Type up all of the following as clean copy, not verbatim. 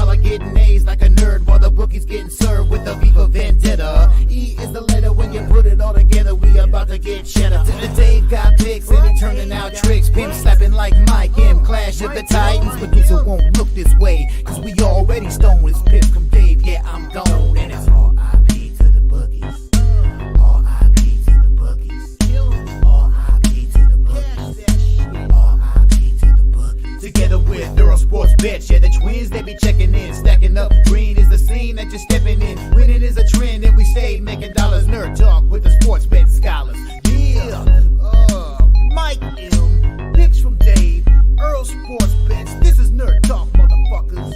Y'all are getting A's like a nerd while the bookie's getting served with a Viva Vendetta. E is the letter when you put it all together. We about to get cheddar. Dave got picks and he turning out tricks. Pimp slapping like Mike M. Clash of the Titans. Medusa won't look this way, cause we already stoned. It's Pip from Dave, yeah, I'm gone. And it's R.I.P. to the bookies. R.I.P. to the bookies. R.I.P. to the bookies. R.I.P. to the bookies. Together with Neuro Sports Bets, yeah, the twins, they be checking in. Stacking up, green is the scene that you're stepping in. Winning is a trend and we stay making dollars. Nerd talk with the sports bet scholars. Yeah, Mike M. Picks from Dave. Earl Sports Bets. This is Nerd Talk, motherfuckers.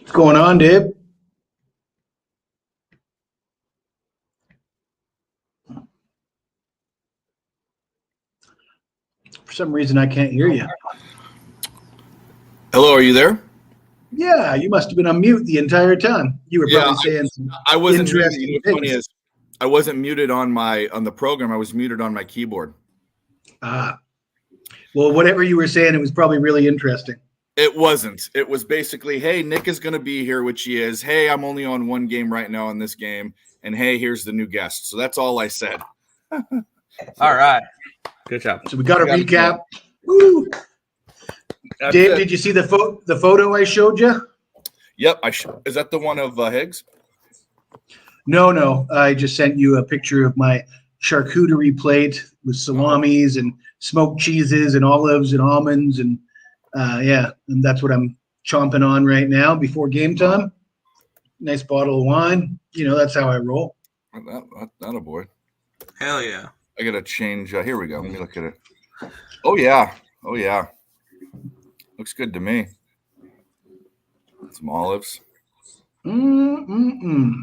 What's going on, Dave? For some reason, I can't hear you. Hello, are you there? Yeah, you must have been on mute the entire time. You were probably saying some I wasn't interesting muted. things. Funny is, I wasn't muted on the program. I was muted on my keyboard. Well, whatever you were saying, it was probably really interesting. It wasn't. It was basically, hey, Nick is going to be here, which he is. Hey, I'm only on one game right now in this game. And hey, here's the new guest. So that's all I said. All right. Good job. So we got a recap. Woo! Dave, did you see the photo I showed you? Yep. Is that the one of Higgs? No. I just sent you a picture of my charcuterie plate with salamis and smoked cheeses and olives and almonds and and that's what I'm chomping on right now before game time. Nice bottle of wine. You know, that's how I roll. That a boy. Hell yeah. I got to change. Here we go. Let me look at it. Oh, yeah. Looks good to me. Some olives. Well,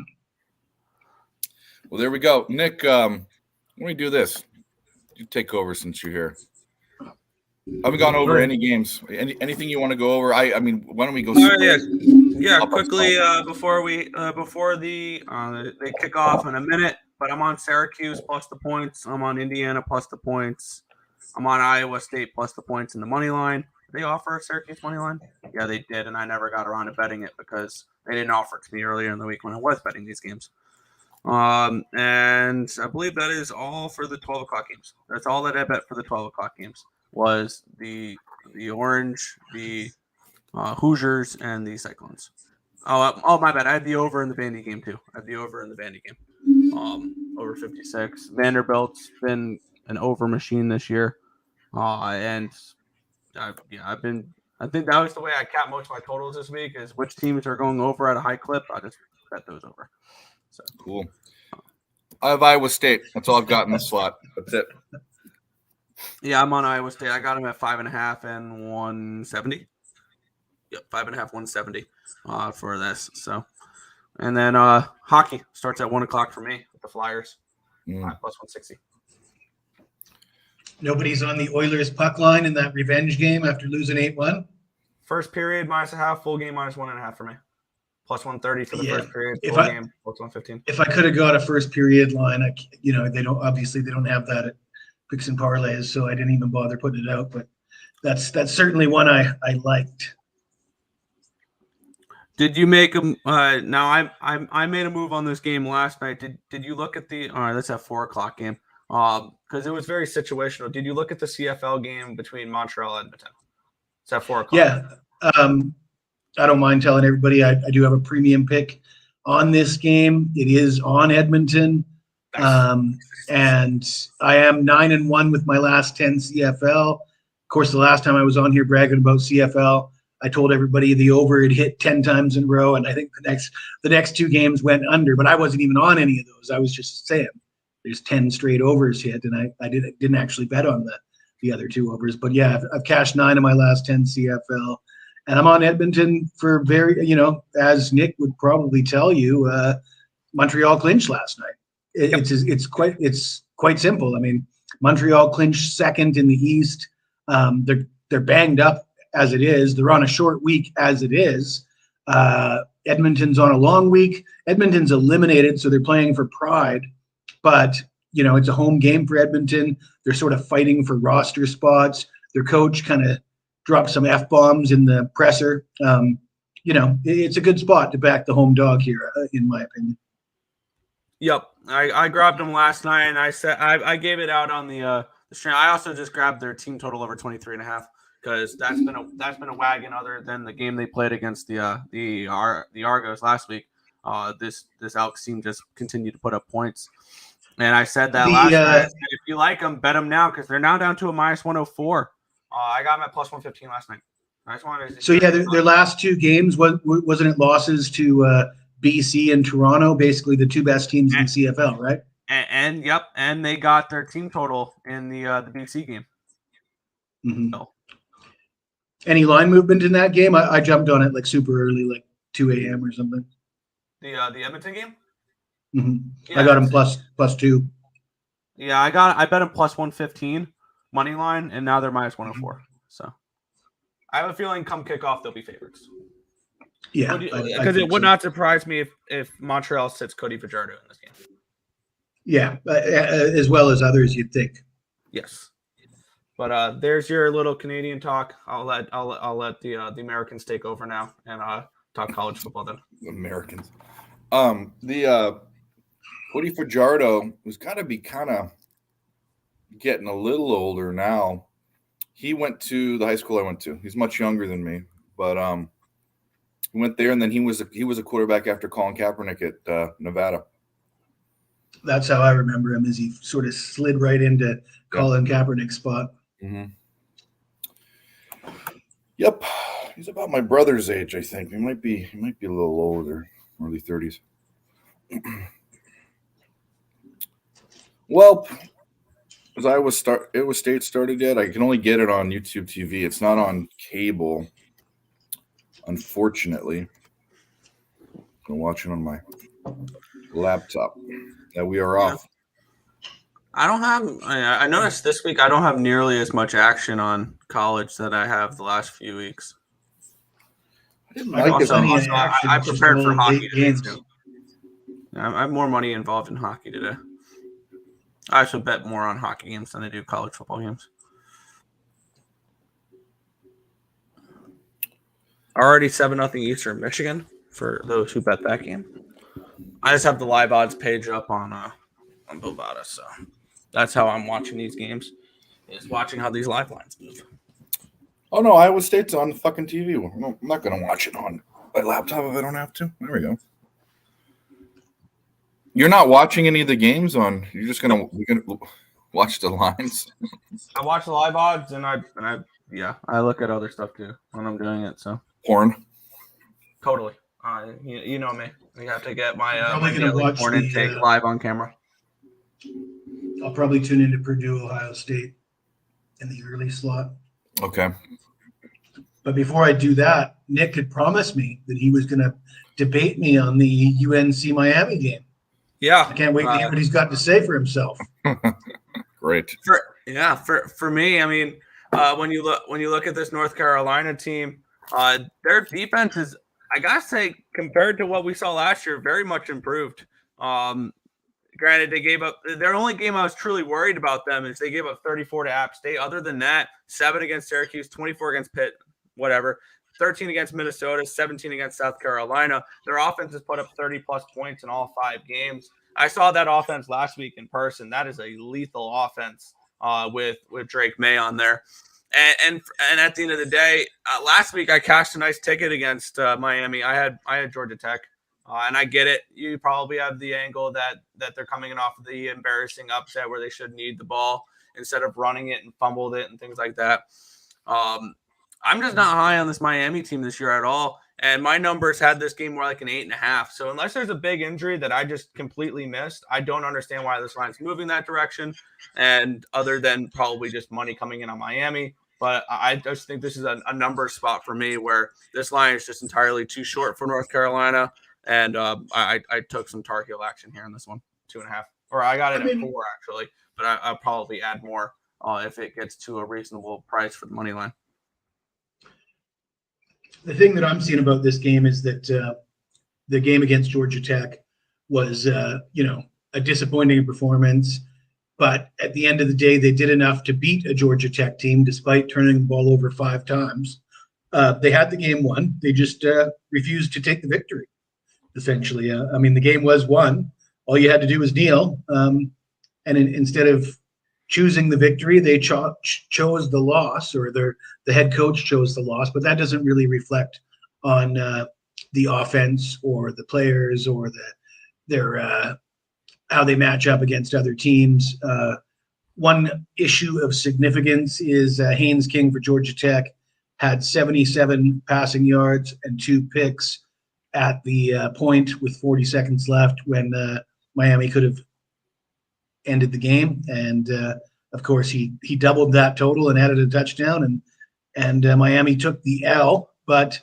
there we go. Nick, let me do this. You take over since you're here. I haven't gone over any games. Anything you want to go over? I mean, why don't we go? Quickly before they kick off in a minute. But I'm on Syracuse plus the points. I'm on Indiana plus the points. I'm on Iowa State plus the points in the money line. Did they offer a Syracuse money line? Yeah, they did, and I never got around to betting it because they didn't offer it to me earlier in the week when I was betting these games. And I believe that is all for the 12 o'clock games. That's all that I bet for the 12 o'clock games was the Orange, the Hoosiers, and the Cyclones. Oh, my bad. I had the over in the Vandy game too. Over 56. Vanderbilt's been an over machine this year, and I think that was the way I cap most of my totals this week is which teams are going over at a high clip. I just bet those over. So cool. I have Iowa State. That's all I've got in the slot. That's it. Yeah, I'm on Iowa State. I got them at 5.5 and 170. Yep, 5.5, 170 for this. So, and then hockey starts at 1 o'clock for me with the Flyers. Plus 160. Nobody's on the Oilers puck line in that revenge game after losing 8-1. First period -0.5, full game -1.5 for me. Plus 130 for the first period, full game plus 115. If I could have got a first period line, they don't have that at picks and parlays, so I didn't even bother putting it out. But that's certainly one I liked. Did you make a now? I made a move on this game last night. Did you look at the? All right, that's a 4:00 game. Because it was very situational. Did you look at the CFL game between Montreal and Edmonton? It's at 4:00. Yeah. I don't mind telling everybody I do have a premium pick on this game. It is on Edmonton. And I am 9-1 with my last 10 CFL. Of course, the last time I was on here bragging about CFL, I told everybody the over had hit 10 times in a row, and I think the next 2 games went under, but I wasn't even on any of those. I was just saying there's 10 straight overs hit, and I didn't actually bet on the other 2 overs. But yeah, I've cashed 9 of my last 10 CFL, and I'm on Edmonton for as Nick would probably tell you, Montreal clinched last night. It's quite simple. I mean, Montreal clinched second in the East. They're banged up as it is. They're on a short week as it is. Edmonton's on a long week. Edmonton's eliminated, so they're playing for pride. But it's a home game for Edmonton. They're sort of fighting for roster spots. Their coach kind of dropped some F-bombs in the presser. It's a good spot to back the home dog here, in my opinion. Yep, I grabbed them last night, and I said I gave it out on the stream. I also just grabbed their team total over 23.5 because that's been a wagon other than the game they played against the Argos last week. This Elks team just continued to put up points, and I said that last night. If you like them, bet them now because they're now down to a -104. I got them at +115 last night. I just wanted to. So yeah, their last 2 games wasn't it losses to BC and Toronto, basically the 2 best teams in CFL, right? And they got their team total in the BC game. Mm-hmm. So. Any line movement in that game? I jumped on it like super early, like 2 a.m. or something. The Edmonton game? Mm-hmm. Yeah, I got him +2. Yeah, I bet him +115 money line, and now they're -104. So I have a feeling come kickoff they'll be favorites. Yeah, because it would not surprise me if Montreal sits Cody Fajardo in this game. Yeah, as well as others, you'd think. Yes, but there's your little Canadian talk. I'll let the Americans take over now and talk college football then. Americans, the Cody Fajardo was got to be kind of getting a little older now. He went to the high school I went to. He's much younger than me, but he went there, and then he was a quarterback after Colin Kaepernick at Nevada. That's how I remember him, as he sort of slid right into Colin Kaepernick's spot. Mm-hmm. Yep, he's about my brother's age, I think. He might be a little older, early 30s. Well, as Iowa State started yet, I can only get it on YouTube TV. It's not on cable, unfortunately. I'm watching on my laptop. That we are off. I noticed this week I don't have nearly as much action on college that I have the last few weeks. I prepared for hockey today too. I have more money involved in hockey today. I also bet more on hockey games than I do college football games. Already 7-0 Eastern Michigan for those who bet that game. I just have the live odds page up on Bovada, so that's how I'm watching these games. Is watching how these live lines move. Oh no, Iowa State's on the fucking TV. No, I'm not going to watch it on my laptop if I don't have to. There we go. You're not watching any of the games on. You're just gonna watch the lines. I watch the live odds, and I look at other stuff too when I'm doing it. So porn. Totally. You know me. We have to get my porn intake live on camera. I'll probably tune into Purdue, Ohio State in the early slot. Okay. But before I do that, Nick had promised me that he was going to debate me on the UNC Miami game. Yeah. I can't wait to hear what he's got to say for himself. Great. For me, I mean, when you look at this North Carolina team, their defense is, I gotta say, compared to what we saw last year, very much improved. Granted, they gave up their only game I was truly worried about them is they gave up 34 to App State. Other than that, 7 against Syracuse, 24 against Pitt, whatever. 13 against Minnesota, 17 against South Carolina. Their offense has put up 30-plus points in all 5 games. I saw that offense last week in person. That is a lethal offense with Drake May on there. And at the end of the day, last week I cashed a nice ticket against Miami. I had Georgia Tech, and I get it. You probably have the angle that they're coming in off of the embarrassing upset where they should need the ball instead of running it and fumbled it and things like that. I'm just not high on this Miami team this year at all. And my numbers had this game more like an 8.5. So unless there's a big injury that I just completely missed, I don't understand why this line's moving that direction. And other than probably just money coming in on Miami. But I just think this is a number spot for me where this line is just entirely too short for North Carolina. And I took some Tar Heel action here in this one, 2.5. Or I got it at 4, actually. But I'll probably add more if it gets to a reasonable price for the money line. The thing that I'm seeing about this game is that the game against Georgia Tech was, a disappointing performance. But at the end of the day, they did enough to beat a Georgia Tech team despite turning the ball over 5 times. They had the game won. They just refused to take the victory, essentially. The game was won. All you had to do was kneel. Instead of choosing the victory, they chose the loss, or the head coach chose the loss. But that doesn't really reflect on the offense or the players or their how they match up against other teams. One issue of significance is Haynes King for Georgia Tech had 77 passing yards and 2 picks at the point with 40 seconds left when Miami could have ended the game. And of course, he doubled that total and added a touchdown, and Miami took the L. But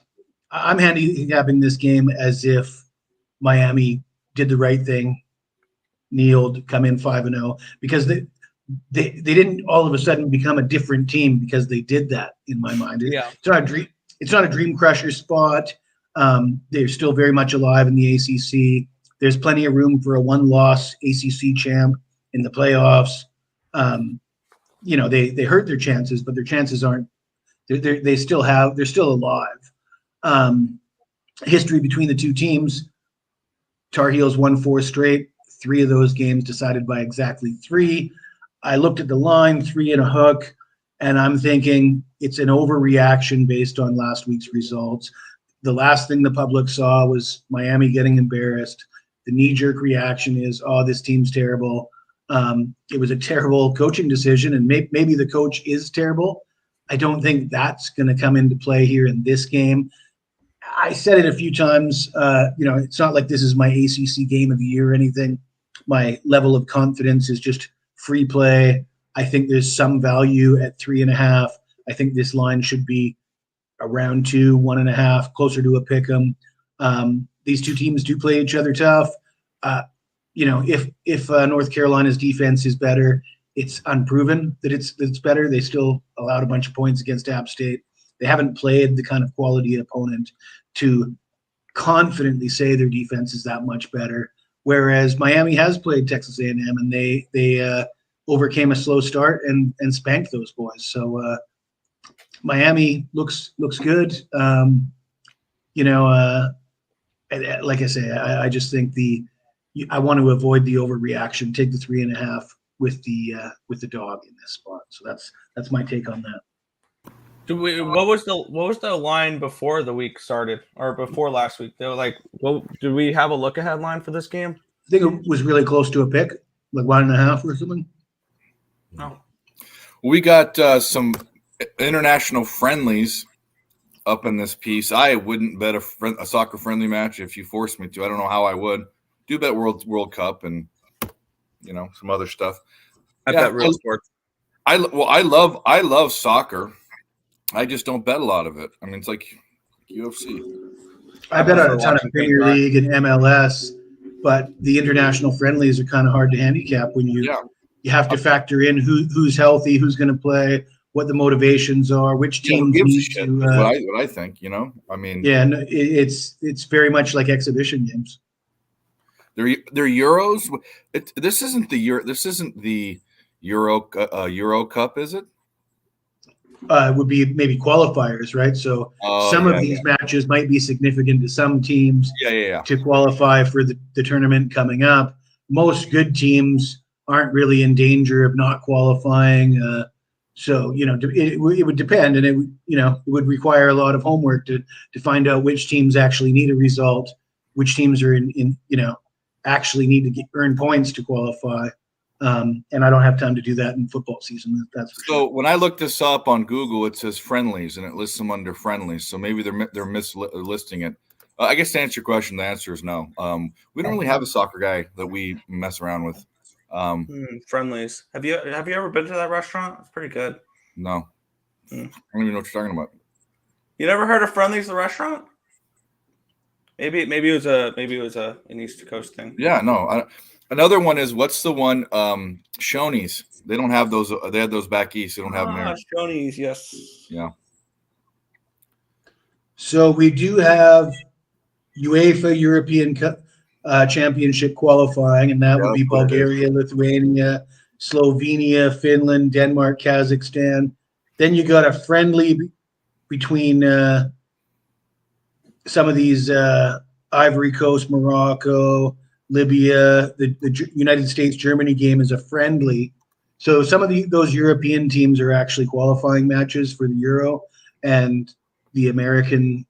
I'm handicapping this game as if Miami did the right thing, kneeled, come in 5-0, because they didn't all of a sudden become a different team because they did that. In my mind, It's not a dream crusher spot. They're still very much alive in the ACC. There's plenty of room for a 1-loss ACC champ in the playoffs. They hurt their chances, but their chances aren't. They're still alive. History between the two teams: Tar Heels won 4 straight. 3 of those games decided by exactly 3. I looked at the line, 3.5, and I'm thinking it's an overreaction based on last week's results. The last thing the public saw was Miami getting embarrassed. The knee-jerk reaction is, oh, this team's terrible. It was a terrible coaching decision, and maybe the coach is terrible. I don't think that's going to come into play here in this game. I said it a few times. It's not like this is my ACC game of the year or anything. My level of confidence is just free play. I think there's some value at 3.5. I think this line should be around 2, 1.5, closer to a pick 'em. These two teams do play each other tough. If North Carolina's defense is better, it's unproven that it's better. They still allowed a bunch of points against App State. They haven't played the kind of quality opponent to confidently say their defense is that much better. Whereas Miami has played Texas A&M, and they overcame a slow start and spanked those boys. So Miami looks good. Like I say, I just think I want to avoid the overreaction. Take the 3.5 with the dog in this spot. So that's my take on that. What was the line before the week started, or before last week? They were like, did we have a look ahead line for this game? I think it was really close to a pick, like 1.5 or something. No. We got some international friendlies up in this piece. I wouldn't bet a soccer friendly match if you forced me to. I don't know how I would. Do bet World Cup and some other stuff. I bet real sports. I love soccer. I just don't bet a lot of it. I mean, it's like UFC. I bet on a ton of Premier League and MLS, but the international friendlies are kind of hard to handicap when you have to factor in who's healthy, who's going to play, what the motations are, which teams need to. What I think, I mean. Yeah, no, it's very much like exhibition games. They're Euros. This isn't the Euro Cup, is it? would be maybe qualifiers, right? So some of these matches might be significant to some teams to qualify for the tournament coming up. Most good teams aren't really in danger of not qualifying. So, it would depend, and it would require a lot of homework to find out which teams actually need a result, which teams are actually need to earn points to qualify. And I don't have time to do that in football season. That's for sure. So when I looked this up on Google, it says friendlies, and it lists them under friendlies. So maybe they're mislisting it. I guess to answer your question, the answer is no. We don't really have a soccer guy that we mess around with. Friendlies. Have you ever been to that restaurant? It's pretty good. No. I don't even know what you're talking about. You never heard of Friendlies, the restaurant? Maybe it was an East Coast thing. Yeah, no. Another one is, what's the one? Shoney's. They don't have those. They had those back east. They don't have them here. Shoney's, yes. Yeah. So we do have UEFA European Cup Championship qualifying, and that would be Bulgaria, Lithuania, Slovenia, Finland, Denmark, Kazakhstan. Then you got a friendly between some of these Ivory Coast, Morocco, Libya. The United States-Germany game is a friendly. So some of those European teams are actually qualifying matches for the Euro, and the American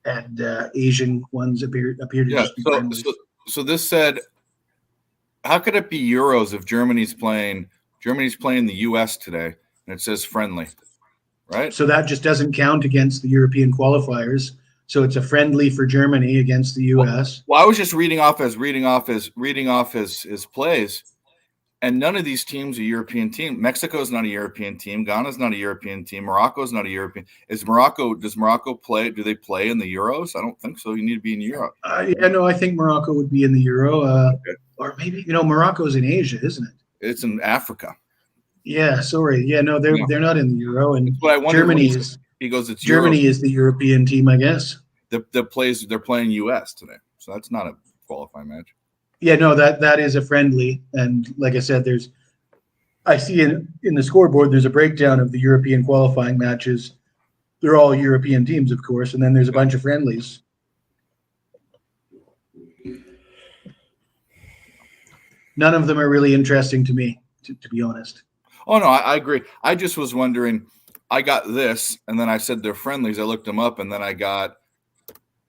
and Asian ones appear to just be friendlies. So this said, how could it be Euros if Germany's playing the U.S. today, and it says friendly, right? So that just doesn't count against the European qualifiers. So it's a friendly for Germany against the U.S. Well, I was just reading off his plays, and none of these teams are European team. Mexico's not a European team. Ghana's not a European team. Morocco's not a European. Does Morocco play? Do they play in the Euros? I don't think so. You need to be in Europe. I think Morocco would be in the Euro, or maybe Morocco's in Asia, isn't it? It's in Africa. Yeah, sorry. Yeah, no, they're not in the Euro, and Germany is. He goes, it's Germany Euro. is the European team, I guess. They're playing U.S. today, so that's not a qualifying match. Yeah, no, that is a friendly, and like I said, I see in the scoreboard there's a breakdown of the European qualifying matches. They're all European teams, of course, and then there's a bunch of friendlies. None of them are really interesting to me, to be honest. Oh no, I agree. I just was wondering. I got this, and then I said they're friendlies. I looked them up, and then I got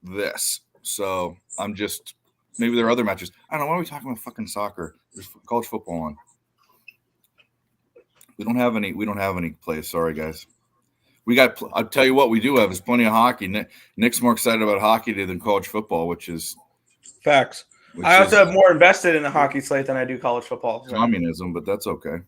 this. So I'm just. Maybe there are other matches. I don't know. Why are we talking about fucking soccer? There's college football on. We don't have any plays. Sorry, guys. I'll tell you what we do have is plenty of hockey. Nick's more excited about hockey today than college football, which is facts. I also have more invested in the hockey slate than I do college football. So. Communism, but that's okay.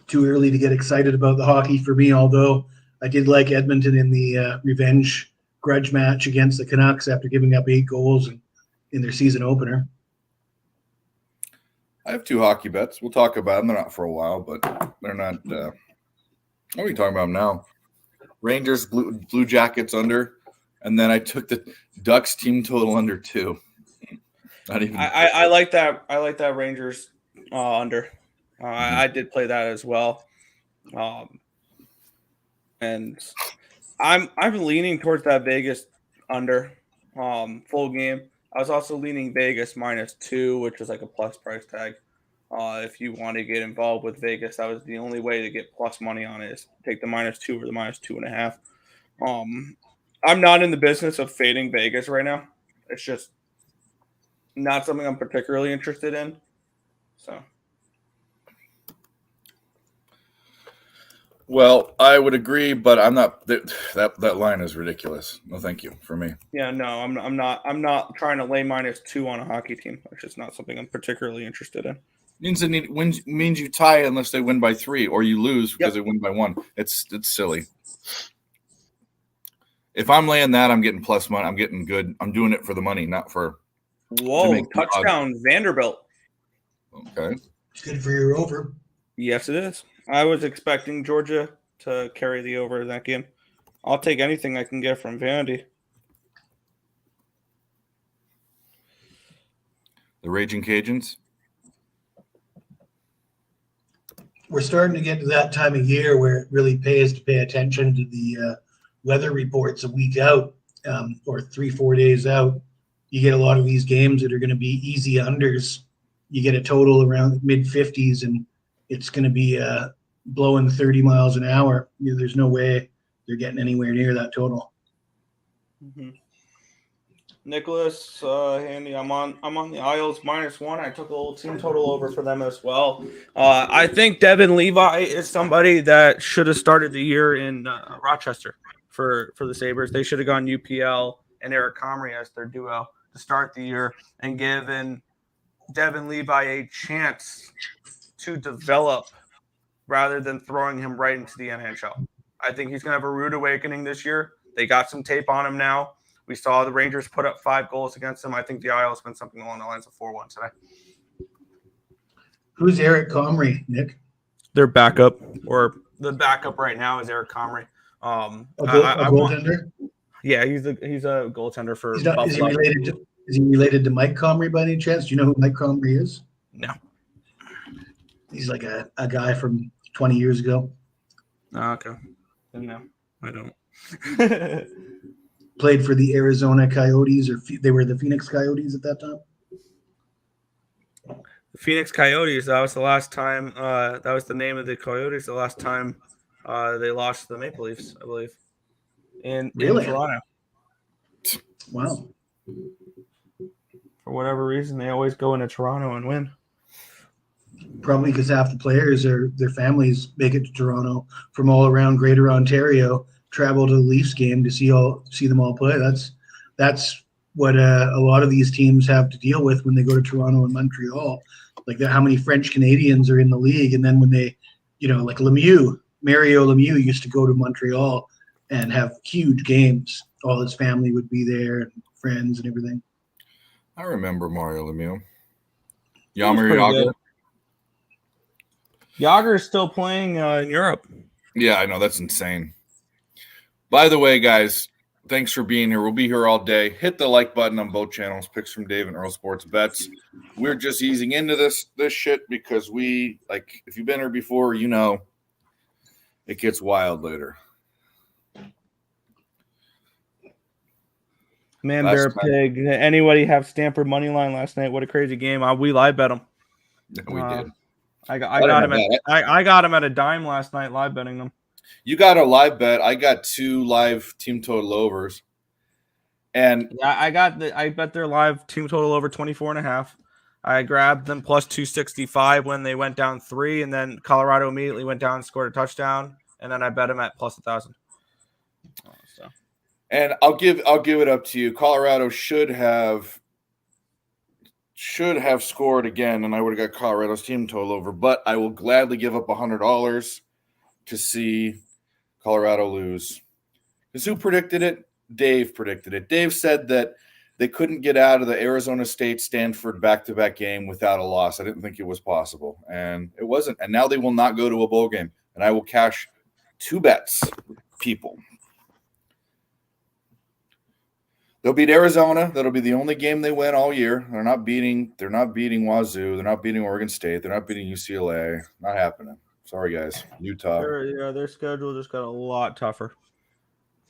Too early to get excited about the hockey for me, although I did like Edmonton in the revenge grudge match against the Canucks after giving up 8 goals in their season opener. I have 2 hockey bets. We'll talk about them. They're not for a while, but they're not. What are we talking about now? Rangers, Blue Jackets under, and then I took the Ducks team total under 2. Not even. I like that. I like that Rangers under. I did play that as well, and I'm leaning towards that Vegas under full game. I was also leaning Vegas -2, which is like a plus price tag. If you want to get involved with Vegas, that was the only way to get plus money on it, is take the -2 or the -2.5. I'm not in the business of fading Vegas right now. It's just not something I'm particularly interested in. So. Well, I would agree, but I'm not. That line is ridiculous. No, thank you for me. Yeah, no, I'm not trying to lay -2 on a hockey team. It's just not something I'm particularly interested in. Means you tie unless they win by 3, or you lose because they win by 1. It's silly. If I'm laying that, I'm getting plus money. I'm getting good. I'm doing it for the money, not for. Whoa! Touchdown, Vanderbilt. Okay. It's good for your over. Yes, it is. I was expecting Georgia to carry the over in that game. I'll take anything I can get from Vandy. The Raging Cajuns. we're starting to get to that time of year where it really pays to pay attention to the weather reports a week out, or 3-4 days out. You get a lot of these games that are going to be easy unders. You get a total around mid 50s, and it's going to be blowing 30 miles an hour. There's no way they're getting anywhere near that total. Mm-hmm. Nicholas, Handy, I'm on the Isles -1. I took a little team total over for them as well. I think Devin Levi is somebody that should have started the year in Rochester for the Sabres. They should have gone UPL and Eric Comrie as their duo to start the year and given Devin Levi a chance to develop rather than throwing him right into the NHL. I think he's going to have a rude awakening this year. They got some tape on him now. We saw the Rangers put up 5 goals against him. I think the Isles win something along the lines of 4-1 today. Who's Eric Comrie, Nick? Their backup, or the backup right now is Eric Comrie. A goaltender? Yeah, he's a goaltender for Buffalo. Is he related to Mike Comrie by any chance? Do you know who Mike Comrie is? No. He's like a guy from 20 years ago. Okay. No, I don't. Played for the Arizona Coyotes, or they were the Phoenix Coyotes at that time. The Phoenix Coyotes. That was the last time. That was the name of the Coyotes. The last time they lost to the Maple Leafs, I believe, in Toronto. Wow. For whatever reason, they always go into Toronto and win. Probably because half the players their families make it to Toronto from all around Greater Ontario, travel to the Leafs game to see them all play. That's what a lot of these teams have to deal with when they go to Toronto and Montreal. Like how many French Canadians are in the league, and then when they, like Mario Lemieux used to go to Montreal and have huge games. All his family would be there, and friends and everything. I remember Mario Lemieux. Jaromir Jagr. Jagr is still playing in Europe. Yeah, I know. That's insane. By the way, guys, thanks for being here. We'll be here all day. Hit the like button on both channels. Picks from Dave and Earl Sports Bets. We're just easing into this shit because if you've been here before, it gets wild later. Man, Bear Pig. Anybody have Stanford money line last night? What a crazy game. We live bet them. Yeah, we did. I got him at a dime last night, live betting them. You got a live bet. I got 2 live team total overs. And yeah, I bet their live team total over 24.5. I grabbed them plus 265 when they went down 3, and then Colorado immediately went down and scored a touchdown, and then I bet them at plus 1,000. And I'll give it up to you. Colorado should have scored again, and I would have got Colorado's team total over. But I will gladly give up $100 to see Colorado lose. Because who predicted it? Dave predicted it. Dave said that they couldn't get out of the Arizona State-Stanford back-to-back game without a loss. I didn't think it was possible, and it wasn't. And now they will not go to a bowl game, and I will cash 2 bets, people. They'll beat Arizona. That'll be the only game they win all year. They're not beating Wazoo. They're not beating Oregon State. They're not beating UCLA. Not happening. Sorry, guys. Utah. Their schedule just got a lot tougher.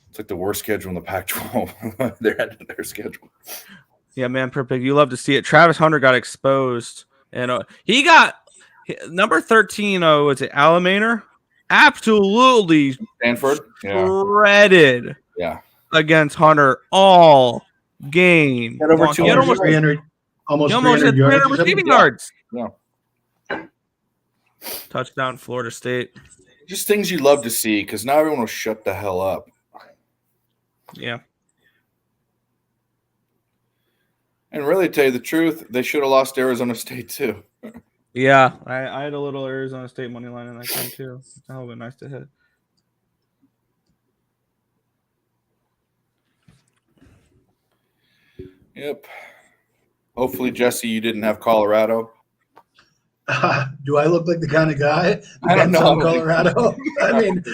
It's like the worst schedule in the Pac-12. Their schedule. Yeah, man, perfect. You love to see it. Travis Hunter got exposed, and he got number 13. Was it Alamainer? Absolutely Stanford shredded. Yeah. Against Hunter all game. Got over 300 yards. Receiving yards. Yeah. Touchdown, Florida State. Just things you love to see because now everyone will shut the hell up. Yeah. And really, to tell you the truth, they should have lost Arizona State too. Yeah, I had a little Arizona State money line in that game too. It's a hell of a nice to hit. Yep. Hopefully, Jesse, you didn't have Colorado. Do I look like the kind of guy I don't know. Colorado? I mean,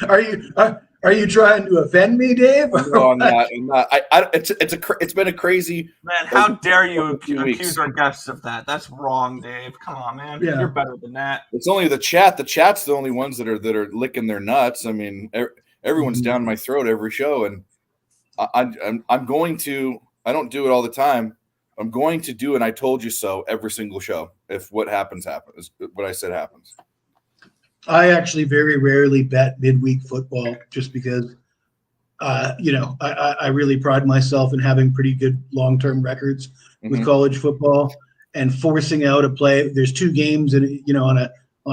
Are you trying to offend me, Dave? No, I'm not. It's been a crazy. Man, how dare you few accuse weeks. our guests of that? That's wrong, Dave. Come on, man. Yeah. You're better than that. It's only the chat. The chat's the only ones that are licking their nuts. I mean, everyone's down my throat every show, and I'm going to. I don't do it all the time. I'm going to do, and I told you so every single show. If what happens, what I said happens. I actually very rarely bet midweek football just because, I really pride myself in having pretty good long-term records with college football and forcing out a play. There's 2 games and, on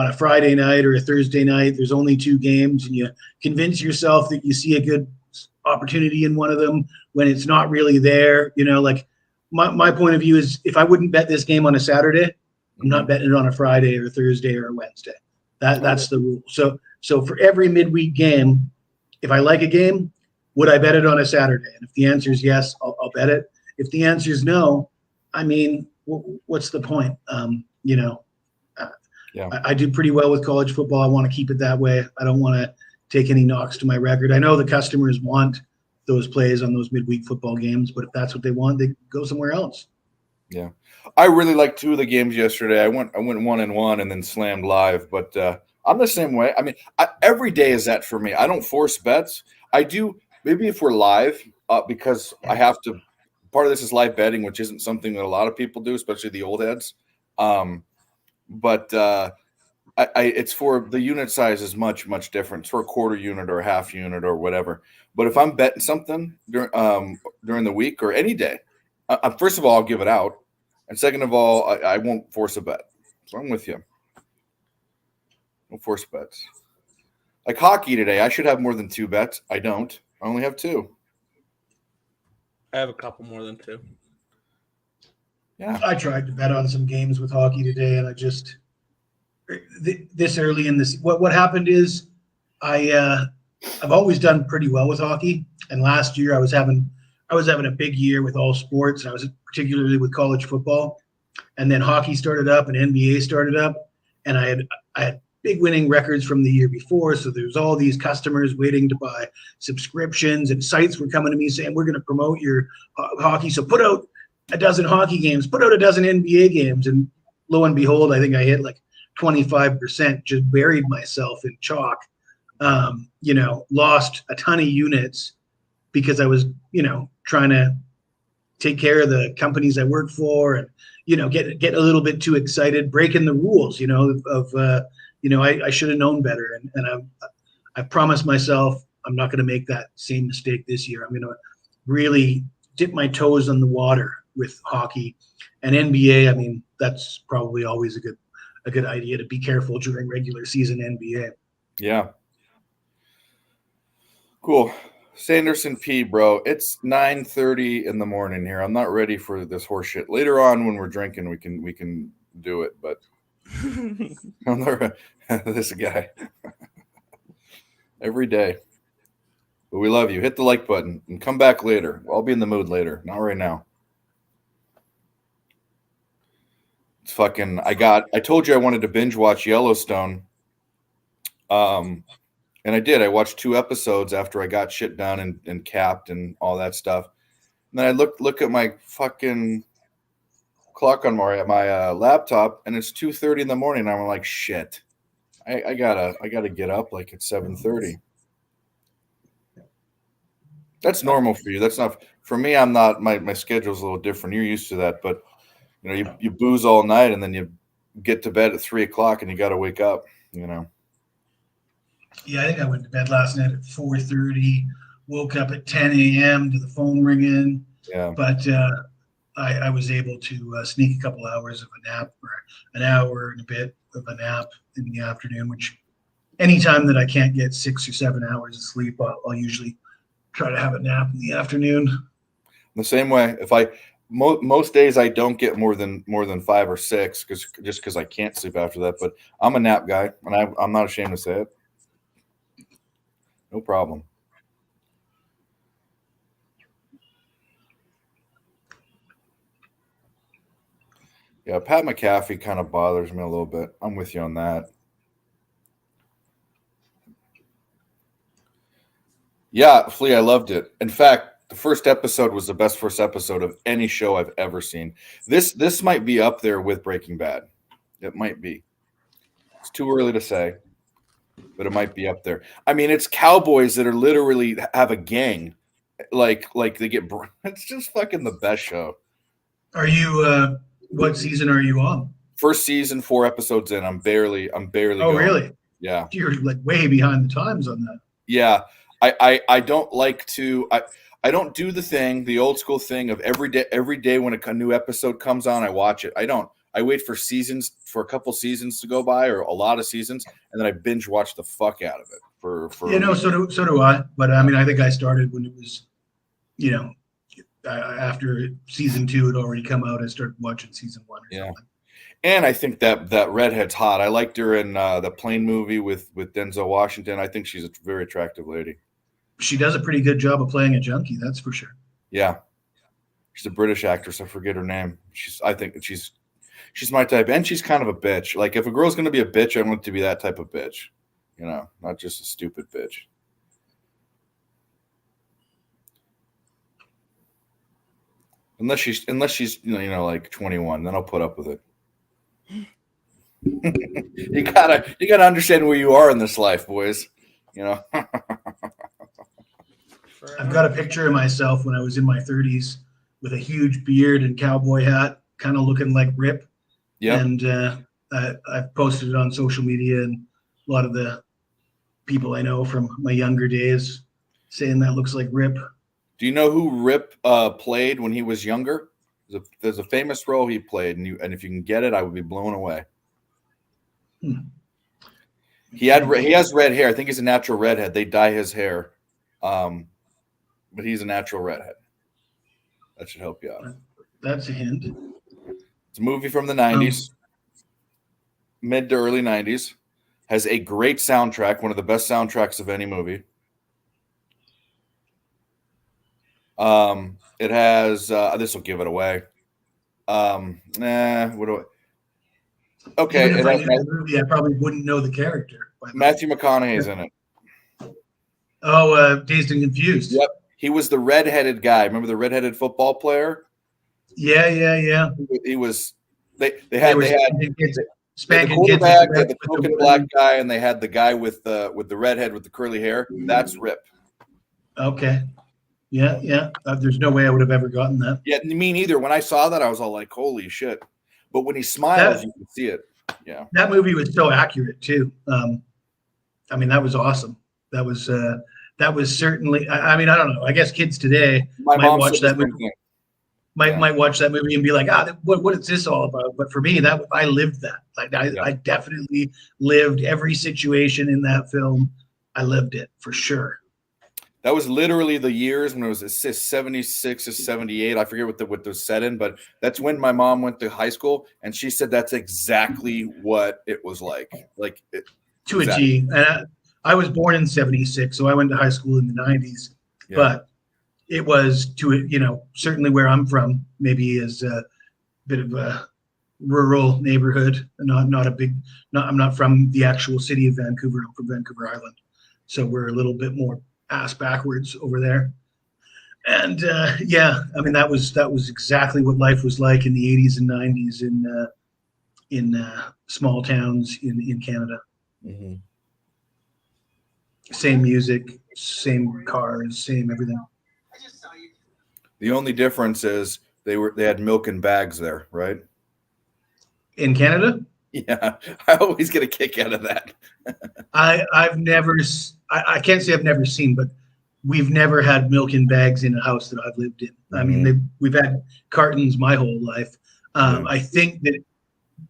a Friday night or a Thursday night, there's only 2 games and you convince yourself that you see a good opportunity in one of them when it's not really there. Like my point of view is if I wouldn't bet this game on a Saturday, I'm not betting it on a Friday or a Thursday or a Wednesday. That's the rule. So for every midweek game, if I like a game, would I bet it on a Saturday? And if the answer is yes, I'll bet it. If the answer is no, I mean, what's the point? I do pretty well with college football. I want to keep it that way. I don't want to take any knocks to my record. I know the customers want those plays on those midweek football games, but if that's what they want, they go somewhere else. Yeah. I really liked 2 of the games yesterday. I went 1-1 and then slammed live, but I'm the same way. I mean, every day is that for me. I don't force bets. I do maybe if we're live because I have to. Part of this is live betting, which isn't something that a lot of people do, especially the old heads. But it's for the unit size is much different. It's for a quarter unit or a half unit or whatever. But if I'm betting something during the week or any day, first of all, I'll give it out. And second of all, I won't force a bet. So I'm with you. No force bets. Like hockey today, I should have more than 2 bets. I don't. I only have 2. I have a couple more than 2. Yeah. I tried to bet on some games with hockey today, and I just this early in this. What happened is I've always done pretty well with hockey, and last year I was having a big year with all sports, and I was particularly with college football. And then hockey started up and NBA started up, and I had big winning records from the year before. So there's all these customers waiting to buy subscriptions, and sites were coming to me saying, we're going to promote your hockey. So put out a dozen hockey games, put out a dozen NBA games. And lo and behold, I think I hit like 25%, just buried myself in chalk, lost a ton of units because I was, trying to take care of the companies I work for and, get a little bit too excited, breaking the rules, I should have known better. And I promised myself I'm not going to make that same mistake this year. I'm going to really dip my toes in the water with hockey and NBA. I mean, that's probably always a good idea to be careful during regular season NBA. Yeah. Cool. Sanderson P, bro. It's 9:30 in the morning here. I'm not ready for this horse shit. Later on when we're drinking, we can do it, but I'm not this guy. Every day. But we love you. Hit the like button and come back later. I'll be in the mood later. Not right now. It's fucking I told you I wanted to binge watch Yellowstone. And I did. I watched 2 episodes after I got shit done and capped and all that stuff. And then I look at my fucking clock on my laptop, and it's 2:30 in the morning. And I'm like, shit. I gotta get up like at 7:30. That's normal for you. That's not for me. I'm not. My schedule's a little different. You're used to that, but you booze all night and then you get to bed at 3 o'clock and you got to wake up. Yeah, I think I went to bed last night at 4:30, woke up at 10 a.m. to the phone ringing. Yeah. But I was able to sneak a couple hours of a nap, or an hour and a bit of a nap in the afternoon, which anytime that I can't get 6 or 7 hours of sleep, I'll usually try to have a nap in the afternoon. The same way. If most days I don't get more than 5 or 6 because I can't sleep after that. But I'm a nap guy, and I'm not ashamed to say it. No problem. Yeah, Pat McAfee kind of bothers me a little bit. I'm with you on that. Yeah, Flea, I loved it. In fact, the first episode was the best first episode of any show I've ever seen. This might be up there with Breaking Bad. It might be. It's too early to say, but it might be up there. I mean, it's cowboys that are literally have a gang. Like they get. It's just fucking the best show. Are you? What season are you on? First season, 4 episodes in. I'm barely. Oh, going. really? Yeah. You're like way behind the times on that. Yeah. I don't like to. I don't do the old school thing of every day when a new episode comes on, I watch it. I don't. I wait for a couple seasons to go by, or a lot of seasons, and then I binge watch the fuck out of it for so do I. But I mean, I think I started when it was, after season 2 had already come out. I started watching season 1. Something. And I think that redhead's hot. I liked her in the Plane movie with Denzel Washington. I think she's a very attractive lady. She does a pretty good job of playing a junkie, that's for sure. Yeah, she's a British actress. I forget her name. I think she's my type, and she's kind of a bitch. Like, if a girl's going to be a bitch, I want it to be that type of bitch. Not just a stupid bitch. Unless she's like 21, then I'll put up with it. you gotta understand where you are in this life, boys. I've got a picture of myself when I was in my 30s with a huge beard and cowboy hat, kind of looking like Rip. Yeah. And I've posted it on social media, and a lot of the people I know from my younger days saying that looks like Rip. Do you know who Rip played when he was younger? There's a famous role he played, and if you can get it, I would be blown away. He has red hair. I think he's a natural redhead. They dye his hair, but he's a natural redhead. That should help you out. That's a hint. It's a movie from the 90s, mid to early 90s. Has a great soundtrack, one of the best soundtracks of any movie. It has this will give it away. What do I? Okay, Even if I knew the movie, I probably wouldn't know the character. Matthew McConaughey's in it. Oh, Dazed and Confused. Yep, he was the redheaded guy. Remember the redheaded football player? Yeah. He was. They had spanking the kids. quarterback, they had the token black guy, and they had the guy with the redhead with the curly hair. That's Rip. Okay. Yeah. There's no way I would have ever gotten that. Yeah, me neither. When I saw that, I was all like, "Holy shit!" But when he smiles, you can see it. Yeah, that movie was so accurate too. I mean, that was awesome. That was certainly. I mean, I don't know. I guess kids today might watch that movie. Might watch that movie and be like, what is this all about? But for me, I lived that. Like I definitely lived every situation in that film. I lived it for sure. That was literally the years when it was 76 or 78. I forget what they're set in, but that's when my mom went to high school, and she said that's exactly what it was like. To a G. And I was born in 76, so I went to high school in the 90s. Yeah. But it was certainly where I'm from, maybe is a bit of a rural neighborhood. I'm not from the actual city of Vancouver. I'm from Vancouver Island. So we're a little bit more ass backwards over there. And I mean, that was exactly what life was like in the 80s and 90s in small towns in Canada. Mm-hmm. Same music, same cars, same everything. The only difference is they had milk in bags there, right? In Canada? Yeah, I always get a kick out of that. I've never. I can't say I've never seen, but we've never had milk in bags in a house that I've lived in. Mm-hmm. I mean, we've had cartons my whole life. I think that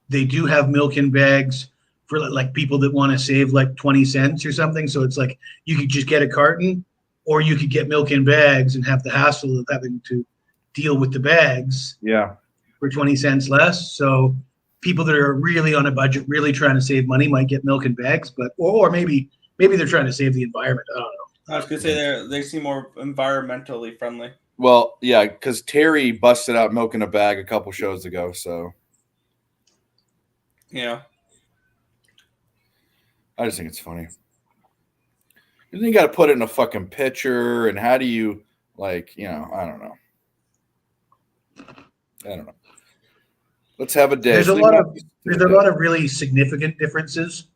they do have milk in bags for like people that want to save like 20 cents or something. So it's like you could just get a carton, or you could get milk in bags and have the hassle of having to deal with the bags. Yeah. For 20 cents less. So people that are really on a budget, really trying to save money, might get milk in bags, or maybe they're trying to save the environment. I don't know. I was gonna say they seem more environmentally friendly. Well, yeah, because Terry busted out milk in a bag a couple shows ago. So, yeah, I just think it's funny then you got to put it in a fucking pitcher, and how do you I don't know. Let's have a day. There's a lot of really significant differences,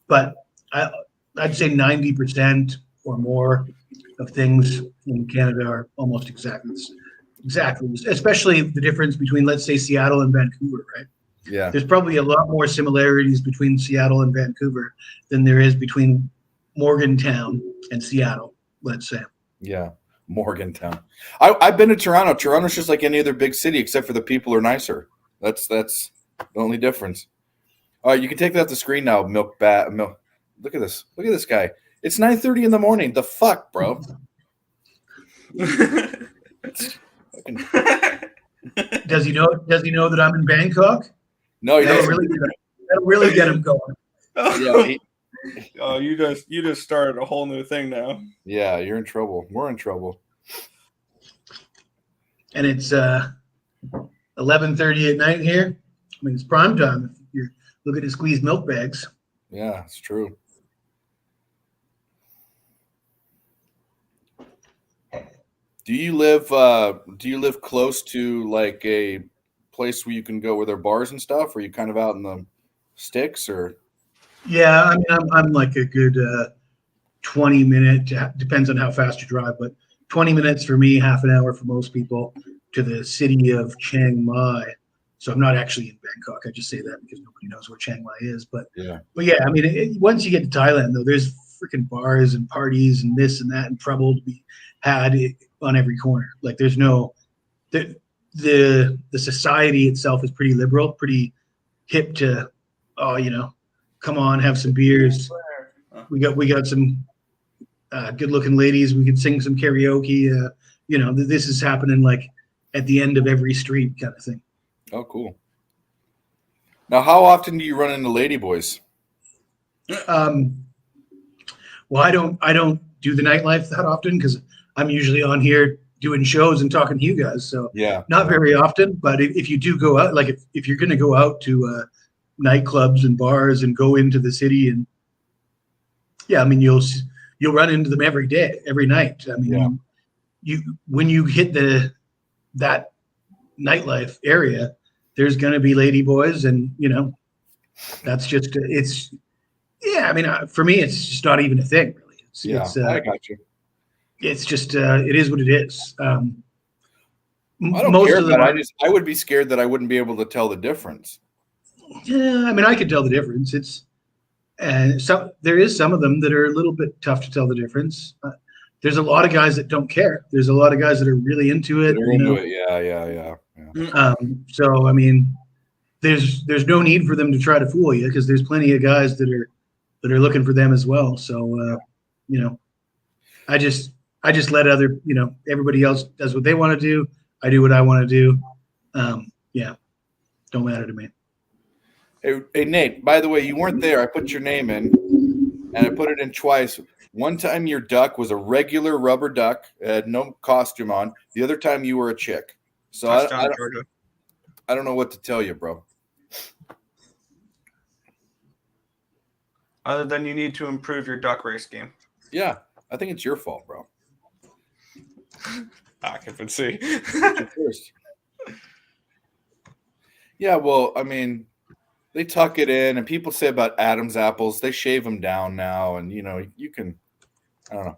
but I'd say 90% or more of things in Canada are almost exactly, especially the difference between, let's say, Seattle and Vancouver, right? Yeah. There's probably a lot more similarities between Seattle and Vancouver than there is between Morgantown and Seattle, let's say. Yeah, Morgantown. I've been to Toronto. Toronto's just like any other big city, except for the people are nicer. That's the only difference. All right, you can take that off the screen now. Milk. Look at this. Look at this guy. It's 9:30 in the morning. The fuck, bro. Does he know that I'm in Bangkok? No, he doesn't. That'll really get him going. Yeah. Oh, you just started a whole new thing now. Yeah, you're in trouble. We're in trouble. And it's 11:30 at night here. I mean, it's prime time if you're looking to squeeze milk bags. Yeah, it's true. Do you live close to like a place where you can go where there are bars and stuff? Or are you kind of out in the sticks or? Yeah, I mean, I'm like a good 20 minute, depends on how fast you drive, but 20 minutes for me, half an hour for most people to the city of Chiang Mai. So I'm not actually in Bangkok. I just say that because nobody knows where Chiang Mai is. But yeah, I mean, once you get to Thailand, though, there's freaking bars and parties and this and that and trouble to be had on every corner. Like there's no, the society itself is pretty liberal, pretty hip to, come on, have some beers. We got some good looking ladies. We could sing some karaoke. This is happening like at the end of every street kind of thing. Oh, cool. Now, how often do you run into ladyboys? Well, I don't do the nightlife that often because I'm usually on here doing shows and talking to you guys. So yeah, not very often. But if you do go out, like if you're going to go out to nightclubs and bars and go into the city, and I mean you'll run into them every day, every night. I mean, when you hit that nightlife area, there's going to be lady boys, and that's just I mean, for me, it's just not even a thing, really. I got you. It's just it is what it is. I don't care about it. I would be scared that I wouldn't be able to tell the difference. Yeah, I mean, I can tell the difference. It's so there is some of them that are a little bit tough to tell the difference. There's a lot of guys that don't care. There's a lot of guys that are really into it. Yeah. So I mean, there's no need for them to try to fool you because there's plenty of guys that are looking for them as well. So I just let other everybody else does what they want to do. I do what I want to do. Don't matter to me. Hey, Nate, by the way, you weren't there. I put your name in, and I put it in twice. One time your duck was a regular rubber duck. It had no costume on. The other time you were a chick. So I don't know what to tell you, bro. Other than you need to improve your duck race game. Yeah, I think it's your fault, bro. Occupancy. Yeah, well, I mean, they tuck it in, and people say about Adam's apples, they shave them down now, and you can, I don't know.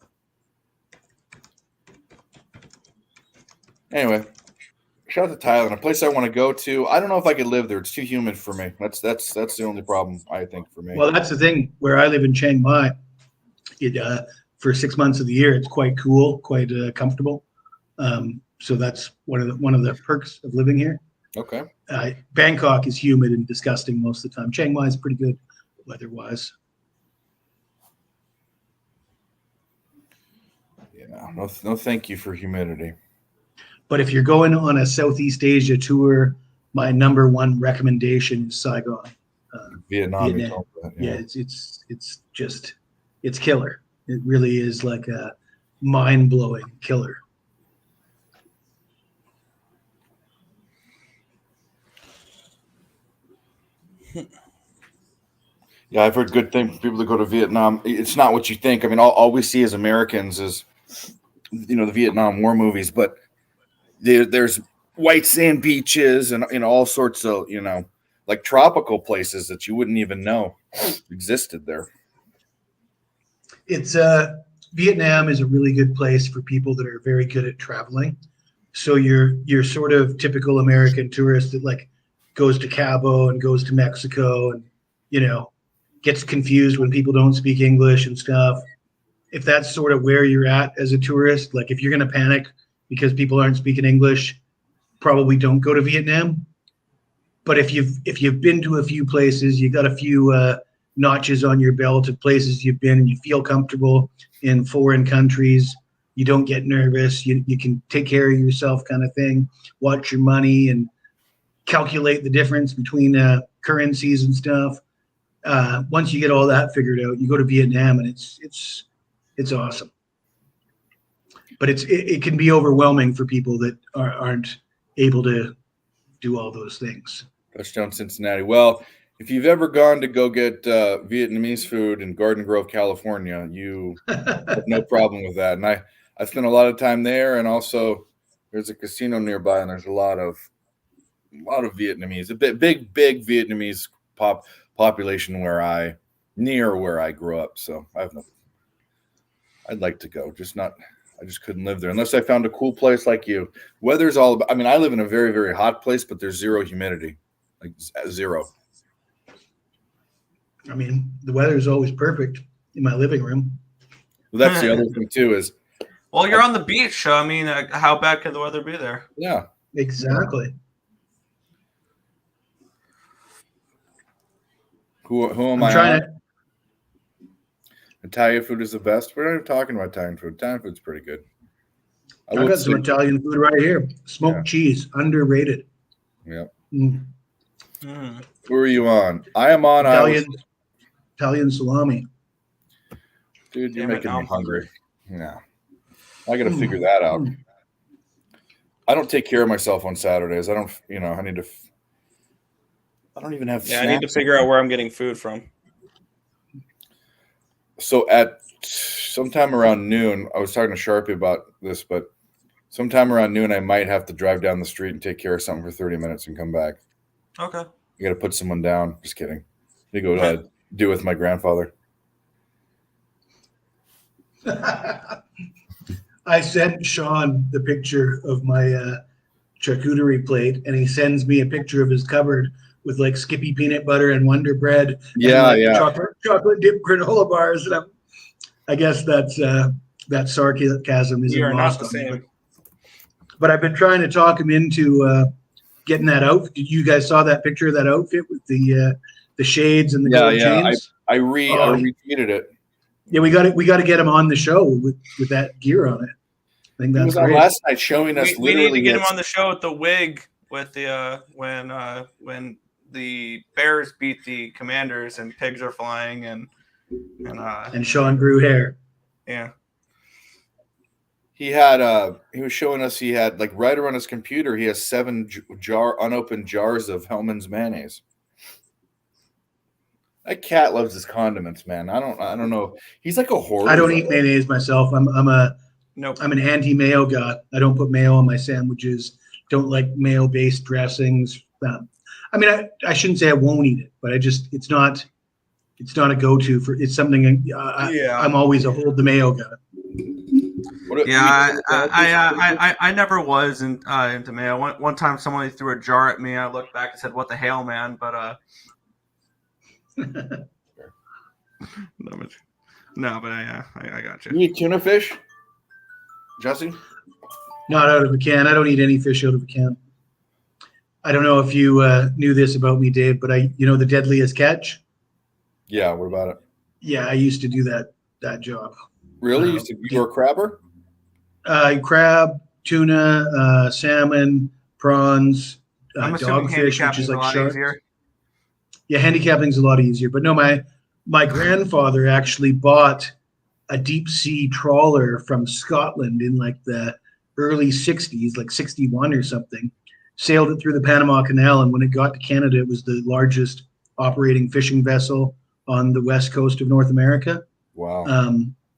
Anyway, shout out to Thailand, a place I want to go to. I don't know if I could live there; it's too humid for me. That's the only problem I think for me. Well, that's the thing. Where I live in Chiang Mai, for 6 months of the year, it's quite cool, quite comfortable. So that's one of the perks of living here. Okay. Bangkok is humid and disgusting most of the time. Chiang Mai is pretty good weather-wise. Yeah, no, thank you for humidity. But if you're going on a Southeast Asia tour, my number one recommendation is Saigon. Vietnam. Yeah, it's killer. It really is like a mind-blowing killer. Yeah, I've heard good things from people that go to Vietnam. It's not what you think. I mean, all we see as Americans is, the Vietnam War movies, but there's white sand beaches and all sorts of, like tropical places that you wouldn't even know existed there. It's Vietnam is a really good place for people that are very good at traveling. So you're sort of typical American tourist that like goes to Cabo and goes to Mexico and gets confused when people don't speak English and stuff. If that's sort of where you're at as a tourist, like if you're going to panic because people aren't speaking English, probably don't go to Vietnam. But if you've been to a few places, you got a few notches on your belt of places you've been, and you feel comfortable in foreign countries, you don't get nervous, you can take care of yourself kind of thing, watch your money and calculate the difference between currencies and stuff. Once you get all that figured out, you go to Vietnam and it's awesome. But it can be overwhelming for people that aren't able to do all those things. Touchdown Cincinnati. Well, if you've ever gone to go get Vietnamese food in Garden Grove, California, you have no problem with that. And I spent a lot of time there, and also there's a casino nearby, and there's a lot of Vietnamese, a big Vietnamese population where I grew up. So I'd like to go, I just couldn't live there unless I found a cool place like you. Weather's all about, I mean, I live in a very, very hot place, but there's zero humidity, like zero. I mean, the weather is always perfect in my living room. Well, that's the other thing too is. Well, you're on the beach, so I mean, how bad could the weather be there? Yeah. Exactly. Who am I'm I trying on? to. Italian food is the best. We're not even talking about Italian food. Italian food's pretty good. I've got some Italian food right here. Smoked cheese, underrated. Yeah. Mm. Who are you on? I am on Italian salami. Dude, you're making me hungry. Yeah. I got to figure that out. I don't take care of myself on Saturdays. I don't, I need to. I don't even have. Yeah, I need to figure out where I'm getting food from. So at sometime around noon, I was talking to Sharpie about this, but sometime around noon, I might have to drive down the street and take care of something for 30 minutes and come back. Okay. You got to put someone down. Just kidding. You go ahead. Do it with my grandfather. I sent Sean the picture of my charcuterie plate, and he sends me a picture of his cupboard with like Skippy peanut butter and Wonder Bread. Yeah, and, yeah. Chocolate dip granola bars. And I guess that sarcasm isn't You are lost not the on me. same. But I've been trying to talk him into getting that outfit. Did you guys saw that picture of that outfit with the shades and the gold chains? I retweeted it. Yeah, we got to get him on the show with that gear on it. I think that's great. Last night showing us We need literally to get him on the show with the wig with the when the Bears beat the Commanders and pigs are flying and Sean grew hair. Yeah. He was showing us he had like right around his computer, he has 7 unopened jars of Hellman's mayonnaise. That cat loves his condiments, man. I don't know. He's like a hoarder. I don't eat mayonnaise myself. I'm an anti-mayo guy. I don't put mayo on my sandwiches. Don't like mayo-based dressings. I mean, I shouldn't say I won't eat it, but it's not a go-to for. It's something I'm always a hold the mayo guy. I never was into mayo. One time, someone threw a jar at me. I looked back and said, "What the hell, man?" But no, but I got you. You eat tuna fish, Jesse? Not out of a can. I don't eat any fish out of a can. I don't know if you knew this about me, Dave, but the deadliest catch. Yeah. What about it? Yeah, I used to do that job. Really? You were a crabber? Crab, tuna, salmon, prawns, I'm assuming dogfish, which is handicapping's a like lot shark. easier. Yeah, handicapping's a lot easier. But no, my grandfather actually bought a deep sea trawler from Scotland in like the early 60s, like 61 or something, sailed it through the Panama Canal. And when it got to Canada, it was the largest operating fishing vessel on the west coast of North America. Wow.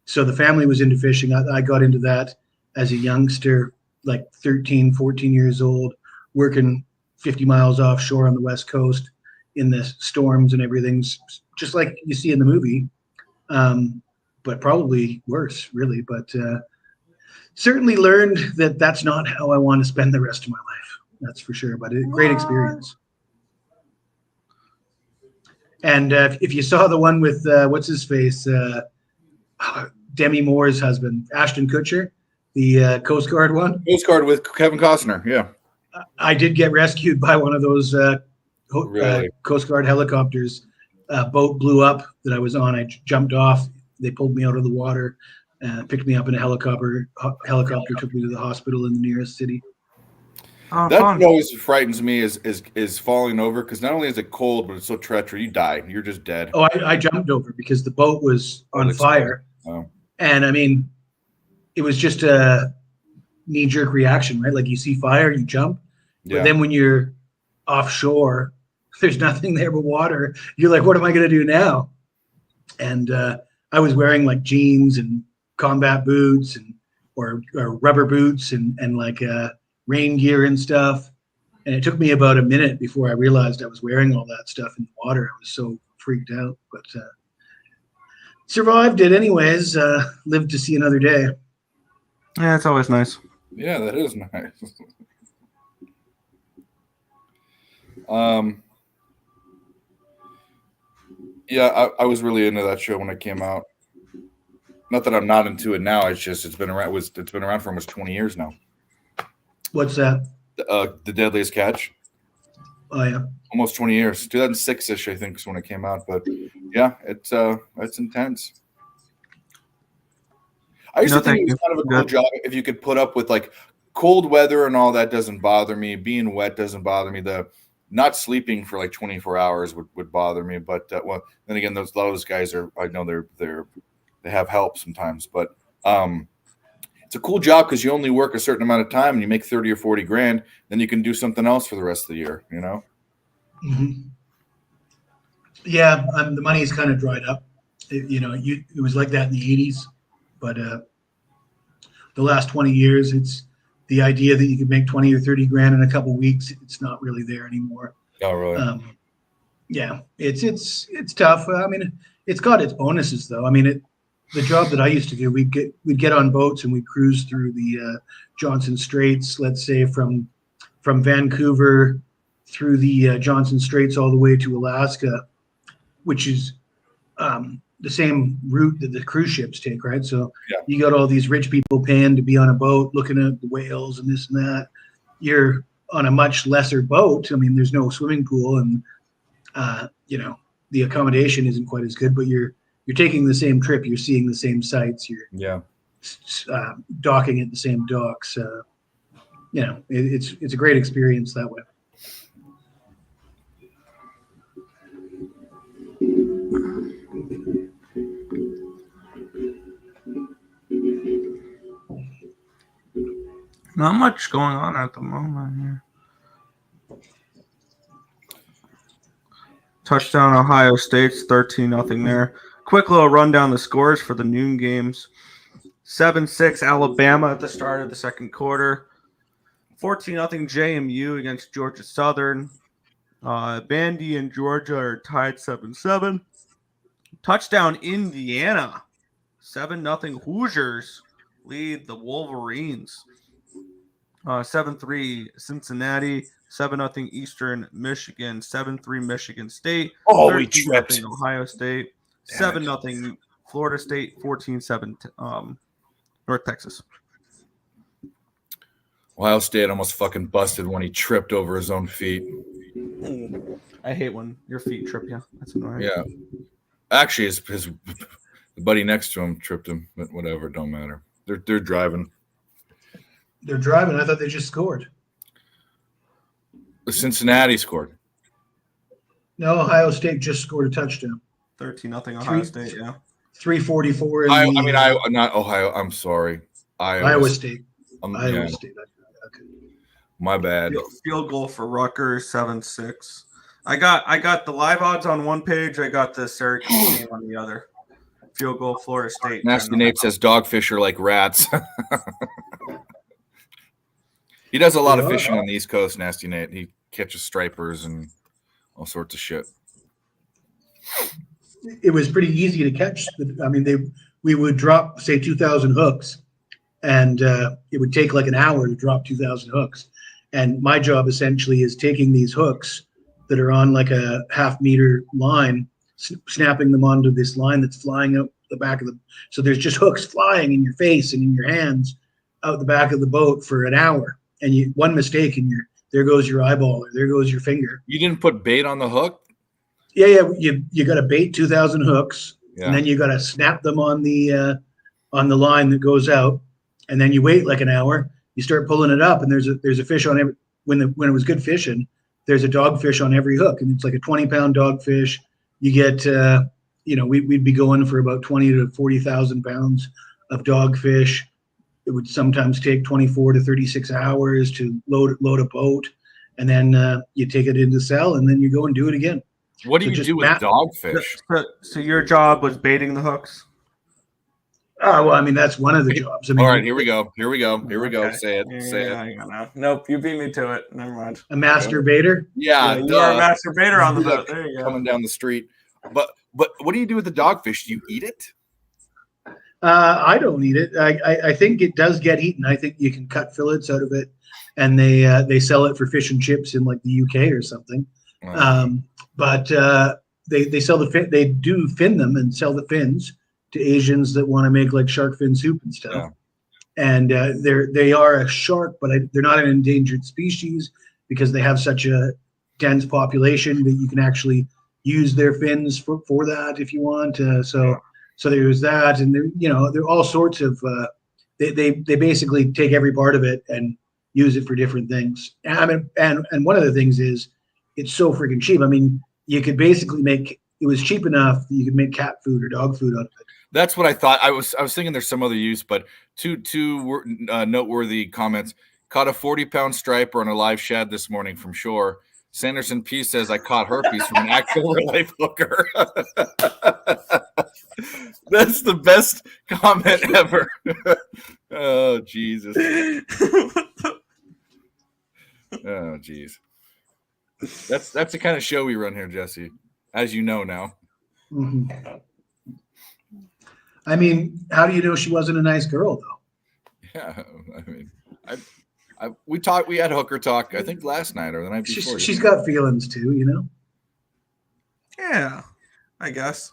So the family was into fishing. I got into that as a youngster, like 13, 14 years old, working 50 miles offshore on the west coast in the storms and everything, just like you see in the movie, but probably worse, really. But certainly learned that that's not how I want to spend the rest of my life. That's for sure. But a great experience. And if you saw the one with what's his face, Demi Moore's husband, Ashton Kutcher, the Coast Guard one. Coast Guard with Kevin Costner. Yeah. I did get rescued by one of those Really? Coast Guard helicopters. Boat blew up that I was on. I jumped off. They pulled me out of the water, picked me up in a helicopter. Helicopter took me to the hospital in the nearest city. Oh, That fun. always frightens me is falling over, because not only is it cold, but it's so treacherous. You die. You're just dead. Oh, I jumped over because the boat was on that's fire. Oh. And I mean, it was just a knee-jerk reaction, right? Like you see fire, you jump. Yeah. But then when you're offshore, there's nothing there but water. You're like, what am I going to do now? And I was wearing like jeans and combat boots and or rubber boots and like rain gear and stuff. And it took me about a minute before I realized I was wearing all that stuff in the water. I was so freaked out, but survived it anyways. Lived to see another day. Yeah, it's always nice. Yeah, that is nice. Yeah, I was really into that show when it came out. Not that I'm not into it now. It's just it's been around for almost 20 years now. What's that? The Deadliest Catch. Oh yeah. Almost 20 years. 2006-ish, I think, is when it came out. But yeah, it's intense. I used to think it was kind of a cool job if you could put up with like cold weather and all that. Doesn't bother me. Being wet doesn't bother me. The not sleeping for like 24 hours would bother me. But well, then again, a lot of those guys are. I know they have help sometimes, but it's a cool job because you only work a certain amount of time and you make 30 or 40 grand. Then you can do something else for the rest of the year. You know. Mm-hmm. Yeah, the money's kind of dried up. It was like that in the 80s, but the last 20 years, it's the idea that you could make 20 or 30 grand in a couple of weeks. It's not really there anymore. Oh, really? Yeah, it's tough. I mean, it's got its bonuses though. I mean, the job that I used to do, we'd get on boats and we'd cruise through the Johnson Straits, let's say from Vancouver through the Johnson Straits all the way to Alaska, which is the same route that the cruise ships take, right? So yeah. You got all these rich people paying to be on a boat looking at the whales and this and that. You're on a much lesser boat. I mean, there's no swimming pool and, the accommodation isn't quite as good, but you're taking the same trip. You're seeing the same sites. You're docking at the same docks. It's a great experience that way. Not much going on at the moment here. Touchdown Ohio State's 13-0 there. Quick little rundown the scores for the noon games. 7-6 Alabama at the start of the second quarter. 14-0 JMU against Georgia Southern. Vandy and Georgia are tied 7-7. Touchdown Indiana. 7-0 Hoosiers lead the Wolverines. 7-3 Cincinnati. 7-0 Eastern Michigan. 7-3 Michigan State. Oh, we tripped. Ohio State. 7-0 Florida State. 14-7 North Texas. Ohio State almost fucking busted when he tripped over his own feet. I hate when your feet trip you. That's annoying. Yeah. Actually, his buddy next to him tripped him, but whatever, don't matter. They're driving. They're driving. I thought they just scored. Cincinnati scored. No, Ohio State just scored a touchdown. 13-0 Ohio State, yeah. 3:44. Not Ohio. I'm sorry. Iowa State. Iowa State. Okay. My bad. Field goal for Rutgers, 7-6. I got the live odds on one page. I got the Syracuse game on the other. Field goal, Florida State. Nasty Nate says dogfish are like rats. He does a lot of fishing on the East Coast, Nasty Nate. He catches stripers and all sorts of shit. It was pretty easy to catch. I mean, we would drop, say, 2,000 hooks, and it would take like an hour to drop 2,000 hooks. And my job essentially is taking these hooks that are on like a half-meter line, snapping them onto this line that's flying out the back of the. So there's just hooks flying in your face and in your hands out the back of the boat for an hour. And one mistake and there goes your eyeball or there goes your finger. You didn't put bait on the hook? Yeah. You got to bait 2,000 hooks, and then you got to snap them on the line that goes out, and then you wait like an hour. You start pulling it up, and there's a fish on every. When it was good fishing, there's a dogfish on every hook, and it's like a 20-pound dogfish. You get we'd be going for about 20 to 40,000 pounds of dogfish. It would sometimes take 24 to 36 hours to load a boat, and then you take it into sell, and then you go and do it again. What do you do with dogfish? So your job was baiting the hooks? Well, I mean, that's one of the jobs. I mean, all right, here we go. Okay. Say it. Nope, you beat me to it. Never mind. A masturbator? Yeah, you are a masturbator on the boat. There you go. Coming down the street. But what do you do with the dogfish? Do you eat it? I don't eat it. I think it does get eaten. I think you can cut fillets out of it, and they sell it for fish and chips in like the UK or something. But they sell the fin. They do fin them and sell the fins to Asians that want to make like shark fin soup and stuff. Yeah. And they are a shark, but they're not an endangered species because they have such a dense population that you can actually use their fins for that if you want. So there's that, and there are all sorts of. They basically take every part of it and use it for different things. And one of the things is it's so freaking cheap. I mean, you could basically make it was cheap enough that you could make cat food or dog food out of it. That's what I thought. I was thinking there's some other use, but two noteworthy comments. Caught a 40-pound striper on a live shad this morning from shore. Sanderson P says I caught herpes from an actual life hooker. That's the best comment ever. Oh Jesus. Oh geez. That's the kind of show we run here, Jesse, as you know now. Mm-hmm. I mean, how do you know she wasn't a nice girl though? Yeah, I mean, we had hooker talk, I think last night or the night before. She's got feelings too, you know? Yeah, I guess.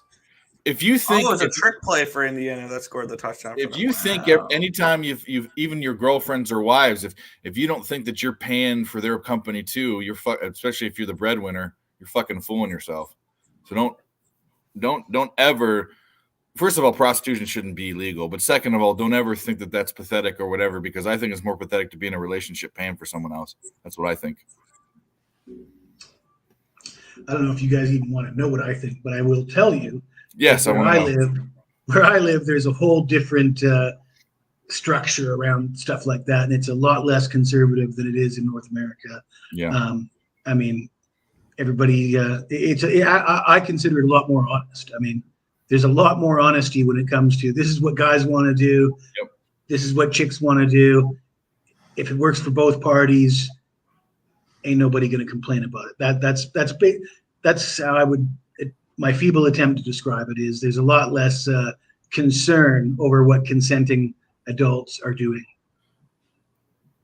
If you think it was a trick play for Indiana that scored the touchdown. If you think anytime you've even your girlfriends or wives, if you don't think that you're paying for their company too, especially if you're the breadwinner, you're fucking fooling yourself. So don't ever. First of all, prostitution shouldn't be legal. But second of all, don't ever think that that's pathetic or whatever, because I think it's more pathetic to be in a relationship paying for someone else. That's what I think. I don't know if you guys even want to know what I think, but I will tell you. Yes, where I live, there's a whole different structure around stuff like that, and it's a lot less conservative than it is in North America. Yeah. I mean, everybody. I consider it a lot more honest. I mean, there's a lot more honesty when it comes to this is what guys want to do. Yep. This is what chicks want to do. If it works for both parties, ain't nobody going to complain about it. That's big. That's how I would. My feeble attempt to describe it is there's a lot less concern over what consenting adults are doing.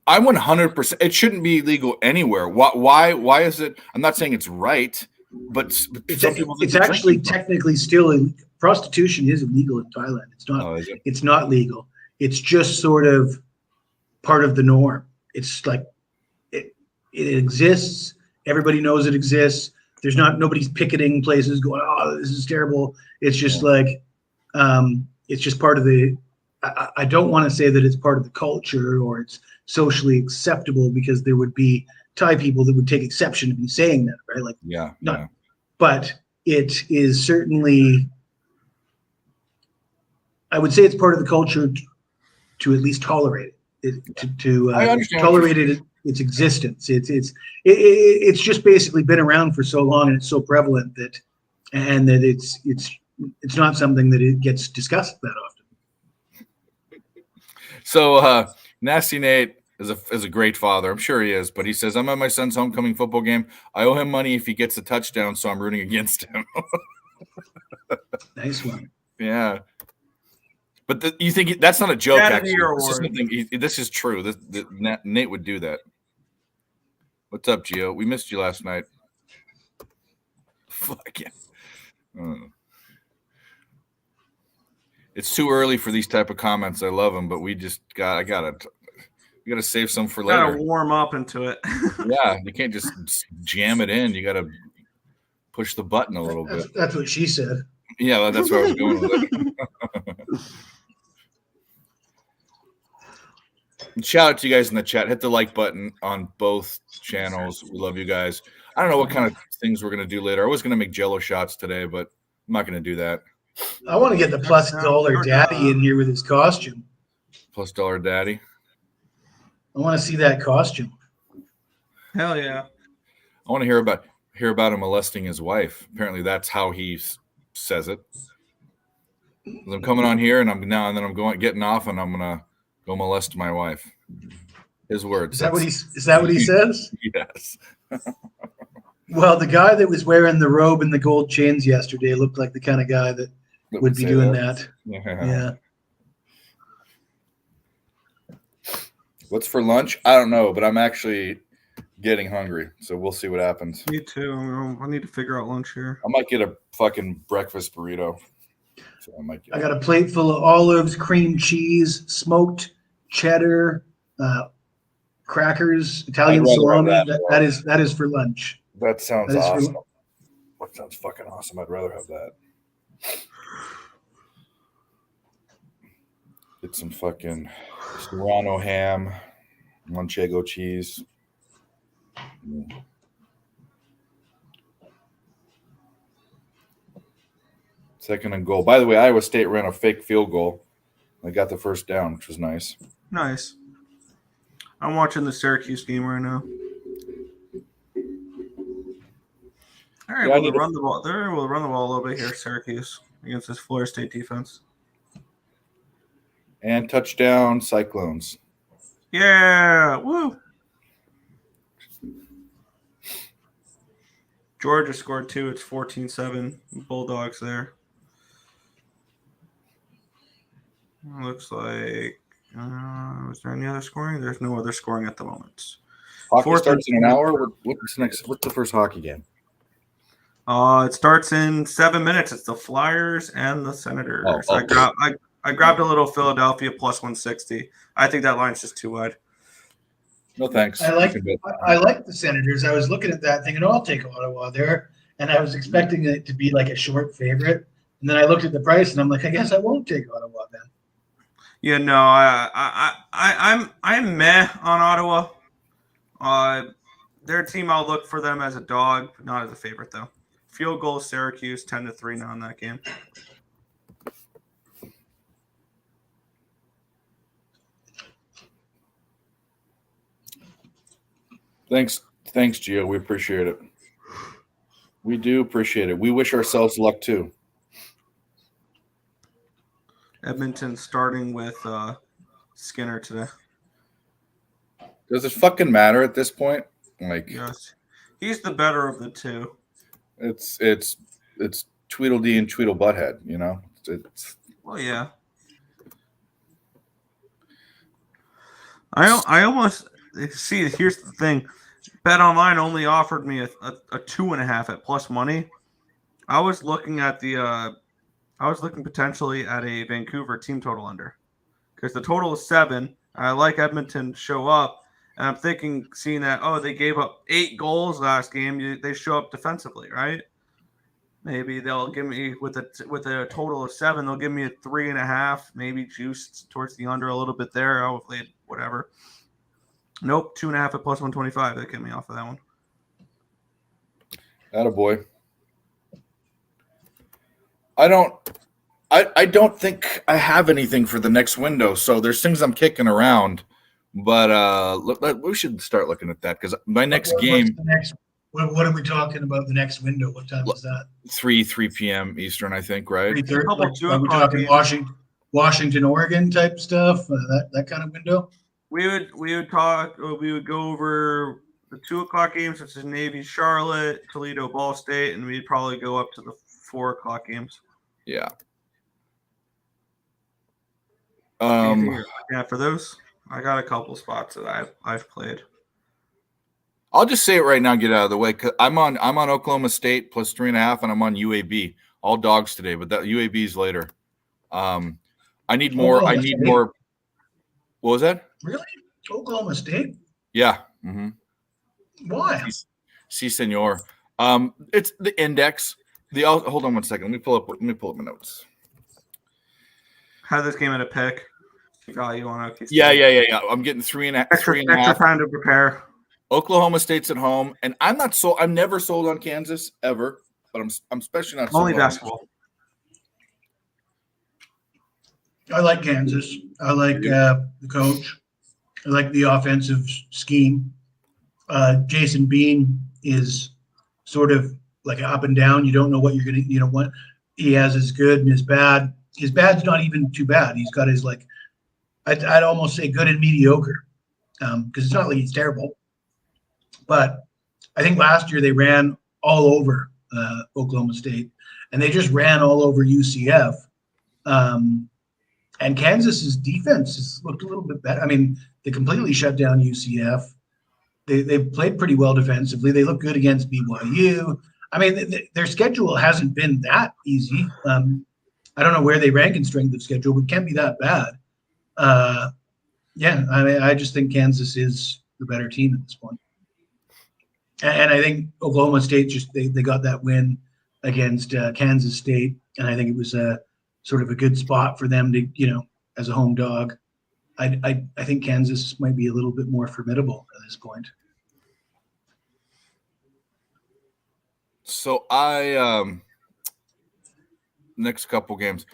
I'm 100%. It shouldn't be legal anywhere. Why is it? I'm not saying it's right, but some people think it's actually technically still prostitution is illegal in Thailand. It's not. Oh, is it? It's not legal. It's just sort of part of the norm. It's like it exists. Everybody knows it exists. There's nobody's picketing places going, oh, this is terrible. It's just like, it's just part of the, I don't want to say that it's part of the culture or it's socially acceptable, because there would be Thai people that would take exception to me saying that, right? Like, but it is certainly, I would say it's part of the culture to at least tolerate it, to tolerate it its existence. It's just basically been around for so long, and it's so prevalent that it's not something that it gets discussed that often. So Nasty Nate is a great father. I'm sure he is, but he says, I'm at my son's homecoming football game. I owe him money if he gets a touchdown, so I'm rooting against him. Nice one. Yeah. But you think that's not a joke, actually. This is true. Nate would do that. What's up, Gio? We missed you last night. Fuck yeah. It's too early for these type of comments. I love them, but we gotta save some for later. Gotta warm up into it. Yeah, you can't just jam it in. You gotta push the button a little bit. That's what she said. Yeah, that's where I was going with it. Shout out to you guys in the chat. Hit the like button on both channels. We love you guys. I don't know what kind of things we're going to do later. I was going to make Jello shots today, but I'm not going to do that. I want to get the $+ daddy in here with his costume. $+ daddy. I want to see that costume. Hell yeah. I want to hear about him molesting his wife. Apparently that's how he says it. I'm coming on here and I'm getting off and I'm going to go molest my wife. His words. Is that what he says? Yes. Well, the guy that was wearing the robe and the gold chains yesterday looked like the kind of guy that would be doing that. Yeah. What's for lunch? I don't know, but I'm actually getting hungry, so we'll see what happens. Me too. I need to figure out lunch here. I might get a fucking breakfast burrito. So I got a plate full of olives, cream cheese, smoked cheddar, crackers, Italian salami. That is for lunch. That sounds awesome. That sounds fucking awesome. I'd rather have that. Get some fucking Serrano ham, Manchego cheese. Second and goal. By the way, Iowa State ran a fake field goal. They got the first down, which was nice. Nice. I'm watching the Syracuse game right now. All right, we'll run the ball. We'll run the ball a little bit here, Syracuse, against this Florida State defense. And touchdown, Cyclones. Yeah, woo! Georgia scored 2. It's 14-7. Bulldogs there. Looks like was there any other scoring? There's no other scoring at the moment. Hockey starts in an hour. What's next? What's the first hockey game? It starts in 7 minutes. It's the Flyers and the Senators. I grabbed a little Philadelphia +160. I think that line's just too wide. No thanks. I like the Senators. I was looking at that thing, and I'll take Ottawa there. And I was expecting it to be like a short favorite. And then I looked at the price, and I'm like, I guess I won't take Ottawa then. Yeah, no, I'm meh on Ottawa. Their team, I'll look for them as a dog, not as a favorite though. Field goal, Syracuse 10-3 now in that game. Thanks, Gio. We appreciate it. We do appreciate it. We wish ourselves luck too. Edmonton starting with Skinner today. Does it fucking matter at this point? Like, yes, he's the better of the two. It's Tweedledee and Tweedle Butthead, you know. Well, yeah. I almost see. Here's the thing: BetOnline only offered me a 2.5 at plus money. I was looking potentially at a Vancouver team total under, because the total is 7. I like Edmonton to show up, and I'm thinking, seeing that they gave up 8 goals last game, they show up defensively, right? Maybe they'll give me with a total of 7, they'll give me a 3.5, maybe juiced towards the under a little bit there. Hopefully, whatever. Nope, 2.5 at plus 125. That get me off of that one. Attaboy. I don't think I have anything for the next window. So there's things I'm kicking around, But we should start looking at that because my next game. What are we talking about? The next window? What time is that? 3 p.m. Eastern, I think. Right. 3:30. Are we talking Washington, Oregon type stuff? That kind of window. We would go over the 2:00 games, such as Navy, Charlotte, Toledo, Ball State, and we'd probably go up to the 4:00 games. Yeah. Yeah, for those, I got a couple spots that I've played. I'll just say it right now, get out of the way. Cause I'm on Oklahoma State plus 3.5, and I'm on UAB. All dogs today, but that UAB is later. I need more. I need more. What was that? Really? Oklahoma State? Yeah. Mm-hmm. Why? Si, senor. It's the index. Hold on one second. Let me pull up my notes. Had this game at a pick. Value on OKC. Yeah. I'm getting 3.5. Extra time to prepare. Oklahoma State's at home, and I'm never sold on Kansas ever, but I'm especially not sold only on basketball. I like Kansas. I like the coach. I like the offensive scheme. Jason Bean is sort of like up and down. You don't know what you're gonna. What he has is good and is bad. His bad's not even too bad. He's got his I'd almost say good and mediocre, because it's not like he's terrible. But I think last year they ran all over Oklahoma State, and they just ran all over UCF. And Kansas's defense has looked a little bit better. I mean, they completely shut down UCF. They played pretty well defensively. They look good against BYU. I mean, their schedule hasn't been that easy. I don't know where they rank in strength of schedule, but it can't be that bad. Yeah, I mean, I just think Kansas is the better team at this point. And I think Oklahoma State they got that win against Kansas State, and I think it was sort of a good spot for them to, as a home dog. I think Kansas might be a little bit more formidable at this point. So next couple games,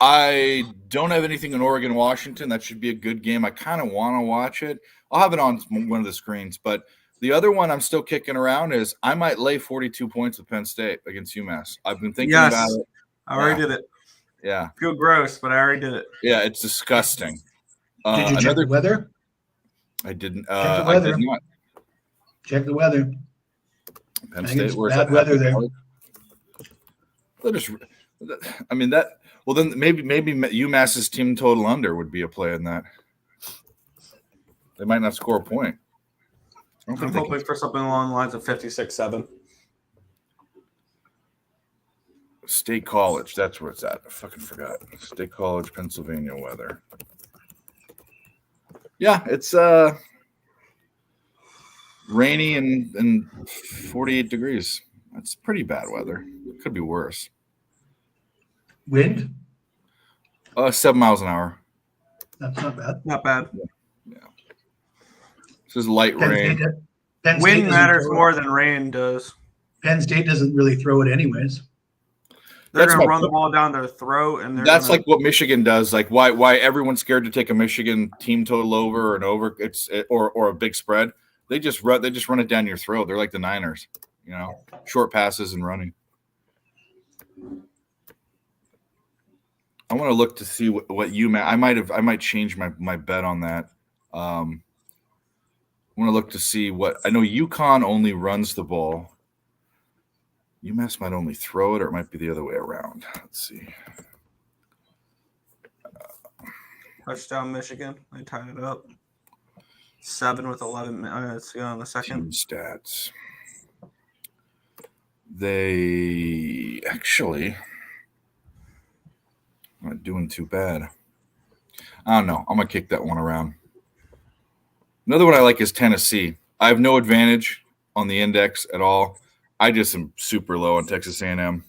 I don't have anything in Oregon, Washington. That should be a good game. I kind of want to watch it. I'll have it on one of the screens, but the other one I'm still kicking around is I might lay 42 points with Penn State against UMass. I've been thinking about it. I already did it. Yeah. I feel gross, but I already did it. Yeah, it's disgusting. Did you check the weather? I didn't. Check the weather. I did not. Check the weather. Penn State, where's bad weather there? Well, then maybe UMass's team total under would be a play in that. They might not score a point. I'm hoping for something along the lines of 56-7. State College, that's where it's at. I fucking forgot. State College, Pennsylvania weather. Yeah, it's rainy and 48 degrees. That's pretty bad weather. It could be worse. Wind? 7 miles an hour. That's not bad. Not bad. Yeah. This is light rain. Wind matters more than rain does. Penn State doesn't really throw it anyways. They're going to run the ball down their throat, and that's like what Michigan does. Like why everyone's scared to take a Michigan team total over and over. Or a big spread. They just run it down your throat. They're like the Niners, short passes and running. I want to look to see what UMass. I might change my bet on that. I want to look to see what I know. UConn only runs the ball. UMass might only throw it, or it might be the other way around. Let's see. Touchdown, Michigan. They tied it up. 7 with 11 minutes to go in the second. Team stats. They actually not doing too bad. I don't know. I'm going to kick that one around. Another one I like is Tennessee. I have no advantage on the index at all. I just am super low on Texas A&M.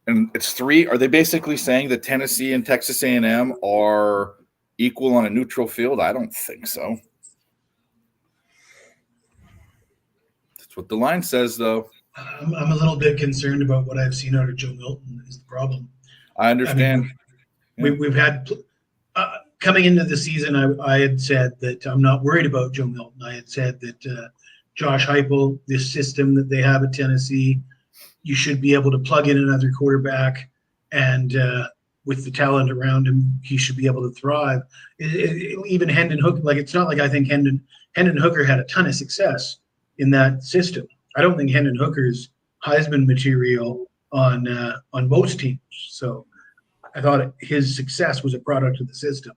And it's 3. Are they basically saying that Tennessee and Texas A&M are equal on a neutral field? I don't think so. That's what the line says, though. I'm a little bit concerned about what I've seen out of Joe Milton is the problem. I understand. I mean, we've had coming into the season, I had said that I'm not worried about Joe Milton. I had said that Josh Heupel, this system that they have at Tennessee, you should be able to plug in another quarterback, and with the talent around him, he should be able to thrive. Even Hendon Hooker, like it's not like I think Hendon Hooker had a ton of success in that system. I don't think Hendon Hooker's Heisman material on most teams. So I thought his success was a product of the system,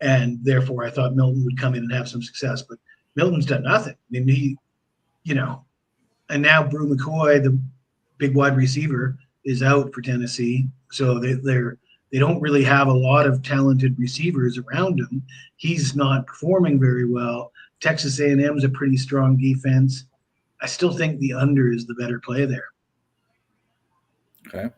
and therefore I thought Milton would come in and have some success. But Milton's done nothing. I mean, he, and now Brew McCoy, the big wide receiver, is out for Tennessee, so they don't really have a lot of talented receivers around him. He's not performing very well. Texas A&M's a pretty strong defense. I still think the under is the better play there. Okay.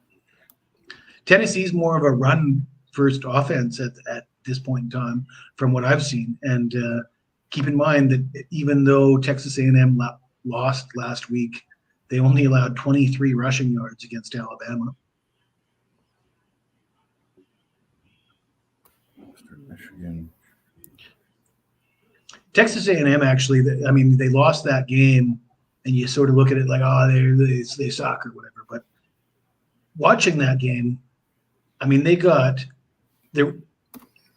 Tennessee's more of a run-first offense at this point in time, from what I've seen. And keep in mind that even though Texas A&M lost last week, they only allowed 23 rushing yards against Alabama. Michigan. Texas A&M actually, they lost that game, and you sort of look at it like, they suck or whatever. But watching that game,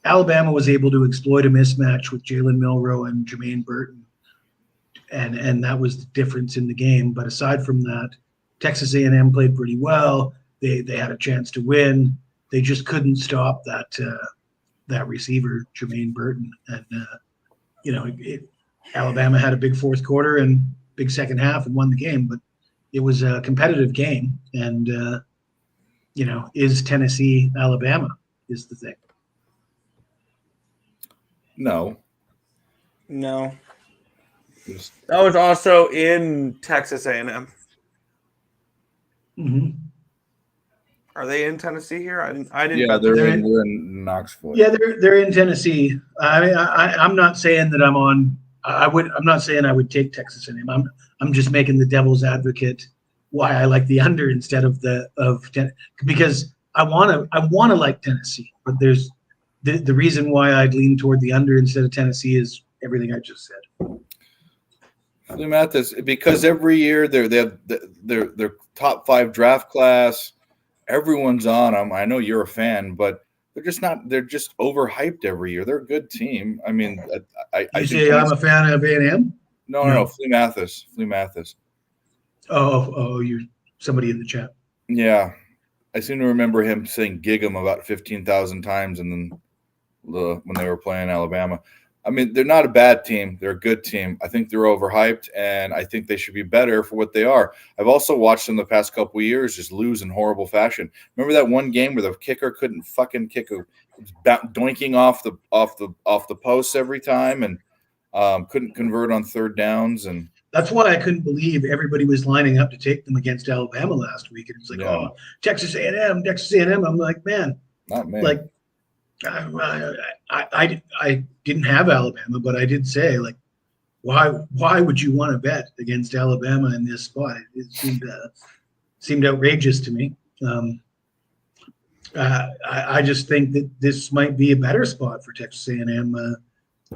Alabama was able to exploit a mismatch with Jalen Milroe and Jermaine Burton, and that was the difference in the game. But aside from that, Texas A&M played pretty well. They had a chance to win. They just couldn't stop that receiver, Jermaine Burton. And Alabama had a big fourth quarter and big second half and won the game. But it was a competitive game, and is Tennessee Alabama is the thing. No. That was also in Texas A&M. Mm-hmm. Are they in Tennessee here? I didn't. Yeah, they're in Knoxville. Yeah, they're in Tennessee. I'm not saying that I'm on. I'm not saying I would take Texas A&M. I'm just making the devil's advocate why I like the under instead of because I want to like Tennessee, but there's the reason why I'd lean toward the under instead of Tennessee is everything I just said. The math is because every year they have their top 5 draft class. Everyone's on them. I know you're a fan, but they're just not. They're just overhyped every year. They're a good team. I mean, You say I'm a fan of A&M? No. Flea Mathis. Oh, you're somebody in the chat. Yeah, I seem to remember him saying "gig 'em" about 15,000 times, and then when they were playing Alabama. I mean, they're not a bad team. They're a good team. I think they're overhyped, and I think they should be better for what they are. I've also watched them the past couple of years just lose in horrible fashion. Remember that one game where the kicker couldn't fucking kick doinking off the posts every time, and couldn't convert on third downs. And that's why I couldn't believe everybody was lining up to take them against Alabama last week. And it's like, Texas A&M. I'm like, man, not me. Like, I didn't have Alabama, but I did say, like, why would you want to bet against Alabama in this spot? It seemed outrageous to me. I just think that this might be a better spot for Texas A&M,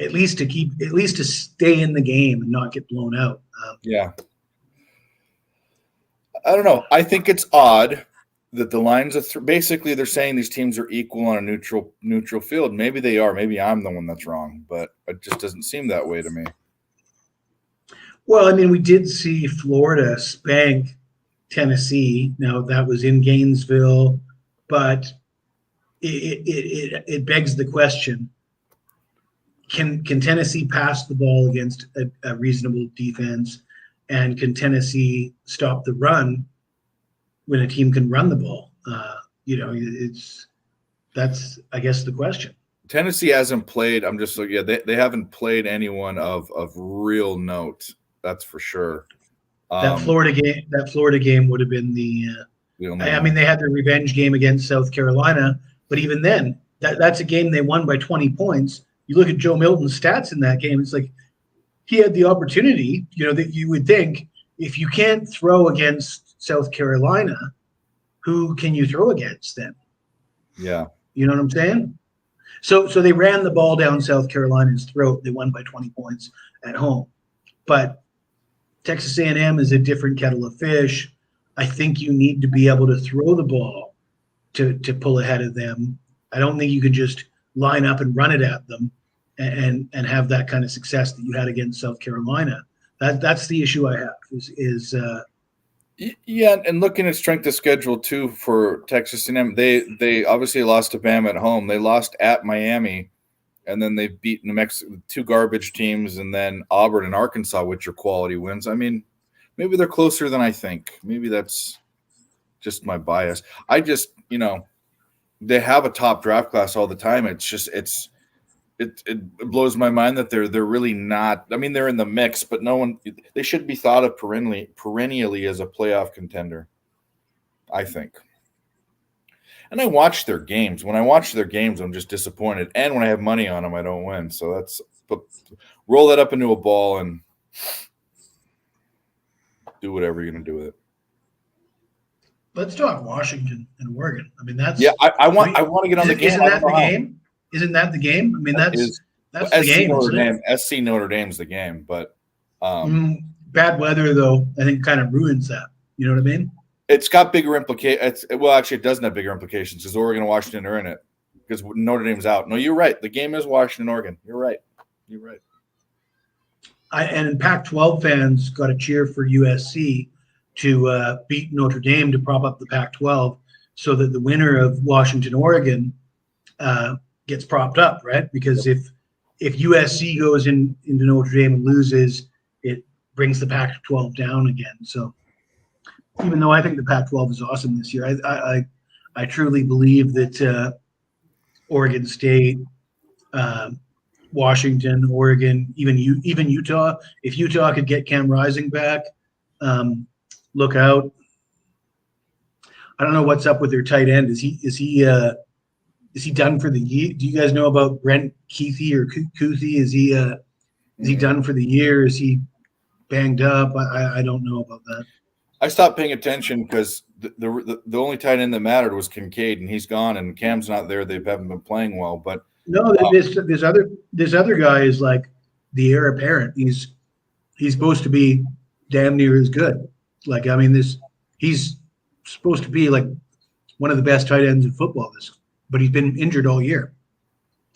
at least to stay in the game and not get blown out. Yeah, I don't know. I think it's odd that the lines are basically they're saying these teams are equal on a neutral field. Maybe they are. Maybe I'm the one that's wrong, but it just doesn't seem that way to me. Well, I mean, we did see Florida spank Tennessee. Now that was in Gainesville, but it begs the question: Can Tennessee pass the ball against a reasonable defense, and can Tennessee stop the run when a team can run the ball? That's I guess the question. Tennessee hasn't played. I'm just looking. Yeah, they haven't played anyone of real note. That's for sure. That Florida game would have been the I mean, they had their revenge game against South Carolina, but even then, that's a game they won by 20 points. You look at Joe Milton's stats in that game; it's like he had the opportunity. That you would think if you can't throw against South Carolina, who can you throw against then? Yeah. You know what I'm saying? So they ran the ball down South Carolina's throat. They won by 20 points at home. But Texas A&M is a different kettle of fish. I think you need to be able to throw the ball to pull ahead of them. I don't think you can just line up and run it at them and have that kind of success that you had against South Carolina. That's the issue I have is yeah, and looking at strength of schedule too for Texas A&M, they obviously lost to Bama at home. They lost at Miami, and then they've beaten New Mexico, 2 garbage teams, and then Auburn and Arkansas, which are quality wins. I mean, maybe they're closer than I think. Maybe that's just my bias. I just, they have a top draft class all the time. It's just it blows my mind that they're really not. I mean, they're in the mix, but they should be thought of perennially as a playoff contender, I think. And I watch their games. When I watch their games, I'm just disappointed. And when I have money on them, I don't win. So roll that up into a ball and do whatever you're going to do with it. Let's talk Washington and Oregon. I mean, that's I want to get on the game. Isn't that the game? Isn't that the game? I mean, that's the game. SC Notre Dame's the game, but bad weather though, I think kind of ruins that. You know what I mean? It's got bigger implications. Well, actually, it doesn't have bigger implications because Oregon and Washington are in it because Notre Dame's out. No, you're right. The game is Washington, Oregon. You're right. And Pac-12 fans got to cheer for USC to beat Notre Dame to prop up the Pac-12 so that the winner of Washington, Oregon gets propped up, right? Because if USC goes into Notre Dame and loses, it brings the Pac-12 down again. So even though I think the Pac-12 is awesome this year, I truly believe that Oregon State, Washington, Oregon, even Utah, if Utah could get Cam Rising back, look out. I don't know what's up with their tight end. Is he done for the year? Do you guys know about Brent Keithy or Kuthi? Is he done for the year? Is he banged up? I don't know about that. I stopped paying attention because the only tight end that mattered was Kincaid, and he's gone, and Cam's not there. They haven't been playing well, but no, this other guy is like the heir apparent. He's supposed to be damn near as good. Like, I mean, he's supposed to be like one of the best tight ends in football. But he's been injured all year.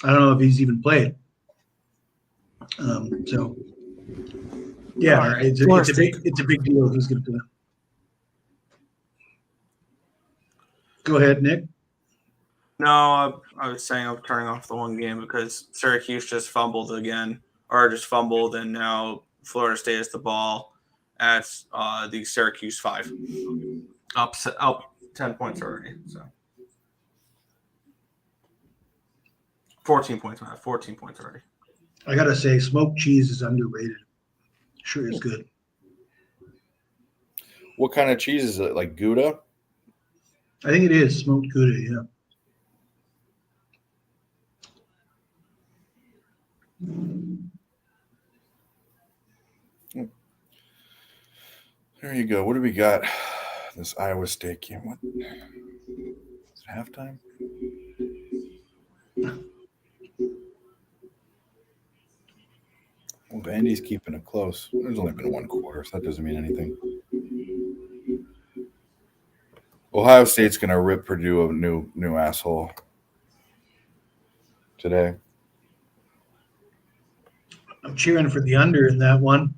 I don't know if he's even played. So, yeah, right. It's a big deal who's going to play. Go ahead, Nick. No, I was saying I'm turning off the one game because Syracuse just fumbled, and now Florida State has the ball at the Syracuse 5. Up 10 points already. So 14 points already. I gotta say, smoked cheese is underrated. Sure is good. What kind of cheese is it? Like Gouda? I think it is smoked Gouda, yeah. There you go. What do we got? This Iowa State game. What? Is it halftime? Well, Vandy's keeping it close. There's only been one quarter, so that doesn't mean anything. Ohio State's going to rip Purdue a new asshole today. I'm cheering for the under in that one.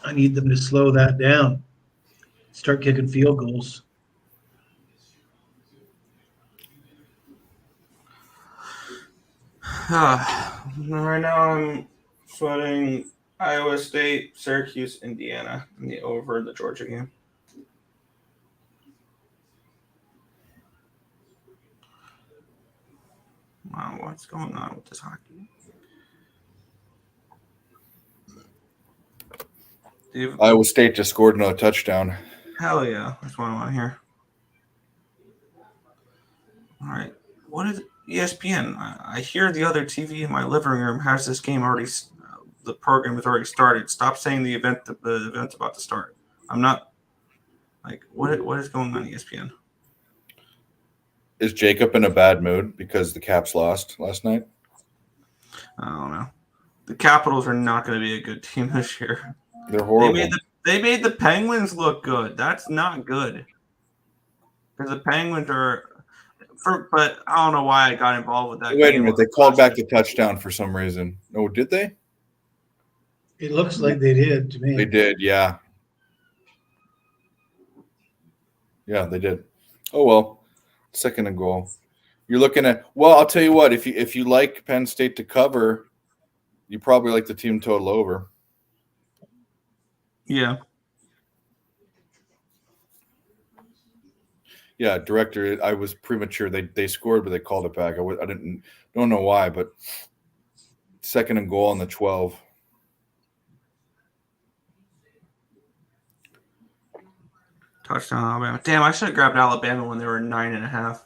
I need them to slow that down. Start kicking field goals. Right now I'm sweating Iowa State, Syracuse, Indiana, and the over in the Georgia game. Wow, what's going on with this hockey? Iowa State just scored another touchdown. Hell yeah. That's what I want to hear. All right. What is ESPN? I hear the other TV in my living room has this game already. The program has already started. Stop saying the event's about to start. I'm not like, what is going on ESPN? Is Jacob in a bad mood because the Caps lost last night? I don't know. The Capitals are not going to be a good team this year. They're horrible. They made the Penguins look good. That's not good. Because the Penguins are but I don't know why I got involved with that. Wait a minute. They called back the touchdown for some reason. No, did they? It looks like they did to me. They did, yeah. Yeah, they did. Oh, well. Second and goal. You're looking at – well, I'll tell you what. If you like Penn State to cover, you probably like the team total over. Yeah. Yeah, director, I was premature. They scored, but they called it back. Don't know why, but second and goal on the 12. Touchdown Alabama. Damn, I should have grabbed Alabama when they were 9.5.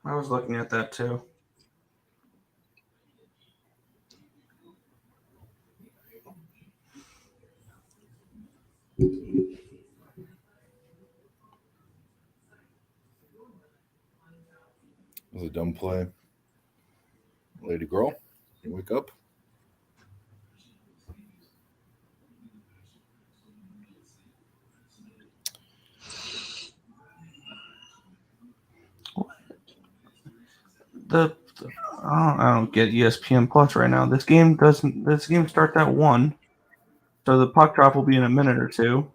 I was looking at that too. It was a dumb play. Lady girl, you wake up. I don't get ESPN Plus right now. This game starts at 1, so the puck drop will be in a minute or two.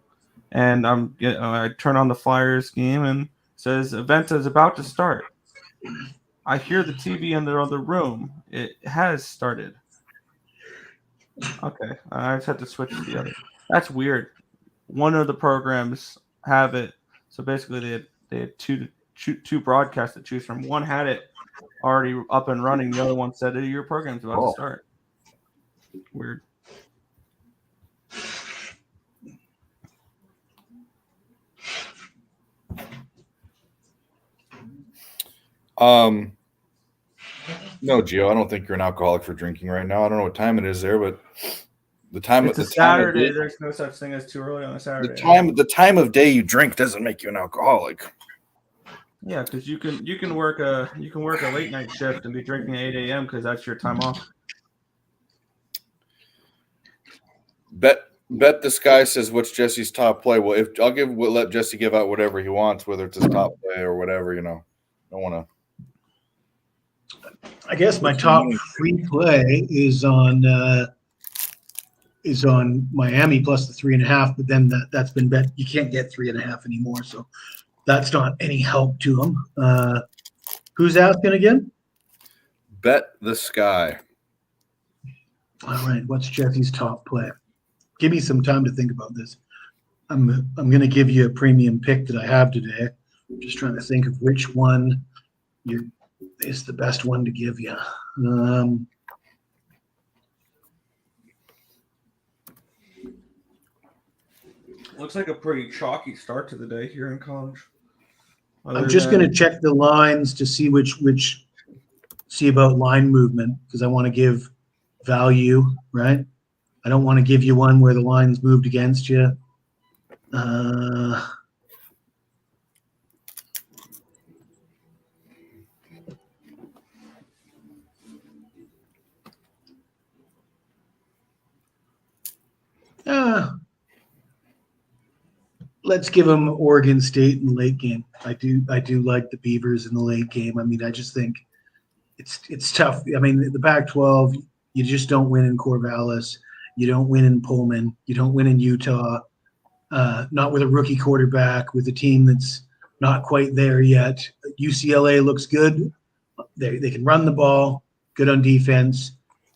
And I turn on the Flyers game and it says event is about to start. I hear the TV in the other room. It has started. Okay, I just had to switch to the other. That's weird. One of the programs have it. So basically, they had two broadcasts to choose from. One had it already up and running. The other one said, hey, your program's about to start. Weird. No, Gio, I don't think you're an alcoholic for drinking right now. I don't know what time it is there, but it's a Saturday. There's no such thing as too early on a Saturday. The time of day you drink doesn't make you an alcoholic. Yeah, because you can work a late night shift and be drinking at 8 a.m. because that's your time off. Bet this guy says what's Jesse's top play. Well, we'll let Jesse give out whatever he wants, whether it's his top play or whatever. You know, don't want to. I guess my top free play is on Miami plus the 3.5, but then that's been bet. You can't get 3.5 anymore, so that's not any help to them. Who's asking again? Bet the sky. All right, what's Jesse's top play? Give me some time to think about this. I'm going to give you a premium pick that I have today. I'm just trying to think of which one is the best one to give you. Looks like a pretty chalky start to the day here in college. I'm just going to check the lines to see see about line movement because I want to give value, right? I don't want to give you one where the line's moved against you. Let's give them Oregon State in the late game. I do like the Beavers in the late game. I mean, I just think it's tough. I mean, the Pac-12, you just don't win in Corvallis. You don't win in Pullman. You don't win in Utah. Not with a rookie quarterback, with a team that's not quite there yet. UCLA looks good. They can run the ball, good on defense.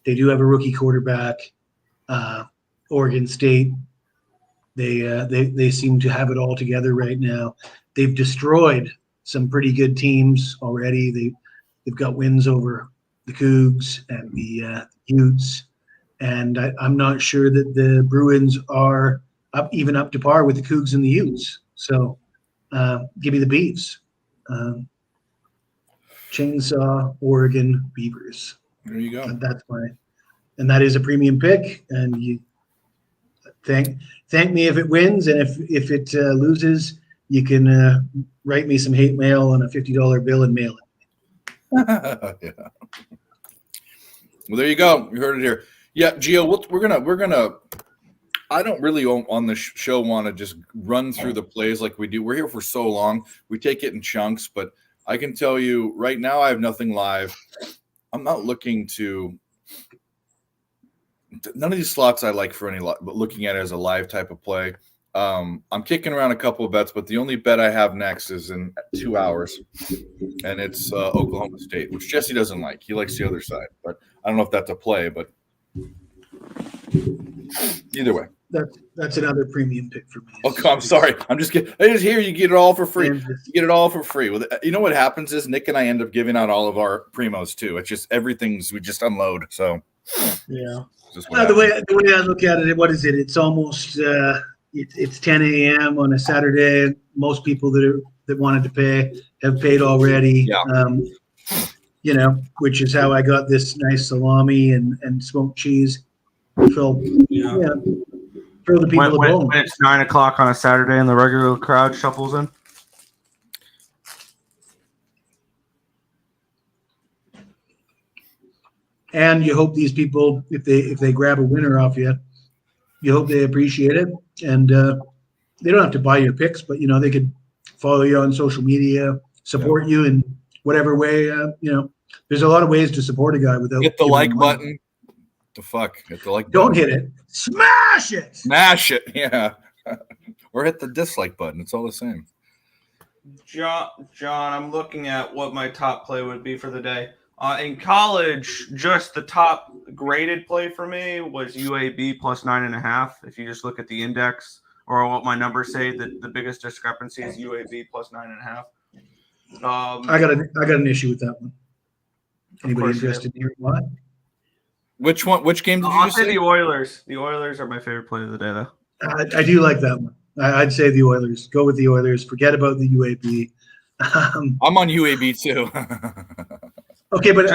They do have a rookie quarterback. Oregon State, they seem to have it all together right now. They've destroyed some pretty good teams already. They've got wins over the Cougs and the Utes, and I'm not sure that the Bruins are up to par with the Cougs and the Utes. So give me the Beavs. Chainsaw Oregon Beavers. There you go. And that is a premium pick. And you thank me if it wins, and if it loses, you can write me some hate mail on a $50 bill and mail it. Yeah. Well, there you go. You heard it here. Yeah, Gio, we're gonna. I don't really on the show want to just run through the plays like we do. We're here for so long. We take it in chunks, but I can tell you right now, I have nothing live. I'm not looking to. None of these slots I like for any, but looking at it as a live type of play. I'm kicking around a couple of bets, but the only bet I have next is in 2 hours, and it's Oklahoma State, which Jesse doesn't like. He likes the other side, but I don't know if that's a play, but either way. That's another premium pick for me. Oh, I'm sorry. I'm just kidding. I just hear you get it all for free. You get it all for free. Well, you know what happens is Nick and I end up giving out all of our primos too. It's just everything's we just unload. So yeah. The way I look at it, what is it? It's almost it's 10 a.m. on a Saturday. Most people that wanted to pay have paid already. Yeah. Which is how I got this nice salami and smoked cheese. Fill the people at home. When it's 9 o'clock on a Saturday and the regular crowd shuffles in. And you hope these people, if they grab a winner off you, you hope they appreciate it. And they don't have to buy your picks, but they could follow you on social media, support you in whatever way. There's a lot of ways to support a guy without hit the like button. The fuck? Hit the like button. Don't hit it. Smash it. Smash it. Yeah. Or hit the dislike button. It's all the same. John, I'm looking at what my top play would be for the day. In college, just the top graded play for me was UAB plus 9.5. If you just look at the index or what my numbers say, the biggest discrepancy is UAB plus 9.5. I got an issue with that one. Anybody interested in hearing why? Which one? Which game did you say? The Oilers. The Oilers are my favorite play of the day, though. I do like that one. I'd say the Oilers. Go with the Oilers. Forget about the UAB. I'm on UAB too. Okay, but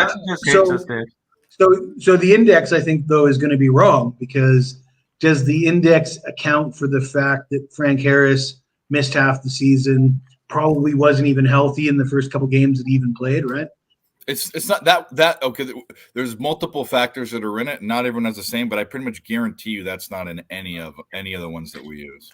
so the index, I think, though, is going to be wrong because does the index account for the fact that Frank Harris missed half the season, probably wasn't even healthy in the first couple games that he even played, right? It's not that okay. There's multiple factors that are in it, and not everyone has the same. But I pretty much guarantee you that's not in any of the ones that we use.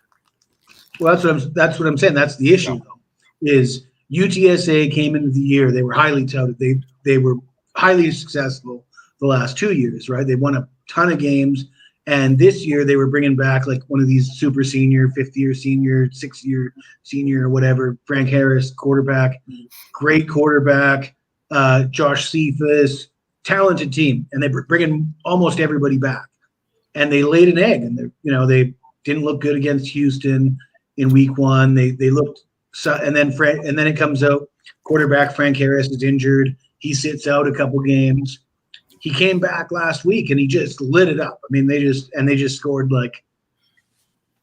Well, that's what I'm saying. That's the issue, though. Is UTSA came into the year, they were highly touted. They were highly successful the last 2 years, right? They won a ton of games, and this year they were bringing back like one of these super senior, fifth-year senior, sixth-year senior, or whatever. Frank Harris, quarterback, great quarterback. Josh Cephas, talented team, and they're bringing almost everybody back. And they laid an egg, and they didn't look good against Houston in week one. They looked so, and then it comes out quarterback Frank Harris is injured. He sits out a couple games. He came back last week and he just lit it up. I mean, they just scored like.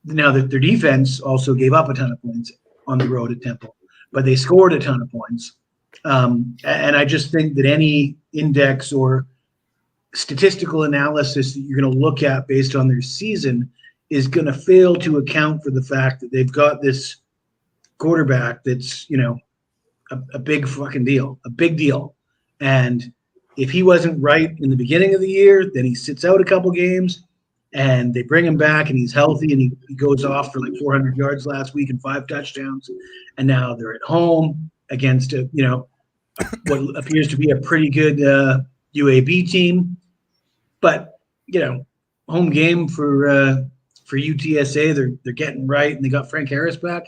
Now that their defense also gave up a ton of points on the road at Temple, but they scored a ton of points. And I just think that any index or statistical analysis that you're going to look at based on their season is going to fail to account for the fact that they've got this quarterback that's, a big fucking deal, a big deal. And if he wasn't right in the beginning of the year, then he sits out a couple games and they bring him back and he's healthy and he goes off for like 400 yards last week and 5 touchdowns. And now they're at home against what appears to be a pretty good UAB team, but home game for UTSA. They're getting right, and they got Frank Harris back.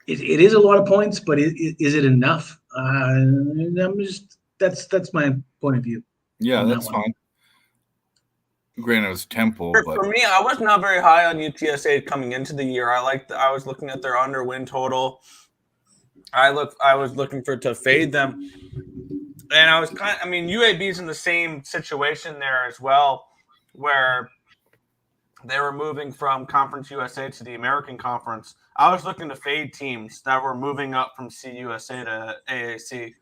It is a lot of points, but is it enough? That's my point of view. Yeah, that's fine. Granted, it was Temple, but for me, I was not very high on UTSA coming into the year. I was looking at their under win total. I was looking to fade them, and I was UAB's in the same situation there as well, where they were moving from Conference USA to the American Conference. I was looking to fade teams that were moving up from CUSA to AAC.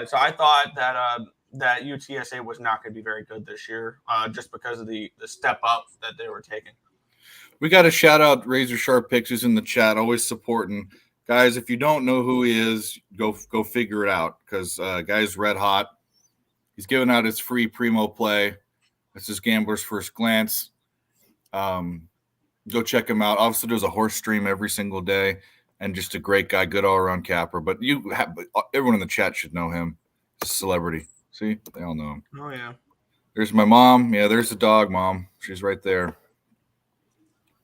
So I thought that UTSA was not going to be very good this year, just because of the step up that they were taking. We got to shout out Razor Sharp Picks who's in the chat, always supporting. Guys, if you don't know who he is, go figure it out because guy's red hot. He's giving out his free Primo play. This is Gambler's First Glance. Go check him out. Also does a horse stream every single day and just a great guy, good all-around capper. But everyone in the chat should know him. He's a celebrity. See? They all know him. Oh, yeah. There's my mom. Yeah, there's the dog, Mom. She's right there.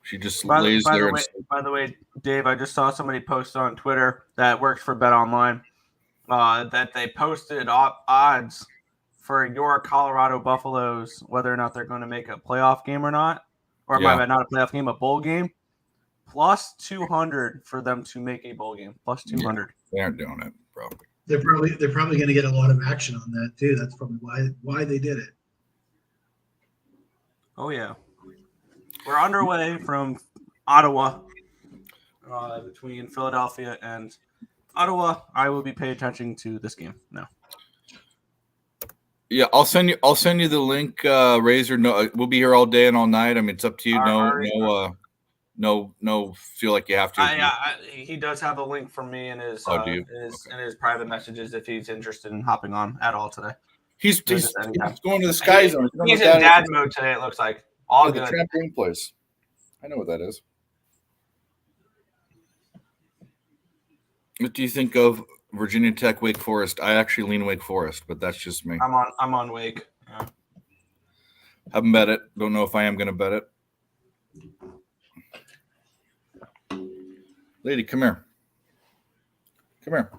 She just lays there. By the way, Dave, I just saw somebody post on Twitter that works for Bet Online that they posted odds for your Colorado Buffaloes, whether or not they're going to make a playoff game or not. Or not a playoff game, a bowl game. Plus 200 for them to make a bowl game. Plus 200. They aren't doing it, bro. They're probably going to get a lot of action on that too. That's probably why they did it. Oh yeah, we're underway from Ottawa, between Philadelphia and Ottawa. I will be paying attention to this game now. Yeah, I'll send you the link, Razor. No, we'll be here all day and all night. I mean, it's up to you. No, feel like you have to. He does have a link from me in his in his private messages if he's interested in hopping on at all today. He's going to the Sky Zone. He's in dad mode today. It looks like all good. The trampoline place. I know what that is. What do you think of Virginia Tech, Wake Forest? I actually lean Wake Forest, but that's just me. I'm on Wake. Yeah. Haven't bet it. Don't know if I am going to bet it. Lady, come here. Come here.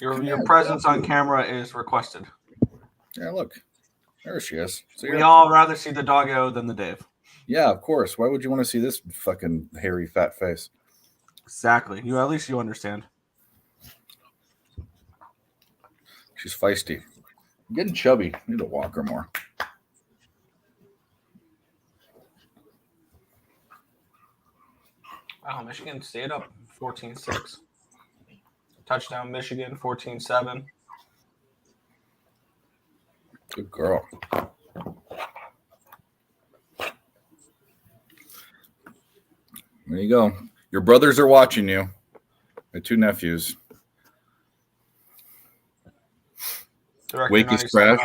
Your presence on camera is requested. Yeah, look. There she is. We all rather see the doggo than the Dave. Yeah, of course. Why would you want to see this fucking hairy, fat face? Exactly. At least you understand. She's feisty. I'm getting chubby. I need to walk her more. Wow, Michigan stayed up 14-6. Touchdown, Michigan, 14-7. Good girl. There you go. Your brothers are watching you. My two nephews. Wake is crash.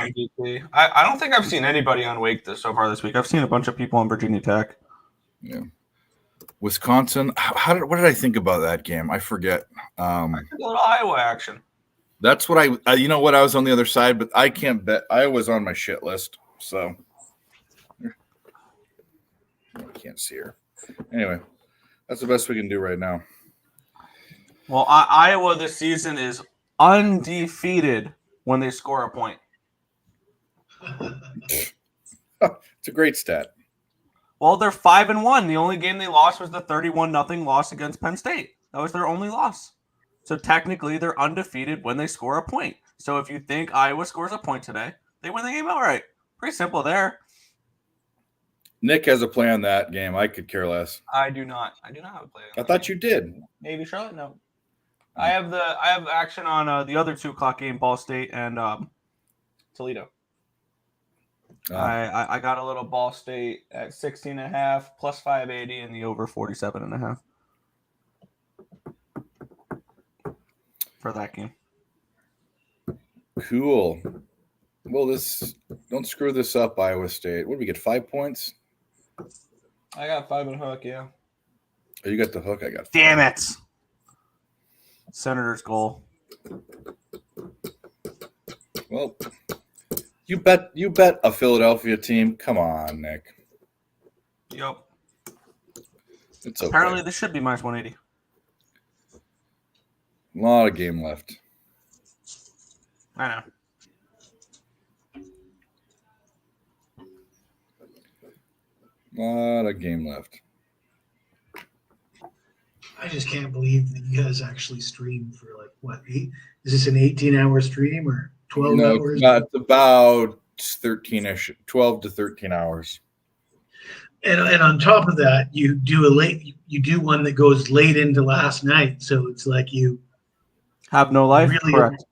I don't think I've seen anybody on Wake so far this week. I've seen a bunch of people on Virginia Tech. Yeah. Wisconsin. What did I think about that game? I forget. A little Iowa action. That's what I you know what? I was on the other side, but I can't bet. Iowa's on my shit list, so I can't see her. Anyway, that's the best we can do right now. Well, Iowa this season is undefeated when they score a point. It's a great stat. Well, they're 5-1. The only game they lost was the 31-0 loss against Penn State. That was their only loss. So technically, they're undefeated when they score a point. So if you think Iowa scores a point today, they win the game outright. Pretty simple there. Nick has a play on that game. I could care less. I do not have a play. I thought you did. Maybe Charlotte. No. I have action on the other 2:00 game, Ball State and Toledo. I got a little Ball State at 16.5 plus 580 and the over 47.5 for that game. Cool. Well, don't screw this up, Iowa State. What did we get? 5 points? I got 5 and hook, yeah. Oh, you got the hook. I got 5. Damn it. Senator's goal. Well, you bet a Philadelphia team. Come on, Nick. Yep. It's okay. Apparently, this should be minus 180. A lot of game left. I know. A lot of game left. I just can't believe that you guys actually streamed for like what? Is this an 18-hour stream or 12 hours? No, it's about 13ish, 12 to 13 hours. And on top of that, you do one that goes late into last night, so it's like you have no life. Really, correct.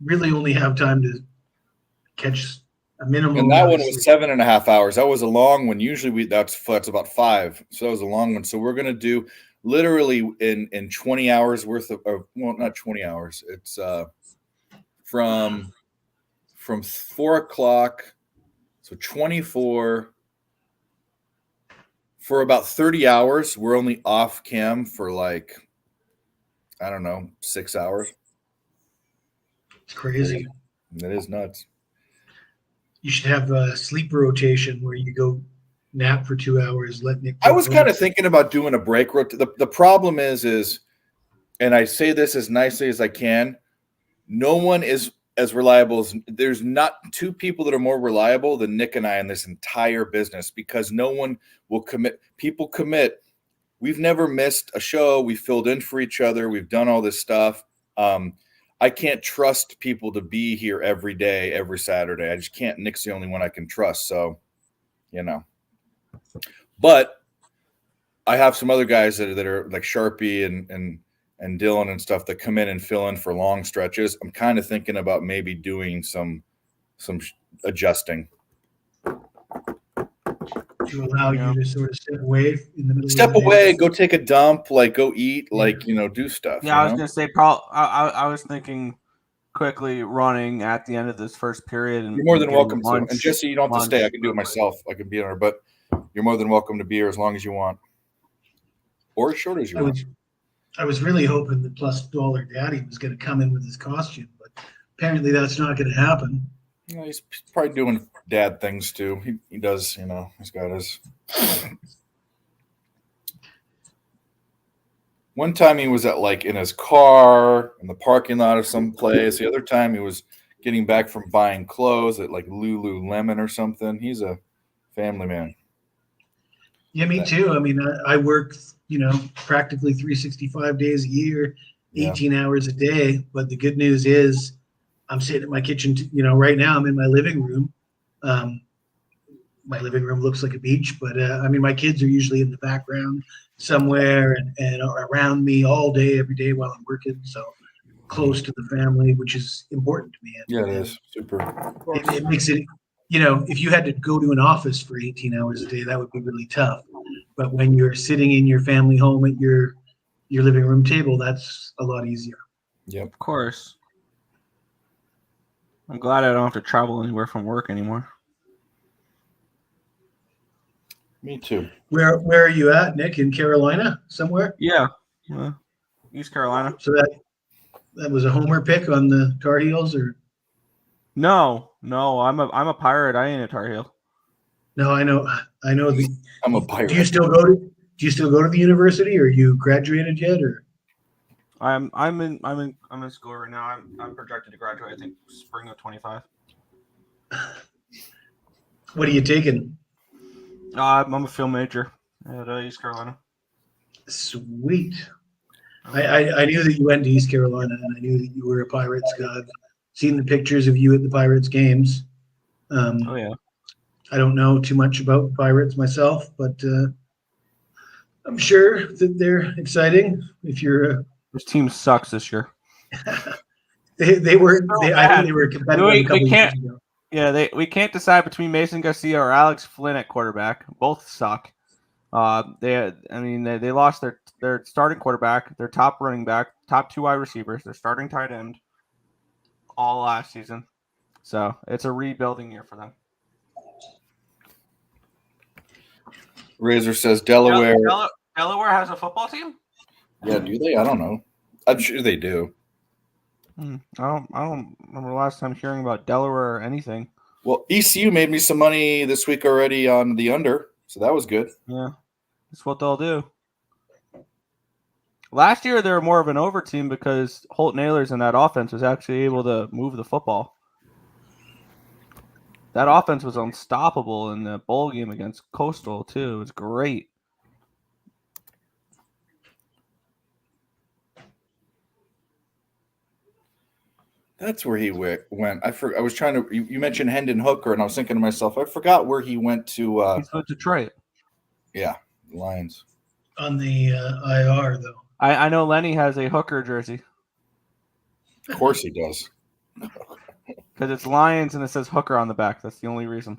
Really only have time to catch a minimum. And that one of was sleep. 7.5 hours. That was a long one. Usually that's about 5. So that was a long one. So we're gonna do literally in 20 hours worth of well, not 20 hours. It's from 4 o'clock, so 24 for about 30 hours. We're only off cam for like, I don't know, 6 hours. It's crazy. It is nuts. You should have a sleep rotation where you go nap for 2 hours, let Nick. I was kind of thinking about doing a break. The problem is, and I say this as nicely as I can, no one is as reliable as there's not 2 people that are more reliable than Nick and I in this entire business, because no one will commit. People commit. We've never missed a show. We filled in for each other. We've done all this stuff. I can't trust people to be here every day, every Saturday. I just can't. Nick's the only one I can trust. So, but I have some other guys that are like Sharpie and Dylan and stuff that come in and fill in for long stretches. I'm kind of thinking about maybe doing some adjusting. To allow you to sort of step away in the middle. Step of the away, day. go take a dump, like go eat, like do stuff. Yeah, I was gonna say, I was thinking quickly running at the end of this first period. And you're more than getting welcome lunch, to. And Jesse, you don't have to stay. I can do it lunch. myself. I can be on her, but you're more than welcome to be here as long as you want, or as short as you want. I was really hoping that Plus Dollar Daddy was going to come in with his costume, but apparently that's not going to happen. Yeah, he's probably doing dad things too. He does, he's got his. One time he was in his car in the parking lot of some place. The other time he was getting back from buying clothes at like Lululemon or something. He's a family man. Yeah, me too. I mean, I work, practically 365 days a year, 18 hours a day. But the good news is I'm sitting in my kitchen, right now I'm in my living room. My living room looks like a beach, but my kids are usually in the background somewhere and around me all day, every day while I'm working. So close to the family, which is important to me. Yeah, it is super. It makes it, if you had to go to an office for 18 hours a day, that would be really tough. But when you're sitting in your family home at your living room table, that's a lot easier. Yep. Of course. I'm glad I don't have to travel anywhere from work anymore. Me too. Where are you at, Nick? In Carolina, somewhere? Yeah. East Carolina. So that was a homer pick on the Tar Heels, or? No, I'm a Pirate. I ain't a Tar Heel. No, I know. I'm a Pirate. Do you still go to the university, or you graduated yet, or? I'm in school right now. I'm projected to graduate, I think, spring of 25. What are you taking? I'm a film major at East Carolina. Sweet. I knew that you went to East Carolina, and I knew that you were a Pirates guy. I've seen the pictures of you at the Pirates games. Oh yeah. I don't know too much about Pirates myself, but I'm sure that they're exciting. If you're This team sucks this year. they were I think they were competitive a couple years ago. Yeah, we can't decide between Mason Garcia or Alex Flynn at quarterback. Both suck. They lost their starting quarterback, their top running back, top 2 wide receivers, their starting tight end, all last season. So it's a rebuilding year for them. Razor says Delaware. Delaware has a football team? Yeah, do they? I don't know. I'm sure they do. I don't remember the last time hearing about Delaware or anything. Well, ECU made me some money this week already on the under, so that was good. Yeah, that's what they'll do. Last year, they were more of an over team because Holt Nailers in that offense was actually able to move the football. That offense was unstoppable in the bowl game against Coastal, too. It was great. That's where he went. I was trying to. You mentioned Hendon Hooker, and I was thinking to myself, I forgot where he went to. He's with Detroit. Yeah, Lions. On the IR, though. I know Lenny has a Hooker jersey. Of course he does. Because it's Lions and it says hooker on the back. That's the only reason.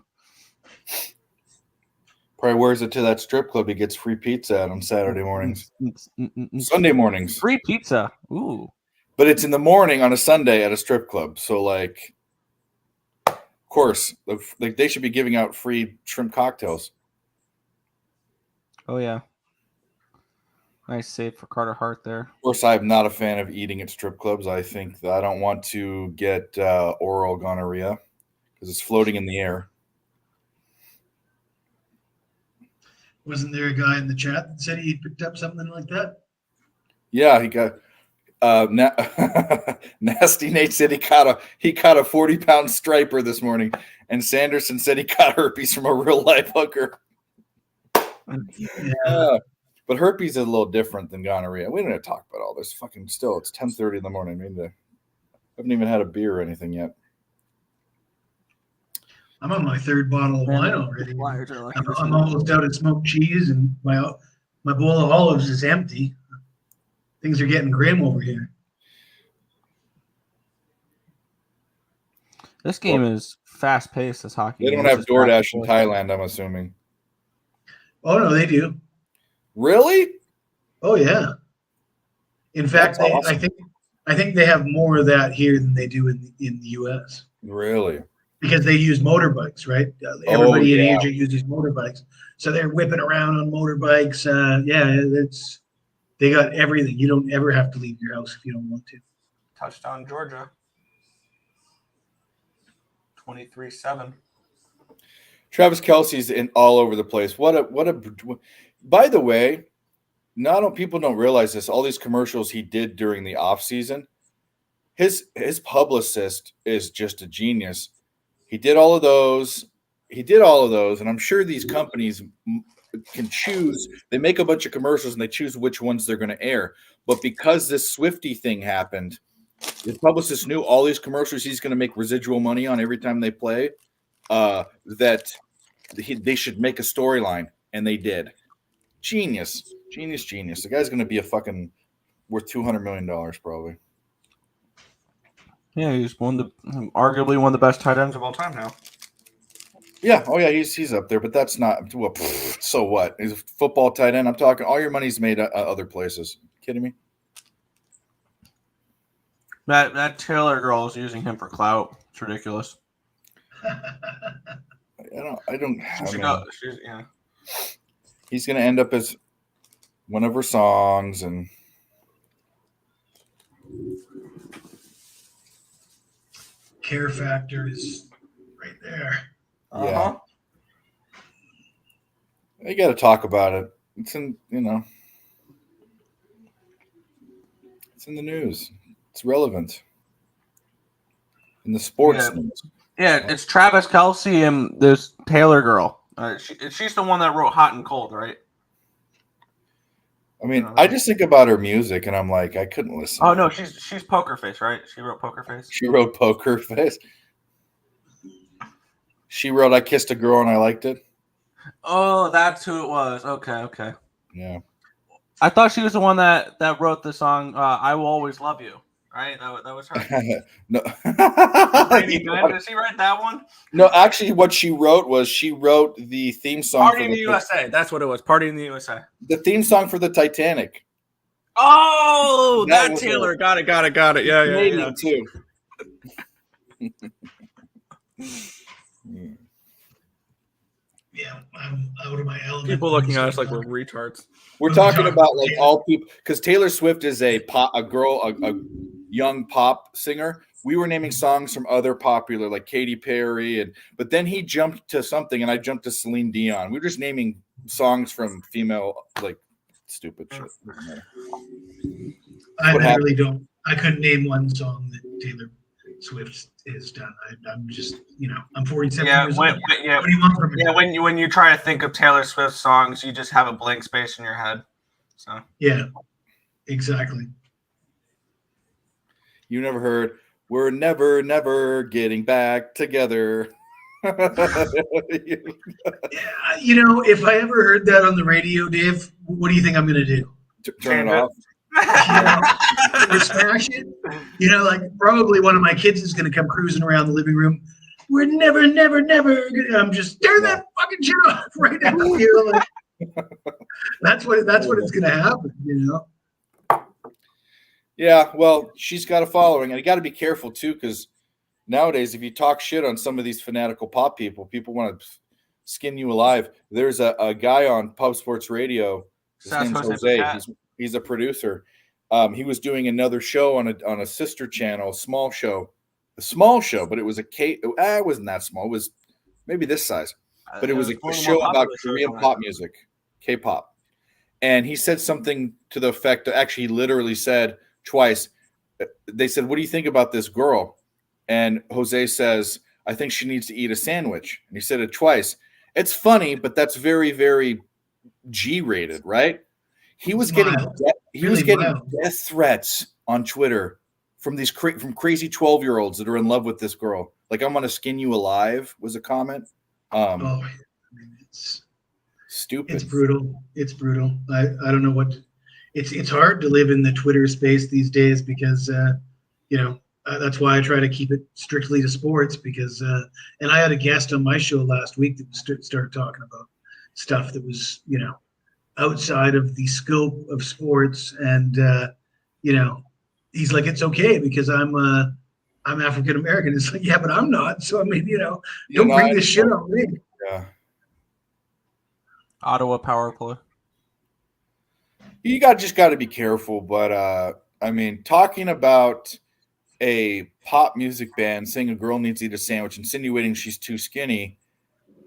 Probably wears it to that strip club. He gets free pizza at on Saturday mornings, Sunday mornings. Free pizza. Ooh. But it's in the morning on a Sunday at a strip club. So, like, of course, like they should be giving out free shrimp cocktails. Oh, yeah. Nice save for Carter Hart there. Of course, I'm not a fan of eating at strip clubs. I think that I don't want to get oral gonorrhea because it's floating in the air. Wasn't there a guy in the chat that said he picked up something like that? Yeah, he got Nasty Nate said he caught a 40-pound striper this morning, and Sanderson said he caught herpes from a real life hooker. Yeah. But herpes is a little different than gonorrhea. We don't need to talk about all this. Fucking still, it's 10:30 in the morning. I haven't even had a beer or anything yet. I'm on my third bottle of wine already. I'm almost out of smoked cheese, and my bowl of olives is empty. Things are getting grim over here. This game is fast-paced, this hockey. They don't have DoorDash in Thailand, I'm assuming. Oh, no, they do. Really? Oh, yeah. In fact, That's awesome. I think they have more of that here than they do in the U.S. Really? Because they use motorbikes, right? Everybody in Asia uses motorbikes. So they're whipping around on motorbikes. They got everything. You don't ever have to leave your house if you don't want to. Touchdown, Georgia. 23-7. Travis Kelce's in all over the place. By the way, people don't realize this. All these commercials he did during the off season, his publicist is just a genius. He did all of those, and I'm sure these companies can choose. They make a bunch of commercials and they choose which ones they're going to air. But because this Swiftie thing happened, his publicist knew all these commercials he's going to make residual money on every time they play. That they should make a storyline, and they did. Genius. The guy's going to be worth $200 million probably. Yeah, he's arguably one of the best tight ends of all time now. Yeah. Oh, yeah. He's up there, but that's not. Well, so what? He's a football tight end. I'm talking. All your money's made at other places. Kidding me? That Taylor girl is using him for clout. It's ridiculous. He's going to end up as one of her songs, and Care Factor is right there. Yeah. You got to talk about it. It's in the news. It's relevant in the sports news. Yeah, it's Travis Kelce and this Taylor girl. She's the one that wrote Hot and Cold, right? I mean, I just think about her music, and I'm like, I couldn't listen. Oh, no, she's Poker Face, right? She wrote Poker Face? She wrote Poker Face. She wrote I Kissed a Girl and I Liked It. Oh, that's who it was. Okay. Yeah. I thought she was the one that wrote the song I Will Always Love You. Right? That was her. No. Did she write that one? No, actually, what she wrote was she wrote the theme song. Party in the USA. That's what it was. Party in the USA. The theme song for the Titanic. Oh, that Taylor. Got it. Yeah. Canadian too. Yeah, I'm out of my element. People looking at us like we're retards. We're talking about like all people, because Taylor Swift is a young pop singer. We were naming songs from other popular, like Katy Perry, but then he jumped to something, and I jumped to Celine Dion. We were just naming songs from female, like stupid shit. I couldn't name one song that Taylor Swift has done. I'm just, I'm 47 years old. What do you want from me? Yeah, when you try to think of Taylor Swift songs, you just have a blank space in your head. So yeah, exactly. You never heard "We're never getting back together." If I ever heard that on the radio, Dave, what do you think I'm going to do? Turn it off. or smash it. You know, like probably one of my kids is going to come cruising around the living room. We're never I'm just turn that fucking shit off right now. You know, like, that's what it's going to happen. You know. Yeah, well, she's got a following, and you got to be careful too, because nowadays, if you talk shit on some of these fanatical pop people want to skin you alive. There's a guy on Pub Sports Radio. His name's Jose. He's a producer. He was doing another show on a sister channel, a small show, but it was it wasn't that small. It was maybe this size, but it was a show about Korean pop music, K-pop. And he said something to the effect, actually, he literally said twice. They said, "What do you think about this girl?" And Jose says, "I think she needs to eat a sandwich." And he said it twice. It's funny, but that's very, very G-rated, right? He was getting death threats on Twitter from these from crazy 12-year-olds that are in love with this girl. Like, "I'm gonna skin you alive" was a comment. It's stupid. It's brutal. It's brutal. I don't know what. It's hard to live in the Twitter space these days because that's why I try to keep it strictly to sports because and I had a guest on my show last week that started talking about stuff that was outside of the scope of sports, and he's like, it's okay because I'm African American. It's like, yeah, but I'm not. So I mean, don't bring this shit on me. Yeah. Ottawa power play. You just got to be careful, but I mean, talking about a pop music band saying a girl needs to eat a sandwich, insinuating she's too skinny,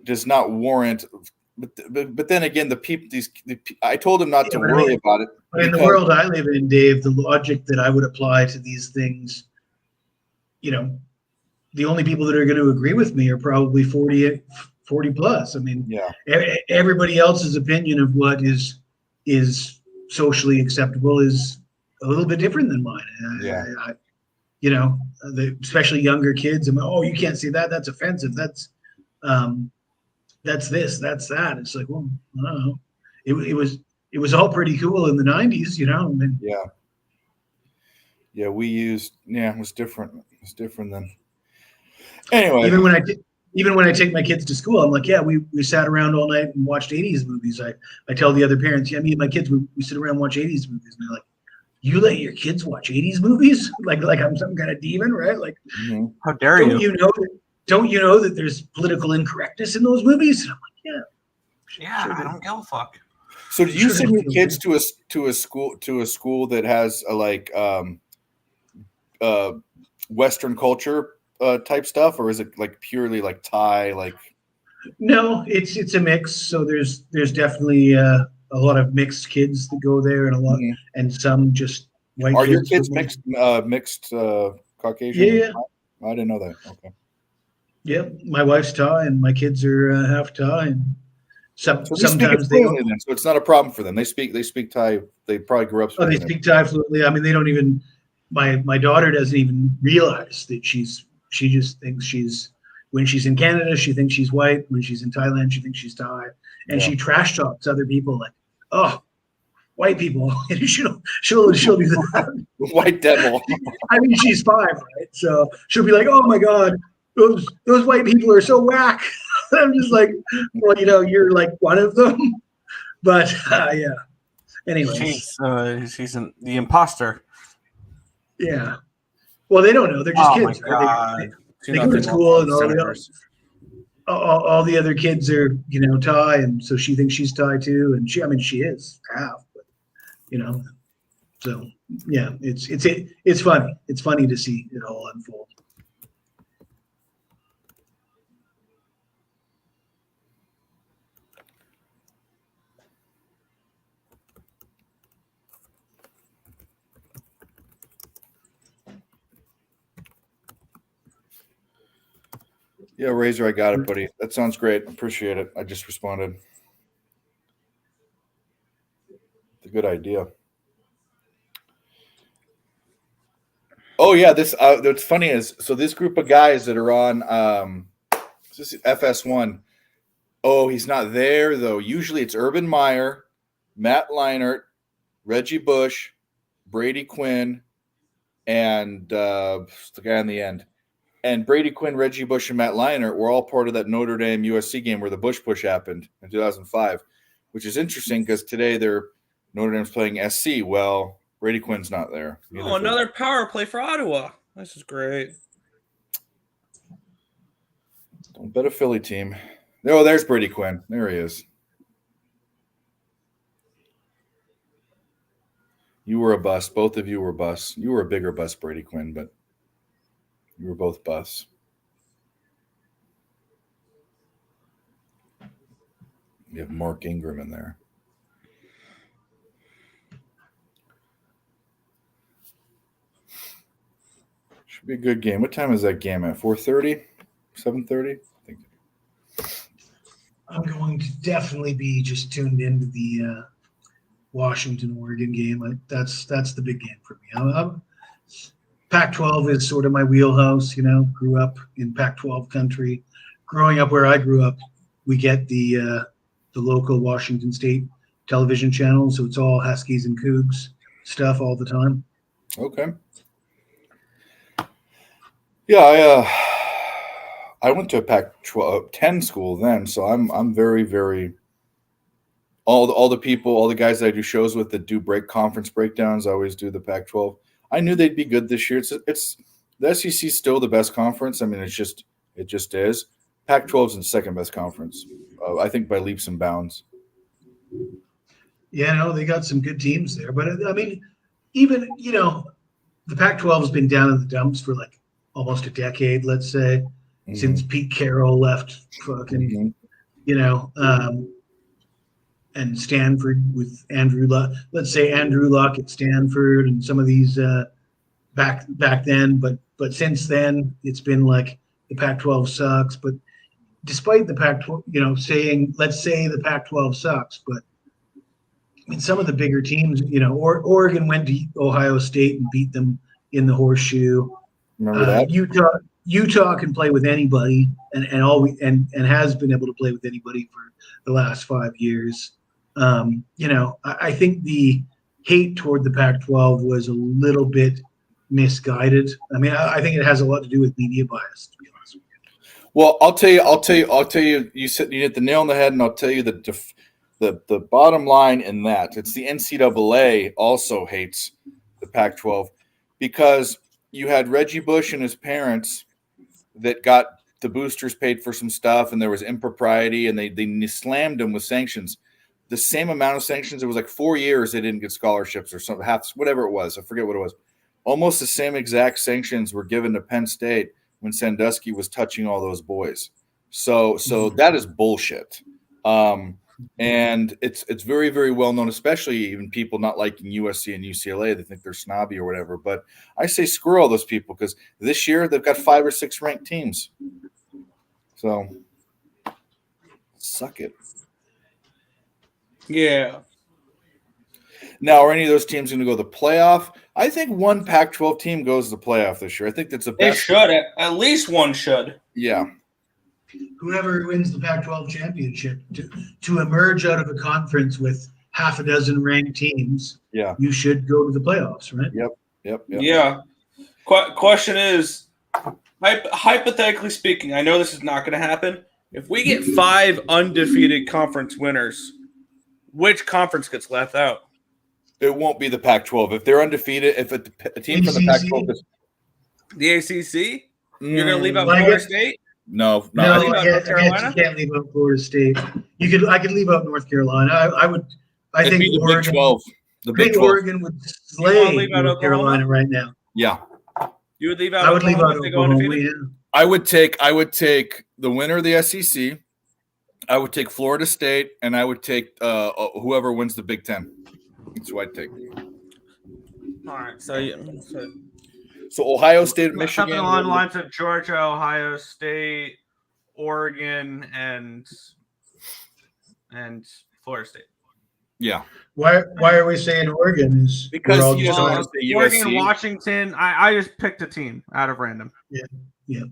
does not warrant. But then again, I told him not to worry about it. But in the world I live in, Dave, the logic that I would apply to these things, the only people that are going to agree with me are probably 40 plus. I mean, everybody else's opinion of what is socially acceptable is a little bit different than mine. Especially younger kids. You can't say that. That's offensive. That's this, that's that. It's like, well, I don't know. It was all pretty cool in the 90s, Yeah, it was different. It was different then. Anyway. Even when I take my kids to school, I'm like, we sat around all night and watched 80s movies. I tell the other parents, me and my kids, we sit around and watch 80s movies. And they're like, you let your kids watch 80s movies? Like I'm some kind of demon, right? Like, how dare you? Don't you know that there's political incorrectness in those movies? And I'm like, yeah, I don't give a fuck. So do you send your kids to a school that has Western culture type stuff, or is it like purely like Thai? Like, no, it's a mix. So there's definitely a lot of mixed kids that go there, and a lot, and some just white. Are your kids mixed Caucasian? Yeah. I didn't know that. Okay. Yep, my wife's Thai, and my kids are half Thai, and sometimes they don't. So it's not a problem for them. They speak Thai. They probably grew up. They speak Thai fluently. I mean, they don't even. My daughter doesn't even realize that she just thinks when she's in Canada, she thinks she's white. When she's in Thailand, she thinks she's Thai, and she trash talks other people like, "Oh, white people." she'll be that. White devil. I mean, she's 5, right? So she'll be like, "Oh my God, those white people are so whack." I'm just like, well, you're like one of them. But yeah. Anyway, she's the imposter. Yeah. Well, they don't know. They're just kids. Right? They go to school, and all the other kids are, Thai, and so she thinks she's Thai too, and she is half, but so yeah, it's funny. It's funny to see it all unfold. Yeah, Razor, I got it, buddy. That sounds great. Appreciate it. I just responded. It's a good idea. Oh yeah, what's funny is this group of guys that are on this is FS1. Oh, he's not there though. Usually it's Urban Meyer, Matt Leinart, Reggie Bush, Brady Quinn, and the guy on the end. And Brady Quinn, Reggie Bush, and Matt Leinart were all part of that Notre Dame USC game where the Bush push happened in 2005, which is interesting because today Notre Dame's playing SC. Well, Brady Quinn's not there. Oh, another power play for Ottawa. This is great. Don't bet a Philly team. Oh, there's Brady Quinn. There he is. You were a bust. Both of you were busts. You were a bigger bust, Brady Quinn, but you were both busts. You have Mark Ingram in there. Should be a good game. What time is that game at? 4:30? 7:30? I think. I'm going to definitely be just tuned into the Washington-Oregon game. That's the big game for me. Pac-12 is sort of my wheelhouse, grew up in Pac-12 country. Growing up where I grew up, we get the local Washington State television channel, so it's all Huskies and Cougs stuff all the time. Okay. Yeah, I went to a Pac-12 10 school then, so I'm very, very all the people, all the guys that I do shows with that do conference breakdowns, I always do the Pac-12. I knew they'd be good this year. It's the SEC is still the best conference. I mean, it just is. Pac-12 is the second best conference, I think, by leaps and bounds. Yeah, they got some good teams there, but I mean, even the Pac-12 has been down in the dumps for like almost a decade, let's say, since Pete Carroll left fucking, and Stanford with Andrew Luck. Let's say Andrew Luck at Stanford and some of these back then, but since then it's been like the Pac-12 sucks. But despite the Pac-12, saying let's say the Pac-12 sucks, but I mean some of the bigger teams, Oregon went to Ohio State and beat them in the horseshoe. Remember that? Utah can play with anybody, and has been able to play with anybody for the last 5 years. I think the hate toward the Pac-12 was a little bit misguided. I mean, I think it has a lot to do with media bias, to be honest with you. Well, I'll tell you. You hit the nail on the head, and I'll tell you the bottom line in that it's the NCAA also hates the Pac-12 because you had Reggie Bush and his parents that got the boosters paid for some stuff, and there was impropriety, and they slammed them with sanctions. The same amount of sanctions. It was like 4 years they didn't get scholarships or something, whatever it was. I forget what it was. Almost the same exact sanctions were given to Penn State when Sandusky was touching all those boys. So that is bullshit. And it's very, very well known, especially even people not liking USC and UCLA. They think they're snobby or whatever. But I say screw all those people because this year they've got 5 or 6 ranked teams. So suck it. Yeah. Now, are any of those teams going to go to the playoff? I think one Pac-12 team goes to the playoff this year. I think that's the They best. should. At least one should. Yeah. Whoever wins the Pac-12 championship to emerge out of a conference with half a dozen ranked teams, you should go to the playoffs, right? Yep. Yeah. Question is, hypothetically speaking, I know this is not going to happen. If we get 5 undefeated conference winners, which conference gets left out? It won't be the Pac-12. If they're undefeated, if a team from the Pac-12 is the ACC, you're going to leave out Well, Florida State? No, I leave out North Carolina? you can't leave out Florida State. I could leave out North Carolina. I it'd think be the Oregon, Big 12. The Big 12. Oregon would slay leave out North Carolina right now. Yeah. You would leave out I would leave out if they go Oklahoma. undefeated? Yeah. I would take the winner of the SEC. I would take Florida State, and I would take whoever wins the Big Ten. That's who I'd take. All right. So Ohio State, Michigan. Something along the lines of Georgia, Ohio State, Oregon, and Florida State. Yeah. Why are we saying Oregon? Because we're all you just know, talking- the Oregon, USC. Washington. I just picked a team out of random. Yeah.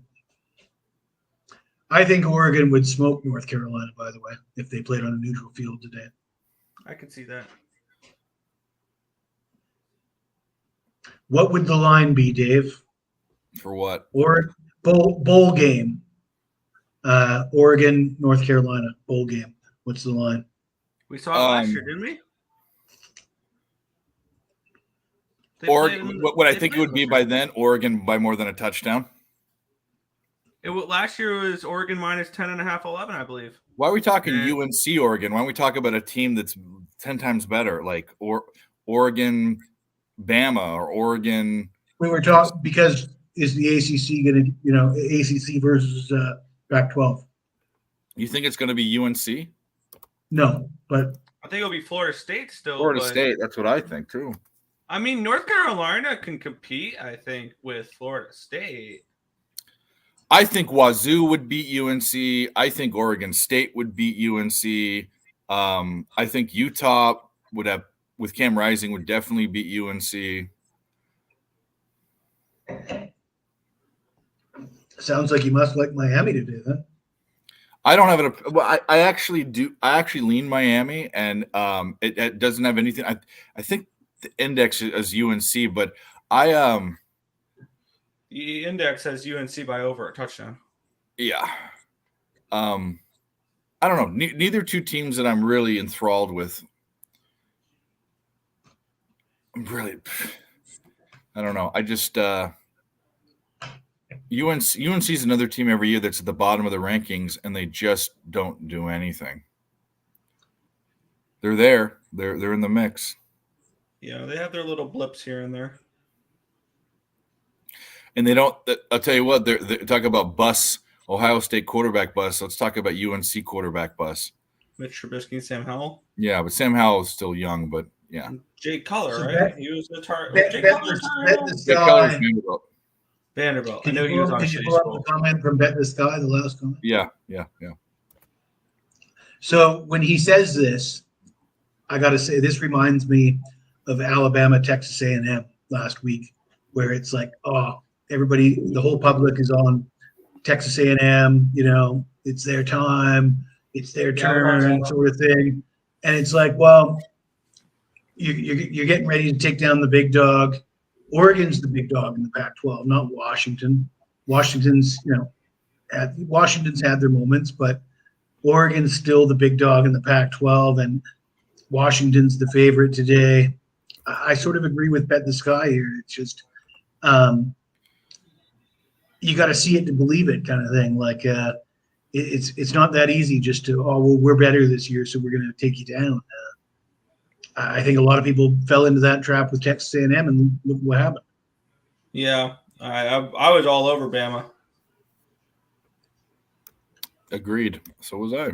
I think Oregon would smoke North Carolina, by the way, if they played on a neutral field today. I can see that. What would the line be, Dave? For what? Or bowl game. Oregon, North Carolina bowl game. What's the line? We saw it last year, didn't we? Oregon. What I think it would be by then, Oregon by more than a touchdown. Last year was Oregon minus 10.5, 11, I believe. Why are we talking UNC Oregon? Why don't we talk about a team that's 10 times better, like Oregon, Bama, or Oregon? We were talking because is the ACC going to, ACC versus Pac-12? You think it's going to be UNC? No, but I think it'll be Florida State still. Florida State, that's what I think too. I mean, North Carolina can compete, I think, with Florida State. I think Wazoo would beat UNC. I think Oregon State would beat UNC. I think Utah would have, with Cam Rising, would definitely beat UNC. Sounds like you must like Miami to do that. I don't have it. Well, I actually do. I actually lean Miami, and it doesn't have anything. I think the index is UNC, but the index has UNC by over a touchdown. Yeah. I don't know. Neither two teams that I'm really enthralled with. I don't know. I just UNC is another team every year that's at the bottom of the rankings, and they just don't do anything. They're there. They're in the mix. Yeah, they have their little blips here and there. And they don't. I'll tell you what. They talk about bus. Ohio State quarterback bus. Let's talk about UNC quarterback bus. Mitch Trubisky and Sam Howell. Yeah, but Sam Howell is still young. But yeah, Jake Cutler, So right? He was the target. Bet the Sky. Vanderbilt. I Can know he was on you pull up the comment from Bet the Sky, the last comment? Yeah. So when he says this, I got to say this reminds me of Alabama, Texas A&M last week, where it's like, everybody, the whole public is on Texas A&M. It's their time, it's their turn, sort of thing. And it's like, well, you're getting ready to take down the big dog. Oregon's the big dog in the Pac-12, not Washington. Washington's had their moments, but Oregon's still the big dog in the Pac-12, and Washington's the favorite today. I sort of agree with Bet the Sky here. It's just you got to see it to believe it, kind of thing. Like it's not that easy just to we're better this year, so we're going to take you down. I think a lot of people fell into that trap with Texas A&M, and look what happened. Yeah, I was all over Bama. Agreed. So was I.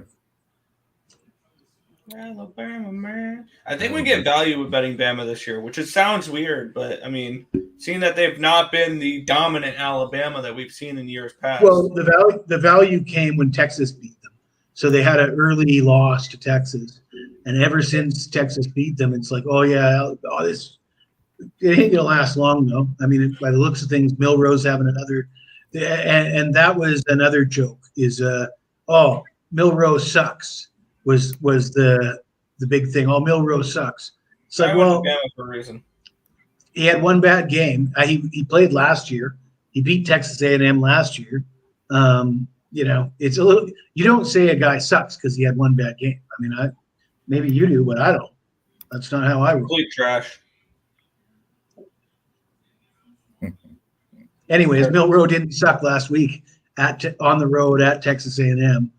Alabama, man. I think we get value with betting Bama this year, which sounds weird, but I mean, seeing that they've not been the dominant Alabama that we've seen in years past. Well, the value came when Texas beat them, so they had an early loss to Texas. And ever since Texas beat them, it's like, this it ain't gonna last long though. I mean, by the looks of things, Milrose having another, and that was another joke. Is Milrose sucks was the big thing. Milrose sucks. It's like, well, for a reason. He had one bad game. He played last year. He beat Texas A&M last year. It's a little. You don't say a guy sucks because he had one bad game. I mean, maybe you do, but I don't. That's not how I roll. Complete trash. Anyways, Milroe didn't suck last week on the road at Texas A&M,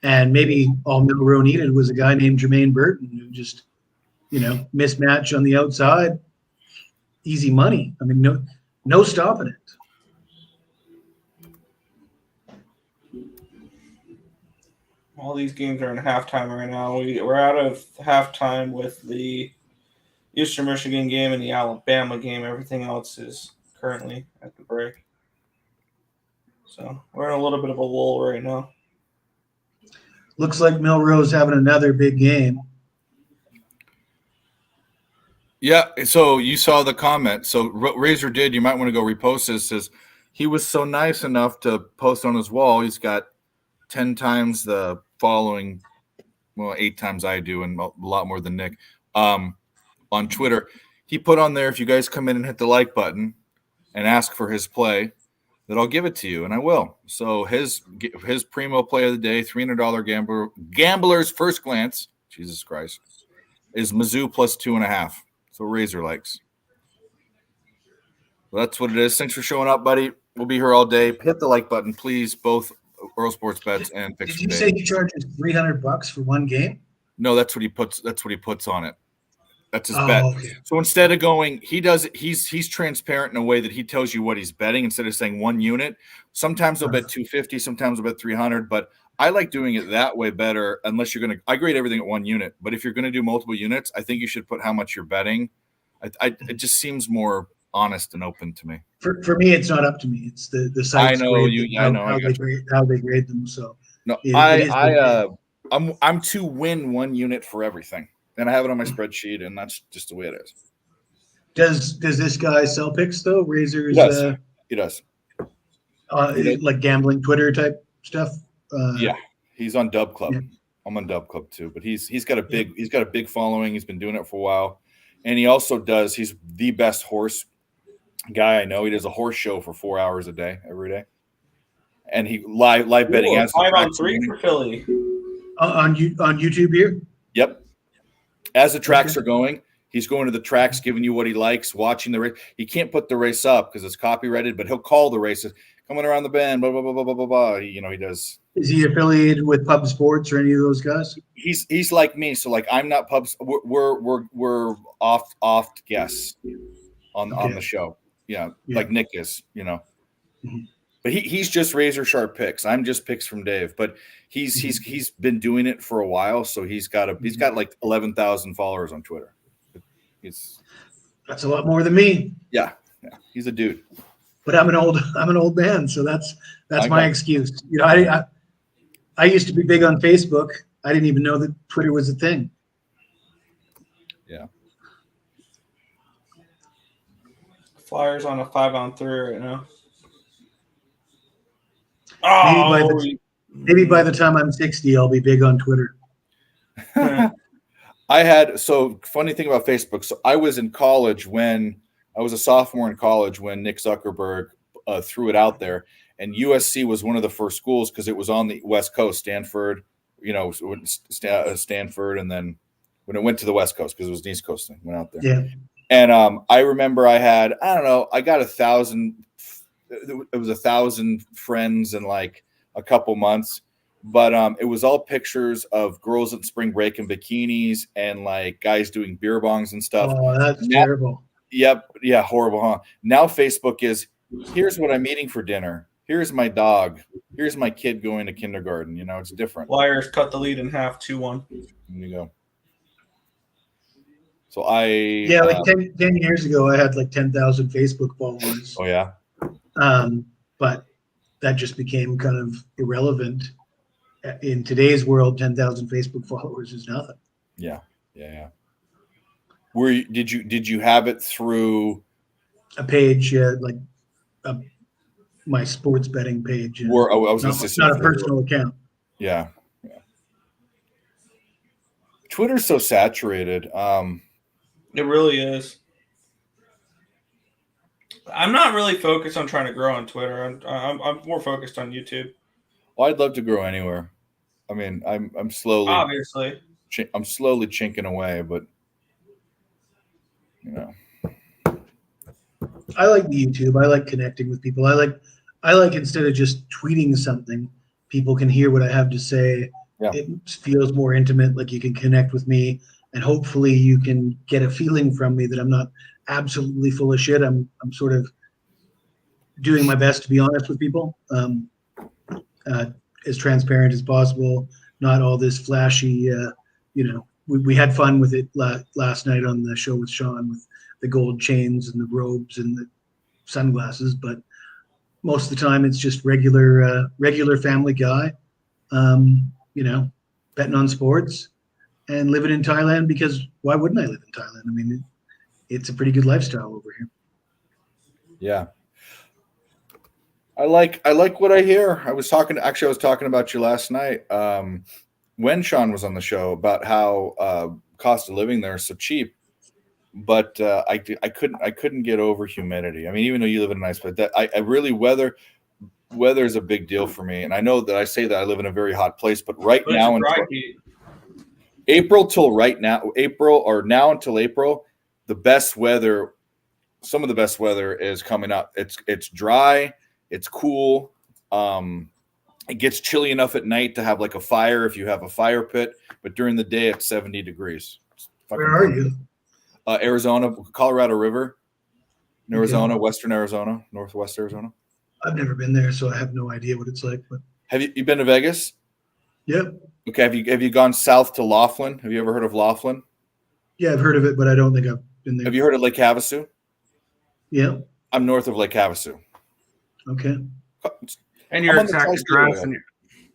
and maybe all Milroe needed was a guy named Jermaine Burton who just, mismatch on the outside, easy money. I mean, no stopping it. All these games are in halftime right now. We're out of halftime with the Eastern Michigan game and the Alabama game. Everything else is currently at the break. So we're in a little bit of a lull right now. Looks like Milroe's having another big game. Yeah, so you saw the comment. So Razor did. You might want to go repost this. Says he was so nice enough to post on his wall. He's got 10 times the following, 8 times I do, and a lot more than Nick, on Twitter. he put on there, if you guys come in and hit the like button and ask for his play, that I'll give it to you, and I will. So his primo play of the day, $300 gambler's first glance, Jesus Christ, is Mizzou plus 2.5. So Razor likes. Well, that's what it is. Thanks for showing up, buddy. We'll be here all day. Hit the like button, please. Both Earl Sports Bets and Picks. Did you say he charges $300 for one game? No, that's what he puts on it. That's his bet. Okay. So instead of going, he's transparent in a way that he tells you what he's betting instead of saying one unit. Sometimes they'll bet 250, sometimes they'll bet 300, but I like doing it that way better. Unless you're I grade everything at one unit, but if you're going to do multiple units, I think you should put how much you're betting. It just seems more honest and open to me. For me, it's not up to me. It's the sites. I know you. I know how they grade them. So no, I'm to win one unit for everything, and I have it on my spreadsheet, and that's just the way it is. Does this guy sell picks though? Razors. He does. Like gambling Twitter type stuff. Yeah, he's on Dub Club. Yeah. I'm on Dub Club too, but he's got a big following. He's been doing it for a while, and he also does. He's the best horse guy I know. He does a horse show for 4 hours a day, every day, and he live betting. 5-on-3 for Philly on YouTube here. Yep. As the tracks are going, he's going to the tracks, giving you what he likes, watching the race. He can't put the race up because it's copyrighted, but he'll call the races coming around the bend. Blah blah blah blah blah blah blah. He does. Is he affiliated with Pub Sports or any of those guys? He's like me. So like I'm not Pubs. We're off guests on the show. Yeah, like Nick is. Mm-hmm. But he's just razor sharp picks. I'm just picks from Dave. But he's been doing it for a while. So he's got like 11,000 followers on Twitter. That's a lot more than me. Yeah, he's a dude. But I'm an old man, so that's my excuse. I used to be big on Facebook. I didn't even know that Twitter was a thing. Yeah. Flyers on a 5-on-3 right now. Maybe by the time I'm 60, I'll be big on Twitter. Funny thing about Facebook. So I was in college when I was a sophomore in college when Nick Zuckerberg threw it out there, and USC was one of the first schools because it was on the West Coast. Stanford, Stanford, and then when it went to the West Coast because it was an East Coast thing, went out there. Yeah. And I remember I got 1,000. It was 1,000 friends in like a couple months, but it was all pictures of girls at spring break in bikinis and like guys doing beer bongs and stuff. Oh, that's terrible. Yep. Yeah. Horrible, huh? Now Facebook is, here's what I'm eating for dinner. Here's my dog. Here's my kid going to kindergarten. It's different. Flyers cut the lead in half, 2-1. There you go. So like 10 years ago, I had like 10,000 Facebook followers. Oh yeah. But that just became kind of irrelevant. In today's world, 10,000 Facebook followers is nothing. Yeah. Did you have it through a page, like my sports betting page? Or I was not a personal account. Yeah. Twitter's so saturated. It really is. I'm not really focused on trying to grow on Twitter. I'm more focused on YouTube. Well, I'd love to grow anywhere. I mean, I'm slowly, obviously, I'm slowly chinking away, but I like the YouTube. I like connecting with people. I like instead of just tweeting something, people can hear what I have to say. Yeah. It feels more intimate. Like you can connect with me, and hopefully you can get a feeling from me that I'm not absolutely full of shit. I'm sort of doing my best to be honest with people, as transparent as possible. Not all this flashy. We had fun with it last night on the show with Sean with the gold chains and the robes and the sunglasses, but most of the time it's just regular family guy, betting on sports and living in Thailand because why wouldn't I live in Thailand? I mean, it's a pretty good lifestyle over here. Yeah. I like what I hear. I was talking about you last night when Sean was on the show about how cost of living there is so cheap. but I couldn't get over humidity. I mean, even though you live in a nice place, I really weather is a big deal for me. And I know that I say that I live in a very hot place, but But it's now dry until heat. until April, the best weather, some of the best weather is coming up. It's dry, it's cool. It gets chilly enough at night to have like a fire if you have a fire pit, but during the day it's 70 degrees. Where are you? Arizona, Colorado River, in Arizona, Okay. Western Arizona, Northwest Arizona. I've never been there, so I have no idea what it's like. But Have you been to Vegas? yep, Okay. Have you gone south to Laughlin? Have you ever heard of Laughlin? yeah, I've heard of it, but I don't think I've been there. Have you heard of Lake Havasu? Yeah. I'm north of Lake Havasu. Okay. And I'm your on the exact tri-state address. area. And your,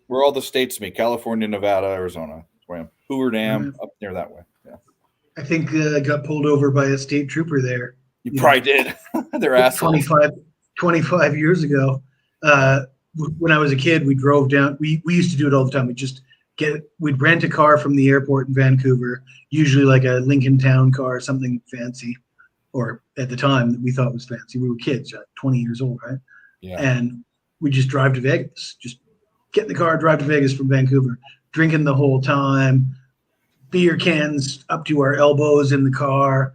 Where all the states meet: California, Nevada, Arizona. That's where I am. Hoover Dam, up near that way. Yeah. I think I got pulled over by a state trooper there. You Yeah. probably did. They're assholes. 25 years ago. When I was a kid, we drove down. We used to do it all the time. We'd rent a car from the airport in Vancouver, usually like a Lincoln Town car, something fancy, or at the time we thought was fancy. We were kids, 20 years old, right? Yeah. And we just drive to Vegas. Just get in the car, drive to Vegas from Vancouver, drinking the whole time, beer cans up to our elbows in the car.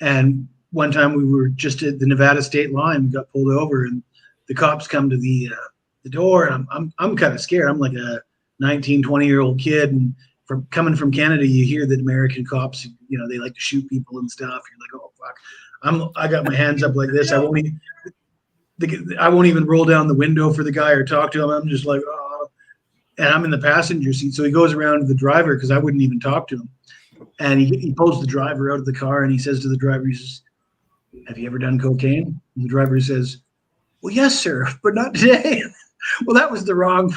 And one time we were just at the Nevada state line, we got pulled over, and the cops come to the door, and I'm kind of scared. I'm like a 19, 20-year-old kid, and coming from Canada, you hear that American cops, they like to shoot people and stuff. You're like, oh fuck! I got my hands up like this. I won't even roll down the window for the guy or talk to him. I'm just like, oh. And I'm in the passenger seat, so he goes around to the driver because I wouldn't even talk to him. And he pulls the driver out of the car, and he says to the driver, he says, "Have you ever done cocaine?" And the driver says, "Well, yes, sir, but not today." Well, that was the wrong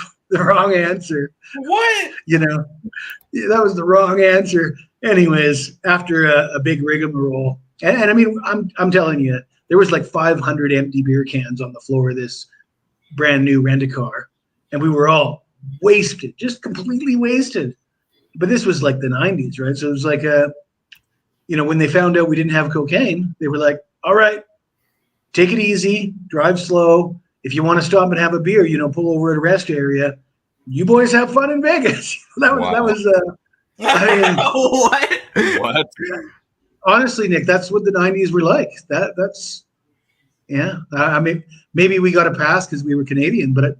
answer. what? That was the wrong answer. Anyways, after a big rigmarole, and I mean, I'm telling you, there was like 500 empty beer cans on the floor of this brand new rent-a-car, and we were all wasted, just completely wasted. But this was like the 90s, right? So it was like when they found out we didn't have cocaine, they were like, all right, take it easy, drive slow. If you want to stop and have a beer, pull over at a rest area. You boys have fun in Vegas. That was what? What? Honestly, Nick, that's what the 90s were like. That's I mean, maybe we got a pass because we were Canadian, but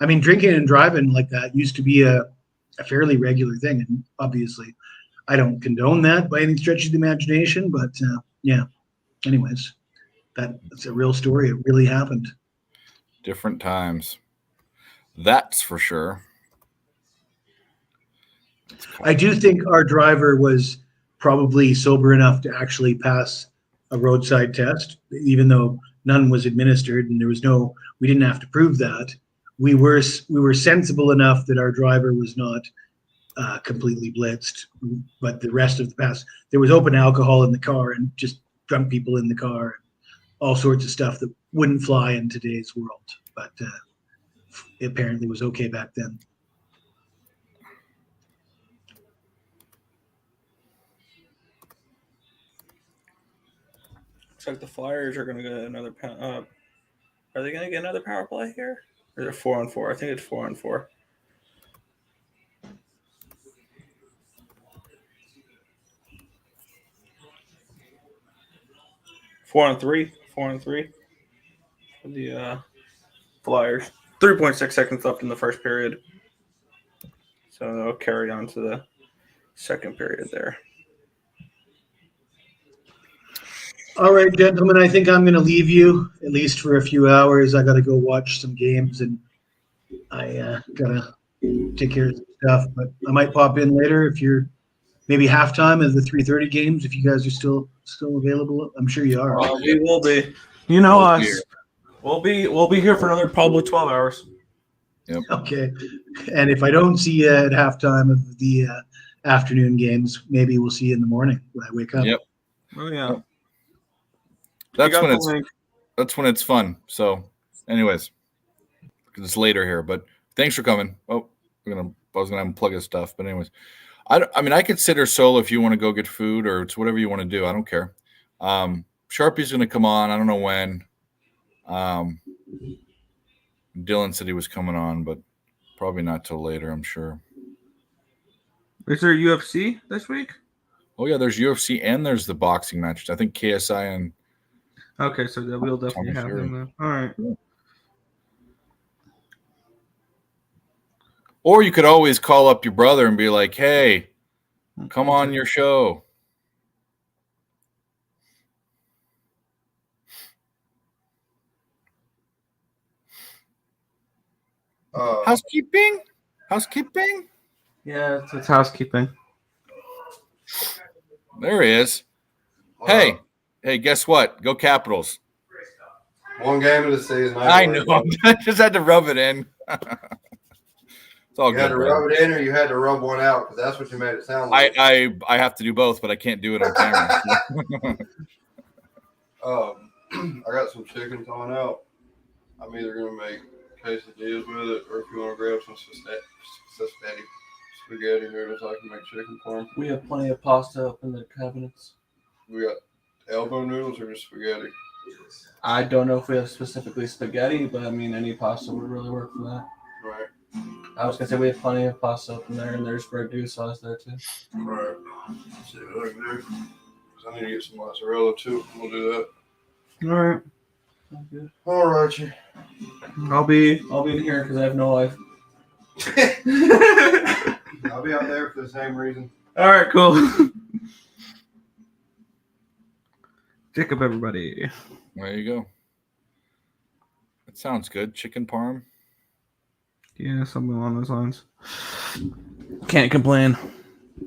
I mean, drinking and driving like that used to be a fairly regular thing. And obviously, I don't condone that by any stretch of the imagination, but yeah. Anyways, that's a real story. It really happened. Different times. That's for sure. I do think our driver was probably sober enough to actually pass a roadside test, even though none was administered and we didn't have to prove that. We were sensible enough that our driver was not completely blitzed, but the rest of the pass, there was open alcohol in the car and just drunk people in the car, all sorts of stuff that wouldn't fly in today's world, but it apparently was okay back then. Looks like the Flyers are going to get another. Are they going to get another power play here? Or is it 4-on-4? I think it's 4-on-4. Four on three for the Flyers. 3.6 seconds left in the first period. So they'll carry on to the second period there. All right, gentlemen, I think I'm going to leave you at least for a few hours. I got to go watch some games, and I got to take care of some stuff. But I might pop in later if you're maybe halftime of the 3:30 games. If you guys are still available, I'm sure you are. We will be. You know us. We'll be here for another probably 12 hours. Yep. Okay. And if I don't see you at halftime of the afternoon games, maybe we'll see you in the morning when I wake up. Yep. Oh yeah. That's when it's fun. So, anyways, because it's later here, but thanks for coming. Oh, I was gonna unplug his stuff, but anyways, I mean, I could sit or solo if you want to go get food or it's whatever you want to do. I don't care. Sharpie's going to come on. I don't know when. Dylan said he was coming on, but probably not till later, I'm sure. Is there UFC this week? Oh, yeah, there's UFC and there's the boxing match. I think KSI and Okay, so we'll definitely have Fury. them then. All right. Yeah. Or you could always call up your brother and be like, hey, come on your show. Housekeeping? Yeah, it's housekeeping. There he is. Hey, guess what? Go Capitals. One game of the season. I know. I just had to rub it in. It's all You good. had to rub it in, or you had to rub one out, because that's what you made it sound like. I have to do both, but I can't do it on camera. I got some chicken thawing out. I'm either gonna make quesadillas with it, or if you want to grab some spaghetti noodles, I can make chicken for them. We have plenty of pasta up in the cabinets. We got elbow noodles or just spaghetti. I don't know if we have specifically spaghetti, but I mean any pasta would really work for that. Right. I was gonna say we have plenty of pasta up in there, and there's ragu sauce there too. Right. Let's see what I can do. Because I need to get some mozzarella too. We'll do that. All right. Good. All right, you. I'll be in here because I have no life. I'll be out there for the same reason. All right, cool. Jacob, everybody. There you go. That sounds good. Chicken parm. Yeah, something along those lines. Can't complain.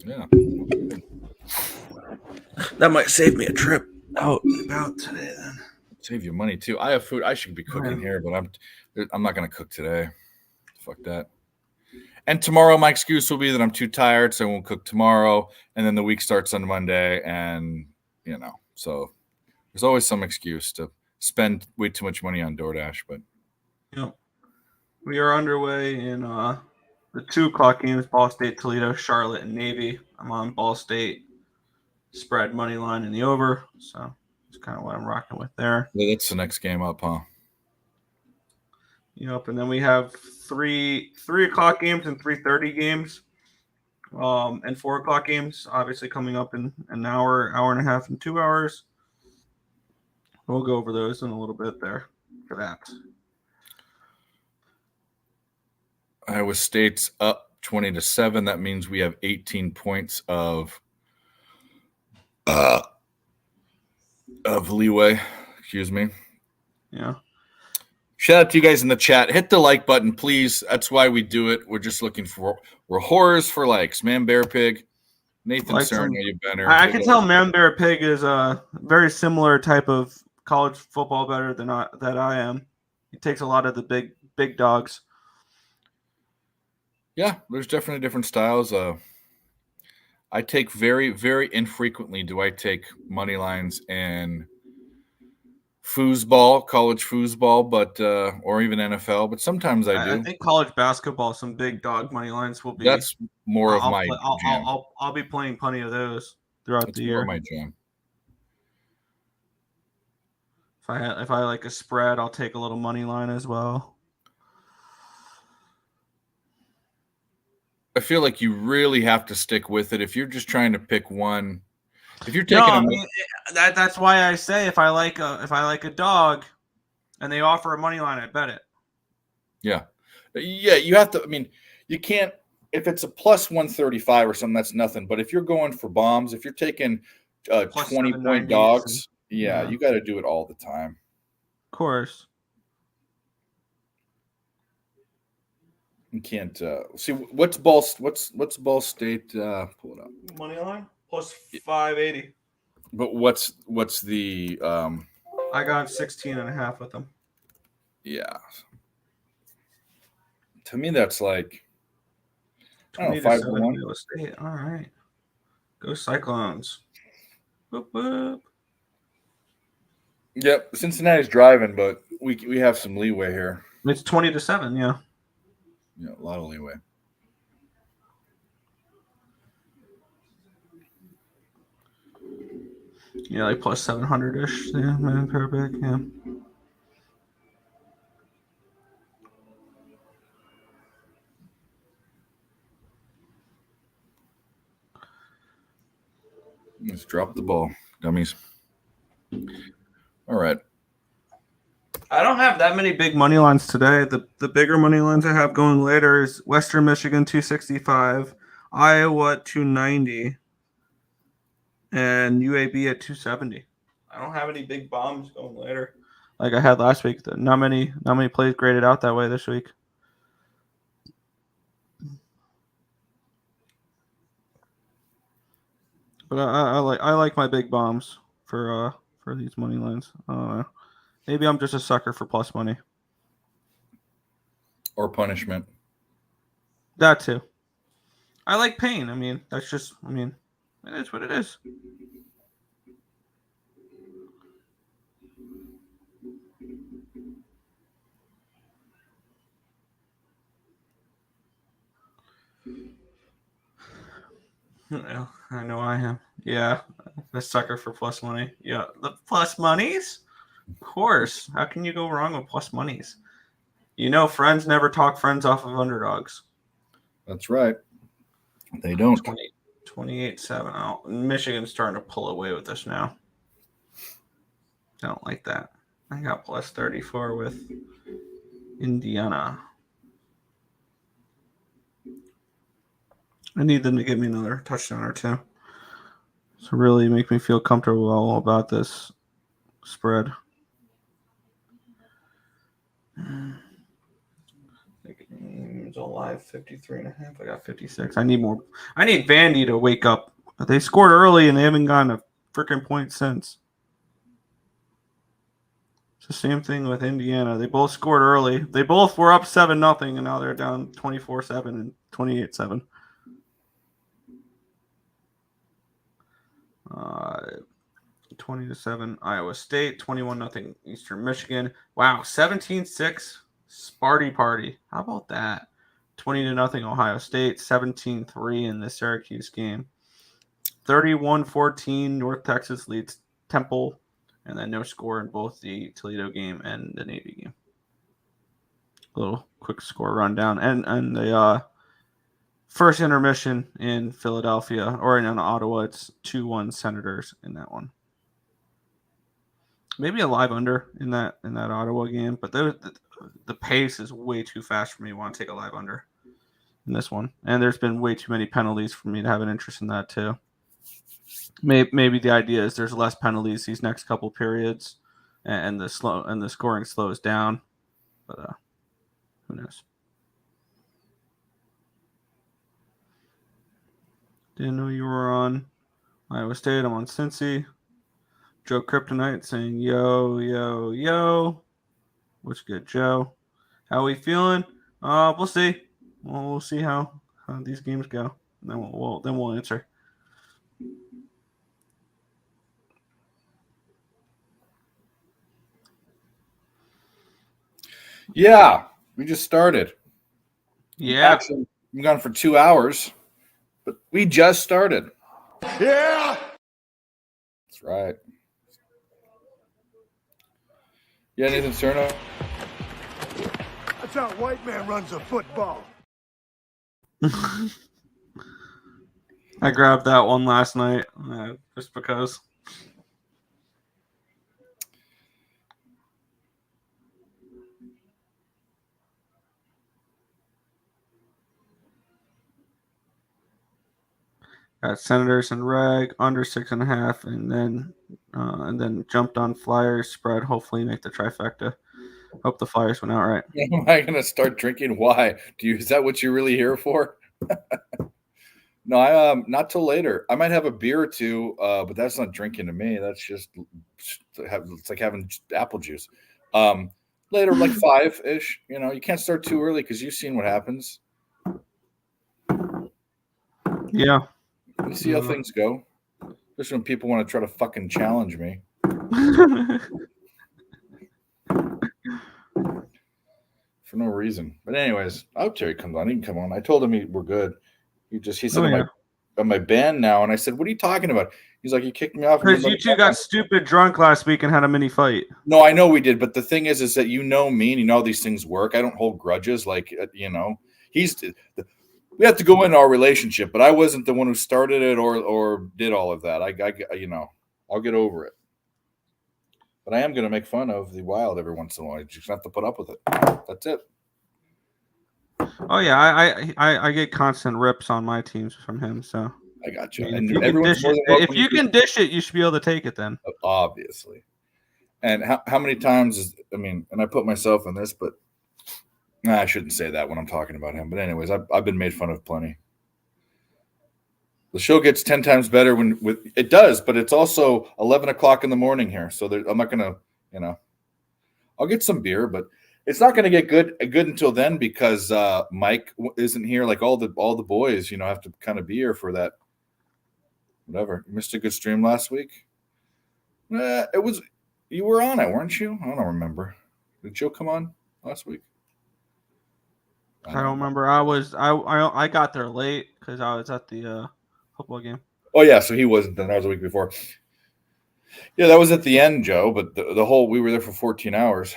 Yeah. That might save me a trip out about today then. Save you money too. I have food. I should be cooking here, but I'm not going to cook today. Fuck that. And tomorrow, my excuse will be that I'm too tired, so I won't cook tomorrow. And then the week starts on Monday, and so there's always some excuse to spend way too much money on DoorDash. But we are underway in the 2:00 games: Ball State, Toledo, Charlotte, and Navy. I'm on Ball State spread money line in the over, so that's kind of what I'm rocking with there. Yeah, that's the next game up, huh? Yep, and then we have 3:00 games and 3:30 games, and 4:00 games, obviously coming up in an hour and a half, and 2 hours. We'll go over those in a little bit there for that. Iowa State's up 20-7. That means we have 18 points of leeway. Excuse me. Yeah. Shout out to you guys in the chat. Hit the like button, please. That's why we do it. We're just looking for we're whores for likes. Man Bear Pig, Nathan Cern, you better. I can tell Man Bear Pig is a very similar type of college football better than I am. He takes a lot of the big dogs. Yeah, there's definitely different styles. I take very, very infrequently do I take money lines and foosball, college foosball, but or even NFL. But sometimes I do. I think college basketball, some big dog money lines will be. That's more of my jam. I'll be playing plenty of those throughout the year. More my jam. If I like a spread, I'll take a little money line as well. I feel like you really have to stick with it. If you're just trying to pick one, if you're taking that's why I say if I like a dog and they offer a money line, I bet it. Yeah, you have to. I mean, you can't if it's a plus 135 or something. That's nothing. But if you're going for bombs, if you're taking 20-point dogs, yeah, you got to do it all the time. Of course. You can't see what's Ball State. Pull it up. Money line plus 580. But what's the? I got 16.5 with them. Yeah. To me, that's like 5-1. State. All right. Go Cyclones. Boop, boop. Yep, Cincinnati's driving, but we have some leeway here. It's 20-7. Yeah. Yeah, a lot of leeway. Yeah, like plus 700-ish. Yeah, man, pair pick. Yeah. Let's drop the ball, dummies. All right. I don't have that many big money lines today. The bigger money lines I have going later is Western Michigan 265, Iowa at 290, and UAB at 270. I don't have any big bombs going later like I had last week. Not many plays graded out that way this week. But I like my big bombs for these money lines. Maybe I'm just a sucker for plus money. Or punishment. That too. I like pain. I mean, it is what it is. Yeah, I know I am. Yeah, a sucker for plus money. Yeah, the plus monies? Of course. How can you go wrong with plus monies? You know, friends never talk friends off of underdogs. That's right. They don't. 28-7. Oh, Michigan's starting to pull away with this now. Don't like that. I got plus 34 with Indiana. I need them to give me another touchdown or two. So really make me feel comfortable about this spread. It's alive 53.5. I got 56. I need more. I need Vandy to wake up. They scored early and they haven't gotten a freaking point since. It's the same thing with Indiana. They both scored early. They both were up 7-0 and now they're down 24-7 and 28-7. 20-7 Iowa State, 21-0 Eastern Michigan. Wow, 17-6 Sparty Party. How about that? 20-0 Ohio State, 17-3 in the Syracuse game. 31-14 North Texas leads Temple, and then no score in both the Toledo game and the Navy game. A little quick score rundown. And the first intermission in Philadelphia, or in Ottawa, it's 2-1 Senators in that one. Maybe a live under in that Ottawa game, but the pace is way too fast for me to want to take a live under in this one. And there's been way too many penalties for me to have an interest in that too. Maybe the idea is there's less penalties these next couple periods, and the scoring slows down, but who knows? Didn't know you were on Iowa State. I'm on Cincy. Joe Kryptonite saying, yo, yo, yo. What's good, Joe? How we feeling? We'll see. We'll see how these games go. And then we'll answer. Yeah, we just started. Yeah. Actually, we've gone for 2 hours, but we just started. Yeah. That's right. Yeah, Nathan Cerno. That's how a white man runs a football. I grabbed that one last night just because. Got Senators and Reg under 6.5, and then jumped on Flyers spread. Hopefully make the trifecta. Hope the Flyers went out right. Am I going to start drinking? Why? Is that what you're really here for? No, I not till later. I might have a beer or two, but that's not drinking to me. That's just it's like having apple juice. Later, like 5-ish. You can't start too early because you've seen what happens. Yeah. You see how things go. Especially when people want to try to fucking challenge me. For no reason. But anyways, I hope Terry comes on. He can come on. I told him we're good. He said on my band now. And I said, "What are you talking about?" He's like, "You kicked me off Because you two got stupid drunk last week and had a mini fight. No, I know we did, but the thing is that you know me and you know how these things work. I don't hold grudges. Like we have to go into our relationship, but I wasn't the one who started it or did all of that. I'll get over it. But I am going to make fun of the Wild every once in a while. You just have to put up with it. That's it. Oh yeah, I get constant rips on my teams from him. So I got you. I mean, And if you can dish it, you should be able to take it then. Obviously. And how many times and I put myself in this, but I shouldn't say that when I'm talking about him. But anyways, I've been made fun of plenty. The show gets 10 times better it does, but it's also 11 o'clock in the morning here. So I'm not going to, I'll get some beer, but it's not going to get good until then because Mike isn't here. Like all the boys, have to kind of be here for that. Whatever. You missed a good stream last week. You were on it, weren't you? I don't remember. Did Joe come on last week? I don't remember. I got there late because I was at the football game. Oh yeah, so he wasn't then. That was a week before. Yeah, that was at the end, Joe. But the whole we were there for 14 hours.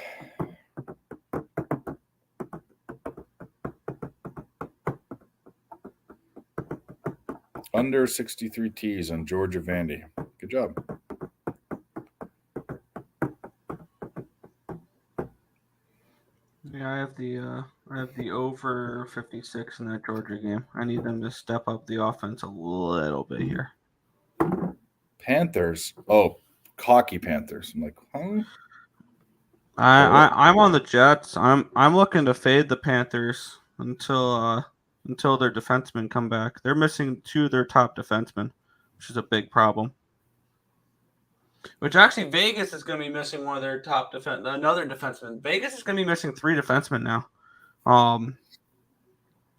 Under 63 T's on Georgia Vandy. Good job. Yeah, I have the over 56 in that Georgia game. I need them to step up the offense a little bit here. Panthers. Oh, cocky Panthers. I'm like, huh? I'm on the Jets. I'm looking to fade the Panthers until their defensemen come back. They're missing 2 of their top defensemen, which is a big problem. Which actually Vegas is going to be missing one of their top another defenseman. Vegas is going to be missing 3 defensemen now.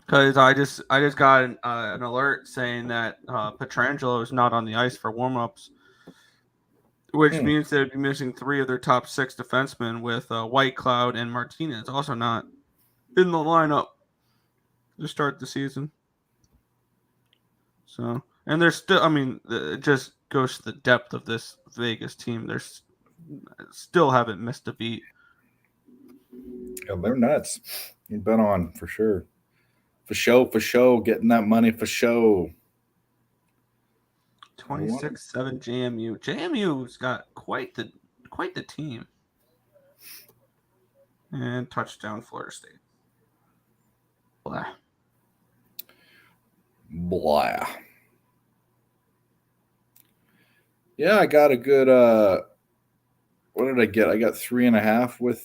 Because I just got an alert saying that Pietrangelo is not on the ice for warmups, which means they'd be missing 3 of their top 6 defensemen, with White Cloud and Martinez also not in the lineup to start the season. So, and there's still, it just goes to the depth of this Vegas team. They're still haven't missed a beat. Yeah, they're nuts. You've been on for sure. For show, getting that money for show. 26-7 JMU. JMU's got quite the team. And touchdown Florida State. Blah. Yeah, I got a good what did I get? I got 3.5 with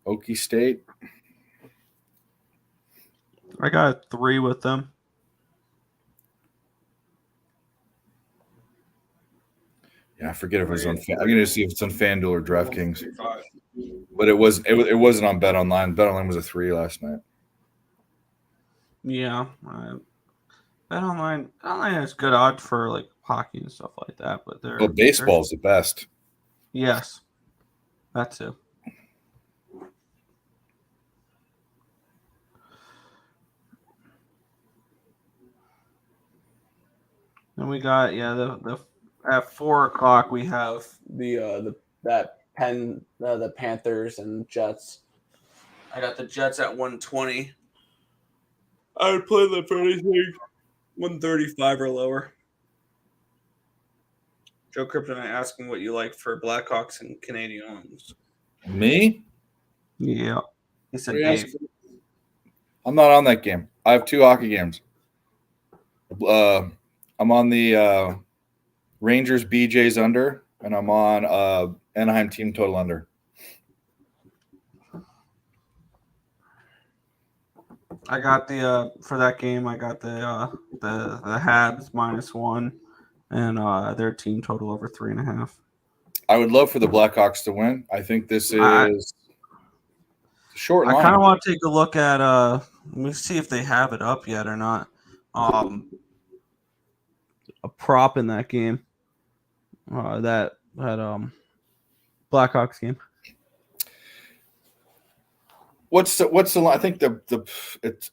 Okie State. I got 3 with them. Yeah, I forget if it was on. I'm going to see if it's on FanDuel or DraftKings. But it wasn't on Bet Online. Bet Online was a 3 last night. Yeah, Bet Online has good odds for like hockey and stuff like that, but baseball's the best. Yes, that too. And we got the at 4 o'clock we have the Panthers and Jets. I got the Jets at 120. I would play them for anything 135 or lower. Joe Kryptonite asking what you like for Blackhawks and Canadiens. Me? Yeah. He said I'm not on that game. I have 2 hockey games. I'm on the Rangers BJ's under, and I'm on Anaheim team total under. I got for that game. I got the Habs -1, and their team total over 3.5. I would love for the Blackhawks to win. I think this is short line. I kind of want to take a look at let me see if they have it up yet or not. A prop in that game. That Blackhawks game. What's the line? I think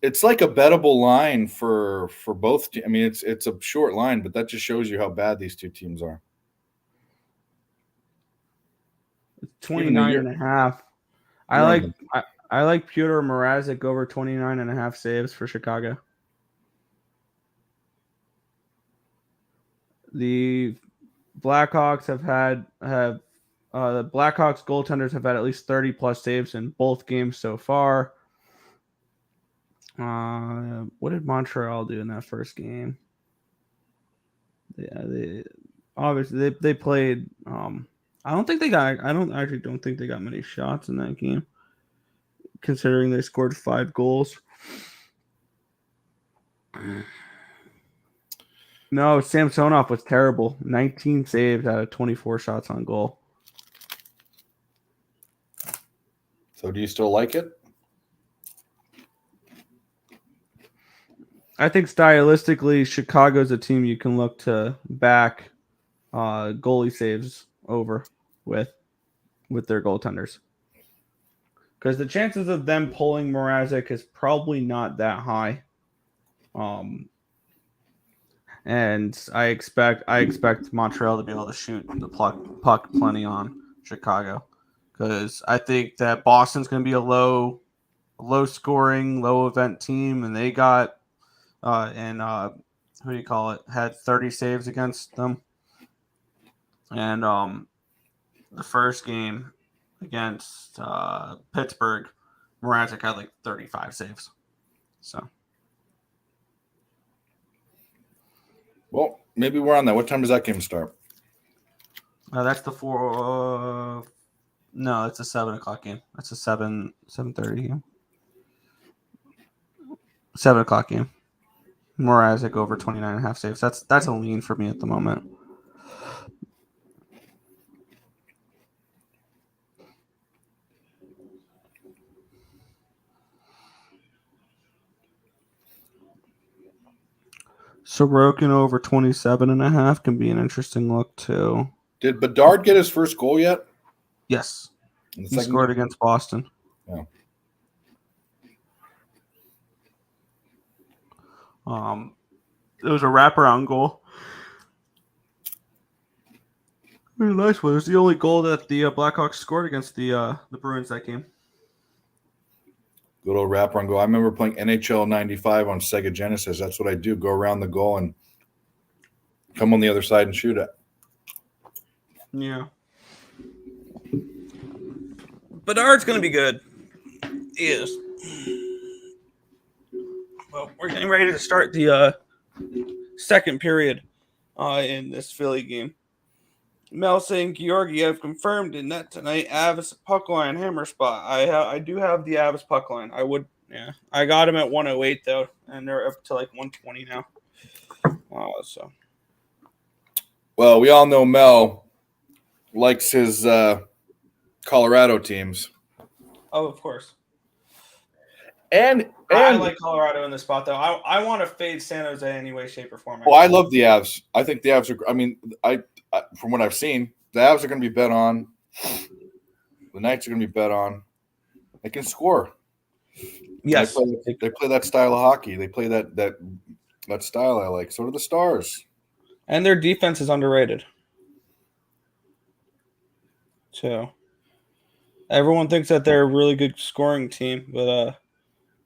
it's like a bettable line for both. I mean, it's a short line, but that just shows you how bad these two teams are. 29.5. I like Pyotr Mrazek over 29.5 saves for Chicago. The Blackhawks the Blackhawks goaltenders have had at least 30 plus saves in both games so far. What did Montreal do in that first game? Yeah, they played. I don't think they got many shots in that game, considering they scored 5 goals. No, Samsonov was terrible. 19 saves out of 24 shots on goal. So do you still like it? I think stylistically, Chicago's a team you can look to back goalie saves over with their goaltenders. Because the chances of them pulling Mrazek is probably not that high. And I expect Montreal to be able to shoot the puck plenty on Chicago, because I think that Boston's going to be a low scoring, low event team, and they got had 30 saves against them. And the first game against Pittsburgh, Mrazek had like 35 saves. So. Well, maybe we're on that. What time does that game start? That's the 4. No, it's a 7:00 game. That's a 7:30 game. 7:00 game. Mrazek over 29.5 saves. That's a lean for me at the moment. Sorokin over 27.5 can be an interesting look too. Did Bedard get his first goal yet? Yes. He scored against Boston. Yeah. It was a wraparound goal. Very nice one. It was the only goal that the Blackhawks scored against the Bruins that game. Good old wraparound goal. I remember playing NHL 95 on Sega Genesis. That's what I do. Go around the goal and come on the other side and shoot it. Yeah. Bedard's going to be good. He is. Well, we're getting ready to start the second period in this Philly game. Mel saying Georgiev confirmed in net tonight. Avs puck line hammer spot. I do have the Avs puck line. I got him at 108 though, and they're up to like 120 now. So. Well, we all know Mel likes his Colorado teams. Oh, of course. And I like Colorado in this spot, though. I want to fade San Jose any way, shape, or form. I love the Avs. I think the Avs are – I mean, from what I've seen, the Avs are going to be bet on. The Knights are going to be bet on. They can score. Yes. They play that style of hockey. They play that style I like. So do the Stars. And their defense is underrated. So everyone thinks that they're a really good scoring team, but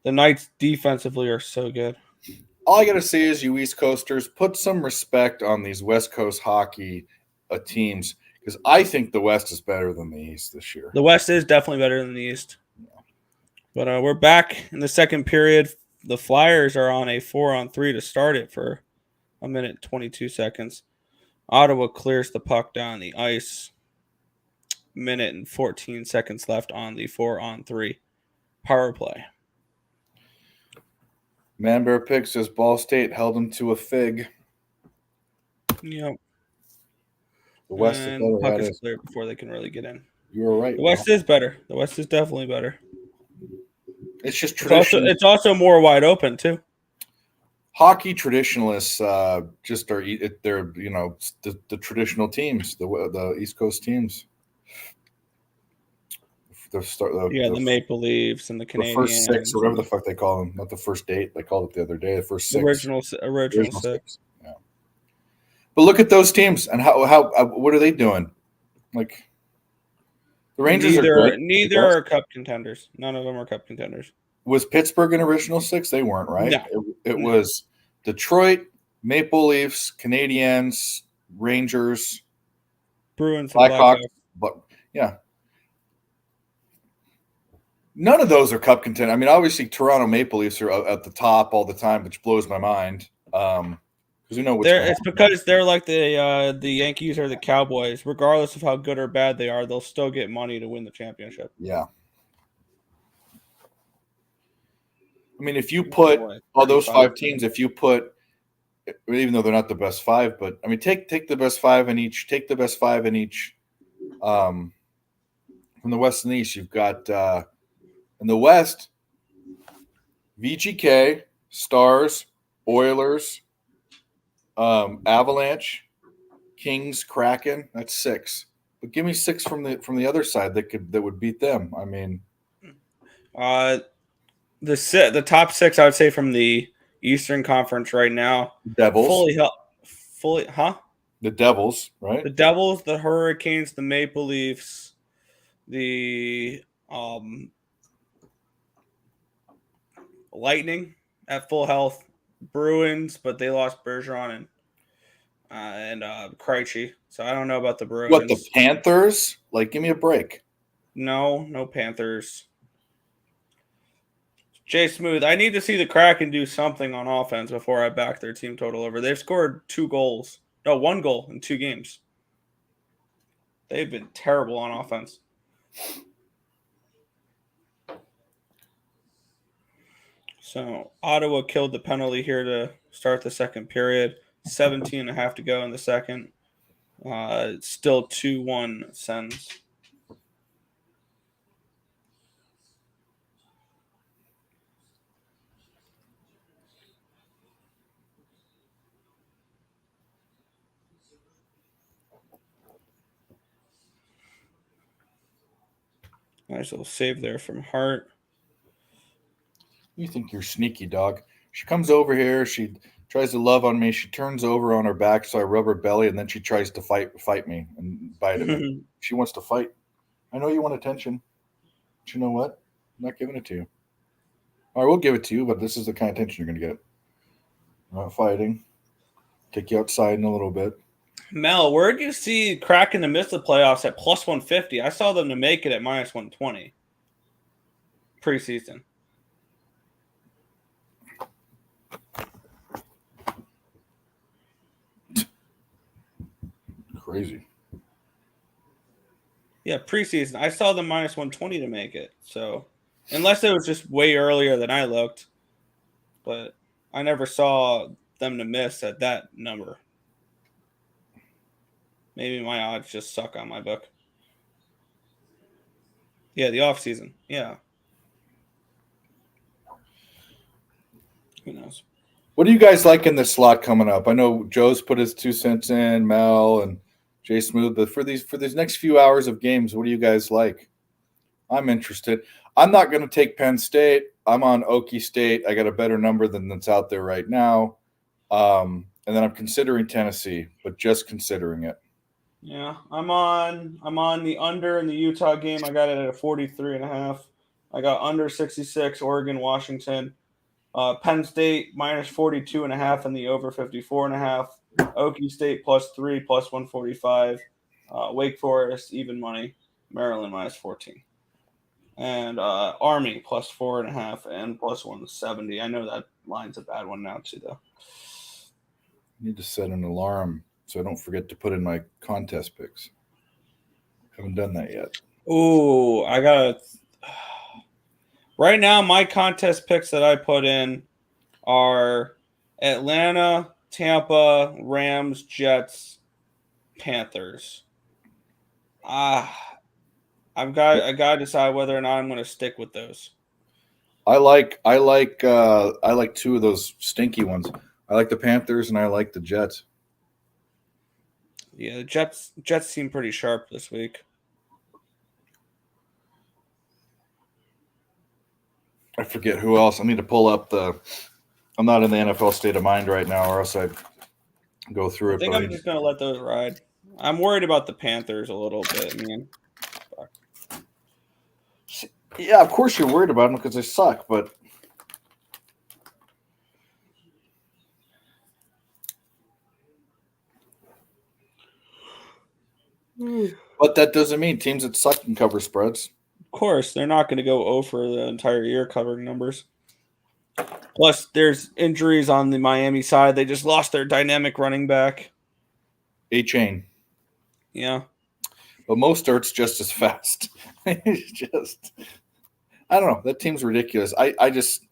the Knights defensively are so good. All I got to say is, you East Coasters, put some respect on these West Coast hockey teams, because I think the West is better than the East this year. The West is definitely better than the East. But we're back in the second period. The Flyers are on a 4-on-3 to start it for 1 minute 22 seconds. Ottawa clears the puck down the ice. 1 minute and 14 seconds left on the 4-on-3 power play. Manbear Pick says Ball State held them to a fig. Yep. The West and is better. Puck is clear before they can really get in. You were right. The West is better. The West is definitely better. It's just tradition. It's also more wide open too. Hockey traditionalists just are. They're the traditional teams, the East Coast teams. the Maple Leafs and the the Canadiens. first six, or whatever the fuck they call them. Not the first date. They called it the other day. The first six. Original six. Yeah. But look at those teams and how what are they doing? Like the Rangers neither are cup contenders. None of them are cup contenders. Was Pittsburgh an original six? They weren't, right? No. It was Detroit, Maple Leafs, Canadiens, Rangers, Bruins, Blackhawks. But yeah. None of those are cup contenders. I mean, obviously Toronto Maple Leafs are at the top all the time, which blows my mind. Because you know it's because they're like the Yankees or the Cowboys. Regardless of how good or bad they are, they'll still get money to win the championship. Yeah. I mean, if you put all those 5 teams, even though they're not the best 5, but I mean, take the best 5 in each. Take the best 5 in each. From the West and the East, you've got in the West, VGK, Stars, Oilers, Avalanche, Kings, Kraken. That's 6. But give me 6 from the other side that would beat them. I mean, the top 6, I would say, from the Eastern Conference right now. Devils, fully, huh? The Devils, right? The Devils, the Hurricanes, the Maple Leafs, the Lightning at full health, Bruins, but they lost Bergeron and Krejci, so I don't know about the Bruins. What, the Panthers? Like, give me a break. No Panthers. Jay Smooth, I need to see the Kraken do something on offense before I back their team total over. They've scored 1 goal in 2 games. They've been terrible on offense. So Ottawa killed the penalty here to start the second period. 17.5 to go in the second. It's still 2-1 Sens. Nice little save there from Hart. You think you're sneaky, dog. She comes over here. She tries to love on me. She turns over on her back, so I rub her belly, and then she tries to fight me and bite at me. She wants to fight. I know you want attention. But you know what? I'm not giving it to you. All right, we'll give it to you, but this is the kind of attention you're going to get. I'm not fighting. Take you outside in a little bit. Mel, where'd you see Kraken to miss the playoffs at plus 150? I saw them to make it at minus 120 preseason. Crazy. Yeah, preseason. I saw them minus 120 to make it. So, unless it was just way earlier than I looked, but I never saw them to miss at that number. Maybe my odds just suck on my book. Yeah, the off season. Yeah. Who knows? What do you guys like in this slot coming up? I know Joe's put his 2 cents in, Mel and Jay Smooth, but for these next few hours of games, what do you guys like? I'm interested. I'm not going to take Penn State. I'm on Okie State. I got a better number than that's out there right now. And then I'm considering Tennessee, but just considering it. Yeah, I'm on the under in the Utah game. I got it at a 43.5. I got under 66, Oregon, Washington. Penn State minus 42.5 and the over 54.5. Okie State +3, plus 145. Wake Forest even money. Maryland minus 14. And Army +4.5 and plus 170. I know that line's a bad one now too, though. I need to set an alarm so I don't forget to put in my contest picks. Haven't done that yet. Ooh, I got right now, my contest picks that I put in are Atlanta, Tampa, Rams, Jets, Panthers. I got to decide whether or not I'm going to stick with those. I like 2 of those stinky ones. I like the Panthers and I like the Jets. Yeah, the Jets seem pretty sharp this week. I forget who else. I need to pull up I'm not in the NFL state of mind right now, or else I'd go through I it. think But I'm just gonna let those ride. I'm worried about the Panthers a little bit, man. yeah, of course you're worried about them because they suck. But that doesn't mean teams that suck can cover spreads. Of course, they're not going to go over the entire year covering numbers. Plus, there's injuries on the Miami side. They just lost their dynamic running back. A-Chain. Yeah. But Mostert's just as fast. He's just, I don't know. That team's ridiculous. I just,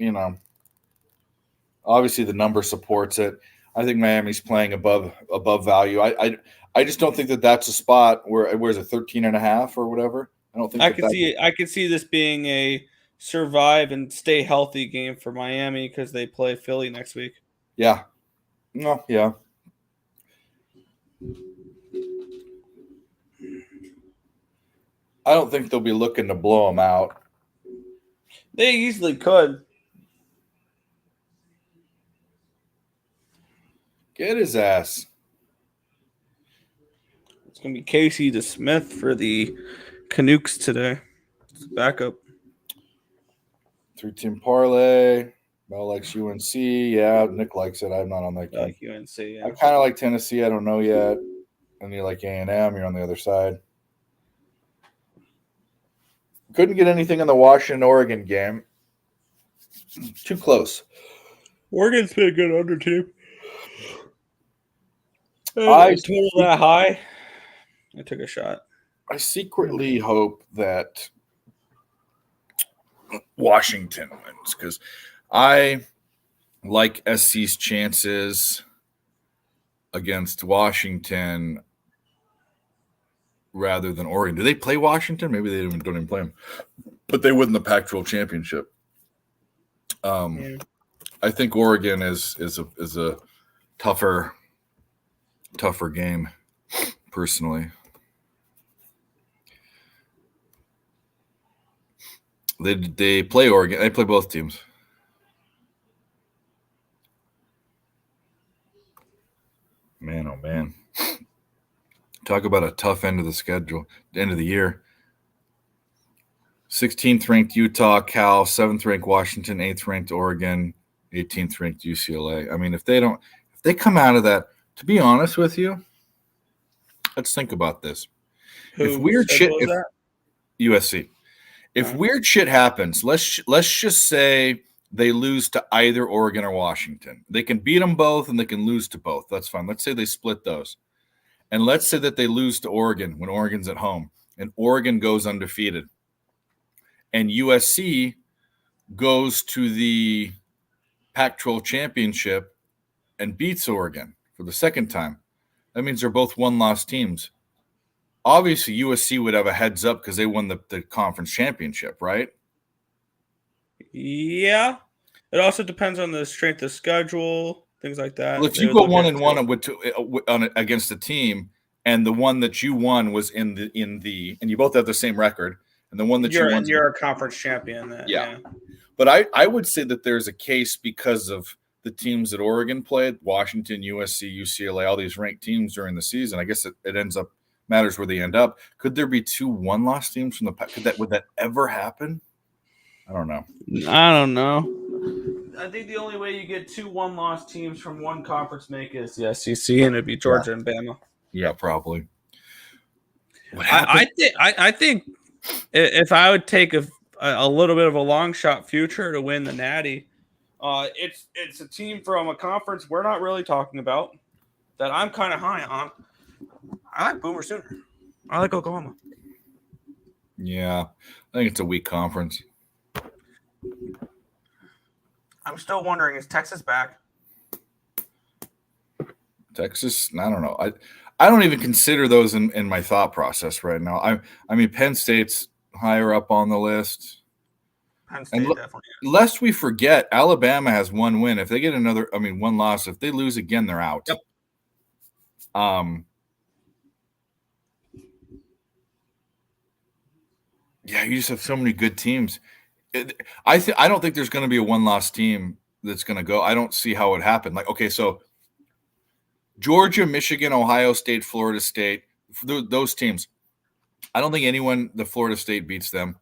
obviously the number supports it. I think Miami's playing above value. I just don't think that's a spot where's it 13.5 or whatever. I don't think I could see this being a survive and stay healthy game for Miami because they play Philly next week. Yeah. No, yeah. I don't think they'll be looking to blow them out. They easily could. Get his ass. It's going to be Casey DeSmith for the Canucks today. It's backup. 3-team parlay. Mel likes UNC. Yeah, Nick likes it. I'm not on that game. I like UNC, yeah. I kind of like Tennessee. I don't know yet. And you like A&M. You're on the other side. Couldn't get anything in the Washington-Oregon game. Too close. Oregon's been a good under team. I total that high. I took a shot. I secretly hope that Washington wins because I like SC's chances against Washington rather than Oregon. Do they play Washington? Maybe they don't even play them, but they win the Pac-12 championship. I think Oregon is a tougher game, personally. They play Oregon. They play both teams. Man, oh man. Talk about a tough end of the schedule, the end of the year. 16th ranked Utah, Cal, 7th ranked Washington, 8th ranked Oregon, 18th ranked UCLA. I mean, if they come out of that, to be honest with you, let's think about this. If USC. If weird shit happens, let's just say they lose to either Oregon or Washington. They can beat them both and they can lose to both. That's fine. Let's say they split those. And let's say that they lose to Oregon when Oregon's at home and Oregon goes undefeated. And USC goes to the Pac-12 championship and beats Oregon for the second time. That means they're both one-loss teams. Obviously, USC would have a heads up because they won the conference championship, right? Yeah. It also depends on the strength of schedule, things like that. Well, if you go 1-1 against a team, and the one that you won was in the and you both have the same record, and the one that you're a conference champion. Then, yeah. But I would say that there's a case because of the teams that Oregon played, Washington, USC, UCLA, all these ranked teams during the season. I guess it ends up matters where they end up. Could there be 2 one-loss teams from the Pac? Would that ever happen? I don't know. I think the only way you get 2 one-loss teams from one conference make is the SEC, and it'd be Georgia and Bama. Yeah, probably. I think if I would take a little bit of a long shot future to win the Natty, it's a team from a conference we're not really talking about that I'm kind of high on. I like Boomer Sooner. I like Oklahoma. Yeah, I think it's a weak conference. I'm still wondering, is Texas back? Texas? I don't know. I don't even consider those in my thought process right now. I mean, Penn State's higher up on the list. Penn State definitely is. Lest we forget, Alabama has 1 win. If they get 1 loss, if they lose again, they're out. Yep. Yeah, you just have so many good teams. I don't think there's going to be a one-loss team that's going to go. I don't see how it happened. Like, okay, so Georgia, Michigan, Ohio State, Florida State, those teams. I don't think the Florida State beats them.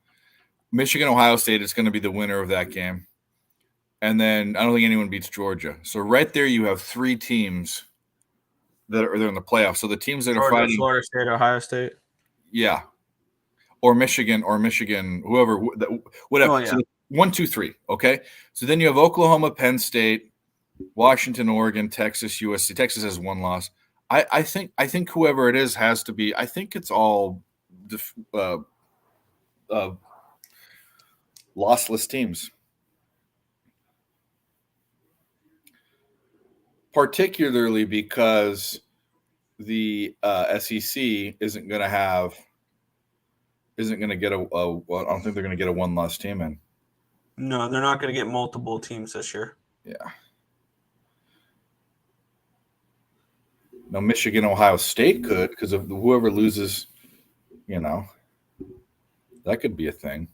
Michigan, Ohio State is going to be the winner of that game. And then I don't think anyone beats Georgia. So right there you have 3 teams that are in the playoffs. So the teams that are fighting Florida State, Ohio State. Yeah. Or Michigan, whoever, whatever. Oh, yeah. So 1, 2, 3. Okay. So then you have Oklahoma, Penn State, Washington, Oregon, Texas, USC. Texas has 1 loss. I think whoever it is has to be. I think it's all lossless teams. Particularly because the SEC isn't going to get I don't think they're going to get a 1-loss team in. No, they're not going to get multiple teams this year. Yeah. Now, Michigan, Ohio State could, because of whoever loses, that could be a thing.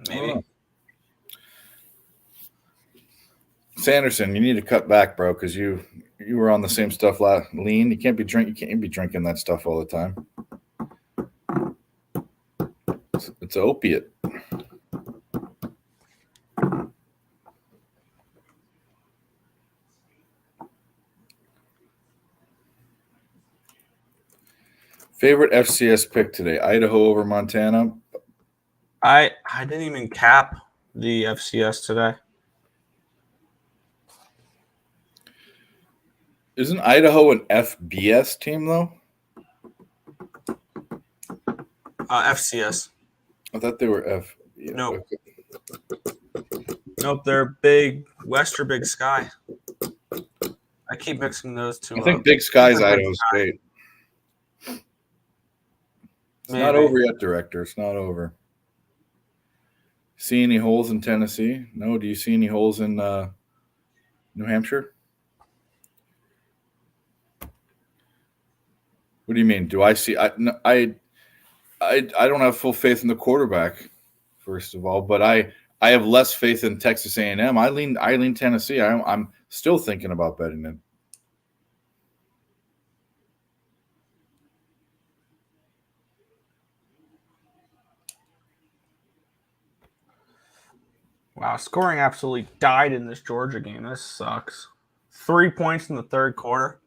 Maybe. Sanderson, you need to cut back, bro, because you were on the same stuff lean. You can't be drinking that stuff all the time. It's an opiate. Favorite FCS pick today? Idaho over Montana. I didn't even cap the FCS today. Isn't Idaho an FBS team though? FCS. I thought they were F. Yeah, Nope. okay. Nope, they're Big West or Big Sky. I keep mixing those two I up. think Big Sky's Idaho State. It's not over yet, Director. It's not over. See any holes in Tennessee? No. Do you see any holes in New Hampshire? What do you mean? Do I see? I don't have full faith in the quarterback, first of all, but I have less faith in Texas A&M. I lean Tennessee. I'm still thinking about betting it. Wow, scoring absolutely died in this Georgia game. This sucks. 3 points in the third quarter.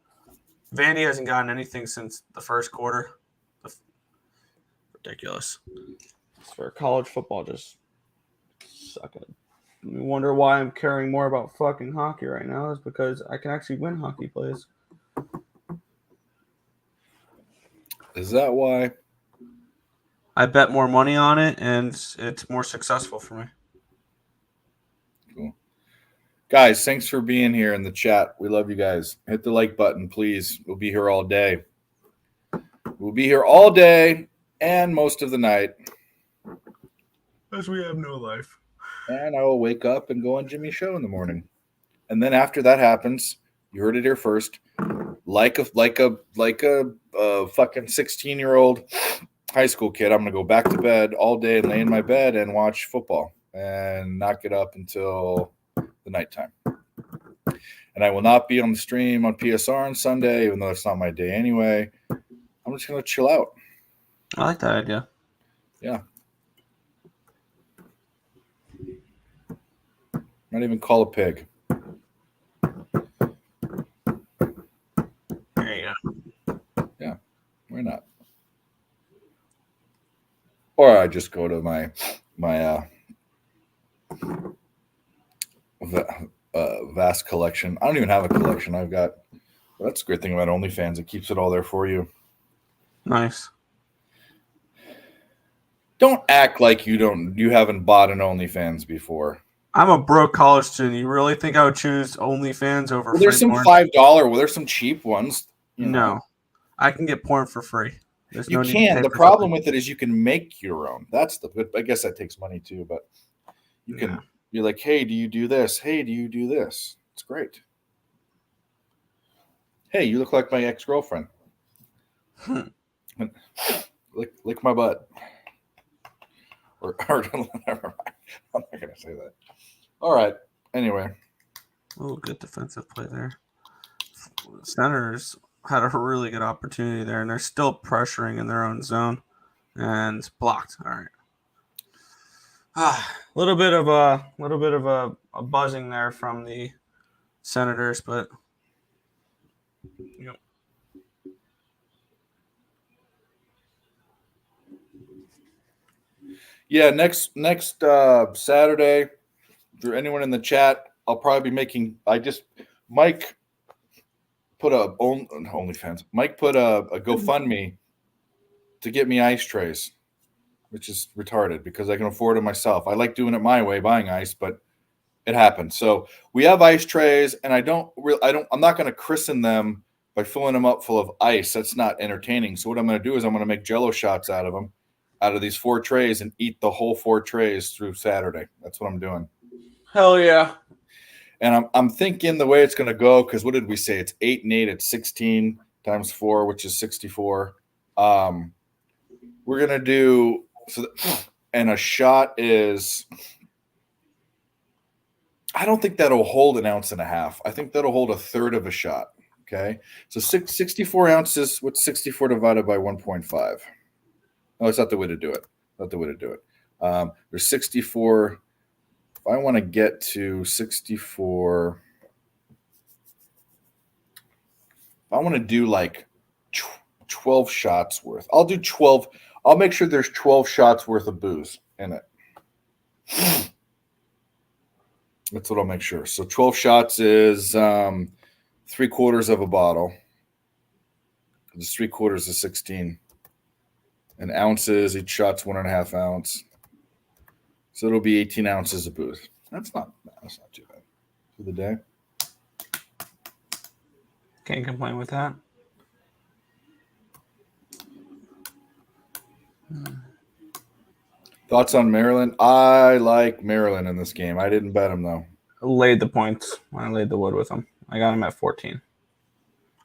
Vandy hasn't gotten anything since the first quarter. Ridiculous. For college football, just suck it. I wonder why I'm caring more about fucking hockey right now is because I can actually win hockey plays. Is that why? I bet more money on it, and it's more successful for me. Cool. Guys, thanks for being here in the chat. We love you guys. Hit the like button, please. We'll be here all day. We'll be here all day and most of the night. As we have no life. And I will wake up and go on Jimmy's show in the morning. And then after that happens, you heard it here first. Like a fucking 16-year-old high school kid, I'm gonna go back to bed all day and lay in my bed and watch football and not get up until the nighttime. And I will not be on the stream on PSR on Sunday, even though it's not my day anyway. I'm just gonna chill out. I like that idea. Yeah. Not even call a pig. There you go. Yeah, why not? Or I just go to my vast collection. I don't even have a collection. I've got. Well, that's a great thing about OnlyFans. It keeps it all there for you. Nice. Don't act like you haven't bought an OnlyFans before. I'm a broke college student. You really think I would choose OnlyFans over Well, there's free some porn? $5. Well, there's some cheap ones. No. I can get porn for free. There's You no need to can. pay The for problem something. with it is you can make your own. That's I guess that takes money too, but you can. Yeah. You're like, hey, do you do this? Hey, do you do this? It's great. Hey, you look like my ex-girlfriend. Lick my butt. or never mind. I'm not gonna say that. All right. Anyway, Oh, good defensive play there. Senators had a really good opportunity there, and they're still pressuring in their own zone, and blocked. All right. A little bit of a buzzing there from the Senators, but yeah. Next Saturday, for anyone in the chat, I'll probably be making. Mike put OnlyFans. Mike put a GoFundMe to get me ice trays, which is retarded because I can afford it myself. I like doing it my way, buying ice, but it happened. So we have ice trays, and I'm not going to christen them by filling them up full of ice. That's not entertaining. So what I'm going to do is I'm going to make Jello shots out of them, out of these 4 trays, and eat the whole 4 trays through Saturday. That's what I'm doing. Hell yeah. And I'm thinking the way it's going to go, because what did we say? It's 8 and 8. It's 16 times 4, which is 64. We're going to do and a shot is. I don't think that'll hold 1.5 ounces. I think that'll hold 1/3 of a shot. Okay. So 64 ounces. What's 64 divided by 1.5? No, it's not the way to do it. Not the way to do it. There's 64. If I want to get to 64, if I want to do like 12 shots worth, I'll do 12. I'll make sure there's 12 shots worth of booze in it. That's what I'll make sure. So 12 shots is 3/4 of a bottle. It's 3/4 is 16. And ounces, each shot's 1.5 ounce. So it'll be 18 ounces of booze. That's not too bad for the day. can't complain with that. Thoughts on Maryland? I like Maryland in this game. I didn't bet them though. Laid the points. I laid the wood with them. I got him at 14.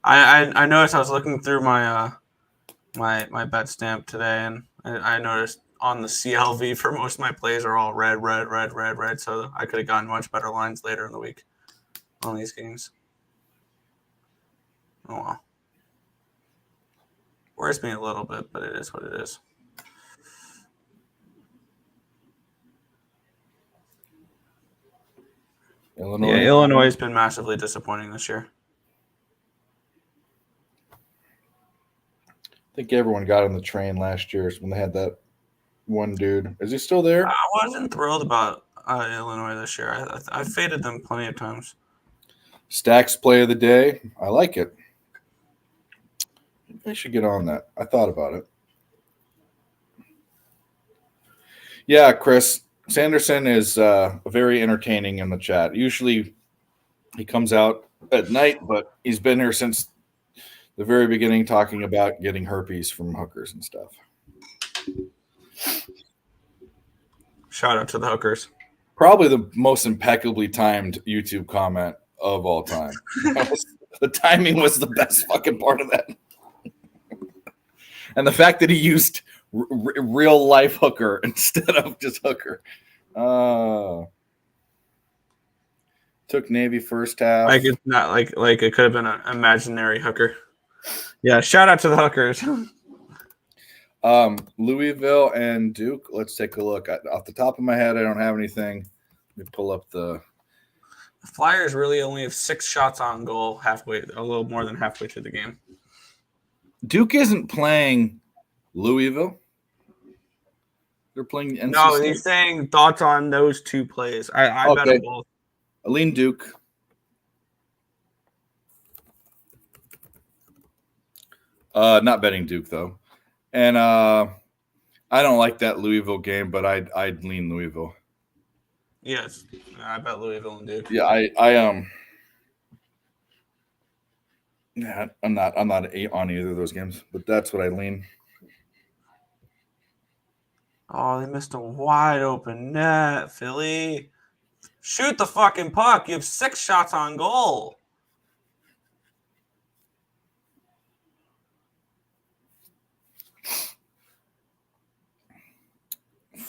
I noticed I was looking through my my bet stamp today, and I noticed on the CLV for most of my plays are all red. So I could have gotten much better lines later in the week on these games. Oh well. Worries me a little bit, but it is what it is. Illinois. Yeah, Illinois has been massively disappointing this year. I think everyone got on the train last year when they had that one dude. Is he still there? I wasn't thrilled about Illinois this year. I faded them plenty of times. Stacks play of the day. I like it. I should get on that. I thought about it. Yeah, Chris. Sanderson is very entertaining in the chat. Usually he comes out at night, but he's been here since the very beginning talking about getting herpes from hookers and stuff. Shout out to the hookers. Probably the most impeccably timed YouTube comment of all time. The timing was the best fucking part of that. And the fact that he used real life hooker instead of just hooker. Took Navy first half. Like it's not like it could have been an imaginary hooker. Yeah, shout out to the hookers. Louisville and Duke. Let's take a look. Off the top of my head, I don't have anything. Let me pull up the Flyers really only have 6 shots on goal a little more than halfway through the game. Duke isn't playing Louisville. They're playing NC No, State. he's saying thoughts on those 2 plays. I bet them both. Aline Duke. Not betting Duke though. And I don't like that Louisville game, but I'd lean Louisville. Yes, I bet Louisville and Duke. Yeah, Yeah, I'm not on either of those games, but that's what I lean. Oh, they missed a wide open net, Philly. Shoot the fucking puck. You have 6 shots on goal.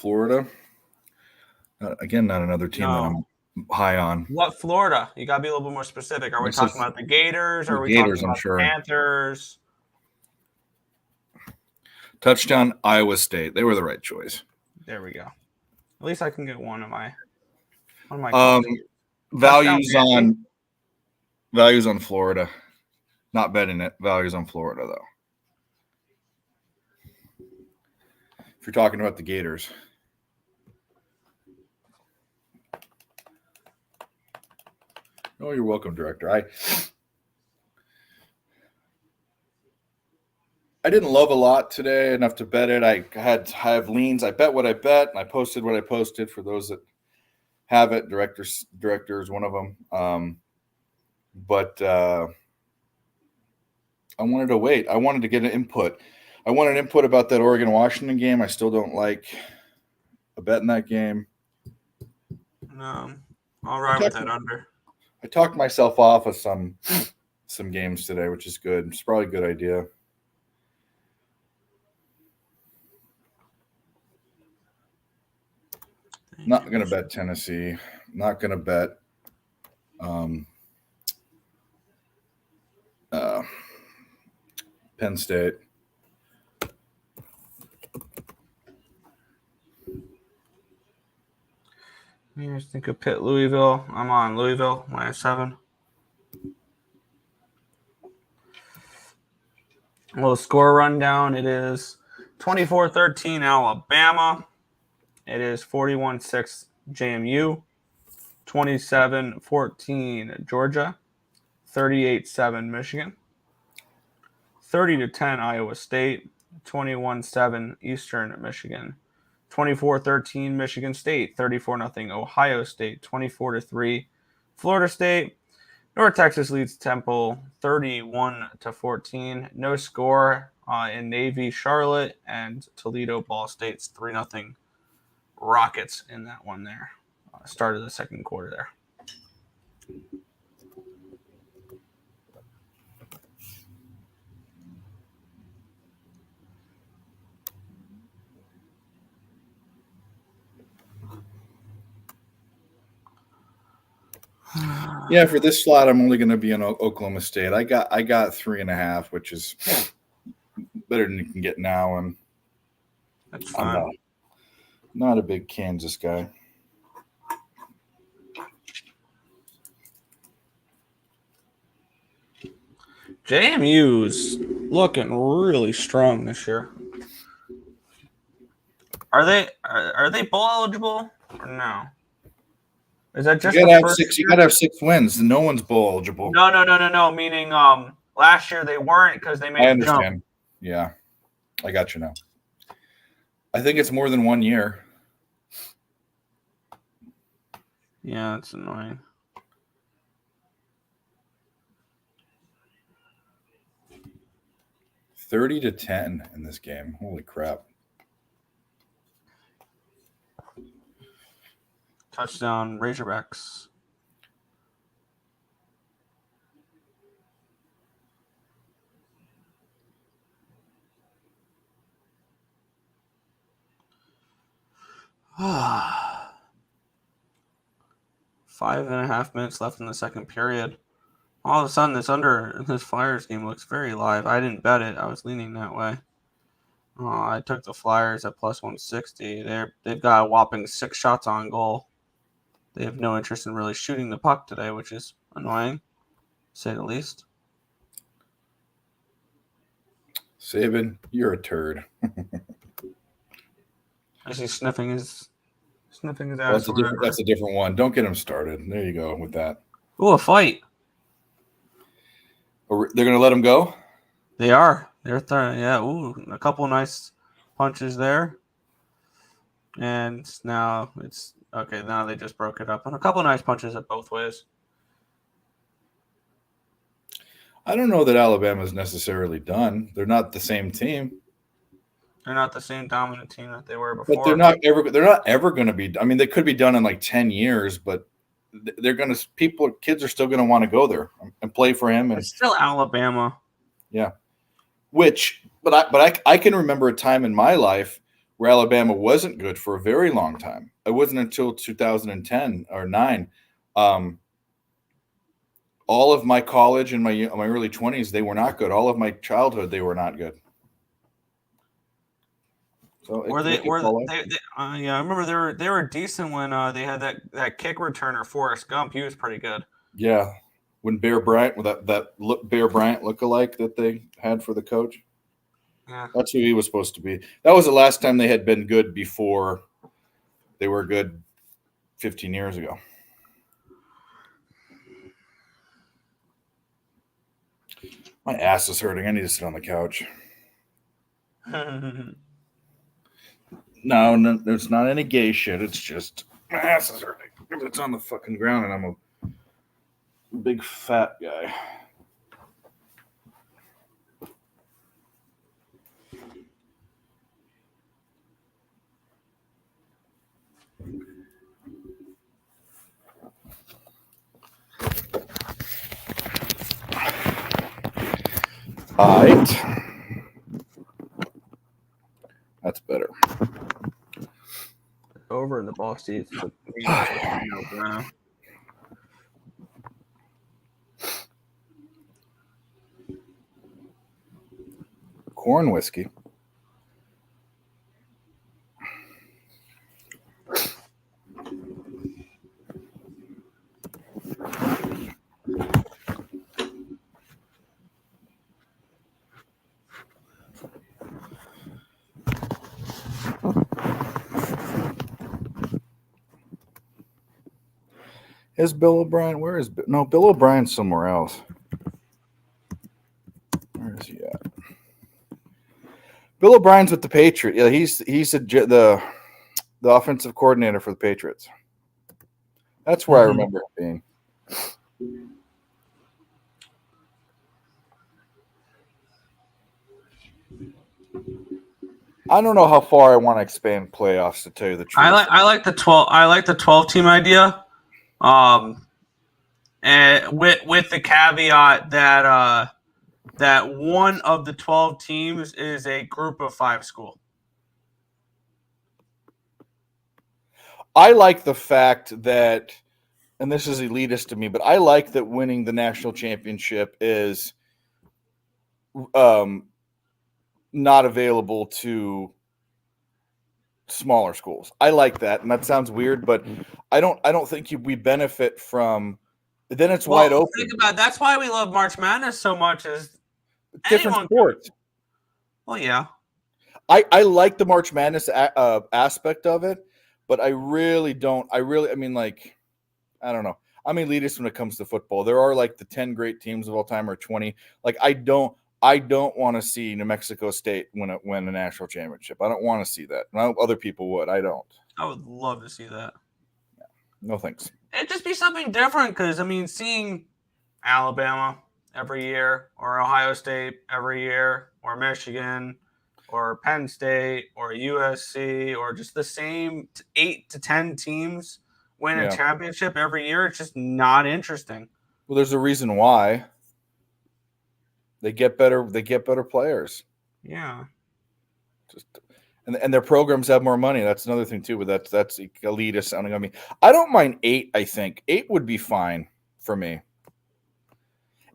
Florida. Again, not another team that I'm high on. What Florida? You got to be a little bit more specific. Are we talking about the Gators? Or are we Gators, talking I'm about sure. the Panthers? Touchdown, Iowa State. They were the right choice. There we go. At least I can get one of my values on Florida. Not betting it. Values on Florida though. If you're talking about the Gators. Oh, you're welcome, Director. I didn't love a lot today enough to bet it. I have leans. I bet what I bet, and I posted what I posted for those that have it. Director is one of them. But I wanted to wait. I wanted to get an input. I wanted input about that Oregon-Washington game. I still don't like a bet in that game. No, I'll ride with that under. I talked myself off of some games today, which is good. It's probably a good idea. Not going to bet Tennessee. Not going to bet Penn State. You guys think of Pitt, Louisville? I'm on Louisville, -7. A little score rundown. It is 24-13 Alabama. It is 41-6 JMU. 27-14 Georgia. 38-7 Michigan. 30-10 Iowa State. 21-7 Eastern Michigan. 24-13 Michigan State. 34-0 Ohio State. 24-3 Florida State. North Texas leads Temple 31-14. No score in Navy, Charlotte, and Toledo Ball State's 3-0 Rockets in that one there. Start of the second quarter there. Yeah, for this slot, I'm only going to be in Oklahoma State. I got 3.5, which is better than you can get now. And that's fine. I'm not a big Kansas guy. JMU's looking really strong this year. Are they bowl eligible or no? Is that just you gotta have 6 wins. No one's bowl eligible. No. Meaning last year they weren't because they made I a understand. jump. Yeah. I got you now. I think it's more than 1 year. Yeah, it's annoying. $30-10 in this game. Holy crap. Touchdown Razorbacks. Ah. 5.5 minutes left in the second period. All of a sudden, this Flyers game looks very live. I didn't bet it. I was leaning that way. I took the Flyers at +160. They've got a whopping 6 shots on goal. They have no interest in really shooting the puck today, which is annoying, to say the least. Saban, you're a turd. Is he sniffing his ass? That's a different one. Don't get him started. There you go with that. Ooh, a fight. They're going to let him go? They are. They're throwing. Yeah. Ooh, a couple nice punches there. And now it's okay. Now they just broke it up, and a couple nice punches at both ways. I don't know that Alabama's necessarily done. They're not the same team. They're not the same dominant team that they were before. But they're not ever going to be. I mean, they could be done in like 10 years, but they're going to. Kids are still going to want to go there and play for him. And it's still Alabama. Yeah, but I can remember a time in my life where Alabama wasn't good for a very long time. It wasn't until 2010 or 9. All of my college and my early 20s, they were not good. All of my childhood, they were not good. So yeah, I remember they were decent when they had that kick returner Forrest Gump. He was pretty good. Yeah, when Bear Bryant with Bear Bryant lookalike that they had for the coach. Yeah, that's who he was supposed to be. That was the last time they had been good before they were good 15 years ago. My ass is hurting. I need to sit on the couch. No, there's not any gay shit. It's just my ass is hurting. It's on the fucking ground, and I'm a big fat guy. All right. That's better. Over in the ball seats. Corn whiskey. Is Bill O'Brien? Where is no Bill O'Brien's somewhere else? Where is he at? Bill O'Brien's with the Patriots. Yeah, he's the offensive coordinator for the Patriots. That's where I remember it being. I don't know how far I want to expand playoffs, to tell you the truth. I like the 12. I like the 12-team idea. And with the caveat that that one of the 12 teams is a group of 5 school. I like the fact that, and this is elitist to me, but I like that winning the national championship is not available to smaller schools. I like that, and that sounds weird, but I don't think we benefit from. Then it's wide open. Think about it. That's why we love March Madness so much. Is different sports. Well, yeah. I like the March Madness aspect of it, but I really don't. I mean, like, I don't know. I'm elitist when it comes to football. There are like the 10 great teams of all time, or 20. Like, I don't want to see New Mexico State win a national championship. I don't want to see that. No, other people would. I don't. I would love to see that. Yeah. No thanks. It'd just be something different because, I mean, seeing Alabama every year, or Ohio State every year, or Michigan, or Penn State, or USC, or just the same 8 to 10 teams win a championship every year, it's just not interesting. Well, there's a reason why. They get better players. Yeah. And their programs have more money. That's another thing too, but that's elitist sounding on me. I don't mind 8, I think. 8 would be fine for me.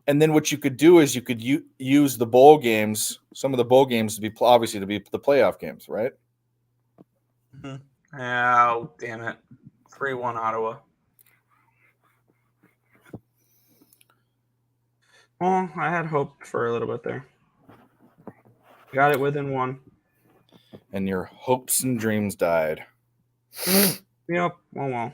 And then what you could do is you could use the bowl games, some of the bowl games to be obviously to be the playoff games, right? Mm-hmm. Oh, damn it. 3-1 Ottawa. Well, I had hope for a little bit there. Got it within 1. And your hopes and dreams died. Yep. Well.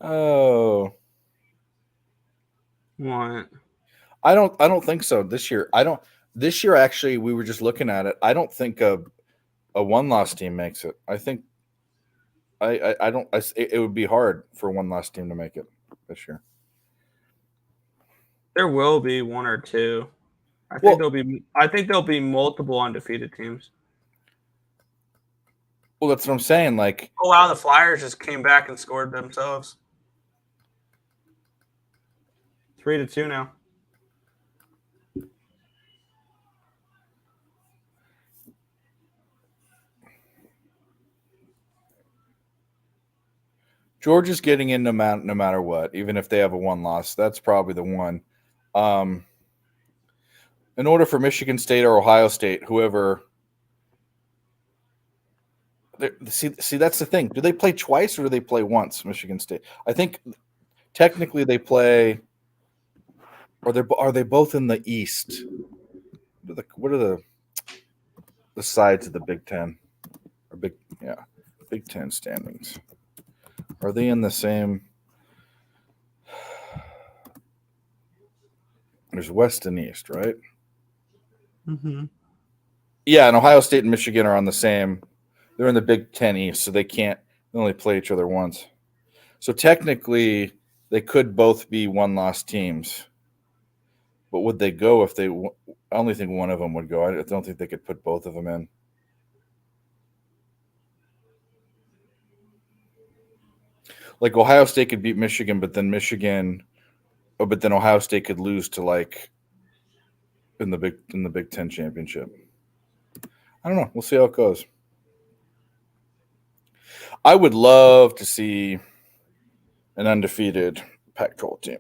Oh. What? I don't think so this year. This year, actually, we were just looking at it. I don't think a 1-loss team makes it. I think it would be hard for a 1-loss team to make it this year. There will be 1 or 2. I Well- think there'll be multiple undefeated teams. Well, that's what I'm saying. Like, Oh wow, the Flyers just came back and scored themselves. 3-2 now. Georgia's getting in no matter what, even if they have a one loss. That's probably the one. In order for Michigan State or Ohio State, whoever. See, that's the thing. Do they play twice or do they play once? Michigan State. I think technically they play. Or are they both in the East? What are the sides of the Big Ten? Or Big Ten standings. Are they in the same? There's West and East, right? Mm-hmm. Yeah, and Ohio State and Michigan are on the same. They're in the Big Ten East, so they only play each other once. So technically, they could both be one-loss teams. But would they go if they? I only think one of them would go. I don't think they could put both of them in. Like Ohio State could beat Michigan, but then Ohio State could lose to like in the Big Ten championship. I don't know. We'll see how it goes. I would love to see an undefeated Pac-12 team,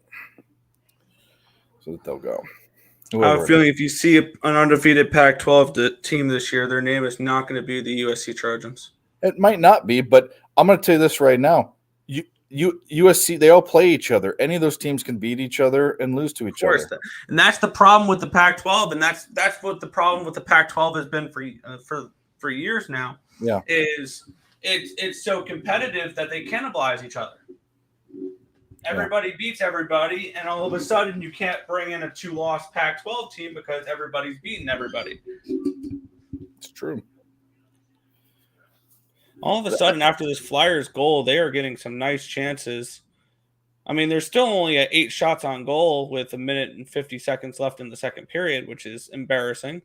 so that they'll go. I have a feeling if you see an undefeated Pac-12 team this year, their name is not going to be the USC Trojans. It might not be, but I'm going to tell you this right now. USC, they all play each other. Any of those teams can beat each other and lose to each other. And that's the problem with the Pac-12, and that's what the problem with the Pac-12 has been for years now. Yeah, is it's so competitive that they cannibalize each other. Everybody beats everybody, and all of a sudden you can't bring in a 2-loss Pac-12 team because everybody's beating everybody. it's true. All of a sudden, after this Flyers goal, they are getting some nice chances. I mean, there's still only 8 shots on goal with 1 minute and 50 seconds left in the second period, which is embarrassing.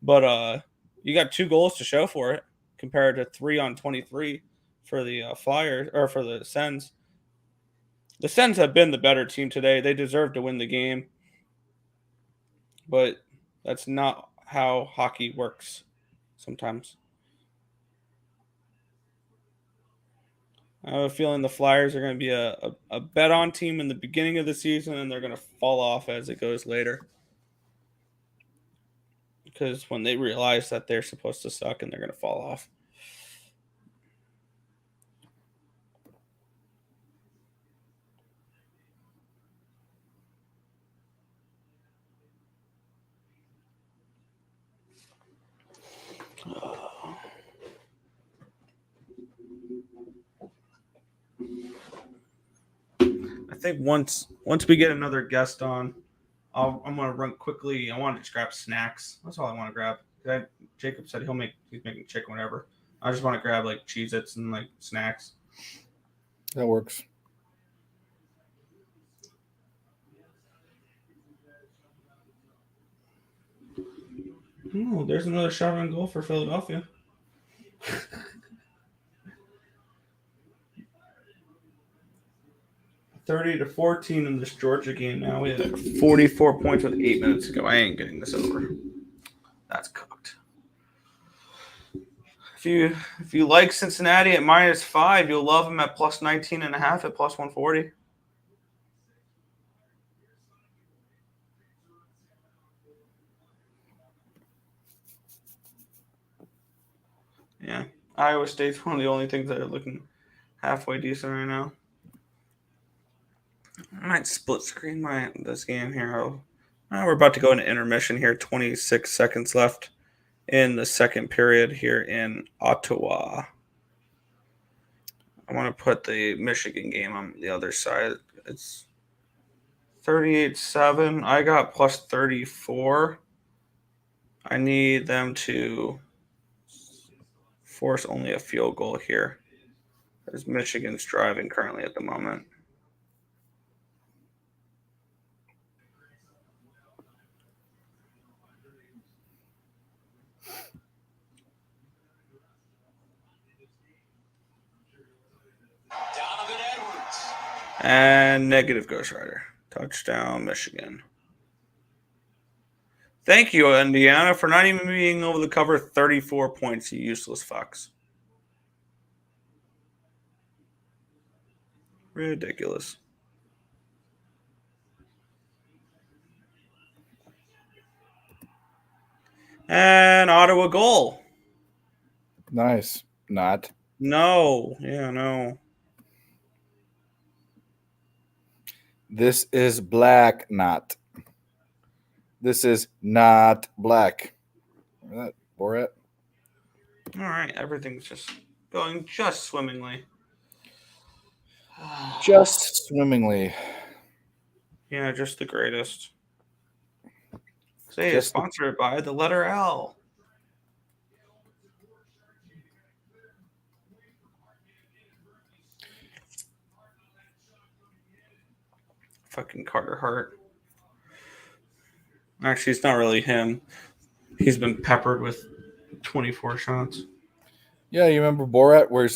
But you got 2 goals to show for it compared to 3 on 23 for the Flyers or for the Sens. The Sens have been the better team today. They deserve to win the game. But that's not how hockey works sometimes. I have a feeling the Flyers are going to be a bet-on team in the beginning of the season, and they're going to fall off as it goes later. Because when they realize that they're supposed to suck, and they're going to fall off. I think once we get another guest on, I'm gonna run quickly. I want to just grab snacks. That's all I want to grab. Jacob said he's making chicken, whatever. I just want to grab like Cheez-Its and like snacks. That works. Oh, there's another shot on goal for Philadelphia. $30-14 in this Georgia game now. We have 44 points with 8 minutes to go. I ain't getting this over. That's cooked. If you like Cincinnati at -5, you'll love them at +19.5 at +140. Yeah, Iowa State's one of the only things that are looking halfway decent right now. I might split screen this game here. We're about to go into intermission here. 26 seconds left in the second period here in Ottawa. I want to put the Michigan game on the other side. It's 38-7. I got +34. I need them to force only a field goal here, as Michigan's driving currently at the moment. And negative Ghost Rider. Touchdown, Michigan. Thank you, Indiana, for not even being able to cover 34 points, you useless fucks. Ridiculous. And Ottawa goal. Nice. Not. No. Yeah, no. This is black, not. This is not black. Remember that, Borat? All right. Everything's just going just swimmingly. Just swimmingly. Yeah, just the greatest. Say it's sponsored by the letter L. Fucking Carter Hart. Actually, it's not really him. He's been peppered with 24 shots. Yeah, you remember Borat, where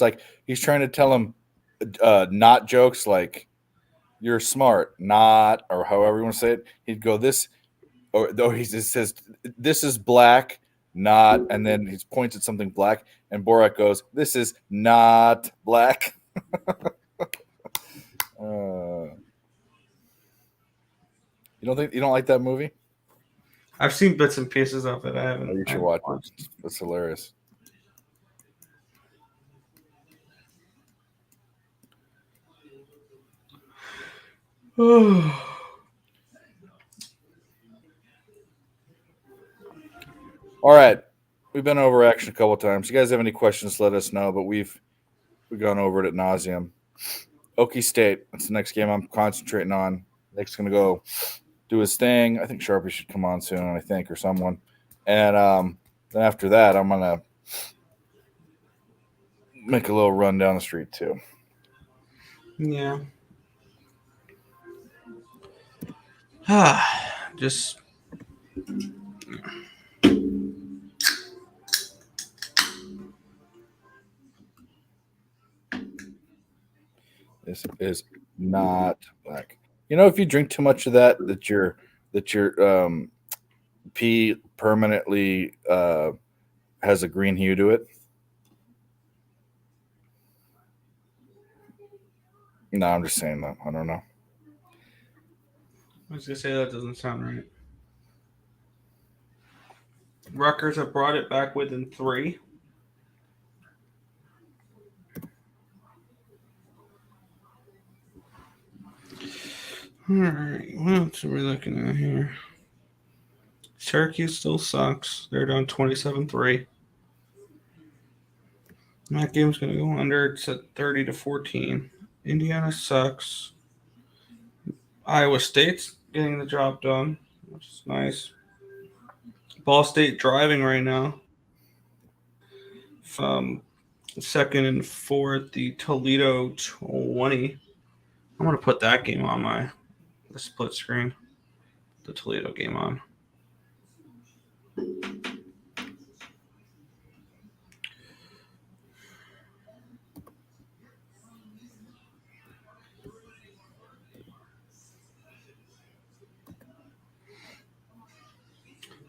he's trying to tell him not jokes like you're smart, not, or however you want to say it. He'd go this, or though he just says this is black, not, and then he points at something black, and Borat goes, "This is not black." You don't like that movie? I've seen bits and pieces of it. I haven't. You should watch it. It's hilarious. All right. We've been over action a couple of times. You guys have any questions, let us know, but we've gone over it ad nauseum. Okie State. That's the next game I'm concentrating on. Nick's going to go do his thing. I think Sharpie should come on soon, or someone. And then after that, I'm going to make a little run down the street too. Yeah. Just this is not black. You know, if you drink too much of that your pee permanently has a green hue to it. No, I'm just saying that. I don't know. I was going to say that doesn't sound right. Rutgers have brought it back within 3. All right, what else are we looking at here? Syracuse still sucks. They're down 27-3. That game's going to go under. It's at 30-14. Indiana sucks. Iowa State's getting the job done, which is nice. Ball State driving right now. From 2nd and 4th, the Toledo 20. I'm going to put that game on the split screen. The Toledo game on.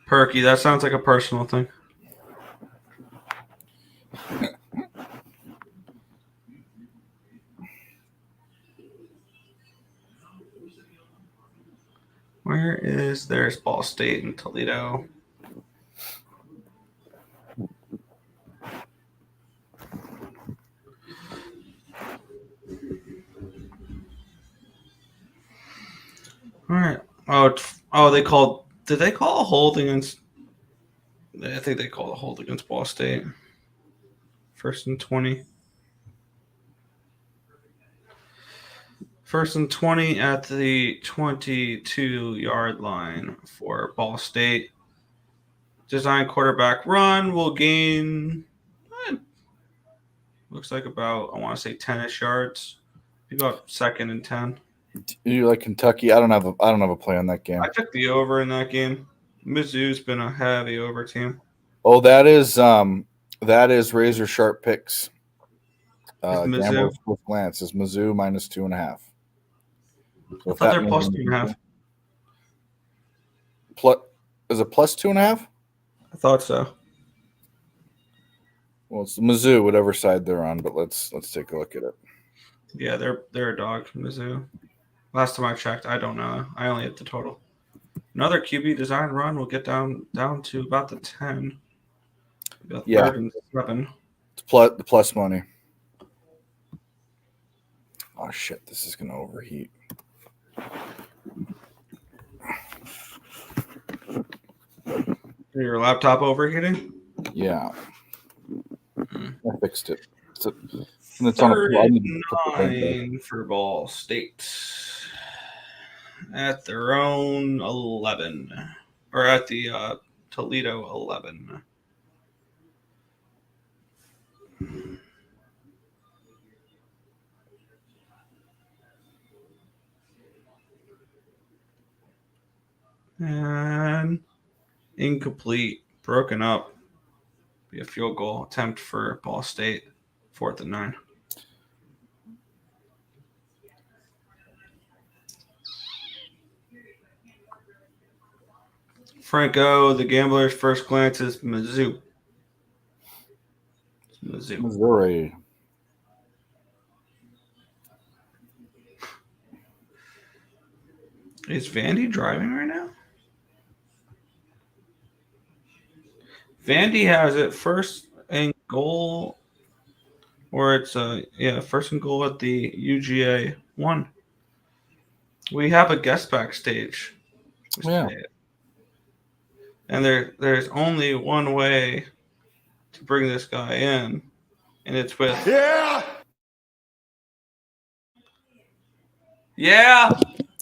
Perky, that sounds like a personal thing. There's Ball State and Toledo. All right. Did they call a hold against? I think they called a hold against Ball State. 1st and 20. 1st and 20 at the 22-yard line for Ball State. Design quarterback run will gain, looks like about, I want to say 10-ish yards. About 2nd and 10. You like Kentucky? I don't have a play on that game. I took the over in that game. Mizzou's been a heavy over team. Oh, that is razor sharp picks. Gamble with glance is Mizzou -2.5. So I if thought that they're plus means- 2.5. Is it plus 2.5? I thought so. Well, it's Mizzou, whatever side they're on, but let's take a look at it. Yeah, they're a dog, Mizzou. Last time I checked, I don't know. I only hit the total. Another QB design run will get down to about the 10. About Yeah. 3rd and 7. It's the plus money. Oh shit! This is gonna overheat. Your laptop overheating? Yeah, Hmm. I fixed it. It's on a. I need to put the thing back. 9 for Ball State at their own 11, or at the Toledo 11. And incomplete, broken up. Be a field goal attempt for Ball State, 4th and 9. Franco, the gambler's first glance is Mizzou. Mizzou. Missouri. Is Vandy driving right now? Vandy has it first and goal, or it's first and goal at the UGA 1. We have a guest backstage. Yeah. And there's only one way to bring this guy in, and it's with yeah.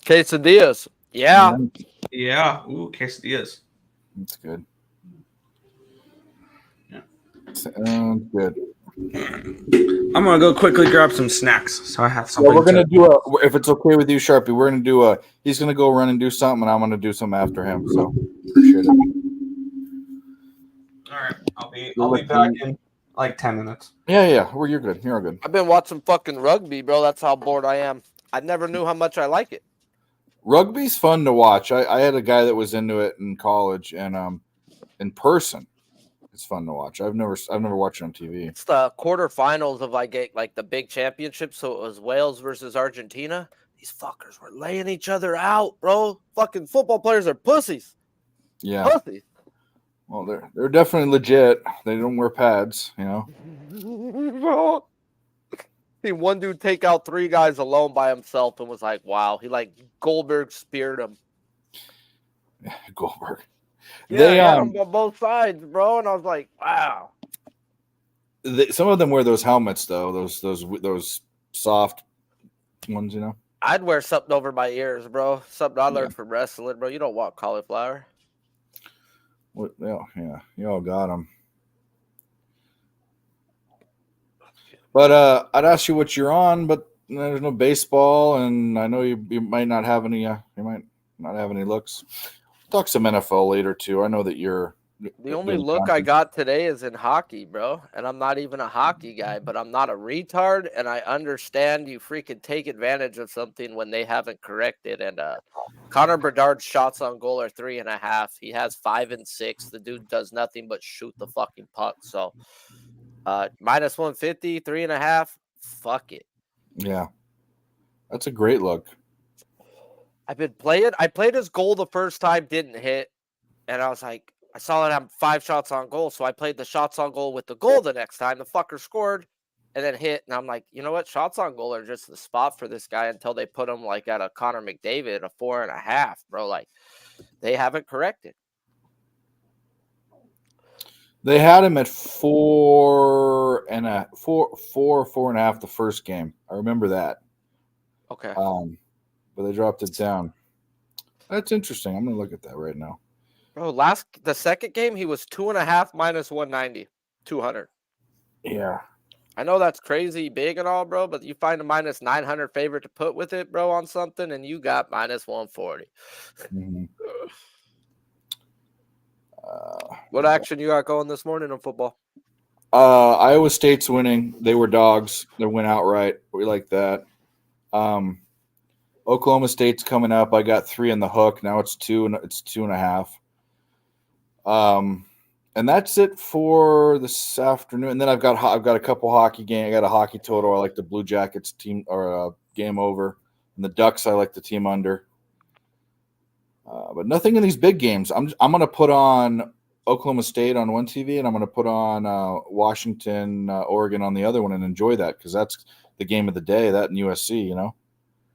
Quesadillas. Yeah. Ooh, quesadillas. That's good. Yeah. Sounds good. I'm gonna go quickly grab some snacks, so I have something. Well, we're gonna do if it's okay with you, Sharpie. We're gonna do he's gonna go run and do something, and I'm gonna do something after him. So appreciate it. All right, I'll be back in like 10 minutes. Yeah. Well, you're good. You're all good. I've been watching fucking rugby, bro. That's how bored I am. I never knew how much I like it. Rugby's fun to watch. I had a guy that was into it in college, and in person, it's fun to watch. I've never watched it on TV. It's the quarterfinals of like the big championship. So it was Wales versus Argentina. These fuckers were laying each other out, bro. Fucking football players are pussies. Yeah. Pussies. Well, they're definitely legit. They don't wear pads, you know. Bro. Seen one dude take out 3 guys alone by himself and was like, wow. He like Goldberg speared him. Goldberg. Yeah, They on both sides, bro. And I was like, wow. Some of them wear those helmets though. Those soft ones, you know. I'd wear something over my ears, bro. Something I learned from wrestling, bro. You don't want cauliflower. What? Yeah. You all got them. But I'd ask you what you're on, but there's no baseball, and I know you might not have any. You might not have any looks. Talk some NFL later too. I know that you're. The only look I got today is in hockey, bro. And I'm not even a hockey guy, but I'm not a retard, and I understand you freaking take advantage of something when they haven't corrected. And Connor Bedard's shots on goal are 3.5. He has 5 and 6. The dude does nothing but shoot the fucking puck. So minus 150, 3.5. Fuck it. Yeah, that's a great look. I've been playing. I played his goal the first time, didn't hit, and I was like, I saw it have 5 shots on goal, so I played the shots on goal with the goal the next time. The fucker scored and then hit, and I'm like, you know what? Shots on goal are just the spot for this guy until they put him like at a Connor McDavid, a 4.5, bro. Like they haven't corrected. They had him at 4.5 the first game. I remember that. Okay. But they dropped it down. That's interesting. I'm gonna look at that right now. Bro, the second game, he was 2.5 minus 190, 200. Yeah. I know that's crazy big and all, bro, but you find a minus 900 favorite to put with it, bro, on something, and you got minus 140. Mm-hmm. What action you got going this morning in football? Iowa State's winning. They were dogs. They went outright. We like that. Oklahoma State's coming up. I got 3 in the hook. Now it's 2 and it's 2.5. And that's it for this afternoon. And then I've got a couple hockey games. I got a hockey total. I like the Blue Jackets team or game over, and the Ducks. I like the team under. But nothing in these big games. I'm going to put on Oklahoma State on one TV, and I'm going to put on Washington, Oregon on the other one, and enjoy that because that's the game of the day. That and USC, you know.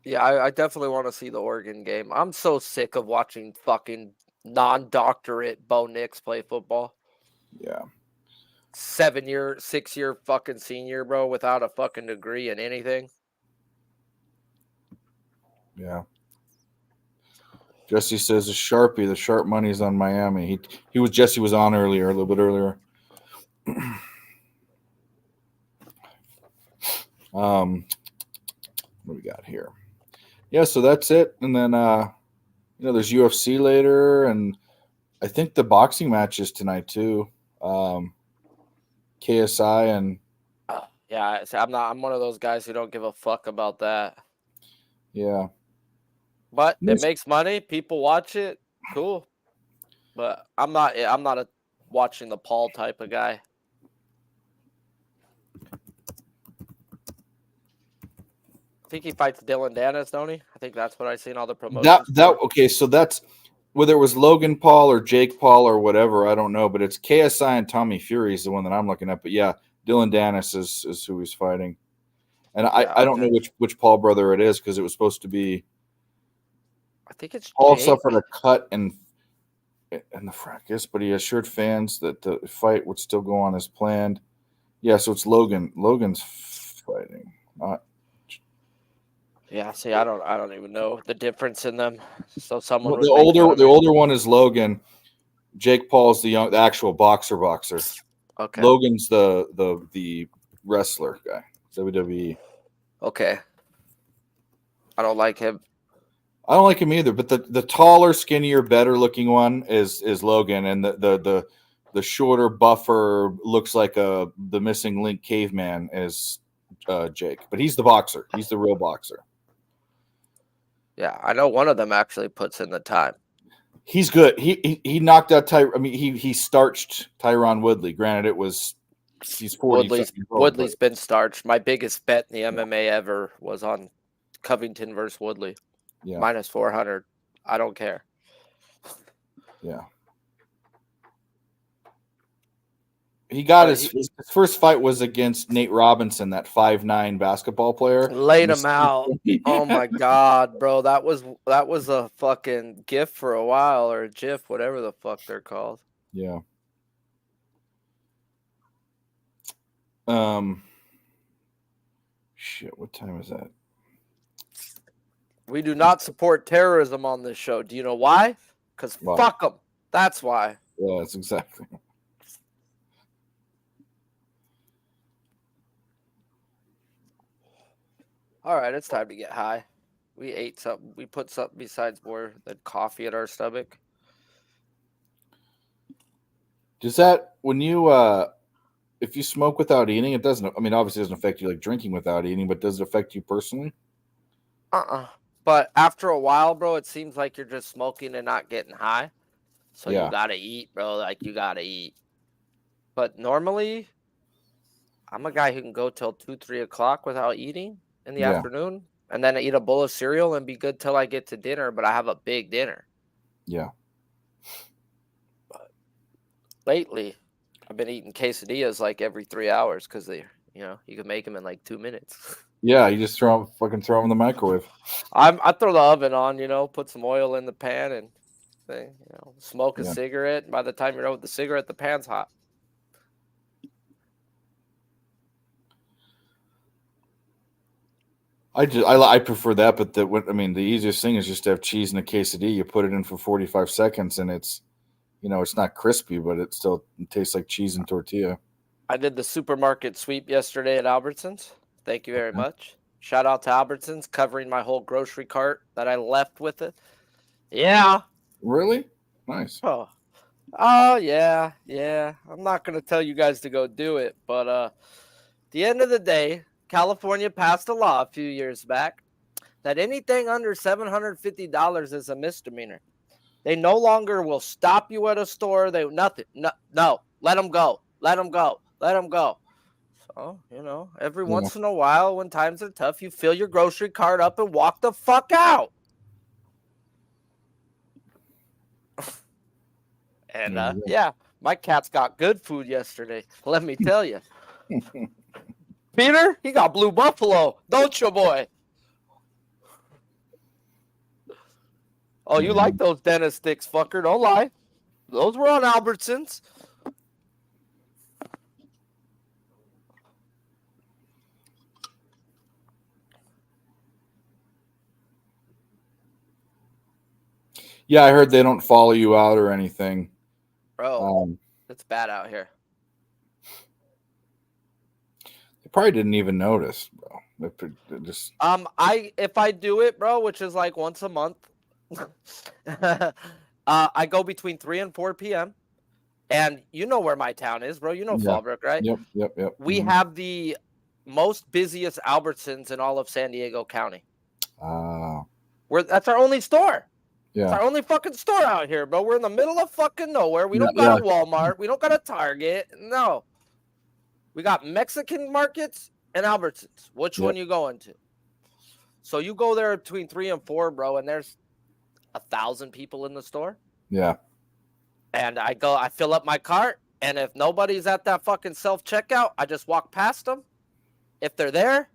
Yeah, I definitely want to see the Oregon game. I'm so sick of watching fucking non-doctorate Bo Nix play football. Yeah. 6-year fucking senior, bro, without a fucking degree in anything. Yeah. Jesse says the Sharpie, the sharp money's on Miami. Jesse was on earlier, a little bit earlier. What do we got here? Yeah, so that's it. And then there's UFC later, and I think the boxing matches tonight too. KSI and yeah, I'm one of those guys who don't give a fuck about that. Yeah. But it makes money. People watch it. Cool. But I'm not watching the Paul type of guy. I think he fights Dylan Dennis, don't he? I think that's what I seen all the promotions. Okay, so that's whether it was Logan Paul or Jake Paul or whatever, I don't know, but it's KSI and Tommy Fury is the one that I'm looking at. But yeah, Dylan Dennis is who he's fighting. And I don't know which Paul brother it is because it was supposed to be. I think it's Paul Jake. suffered a cut in the fracas, but he assured fans that the fight would still go on as planned. Yeah, so it's Logan. Logan's fighting. Yeah, see, I don't even know the difference in them. So someone the older one is Logan. Jake Paul's the actual boxer. Okay. Logan's the wrestler guy, WWE. Okay. I don't like him. I don't like him either, but the taller, skinnier, better looking one is Logan, and the shorter, buffer, looks like the missing link caveman is Jake. But he's the boxer. He's the real boxer. Yeah, I know one of them actually puts in the time. He's good. He knocked out he starched Tyron Woodley. Granted, he's 40. Woodley's been starched. My biggest bet in the MMA ever was on Covington versus Woodley. Yeah. Minus 400. I don't care. Yeah. He got his first fight was against Nate Robinson, that 5'9" basketball player. Laid him out. Oh my god, bro. That was a fucking GIF for a while, or a GIF, whatever the fuck they're called. Yeah. Shit, what time is that? We do not support terrorism on this show. Do you know why? Because fuck them. That's why. Yeah, that's exactly. All right, it's time to get high. We ate something. We put something besides more than coffee in our stomach. Does that, when you, if you smoke without eating, it doesn't, I mean, obviously it doesn't affect you like drinking without eating, but does it affect you personally? But after a while, bro, it seems like you're just smoking and not getting high. So Yeah. you got to eat, bro. Like, you got to eat. But normally, I'm a guy who can go till 2, 3 o'clock without eating in the afternoon, and then I eat a bowl of cereal and be good till I get to dinner, but I have a big dinner. Yeah. But lately, I've been eating quesadillas like every 3 hours because they, you can make them in like 2 minutes. Yeah, you just throw them in the microwave. I throw the oven on, put some oil in the pan and smoke a cigarette. And by the time you're done with the cigarette, the pan's hot. I prefer that, but the easiest thing is just to have cheese in a quesadilla. You put it in for 45 seconds, and it's, it's not crispy, but it tastes like cheese and tortilla. I did the supermarket sweep yesterday at Albertsons. Thank you very much. Shout out to Albertsons covering my whole grocery cart that I left with it. Yeah. Really? Nice. Oh, yeah. I'm not going to tell you guys to go do it, but at the end of the day, California passed a law a few years back that anything under $750 is a misdemeanor. They no longer will stop you at a store. They nothing. No, let them go. Let them go. Let them go. So, every once in a while when times are tough, you fill your grocery cart up and walk the fuck out. And yeah, my cats got good food yesterday. Let me tell you. Peter, he got Blue Buffalo, don't you, boy? Oh, you like those dentist sticks, fucker? Don't lie. Those were on Albertsons. Yeah, I heard they don't follow you out or anything. Bro, it's bad out here. They probably didn't even notice, bro. They just if I do it, bro, which is like once a month, I go between 3 and 4 p.m. And you know where my town is, bro. You know Fallbrook, right? Yep. We have the most busiest Albertsons in all of San Diego County. That's our only store. Yeah. It's our only fucking store out here, bro. We're in the middle of fucking nowhere. We don't got a Walmart. We don't got a Target. No. We got Mexican markets and Albertsons. Which one you going to? So you go there between 3 and 4, bro, and there's 1,000 people in the store. Yeah. And I fill up my cart, and if nobody's at that fucking self-checkout, I just walk past them. If they're there,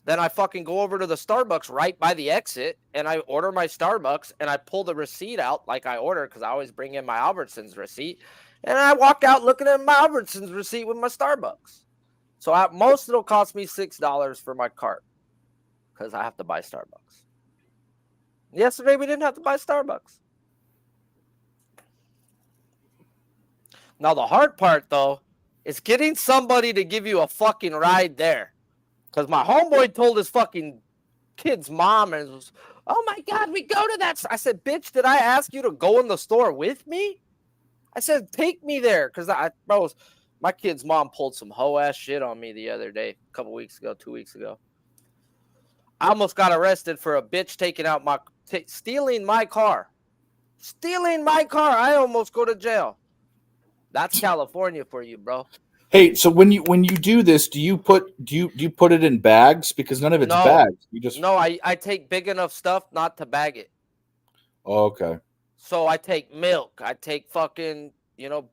then I fucking go over to the Starbucks right by the exit, and I order my Starbucks, and I pull the receipt out like I ordered because I always bring in my Albertsons receipt, and I walk out looking at my Albertsons receipt with my Starbucks. So at most, it'll cost me $6 for my cart because I have to buy Starbucks. Yesterday, we didn't have to buy Starbucks. Now, the hard part, though, is getting somebody to give you a fucking ride there. Because my homeboy told his fucking kid's mom, and was, oh, my God, we go to that. I said, bitch, did I ask you to go in the store with me? I said, take me there. Because, my kid's mom pulled some hoe-ass shit on me the other day, a couple weeks ago, 2 weeks ago. I almost got arrested for a bitch stealing my car. Stealing my car. I almost go to jail. That's California for you, bro. Hey, so when you do this, do you put it in bags? Because none of it's bags. You just I take big enough stuff not to bag it. Oh, okay. So I take milk. I take fucking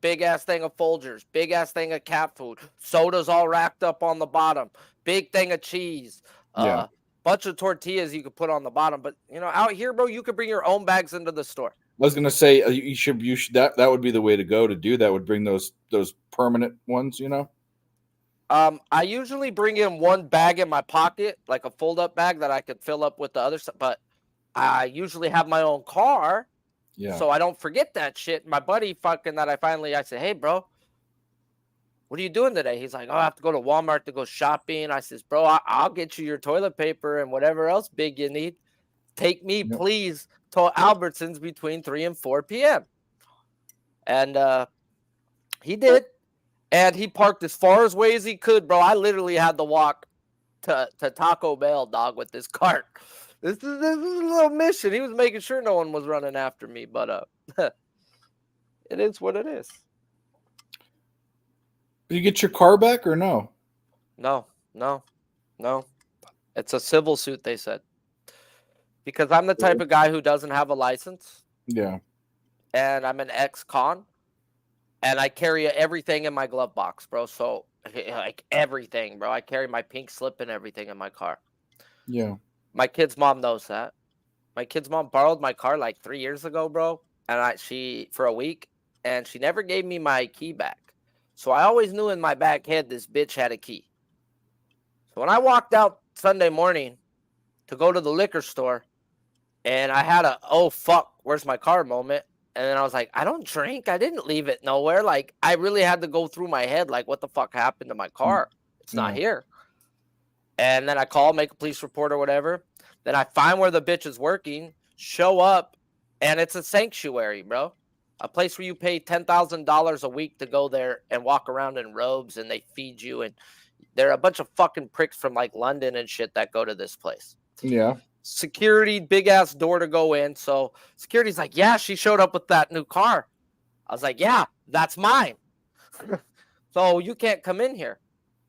big ass thing of Folgers, big ass thing of cat food, sodas all racked up on the bottom, big thing of cheese, bunch of tortillas you could put on the bottom. But out here, bro, you could bring your own bags into the store. I was gonna say you should that would be the way to go to do that. Would bring those permanent ones, I usually bring in one bag in my pocket, like a fold up bag that I could fill up with the other stuff. But I usually have my own car, so I don't forget that shit. My buddy I said, hey, bro, what are you doing today? He's like, oh, I have to go to Walmart to go shopping. I says, bro, I'll get you your toilet paper and whatever else big you need. Take me, please, to Albertsons between 3 and 4 p.m. And he did. And he parked as far away as he could, bro. I literally had to walk to Taco Bell, dog, with this cart. This is a little mission. He was making sure no one was running after me, but it is what it is. Did you get your car back or no? No. It's a civil suit, they said. Because I'm the type of guy who doesn't have a license. Yeah. And I'm an ex-con. And I carry everything in my glove box, bro. So, like, everything, bro. I carry my pink slip and everything in my car. Yeah. My kid's mom knows that. My kid's mom borrowed my car like 3 years ago, bro. And for a week. And she never gave me my key back. So I always knew in my back head this bitch had a key. So when I walked out Sunday morning to go to the liquor store, and I had oh, fuck, where's my car moment. And then I was like, I don't drink. I didn't leave it nowhere. Like, I really had to go through my head, like, what the fuck happened to my car? It's not here. And then I call, make a police report or whatever. Then I find where the bitch is working, show up, and it's a sanctuary, bro. A place where you pay $10,000 a week to go there and walk around in robes, and they feed you. And there are a bunch of fucking pricks from, like, London and shit that go to this place. Yeah. security, big ass door to go in. So security's like, yeah, she showed up with that new car. I was like, yeah, that's mine. So you can't come in here.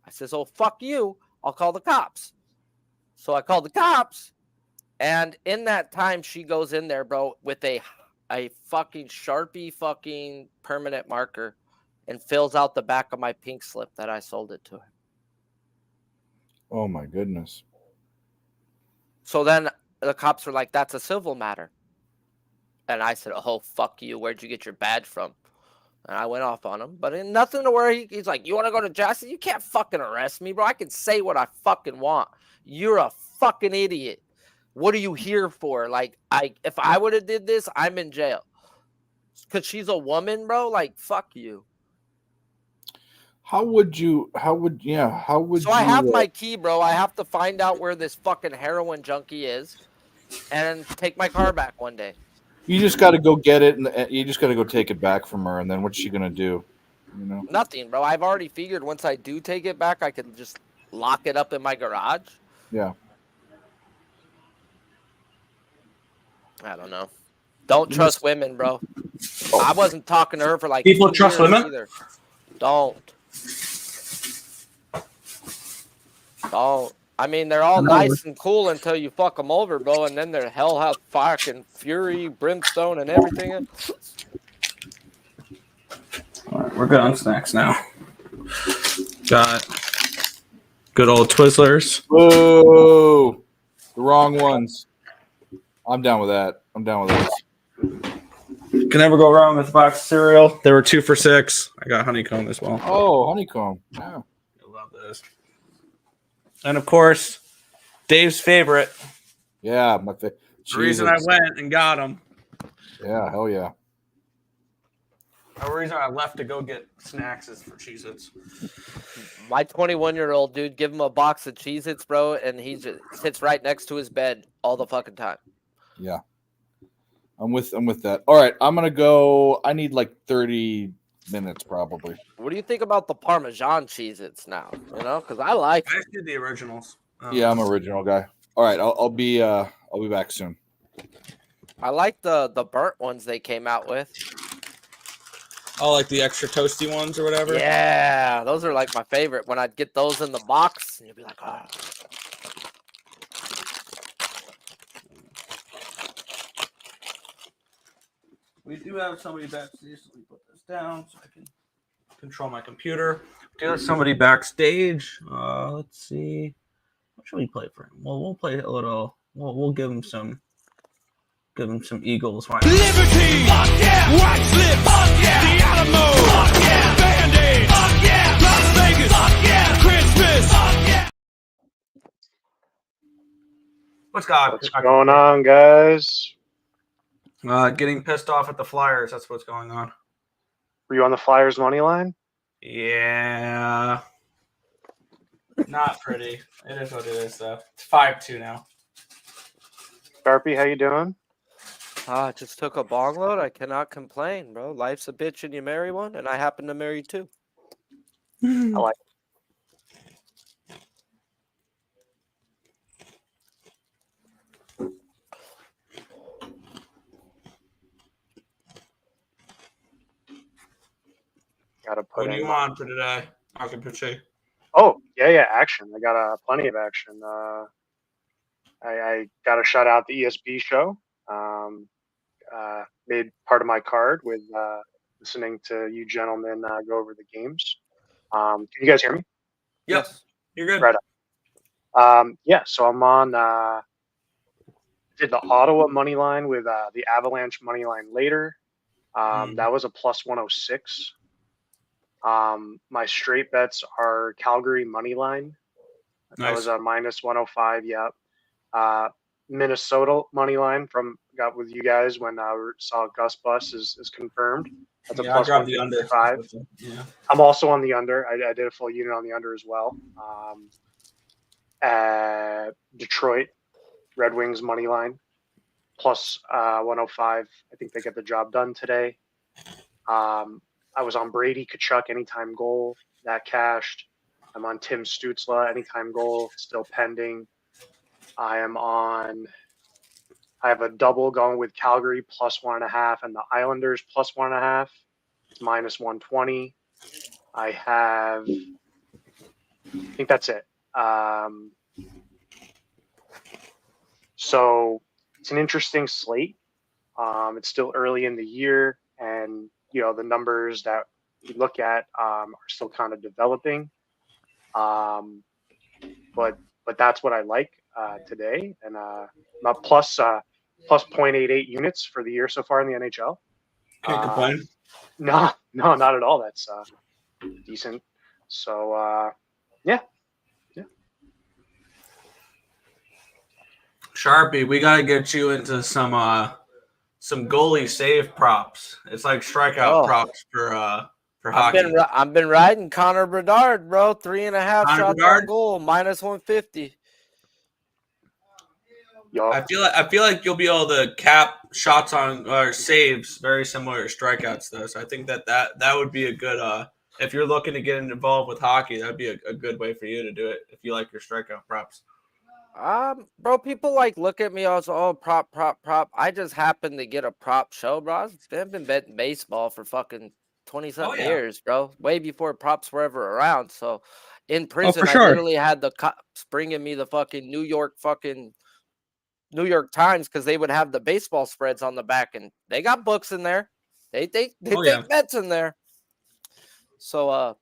I says, oh, fuck you. I'll call the cops. So I called the cops. And in that time, she goes in there, bro, with a fucking Sharpie fucking permanent marker and fills out the back of my pink slip that I sold it to her. Oh my goodness. So then the cops were like, that's a civil matter. And I said, oh, fuck you. Where'd you get your badge from? And I went off on him. But in nothing to where he's like, you want to go to jail? I said, you can't fucking arrest me, bro. I can say what I fucking want. You're a fucking idiot. What are you here for? Like, if I would have did this, I'm in jail. Because she's a woman, bro. Like, fuck you. How would you? So I have my key, bro. I have to find out where this fucking heroin junkie is and take my car back one day. You just got to go get it, and you just got to go take it back from her. And then what's she gonna do? You know, Nothing, bro. I've already figured once I do take it back, I can just lock it up in my garage. Yeah. I don't know. Don't trust women, bro. I wasn't talking to her for like People 2 trust years women? either. Don't. I mean, they're all nice and cool until you fuck them over, bro, and then they're hell have fucking fury, brimstone, and everything. All right, we're good on snacks now. Got good old Twizzlers. Whoa, the wrong ones. I'm down with that. I'm down with this. Can never go wrong with a box of cereal. They were 2 for $6. I got honeycomb as well. Oh, honeycomb. Yeah. I love this. And of course, Dave's favorite. Yeah, The reason I went and got them. Yeah, hell yeah. The reason I left to go get snacks is for Cheez-Its. My 21-year-old dude, give him a box of Cheez-Its, bro, and he just sits right next to his bed all the fucking time. Yeah. I'm with that. All right, I'm gonna go. I need like 30 minutes probably. What do you think about the Parmesan Cheez-Its now? You know, because I like I did the originals. Yeah, I'm an original guy. All right, I'll be back soon. I like the burnt ones they came out with. Oh, like the extra toasty ones or whatever? Yeah, those are like my favorite. When I'd get those in the box, and you'd be like, oh. We do have somebody backstage. Let me put this down so I can control my computer. We do have somebody backstage. Let's see. What should we play for him? Well, we'll play a little. We'll give him some. Give him some Eagles. Liberty! Fuck yeah! White slip! Fuck yeah! The Alamo! Fuck yeah! Band-Aid! Fuck yeah! Las Vegas! Fuck yeah! Christmas! Fuck yeah! What's going on, guys? Getting pissed off at the Flyers. That's what's going on. Were you on the Flyers money line? Yeah. Not pretty. It is what it is, though. It's 5-2 now. Sharpie, how you doing? I just took a bong load. I cannot complain, bro. Life's a bitch and you marry one, and I happen to marry two. I like Gotta put What do in. you want for today, Akapuche? Oh, yeah, action. I got plenty of action. I got to shout out the ESB show. Made part of my card with listening to you gentlemen go over the games. Can you guys hear me? Yes. You're good. Right. Yeah, so I'm on. Did the Ottawa money line with the Avalanche money line later. That was a plus 106. My straight bets are Calgary money line. That was a minus 105. Yeah. Minnesota money line got with you guys when I saw Gus Bus is confirmed. That's a plus 155. Yeah. I'm also on the under. I did a full unit on the under as well. Detroit Red Wings money line plus 105. I think they get the job done today. I was on Brady Tkachuk anytime goal, that cashed. I'm on Tim Stützle anytime goal, still pending. I am on I have a double going with Calgary +1.5 and the Islanders +1.5. It's -120. I think that's it. So it's an interesting slate. It's still early in the year, and the numbers that we look at are still kind of developing. But that's what I like today, and not plus 0.88 units for the year so far in the NHL. Can't complain. No, not at all. That's decent. So yeah. Sharpie, we gotta get you into some goalie save props. It's like strikeout props for hockey. I've been riding Connor Bedard, bro. 3.5 Connor shots Bedard? on goal, -150. I feel like you'll be able to cap shots on or saves very similar to strikeouts though. So I think that would be a good if you're looking to get involved with hockey, that'd be a good way for you to do it if you like your strikeout props. Bro, people look at me also, prop. I just happen to get a prop show, bro. I've been betting baseball for fucking 20-something years, bro. Way before props were ever around. So in prison, I literally had the cops bringing me the fucking New York Times because they would have the baseball spreads on the back, and they got books in there. They take bets in there. So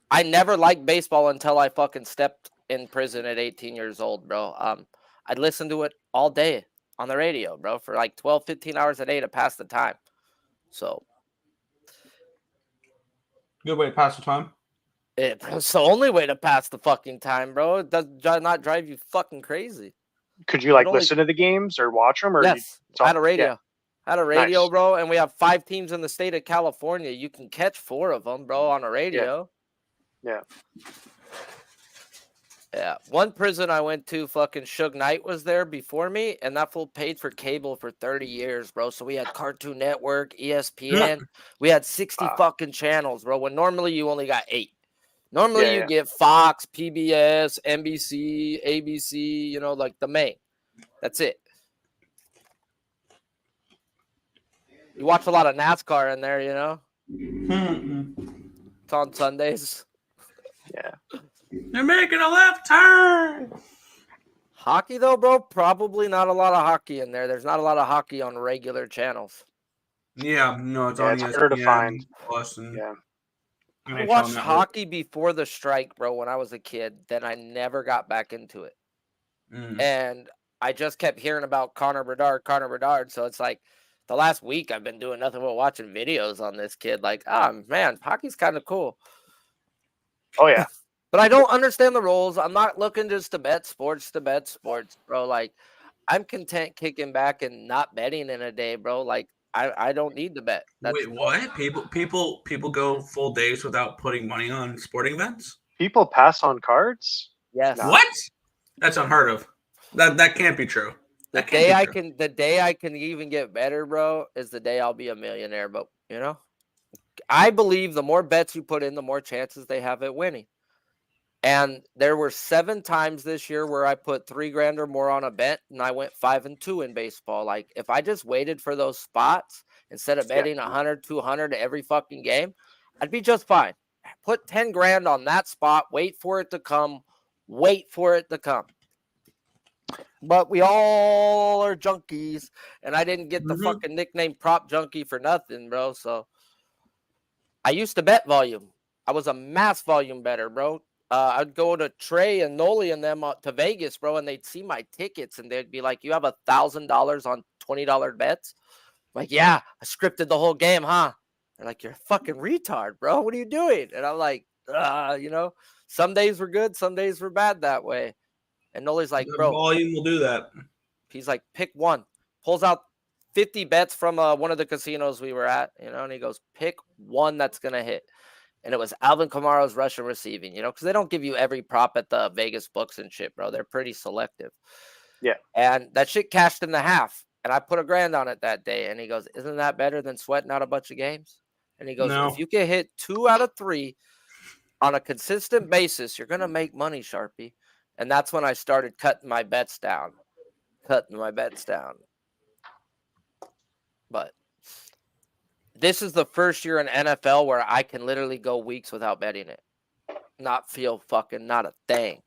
I never liked baseball until I fucking stepped in prison at 18 years old, bro. I'd listen to it all day on the radio, bro, for 12, 15 hours a day to pass the time. So good way to pass the time. It's the only way to pass the fucking time, bro. It does not drive you fucking crazy. Could you listen to the games or watch them? Or yes, I had a radio. Yeah. I had a radio, Nice. bro, and we have 5 teams in the state of California. You can catch 4 of them, bro, on a radio. Yeah. Yeah, one prison I went to, fucking Suge Knight was there before me, and that fool paid for cable for 30 years, bro. So we had Cartoon Network, ESPN. We had 60 fucking channels, bro, when normally you only got 8. Normally you get Fox, PBS, NBC, ABC, the main. That's it. You watch a lot of NASCAR in there, It's on Sundays. Yeah. They're making a left turn. Hockey, though, bro, probably not a lot of hockey in there. There's not a lot of hockey on regular channels. Yeah, no, it's on it's harder to find. I watched hockey before the strike, bro, when I was a kid. Then I never got back into it. And I just kept hearing about Connor Bedard. So it's the last week I've been doing nothing but watching videos on this kid. Man, hockey's kind of cool. Oh, yeah. But I don't understand the rules. I'm not looking just to bet sports, bro. I'm content kicking back and not betting in a day, bro. I don't need to bet. Wait, what? People go full days without putting money on sporting events? People pass on cards? Yes. What? That's unheard of. That can't be true. The day I can even get better, bro, is the day I'll be a millionaire. But I believe the more bets you put in, the more chances they have at winning. And there were 7 times this year where I put $3,000 or more on a bet, and I went 5-2 in baseball. If I just waited for those spots instead of betting 100, 200 every fucking game, I'd be just fine. Put $10,000 on that spot, wait for it to come. But we all are junkies, and I didn't get the fucking nickname prop junkie for nothing, bro. So I used to bet volume. I was a mass volume better, bro. I'd go to Trey and Noli and them to Vegas, bro, and they'd see my tickets, and they'd be like, "You have $1,000 on $20 bets?" I'm like, "Yeah, I scripted the whole game, huh?" They're like, "You're a fucking retard, bro. What are you doing?" And I'm like, some days were good, some days were bad that way. And Noli's like, "Bro, volume will do that." He's like, "Pick one." Pulls out 50 bets from one of the casinos we were at, and he goes, "Pick one that's gonna hit." And it was Alvin Kamara's Russian receiving, because they don't give you every prop at the Vegas books and shit, bro. They're pretty selective. Yeah. And that shit cashed in the half. And I put $1,000 on it that day. And he goes, "Isn't that better than sweating out a bunch of games?" And he goes, No. "If you can hit 2 out of 3 on a consistent basis, you're going to make money, Sharpie." And that's when I started cutting my bets down. But this is the first year in NFL where I can literally go weeks without betting it. Not feel fucking not a thing.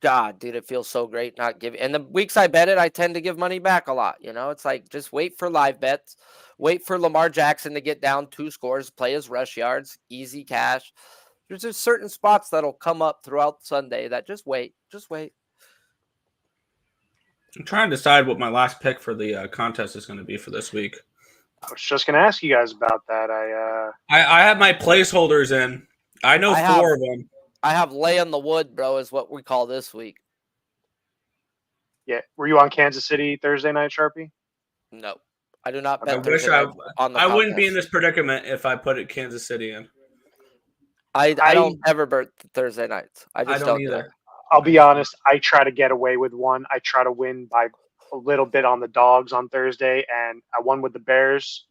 God, dude, it feels so great not giving. And the weeks I bet it, I tend to give money back a lot. You know, it's like just wait for live bets, wait for Lamar Jackson to get down 2 scores, play his rush yards, easy cash. There's just certain spots that'll come up throughout Sunday that just wait. I'm trying to decide what my last pick for the contest is going to be for this week. I was just going to ask you guys about that. I have my placeholders in. I know 4 of them. I have lay in the wood, bro, is what we call this week. Yeah. Were you on Kansas City Thursday night, Sharpie? No, I do not bet I wish Thursday night on the I wouldn't be in contest. this predicament if I put it Kansas City in. I don't ever bet Thursday nights. I just don't either. I'll be honest. I try to get away with one. I try to win by a little bit on the dogs on Thursday, and I won with the Bears,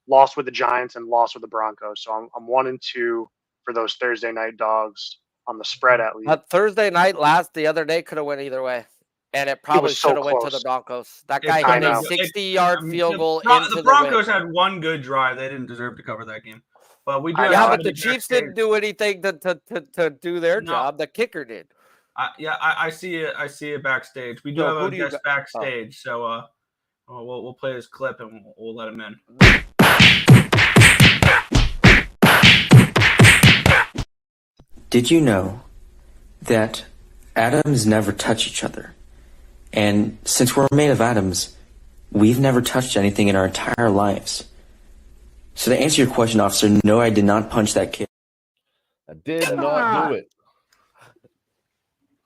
lost with the Giants, and lost with the Broncos. So I'm 1-2 for those Thursday night dogs on the spread at least. That Thursday night the other day could have went either way. And it probably should have went to the Broncos. That guy hit a 60-yard field goal into the Broncos had one good drive. They didn't deserve to cover that game. But we do. Yeah, but the Chiefs didn't do anything to do their job. The kicker did. I see it. I see it backstage. We do have a guest backstage, so we'll play this clip and we'll let him in. Did you know that atoms never touch each other? And since we're made of atoms, we've never touched anything in our entire lives. So to answer your question, officer, no, I did not punch that kid. I did not do it.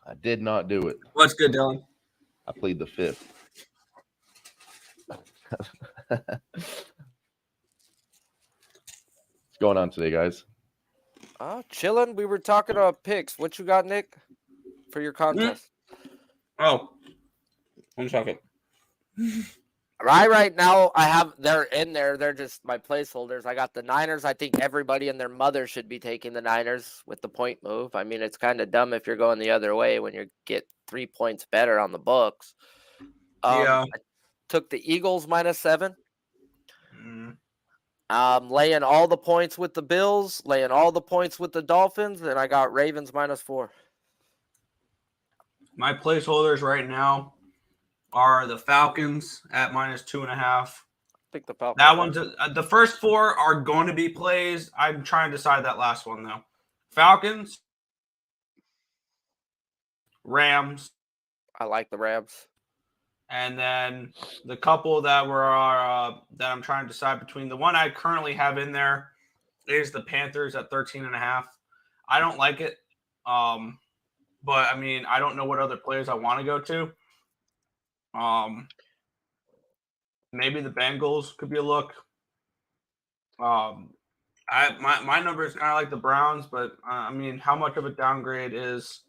I did not do it. What's good, Dylan? I plead the fifth. What's going on today, guys? Chilling. We were talking about picks. What you got, Nick, for your contest? Oh, 1 second. Right now, they're in there. They're just my placeholders. I got the Niners. I think everybody and their mother should be taking the Niners with the point move. I mean, it's kind of dumb if you're going the other way when you get 3 points better on the books. I took the Eagles -7. Laying all the points with the Bills, laying all the points with the Dolphins, and I got Ravens -4. My placeholders right now are the Falcons at -2.5. I think the Falcons. That one's the first 4 are going to be plays. I'm trying to decide that last one though. Falcons, Rams. I like the Rams. And then the couple that that I'm trying to decide between. The one I currently have in there is the Panthers at 13.5. I don't like it, but I mean I don't know what other players I want to go to. Maybe the Bengals could be a look. My number is kind of like the Browns, but I mean, how much of a downgrade is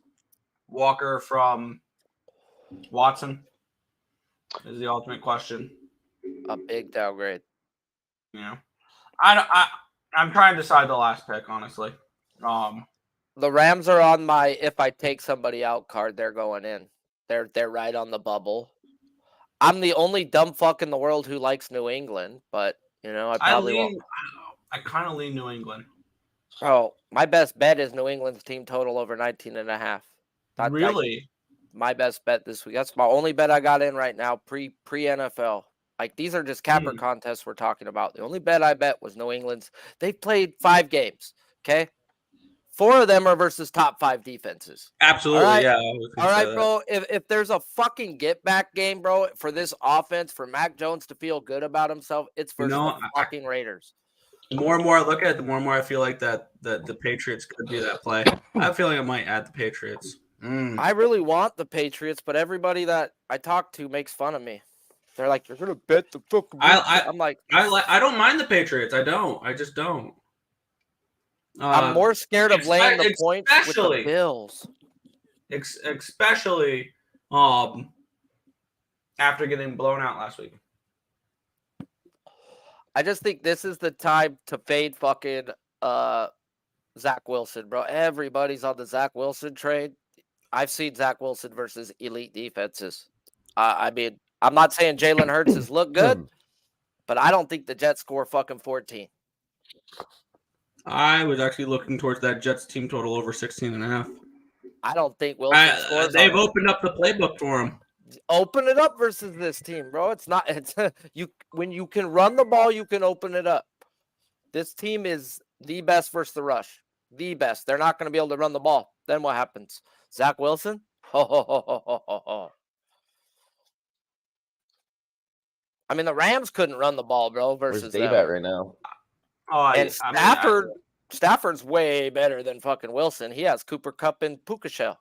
Walker from Watson? Is the ultimate question. A big downgrade. Yeah, I'm trying to decide the last pick, honestly. The Rams are on my if I take somebody out card. They're going in. They're right on the bubble. I'm the only dumb fuck in the world who likes New England, but you know I probably won't. I kind of lean New England. Oh, my best bet is New England's team total over 19.5. Really? My best bet this week. That's my only bet I got in right now, pre NFL. Like these are just capper contests we're talking about. The only bet I bet was New England's. They've played 5 games. Okay. 4 of them are versus top 5 defenses. Absolutely, all right? yeah. All right, bro. If there's a fucking get back game, bro, for this offense, for Mac Jones to feel good about himself, it's versus the fucking Raiders. The more and more I look at it, the more and more I feel like that the Patriots could be that play. I have a feeling I might add the Patriots. I really want the Patriots, but everybody that I talk to makes fun of me. They're like, "You're gonna bet the fucking." I'm like, I don't mind the Patriots. I don't. I just don't. I'm more scared of laying the points with the Bills. Especially after getting blown out last week. I just think this is the time to fade fucking Zach Wilson, bro. Everybody's on the Zach Wilson trade. I've seen Zach Wilson versus elite defenses. I mean, I'm not saying Jalen Hurts has looked good, but I don't think the Jets score fucking 14. I was actually looking towards that Jets team total over 16.5. I don't think Wilson scores. They've opened up the playbook for him. Open it up versus this team, bro. It's not. It's you when you can run the ball, you can open it up. This team is the best versus the rush. The best. They're not going to be able to run the ball. Then what happens? Zach Wilson? I mean, the Rams couldn't run the ball, bro, versus Where's Dave them. at right now? And Stafford's way better than fucking Wilson. He has Cooper Kupp and Puka Shell.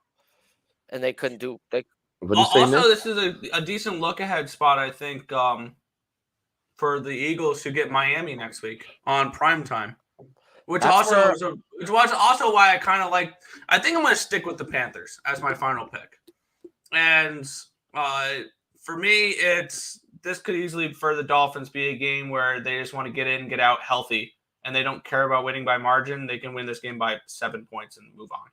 And they couldn't do What do you say, Also, Nick? this is a decent look ahead spot, I think, for the Eagles to get Miami next week on primetime. Which was also why I kind of like. I think I'm going to stick with the Panthers as my final pick. And for me, this could easily for the Dolphins be a game where they just want to get in, get out healthy, and they don't care about winning by margin. They can win this game by 7 points and move on.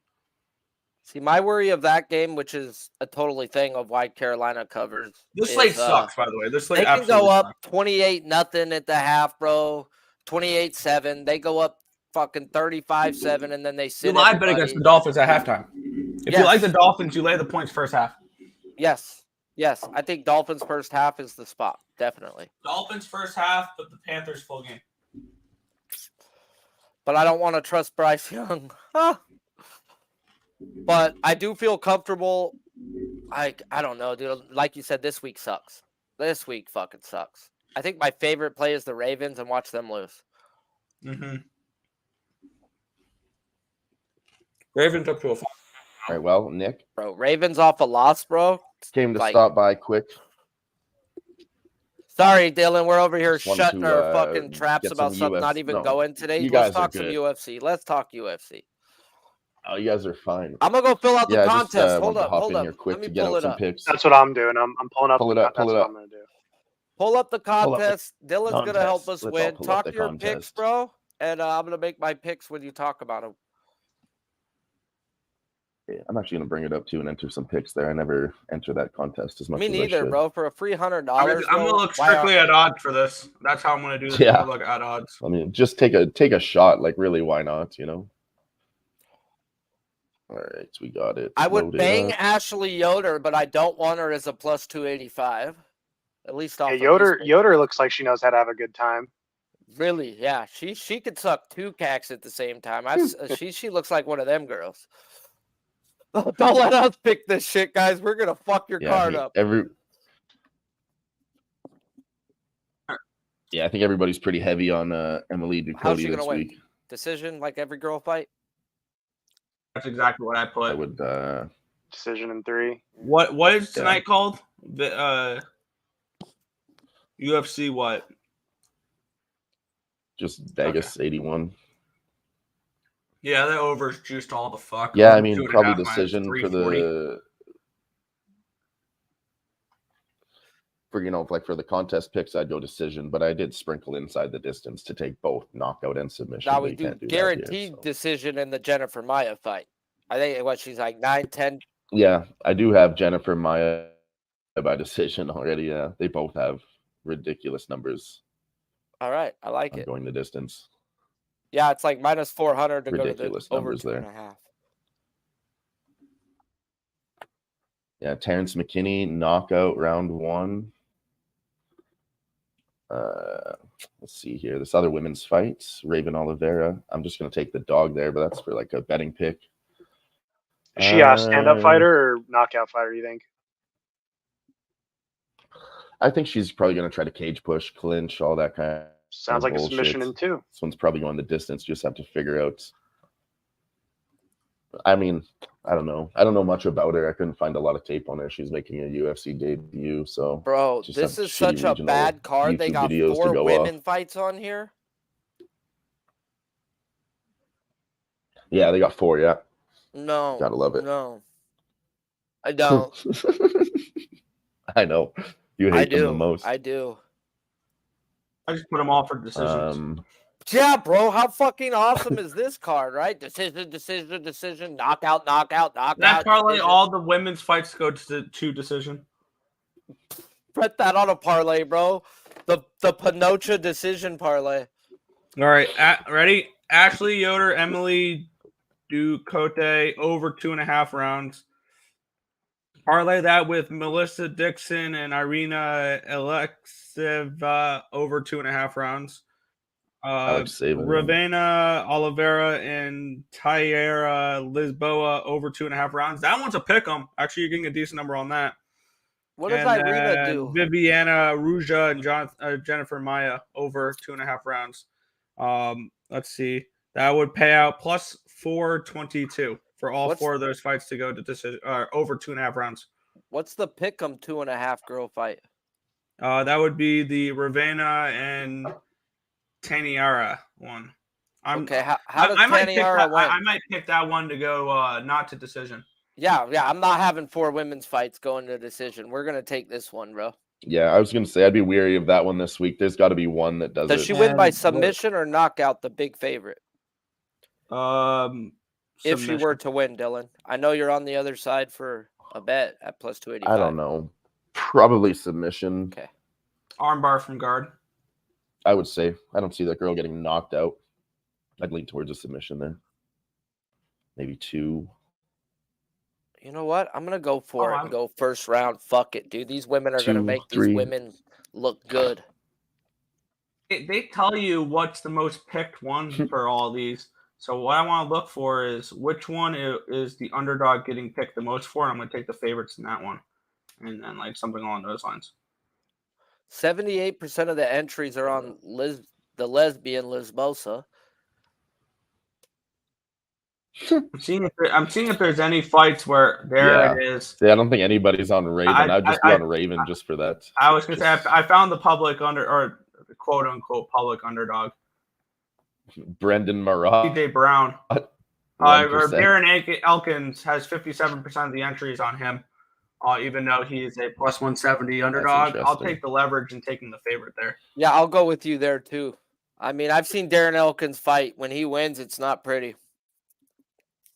See, my worry of that game, which is a totally thing of why Carolina covers. This slate sucks, by the way. This slate they can absolutely go up sucks. 28-0 at the half, bro. 28-7. They go up fucking 35-7, and then they sit. You lied bet against the Dolphins at halftime. If you like the Dolphins, you lay the points first half. Yes. I think Dolphins first half is the spot. Definitely. Dolphins first half, but the Panthers full game. But I don't want to trust Bryce Young. But I do feel comfortable. I don't know, dude. Like you said, this week sucks. This week fucking sucks. I think my favorite play is the Ravens and watch them lose. Mm-hmm. Ravens up to a 5. All right, well, Nick. Bro, Ravens off a loss, bro. Came to stop by quick. Sorry, Dylan. We're over here Just shutting wanted our to, fucking traps get about some something not UFC even no, going today. you Let's guys are talk some good. UFC. Let's talk UFC. Oh, you guys are fine. I'm going to go fill out the Yeah, contest. just hold wanted to up. hop Hold in up. here quick Let me to get pull out it some up. picks. That's what I'm doing. I'm pulling up. Pull it the up, pull contest. it That's up. what I'm gonna do. Pull up the contest. Contest. Dylan's going to help us Let's all win. pull up Talk the your picks, contest. bro. And I'm going to make my picks when you talk about them. Yeah, I'm actually going to bring it up too and enter some picks there. I never enter that contest as much Me as I neither, should. bro. For a free $100, I'm going to look strictly at odds for this. That's how I'm going to do this. Yeah. I'm gonna look at odds. I mean, just take a shot. Like, really, why not? You know. All right, we got it. I would loaded bang up. Ashley Yoder, but I don't want her as a plus 285. At least off Yeah, of Yoder. these- Yoder looks like she knows how to have a good time. Really, yeah. She could suck 2 cacks at the same time. She looks like one of them girls. Don't let us pick this shit, guys. We're gonna fuck your card up. Yeah, I think everybody's pretty heavy on Emily How's she Ducote gonna this win? week. Decision, like every girl fight. That's exactly what I put. I would Decision in 3. What is tonight called? The UFC what? just Vegas 81. Yeah, the over's juiced all the fuck. Yeah, I mean, 2.5 probably minus decision for 340. for the contest picks, I'd go decision, but I did sprinkle inside the distance to take both knockout and submission. Now but we you do can't do that here, guaranteed so. decision in the Jennifer Maya fight. I think she's like 9-10. Yeah, I do have Jennifer Maya by decision already. Yeah, they both have ridiculous numbers. All right, I like it. Going the distance. Yeah, it's like minus 400 to Ridiculous go to the over numbers there. 2.5. Yeah, Terrence McKinney knockout round 1. Let's see here. This other women's fight, Raven Oliveira. I'm just going to take the dog there, but that's for like a betting pick. Is she a stand-up fighter or knockout fighter, you think? I think she's probably going to try to cage push, clinch, all that kind of Sounds like a bullshit. submission in 2. This one's probably going the distance. Just have to figure out. I mean, I don't know. I don't know much about her. I couldn't find a lot of tape on her. She's making a UFC debut, so Bro, just this have is shitty such a regional bad card. They YouTube got videos to 4 go women off. fights on here. Yeah, they got 4. Yeah, No. gotta love it. No. I don't. I know you hate them the most. I do. I just put them all for decisions. Yeah, bro. How fucking awesome is this card, right? Decision, knockout. That parlay all the women's fights go to decision. Put that on a parlay, bro. The Pinocha decision parlay. All right, ready? Ashley Yoder, Emily Ducote over 2.5 rounds. Parlay that with Melissa Dixon and Irina Alexeva over 2.5 rounds. I would save it. Ravena Oliveira and Tyera Lisboa over 2.5 rounds. That one's a pick 'em. Actually, you're getting a decent number on that. What does Irina do? Viviana Ruja and Jennifer Maya over 2.5 rounds. Let's see. That would pay out plus 422 for all 4 of those fights to go to decision over 2.5 rounds. What's the pick'em 2.5 girl fight? That would be the Ravena and Taniara one. Okay, how does Taniara win? I might pick that one to go not to decision. Yeah, I'm not having 4 women's fights going to decision. We're gonna take this one, bro. Yeah, I was gonna say I'd be weary of that one this week. There's got to be one that does it. Does she win by submission or knockout? The big favorite. If she were to win, Dylan, I know you're on the other side for a bet at plus 285. I don't know. Probably submission. Okay. Armbar from guard. I would say I don't see that girl getting knocked out. I'd lean towards a submission there. Maybe 2. You know what? I'm gonna go for it and go first round. Fuck it, dude. These women are gonna make these women look good. They tell you what's the most picked one for all these. So what I want to look for is which one is the underdog getting picked the most for. And I'm going to take the favorites in that one, and then like something along those lines. 78% of the entries are on the lesbian Lisbosa. I'm seeing if there's any fights where it is. Yeah, I don't think anybody's on Raven. I'd just be on Raven just for that. I was going to say I found the public or the quote unquote public underdog. Brendan Marat. TJ Brown. Darren Elkins has 57% of the entries on him, even though he's a plus 170 underdog. I'll take the leverage and taking the favorite there. Yeah, I'll go with you there too. I mean, I've seen Darren Elkins fight. When he wins, it's not pretty.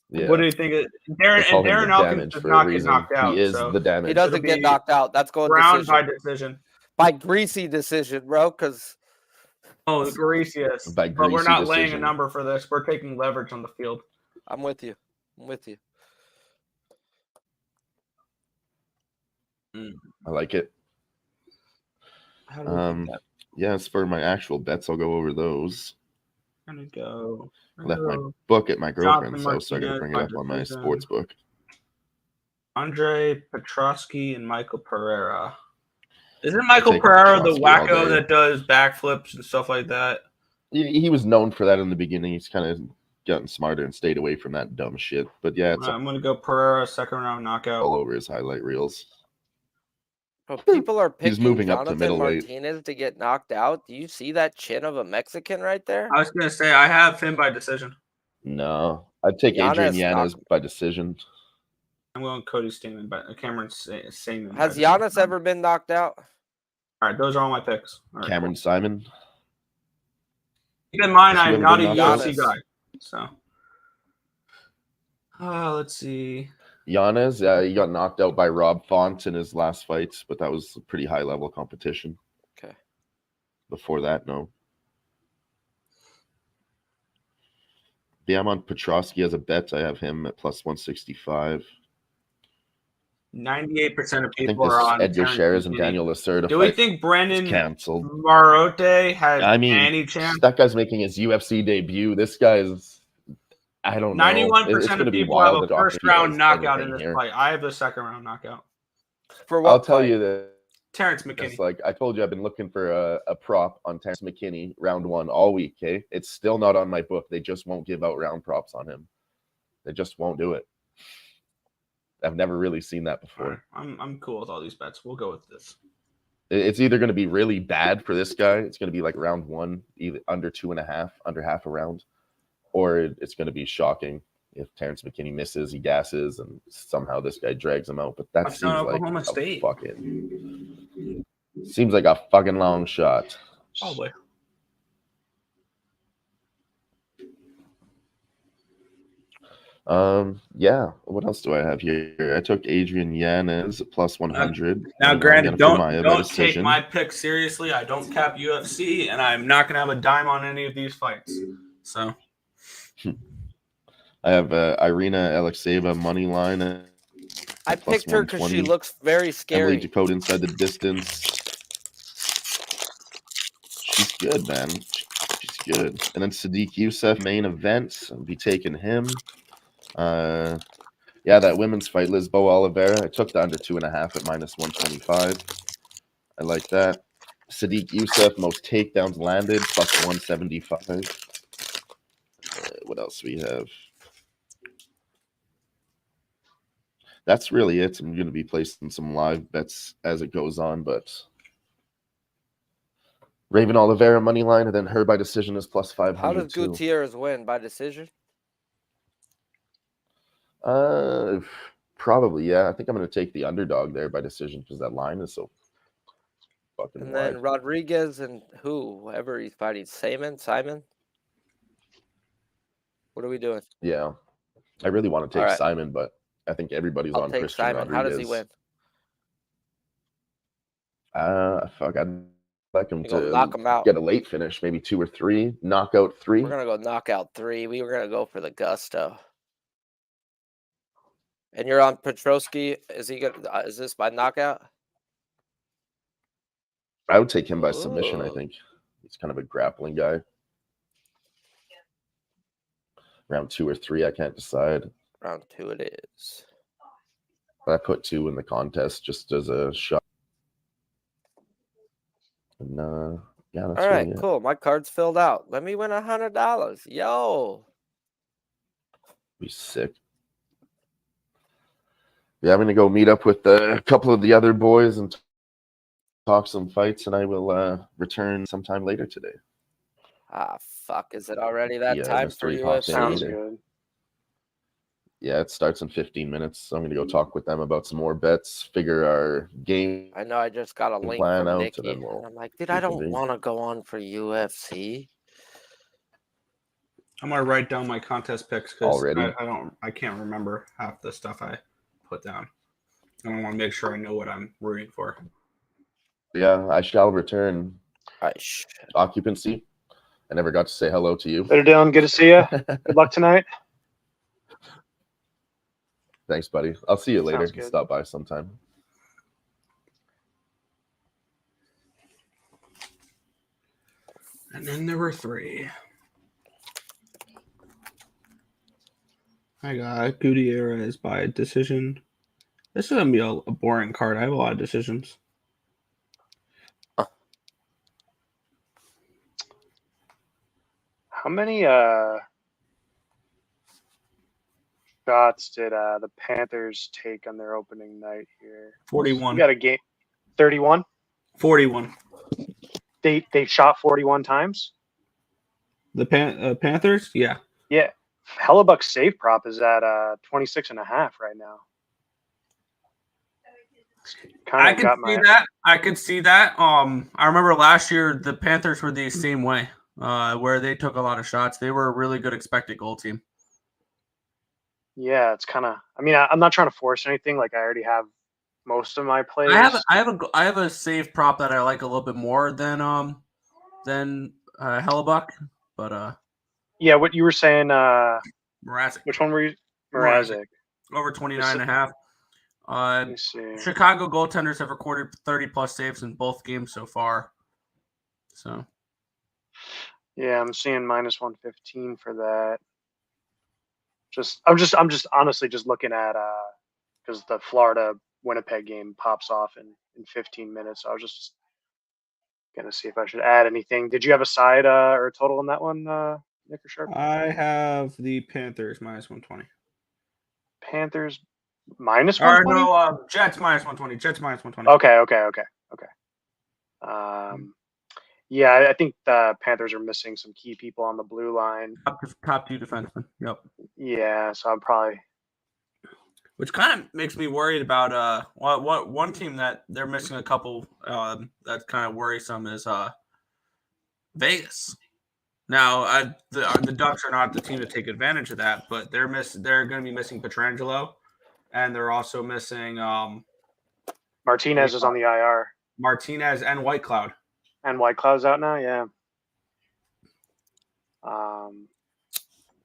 Yeah. What do you think? Darren Elkins does not get knocked out. He is the damage. He doesn't get knocked out. That's going round by decision. By greasy decision, bro, because... Oh, Garicius. But we're not laying a number for this. We're taking leverage on the field. I'm with you. I like it. Yeah, as for my actual bets, I'll go over those. I'm gonna go. I left my book at my girlfriend's house, so I gotta bring it up on my sports book. Andre Petrosky and Michael Pereira. Isn't Michael Pereira the wacko that does backflips and stuff like that? He was known for that in the beginning. He's kind of gotten smarter and stayed away from that dumb shit. But yeah, I'm going to go Pereira, second round knockout. All over his highlight reels. Bro, people are picking He's moving Jonathan up to middleweight. Martinez to get knocked out. Do you see that chin of a Mexican right there? I was going to say, I have him by decision. No. I'd take Adrian Yanez by decision. I'm going Cody Stamen, but Cameron Saman. Has Giannis ever been knocked out? All right, those are all my picks. All right, Cameron Simon. Keep in mind, I'm not a UFC guy. So, let's see. Giannis, he got knocked out by Rob Font in his last fight, but that was a pretty high-level competition. Okay. Before that, no. Yeah, I'm on Petrosky as a bet. I have him at plus 165. 98% of people are on Edgar Shares and Daniel Lacerda. Do we think Brandon canceled Marote has any chance? That guy's making his UFC debut. This guy's, I don't know. 91% of people have a first round knockout in this fight. I have a second round knockout. For what? I'll tell you that Terrence McKinney. It's like I told you, I've been looking for a prop on Terrence McKinney round 1 all week. Okay, it's still not on my book. They just won't give out round props on him. They just won't do it. I've never really seen that before. I'm cool with all these bets. We'll go with this. It's either going to be really bad for this guy. It's going to be like round 1, either under 2.5, under half a round, or it's going to be shocking if Terrence McKinney misses, he gasses, and somehow this guy drags him out. But that seems like seems like a fucking long shot. Probably. Yeah. What else do I have here? I took Adrian Yanez plus 100. Now, I'm granted, gonna put Maya by don't take decision. my pick seriously. I don't cap UFC, and I'm not gonna have a dime on any of these fights. So I have Irina Alexeyeva money line. I picked her because she 120. looks very scary. Emily Jacob inside the distance. She's good, man. She's good. And then Sadiq Youssef main event. I'll be taking him. Yeah, that women's fight, Lisboa Oliveira. I took the under 2.5 at minus 125. I like that. Sadiq Youssef, most takedowns landed, plus 175. What else we have? That's really it. I'm going to be placing some live bets as it goes on, but Raven Oliveira money line, and then her by decision is plus 500. How does Gutierrez win? By decision? Probably, yeah. I think I'm going to take the underdog there by decision because that line is so fucking And wide. then Rodriguez and whoever he's fighting, Simon? What are we doing? Yeah. I really want to take All right. Simon, but I think everybody's I'll on take Christian Simon. Rodriguez. How does he win? Fuck, I'd like him to knock him out. get a late finish, maybe 2 or 3, knockout 3. We're gonna go knockout 3. We were gonna go for the gusto. And you're on Petrosky. Is he gonna? Is this by knockout? I would take him by submission, I Ooh. think. He's kind of a grappling guy. Round 2 or 3, I can't decide. Round 2 it is. But I put 2 in the contest just as a shot. And yeah, that's All right, really it. cool. My card's filled out. Let me win $100. Yo. Be sick. Yeah, I'm gonna go meet up with a couple of the other boys and talk some fights, and I will return sometime later today. Ah, fuck. Is it already that Yeah, time for mystery pops in UFC? Sounds later. good. Yeah, it starts in 15 minutes. So I'm gonna go talk with them about some more bets, figure our game I know I just got a link plan from out, Nikki. and then we'll And I'm like, dude, I don't reconvene. want to go on for UFC. I'm gonna write down my contest picks because Already? I can't remember half the stuff I put down. And I want to make sure I know what I'm rooting for. Yeah, I shall return. All right, shit. Occupancy. I never got to say hello to you. Later, Dylan. Good to see you. Good luck tonight. Thanks, buddy. I'll see you later. Sounds good. Stop by sometime. And then there were 3. I got Gutierrez by decision. This is gonna be a boring card. I have a lot of decisions. How many shots did the Panthers take on their opening night here? 41. We got a game. 31. 41. They shot 41 times. The Panthers? Yeah. Yeah. Hellebuck's save prop is at 26.5 right now. I could see that. I could see that. I remember last year the Panthers were the same way, where they took a lot of shots. They were a really good expected goal team. Yeah, it's kind of. I mean, I'm not trying to force anything. Like I already have most of my players. I have a save prop that I like a little bit more than Hellebuck, but yeah, what you were saying, Mrazek. which one were you? Mrazek. Over 29.5. Let me see. Chicago goaltenders have recorded 30+ saves in both games so far. So yeah, I'm seeing minus 115 for that. I'm just honestly just looking at because the Florida Winnipeg game pops off in 15 minutes. So I was just gonna see if I should add anything. Did you have a side or a total on that one, Nick or Sharp? I have the Panthers minus 120. Panthers minus Or 120? no, Jets minus 120. Jets minus 120. Okay. Yeah, I think the Panthers are missing some key people on the blue line. Top 2 defensemen. Yep. Yeah, so I'm probably. Which kind of makes me worried about one team that they're missing a couple that's kind of worrisome is Vegas. Now, the Ducks are not the team to take advantage of that, but they're going to be missing Petrangelo, and they're also missing Martinez is on the IR. Martinez and Whitecloud. And Whitecloud's out now, yeah.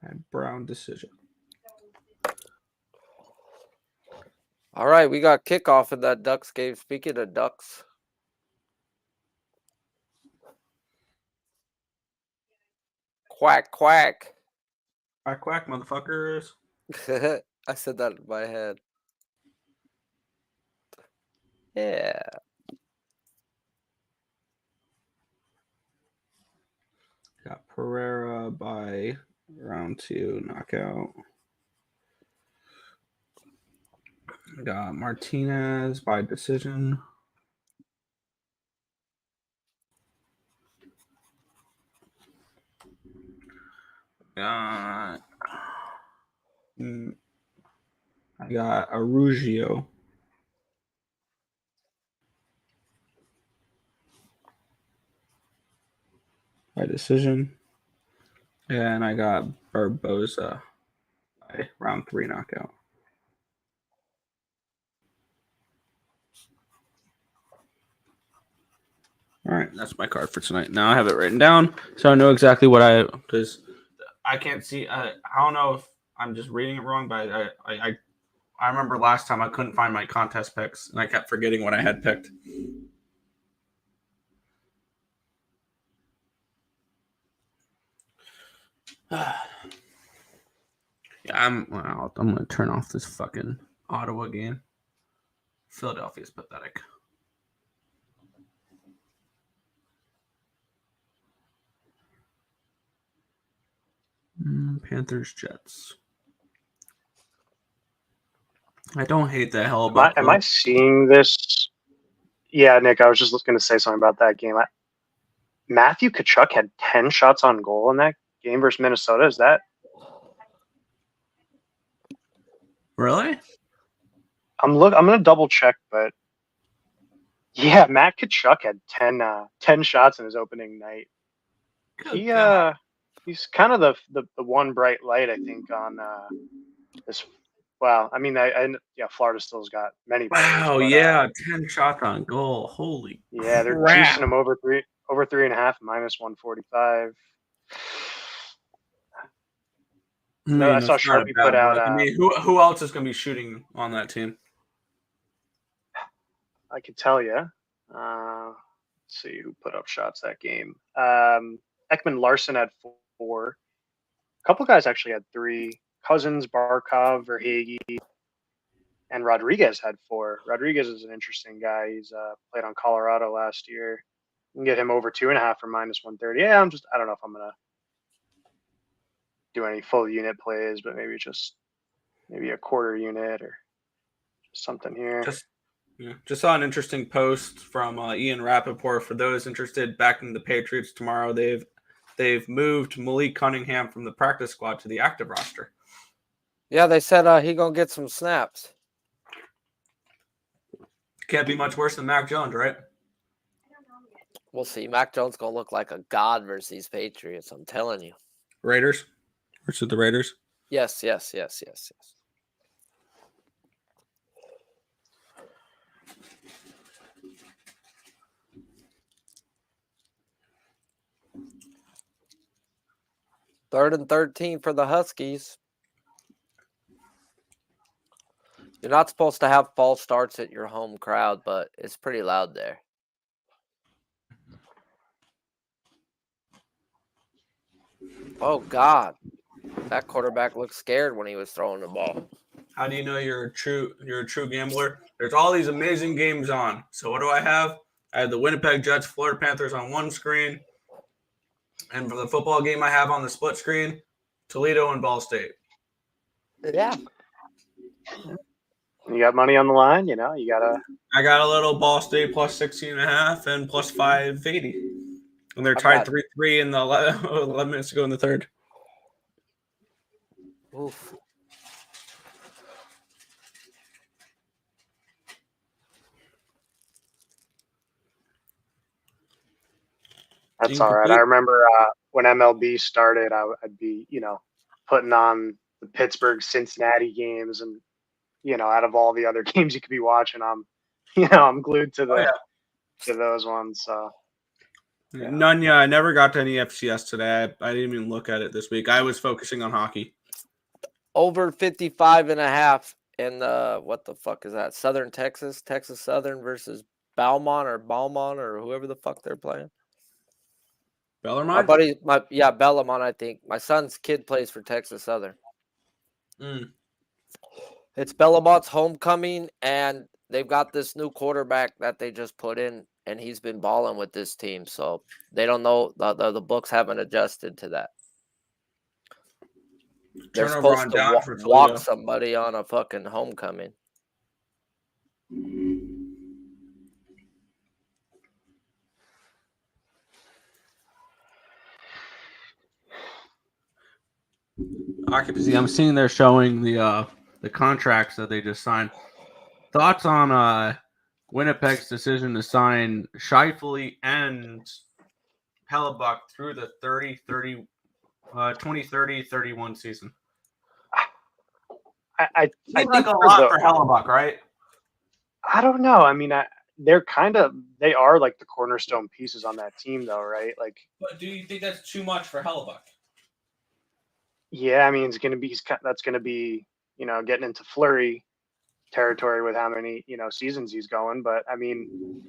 And Brown decision. All right, we got kickoff in that Ducks game. Speaking of Ducks. Quack, quack. Quack, quack, motherfuckers. I said that in my head. Yeah. Got Pereira by round 2 knockout. Got Martinez by decision. I got Arugio by decision. And I got Barboza by round 3 knockout. All right, that's my card for tonight. Now I have it written down, so I know exactly what because I can't see. I don't know if I'm just reading it wrong, but I remember last time I couldn't find my contest picks, and I kept forgetting what I had picked. Yeah, I'm going to turn off this fucking Ottawa game. Philadelphia's pathetic. Panthers, Jets. I don't hate the hell about. Am I seeing this? Yeah, Nick, I was just going to say something about that game. Matthew Tkachuk had 10 shots on goal in that game versus Minnesota. Is that really? I'm going to double check, but yeah, Matt Tkachuk had 10 shots in his opening night. He's kind of the one bright light, I think, on this. Well, I mean, Florida still's got many players. Wow, but, 10 shots on goal. Holy yeah, they're crap. juicing him over 3.5, minus 145. No, I saw Sharpie put out. I mean, who else is going to be shooting on that team? I could tell you. Let's see who put up shots that game. Ekman Larson had 4. A couple guys actually had 3. Cousins, Barkov, Verhage, and Rodriguez had 4. Rodriguez is an interesting guy. He's played on Colorado last year. You can get him over 2.5 for minus 130. Yeah, I don't know if I'm gonna do any full unit plays, but maybe a quarter unit or something here. Just saw an interesting post from Ian Rappaport. For those interested, backing the Patriots tomorrow, they've moved Malik Cunningham from the practice squad to the active roster. Yeah, they said he gonna get some snaps. Can't be much worse than Mac Jones, right? We'll see. Mac Jones gonna look like a god versus these Patriots. I'm telling you. Raiders versus the Raiders. Yes. 3rd and 13 for the Huskies. You're not supposed to have false starts at your home crowd, but it's pretty loud there. Oh, God. That quarterback looked scared when he was throwing the ball. How do you know you're a true gambler? There's all these amazing games on. So what do I have? I have the Winnipeg Jets, Florida Panthers on one screen. And for the football game I have on the split screen, Toledo and Ball State. Yeah. You got money on the line, you gotta. I got a little Ball State plus 16.5 and plus 580. And they're tied 3-3 in the 11 minutes to go in the third. Oof. That's all right. I remember when MLB started, I'd be, putting on the Pittsburgh Cincinnati games, and out of all the other games you could be watching, I'm glued to to those ones. So None. Yeah, I never got to any FCS today. I didn't even look at it this week. I was focusing on hockey. Over 55.5 in what the fuck is that? Southern Texas Southern versus Belmont or whoever the fuck they're playing. Bellarmine? My buddy, Bellarmine, I think. My son's kid plays for Texas Southern. It's Bellamont's homecoming, and they've got this new quarterback that they just put in, and he's been balling with this team. So they don't know, the books haven't adjusted to that. They're Turnover supposed on to down for walk Toledo. somebody on a fucking homecoming. Occupancy. I'm seeing they're showing the contracts that they just signed. Thoughts on Winnipeg's decision to sign Scheifele and Hellebuck through the 2030-31 season? I Seems think like a lot for Hellebuck, right? I don't know. I mean, they are like the cornerstone pieces on that team, though, right? Like, But do you think that's too much for Hellebuck? yeah, I mean, that's gonna be getting into Fleury territory with how many seasons he's going. But I mean,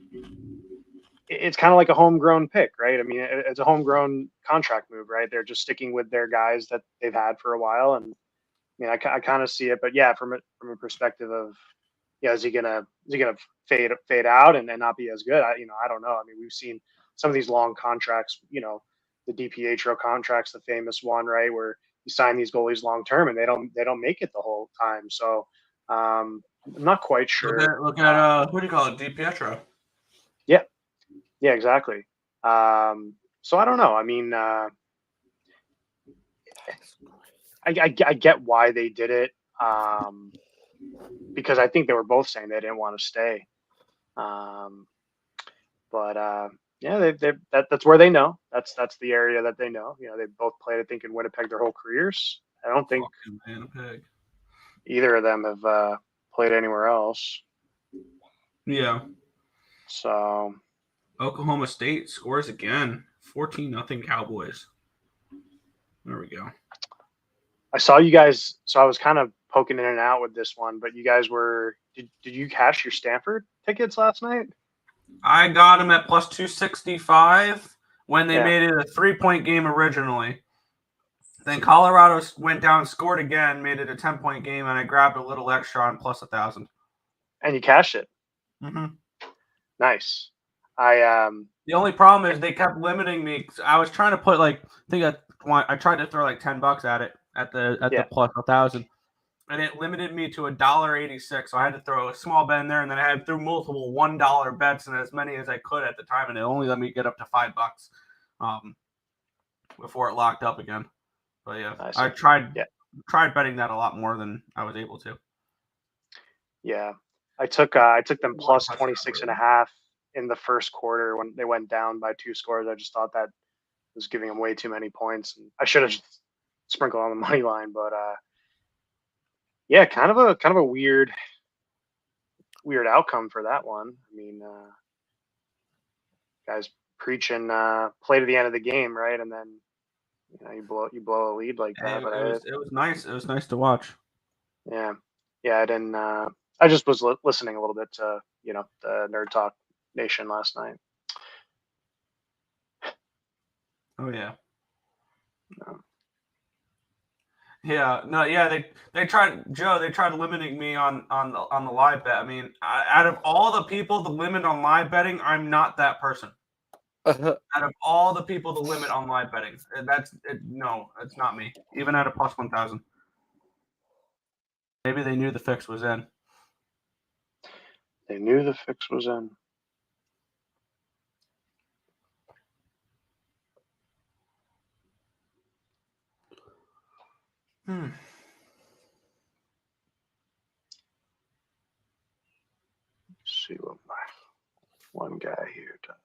it's kind of like a homegrown pick, right? I mean, it's a homegrown contract move, right? They're just sticking with their guys that they've had for a while, and I kind of see it. But yeah, from a perspective of is he gonna fade out and not be as good? I don't know. I mean, we've seen some of these long contracts, the DiPietro contracts, the famous one, right, where you sign these goalies long term and they don't make it the whole time. So I'm not quite sure. Look at what do you call it, DiPietro? Yeah, exactly. So I don't know. I mean, I get why they did it, because I think they were both saying they didn't want to stay. But yeah, that's where they know. That's the area that they know. They both played, I think, in Winnipeg their whole careers. I don't think either of them have played anywhere else. Yeah. So Oklahoma State scores again. 14-0 Cowboys. There we go. I saw you guys. So I was kind of poking in and out with this one, but you guys were. Did you cash your Stanford tickets last night? I got them at plus 265 when they made it a 3-point game originally. Then Colorado went down, scored again, made it a 10-point game, and I grabbed a little extra on plus 1,000. And you cashed it. Mm-hmm. Nice. The only problem is they kept limiting me. I was trying to put I tried to throw like $10 at it at the plus 1,000, and it limited me to $1.86. So I had to throw a small bet in there, and then I had threw multiple $1 bets and as many as I could at the time, and it only let me get up to $5 before it locked up again. But yeah, I tried betting that a lot more than I was able to. Yeah, I took them plus 26.5 in the first quarter when they went down by 2 scores. I just thought that was giving them way too many points. And I should have sprinkled on the money line, but yeah, kind of a weird outcome for that one. I mean, guys preaching play to the end of the game, right? And then you blow a lead like that. But it was nice. It was nice to watch. Yeah, I didn't. I just was listening a little bit to the Nerd Talk Nation last night. Oh yeah. No. Yeah, no, yeah, they tried limiting me on the live bet. I mean, out of all the people to limit on live betting, I'm not that person. Out of all the people to limit on live betting, no, it's not me. Even at a plus 1,000. Maybe they knew the fix was in. They knew the fix was in. Hmm. Let's see what my one guy here does.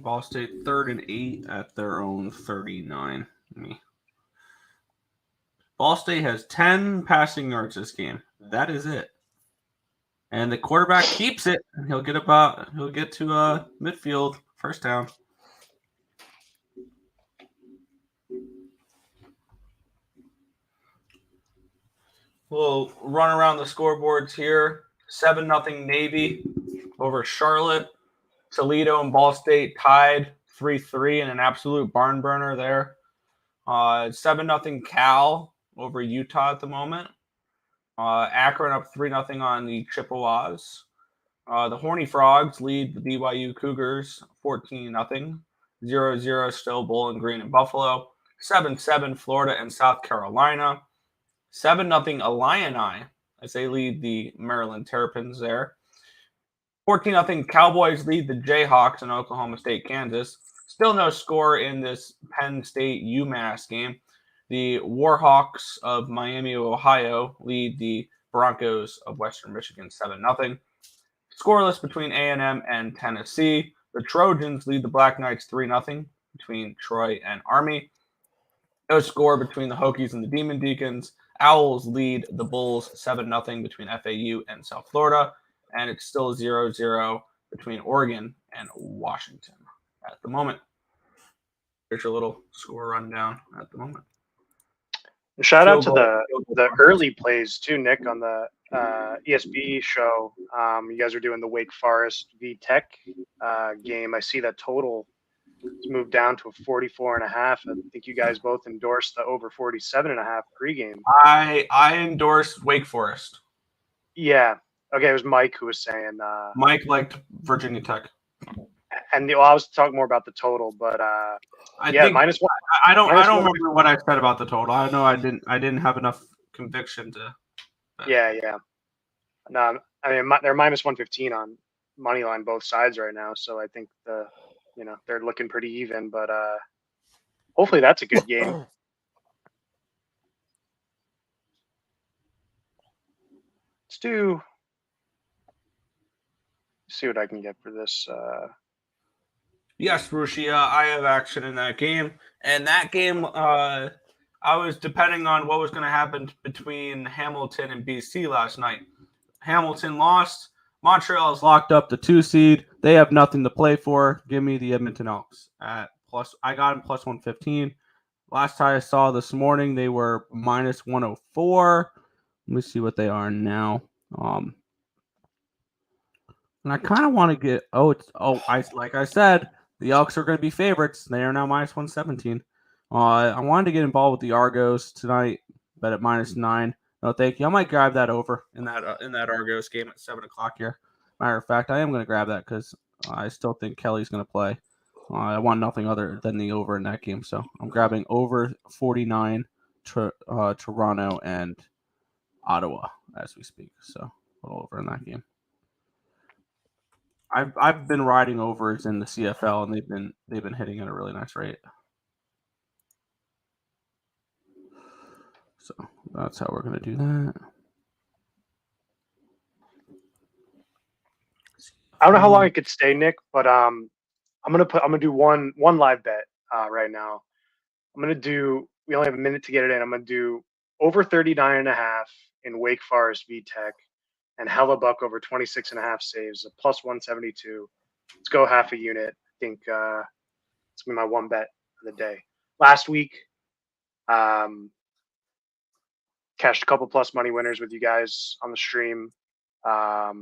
Ball State 3rd and 8 at their own 39. Ball State has 10 passing yards this game. That is it. And the quarterback keeps it, and he'll get to midfield, first down. We'll run around the scoreboards here. 7-0 Navy over Charlotte. Toledo and Ball State tied 3-3 in an absolute barn burner there. 7-0 Cal over Utah at the moment. Akron up 3-0 on the Chippewas. The Horny Frogs lead the BYU Cougars 14-0. 0-0 still Bowling Green and Buffalo. 7-7 Florida and South Carolina. 7-0 Illini as they lead the Maryland Terrapins there. 14-0 Cowboys lead the Jayhawks in Oklahoma State, Kansas. Still no score in this Penn State UMass game. The Warhawks of Miami, Ohio lead the Broncos of Western Michigan 7-0. Scoreless between A&M and Tennessee. The Trojans lead the Black Knights 3-0 between Troy and Army. No score between the Hokies and the Demon Deacons. Owls lead the Bulls 7-0 between FAU and South Florida. And it's still 0-0 between Oregon and Washington at the moment. Here's your little score rundown at the moment. Shout out to the early plays too, Nick, on the ESB show. You guys are doing the Wake Forest v Tech game. I see that total has moved down to a 44.5. I think you guys both endorsed the over 47.5 pregame. I endorsed Wake Forest. Yeah. Okay, it was Mike who was saying. Mike liked Virginia Tech. And I was talking more about the total, but I think -1. I don't remember what I said about the total. I know I didn't have enough conviction to. Yeah. No, I mean they're -115 on money line both sides right now, so I think they're looking pretty even. But hopefully that's a good game. Let's see what I can get for this. Yes, Rushi, I have action in that game. And that game, I was depending on what was going to happen between Hamilton and BC last night. Hamilton lost. Montreal is locked up the 2 seed. They have nothing to play for. Give me the Edmonton Elks at plus. I got them plus 115. Last time I saw this morning, they were -104. Let me see what they are now. And I kind of want to get. Like I said, the Elks are going to be favorites. They are now -117. I wanted to get involved with the Argos tonight, bet at -9. No, thank you. I might grab that over in that Argos game at 7:00 here. Matter of fact, I am going to grab that because I still think Kelly's going to play. I want nothing other than the over in that game, so I'm grabbing over 49 Toronto and Ottawa as we speak. So a little over in that game. I've been riding overs in the CFL, and they've been hitting at a really nice rate. So that's how we're gonna do that. I don't know how long it could stay, Nick, but I'm gonna do one live bet right now. We only have a minute to get it in. I'm gonna do over 39.5 in Wake Forest v Tech, and Hellebuck over 26.5 saves, a plus 172. Let's go half a unit. I think it's gonna be my one bet of the day. Last week, cashed a couple plus money winners with you guys on the stream. I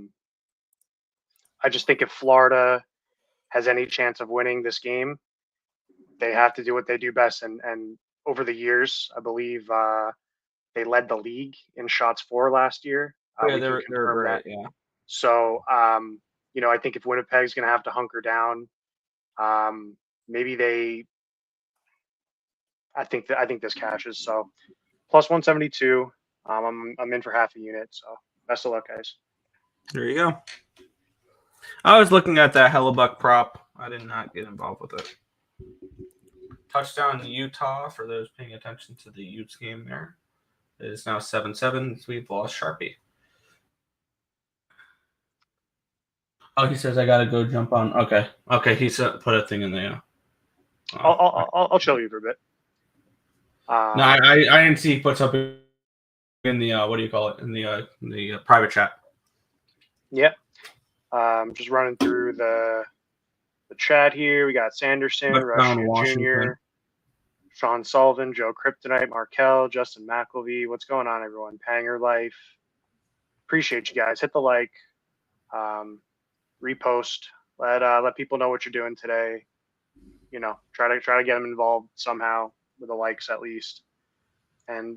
just think if Florida has any chance of winning this game, they have to do what they do best. And over the years, I believe they led the league in shots for last year. They're great. Yeah. So, I think if Winnipeg's going to have to hunker down, maybe I think this cashes. So, plus 172. I'm in for half a unit. So, best of luck, guys. There you go. I was looking at that Hellebuck prop. I did not get involved with it. Touchdown Utah for those paying attention to the Utes game there. It is now 7-7. We've lost Sharpie. Oh, he says I gotta go jump on. Okay. He said put a thing in there. I'll show you for a bit. No, I didn't see he puts up in the what do you call it in the private chat. Yeah. Just running through the chat here. We got Sanderson, Touchdown, Russia Jr., Sean Sullivan, Joe Kryptonite, Markel, Justin McElvey. What's going on, everyone? Panger Life. Appreciate you guys. Hit the like, repost. Let people know what you're doing today. You know, try to get them involved somehow with the likes at least. And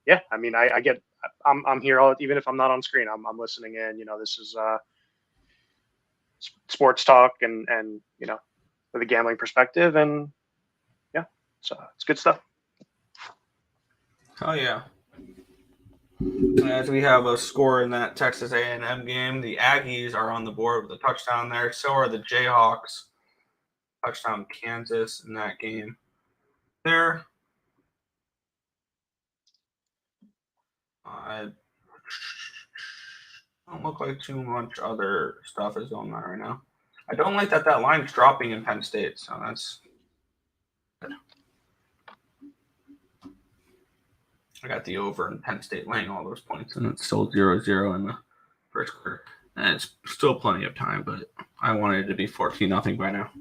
yeah, I mean, I'm here all, even if I'm not on screen. I'm listening in. You know, this is sports talk and you know, with a gambling perspective, and yeah, so it's good stuff. Oh yeah. As we have a score in that Texas A&M game, the Aggies are on the board with a touchdown there. So are the Jayhawks. Touchdown Kansas in that game. There. I don't look like too much other stuff is going on right now. I don't like that line's dropping in Penn State, so that's good. I got the over in Penn State laying all those points, and it's still 0-0 in the first quarter. And it's still plenty of time, but I wanted it to be 14-0 by now.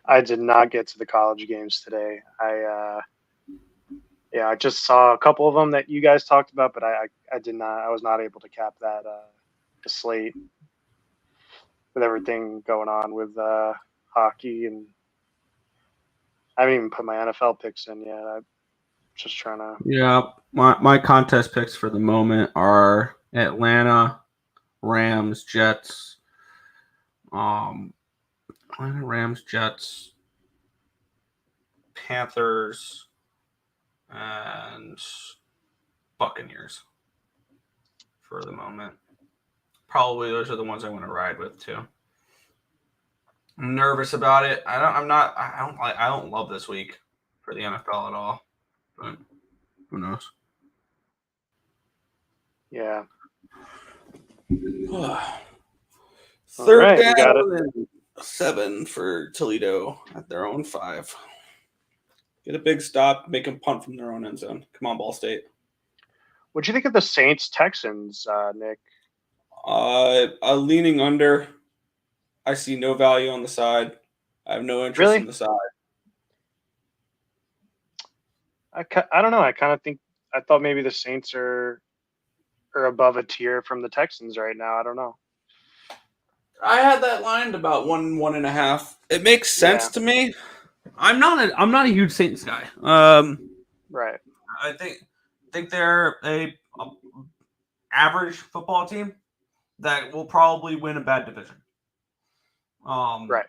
I did not get to the college games today. I just saw a couple of them that you guys talked about, but I did not. I was not able to cap that the slate with everything going on with hockey, and I haven't even put my NFL picks in yet. I'm just trying to. Yeah, my contest picks for the moment are Atlanta, Rams, Jets. Atlanta, Rams, Jets, Panthers, and Buccaneers for the moment. Probably those are the ones I want to ride with too. I'm nervous about it. I don't love this week for the NFL at all. But who knows? Yeah. Third right, down we got it. and 7 for Toledo at their own 5. Get a big stop, make them punt from their own end zone. Come on, Ball State. What'd you think of the Saints-Texans, Nick? Leaning under. I see no value on the side. I have no interest in the side. I don't know. I kind of think I thought maybe the Saints are above a tier from the Texans right now. I don't know. I had that lined about 1.5. It makes sense to me. I'm not a huge Saints guy. Right. I think they're a average football team that will probably win a bad division. Right.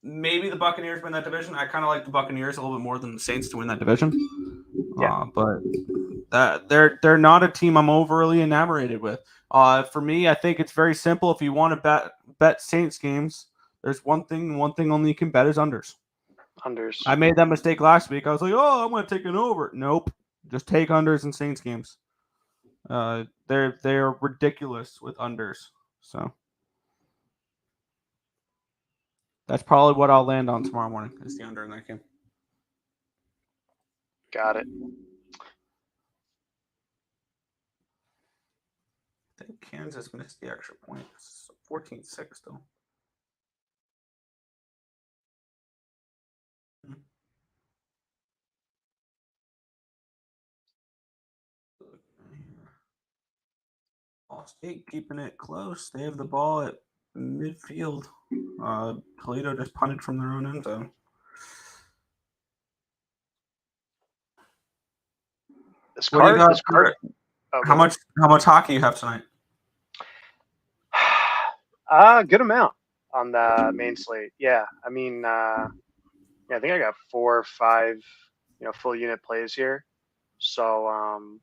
Maybe the Buccaneers win that division. I kind of like the Buccaneers a little bit more than the Saints to win that division. Yeah. But they're not a team I'm overly enamored with. For me, I think it's very simple. If you want to bet Saints games, there's one thing only you can bet is unders. Unders. I made that mistake last week. I was like, oh, I'm going to take an over. Nope. Just take unders in Saints games. They're ridiculous with unders. So that's probably what I'll land on tomorrow morning is the under in that game. Got it. I think Kansas missed the extra point. It's 14-6 still. Ball State keeping it close. They have the ball at midfield. Toledo just punted from their own end zone. How much hockey you have tonight? Good amount on the main slate. Yeah, I mean, I think I got 4 or 5, full unit plays here. So,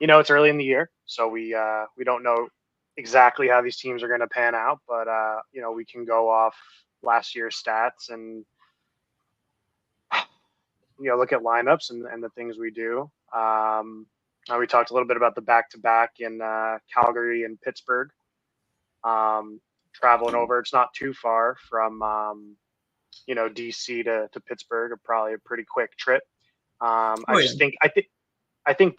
it's early in the year, so we don't know exactly how these teams are going to pan out, but we can go off last year's stats and look at lineups and the things we do. We talked a little bit about the back-to-back in Calgary and Pittsburgh. traveling over. It's not too far from DC to Pittsburgh. Probably a pretty quick trip. I think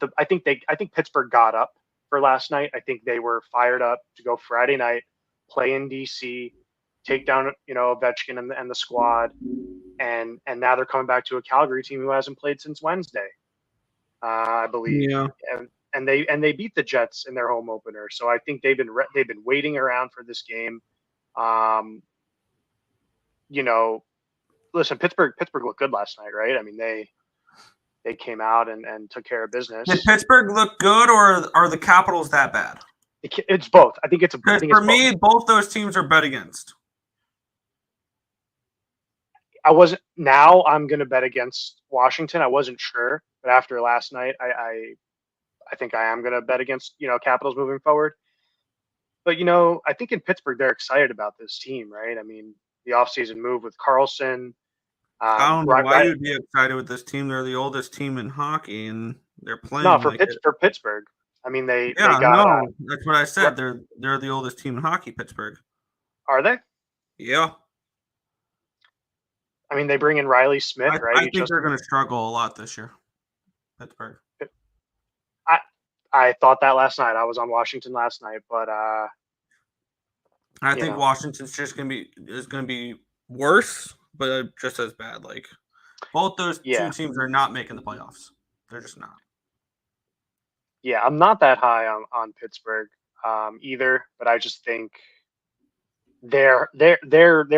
Pittsburgh got up for last night. I think they were fired up to go Friday night, play in DC, take down Ovechkin and the squad, and now they're coming back to a Calgary team who hasn't played since Wednesday, I believe. Yeah. And they beat the Jets in their home opener. So I think they've been waiting around for this game. Listen, Pittsburgh looked good last night, right? I mean, they came out and took care of business. Did Pittsburgh look good, or are the Capitals that bad? It's both. I think it's me, both those teams are bet against. Now I'm going to bet against Washington. I wasn't sure, but after last night, I think I am going to bet against, Capitals moving forward. But, I think in Pittsburgh, they're excited about this team, right? I mean, the offseason move with Carlson. I don't know why you'd be excited with this team. They're the oldest team in hockey, and they're playing. No, for Pittsburgh. I mean, they got. No, that's what I said. They're the oldest team in hockey, Pittsburgh. Are they? Yeah. I mean, they bring in Riley Smith, right? I think they're going to struggle a lot this year, Pittsburgh. I thought that last night. I was on Washington last night, but I think Washington's just going to be worse, but just as bad. Like both those two teams are not making the playoffs. They're just not. Yeah, I'm not that high on Pittsburgh either, but I just think they're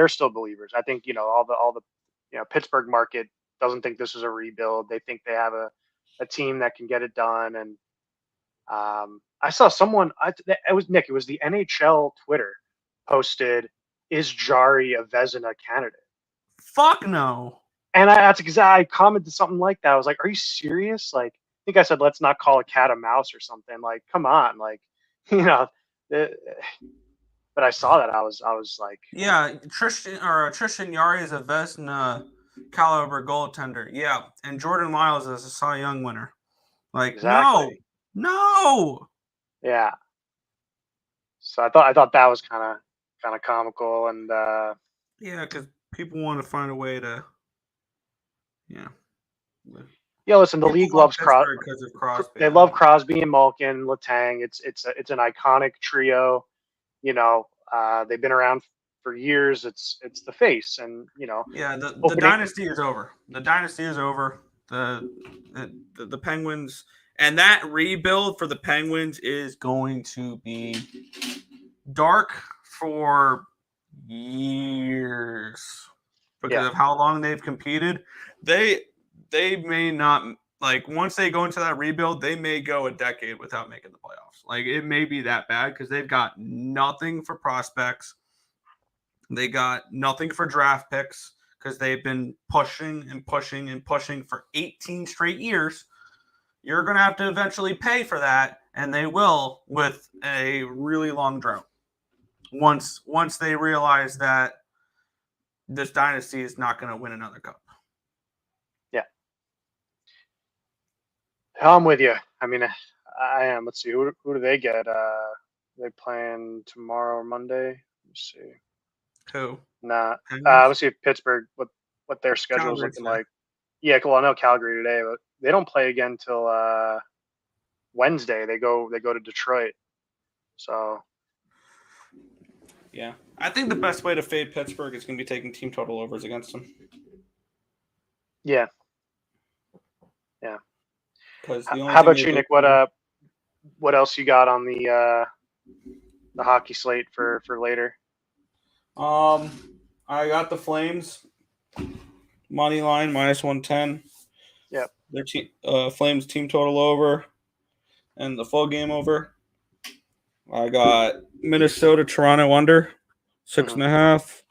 still believers. I think all the Pittsburgh market doesn't think this is a rebuild. They think they have a team that can get it done. And I saw someone. It was Nick. It was the NHL Twitter posted, "Is Jari a Vezina candidate?" Fuck no. And I commented something like that. I was like, "Are you serious?" Like, I think I said, "Let's not call a cat a mouse" or something. Like, come on, like, But I saw that. I was like, yeah, Tristan Jari is a Vezina caliber goaltender. Yeah, and Jordan Lyles is a Cy Young winner. Like, exactly. No. Yeah. So I thought that was kind of comical, and yeah, because people want to find a way to, listen, the league loves Crosby. Because of Crosby. They love Crosby and Malkin, Letang. It's an iconic trio. They've been around for years. It's the face, and Yeah, the dynasty is over. The dynasty is over. The Penguins. And that rebuild for the Penguins is going to be dark for years because of how long they've competed. They may not, like, once they go into that rebuild, they may go a decade without making the playoffs. Like, it may be that bad because they've got nothing for prospects. They got nothing for draft picks because they've been pushing and pushing and pushing for 18 straight years. You're going to have to eventually pay for that, and they will with a really long drought. Once they realize that this dynasty is not going to win another cup. Yeah. I'm with you. I mean, I am. Let's see. Who do they get? They playing tomorrow or Monday? Let's see. Who? Nah. Let's see if Pittsburgh, what their schedule is looking like. Yeah, well, I know Calgary today, but they don't play again till Wednesday. They go to Detroit. So yeah, I think the best way to fade Pittsburgh is going to be taking team total overs against them. Yeah. How about you, Nick? What else you got on the hockey slate for later? I got the Flames money line -110. Yep. Their Flames team total over and the full game over. I got Minnesota Toronto under 6.5.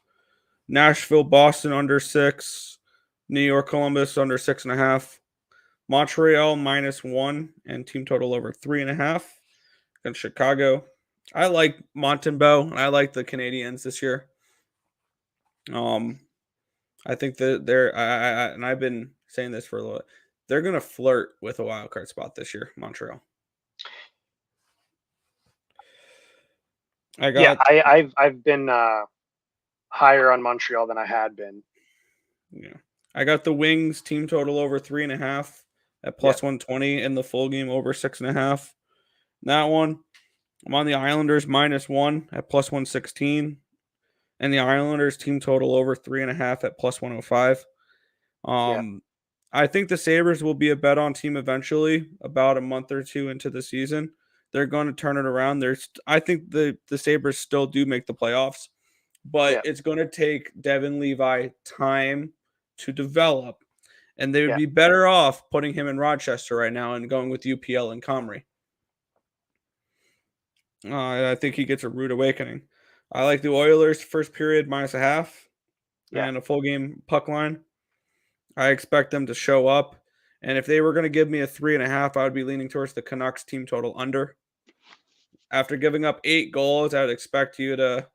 Nashville Boston under 6. New York Columbus under 6.5. Montreal -1 and team total over 3.5 against Chicago. I like Montembeault and I like the Canadiens this year. I think that and I've been saying this for a little bit, they're going to flirt with a wild card spot this year, Montreal. I've been higher on Montreal than I had been. Yeah, I got the Wings team total over 3.5 at plus 120, and the full game over 6.5. That one, I'm on the Islanders -1 at plus 116, and the Islanders team total over 3.5 at plus 105. I think the Sabres will be a bet on team eventually, about a month or two into the season. They're going to turn it around. I think the Sabres still do make the playoffs, but it's going to take Devin Levi time to develop, and they would be better off putting him in Rochester right now and going with UPL and Comrie. I think he gets a rude awakening. I like the Oilers first period -0.5 and a full game puck line. I expect them to show up, and if they were going to give me a 3.5, I would be leaning towards the Canucks team total under. After giving up 8 goals, I would expect you to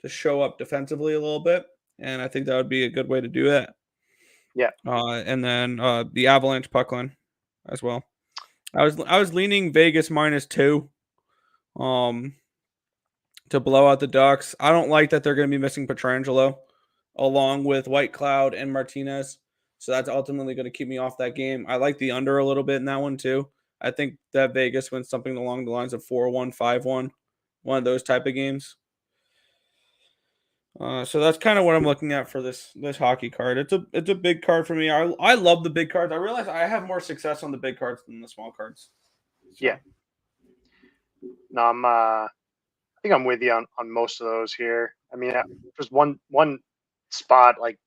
show up defensively a little bit, and I think that would be a good way to do that. And then the Avalanche puck line as well. I was leaning Vegas -2 to blow out the Ducks. I don't like that they're going to be missing Pietrangelo along with White Cloud and Martinez. So that's ultimately going to keep me off that game. I like the under a little bit in that one too. I think that Vegas wins something along the lines of 4-1, 5-1, one of those type of games. So that's kind of what I'm looking at for this hockey card. It's a big card for me. I love the big cards. I realize I have more success on the big cards than the small cards. So. Yeah. No, I think I'm with you on most of those here. I mean, there's one spot like,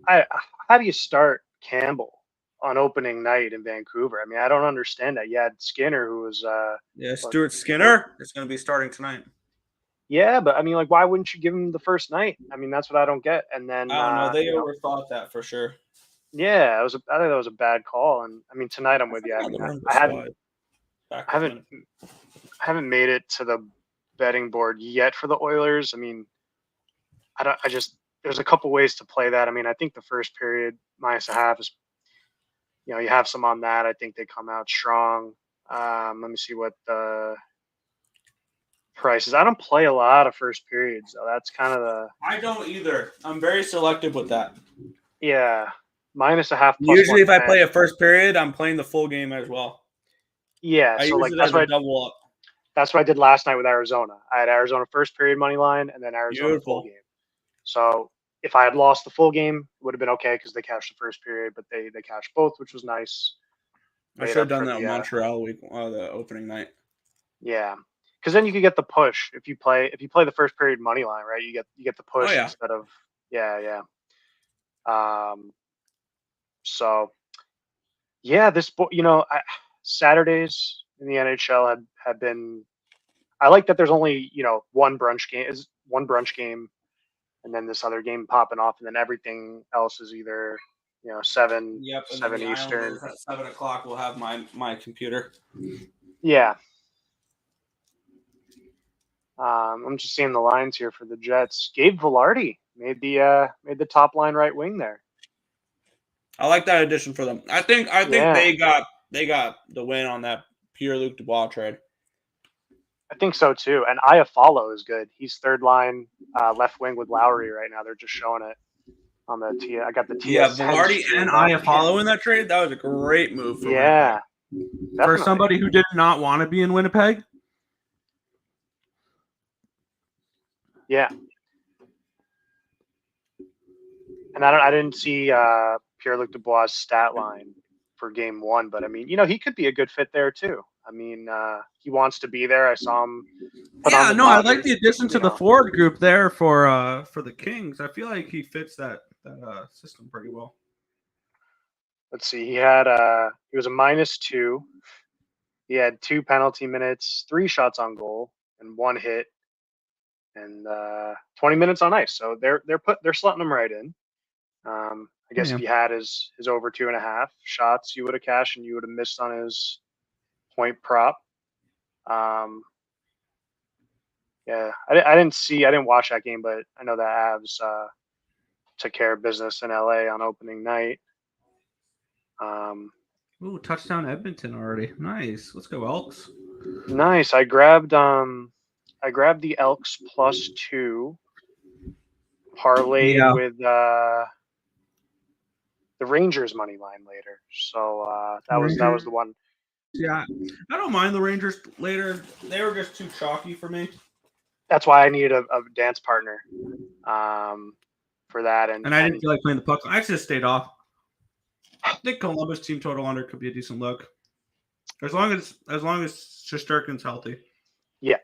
how do you start Campbell on opening night in Vancouver? I mean, I don't understand that. You had Skinner, who was Stuart Skinner is going to be starting tonight. Yeah, but I mean, like, why wouldn't you give him the first night? I mean, that's what I don't get. And then I don't know. They overthought that for sure. Yeah, I think that was a bad call. And I mean, tonight I'm with you. I mean, I haven't made it to the betting board yet for the Oilers. I mean, there's a couple ways to play that. I mean, I think the first period -0.5 is, you have some on that. I think they come out strong. Let me see what the price is. I don't play a lot of first periods, so that's kind of I don't either. I'm very selective with that. Yeah, -0.5. Usually, if I play a first period, I'm playing the full game as well. Yeah, I so use like it that's as what a double up. That's what I did last night with Arizona. I had Arizona first period money line and then Arizona full game. So if I had lost the full game, it would have been okay because they cashed the first period, but they cashed both, which was nice. I should have done that in Montreal week, the opening night. Yeah, because then you could get the push if you play the first period money line, right? You get the push instead of So this Saturdays in the NHL have been. I like that there's only one brunch game, and then this other game popping off, and then everything else is either 7 Eastern. At 7:00, we'll have my computer. Yeah. I'm just seeing the lines here for the Jets. Gabe Velarde made the top line right wing there. I like that addition for them. I think they got the win on that Pierre-Luc Dubois trade. I think so too. And Iafallo is good. He's third line left wing with Lowry right now. They're just showing it on the T. I got the TSN. Yeah, Velarde and Iafallo in that trade. That was a great move for Winnipeg. For somebody who did not want to be in Winnipeg. Yeah. And I didn't see Pierre-Luc Dubois' stat line for game 1, but I mean, he could be a good fit there too. I mean, he wants to be there. I saw him. I like the addition to the forward group there for the Kings. I feel like he fits that system pretty well. Let's see. He was a -2. He had 2 penalty minutes, 3 shots on goal, and 1 hit, and 20 minutes on ice. So they're slotting him right in. I guess if he had his over 2.5 shots, you would have cashed and you would have missed on his point prop. I didn't watch that game, but I know that Avs took care of business in LA on opening night. Ooh, touchdown Edmonton already. Nice. Let's go Elks. Nice. I grabbed I grabbed the Elks +2, parlayed with the Rangers money line later. So that was the one. Yeah, I don't mind the Rangers later. They were just too chalky for me. That's why I needed a dance partner for that. And I didn't feel like playing the puck. I should have stayed off. I think Columbus team total under could be a decent look. As long as Shesterkin's healthy. Yeah.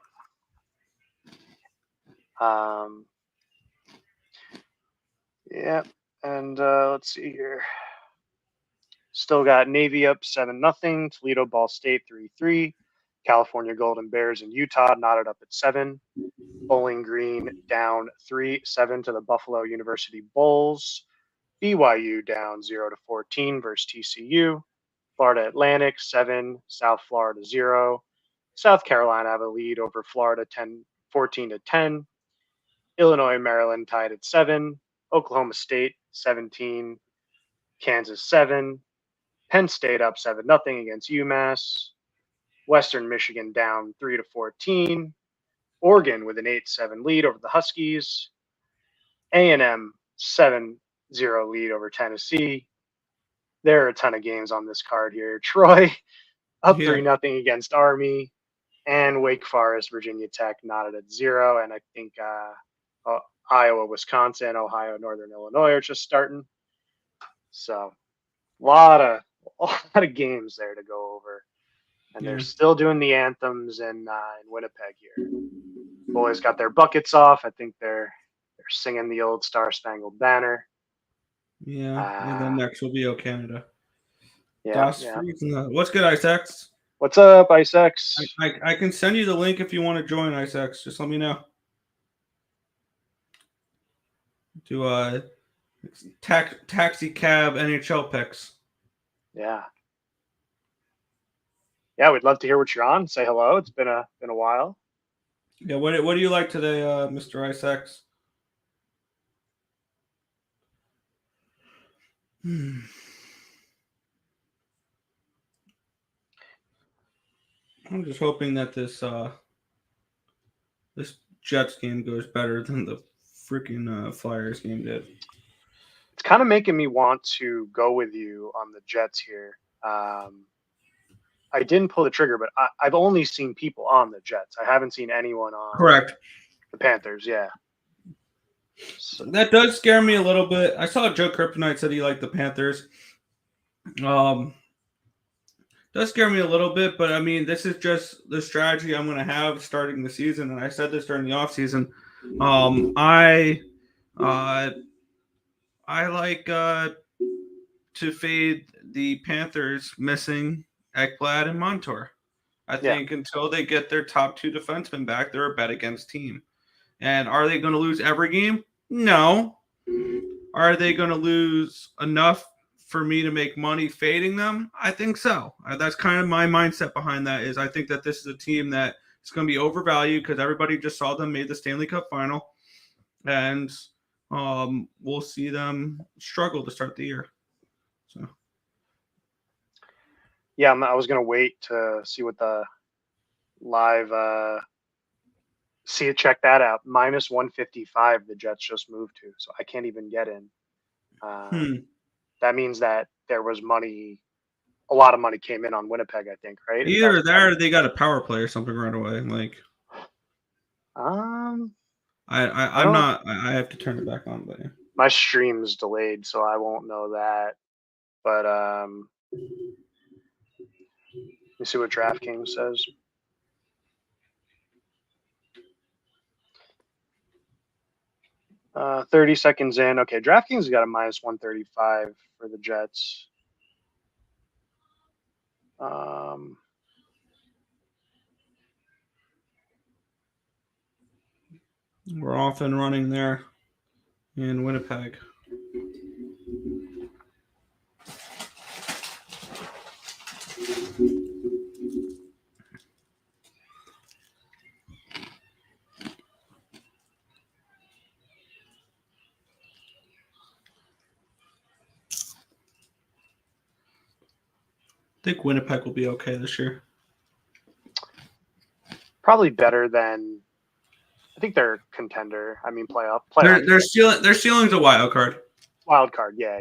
Yeah. And let's see here. Still got Navy up 7-0. Toledo Ball State 3-3. California Golden Bears and Utah knotted up at 7. Bowling Green down 3-7 to the Buffalo University Bulls. BYU down 0-14 versus TCU. Florida Atlantic 7, South Florida 0. South Carolina have a lead over Florida 14-10. Illinois, Maryland tied at 7. Oklahoma State 17. Kansas 7. Penn State up 7-0 against UMass. Western Michigan down 3-14. Oregon with an 8-7 lead over the Huskies. A&M 7-0 lead over Tennessee. There are a ton of games on this card here. Troy up 3-0 against Army, and Wake Forest, Virginia Tech knotted at 0. And I think Iowa, Wisconsin, Ohio, Northern Illinois are just starting. So a lot of games there to go over. And they're still doing the anthems in Winnipeg here. Boys got their buckets off. I think they're singing the old Star Spangled Banner. Yeah, and then next will be O Canada. Yeah. What's good, Isaacs? What's up, Isaacs? I can send you the link if you want to join, Isaacs. Just let me know. Do taxi cab NHL picks. Yeah. Yeah, we'd love to hear what you're on. Say hello. It's been a while. Yeah, what do you like today, Mr. Isaacs? I'm just hoping that this Jets game goes better than the freaking Flyers game did. It's kind of making me want to go with you on the Jets here. I didn't pull the trigger, but I've only seen people on the Jets. I haven't seen anyone on Correct. The Panthers. Yeah. So that does scare me a little bit. I saw Joe Kryptonite said he liked the Panthers. Does scare me a little bit, but I mean, this is just the strategy I'm going to have starting the season. And I said this during the offseason. I like to fade the Panthers missing Ekblad and Montour. I think until they get their top 2 defensemen back, they're a bet against team. And are they going to lose every game? No. Are they going to lose enough for me to make money fading them? I think so. That's kind of my mindset behind that. Is I think that this is a team that is going to be overvalued because everybody just saw them made the Stanley Cup final. And we'll see them struggle to start the year. So. Yeah, I was going to wait to see what the live check that out. -155 the Jets just moved to, so I can't even get in. That means that there was money, a lot of money came in on Winnipeg, I think, right? Either that or they got a power play or something right away. Like, I'm not. I have to turn it back on, but yeah. My stream's delayed, so I won't know that. But let me see what DraftKings says. Uh, 30 seconds in. Okay, DraftKings got a -135 for the Jets. We're off and running there in Winnipeg. I think Winnipeg will be okay this year. Probably better than I think they're contender. I mean, playoff. They're stealing the wild card. Wild card. Yeah.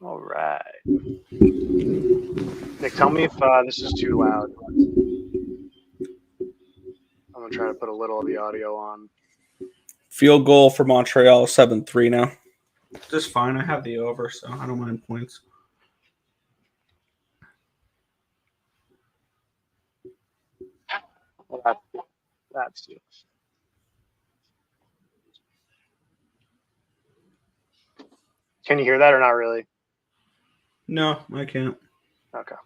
All right. Nick, tell me if this is too loud. I'm gonna try to put a little of the audio on. Field goal for Montreal, 7-3 now. Just fine. I have the over, so I don't mind points. Well, that's it. Can you hear that or not really? No, I can't. Okay.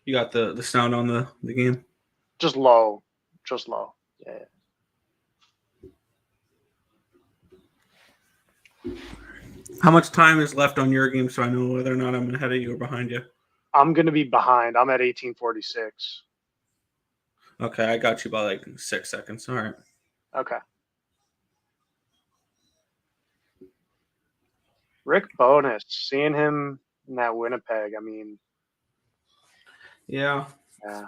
You got the sound on the game? Just low. Yeah. How much time is left on your game so I know whether or not I'm ahead of you or behind you? I'm going to be behind. I'm at 1846. Okay, I got you by like 6 seconds. All right. Okay. Rick Bonus, seeing him in that Winnipeg, I mean. Yeah. Yeah.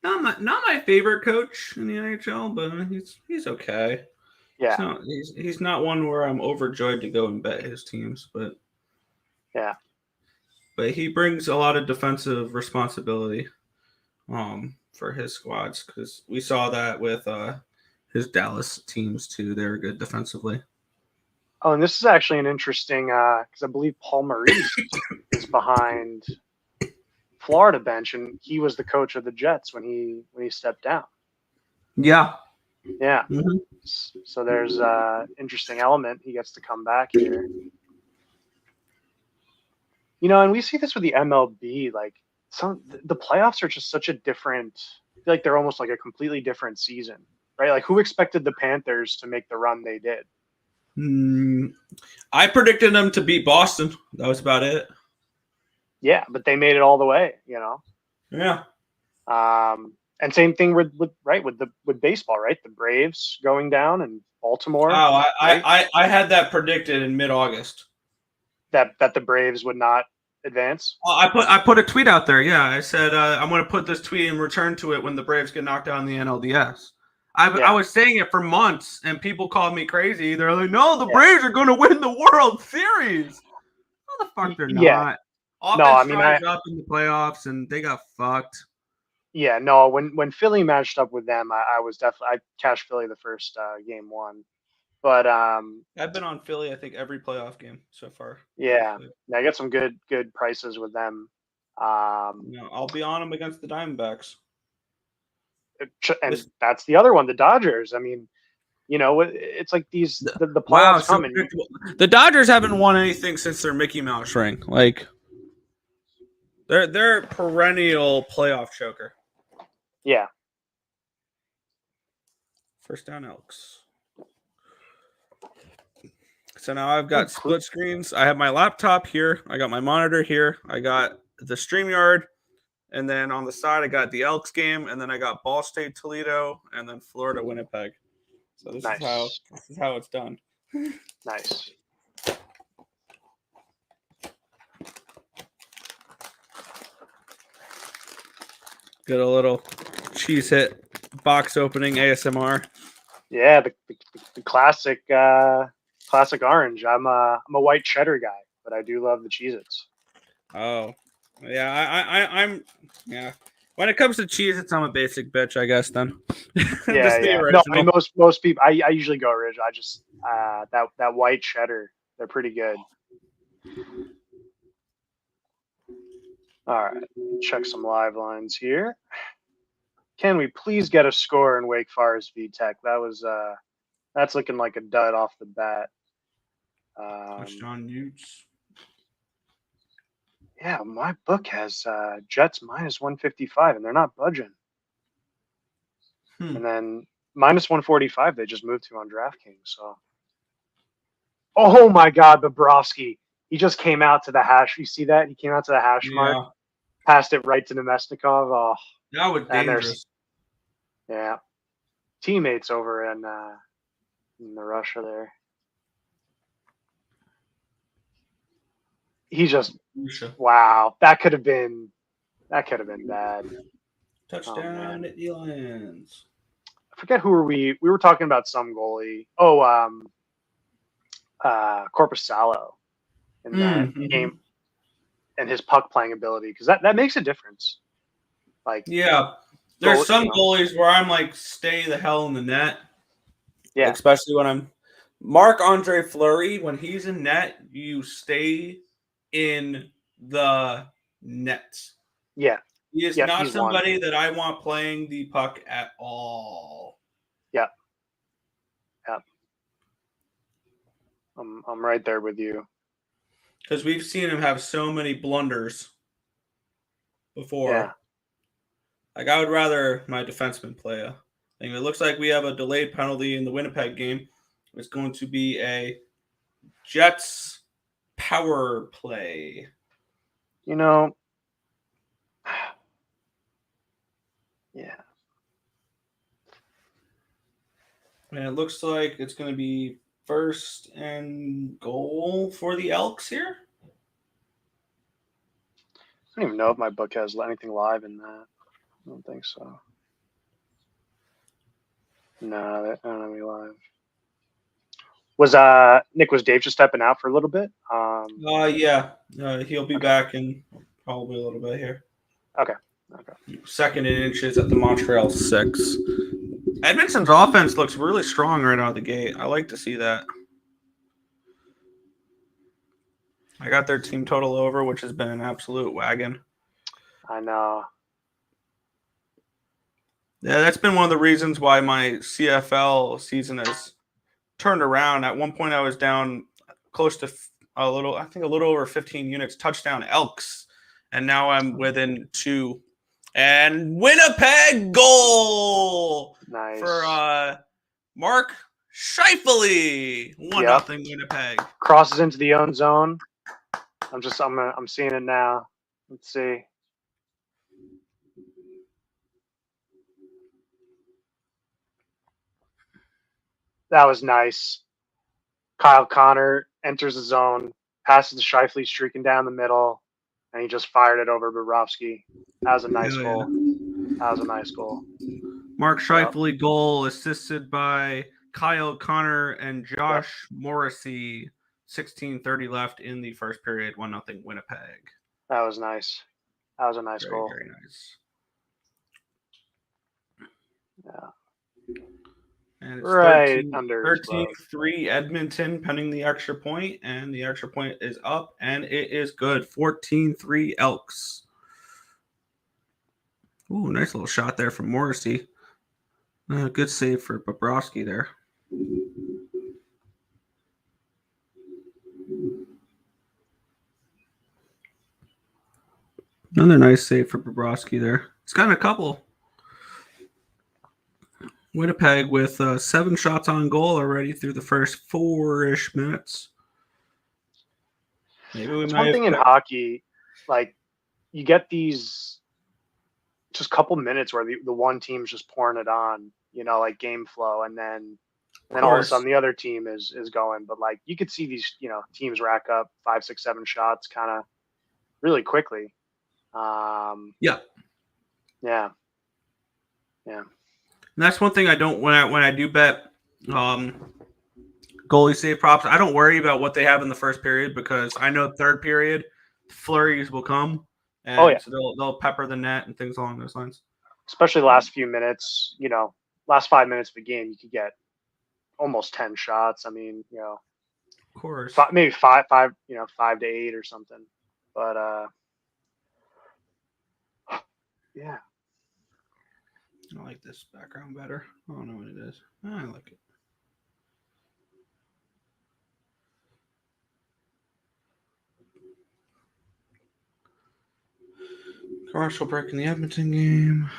Not my favorite coach in the NHL, but he's okay. Yeah. He's not one where I'm overjoyed to go and bet his teams, but yeah. But he brings a lot of defensive responsibility for his squads, because we saw that with his Dallas teams too. They were good defensively. Oh, and this is actually an interesting because I believe Paul Maurice is behind Florida bench, and he was the coach of the Jets when he stepped down. Yeah. Yeah. Mm-hmm. So there's interesting element. He gets to come back here. You know, and we see this with the MLB. Like the playoffs are just such a different. I feel like they're almost like a completely different season, right? Like who expected the Panthers to make the run they did? I predicted them to beat Boston. That was about it. Yeah, but they made it all the way. You know. Yeah. And same thing with baseball, right? The Braves going down and Baltimore. Oh, I had that predicted in mid-August. That the Braves would not advance. I put a tweet out there. Yeah, I said I'm going to put this tweet and return to it when the Braves get knocked out in the NLDS. I was saying it for months, and people called me crazy. They're like, "No, the Braves are going to win the World Series." No, the fuck they're not. Yeah. Offense drives up in the playoffs, and they got fucked. Yeah, no. When Philly matched up with them, I was definitely I cashed Philly the first game one, but I've been on Philly I think every playoff game so far. Yeah, I got some good prices with them. I'll be on them against the Diamondbacks. And that's the other one, the Dodgers. I mean, you know, it's like the playoffs coming. The Dodgers haven't won anything since their Mickey Mouse ring. Like they're perennial playoff choker. Yeah. First down Elks. So now I've got split screens. I have my laptop here. I got my monitor here. I got the StreamYard. And then on the side, I got the Elks game. And then I got Ball State Toledo. And then Florida Winnipeg. So this is how it's done. Nice. Get a little cheese hit box opening ASMR. Yeah, the classic orange. I'm a white cheddar guy, but I do love the Cheez-Its. Oh, yeah. I'm yeah. When it comes to Cheez-Its, I'm a basic bitch, I guess. Then. Yeah. No, I mean, most people. I usually go original. I just that white cheddar. They're pretty good. All right, check some live lines here. Can we please get a score in Wake Forest v Tech? That's looking like a dud off the bat. Touchdown Utes. Yeah, my book has Jets minus 155, and they're not budging. And then minus 145, they just moved to on DraftKings. So, oh my God, Bobrovsky! He just came out to the hash. You see that? He came out to the hash mark, passed it right to Nemesnikov. Oh, that was dangerous. Yeah, teammates over in the Russia there. He's just YEAHUH. wow. That could have been bad. Touchdown at the Lions. I forget who we were talking about some goalie. Oh, Corpusalo in that game and his puck playing ability, because that makes a difference. Like, Yeah, there's some you know. goalies where I'm like, stay the hell in the net. Yeah. Especially when I'm Marc-Andre Fleury, when he's in net, you stay in the net. Yeah. He is not somebody that I want playing the puck at all. Yeah. Yeah. I'm right there with you. Because we've seen him have so many blunders before. Yeah. Like, I would rather my defenseman play a thing. It looks like we have a delayed penalty in the Winnipeg game. It's going to be a Jets power play. You know, yeah. And it looks like it's going to be first and goal for the Elks here. I don't even know if my book has anything live in that. I don't think so. No, that don't have any live. Was Dave just stepping out for a little bit? Yeah. He'll be back in probably a little bit here. Okay. Second in inches at the Montreal 6. Edmonton's offense looks really strong right out of the gate. I like to see that. I got their team total over, which has been an absolute wagon. I know. Yeah, that's been one of the reasons why my CFL season has turned around. At one point, I was down close to a little over 15 units, touchdown Elks, and now I'm within 2. And Winnipeg goal Nice. for Mark Scheifele. 1-0 Winnipeg. Crosses into the own zone. I'm seeing it now. Let's see. That was nice. Kyle Connor enters the zone, passes to Scheifele streaking down the middle, and he just fired it over Bobrovsky. That was a nice goal. That was a nice goal. Mark Scheifele goal assisted by Kyle Connor and Josh Morrissey. 16:30 left in the first period. 1-0 Winnipeg. That was nice. That was a nice goal. Very nice. Yeah. And it's right 13-3 Edmonton pending the extra point, and the extra point is up, and it is good. 14-3 Elks. Ooh, nice little shot there from Morrissey. Good save for Bobrovsky there. Another nice save for Bobrovsky there. He's gotten a couple. Winnipeg with 7 shots on goal already through the first 4-ish minutes. Maybe we It's might one thing in hockey, like you get these just couple minutes where the one team's just pouring it on, like game flow, and then all of a sudden the other team is going. But like you could see these, teams rack up 5, 6, 7 shots kind of really quickly. Yeah. And that's one thing I don't when I do bet goalie save props. I don't worry about what they have in the first period, because I know third period flurries will come, and so they'll pepper the net and things along those lines. Especially the last few minutes, last 5 minutes of the game, you could get almost 10 shots. I mean, of course, maybe 5 to 8 or something. But yeah. I like this background better. I don't know what it is. I like it. Commercial break in the Edmonton game.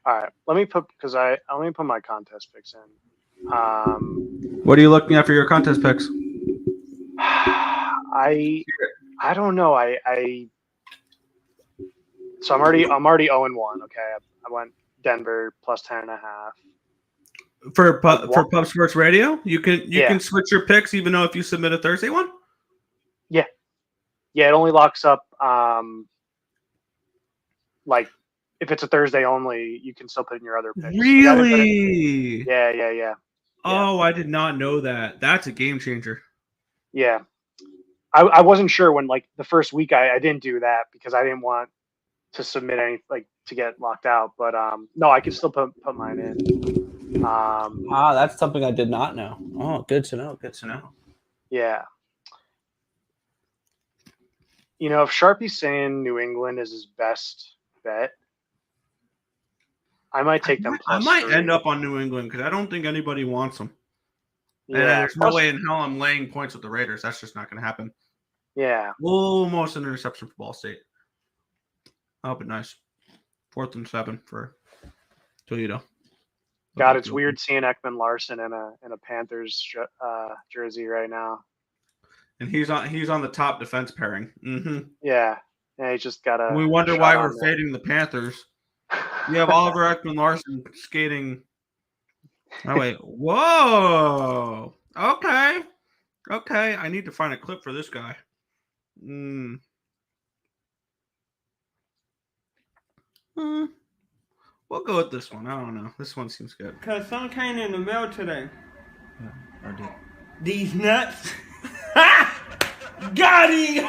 All right. Let me put my contest picks in. What are you looking at for your contest picks? I don't know. So I'm already 0-1. Okay, I went Denver plus 10.5. For Pub Sports Radio, you can Yeah. switch your picks even though if you submit a Thursday one. Yeah, it only locks up. Like if it's a Thursday only, you can still put in your other picks. Really? Yeah. Oh, I did not know that. That's a game changer. Yeah. I wasn't sure when like the first week I didn't do that because I didn't want to submit any like to get locked out. But no, I could still put mine in. That's something I did not know. Oh, good to know. Good to know. Yeah. You know, if Sharpie's saying New England is his best bet, I might take them I plus might 3. end up on New England because I don't think anybody wants them. And Yeah, there's no way in hell I'm laying points with the Raiders. That's just not going to happen. yeah. Almost an interception for Ball State. That'll be nice. 4th and 7 for Toledo. God, it's weird seeing Ekman Larson in a Panthers jersey right now. And he's on the top defense pairing. Mm-hmm. Yeah, he just got a. We wonder shot why on we're there. fading the Panthers. You have Oliver Ekman Larson skating. Oh wait, whoa. Okay. I need to find a clip for this guy. We'll go with this one. I don't know. This one seems good. Cause some came in the mail today. I did. These nuts. Got him.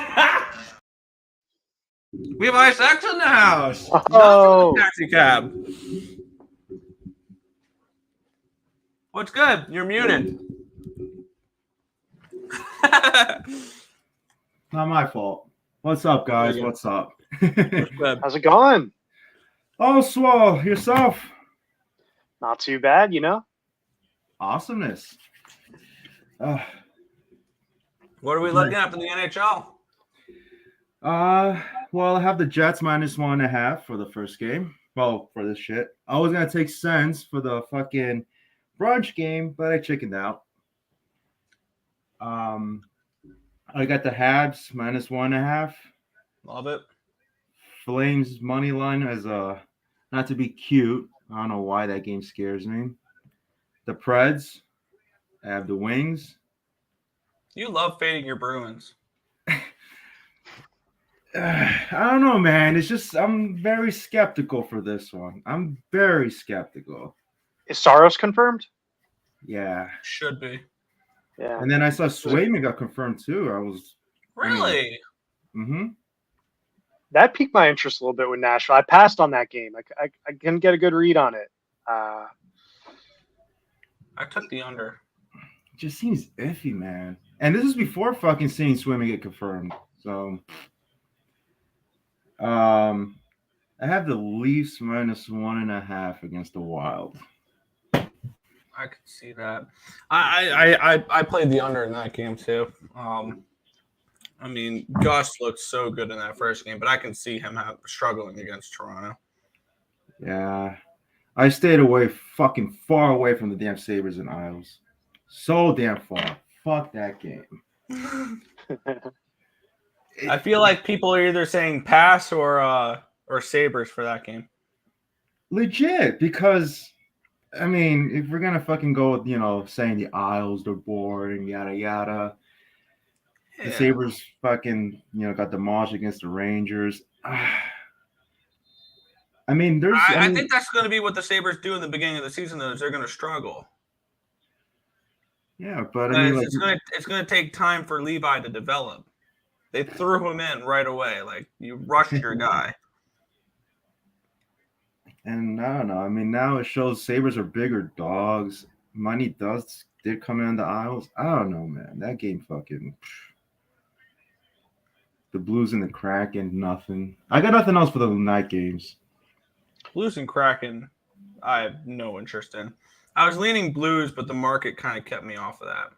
We have Ice X in the house. Oh. Not taxi cab. What's good? You're muted. Not my fault. What's up, guys? What's up? How's it going? Oh, swell. Yourself? Not too bad, you know. Awesomeness. What are we looking at in the NHL? Well, I have the Jets -1.5 for the first game. Well, for this shit. I was gonna take Sens for the fucking brunch game, but I chickened out. I got the Habs -1.5. Love it. Flames money line as not to be cute. I don't know why that game scares me. The Preds. I have the Wings. You love fading your Bruins. I don't know, man. It's just I'm very skeptical for this one. I'm very skeptical. Is Saros confirmed? Yeah. Should be. Yeah. And then I saw Swayman got confirmed too. I was Really? That piqued my interest a little bit with Nashville. I passed on that game. I couldn't get a good read on it. I took the under. It just seems iffy, man. And this is before fucking seeing Swayman get confirmed. So I have the Leafs -1.5 against the Wild. I could see that. I played the under in that game too. I mean, Gus looked so good in that first game, but I can see him struggling against Toronto. Yeah. I stayed fucking far away from the damn Sabres and Isles. So damn far. Fuck that game. I feel like people are either saying pass or Sabres for that game. Legit, because I mean, if we're gonna fucking go with, saying the Isles, they're boring, yada yada. Yeah. The Sabres fucking, got demolished against the Rangers. I mean, I think that's going to be what the Sabres do in the beginning of the season, though, is they're going to struggle. Yeah, but I mean, it's going to take time for Levi to develop. They threw him in right away. Like, you rushed your guy. And I don't know. I mean, now it shows Sabres are bigger dogs. Money did come in the Isles. I don't know, man. That game fucking... The Blues and the Kraken, nothing. I got nothing else for the night games. Blues and Kraken, I have no interest in. I was leaning Blues, but the market kind of kept me off of that.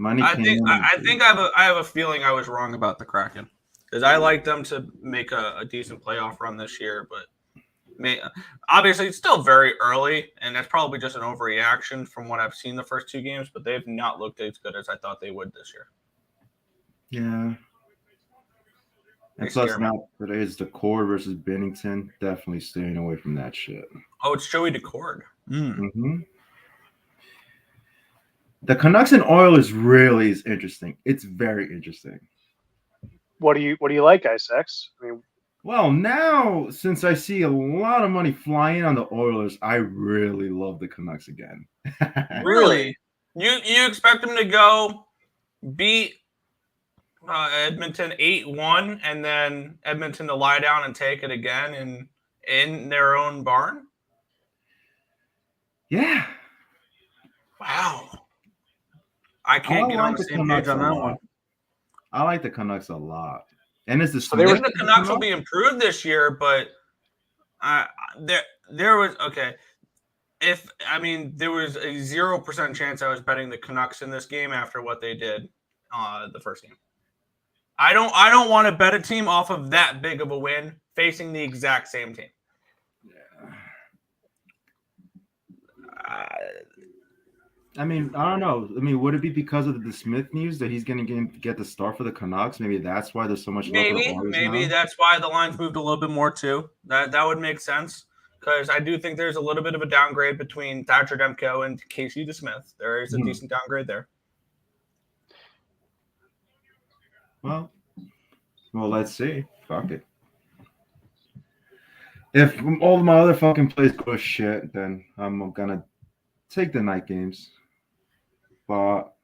I think I have a feeling I was wrong about the Kraken because I like them to make a decent playoff run this year, but obviously it's still very early, and that's probably just an overreaction from what I've seen the first two games. But they've not looked as good as I thought they would this year. Yeah. And plus now today is Decord versus Bennington. Definitely staying away from that shit. Oh, it's Joey Decord. Mm-hmm. The Canucks and Oilers really is interesting. It's very interesting. What do you like, Isex? I mean, well, now since I see a lot of money flying on the Oilers, I really love the Canucks again. Really? You expect them to go beat Edmonton 8-1 and then Edmonton to lie down and take it again in their own barn? Yeah. Wow. I can't get on the same page on that one. I like the Canucks a lot. And it's the the Canucks will be improved this year, but there was there was a 0% chance I was betting the Canucks in this game after what they did the first game. I don't want to bet a team off of that big of a win facing the exact same team. I mean, I don't know. I mean, would it be because of the Smith news that he's going to get the start for the Canucks? Maybe that's why there's so much. Maybe that's why the lines moved a little bit more too. That would make sense because I do think there's a little bit of a downgrade between Thatcher Demko and Casey DeSmith. There is a decent downgrade there. Well, let's see. Fuck it. If all my other fucking plays go shit, then I'm gonna take the night games. But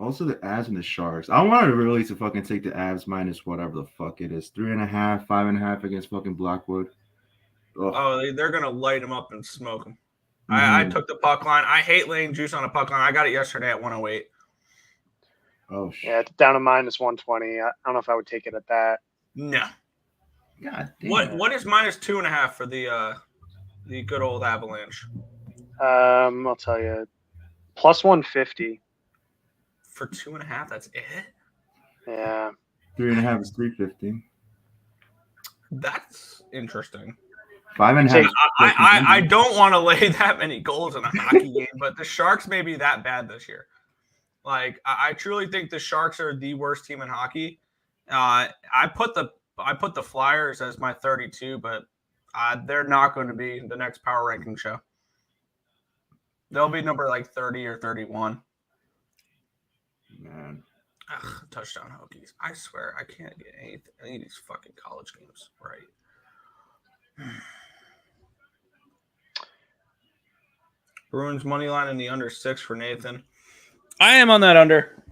also the Avs and the Sharks. I wanted to really to fucking take the Avs minus whatever the fuck it is. 3.5, 5.5 against fucking Blackwood. Ugh. Oh, they're gonna light them up and smoke them. I took the puck line. I hate laying juice on a puck line. I got it yesterday at 108. Oh shit. Yeah, it's down to minus 120. I don't know if I would take it at that. No. God damn. What is minus 2.5 for the good old Avalanche? I'll tell you. Plus 150. For 2.5, that's it? Yeah. 3.5 is 350. That's interesting. 5.5. I don't want to lay that many goals in a hockey game, but the Sharks may be that bad this year. Like I truly think the Sharks are the worst team in hockey. I put the Flyers as my 32, but they're not going to be the next power ranking show. They'll be number like 30 or 31. Man. Ugh, touchdown Hokies. I swear I can't get any of these fucking college games right. Bruins money line in the under 6 for Nathan. I am on that under.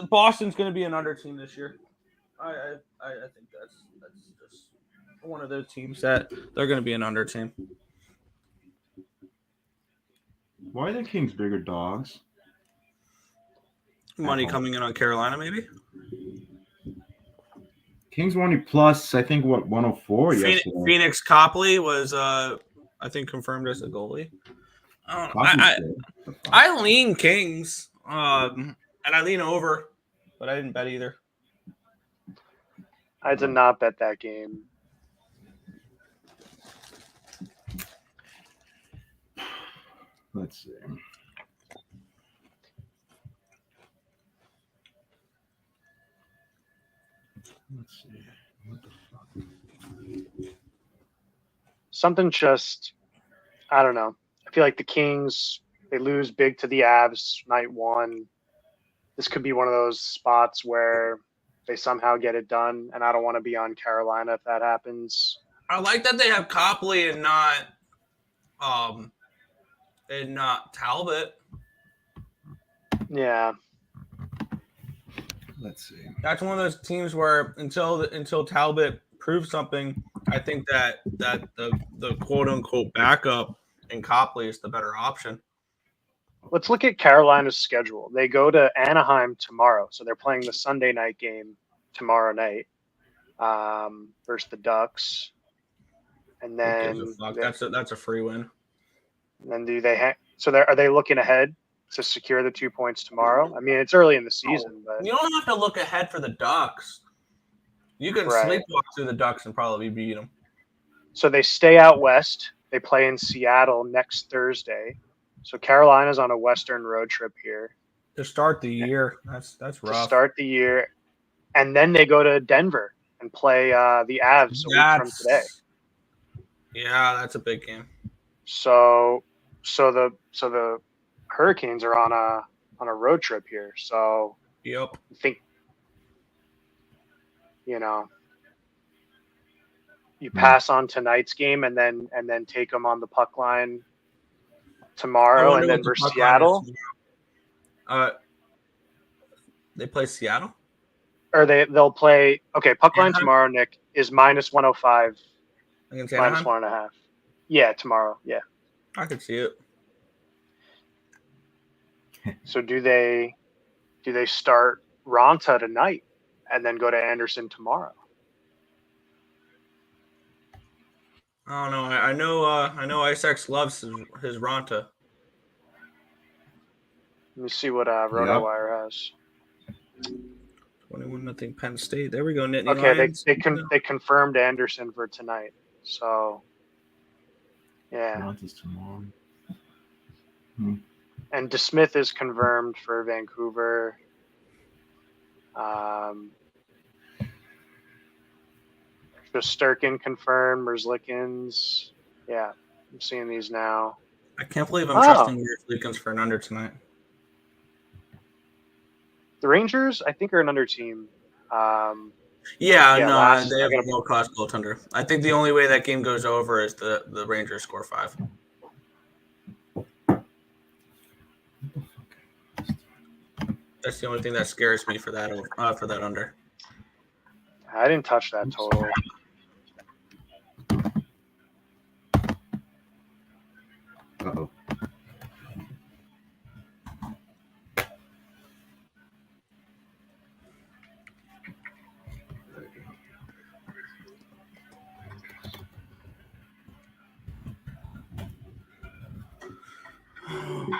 Boston's going to be an under team this year. I think that's just one of those teams that they're going to be an under team. Why are the Kings bigger dogs? Money coming in on Carolina, maybe. Kings were only plus, I think, 104 yesterday. Phoenix Copley was, I think, confirmed as a goalie. I lean Kings, and I lean over, but I didn't bet either. I did not bet that game. Let's see. Let's see. What the fuck? Something just, I don't know. I feel like the Kings, they lose big to the Avs night one. This could be one of those spots where they somehow get it done, and I don't want to be on Carolina if that happens. I like that they have Copley and not Talbot. Yeah. Let's see. That's one of those teams where until Talbot proves something, I think that the quote unquote backup in Copley is the better option. Let's look at Carolina's schedule. They go to Anaheim tomorrow, so they're playing the Sunday night game tomorrow night versus the Ducks, and then that's a free win. And then are they looking ahead to secure the 2 points tomorrow? I mean, it's early in the season, but you don't have to look ahead for the Ducks. You can sleepwalk through the Ducks and probably beat them. So they stay out west. They play in Seattle next Thursday. So Carolina's on a Western road trip here to start the year. That's rough. To start the year, and then they go to Denver and play the Avs a week from today. Yeah, that's a big game. So Hurricanes are on a road trip here, so Yep. I think you pass on tonight's game and then take them on the puck line tomorrow, and then versus Seattle. They play Seattle, or they'll play. Okay, puck line tomorrow, Nick, is -105, against Anaheim? -1.5. Yeah, tomorrow. Yeah. I could see it. So do they start Ronta tonight and then go to Anderson tomorrow? I don't know. I know IceX loves his Ronta. Let me see what RotoWire has. 21-0 Penn State. There we go. Nittany Okay, Lions. they confirmed Anderson for tonight. So yeah. Tomorrow. And DeSmith is confirmed for Vancouver. Sturkin confirmed. Merzlikins. Yeah, I'm seeing these now. I can't believe I'm trusting Merzlikins for an under tonight. The Rangers, I think, are an under team. They have a low-cost goaltender. I think the only way that game goes over is the Rangers score 5. That's the only thing that scares me for that under. I didn't touch that total. Uh-oh.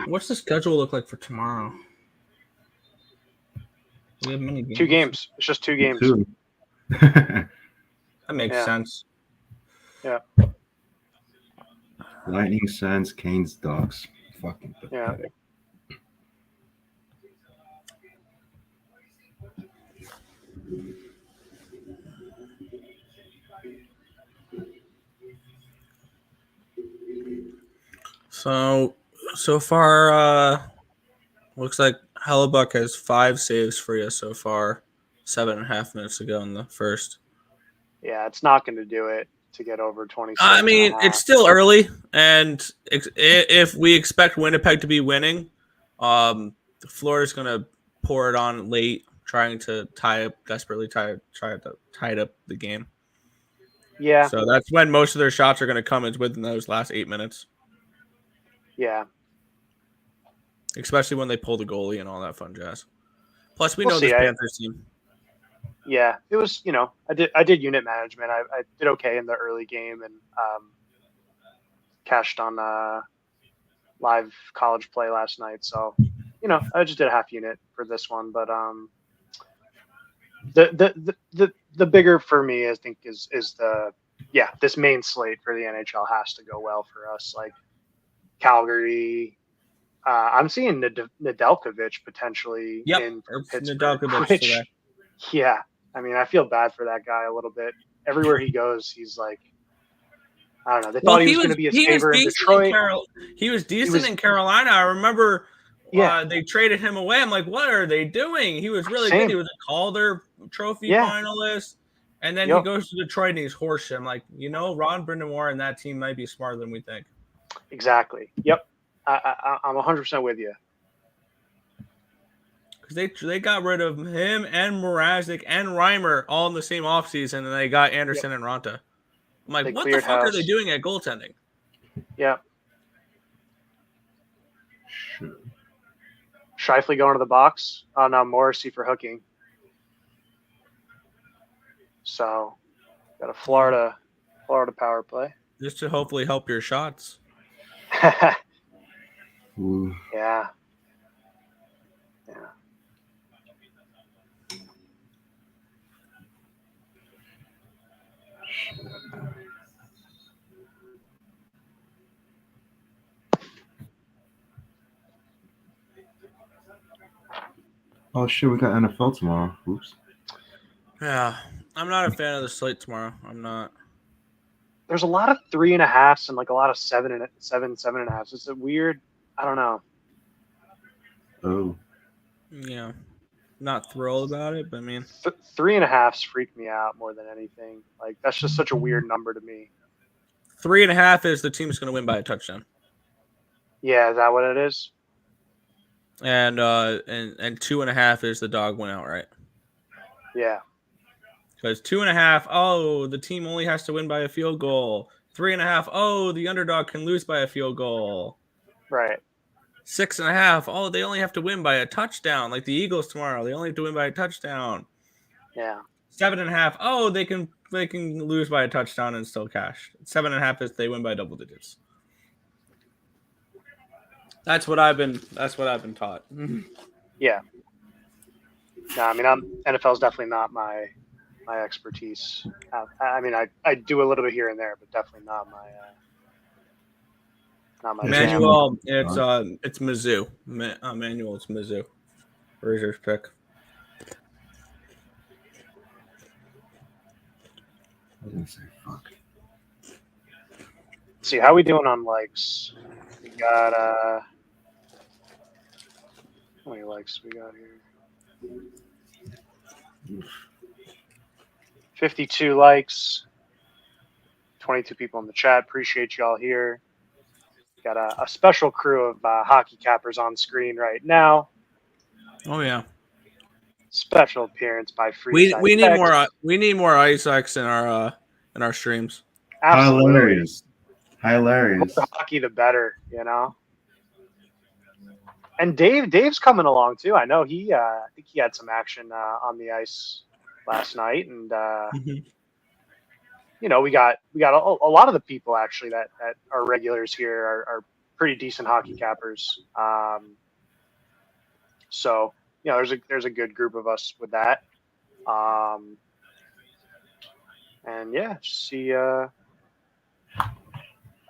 What's the schedule look like for tomorrow? Do we have many games? 2 games. It's just 2 games. That makes sense. Yeah. Lightning, Sens, Canes, Ducks. Fucking pathetic. So far, looks like Hellebuck has 5 saves for you so far. 7.5 minutes ago in the first. Yeah, it's not going to do it to get over 26. I mean, it's still early, and if we expect Winnipeg to be winning, Florida's going to pour it on late, trying to desperately tie up the game. Yeah. So that's when most of their shots are going to come, is within those last 8 minutes. Yeah. Especially when they pull the goalie and all that fun jazz. Plus, we know this Panthers team. Yeah, it was, I did unit management. I did okay in the early game and cashed on live college play last night. So, I just did a half unit for this one. But the bigger for me, I think, is this main slate for the NHL has to go well for us. Like Calgary. I'm seeing Nedeljkovic potentially in Pittsburgh. Nedeljkovic. Yeah. I mean, I feel bad for that guy a little bit. Everywhere he goes, he's like, I don't know. They thought he was going to be a saver in Detroit. He was decent in Carolina. I remember they traded him away. I'm like, what are they doing? He was really good. He was a Calder Trophy finalist. And then he goes to Detroit and he's horseshit. I'm like, Ron Brind'Amour and that team might be smarter than we think. Exactly. Yep. I'm 100% with you. Because they got rid of him and Mrazek and Reimer all in the same offseason, and they got Anderson and Ronta. I'm like, what the fuck are they doing at goaltending? Yeah. Scheifele going to the box. Oh, no, Morrissey for hooking. So, got a Florida power play. Just to hopefully help your shots. Ooh. Yeah. Oh shit, we got NFL tomorrow. Oops. Yeah, I'm not a fan of the slate tomorrow. I'm not. There's a lot of 3.5s and like a lot of 7.5s. It's a weird. I don't know. Oh, Yeah, not thrilled about it, but I mean, 3.5s freak me out more than anything. Like that's just such a weird number to me. 3.5 is the team's going to win by a touchdown, Yeah, is that what it is? and 2.5 is the dog win outright. Yeah. Because 2.5, oh, the team only has to win by a field goal. 3.5, oh, the underdog can lose by a field goal. Right. 6.5, oh, they only have to win by a touchdown, like the Eagles tomorrow. They only have to win by a touchdown. Yeah. 7.5, oh, they can lose by a touchdown and still cash. 7.5 is they win by double digits. That's what I've been taught. Yeah. No, I mean, NFL is definitely not my expertise. I mean, I do a little bit here and there, but definitely not my Manuel, it's Mizzou. Manuel, it's Mizzou. Razor's pick. I was gonna say fuck. See, how we doing on likes? We got how many likes we got here? 52 likes. 22 people in the chat. Appreciate y'all here. Got a special crew of hockey cappers on screen right now. Oh yeah. Special appearance by We Freestyle. need more Isaacs in our streams. Absolutely. Hilarious. The hockey, the better, you know. And Dave's coming along too. I know he I think he had some action on the ice last night, and you know, we got a lot of the people actually that are regulars here are pretty decent hockey cappers. So you know, there's a good group of us with that. And yeah, see a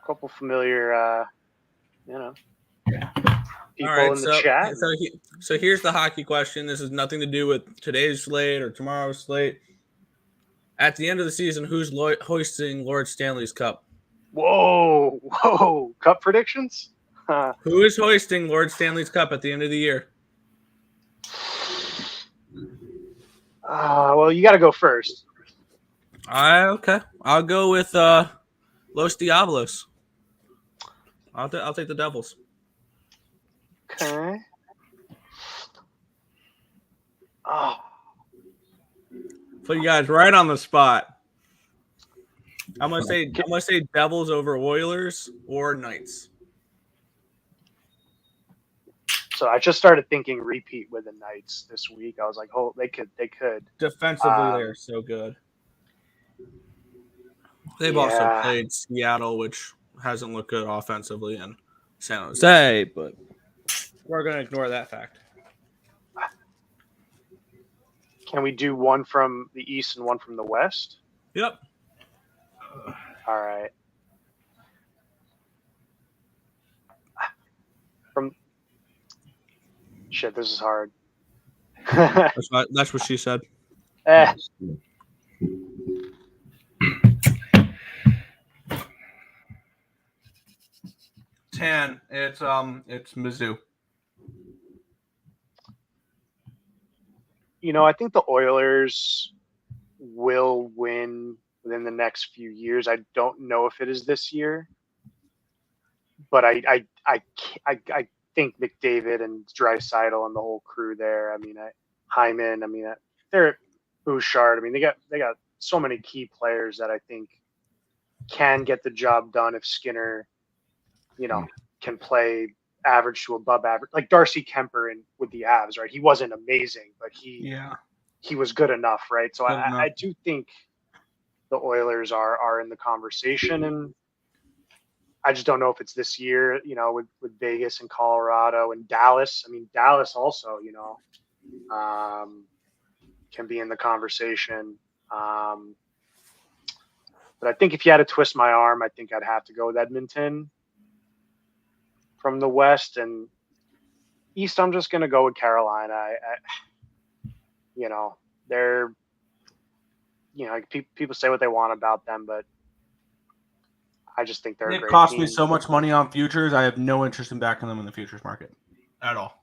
couple familiar, you know, people in the chat. So here's the hockey question. This has nothing to do with today's slate or tomorrow's slate. At the end of the season, who's hoisting Lord Stanley's Cup? Whoa! Cup predictions? Who is hoisting Lord Stanley's Cup at the end of the year? Well, you got to go first. Okay. I'll go with Los Diablos. I'll take the Devils. Okay. Oh. Put you guys right on the spot. I'm gonna say Devils over Oilers or Knights. So I just started thinking repeat with the Knights this week. I was like, oh, they could. Defensively, they're so good. They've also played Seattle, which hasn't looked good offensively, and San Jose, but we're gonna ignore that fact. Can we do one from the East and one from the West? Yep. All right. Shit, this is hard. That's what she said. 10. It's Mizzou. You know, I think the Oilers will win within the next few years. I don't know if it is this year, but I think McDavid and Draisaitl and the whole crew there. I mean, Hyman. I mean, they're Bouchard. I mean, they got so many key players that I think can get the job done if Skinner, you know, can play average to above average, like Darcy Kemper with the Avs, right? He wasn't amazing, but he was good enough, right? So I do think the Oilers are in the conversation, and I just don't know if it's this year, you know, with Vegas and Colorado and Dallas. I mean, Dallas also, you know, can be in the conversation. But I think if you had to twist my arm, I think I'd have to go with Edmonton from the West. And East, I'm just going to go with Carolina. You know, they're, you know, people say what they want about them, but I just think they're a great It cost team. me so much money on futures. I have no interest in backing them in the futures market at all.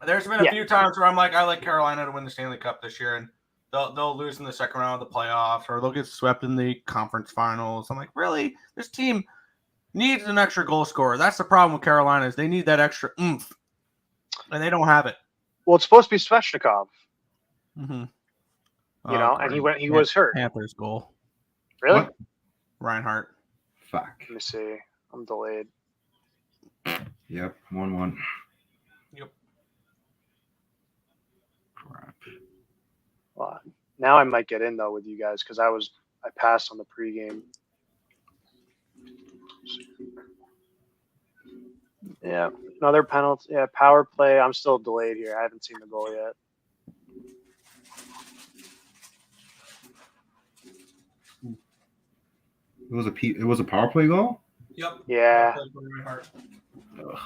There's been a few times where I'm like, I like Carolina to win the Stanley Cup this year, and they'll lose in the second round of the playoffs, or they'll get swept in the conference finals. I'm like, really? This team needs an extra goal scorer. That's the problem with Carolina is they need that extra oomph, and they don't have it. Well, it's supposed to be Svechnikov. Mm-hmm. You know, and he was hurt. Panthers goal. Really? What? Reinhardt. Fuck. Let me see. I'm delayed. Yep. 1-1. Yep. Crap. Well, now I might get in though with you guys because I passed on the pregame. Yeah, another penalty. Yeah, power play. I'm still delayed here. I haven't seen the goal yet. It was a power play goal? Yep. Yeah. Ugh.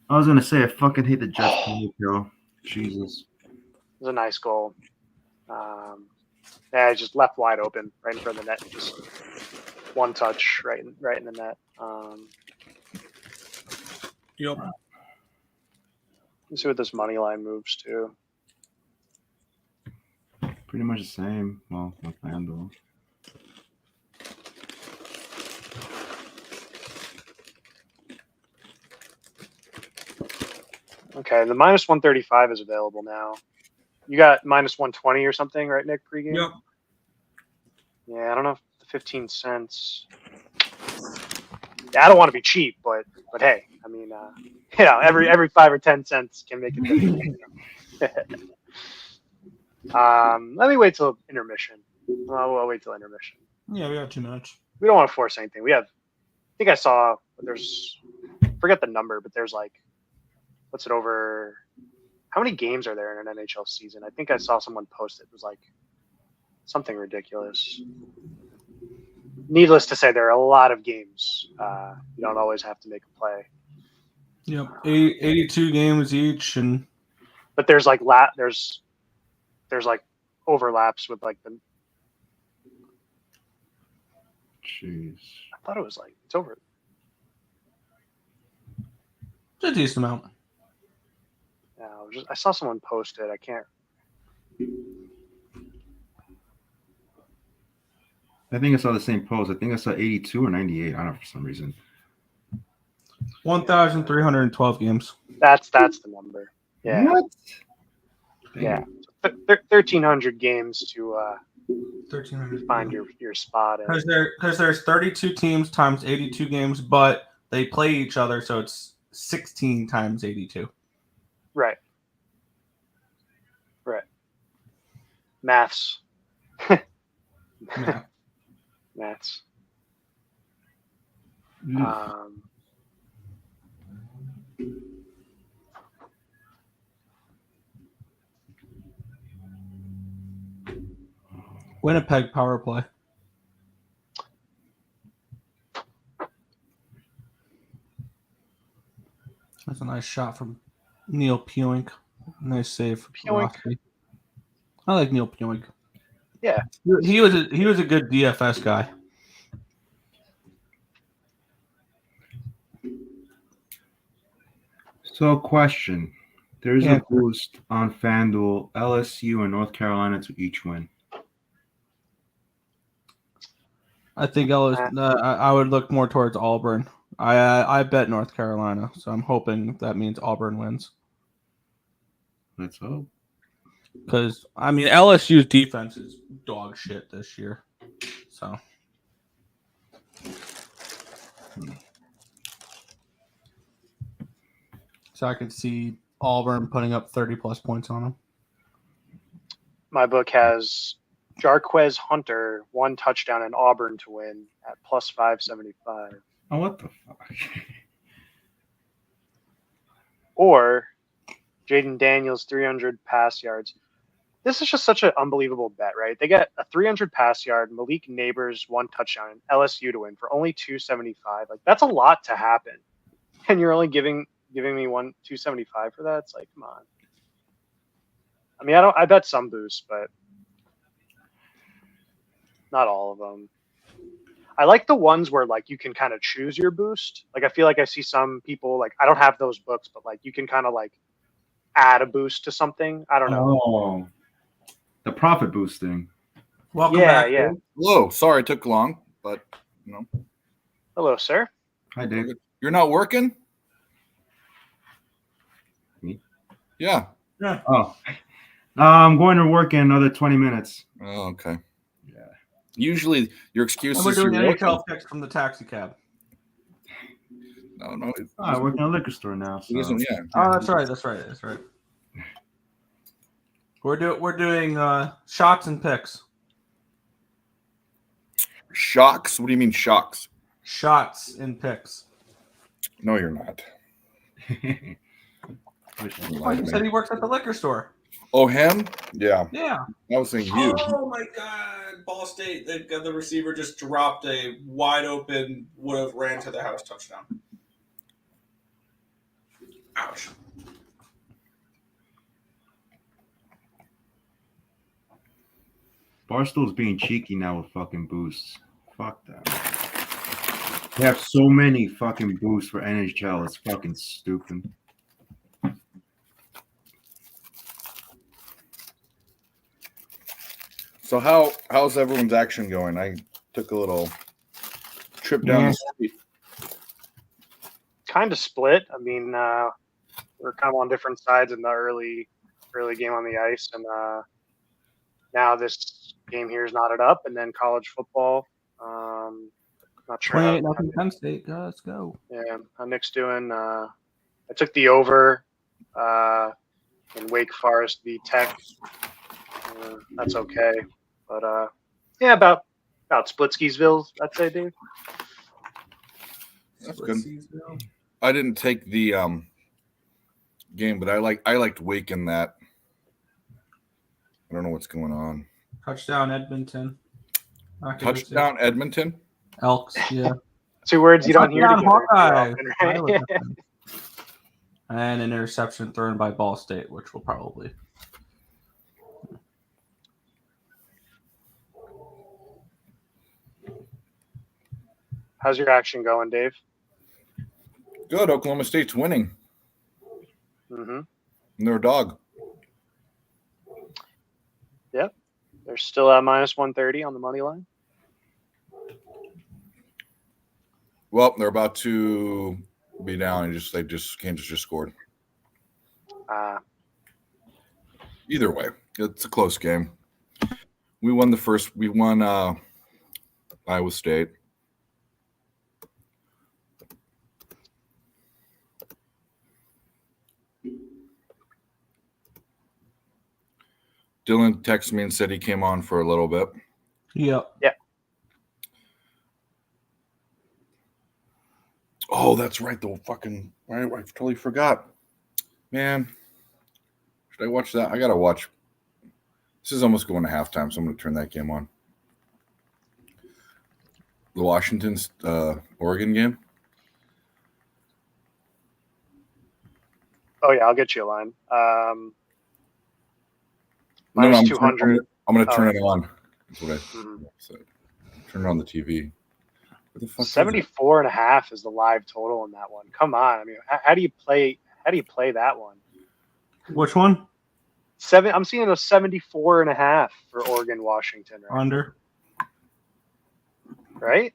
I was gonna say I fucking hate the Jets penalty kill. Jesus. It was a nice goal. Yeah, just left wide open, right in front of the net. Just one touch, right in the net. Yep. Let's see what this money line moves to. Pretty much the same. Well, with FanDuel. Okay, the minus 135 is available now. You got minus 120 or something, right, Nick, pregame? Yep. Yeah, I don't know if the 15 cents. Yeah, I don't want to be cheap, but hey, I mean, you know, every 5 or 10 cents can make a difference. Let me wait till intermission. We'll wait till intermission. Yeah, we have 2 minutes. We don't want to force anything. I think I saw forget the number, but there's like, what's it over? How many games are there in an NHL season? I think I saw someone post it. It was like something ridiculous. Needless to say, there are a lot of games. You don't always have to make a play. Yep, 82 games each, but there's like there's like overlaps with like the. Jeez. I thought it was like it's over. It's a decent amount. Yeah, I saw someone post it. I can't. I think I saw the same post. I think I saw 82 or 98. I don't know for some reason. 1,312 games. That's the number. Yeah. What? Yeah. 1,300 games to 1,300 find your spot. Because there's 32 teams times 82 games, but they play each other, so it's 16 times 82. Right. Maths. Maths. Winnipeg power play. That's a nice shot from Neil Puink. Nice save for Puink. I like Neil Puink. Yeah, he was a good DFS guy. So, question: there's a boost on FanDuel, LSU and North Carolina to each win. I think I would look more towards Auburn. I bet North Carolina, so I'm hoping that means Auburn wins. Let's hope. Because I mean, LSU's defense is dog shit this year, so. So I could see Auburn putting up 30+ points on them. My book has Jarquez Hunter 1 touchdown and Auburn to win at plus 575. Oh, what the fuck? Or Jaden Daniels 300 pass yards. This is just such an unbelievable bet, right? They get a 300 pass yard, Malik Neighbors 1 touchdown, and LSU to win for only 275. Like that's a lot to happen, and you're only giving me 275 for that. It's like, come on. I mean, I bet some boosts, but not all of them. I like the ones where like you can kind of choose your boost. Like I feel like I see some people like I don't have those books, but like you can kind of like add a boost to something. I don't know. Oh, the profit boosting. Welcome Yeah, back. yeah. Dave. Whoa, sorry it took long, but Hello, sir. Hi, Dave. you're not working? Me? Yeah. Yeah. Oh, I'm going to work in another 20 minutes. Oh, okay. Yeah. Usually your excuse And we're is doing you're NHL working. picks from the taxi cab. No, I work in a liquor store now. He So. isn't, yeah. Oh, that's right. We're doing shots and picks. Shocks? What do you mean shocks? Shots and picks. No, you're not. Oh, you said he works at the liquor store. Oh, him? Yeah. Yeah. I was thinking you. Oh my God! Ball State. The receiver just dropped a wide open, would have ran to the house touchdown. Ouch. Barstool's being cheeky now with fucking boosts. Fuck that. They have so many fucking boosts for NHL. It's fucking stupid. So how's everyone's action going? I took a little trip down the street. Kind of split. I mean, we're kind of on different sides in the early game on the ice, and now this game here is knotted up, and then college football. Not sure. 28-0 Penn State. Let's go. Yeah, how Nick's doing. I took the over in Wake Forest v Tech. That's okay, but yeah, about Splitskeysville, I'd say, dude. That's good. I didn't take the game, but I liked Wake in that. I don't know what's going on. Touchdown Edmonton. Touchdown Edmonton. Elks. Yeah. 2 words you don't hear together Hawkeye. often, right? And an interception thrown by Ball State, which will probably. How's your action going, Dave? Good. Oklahoma State's winning. Mm-hmm. And they're a dog. Yep. They're still at minus 130 on the money line. Well, they're about to be down, and Kansas just scored. Either way, it's a close game. We won the first. We won Iowa State. Dylan texted me and said he came on for a little bit. Yep. Yeah. Oh, that's right. I totally forgot. Man, should I watch that? I gotta watch. This is almost going to halftime, so I'm gonna turn that game on. The Washington's Oregon game. Oh yeah, I'll get you a line. No, minus 200. I'm gonna turn it on. That's what I said. Turn it on the TV. 74.5 is the live total in that one. Come on. I mean, how do you play that one? Which one? I'm seeing a 74.5 for Oregon Washington. Right? Under. Right?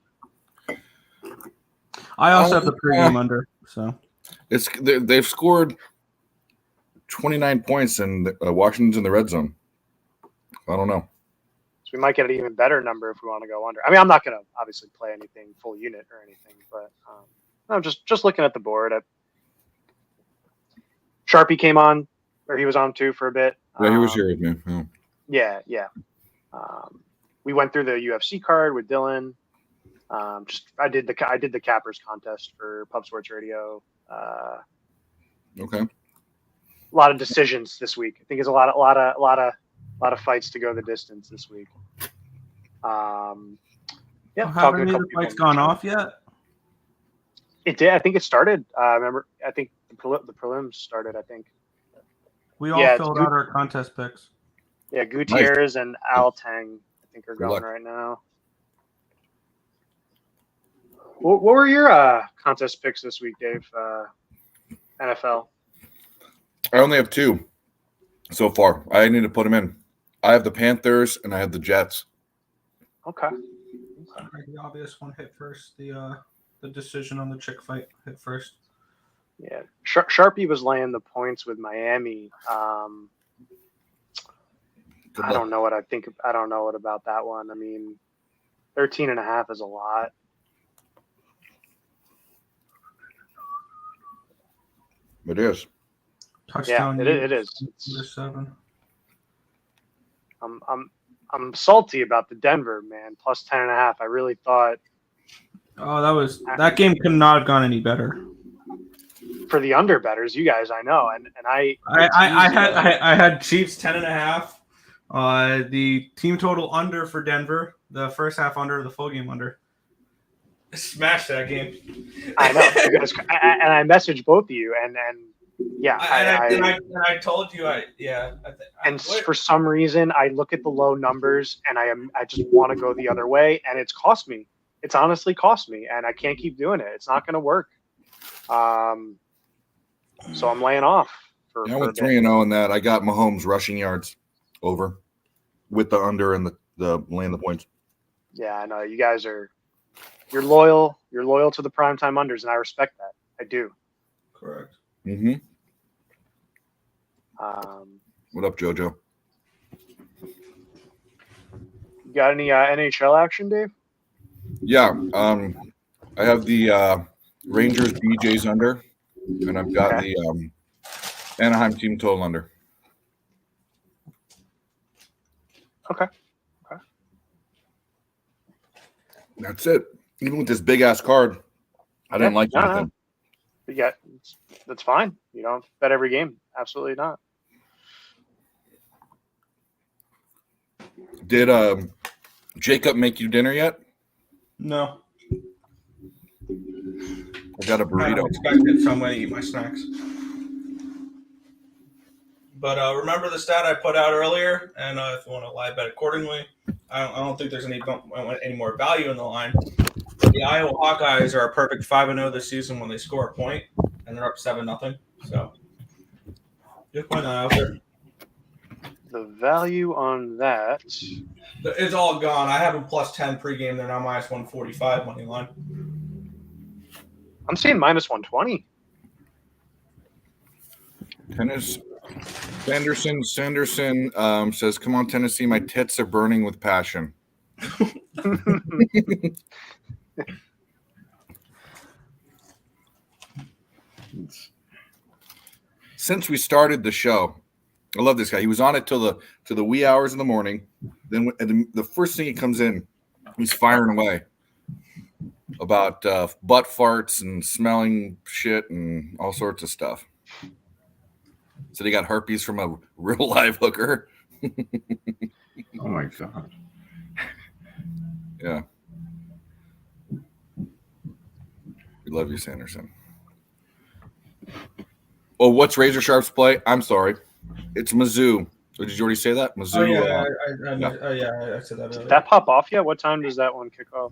I also have the pregame under. So they've scored 29 points and Washington's in the red zone. I don't know. So we might get an even better number if we want to go under. I mean, I'm not going to obviously play anything full unit or anything, but I'm just looking at the board. Sharpie came on, or he was on too for a bit. Yeah, he was here with me. Yeah. We went through the UFC card with Dylan. I did the cappers contest for Pub Sports Radio. Okay. A lot of decisions this week. I think it's a lot of fights to go the distance this week. Yeah, haven't any of the fights gone off yet? It did. I think it started. Remember, I think the prelims started. I think we all filled out our contest picks. Yeah, Gutierrez and Altang, I think, are going right now. What were your contest picks this week, Dave? NFL. I only have 2 so far. I need to put them in. I have the Panthers and I have the Jets. Okay. The obvious one hit first. The decision on the chick fight hit first. Yeah, Sharpie was laying the points with Miami. I don't know what I think. I don't know what about that one. I mean, 13.5 is a lot. It is. Touchdown. Yeah, it is. It's 7. I'm salty about the Denver, man. Plus 10.5. I really thought. Oh, that game could not have gone any better. For the under betters, you guys, I know, and I had Chiefs 10.5. The team total under for Denver, the first half under, the full game under. Smashed that game. I know, and I messaged both of you, and yeah, I told you, for some reason, I look at the low numbers, and I just want to go the other way, and it's cost me. It's honestly cost me, and I can't keep doing it. It's not going to work. So I'm laying off. I went 3-0 in that. I got Mahomes rushing yards over with the under and the laying the points. Yeah, I know you guys are. You're loyal. You're loyal to the primetime unders, and I respect that. I do. Correct. Mm-hmm. What up, JoJo? You got any NHL action, Dave? Yeah. I have the Rangers BJ's under, and I've got the Anaheim team total under. Okay. That's it. Even with this big ass card, I didn't like anything. Yeah, that's fine. You don't bet every game. Absolutely not. Did Jacob make you dinner yet? No. I got a burrito. I expected someone to eat my snacks. But remember the stat I put out earlier, and if you want to lie bet accordingly, I don't think there's any more value in the line. The Iowa Hawkeyes are a perfect 5-0 this season when they score a point, and they're up 7-0. So just point that out there. The value on that. It's all gone. I have them plus 10 pregame. They're now minus 145 money line. I'm seeing minus 120. Sanderson says, "Come on, Tennessee, my tits are burning with passion." Since we started the show, I love this guy. He was on it till the wee hours in the morning. Then the first thing he comes in, he's firing away about butt farts and smelling shit and all sorts of stuff. So they got herpes from a real live hooker. Oh my god. Yeah. We love you, Sanderson. Oh, what's Razor Sharp's play? I'm sorry. It's Mizzou. Did you already say that? Mizzou. Oh, yeah, I said that earlier. Did that pop off yet? What time does that one kick off?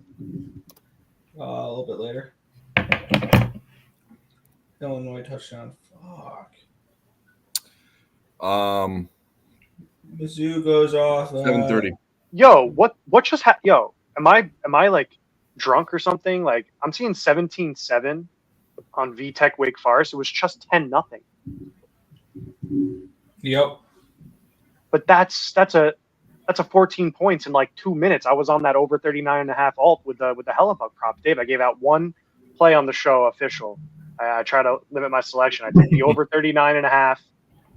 A little bit later. Illinois touchdown. Fuck. Mizzou goes off 7:30. Yo, what just happened? Yo, am I like drunk or something? Like I'm seeing 17-7 on VTech Wake Forest. It was just 10-0. Yep. But that's a 14 points in like 2 minutes. I was on that over 39.5 alt with the Hellebuck prop. Dave, I gave out one play on the show official. I try to limit my selection. I took the over 39.5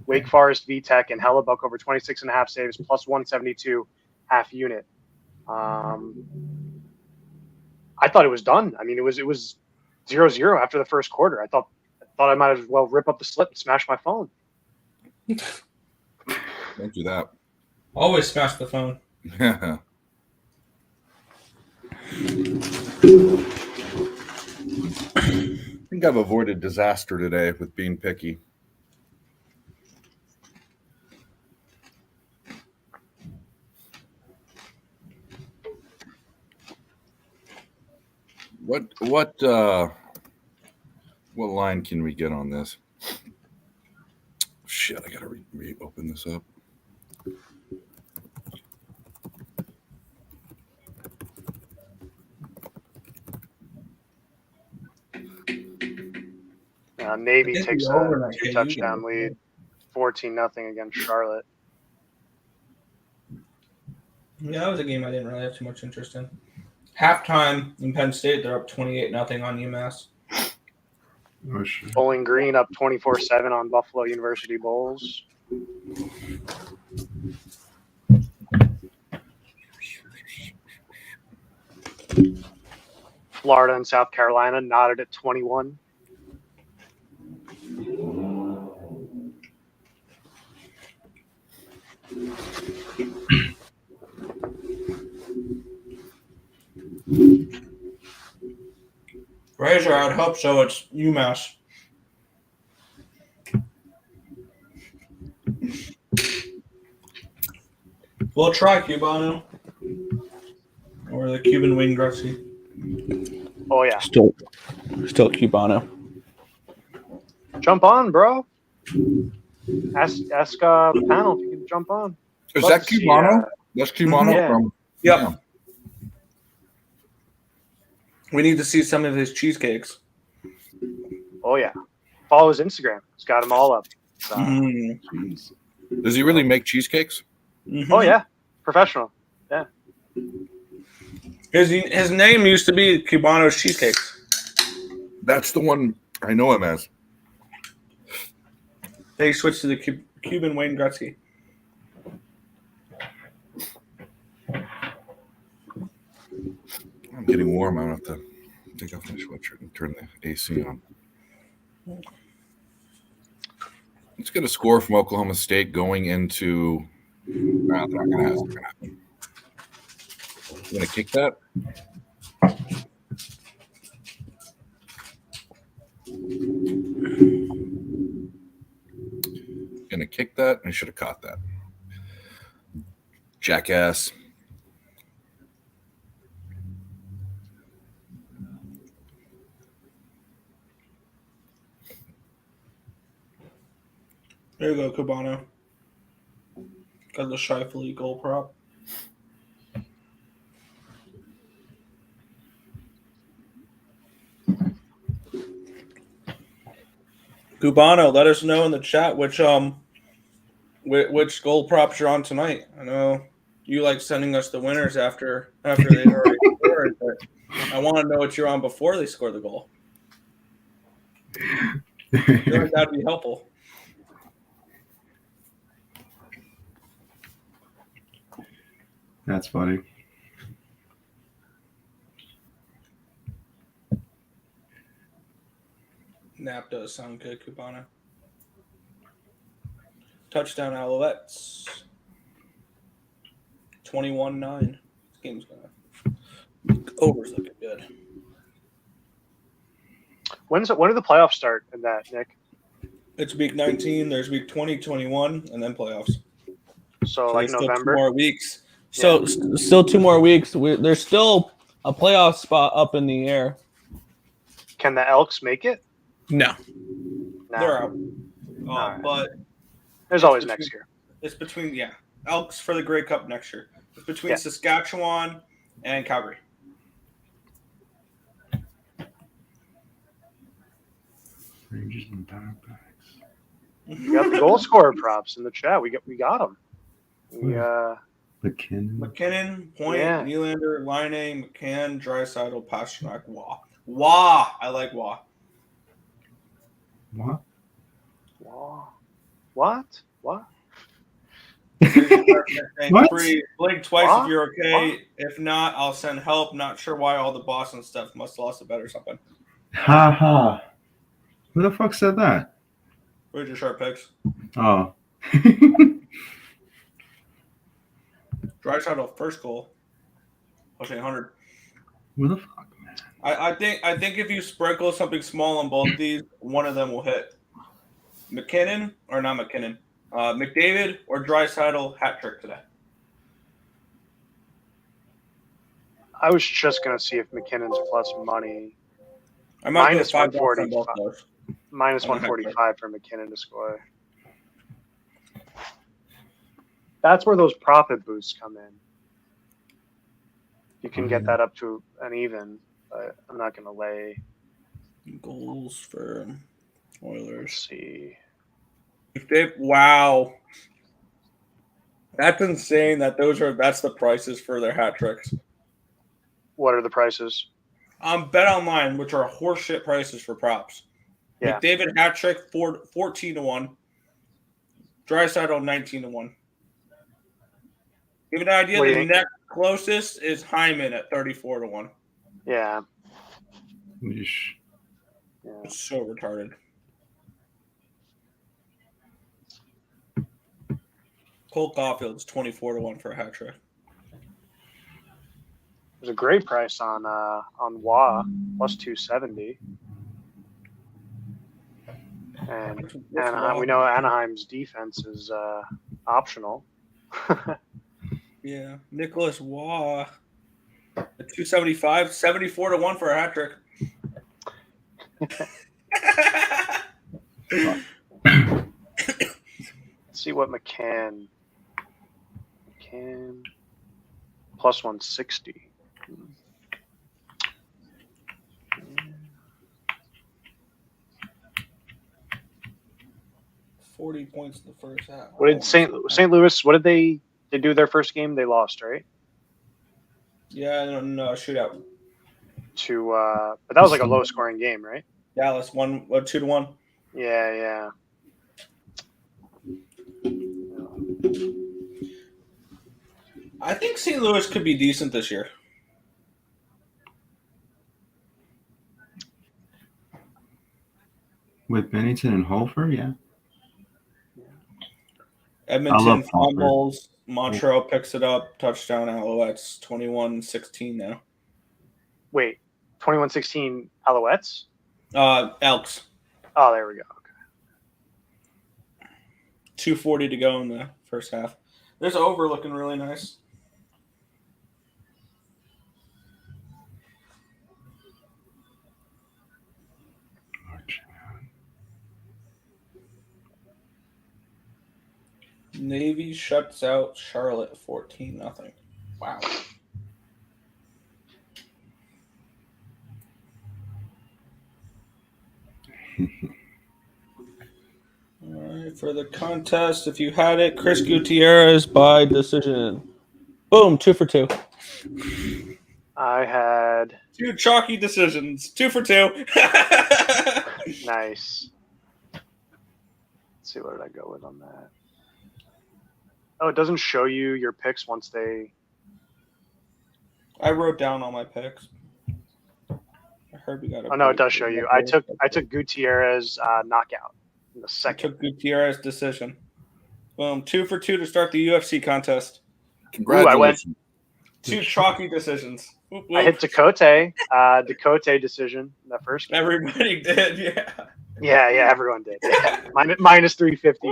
Wake Forest VTech and Hellebuck over 26.5 saves plus 172 half unit. I thought it was done. I mean, it was 0-0 after the first quarter. I thought I might as well rip up the slip and smash my phone. Don't do that. Always smash the phone. I think I've avoided disaster today with being picky. What line can we get on this? me open this up. Navy I think takes the a overnight KU 2-touchdown game. lead, 14-0 against Charlotte. Yeah, that was a game I didn't really have too much interest in. Halftime in Penn State, they're up 28-0 on UMass. Oh, shit. Bowling Green up 24-7 on Buffalo University Bulls. Florida and South Carolina knotted at 21. Razor, I'd hope so. It's UMass. We'll try Cubano. Or the Cuban wing Gretzky. Oh, yeah. Still Cubano. Jump on, bro. Ask the panel if you can jump on. Is Love that to see, Cubano? That's Cubano Yeah. from. Yep. Yeah. We need to see some of his cheesecakes. Oh, yeah. Follow his Instagram. He's got them all up. So. Mm. Does he really make cheesecakes? Mm-hmm. Oh, yeah. Professional. Yeah. His name used to be Cubano's Cheesecakes. That's the one I know him as. They switched to the Cuban Wayne Gretzky. I'm getting warm. I don't have to take off my sweatshirt and turn the AC on. Let's get a score from Oklahoma State going into. They're not going to happen. You going to kick that? Going to kick that? I should have caught that. Jackass. There you go, Cubano. Got the Shifley goal prop. Cubano, let us know in the chat which goal props you're on tonight. I know you like sending us the winners after they've already scored, but I want to know what you're on before they score the goal. I feel like that'd be helpful. That's funny. Nap does sound good, Cubano. Touchdown Alouettes. 21-9. This game's gonna over's looking good. When do the playoffs start in that, Nick? It's week 19. There's week 20, 21, and then playoffs. So like there's November. Still 2 more weeks. So still 2 more weeks. There's still a playoff spot up in the air. Can the Elks make it? No. Nah. They're out. Right. But there's always next year. It's between Elks for the Grey Cup next year. It's between Saskatchewan and Calgary. Rangers and Diamondbacks. We got the goal scorer props in the chat. We got them. McKinnon, Point, Nylander, Line, McCann, Draisaitl, Pastrnak, Wah. I like Wah. What? Wah. What? What? Blink twice if you're okay. If not, I'll send help. Not sure why all the Boston stuff must have lost a bet or something. Ha ha. Who the fuck said that? Where's your sharp picks? Oh. Draisaitl first goal. I'll say 100. Who the fuck, man? I think if you sprinkle something small on both these, one of them will hit. McKinnon or not McKinnon. McDavid or Draisaitl hat trick today. I was just gonna see if McKinnon's plus money. I might minus go 145. Minus 145 for McKinnon to score. that's where those profit boosts come in. You can get that up to an even, but I'm not going to lay. Goals for Oilers. Let's see. Wow. That's insane that that's the prices for their hat tricks. What are the prices? Bet online, which are horseshit prices for props. Yeah. McDavid hat trick 14-1. Draisaitl 19-1. Give you an idea, the next closest is Hyman at 34-1. Yeah. It's so retarded. Cole Caulfield's 24-1 for a hat trick. There's a great price on YEAHUH, plus 270. And Anaheim, we know Anaheim's defense is optional. Yeah, Nicholas YEAHUH at 275, 74-1 for a hat trick. Let's see what McCann plus 160. 40 points in the first half. What did St. Louis? What did they do their first game? They lost, right? Yeah, no shootout. But that was like a low scoring game, right? Dallas 2-1. Yeah. I think St. Louis could be decent this year. With Bennington and Hofer, yeah. Edmonton fumbles. Montreal picks it up. Touchdown Alouettes. 21-16 now. Wait, 21-16 Alouettes? Elks. Oh, there we go. Okay. 2:40 to go in the first half. There's over looking really nice. Navy shuts out Charlotte 14-0. Wow. All right, for the contest, if you had it, Chris Gutierrez by decision. Boom, 2 for 2. I had 2 chalky decisions. 2 for 2. Nice. Let's see, what did I go with on that? Oh, it doesn't show you your picks once they. I wrote down all my picks. I heard we got. Oh no, it does show you. I took Gutierrez knockout in the second. I took Gutierrez decision. Boom, 2 for 2 to start the UFC contest. Congratulations. Ooh, I went 2 chalky decisions. Whoop, whoop. I hit Dakota decision in the first game. Everybody did, yeah. Yeah, everyone did. Yeah. Minus 350.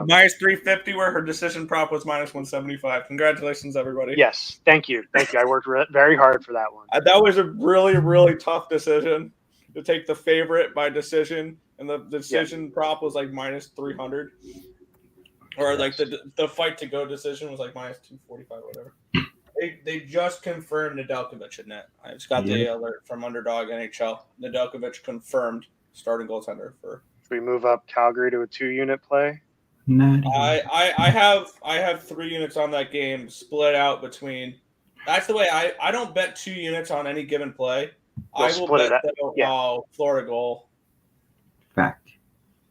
Minus 350, where her decision prop was minus 175. Congratulations, everybody. Yes, thank you. I worked very hard for that one. That was a really, really tough decision to take the favorite by decision, and the decision prop was like minus 300. Or like the fight to go decision was like minus 245 or whatever. They just confirmed Nedeljkovic in net. I just got the alert from Underdog NHL. Nedeljkovic confirmed starting goaltender for. Should we move up Calgary to a 2-unit play? I have 3 units on that game split out between. That's the way I don't bet 2 units on any given play. I will bet Florida goal. Fact.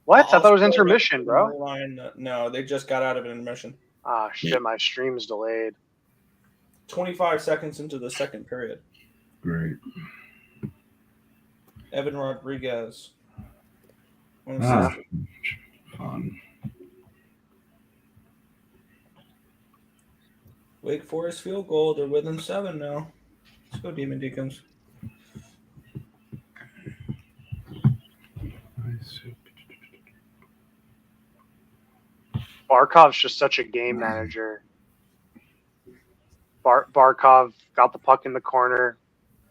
What? I thought it was intermission, bro. No, they just got out of an intermission. Ah, shit, my stream's delayed. 25 seconds into the second period. Great. Evan Rodriguez. Fun. Wake Forest field goal. They're within 7 now. Let's go, Demon Deacons. Barkov's just such a game manager. Barkov got the puck in the corner,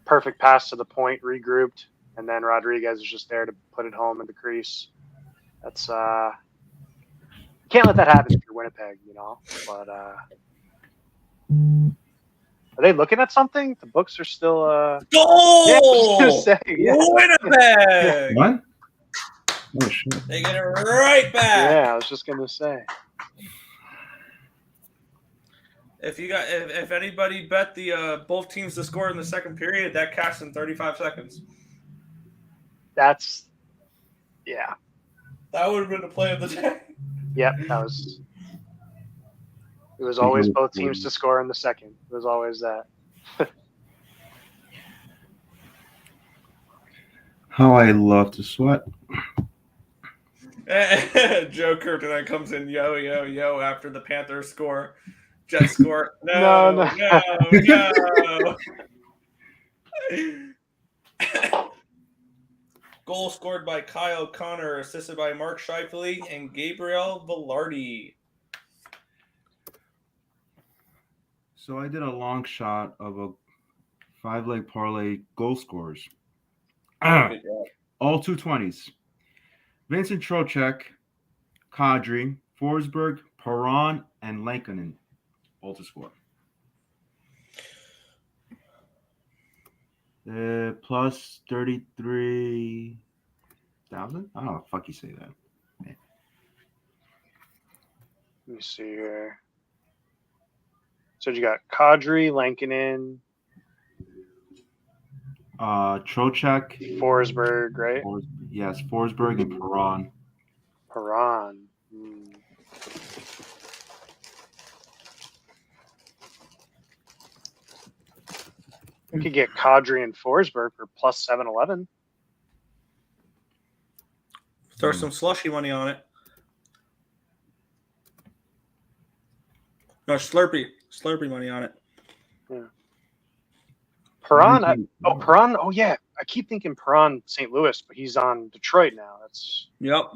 perfect pass to the point, regrouped, and then Rodriguez is just there to put it home in the crease. That's can't let that happen if you're Winnipeg, But are they looking at something? The books are still. Goal! Yeah, I was gonna say, yeah. Winnipeg. What? Oh shit! They get it right back. Yeah, I was just gonna say. If anybody bet the both teams to score in the second period, that cashed in 35 seconds. That's. Yeah. That would have been the play of the day. Yep, that was. It was always both teams to score in the second. It was always that. How I love to sweat. Joe Kirkland comes in, yo, yo, yo, after the Panthers score. Jets score. No. Goal scored by Kyle Connor, assisted by Mark Scheifele and Gabriel Velarde. So I did a long shot of a 5-leg parlay goal scorers. All 220s. Vincent Trocheck, Kadri, Forsberg, Perron, and Lankinen all to score. Plus 33,000? I don't know what the fuck you say that. Let me see here. So you got Kadri, Lankinen, Trocheck, Forsberg, right? Yes, Forsberg and Perron. Perron. We could get Kadri and Forsberg for plus 711. Throw some slushy money on it. No, Slurpee money on it. Yeah. Perron. Perron. Oh yeah, I keep thinking Perron St. Louis, but he's on Detroit now. That's. Yep.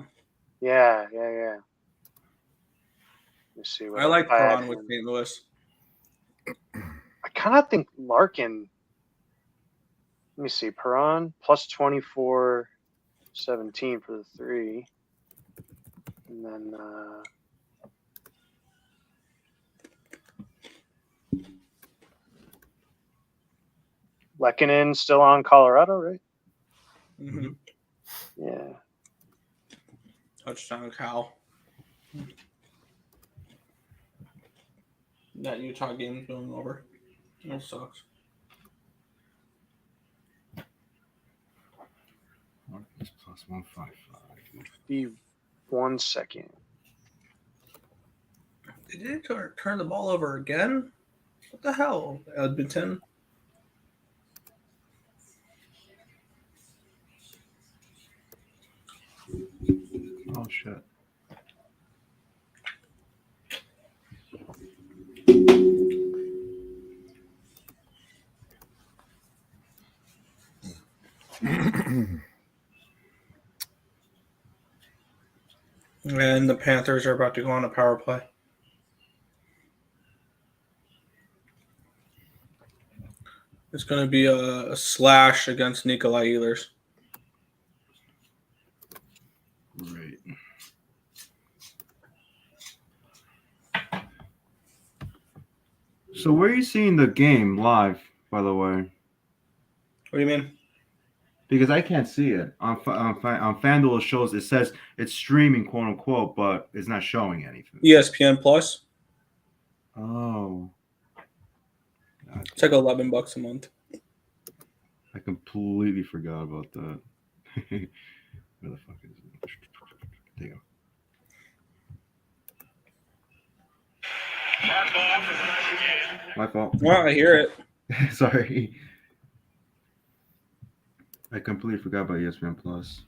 Yeah. Let me see. I like Perron with St. Louis. I kind of think Larkin. Let me see. Perron plus 24.17 for the 3, and then. Lehkonen still on Colorado, right? Mm-hmm. Yeah. Touchdown, Cal. That Utah game is going over. That sucks. Plus 155. Be 1 second. Did they turn the ball over again? What the hell, Edmonton? Oh shit. And the Panthers are about to go on a power play. It's going to be a slash against Nikolai Ehlers. Right. So where are you seeing the game live, by the way? What do you mean? Because I can't see it on FanDuel. It says it's streaming, quote unquote, but it's not showing anything. ESPN Plus. Oh, it's like $11 a month. I completely forgot about that. Where the fuck is it? Damn. My fault. Well, I hear it. Sorry. I completely forgot about ESPN Plus.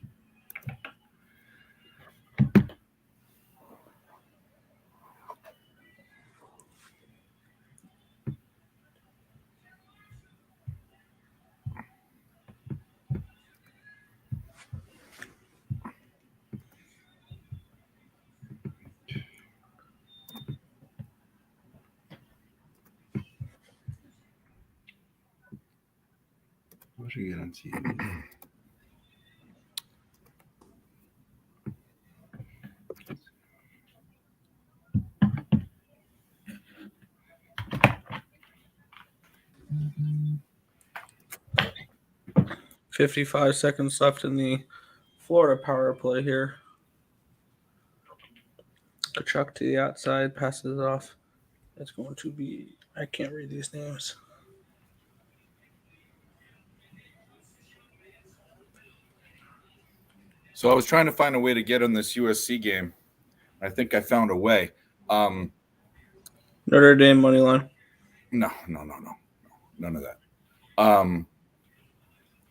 What should I get on TV? 55 seconds left in the Florida power play here. Kachuk to the outside, passes it off. It's going to be, I can't read these names. So I was trying to find a way to get on this USC game. I think I found a way. Notre Dame money line. No. None of that.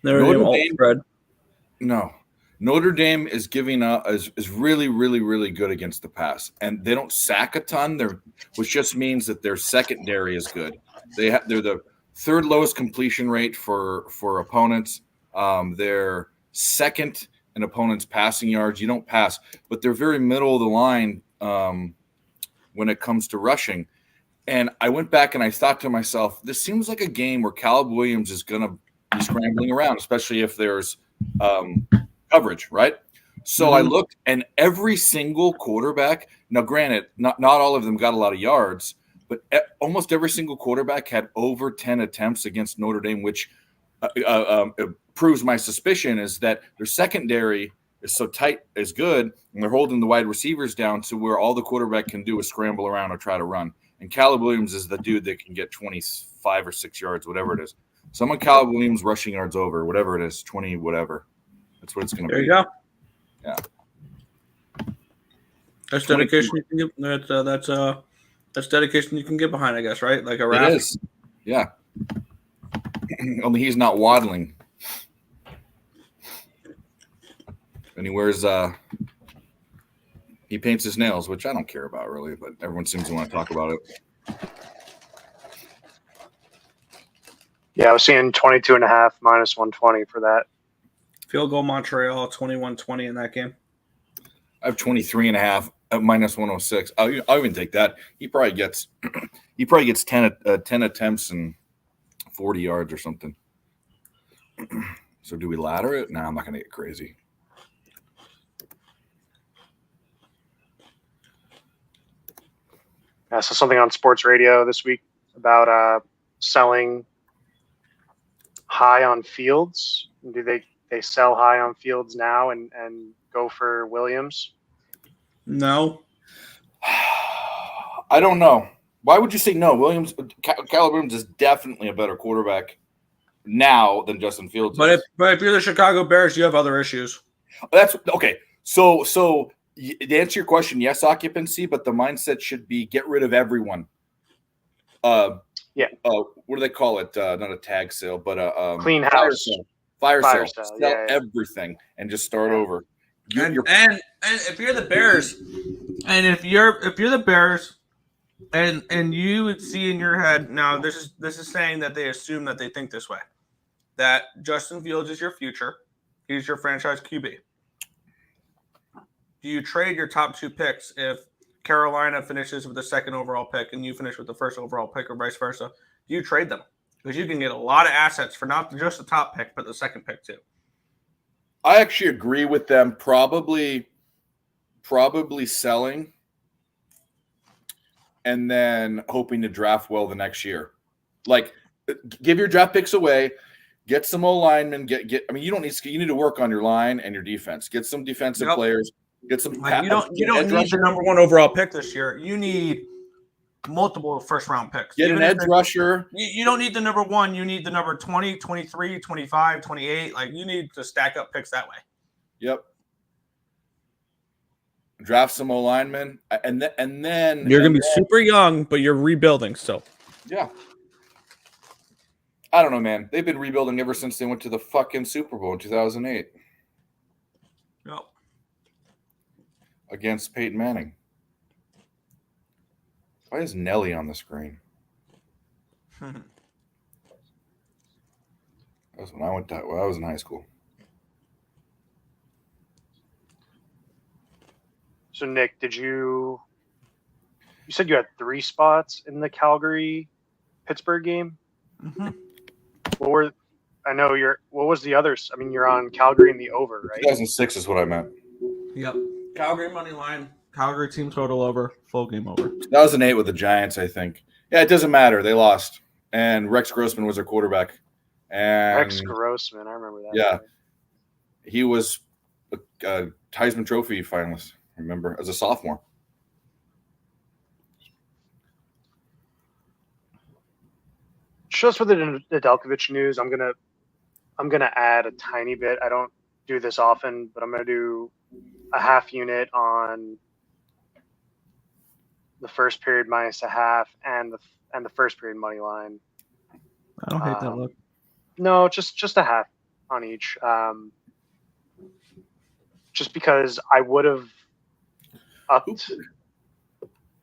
Notre Dame spread. No. Notre Dame is giving up is really, really, really good against the pass, and they don't sack a ton. Which just means that their secondary is good. They're the third lowest completion rate for opponents. They're second in opponents' passing yards. You don't pass, but they're very middle of the line when it comes to rushing. And I went back and I thought to myself, this seems like a game where Caleb Williams is going to be scrambling around, especially if there's coverage, right? So I looked, and every single quarterback, now granted, not all of them got a lot of yards, but almost every single quarterback had over 10 attempts against Notre Dame, which proves my suspicion is that their secondary is so tight, is good, and they're holding the wide receivers down to where all the quarterback can do is scramble around or try to run. And Caleb Williams is the dude that can get 25 or 6 yards, whatever it is. So I'm on Caleb Williams rushing yards over, whatever it is, 20, whatever. That's what it's going to be. There you go. Yeah. That's dedication you can get. That's dedication you can get behind, I guess, right? Like a wrap. It is. Yeah. Only he's not waddling. And he wears he paints his nails, which I don't care about really, but everyone seems to want to talk about it. Yeah, I was seeing 22.5 minus 120 for that. Field goal Montreal 21-20 in that game. I have 23.5 at minus 106. I'll even take that. He probably gets 10 attempts and 40 yards or something. So do we ladder it? No, I'm not going to get crazy. I saw something on sports radio this week about selling high on Fields. Do they sell high on Fields now and go for Williams? No. I don't know. Why would you say no? Caleb Williams is definitely a better quarterback now than Justin Fields. But if you're the Chicago Bears, you have other issues. That's okay. So to answer your question, yes, occupancy, but the mindset should be get rid of everyone. What do they call it? Not a tag sale, but a clean house. Fire sale. Sell everything and just start over. And if you're the Bears, and if you're the Bears, and you would see in your head now, this is saying that they assume that they think this way, that Justin Fields is your future, he's your franchise QB. Do you trade your top two picks if Carolina finishes with the second overall pick and you finish with the first overall pick, or vice versa? Do you trade them? Because you can get a lot of assets for not just the top pick, but the second pick too. I actually agree with them. Probably selling and then hoping to draft well the next year. Like, give your draft picks away, get some O-linemen, you need to work on your line and your defense. Get some defensive players. Get some. You don't need the number one overall pick this year. You need multiple first round picks. Get an edge rusher. You don't need the number one. You need the number 20, 23, 25, 28. Like, you need to stack up picks that way. Yep. Draft some O-linemen, and then you're going to be super young, but you're rebuilding still. Yeah. I don't know, man. They've been rebuilding ever since they went to the fucking Super Bowl in 2008. Yep. Against Peyton Manning. Why is Nelly on the screen? That was when I was in high school. So Nick, you said you had 3 spots in the Calgary-Pittsburgh game? Mm-hmm. What was the others? I mean, you're on Calgary in the over, right? 2006 is what I meant. Yep. Calgary money line. Calgary team total over. Full game over. 2008 with the Giants, I think. Yeah, it doesn't matter. They lost. And Rex Grossman was their quarterback. And Rex Grossman, I remember that. yeah, guy. he was a Heisman Trophy finalist, remember, as a sophomore. Just for the Nedeljkovic news, I'm gonna add a tiny bit. I don't do this often, but I'm gonna do a half unit on the first period minus a half and the first period money line. I don't hate that look. No, just a half on each. Just because I would have upped.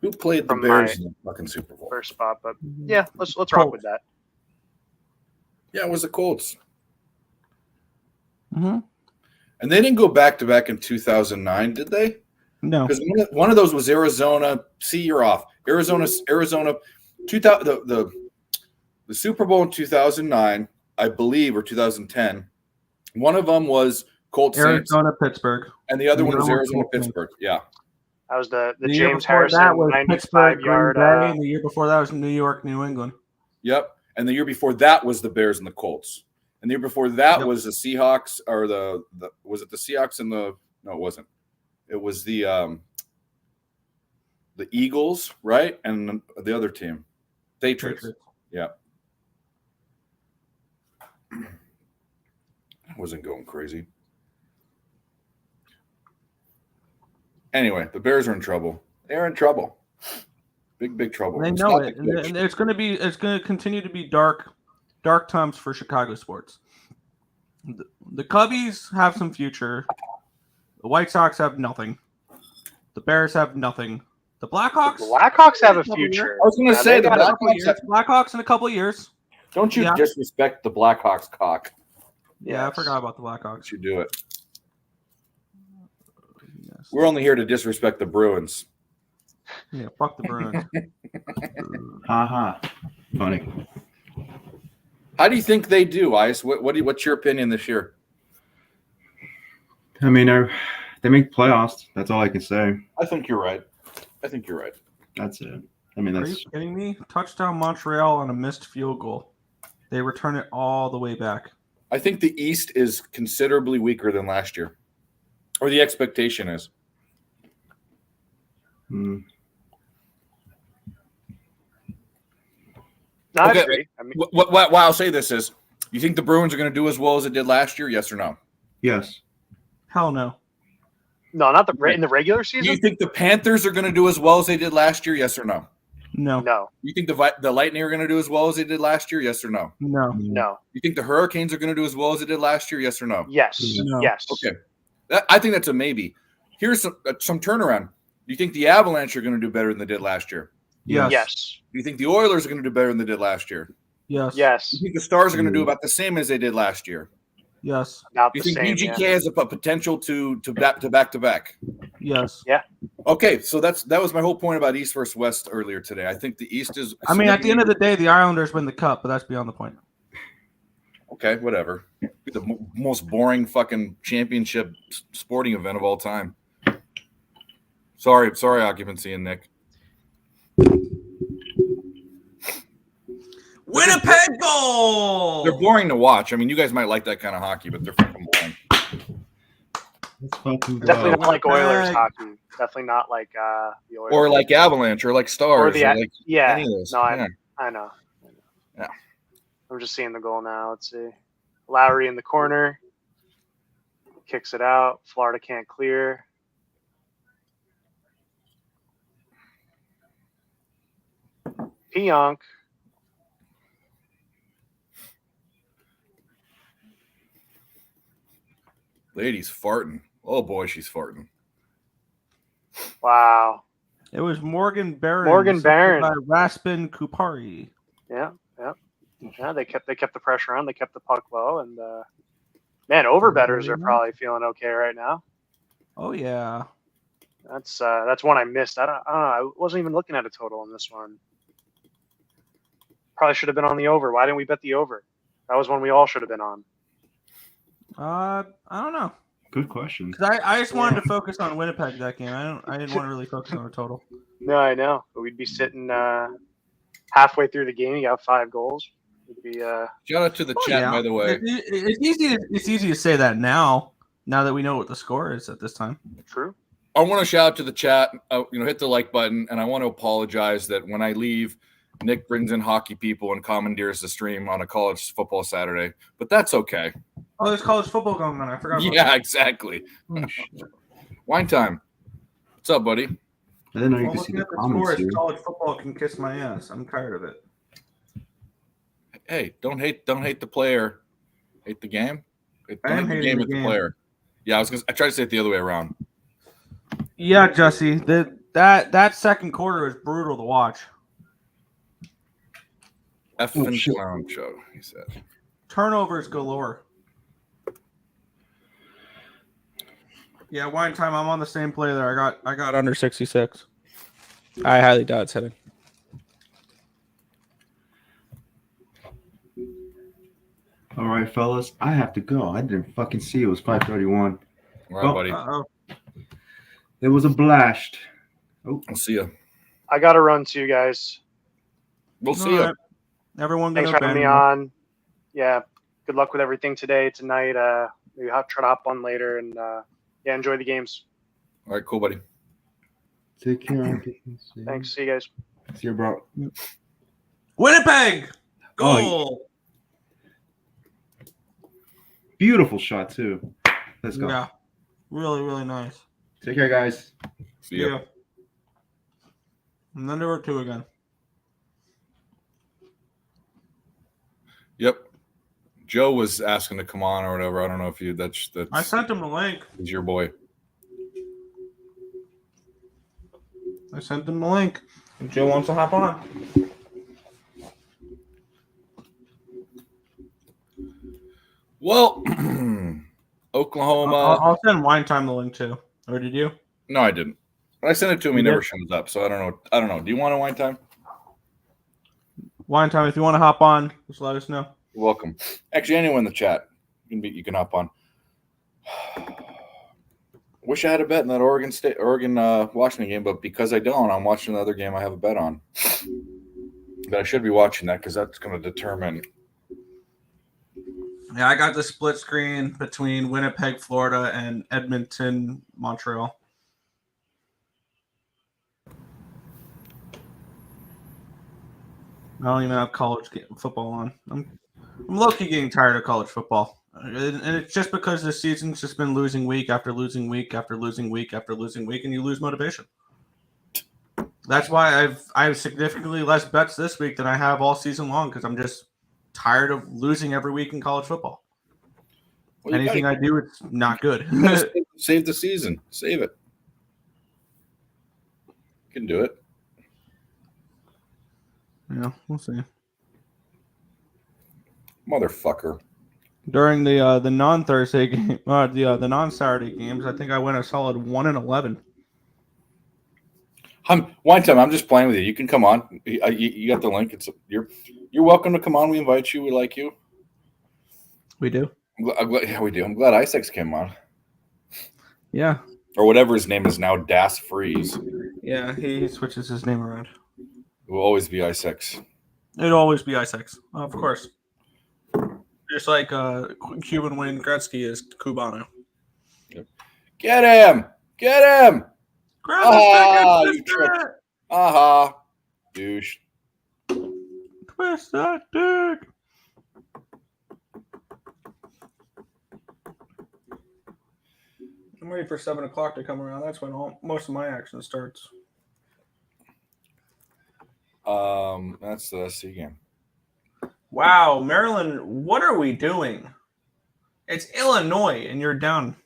Who played the Bears in the fucking Super Bowl? First spot, but yeah, let's rock with that. Yeah, it was the Colts. Mm-hmm. And they didn't go back to back in 2009, did they? No, because one of those was Arizona. See, you're off. Arizona. 2000. The Super Bowl in 2009, I believe, or 2010. One of them was Colts, Arizona, Saints, Pittsburgh, and the other one was Arizona, Pittsburgh. Yeah, that was the year James before Harrison that was 95-yard. and the year before that was New York, New England. Yep. And the year before that was the Bears and the Colts. And the year before that was the Seahawks, or the was it the Seahawks and the no, it wasn't. It was the Eagles, right? And the other team. Patriots. Yeah. I wasn't going crazy. Anyway, the Bears are in trouble. They're in trouble. Big trouble. They know it, and it's going to continue to be dark times for Chicago sports. The Cubbies have some future. The White Sox have nothing. The Bears have nothing. The Blackhawks. The Blackhawks have a future. I was going to say the Blackhawks in a couple of years. Don't you disrespect the Blackhawks cock? Yeah, I forgot about the Blackhawks. You do it. Yes. We're only here to disrespect the Bruins. Yeah, fuck the Bruins. Haha. Funny. How do you think they do, Ice? What's your opinion this year? I mean, they make playoffs. That's all I can say. I think you're right. That's it. I mean, Are you kidding me? Touchdown Montreal on a missed field goal. They return it all the way back. I think the East is considerably weaker than last year, or the expectation is. Okay. Why I'll say this is, you think the Bruins are going to do as well as it did last year? Yes or no? Yes. Hell no. No, not in the regular season. Do you think the Panthers are going to do as well as they did last year? Yes or no? No. No. You think the Lightning are going to do as well as they did last year? Yes or no? No. No. You think the Hurricanes are going to do as well as they did last year? Yes or no? Yes. No. Yes. Okay. I think that's a maybe. Here's some turnaround. Do you think the Avalanche are going to do better than they did last year? Yes. Yes. Do you think the Oilers are going to do better than they did last year? Yes. Yes. Do you think the Stars are going to do about the same as they did last year? Yes. About Do you the think same, UGK has a potential to back to back? Yes. Yeah. Okay, so that was my whole point about East versus West earlier today. I think the East is. I mean, at the end of the day, the Islanders win the cup, but that's beyond the point. Okay, whatever. The most boring fucking championship sporting event of all time. Sorry, occupancy and Nick. Winnipeg goal. They're boring to watch. I mean, you guys might like that kind of hockey, but they're fucking boring. Definitely not like Oilers hockey. Definitely not like the Oilers. Or like Avalanche, or like Stars, or like any of those. No, I know. Yeah. I'm just seeing the goal now. Let's see. Lowry in the corner. Kicks it out. Florida can't clear. Pionk. Lady's farting. Oh boy, she's farting. Wow. It was Morgan Barron. Morgan Barron by Raspin Kupari. Yeah. They kept the pressure on. They kept the puck low, and man, overbetters are probably feeling okay right now. Oh yeah. That's one I missed. I don't know. I wasn't even looking at a total on this one. Probably should have been on the over. Why didn't we bet the over? That was one we all should have been on. I don't know. Good question. Because I just wanted to focus on Winnipeg that game. I didn't want to really focus on a total. No, I know. But we'd be sitting halfway through the game. You got 5 goals. It'd be Shout out to the chat, yeah. by the way. It's easy to say that now that we know what the score is at this time. true. I want to shout out to the chat. Hit the like button, and I want to apologize that when I leave, Nick brings in hockey people and commandeers the stream on a college football Saturday. But that's okay. Oh, there's college football going on. I forgot. Yeah, exactly. Wine time. What's up, buddy? I didn't know you Well, could see looking the at the comments scores, here. college football can kiss my ass. I'm tired of it. Hey, don't hate the player. Hate the game. I am Don't hate the hating game the at the game. player. Yeah, I tried to say it the other way around. Yeah, Jesse, that second quarter is brutal to watch. Effing clown show, he said. Turnovers galore. Yeah, wine time. I'm on the same play there. I got under 66. I highly doubt it's hitting. All right, fellas, I have to go. I didn't fucking see it was 5:31. All right, buddy. Uh-oh. It was a blast. Oh, I'll see you. I got to run too, guys. We'll see you. Right. Everyone, Thanks for having me on. Yeah, good luck with everything today, tonight. Maybe I'll try to hop on later and yeah, enjoy the games. All right, cool, buddy. take care. Thanks. See you guys. See you, bro. Winnipeg goal. Oh, beautiful shot too. Let's go. Yeah, really, really nice. Take care, guys. See you. Yeah. And then there were two again. Yep. Joe was asking to come on or whatever. I don't know if that's I sent him the link. He's your boy. I sent him the link. And Joe wants to hop on. Well, Oklahoma. I'll send Wine Time the link too. Or did you? No, I didn't. But I sent it to him. He You never did? shows up. So I don't know. Do you want a wine time? Wine Time, if you want to hop on, just let us know. You're welcome. Actually, anyone in the chat, you can hop on. Wish I had a bet in that Oregon Washington game, but because I don't, I'm watching another game I have a bet on. But I should be watching that because that's going to determine. Yeah, I got the split screen between Winnipeg, Florida, and Edmonton-Montreal. I don't even have college football on. I'm low-key getting tired of college football. And it's just because the season's just been losing week after losing week after losing week after losing week, and you lose motivation. That's why I have significantly less bets this week than I have all season long because I'm just tired of losing every week in college football. Well, Anything I do, it's not good. Save the season. Save it. You can do it. Yeah, we'll see. Motherfucker. During the non-Thursday game, the non-Saturday games, I think I went a solid 1-11. Wine time. I'm just playing with you. You can come on. You got the link. You're welcome to come on. We invite you. We like you. We do. Yeah, we do. I'm glad Isaacs came on. Yeah. Or whatever his name is now, Das Freeze. Yeah, he switches his name around. It will always be Isaacs. It'll always be Isaacs, of course. Just like Cuban Wayne Gretzky is Cubano. Yep. Get him! Get him! Grab his You tripped. Aha. Douche. Twist that dick. I'm ready for 7 o'clock to come around. That's when most of my action starts. That's the SC game. Wow, Maryland, what are we doing? It's Illinois, and you're down.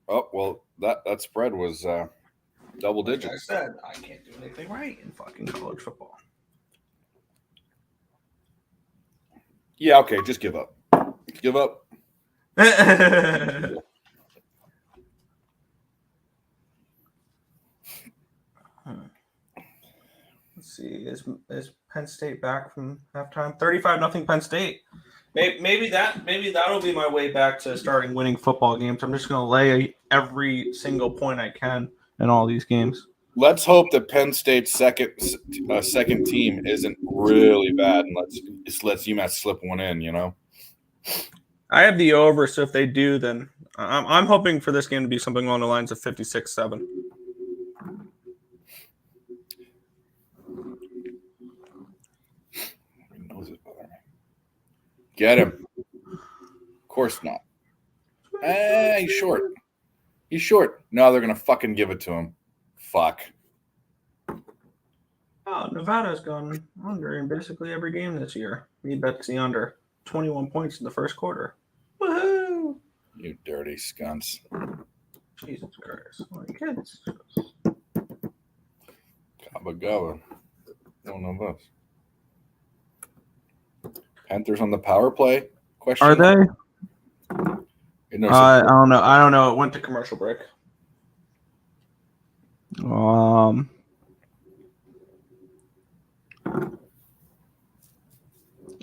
Oh, well, that spread was double digits. Like I said, I can't do anything right in fucking college football. Yeah, okay, just give up. Give up. Let's see. Is Penn State back from halftime? 35-0 Penn State. Maybe that'll be my way back to starting winning football games. I'm just gonna lay every single point I can in all these games. Let's hope that Penn State's second team isn't really bad, and let's UMass slip one in. You know. I have the over, so if they do, then I'm hoping for this game to be something along the lines of 56-7. Get him. Of course not. He's short. He's short. No, they're going to fucking give it to him. Fuck. Oh, Nevada's gone under in basically every game this year. Me bets the under. 21 points in the first quarter. Woohoo! You dirty skunks. Jesus Christ. My kids. Gabba gabba. Don't know this. Panthers on the power play? Question. Are they? I don't know. I don't know. It went to commercial break.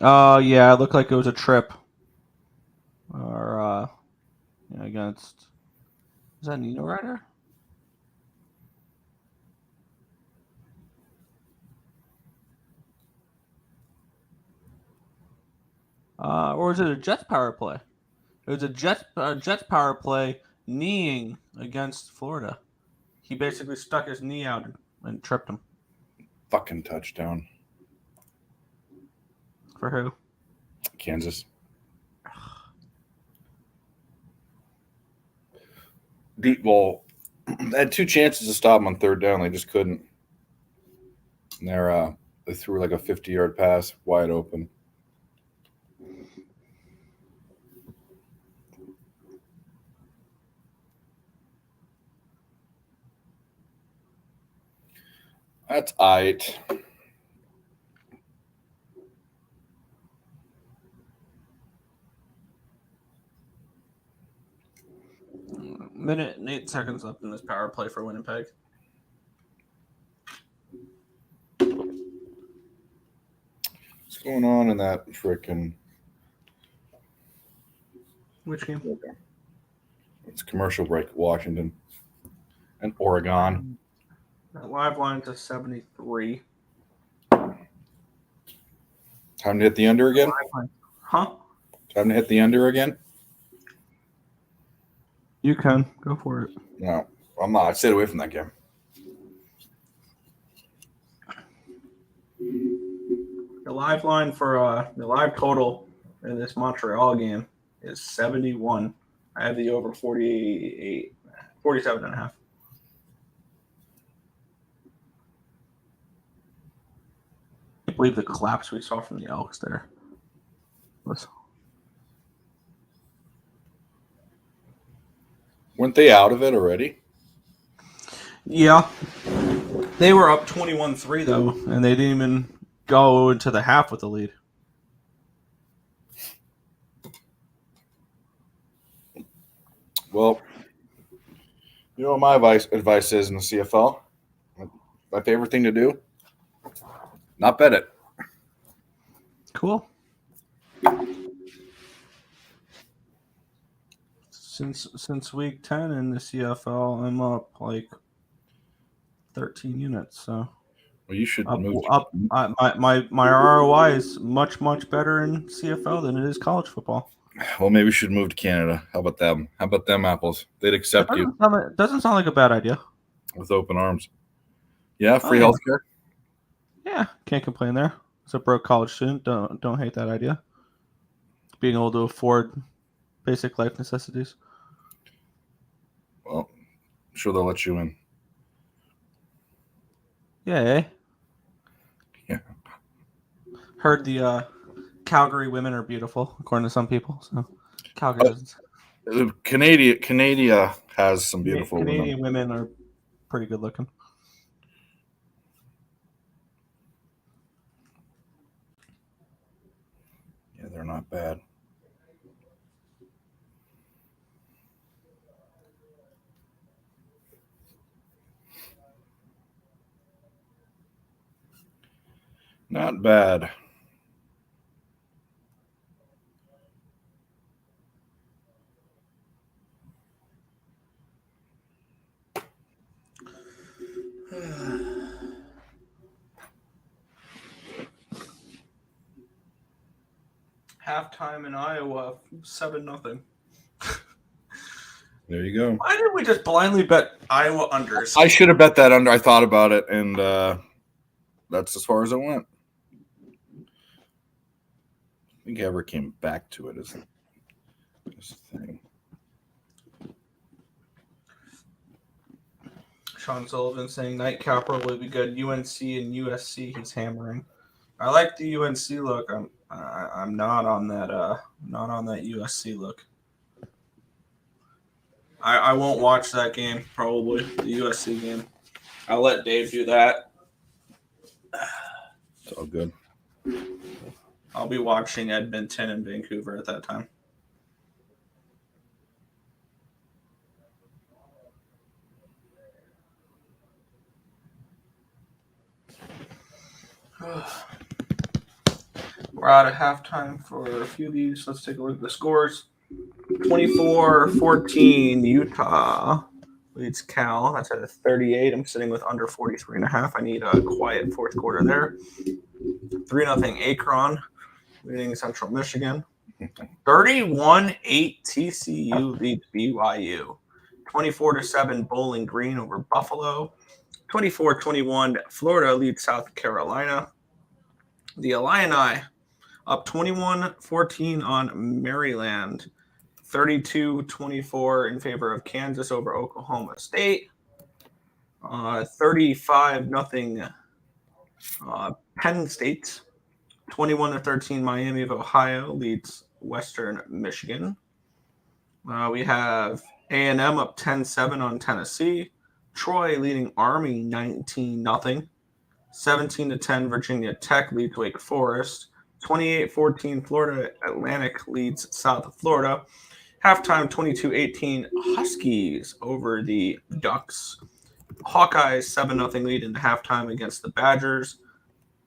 Yeah, it looked like it was a trip. Or against, is that Nino Ryder? Or was it a Jets power play? It was a Jets power play kneeing against Florida. He basically stuck his knee out and tripped him. Fucking touchdown. For who? Kansas. Deep ball. They had two chances to stop him on third down. They just couldn't. And they threw like a 50-yard pass wide open. That's aight. Minute and 8 seconds left in this power play for Winnipeg. What's going on in that frickin'? Which game? It's commercial break. Washington and Oregon. That live line to 73. Time to hit the under again? Huh? Time to hit the under again? You can. Go for it. No, I'm not. I stayed away from that game. The live line for the live total in this Montreal game is 71. I have the over 47 and a half. I can't believe the collapse we saw from the Elks there. Weren't they out of it already? Yeah. They were up 21-3, though, and they didn't even go into the half with the lead. Well, you know what my advice is in the CFL? My favorite thing to do? Not bet it. Cool. Since week 10 in the CFL, I'm up like 13 units. So, well, you should move. My ROI is much better in CFL than it is college football. Well, maybe we should move to Canada. How about them? How about them apples? They'd accept you. Doesn't sound like a bad idea. With open arms. Yeah, free healthcare. Yeah, can't complain there. As a broke college student, don't hate that idea. Being able to afford basic life necessities. Well, I'm sure they'll let you in. Yeah. Yeah. Heard the Calgary women are beautiful, according to some people. So Calgary doesn't. Canada has some beautiful Canadian women are pretty good looking. Yeah, they're not bad. Not bad. Halftime in Iowa, 7-0. There you go. Why did we just blindly bet Iowa unders? I should have bet that under. I thought about it, and that's as far as it went. I think I ever came back to it as this thing. Sean Sullivan saying Nightcapper will be good. UNC and USC, he's hammering. I like the UNC look. I'm not on that USC look. I won't watch that game, probably, the USC game. I'll let Dave do that. It's all good. I'll be watching Edmonton and Vancouver at that time. We're out of halftime for a few of these. Let's take a look at the scores. 24-14, Utah leads Cal. That's at a 38. I'm sitting with under 43.5. I need a quiet fourth quarter there. 3-0 Akron leading Central Michigan. 31-8 TCU leads BYU. 24-7 Bowling Green over Buffalo. 24-21 Florida leads South Carolina. The Illini up 21-14 on Maryland. 32-24 in favor of Kansas over Oklahoma State. 35-0 Penn State. 21-13 Miami of Ohio leads Western Michigan. We have A&M up 10-7 on Tennessee. Troy leading Army 19-0. 17-10 Virginia Tech leads Wake Forest. 28-14 Florida Atlantic leads South Florida. Halftime 22-18 Huskies over the Ducks. Hawkeyes 7-0 lead in the halftime against the Badgers.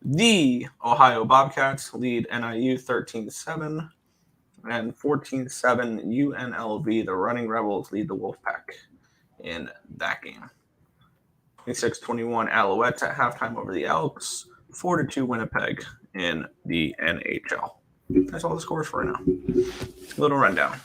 The Ohio Bobcats lead NIU 13-7 and 14-7 UNLV. The Running Rebels lead the Wolfpack in that game. 26-21 Alouettes at halftime over the Elks. 4-2 Winnipeg in the NHL. That's all the scores for right now. A little rundown.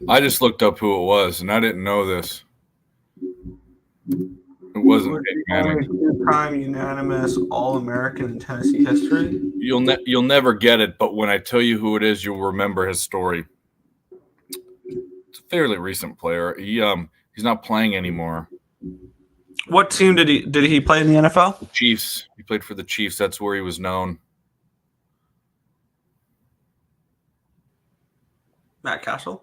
I just looked up who it was, and I didn't know this. It wasn't Peyton Manning. Two-time unanimous All-American in Tennessee history. You'll never get it, but when I tell you who it is, you'll remember his story. It's a fairly recent player. He's not playing anymore. What team did he play in the NFL? The Chiefs. He played for the Chiefs. That's where he was known. Matt Castle?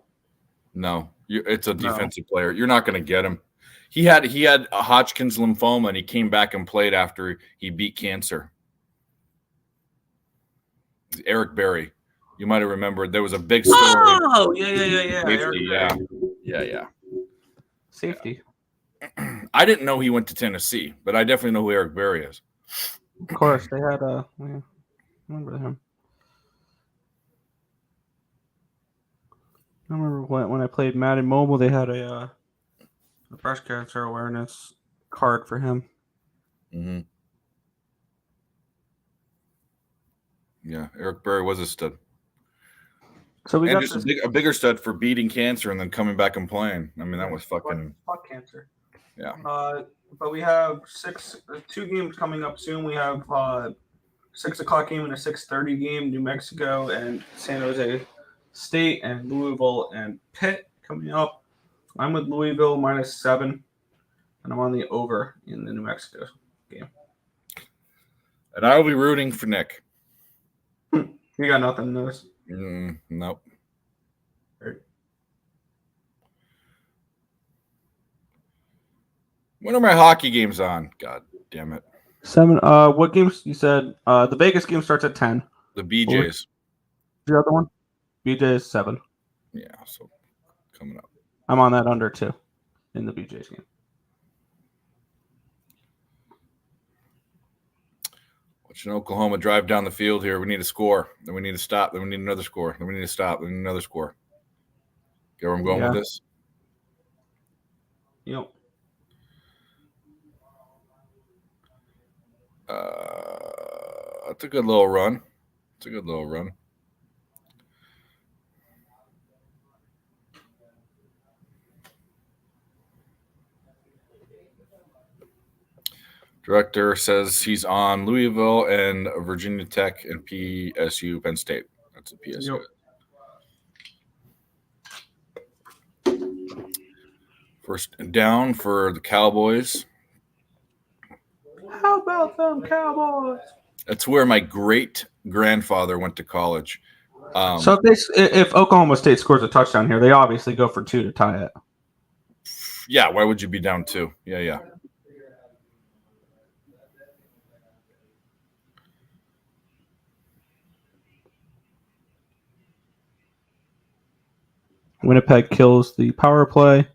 No, it's a defensive player. You're not going to get him. He had a Hodgkin's lymphoma, and he came back and played after he beat cancer. Eric Berry. You might have remembered there was a big story. Oh, yeah. Safety, yeah. Safety. I didn't know he went to Tennessee, but I definitely know who Eric Berry is. Of course, they had remember him. I remember when I played Madden Mobile, they had a breast cancer awareness card for him. Mm-hmm. Yeah, Eric Berry was a stud. So we got just a bigger stud for beating cancer and then coming back and playing. I mean, that was fucking. Fuck cancer. Yeah. But we have two games coming up soon. We have 6 o'clock game and a 6:30 game. New Mexico and San Jose State and Louisville and Pitt coming up. I'm with Louisville -7, and I'm on the over in the New Mexico game. And I will be rooting for Nick. You got nothing in those? Nope. When are my hockey games on? God damn it. 7. What games you said? The Vegas game starts at 10. The BJs. The other one? BJ is 7. Yeah, so coming up. I'm on that under 2 in the BJ's game. Watching Oklahoma drive down the field here. We need a score. Then we need to stop. Then we need another score. Then we need to stop. Then we need another score. Get where I'm going with this? Yep. That's a good little run. It's a good little run. Director says he's on Louisville and Virginia Tech and PSU, Penn State. That's a PSU. Yep. First down for the Cowboys. How about them Cowboys? That's where my great-grandfather went to college. So if Oklahoma State scores a touchdown here, they obviously go for 2 to tie it. Yeah, why would you be down 2? Yeah. Winnipeg kills the power play.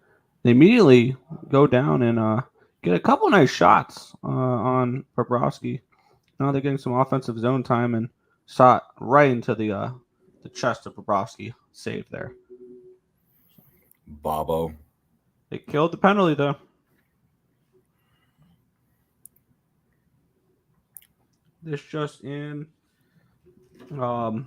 They immediately go down and get a couple nice shots on Bobrovsky. Now they're getting some offensive zone time and shot right into the chest of Bobrovsky. Save there. Bobo. They killed the penalty, though. This just in. Kirk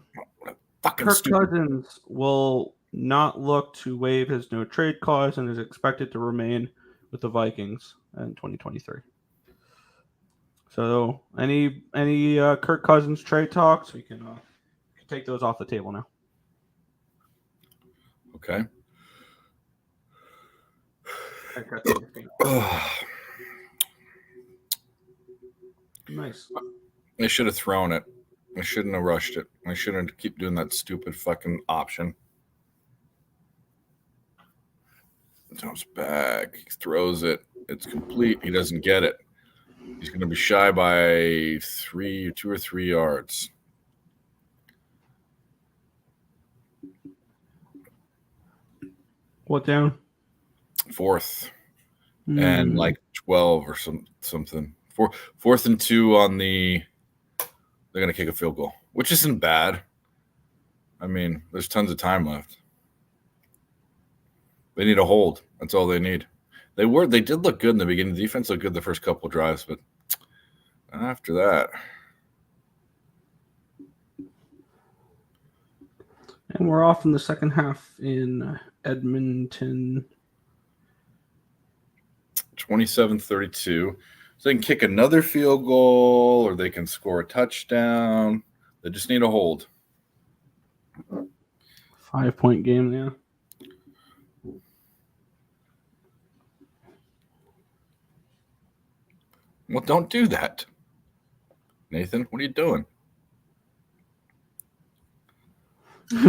Cousins will not look to waive his no trade clause and is expected to remain with the Vikings in 2023. So any Kirk Cousins trade talks, we can take those off the table now. Okay. Nice. I should have thrown it. I shouldn't have rushed it. I shouldn't keep doing that stupid fucking option. Jumps back. He throws it. It's complete. He doesn't get it. He's going to be shy by 2 or 3 yards. What down? 4th. And like 12 or something. 4th and 2 on the – they're going to kick a field goal, which isn't bad. I mean, there's tons of time left. They need a hold. That's all they need. They did look good in the beginning. The defense looked good the first couple of drives, but after that. And we're off in the second half in Edmonton. 27-32. So they can kick another field goal or they can score a touchdown. They just need a hold. 5-point game there. Well, don't do that. Nathan, what are you doing?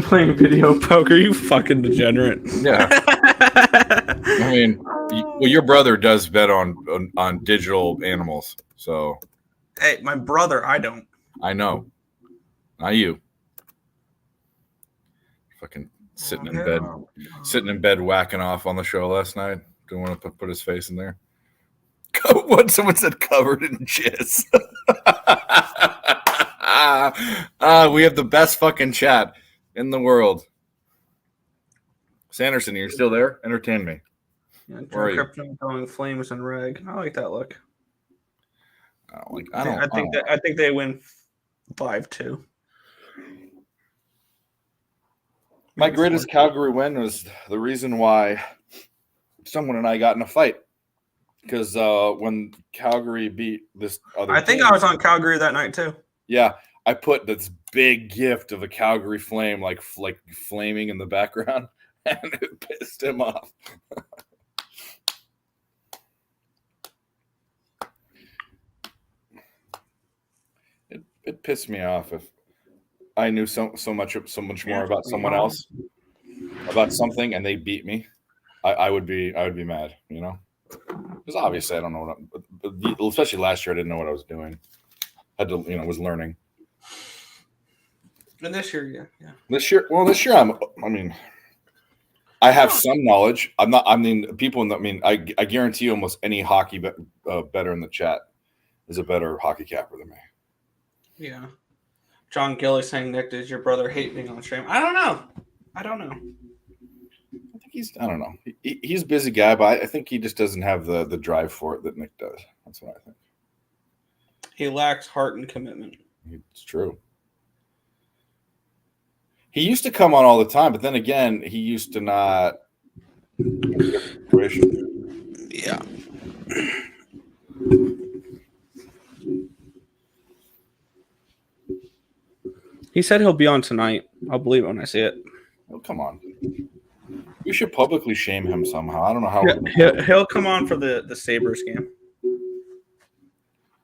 Playing video poker, you fucking degenerate. Yeah. I mean, well, your brother does bet on digital animals, so. Hey, my brother, I don't. I know. Not you. Fucking sitting in bed whacking off on the show last night. Didn't want to put his face in there. What someone said covered in jizz. We have the best fucking chat in the world. Sanderson, you're still there? Entertain me. Yeah, Crypto going flames and rag. I like that look. I think they win 5-2. My greatest Calgary win was the reason why someone and I got in a fight. Because when Calgary beat this other team, I was on Calgary that night too. Yeah, I put this big gift of a Calgary flame like flaming in the background, and it pissed him off. It pissed me off if I knew so much more about someone else, about something, and they beat me. I would be mad, you know. Because obviously I don't know especially last year I didn't know what I was doing. Was learning. And this year, yeah. This year, I have some knowledge. People I guarantee almost any hockey better in the chat is a better hockey capper than me. Yeah. John Gilly saying, Nick, does your brother hate being on stream? I don't know. I don't know. He's a busy guy, but I think he just doesn't have the drive for it that Nick does. That's what I think. He lacks heart and commitment. It's true. He used to come on all the time, but then again, he used to not. Yeah. He said he'll be on tonight. I'll believe it when I see it. Oh, come on. We should publicly shame him somehow. I don't know how. He'll come on for the Sabres game.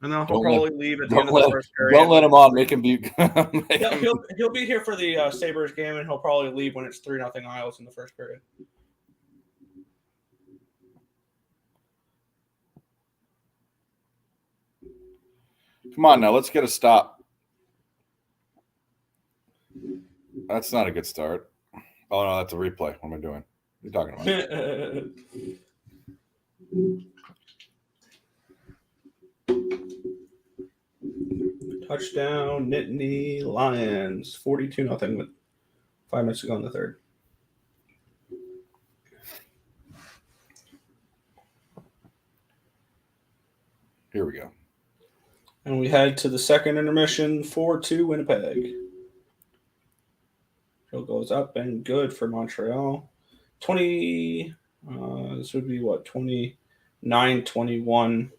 And then he'll probably leave at the end of the first period. Don't let him on. Make him be. He'll be here for the Sabres game, and he'll probably leave when it's 3-0 Isles in the first period. Come on now, let's get a stop. That's not a good start. Oh no, that's a replay. What am I doing? What are you talking about? Touchdown, Nittany Lions, 42-0 with 5 minutes to go in the third. Here we go. And we head to the second intermission, 4-2 Winnipeg. Field goes up and good for Montreal. 20, this would be what, 29-21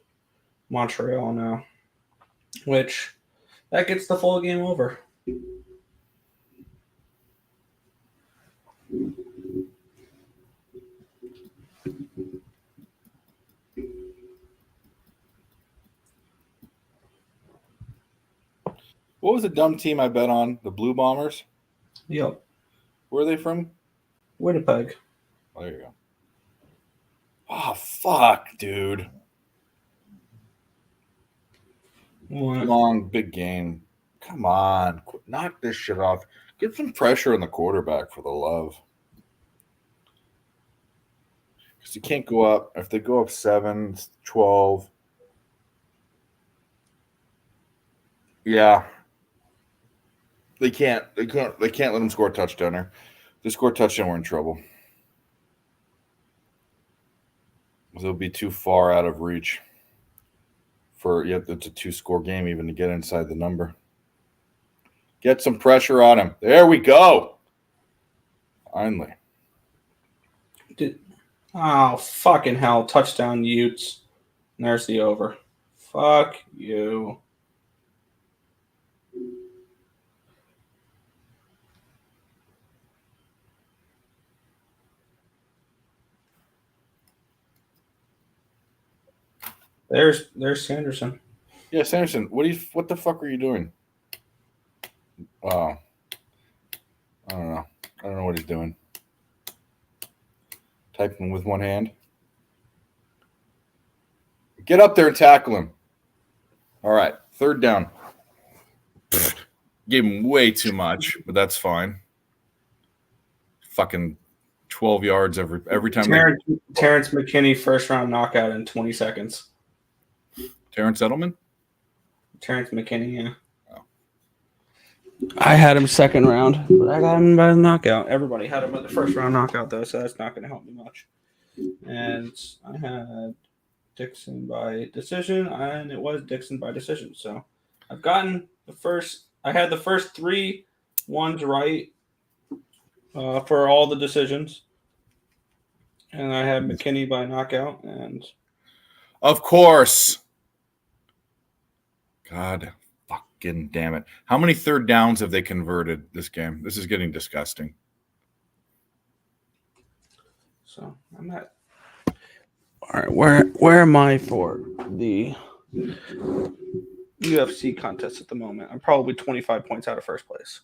Montreal now, which that gets the full game over. What was the dumb team I bet on? The Blue Bombers? Yep. Where are they from? Winnipeg. Oh, there you go. Oh, fuck, dude. What? Long, big game. Come on. Knock this shit off. Get some pressure on the quarterback for the love. Because you can't go up. If they go up 7, 12. Yeah. They can't let them score a touchdown there. If they score a touchdown, we're in trouble. They'll be too far out of reach for it's a 2-score game even to get inside the number. Get some pressure on him. There we go. Finally. Oh, fucking hell. Touchdown, Utes. And there's the over. Fuck you. There's Sanderson. Yeah, Sanderson. What the fuck are you doing? Wow. I don't know. I don't know what he's doing. Typing with one hand. Get up there and tackle him. All right. Third down. Gave him way too much, but that's fine. Fucking 12 yards every time. Terrence McKinney first round knockout in 20 seconds. Terrence Edelman? Terrence McKinney, yeah. Oh. I had him second round, but I got him by the knockout. Everybody had him at the first round knockout, though, so that's not going to help me much. And I had Dixon by decision, and it was Dixon by decision. So I've gotten I had the first 3 ones right for all the decisions. And I had McKinney by knockout, and of course. God fucking damn it. How many third downs have they converted this game? This is getting disgusting. So I'm at. All right, where am I for the UFC contest at the moment? I'm probably 25 points out of first place.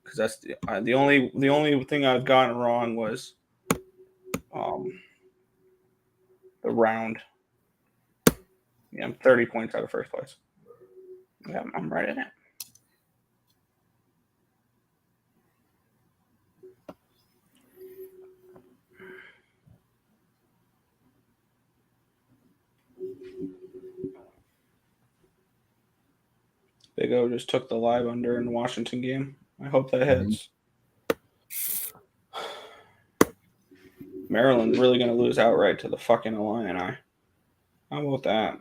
Because that's the only thing I've gotten wrong was the round. Yeah, I'm 30 points out of first place. Yeah, I'm right in it. Big O just took the live under in the Washington game. I hope that hits. Maryland's really going to lose outright to the fucking Illini. How about that?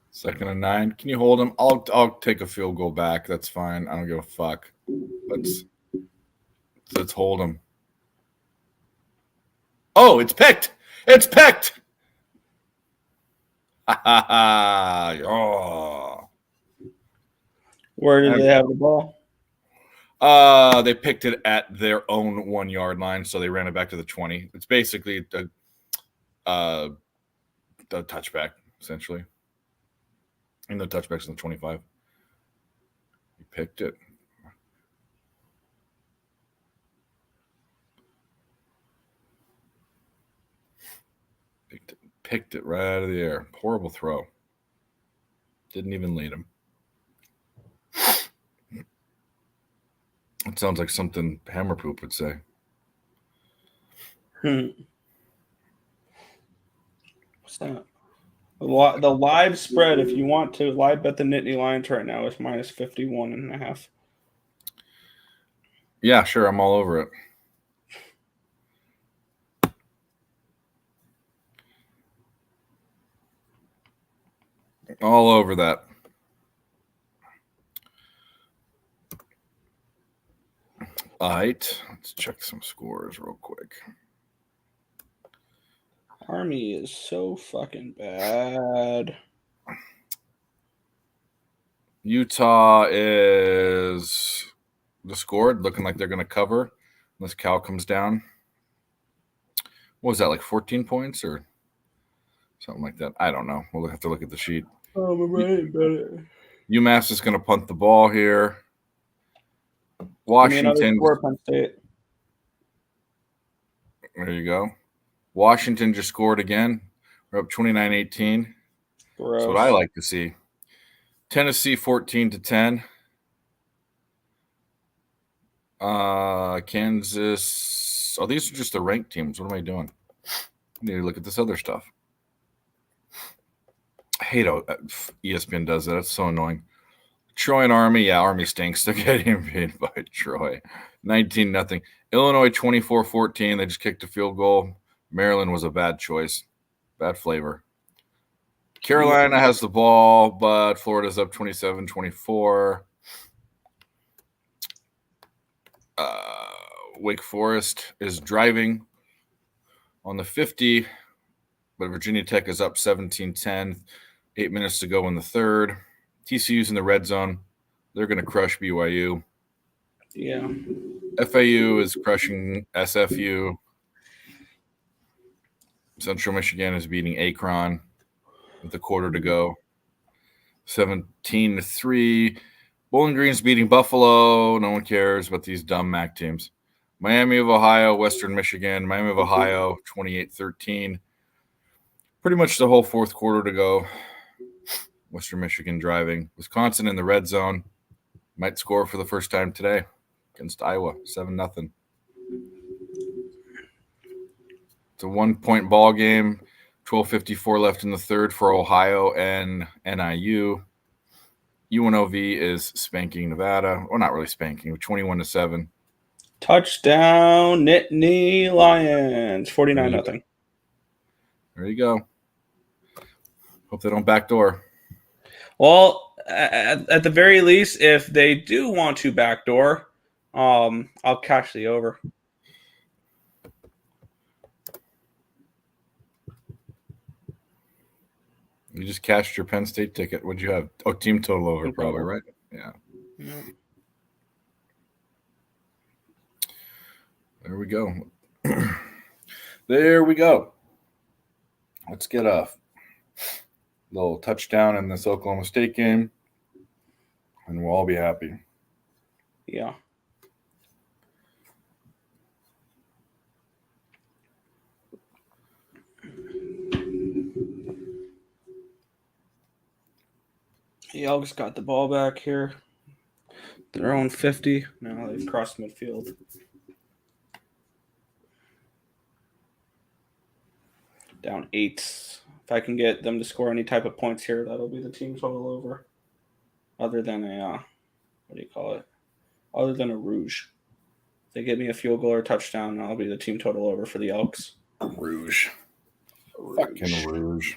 Second and 9. Can you hold him? I'll take a field goal back. That's fine. I don't give a fuck. Let's hold him. Oh, it's picked. It's picked. Ha ha ha. Oh. Where did they have the ball? They picked it at their own 1 yard line, so they ran it back to the 20. It's basically the touchback, essentially. And the touchback's in the 25. He picked it. Picked it right out of the air. Horrible throw. Didn't even lead him. It sounds like something Hammer Poop would say. What's that? The live spread, if you want to live bet the Nittany Lions right now, is minus 51.5. Yeah, sure. I'm all over it. All over that. All right. Let's check some scores real quick. Army is so fucking bad. Utah is the scored, looking like they're going to cover unless Cal comes down. What was that, like 14 points or something like that? I don't know. We'll have to look at the sheet. Oh, right, better. UMass is going to punt the ball here. Washington. Penn State. There you go. Washington just scored again. We're up 29-18. That's what I like to see. Tennessee 14-10. Kansas. Oh, these are just the ranked teams. What am I doing? I need to look at this other stuff. I hate how ESPN does that. It's so annoying. Troy and Army. Yeah, Army stinks. They're getting beat by Troy. 19-0. Illinois 24-14. They just kicked a field goal. Maryland was a bad choice. Bad flavor. Carolina has the ball, but Florida's up 27-24. Wake Forest is driving on the 50, but Virginia Tech is up 17-10. 8 minutes to go in the third. TCU's in the red zone. They're going to crush BYU. Yeah. FAU is crushing SFU. Central Michigan is beating Akron with a quarter to go. 17-3. Bowling Green's beating Buffalo. No one cares about these dumb MAC teams. Miami of Ohio, Western Michigan. Miami of Ohio, 28-13. Pretty much the whole fourth quarter to go. Western Michigan driving. Wisconsin in the red zone. Might score for the first time today against Iowa, 7-0. It's a 1-point ball game. 12:54 left in the third for Ohio and NIU. UNLV is spanking Nevada. Well, not really spanking, 21-7. Touchdown, Nittany Lions, 49-0. There you go. Hope they don't backdoor. Well, at the very least, if they do want to backdoor, I'll catch the over. You just cashed your Penn State ticket. What'd you have? Oh, team total over, probably, right? Yeah. There we go. There we go. Let's get a little touchdown in this Oklahoma State game, and we'll all be happy. Yeah. The Elks got the ball back here. Their own 50. Now they've crossed midfield. Down 8. If I can get them to score any type of points here, that'll be the team total over. Other than a, what do you call it? Other than a rouge. If they get me a field goal or touchdown, that'll be the team total over for the Elks. Rouge. Fucking rouge.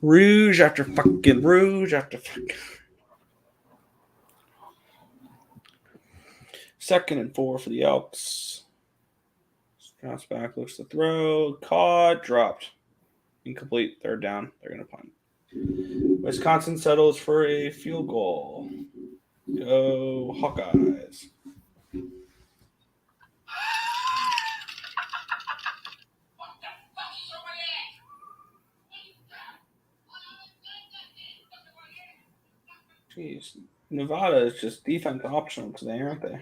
Rouge after fucking rouge after fucking. 2nd and 4 for the Elks. Drops back, looks to throw. Caught, dropped. Incomplete, 3rd down. They're going to punt. Wisconsin settles for a field goal. Go Hawkeyes. Jeez. Nevada is just defense optional today, aren't they?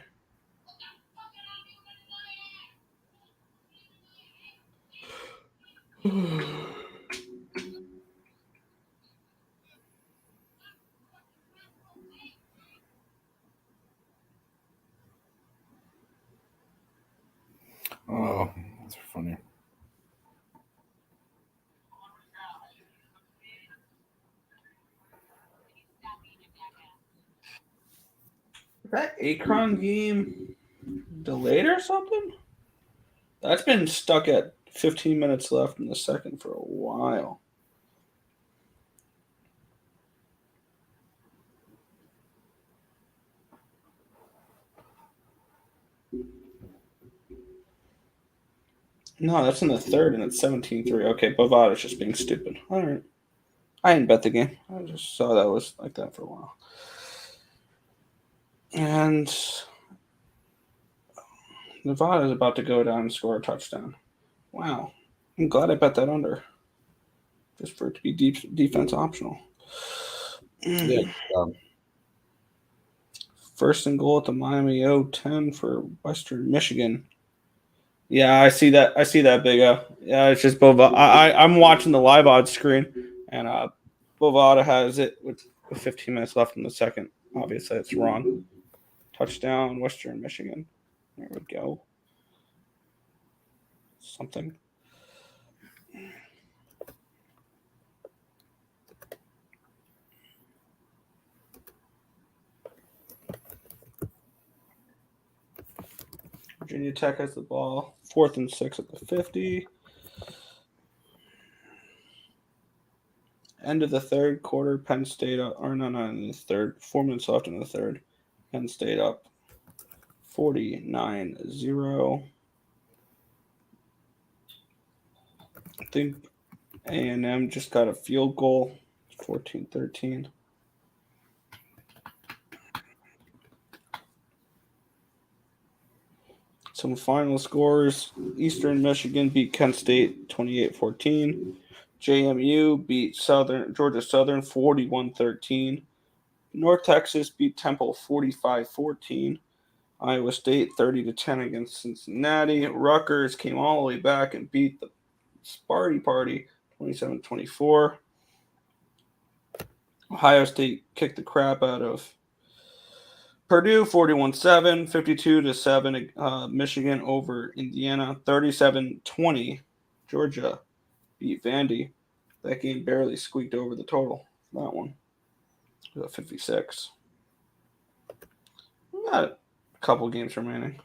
Oh, that's funny. Is that Akron game delayed or something? That's been stuck at 15 minutes left in the second for a while. No, that's in the third, and it's 17-3. Okay, Bovada's just being stupid. All right. I didn't bet the game. I just saw that was like that for a while. And Nevada's about to go down and score a touchdown. Wow. I'm glad I bet that under. Just for it to be defense optional. Yeah. 1st and goal at the Miami 0-10 for Western Michigan. Yeah, I see that. I see that, Big O. Yeah, it's just Bovada. I'm watching the live odds screen, and Bovada has it with 15 minutes left in the second. Obviously, it's wrong. Touchdown, Western Michigan. There we go. Something. Virginia Tech has the ball. 4th and 6 at the 50. End of the third quarter. Penn State up. Or no, not in the third. 4 minutes left in the third. Penn State up 49-0. I think A&M just got a field goal. 14-13. Some final scores. Eastern Michigan beat Kent State 28-14. JMU beat Georgia Southern 41-13. North Texas beat Temple 45-14. Iowa State 30-10 against Cincinnati. Rutgers came all the way back and beat the Sparty Party 27-24. Ohio State kicked the crap out of Purdue 41-7, 52-7. Michigan over Indiana 37-20. Georgia beat Vandy. That game barely squeaked over the total. That one. 56. We got a couple games remaining.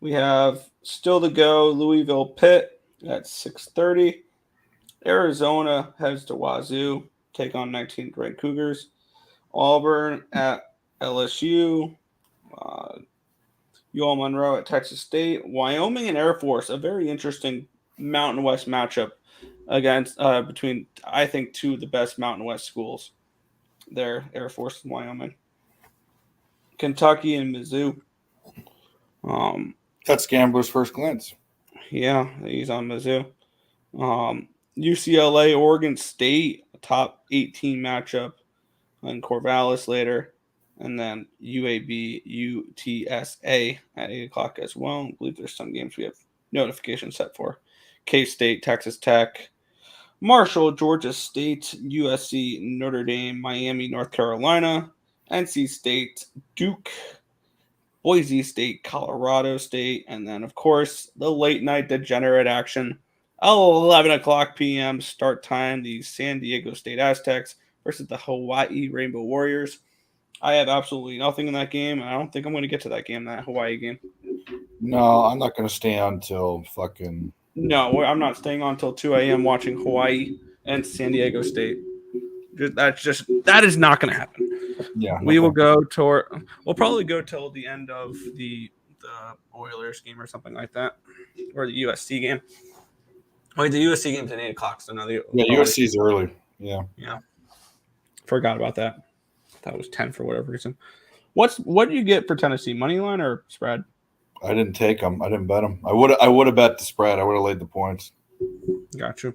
We have still to go Louisville Pitt at 6:30. Arizona heads to Wazoo, take on 19th ranked Cougars. Auburn at LSU. UL Monroe at Texas State. Wyoming and Air Force, a very interesting Mountain West matchup against between, I think, two of the best Mountain West schools there, Air Force and Wyoming. Kentucky and Mizzou. That's Gambler's first glance. Yeah, he's on Mizzou. UCLA, Oregon State, a top 18 matchup, and Corvallis later. And then UAB, UTSA at 8 o'clock as well. I believe there's some games we have notifications set for. K-State, Texas Tech, Marshall, Georgia State, USC, Notre Dame, Miami, North Carolina, NC State, Duke, Boise State, Colorado State, and then, of course, the late night degenerate action, 11 o'clock p.m. start time. The San Diego State Aztecs versus the Hawaii Rainbow Warriors. I have absolutely nothing in that game. I don't think I'm going to get to that game, that Hawaii game. No, I'm not going to stay on until fucking. No, I'm not staying on until 2 a.m. watching Hawaii and San Diego State. That is not going to happen. Yeah, we will go toward. We'll probably go till the end of the Oilers game or something like that, or the USC game. Wait, the USC game's at 8 o'clock. So no, USC's early. Yeah. Forgot about that. That was 10 for whatever reason. What did you get for Tennessee? Money line or spread? I didn't take them. I didn't bet them. I would have bet the spread. I would have laid the points. Got you.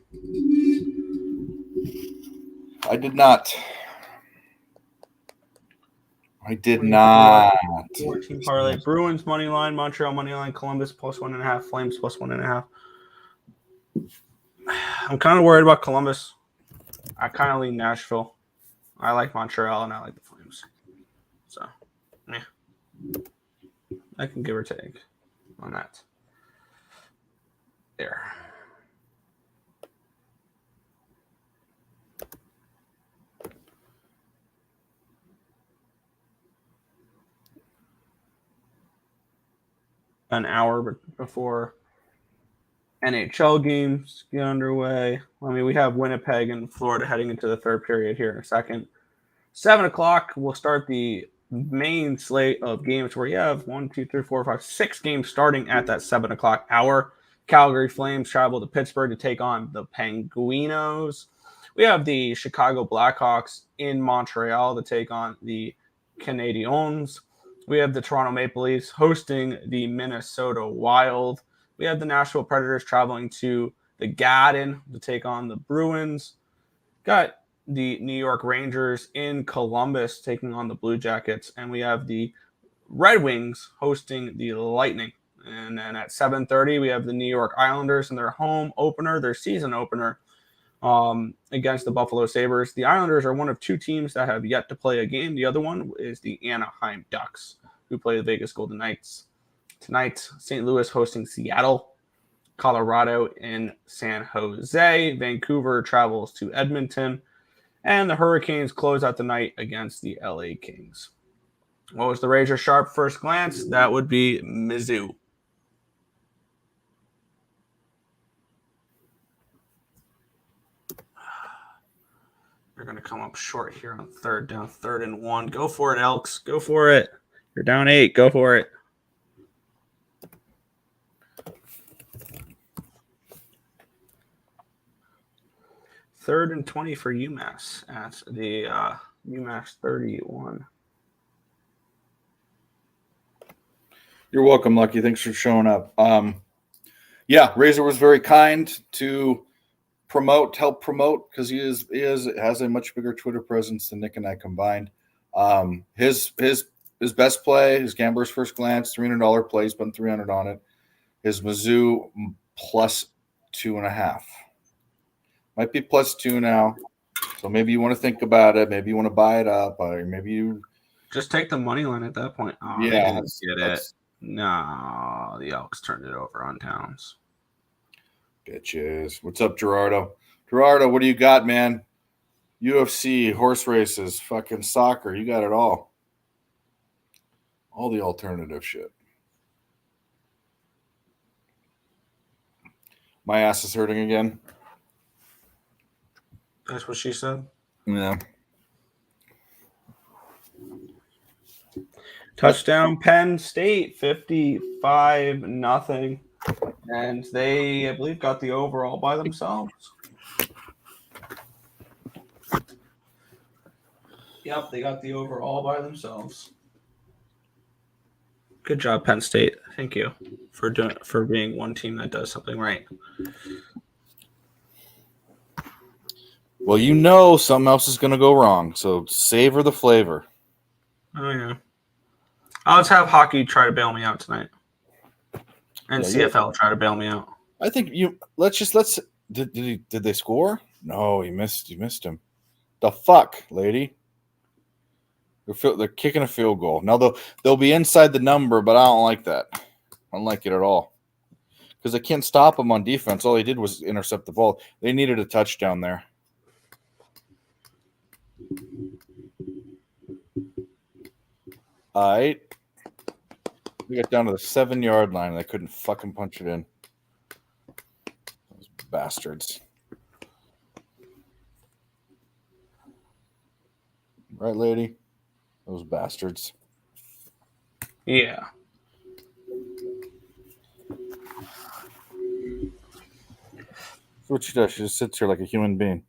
I did not. 14 parlay. Bruins money line, Montreal money line, Columbus plus 1.5, Flames plus 1.5. I'm kind of worried about Columbus. I kind of lean Nashville. I like Montreal and I like the Flames. So, yeah. I can give or take on that. There. An hour before NHL games get underway. I mean, we have Winnipeg and Florida heading into the third period here in a second. 7 o'clock, we'll start the main slate of games where you have 6 games starting at that 7 o'clock hour. Calgary Flames travel to Pittsburgh to take on the Penguinos. We have the Chicago Blackhawks in Montreal to take on the Canadiens. We have the Toronto Maple Leafs hosting the Minnesota Wild. We have the Nashville Predators traveling to the Garden to take on the Bruins. Got the New York Rangers in Columbus taking on the Blue Jackets. And we have the Red Wings hosting the Lightning. And then at 7:30, we have the New York Islanders in their home opener, their season opener, against the Buffalo Sabres. The Islanders are one of 2 teams that have yet to play a game. The other one is the Anaheim Ducks, who play the Vegas Golden Knights. Tonight, St. Louis hosting Seattle, Colorado in San Jose. Vancouver travels to Edmonton, and the Hurricanes close out the night against the LA Kings. What was the razor sharp first glance? That would be Mizzou. You're going to come up short here on third, down 3rd and 1. Go for it, Elks. Go for it. You're down 8. Go for it. Third and 20 for UMass at the UMass 31. You're welcome, Lucky. Thanks for showing up. Yeah, Razor was very kind to help promote, because he has a much bigger Twitter presence than Nick and I combined. His best play, his gambler's first glance, $300 play, spent $300 on it. His Mizzou plus 2.5. Might be plus 2 now. So maybe you want to think about it. Maybe you want to buy it up, or maybe you just take the money line at that point. Oh, yeah, get it. No, the Elks turned it over on Towns. Bitches. What's up, Gerardo? Gerardo, what do you got, man? UFC, horse races, fucking soccer. You got it all. All the alternative shit. My ass is hurting again. That's what she said. Yeah. Touchdown Penn State, 55-0. And they, I believe, got the overall by themselves. Yep, they got the overall by themselves. Good job, Penn State. Thank you for being one team that does something right. Well, you know something else is going to go wrong, so savor the flavor. Oh, yeah. Let's have hockey try to bail me out tonight. And CFL try to bail me out. I think did they score? No, you missed him. The fuck, lady. They're kicking a field goal. Now they'll be inside the number, but I don't like that. I don't like it at all. because they can't stop him on defense. All he did was intercept the ball. They needed a touchdown there. All right. We got down to the 7-yard line and they couldn't fucking punch it in. Those bastards. Right, lady? Those bastards. Yeah. That's what she does. She just sits here like a human being.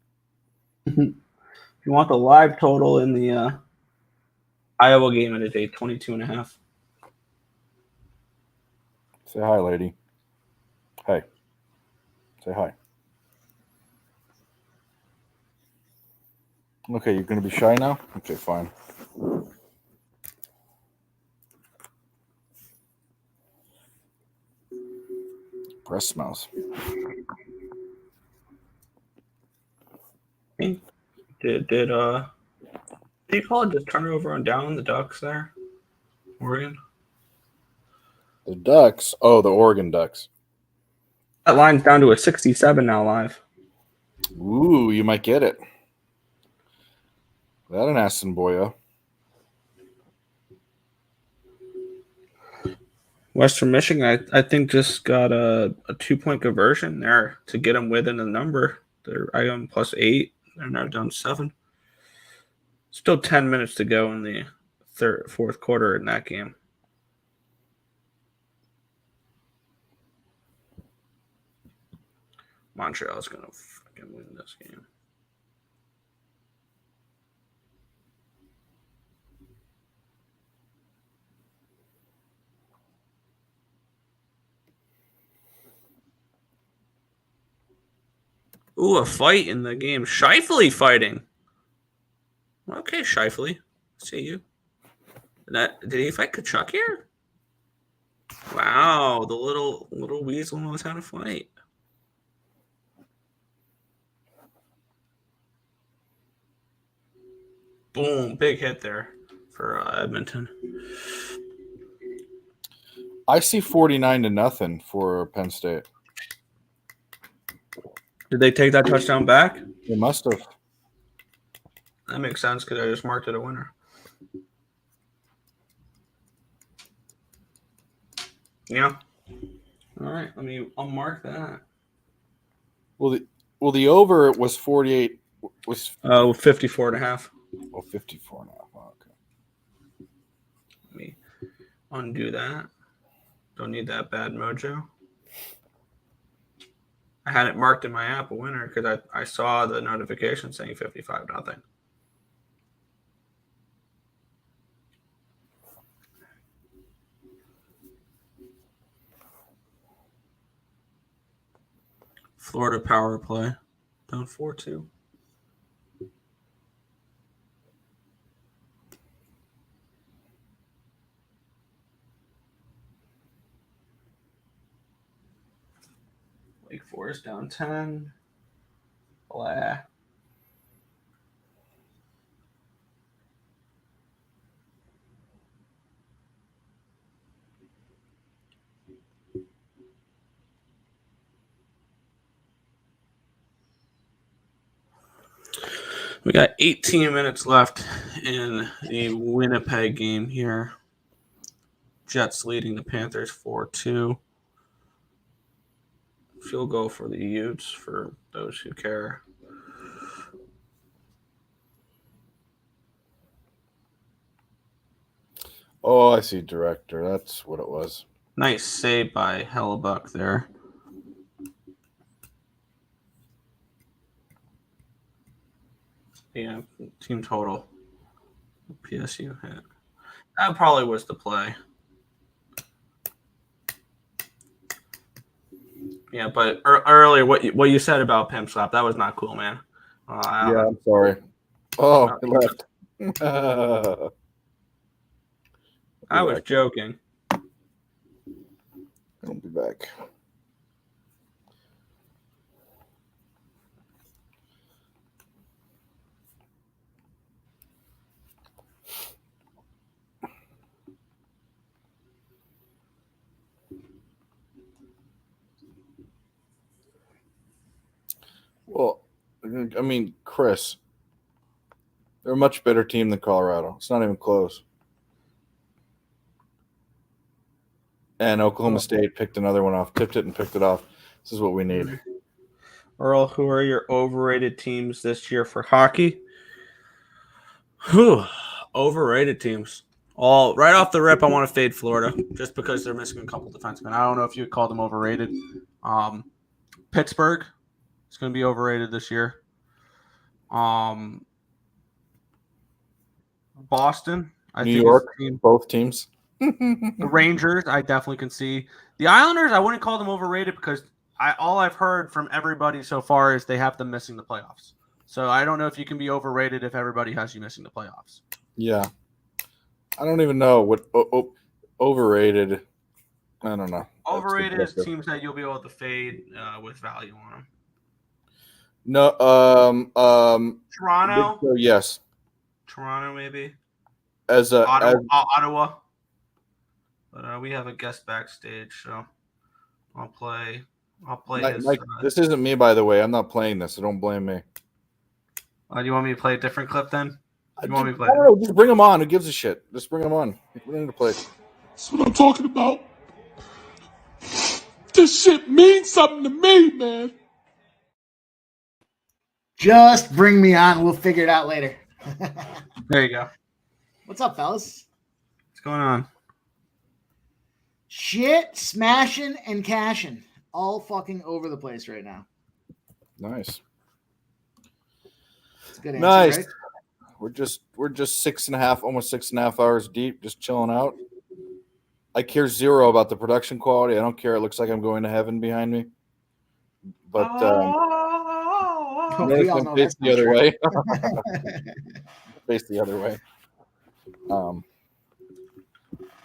If you want the live total in the Iowa game of the day, 22.5. Say hi, lady. Hey. Say hi. Okay, you're going to be shy now? Okay, fine. Breast smells. Did you call it just turnover on down the Ducks there? Oregon? The Ducks? Oh, the Oregon Ducks. That line's down to a 67 now live. Ooh, you might get it. That an Aston Boya. Western Michigan, I think, just got a 2-point conversion there to get them within the number. They're IM +8. They're now down 7. Still 10 minutes to go in the fourth quarter in that game. Montreal's going to fucking win this game. Ooh, a fight in the game. Shifley fighting. Okay, Shifley. See you. Did he fight Kachuk here? Wow, the little weasel knows how to fight. Boom, big hit there for Edmonton. I see 49-0 for Penn State. Did they take that touchdown back? They must have. That makes sense because I just marked it a winner. Yeah. All right, I'll mark that. Well, the over was 48. Was 54.5. Oh, 54.5. Oh, okay. Let me undo that. Don't need that bad mojo. I had it marked in my app a winner because I saw the notification saying 55-0. Florida power play. Down 4-2. Wake Forest down 10. Blah. We got 18 minutes left in the Winnipeg game here. Jets leading the Panthers 4-2. Field goal for the Utes for those who care. Oh, I see director. That's what it was. Nice save by Hellebuck there. Yeah, team total. PSU hit. That probably was the play. Yeah, but earlier what you said about Pimp Slap, that was not cool, man. Yeah, I'm sorry. Oh, it left. I was joking. I'll be back. I mean, Chris, they're a much better team than Colorado. It's not even close. And Oklahoma State picked another one off, tipped it and picked it off. This is what we need. Earl, who are your overrated teams this year for hockey? Whew. Overrated teams. All right off the rip, I want to fade Florida just because they're missing a couple defensemen. I don't know if you would call them overrated. Pittsburgh is going to be overrated this year. Boston, New York, both teams. The Rangers, I definitely can see. The Islanders, I wouldn't call them overrated because all I've heard from everybody so far is they have them missing the playoffs. So I don't know if you can be overrated if everybody has you missing the playoffs. Yeah. I don't even know what overrated. I don't know. Overrated is teams that you'll be able to fade with value on them. No. Toronto. Yes. Toronto, maybe. Ottawa. But we have a guest backstage, so I'll play his. Mike, this isn't me, by the way. I'm not playing this, so don't blame me. Do you want me to play a different clip then? You want me to play? No, just bring them on. Who gives a shit? Just bring them on. We need to play. That's what I'm talking about. This shit means something to me, man. Just bring me on. We'll figure it out later. There you go. What's up, fellas? What's going on? Shit, smashing, and cashing. All fucking over the place right now. Nice. That's a good answer, nice. right? We're just 6.5, almost 6.5 hours deep, just chilling out. I care zero about the production quality. I don't care. It looks like I'm going to heaven behind me. But face the other way. Face the other way. I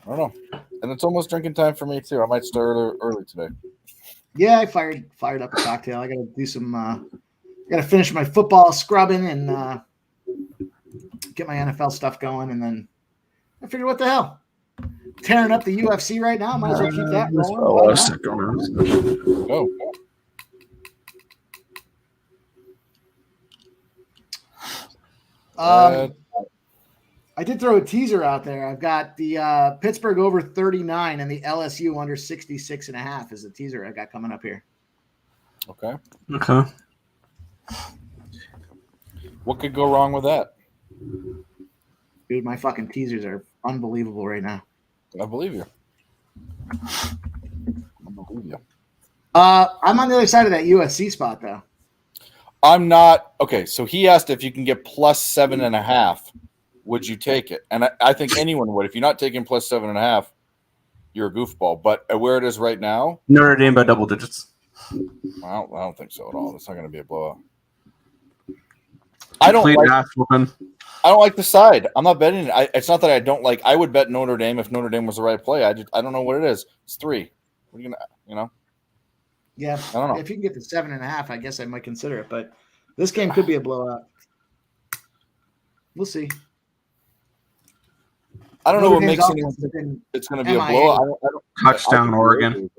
don't know. And it's almost drinking time for me too. I might start early today. Yeah, I fired up a cocktail. I got to do some. Got to finish my football scrubbing and get my NFL stuff going, and then I figured, what the hell? Tearing up the UFC right now. Might as well keep that rolling. I did throw a teaser out there. I've got the Pittsburgh over 39 and the LSU under 66.5 is the teaser I got coming up here. Okay. What could go wrong with that? Dude, my fucking teasers are unbelievable right now. I believe you. I'm on the other side of that USC spot, though. I'm not. Okay, so he asked if you can get plus 7.5. Would you take it? And I think anyone would. If you're not taking plus 7.5, you're a goofball. But where it is right now, Notre Dame by double digits. I don't think so at all. It's not going to be a blowout. I don't like the side. I'm not betting it. It's not that I don't like. I would bet Notre Dame if Notre Dame was the right play. I don't know what it is. It's 3. What are you gonna? Yeah, I don't know. If you can get to 7.5, I guess I might consider it. But this game could be a blowout. We'll see. I don't know what makes anyone think it's going to be a blowout. Touchdown, Oregon.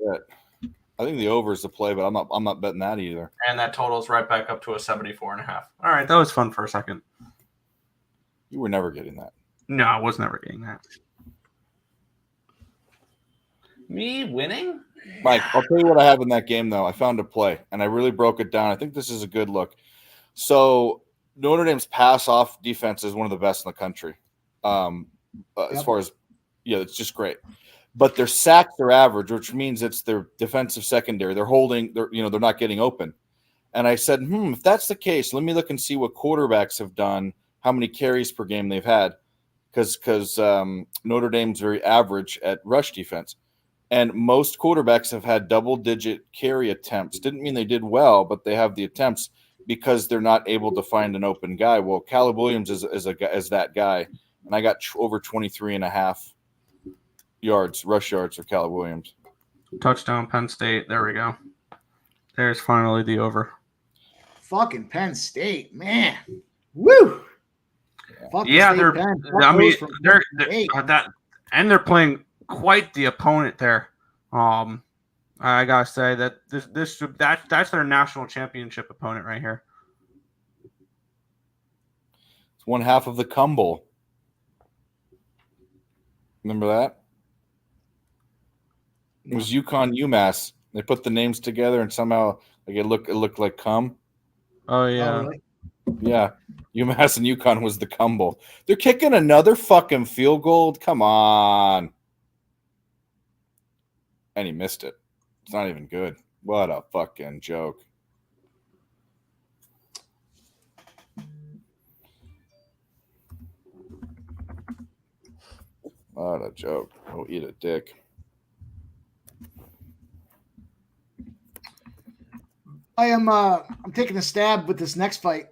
I think the over is the play, but I'm not betting that either. And that totals right back up to a 74.5. All right, that was fun for a second. You were never getting that. No, I was never getting that. Me winning? Mike, I'll tell you what I have in that game, though. I found a play, and I really broke it down. I think this is a good look. So Notre Dame's pass-off defense is one of the best in the country. As far as, it's just great. But their sacks are average, which means it's their defensive secondary. They're not getting open. And I said, if that's the case, let me look and see what quarterbacks have done, how many carries per game they've had, because Notre Dame's very average at rush defense. And most quarterbacks have had double-digit carry attempts. Didn't mean they did well, but they have the attempts because they're not able to find an open guy. Well, Caleb Williams is that guy. And I got over 23.5 rush yards for Caleb Williams. Touchdown, Penn State. There we go. There's finally the over. Fucking Penn State, man. Woo! Yeah, they're they're playing quite the opponent there. I gotta say that that's their national championship opponent right here. It's one half of the Cumble. Remember that? It was UConn UMass. They put the names together and somehow like it looked like cum. Oh yeah. Oh, really? Yeah. UMass and UConn was the Cumble. They're kicking another fucking field goal. Come on. And he missed it. It's not even good. What a fucking joke. What a joke. Oh, eat a dick. I'm taking a stab with this next fight.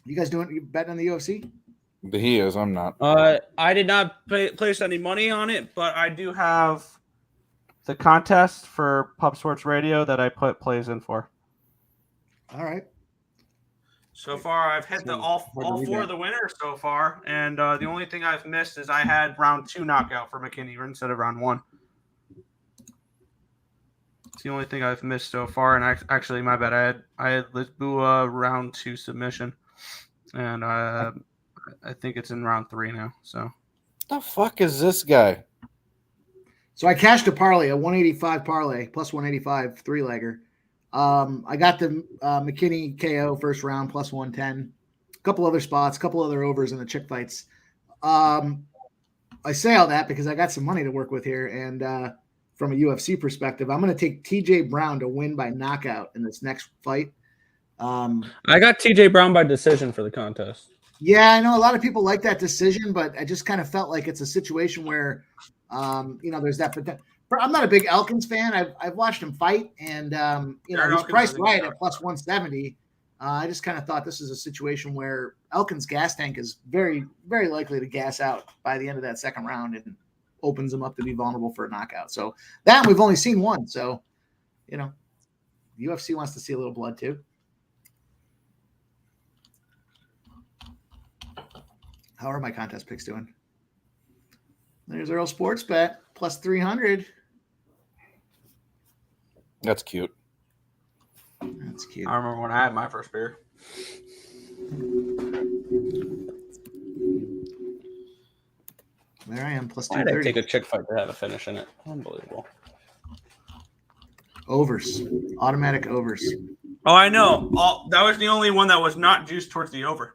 You guys you betting on the UFC? He is. I'm not. I did not place any money on it, but I do have the contest for Pub Sports Radio that I put plays in for. All right. So far, I've hit all four of the winners so far, and the only thing I've missed is I had round 2 knockout for McKinney instead of round 1. It's the only thing I've missed so far, and actually, my bad. I had Lisboa round 2 submission, and I think it's in round 3 now. So, the fuck is this guy? So I cashed a parlay, a 185 parlay plus 185 3-legger. I got the McKinney KO first round plus 110. A couple other spots, a couple other overs in the chick fights. I say all that because I got some money to work with here, and from a UFC perspective, I'm going to take TJ Brown to win by knockout in this next fight. I got TJ Brown by decision for the contest. Yeah, I know a lot of people like that decision, but I just kind of felt like it's a situation where, there's that. But I'm not a big Elkins fan. I've watched him fight, and he's priced right at plus 170. I just kind of thought this is a situation where Elkins' gas tank is very, very likely to gas out by the end of that second round and opens him up to be vulnerable for a knockout. So that we've only seen one. So, UFC wants to see a little blood too. How are my contest picks doing? There's Earl Sports Bet plus 300. That's cute. That's cute. I remember when I had my first beer. There I am, plus Why did I 230. take a chick fight to have a finish in it? Unbelievable. Overs. Automatic overs. Oh, I know. That was the only one that was not juiced towards the over.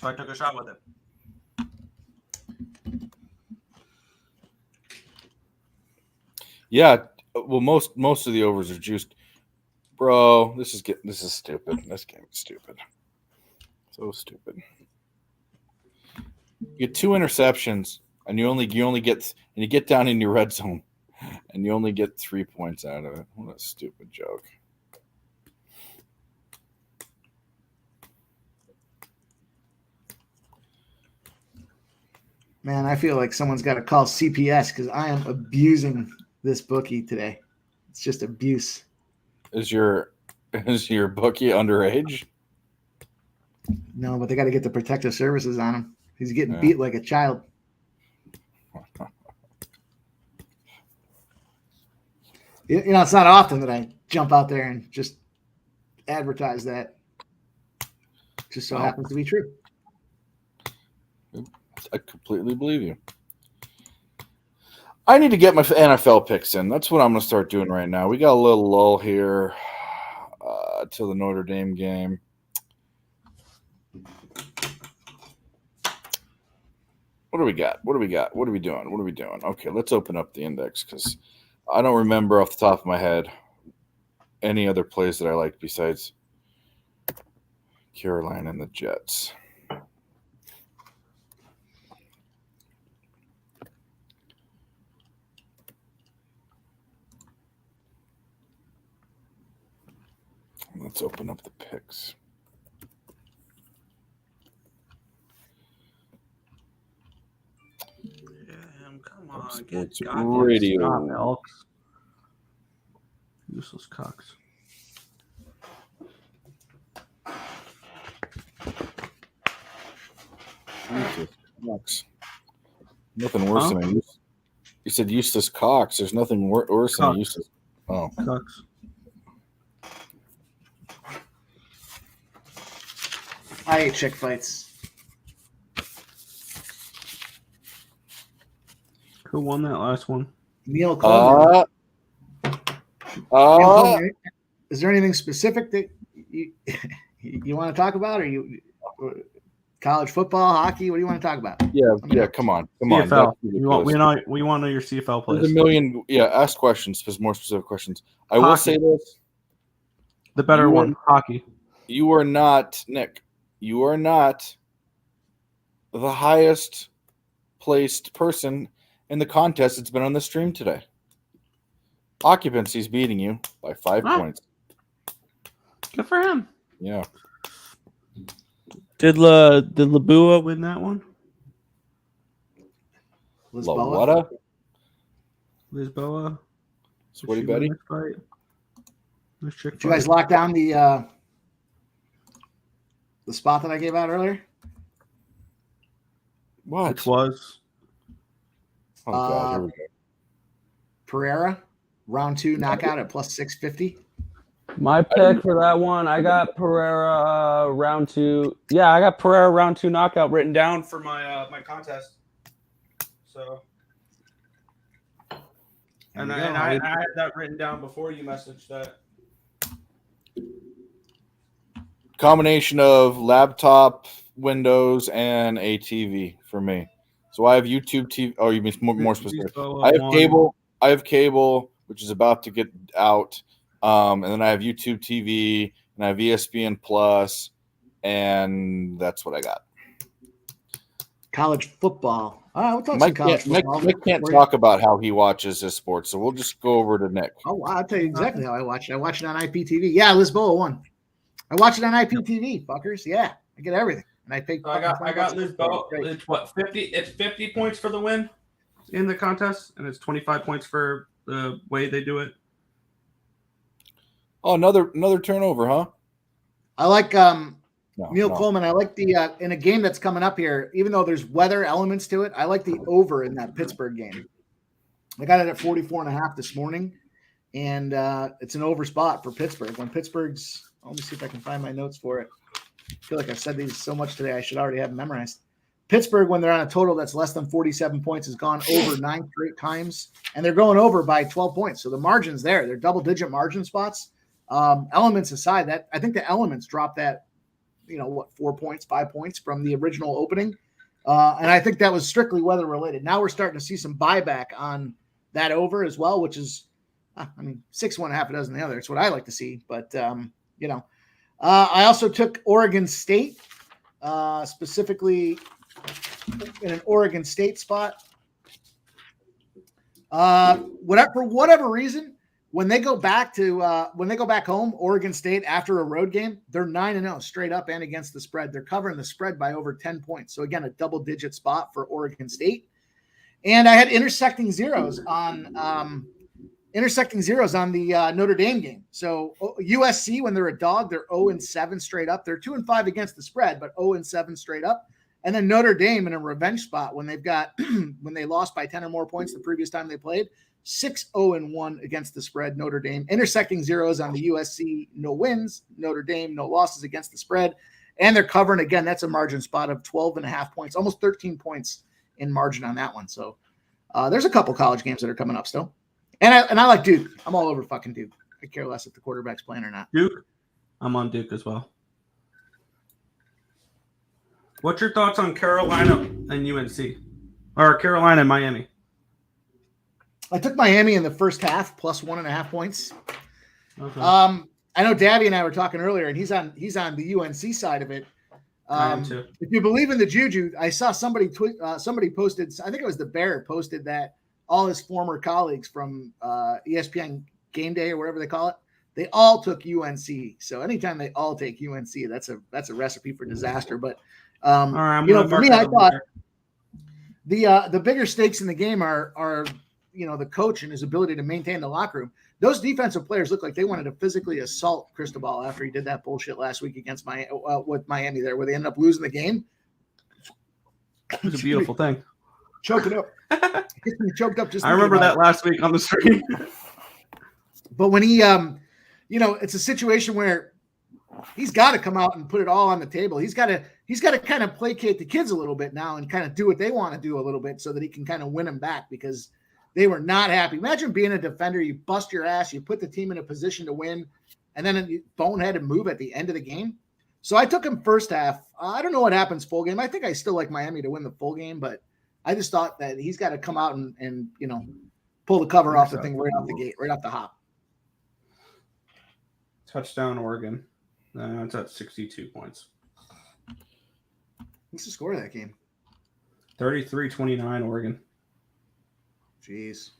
So I took a shot with it. Yeah, well, most of the overs are juiced. Bro, this is stupid. This game is stupid. So stupid. You get 2 interceptions, and you get down in your red zone, and you only get 3 points out of it. What a stupid joke. Man, I feel like someone's got to call CPS because I am abusing this bookie today. It's just abuse. Is your bookie underage? No, but they got to get the protective services on him. He's getting beat like a child. It's not often that I jump out there and just advertise that. Just so happens to be true. I completely believe you. I need to get my NFL picks in. That's what I'm going to start doing right now. We got a little lull here till the Notre Dame game. What do we got? What are we doing? Okay, let's open up the index because I don't remember off the top of my head any other plays that I like besides Carolina and the Jets. Let's open up the picks. Come on, Sports get Radio. Stop, Elks. Useless cocks. Nothing worse than a useless. You said useless cocks. There's nothing worse than a useless. Oh, cocks. I hate chick fights. Who won that last one? Neil Coleman. Neil Coleman, is there anything specific that you want to talk about, or you college football, hockey? What do you want to talk about? Yeah. Come on. CFL. We want to know your CFL plays. There's a million. Yeah, ask questions. There's more specific questions. I will say this: the better one, hockey. You are not, Nick. You are not the highest placed person in the contest that's been on the stream today. Occupancy's beating you by 5 points. Good for him. Yeah. Did Labua win that one? Lawada? Lisboa. Sweaty Betty? Did you guys lock down the spot that I gave out earlier? What? Which was? Oh, God, here we go. Pereira, round 2 knockout at plus 650. My pick for that one, I got Pereira round 2. Yeah, I got Pereira round 2 knockout written down for my my contest. So, and I had that written down before you messaged that. Combination of laptop, Windows, and a TV for me. So I have YouTube TV. Oh, you mean more specific? I have cable, which is about to get out. And then I have YouTube TV, and I have ESPN Plus, and that's what I got. College football. All right, we'll talk some college football. Nick can't talk about how he watches his sports, so we'll just go over to Nick. Oh, I'll tell you exactly how I watch it. I watch it on IPTV. Yeah, Lisboa won. I watch it on IPTV, fuckers. Yeah, I get everything. And I pay. So I got Lisboa. It's what 50. It's 50 points for the win in the contest, and it's 25 points for the way they do it. Oh, another turnover, huh? I like Neil Coleman. I like the in a game that's coming up here, even though there's weather elements to it, I like the over in that Pittsburgh game. I got it at 44.5 this morning, and it's an over spot for Pittsburgh. When Pittsburgh's, let me see if I can find my notes for it. I feel like I've said these so much today, I should already have them memorized. Pittsburgh, when they're on a total that's less than 47 points, has gone over 9 straight times, and they're going over by 12 points. So the margin's there. They're double-digit margin spots. Elements aside, that I think the elements dropped that, 4 points, 5 points from the original opening. And I think that was strictly weather related. Now we're starting to see some buyback on that over as well, which is, 6 1 half a dozen the other. It's what I like to see. But, I also took Oregon State, specifically in an Oregon State spot. For whatever reason, when they go back home, Oregon State after a road game, they're 9-0 straight up and against the spread. They're covering the spread by over 10 points. So again, a double-digit spot for Oregon State. And I had intersecting zeros on the Notre Dame game. So USC, when they're a dog, they're 0-7 straight up. They're 2-5 against the spread, but 0-7 straight up. And then Notre Dame in a revenge spot when they've got when they lost by 10 or more points the previous time they played. 6-0-1 against the spread, Notre Dame. Intersecting zeros on the USC, no wins. Notre Dame, no losses against the spread. And they're covering, again, that's a margin spot of 12.5 points, almost 13 points in margin on that one. So there's a couple college games that are coming up still. And I like Duke. I'm all over fucking Duke. I care less if the quarterback's playing or not. Duke? I'm on Duke as well. What's your thoughts on Carolina and UNC? Or Carolina and Miami? I took Miami in the first half, plus 1.5 points. Okay. I know Davey and I were talking earlier, and he's on the UNC side of it. I am too. If you believe in the juju, I saw somebody posted. I think it was the Bear posted that all his former colleagues from ESPN Game Day or whatever they call it, they all took UNC. So anytime they all take UNC, that's a recipe for disaster. But all right, for me, I thought the bigger stakes in the game are the coach and his ability to maintain the locker room. Those defensive players look like they wanted to physically assault Cristobal after he did that bullshit last week against with Miami there, where they ended up losing the game. It was a beautiful thing. Choke it up. Choked up. I remember that last week on the stream. But when he, it's a situation where he's got to come out and put it all on the table. He's got to kind of placate the kids a little bit now and kind of do what they want to do a little bit so that he can kind of win them back because they were not happy. Imagine being a defender, you bust your ass, you put the team in a position to win, and then you boneheaded move at the end of the game. So I took him first half. I don't know what happens full game. I think I still like Miami to win the full game, but I just thought that he's got to come out and pull the cover off the thing right off the gate, right off the hop. Touchdown Oregon. It's at 62 points. What's the score of that game? 33-29 Oregon. Jeez.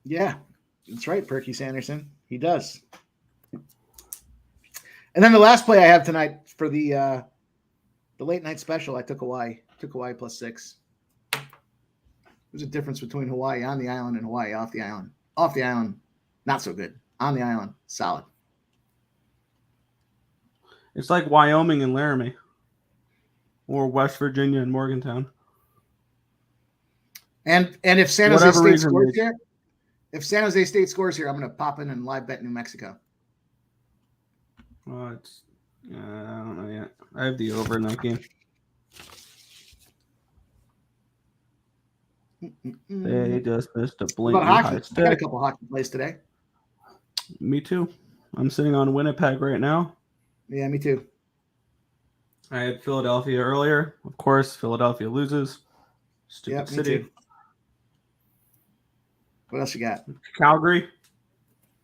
Yeah, that's right, Perky Sanderson. He does. And then the last play I have tonight for the late night special, I took Hawaii. Took Hawaii +6. There's a difference between Hawaii on the island and Hawaii off the island. Off the island, not so good. On the island, solid. It's like Wyoming and Laramie, or West Virginia and Morgantown. And if San Jose State scores here, I'm going to pop in and live bet New Mexico. I don't know yet. I have the over in that game. They just missed a blatant high stick. I got a couple hockey plays today. Me too. I'm sitting on Winnipeg right now. Yeah, me too. I had Philadelphia earlier. Of course, Philadelphia loses. Stupid city. Too. What else you got? Calgary.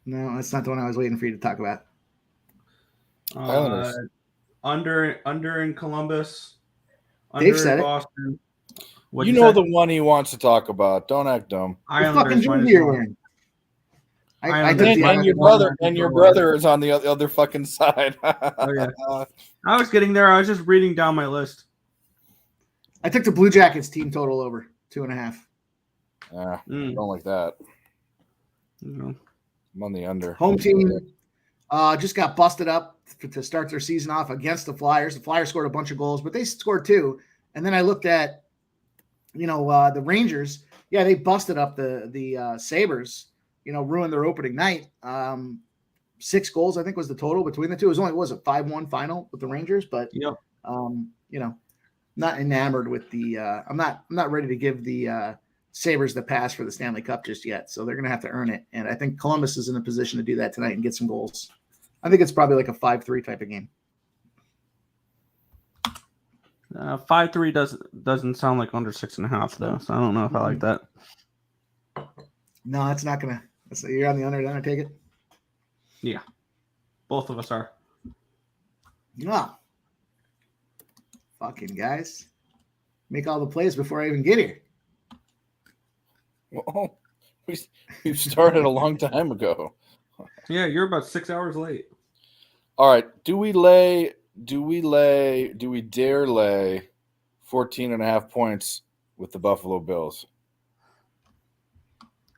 No, that's not the one I was waiting for you to talk about. Under in Columbus. Dave said in Boston. You know the one he wants to talk about. Don't act dumb. What fucking jersey you're wearing? And your brother is on the other fucking side. Oh yeah. I was getting there. I was just reading down my list. I took the Blue Jackets team total over 2.5. Don't like that. No. I'm on the under. Home team just got busted up to start their season off against the Flyers. The Flyers scored a bunch of goals, but they scored 2. And then I looked at, the Rangers. Yeah, they busted up the Sabres. Ruined their opening night. 6 goals, I think, was the total between the two. It was a 5-1 final with the Rangers, but not enamored with the. I'm not ready to give the Sabres the pass for the Stanley Cup just yet. So they're going to have to earn it, and I think Columbus is in a position to do that tonight and get some goals. I think it's probably like a 5-3 type of game. 5-3 doesn't sound like under 6.5 though, so I don't know if I like that. No, it's not gonna. You're on the under, then I take it. Yeah, both of us are. Yeah. Fucking guys, make all the plays before I even get here. Well, we started a long time ago. Yeah, you're about 6 hours late. All right, do we dare lay 14.5 points with the Buffalo Bills?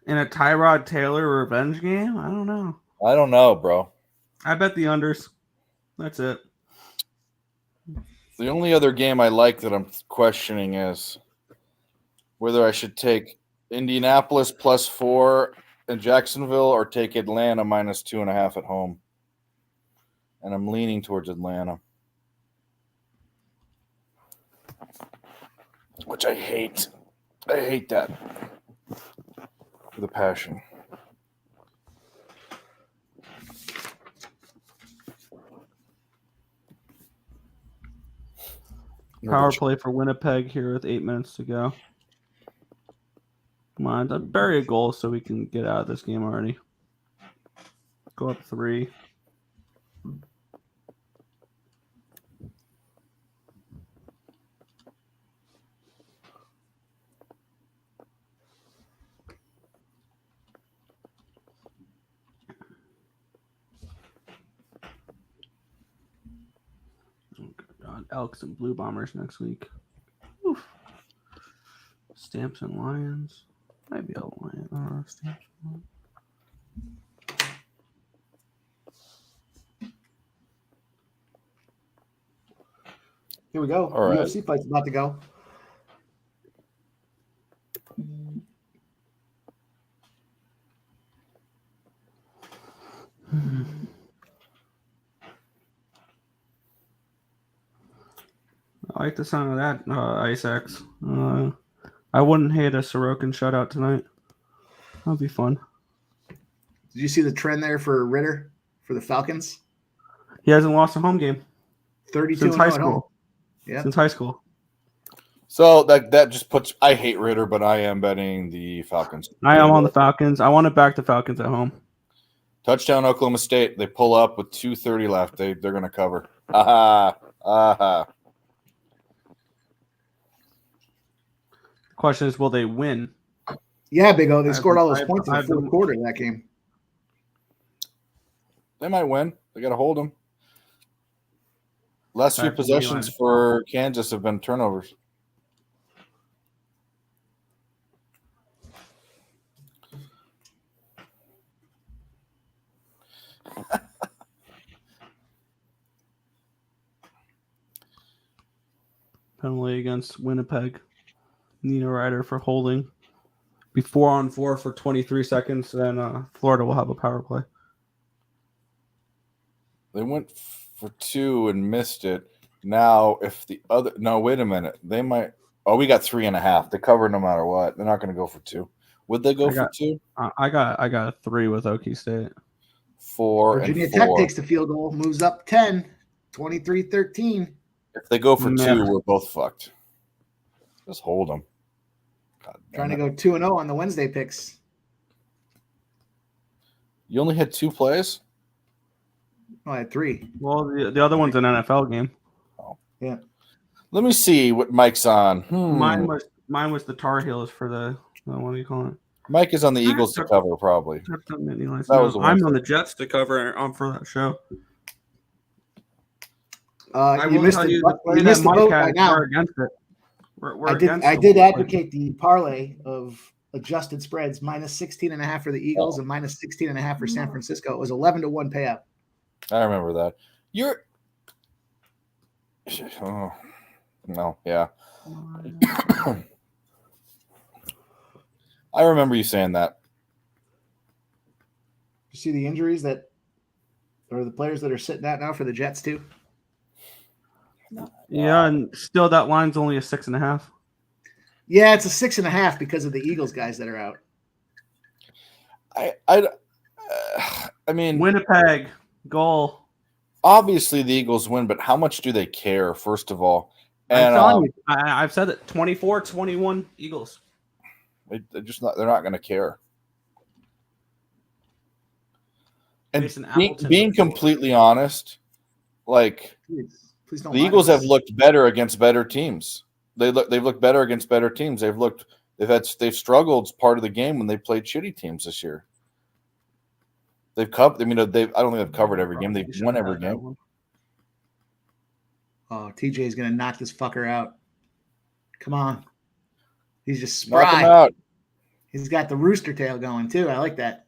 In a Tyrod Taylor revenge game? I don't know. I don't know, bro. I bet the unders. That's it. The only other game I like that I'm questioning is whether I should take Indianapolis +4 in Jacksonville or take Atlanta -2.5 at home. And I'm leaning towards Atlanta, which I hate. I hate that with a passion. Power play for Winnipeg here with 8 minutes to go. Come on, bury a goal so we can get out of this game already. Go up 3. Elks and Blue Bombers next week. Oof. Stamps and Lions. Might be a Lion. Stamps and Lions. Here we go. All right. UFC fight's about to go. like the sound of that, Isaacs. I wouldn't hate a Sorokin shutout tonight. That'd be fun. Did you see the trend there for Ritter for the Falcons? He hasn't lost a home game 32 since and high 0 at home. school. Yeah. Since high school. So that just puts. I hate Ritter, but I am betting the Falcons. I am on the Falcons. I want to back the Falcons at home. Touchdown Oklahoma State. They pull up with 2:30 left. They're going to cover. Aha. Aha. The question is, will they win? Yeah, Big O. They scored all those points in the fourth quarter of that game. They might win. They got to hold them. Last few Back to the possessions line. for Kansas have been turnovers. Penalty against Winnipeg. Nina Ryder for holding. Be 4-on-4 for 23 seconds. Then Florida will have a power play. They went for 2 and missed it. Now, if the other – no, wait a minute. They might – oh, we got 3.5. They cover no matter what. They're not going to go for 2. Would they go for 2? I got a 3 with Okie State. 4 Virginia and Tech 4. takes the field goal, moves up 10, 23-13. If they go for Never. 2, we're both fucked. Just hold them. Trying to go 2-0 on the Wednesday picks. You only had 2 plays? Oh, I had 3. Well, the other one's an NFL game. Yeah. Let me see what Mike's on. Mine was the Tar Heels for the what do you call it? Mike is on the Eagles to cover, probably. Was I'm on the Jets to cover for that show. You missed it. You missed the vote right now. We're against it. I did advocate the parlay of adjusted spreads minus 16.5 for the Eagles and minus 16.5 for San Francisco. It was 11-1 payout. I remember that. You're. Oh, no, yeah. I remember you saying that. You see the injuries or the players that are sitting out now for the Jets too? Yeah, and still that line's only a 6.5. Yeah, it's a 6.5 because of the Eagles guys that are out. I mean, Winnipeg goal. Obviously, the Eagles win, but how much do they care? First of all, and I'm telling you, I've said it. 24-21 Eagles. They're just not. They're not going to care. And being completely honest, like please don't the Eagles have looked better against better teams. They've looked better against better teams. They've struggled part of the game when they played shitty teams this year. They've covered. I mean, I don't think they've covered every game. They've won every game. Oh, TJ is going to knock this fucker out. Come on. He's just spry. Knock him out. He's got the rooster tail going too. I like that.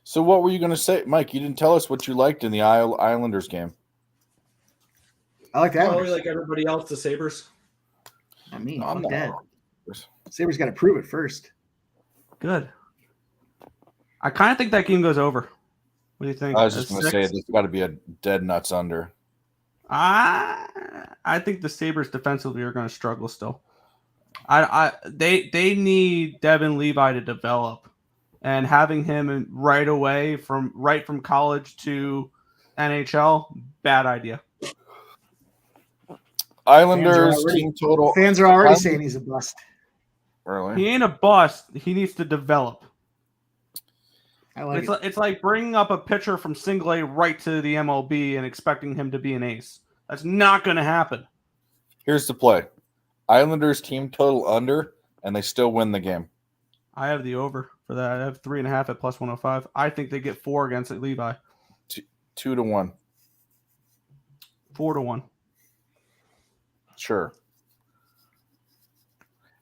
So what were you going to say, Mike? You didn't tell us what you liked in the Islanders game. I like that. Probably like everybody else, the Sabres. I mean, I'm dead. Sabres got to prove it first. Good. I kind of think that game goes over. What do you think? I was just going to say there's got to be a dead nuts under. I think the Sabres defensively are going to struggle still. They need Devin Levi to develop, and having him right away from college to NHL, bad idea. Islanders team total. Fans are already saying he's a bust. Really? He ain't a bust. He needs to develop. I like it. It's like bringing up a pitcher from single A right to the MLB and expecting him to be an ace. That's not going to happen. Here's the play. Islanders team total under, and they still win the game. I have the over for that. I have 3.5 at plus 105. I think they get 4 against Levi. 2-1. 4-1. Sure.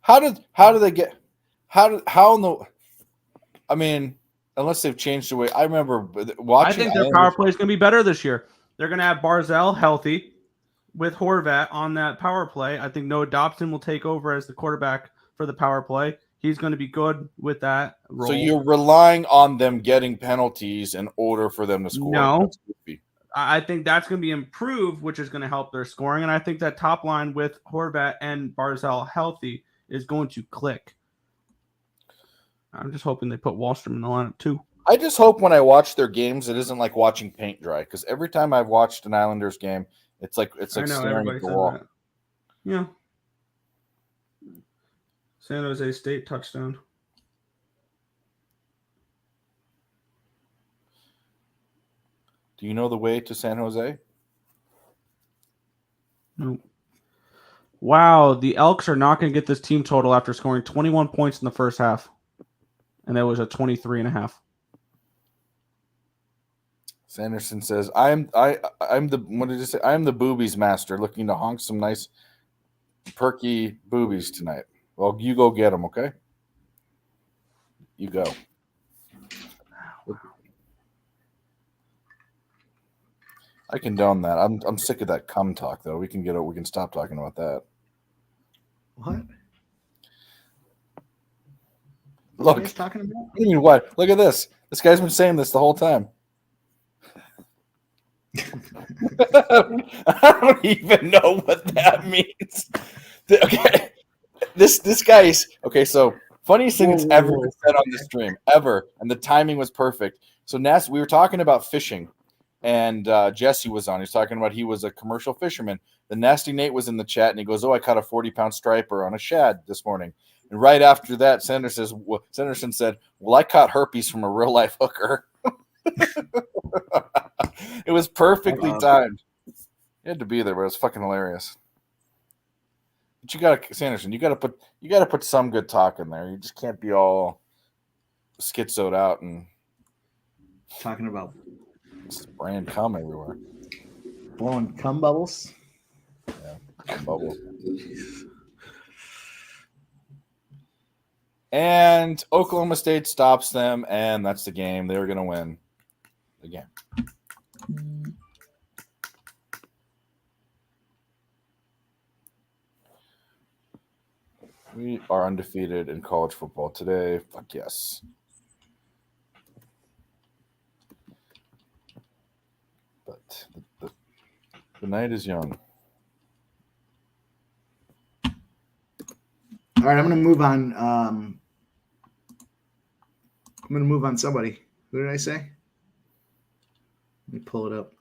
How in the? I mean, unless they've changed the way. I remember watching. I think their power play is going to be better this year. They're going to have Barzell healthy with Horvat on that power play. I think Noah Dobson will take over as the quarterback for the power play. He's going to be good with that role. So you're relying on them getting penalties in order for them to score? No. I think that's going to be improved, which is going to help their scoring. And I think that top line with Horvat and Barzell healthy is going to click. I'm just hoping they put Wallstrom in the lineup too. I just hope when I watch their games, it isn't like watching paint dry. Because every time I've watched an Islanders game, it's like staring at the wall. That. Yeah. San Jose State touchdown. Do you know the way to San Jose? No. Wow, the Elks are not going to get this team total after scoring 21 points in the first half. And that was a 23.5. Sanderson says, I'm the what did you say? I'm the boobies master looking to honk some nice perky boobies tonight. Well, you go get them, okay? You go. I condone that. I'm sick of that cum talk though. We can stop talking about that. What? Look, what are you guys talking about? What do you mean what? Look at this. This guy's been saying this the whole time. I don't even know what that means. Okay, this guy's okay. So funniest thing that's ever been said on this stream ever, and the timing was perfect. So we were talking about fishing, and Jesse was on. He's talking about he was a commercial fisherman. The Nasty Nate was in the chat, and he goes, "Oh, I caught a 40-pound striper on a shad this morning." And right after that, Sanderson said, "Well, I caught herpes from a real life hooker." It was perfectly timed. You had to be there, but it was fucking hilarious. But Sanderson, you gotta put some good talk in there. You just can't be all schizoed out and talking about spraying cum everywhere, blowing cum bubbles. Yeah, cum bubbles. And Oklahoma State stops them, and that's the game. They were going to win the game. We are undefeated in college football today. Fuck yes. But the night is young. All right, I'm going to move on. I'm going to move on somebody. Who did I say? Let me pull it up.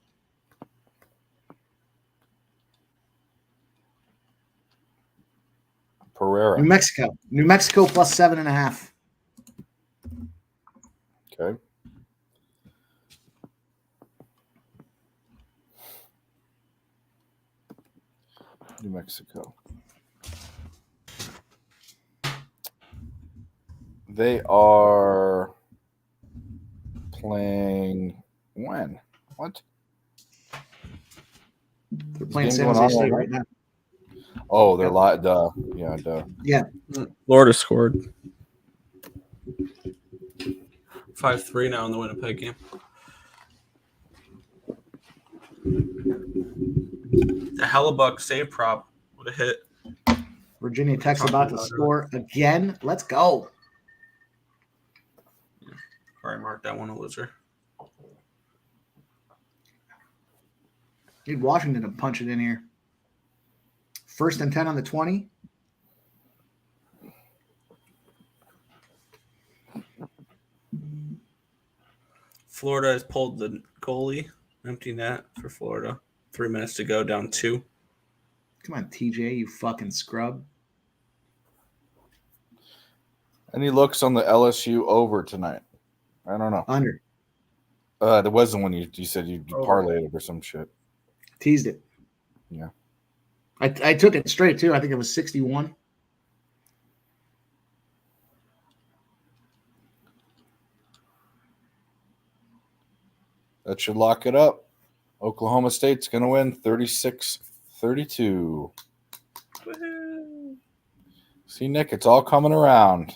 Pereira. New Mexico plus 7.5. Okay. New Mexico. They are playing when? What? They're playing San Jose State right now. Oh, they're live. Duh. Yeah, duh. Yeah. Florida scored 5-3 now in the Winnipeg game. The Hellebuck save prop would have hit. Virginia Tech's about to score again. Let's go. Probably mark that one a loser. Need Washington to punch it in here. 1st and 10 on the 20. Florida has pulled the goalie. Empty net for Florida. 3 minutes to go, down 2. Come on, TJ, you fucking scrub. Any looks on the LSU over tonight? I don't know. Under. There was the one you said you parlayed it or some shit. Teased it. Yeah. I took it straight, too. I think it was 61. That should lock it up. Oklahoma State's going to win 36-32. See, Nick, it's all coming around.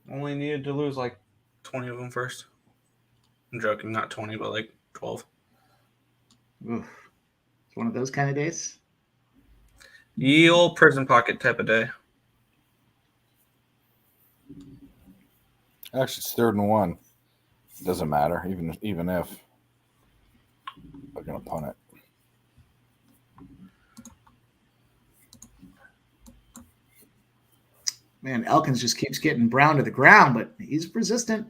Only needed to lose like 20 of them first. I'm joking, not 20, but like 12. Oof. It's one of those kind of days. Ye old prison pocket type of day. Actually, it's 3rd and 1. Doesn't matter, even if they're going to punt it. Man, Elkins just keeps getting Brown to the ground, but he's resistant.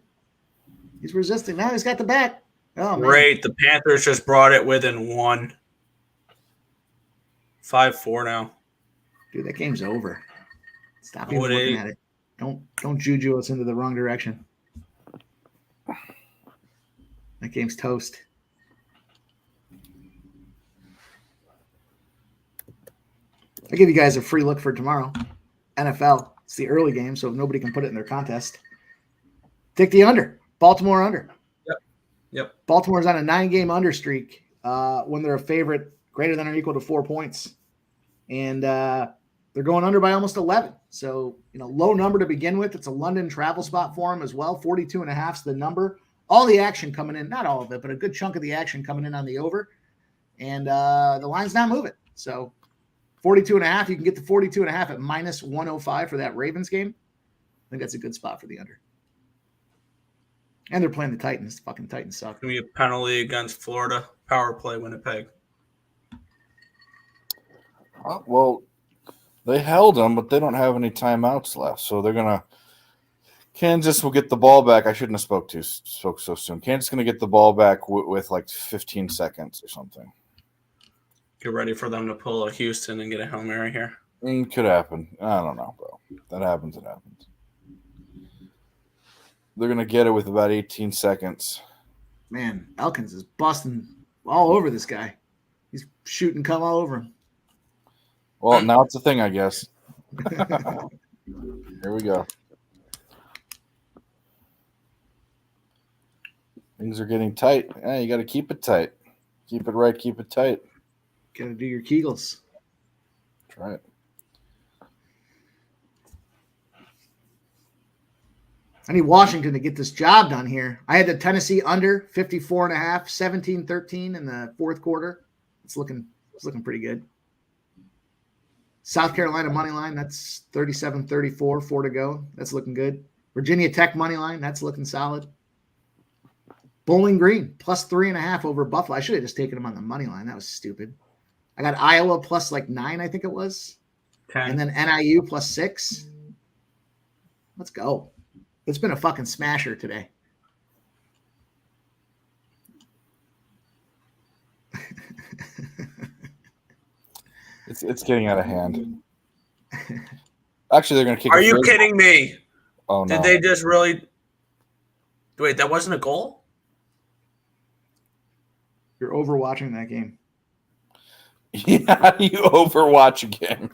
He's resisting. Now he's got the back. Oh, man. Great. The Panthers just brought it within 1. 5-4 now. Dude, that game's over. Stop even looking at it. Don't juju us into the wrong direction. That game's toast. I give you guys a free look for tomorrow. NFL. It's the early game, so nobody can put it in their contest. Take the under. Baltimore under. Yep. Baltimore's on a 9-game under streak when they're a favorite greater than or equal to 4 points. And they're going under by almost 11. So, low number to begin with. It's a London travel spot for them as well. 42.5 is the number. All the action coming in, not all of it, but a good chunk of the action coming in on the over. And the line's not moving. So 42.5, you can get the 42.5 at minus 105 for that Ravens game. I think that's a good spot for the under. And they're playing the Titans. The fucking Titans suck. Give me a penalty against Florida. Power play Winnipeg. Well, they held them, but they don't have any timeouts left. So they're going to – Kansas will get the ball back. I shouldn't have spoke so soon. Kansas is going to get the ball back with like 15 seconds or something. Get ready for them to pull a Houston and get a Hail Mary here. Could happen. I don't know, bro. That happens, it happens. They're going to get it with about 18 seconds. Man, Elkins is busting all over this guy. He's shooting come all over him. Well, now it's a thing, I guess. Here we go. Things are getting tight. Yeah, you got to keep it tight. Keep it right, keep it tight. Got to do your Kegels. That's right. I need Washington to get this job done here. I had the Tennessee under 54.5, 17-13 in the fourth quarter. It's looking pretty good. South Carolina money line, that's 37-34, 4 to go. That's looking good. Virginia Tech money line, that's looking solid. Bowling Green plus 3.5 over Buffalo. I should have just taken them on the money line. That was stupid. I got Iowa plus like 9, I think it was. 10. And then NIU plus 6. Let's go. It's been a fucking smasher today. It's getting out of hand. Actually, they're going to kick. Are you kidding me? Oh, no. Did they just really? Wait, that wasn't a goal? You're overwatching that game. Yeah, you overwatch a game.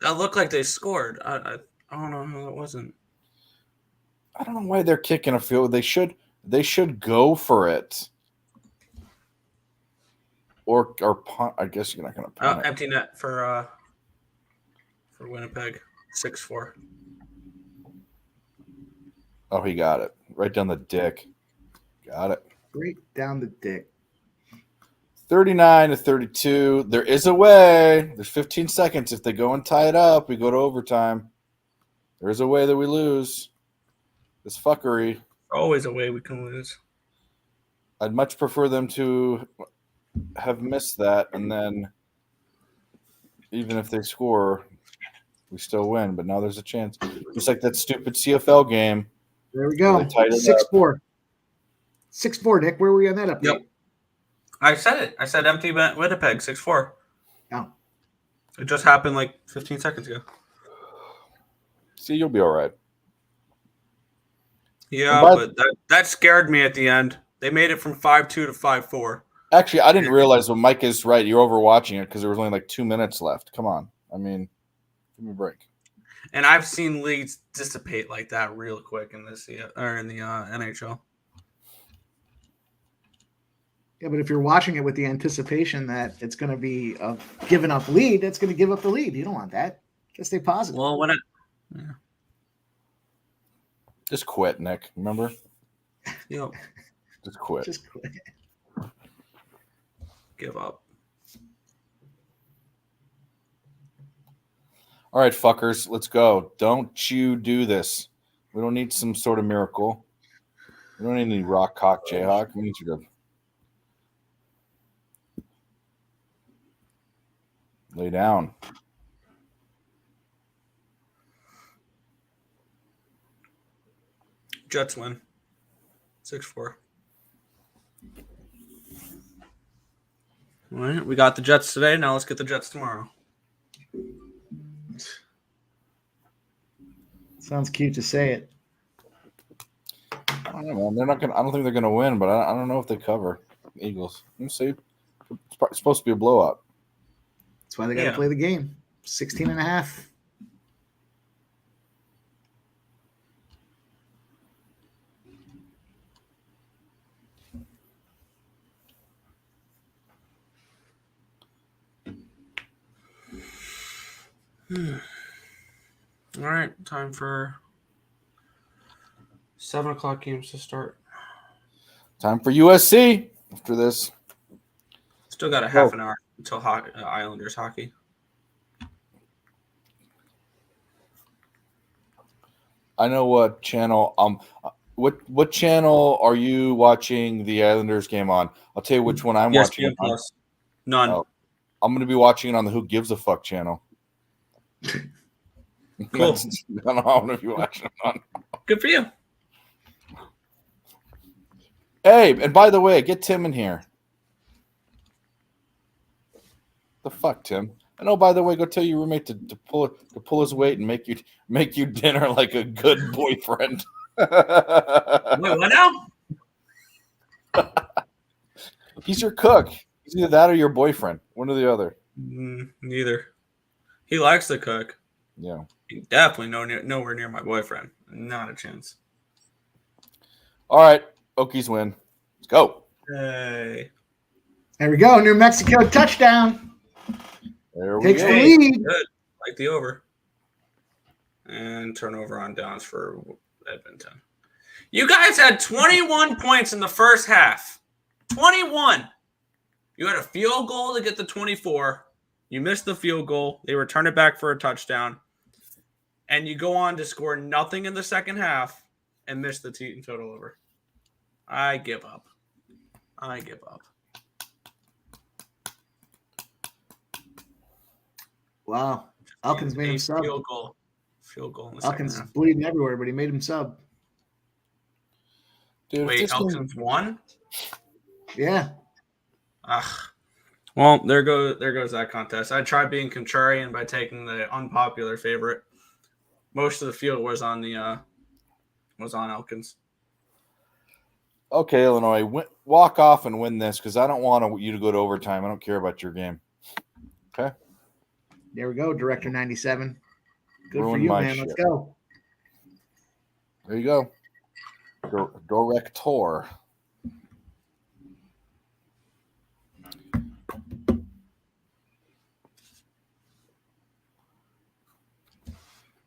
That looked like they scored. I don't know how it wasn't. I don't know why they're kicking a field. They should go for it. Or punt. I guess you're not going to punt. Empty net for Winnipeg. 6-4. Oh, he got it. Right down the dick. Got it. Right down the dick. 39-32. There is a way. There's 15 seconds. If they go and tie it up, we go to overtime. There is a way that we lose. This fuckery. Always a way we can lose. I'd much prefer them to have missed that, and then even if they score, we still win. But now there's a chance. Just like that stupid CFL game. There we go. 6-4. 6-4, Nick. Where were we on that update? Yep. I said it. I said empty Winnipeg, 6-4. Oh. It just happened like 15 seconds ago. See, you'll be all right. Yeah, but that scared me at the end. They made it from 5-2 to 5-4. Actually, I didn't realize when Mike is right. You're overwatching it because there was only like 2 minutes left. Come on. I mean, give me a break. And I've seen leagues dissipate like that real quick in this or in the NHL. Yeah, but if you're watching it with the anticipation that it's going to be a giving up lead, it's going to give up the lead. You don't want that. Just stay positive. Well, Just quit, Nick. Remember? Yep. Just quit. Just quit. Give up. All right, fuckers, let's go. Don't you do this. We don't need some sort of miracle. We don't need any rock cock Jayhawk. We need you to lay down. Jets win. 6-4. All right, we got the Jets today. Now let's get the Jets tomorrow. Sounds cute to say it. I don't know, man. They're not gonna. I don't think they're gonna win, but I don't know if they cover Eagles. Let's see. It's supposed to be a blowout. That's why they got to play the game. 16.5. All right, time for 7 o'clock games to start. Time for USC after this. Still got a half an hour until Islanders hockey. I know what channel. What channel are you watching the Islanders game on? I'll tell you which one I'm watching. ESPN Plus. None. I'm going to be watching it on the Who Gives a Fuck channel. Cool. I'm going to be watching it on. Good for you. Hey, and by the way, get Tim in here. The fuck, Tim? And oh, by the way, go tell your roommate to pull his weight and make you dinner like a good boyfriend. Wait, what now? He's your cook. He's either that or your boyfriend. One or the other. Neither. He likes to cook. Yeah. He's definitely nowhere near my boyfriend. Not a chance. All right. Okies win. Let's go. Hey. There we go. New Mexico touchdown. There we Takes go. the lead. Good. Like the over. And turnover on downs for Edmonton. You guys had 21 points in the first half. 21. You had a field goal to get the 24. You missed the field goal. They returned it back for a touchdown. And you go on to score nothing in the second half and miss the team total over. I give up. Wow. Elkins made him sub. Field goal in the second Elkins half. bleeding everywhere, but he made him sub. Dude, wait, Elkins won? Yeah. Well, there goes that contest. I tried being contrarian by taking the unpopular favorite. Most of the field was on Elkins. Okay, Illinois, walk off and win this because I don't want you to go to overtime. I don't care about your game. Okay. There we go, Director 97. Good Ruin for you, my man. shit. Let's go. There you go. Director.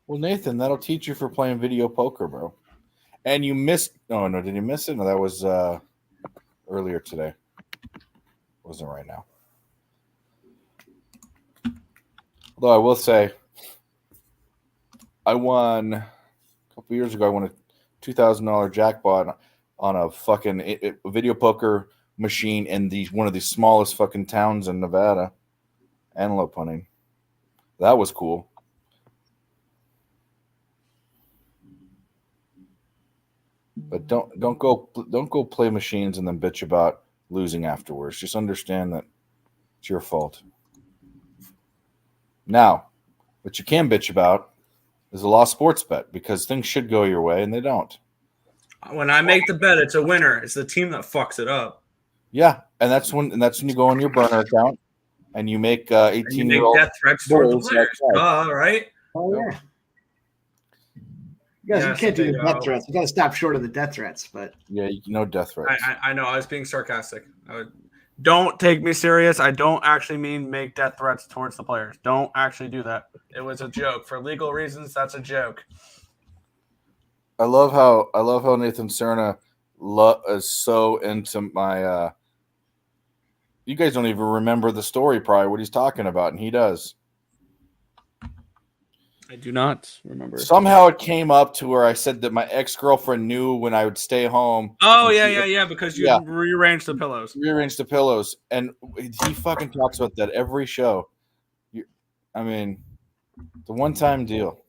Well, Nathan, that'll teach you for playing video poker, bro. And you missed. Oh no, did you miss it? No, that was earlier today. Wasn't right now. Although I will say, I won a couple years ago. I won a $2,000 jackpot on a fucking video poker machine in one of the smallest fucking towns in Nevada, antelope hunting. That was cool. But don't go play machines and then bitch about losing afterwards. Just understand that it's your fault. Now, what you can bitch about is a lost sports bet because things should go your way and they don't. When I make the bet, it's a winner. It's the team that fucks it up. Yeah, and that's when you go on your burner account and you make 18-year-old death threats toward the players. Right? Oh yeah. You guys, you can't do the death threats. You got to stop short of the death threats. But yeah, no death threats. I know. I was being sarcastic. Don't take me serious. I don't actually mean make death threats towards the players. Don't actually do that. It was a joke. For legal reasons, that's a joke. I love how Nathan Cerna is so into my. You guys don't even remember the story, probably what he's talking about, and he does. I do not remember. Somehow it came up to where I said that my ex-girlfriend knew when I would stay home. Oh, yeah, because you rearranged the pillows. Rearranged the pillows. And he fucking talks about that every show. I mean, the one-time deal.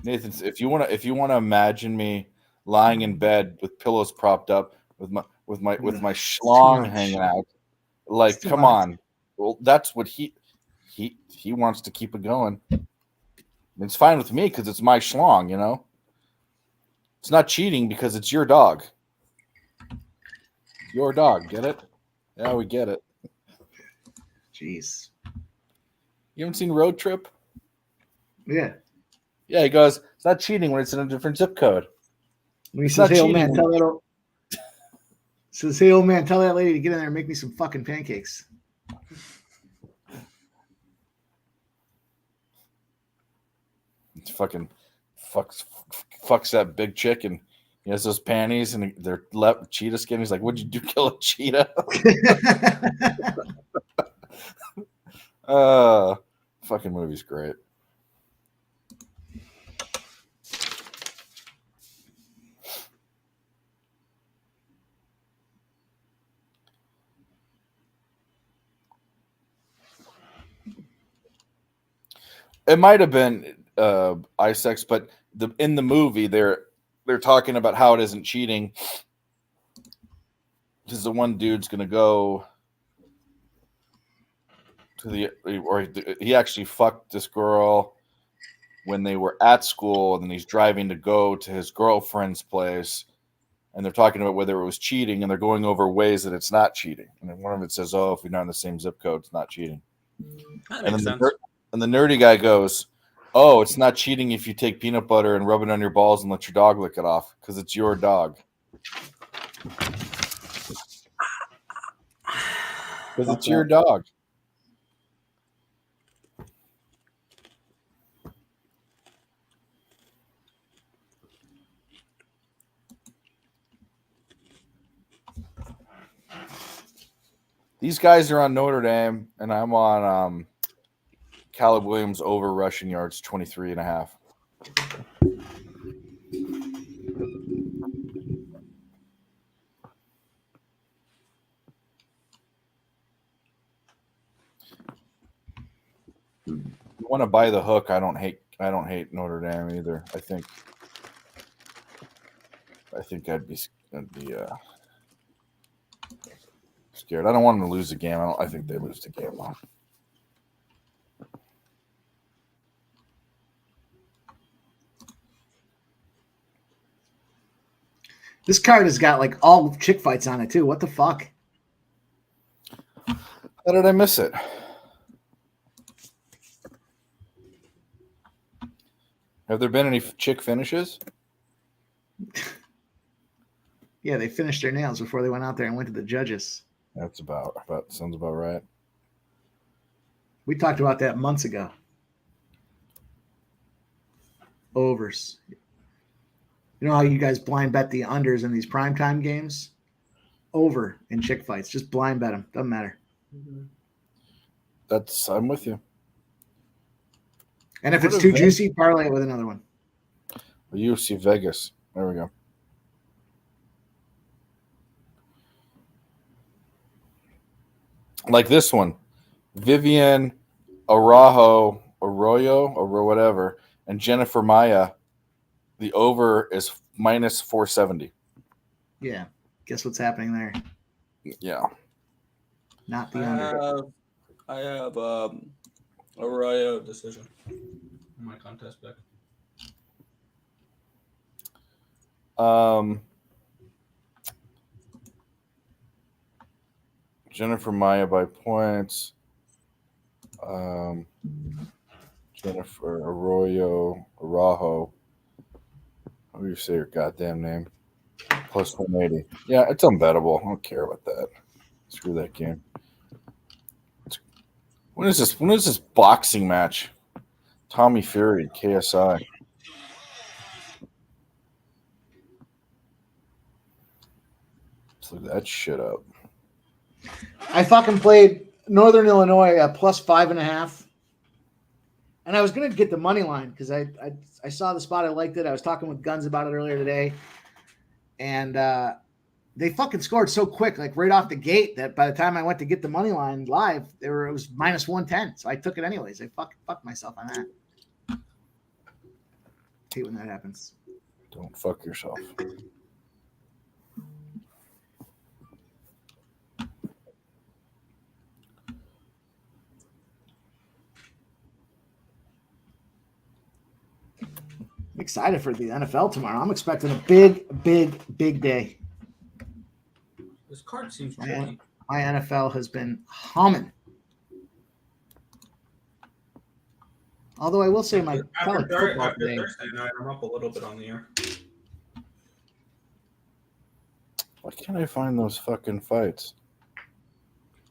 Nathan, if you want to imagine me lying in bed with pillows propped up with my schlong hanging out, like, come on. Well, that's what he wants to keep it going. It's fine with me because it's my schlong, you know. It's not cheating because it's your dog. Your dog, get it? Yeah, we get it. Jeez. You haven't seen Road Trip? Yeah. Yeah, he goes, it's not cheating when it's in a different zip code. When he says, hey, old man, tell that lady to get in there and make me some fucking pancakes. It's fucking fucks that big chick, and he has those panties and they're cheetah skin. He's like, what'd you do, kill a cheetah? Fucking movie's great. It might have been iSex, but in the movie they're talking about how it isn't cheating because the one dude's gonna go to he actually fucked this girl when they were at school, and then he's driving to go to his girlfriend's place, and they're talking about whether it was cheating, and they're going over ways that it's not cheating. And then one of it says, "Oh, if you're not in the same zip code, it's not cheating." That makes sense. And the nerdy guy goes, "Oh, it's not cheating if you take peanut butter and rub it on your balls and let your dog lick it off because it's your dog." Because it's your dog. These guys are on Notre Dame, and I'm on Caleb Williams over rushing yards, 23.5. You want to buy the hook? I don't hate Notre Dame either. I think I'd be scared. I don't want them to lose the game. I think they lose the game. This card has got like all chick fights on it too. What the fuck? How did I miss it? Have there been any chick finishes? Yeah, they finished their nails before they went out there and went to the judges. That's about sounds about right. We talked about that months ago. Overs. You know how you guys blind bet the unders in these primetime games? Over in chick fights. Just blind bet them. Doesn't matter. I'm with you. And if it's too juicy, parlay it with another one. UFC Vegas. There we go. Like this one. Vivian Arroyo, or whatever, and Jennifer Maya. The over is minus 470. Yeah. Guess what's happening there? Yeah. Not the under. I have Arroyo decision. My contest pick. Jennifer Maya by points. Jennifer Arroyo. How do you say her goddamn name? Plus 180. Yeah, it's unbettable. I don't care about that. Screw that game. When is this boxing match? Tommy Fury, KSI. Let's look that shit up. I fucking played Northern Illinois at plus 5.5. And I was going to get the money line because I saw the spot. I liked it. I was talking with Guns about it earlier today. And they fucking scored so quick, like right off the gate, that by the time I went to get the money line live, it was minus 110. So I took it anyways. I fucked myself on that. I hate when that happens. Don't fuck yourself. I'm excited for the NFL tomorrow. I'm expecting a big day. This card seems My tricky. NFL has been humming. Although I will say my college football today. Thursday night, I'm up a little bit on the air. Why can't I find those fucking fights?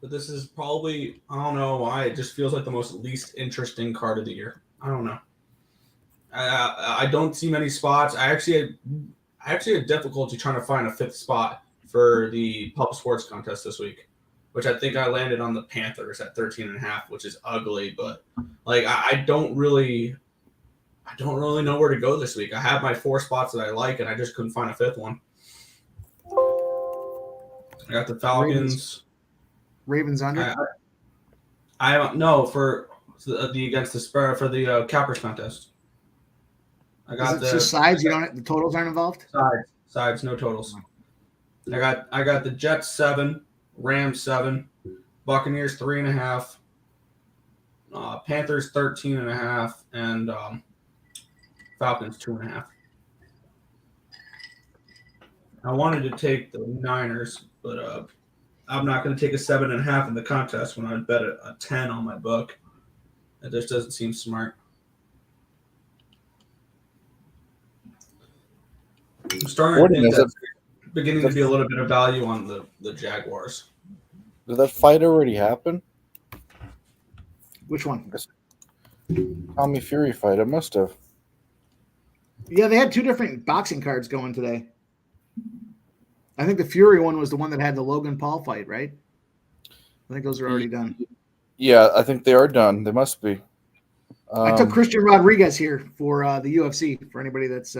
But this is probably, I don't know why, it just feels like the most least interesting card of the year. I don't know. I don't see many spots. I actually had difficulty trying to find a fifth spot for the pub sports contest this week, which I think I landed on the Panthers at 13.5, which is ugly. But like, I don't really know where to go this week. I have my 4 spots that I like, and I just couldn't find a fifth one. I got the Falcons. Ravens under. I don't know for the against the Spur for the Cappers contest. I got the sides. You don't. The totals aren't involved. Sides, no totals. I got the Jets 7, Rams 7, Buccaneers 3.5, Panthers 13.5, and Falcons 2.5. I wanted to take the Niners, but I'm not going to take a 7.5 in the contest when I bet a 10 on my book. It just doesn't seem smart. I'm starting to think that's beginning to be a little bit of value on the Jaguars. Did that fight already happen? Which one? Tommy Fury fight. It must have. Yeah, they had 2 different boxing cards going today. I think the Fury one was the one that had the Logan Paul fight, right? I think those are already done. Yeah, I think they are done. They must be. I took Christian Rodriguez here for the UFC. For anybody that's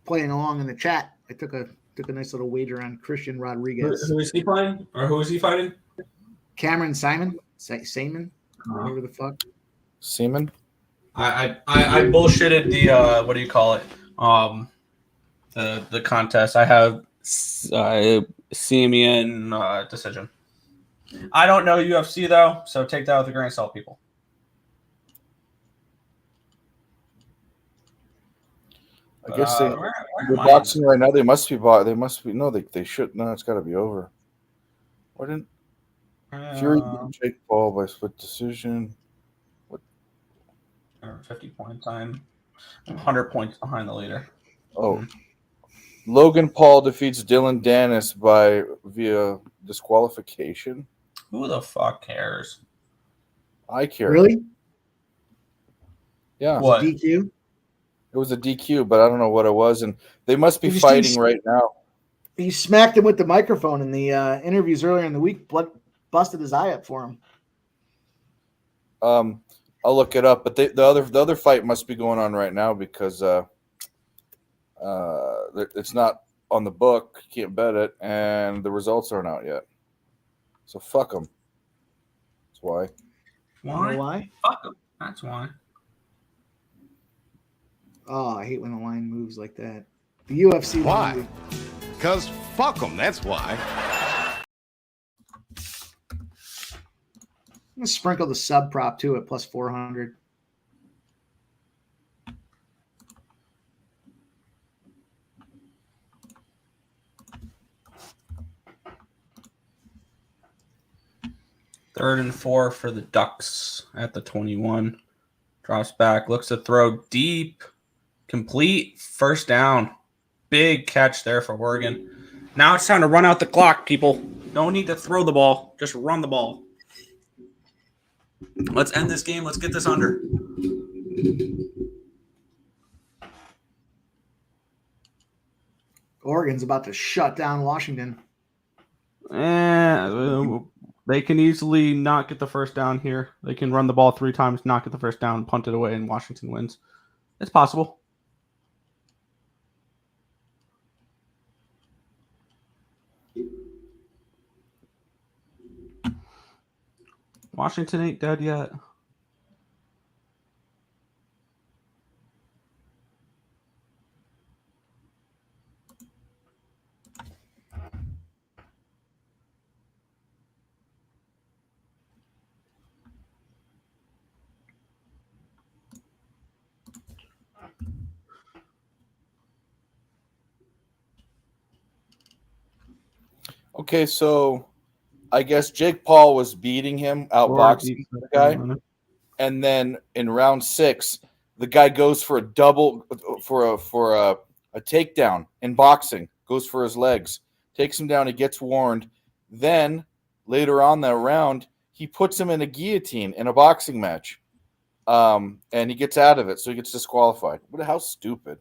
playing along in the chat, I took a nice little wager on Christian Rodriguez. Who is he playing? Or who is he fighting? Cameron Simon, whatever the fuck. Seaman. I bullshitted the what do you call it? The contest. I have Simeon decision. I don't know UFC though, so take that with a grain of salt, people. I guess they're boxing right now. They must be They must be. No, they should. No, it's got to be over. Why didn't Fury beat Jake Paul by split decision? What? 50 point time. I'm 100 points behind the leader. Oh, Logan Paul defeats Dylan Dennis via disqualification. Who the fuck cares? I care. Really? Yeah. What? DQ? It was a DQ, but I don't know what it was, and they must be fighting right now. He smacked him with the microphone in the interviews earlier in the week. Busted his eye up for him. I'll look it up, but the other fight must be going on right now because it's not on the book. You can't bet it, and the results aren't out yet. So fuck them. That's why. Why? You know why? Fuck them. That's why. Oh, I hate when the line moves like that. The UFC. Why? Because fuck them. That's why. I'm going to sprinkle the sub prop too at plus 400. Third and 4 for the Ducks at the 21. Drops back, looks to throw deep. Complete. First down. Big catch there for Oregon. Now it's time to run out the clock, people. Don't need to throw the ball. Just run the ball. Let's end this game. Let's get this under. Oregon's about to shut down Washington. They can easily not get the first down here. They can run the ball 3 times, not get the first down, punt it away, and Washington wins. It's possible. Washington ain't dead yet. Okay, so I guess Jake Paul was beating him, outboxing the guy, and then in round 6, the guy goes for a double for a takedown in boxing, goes for his legs, takes him down, he gets warned. Then later on that round, he puts him in a guillotine in a boxing match, and he gets out of it, so he gets disqualified. How stupid!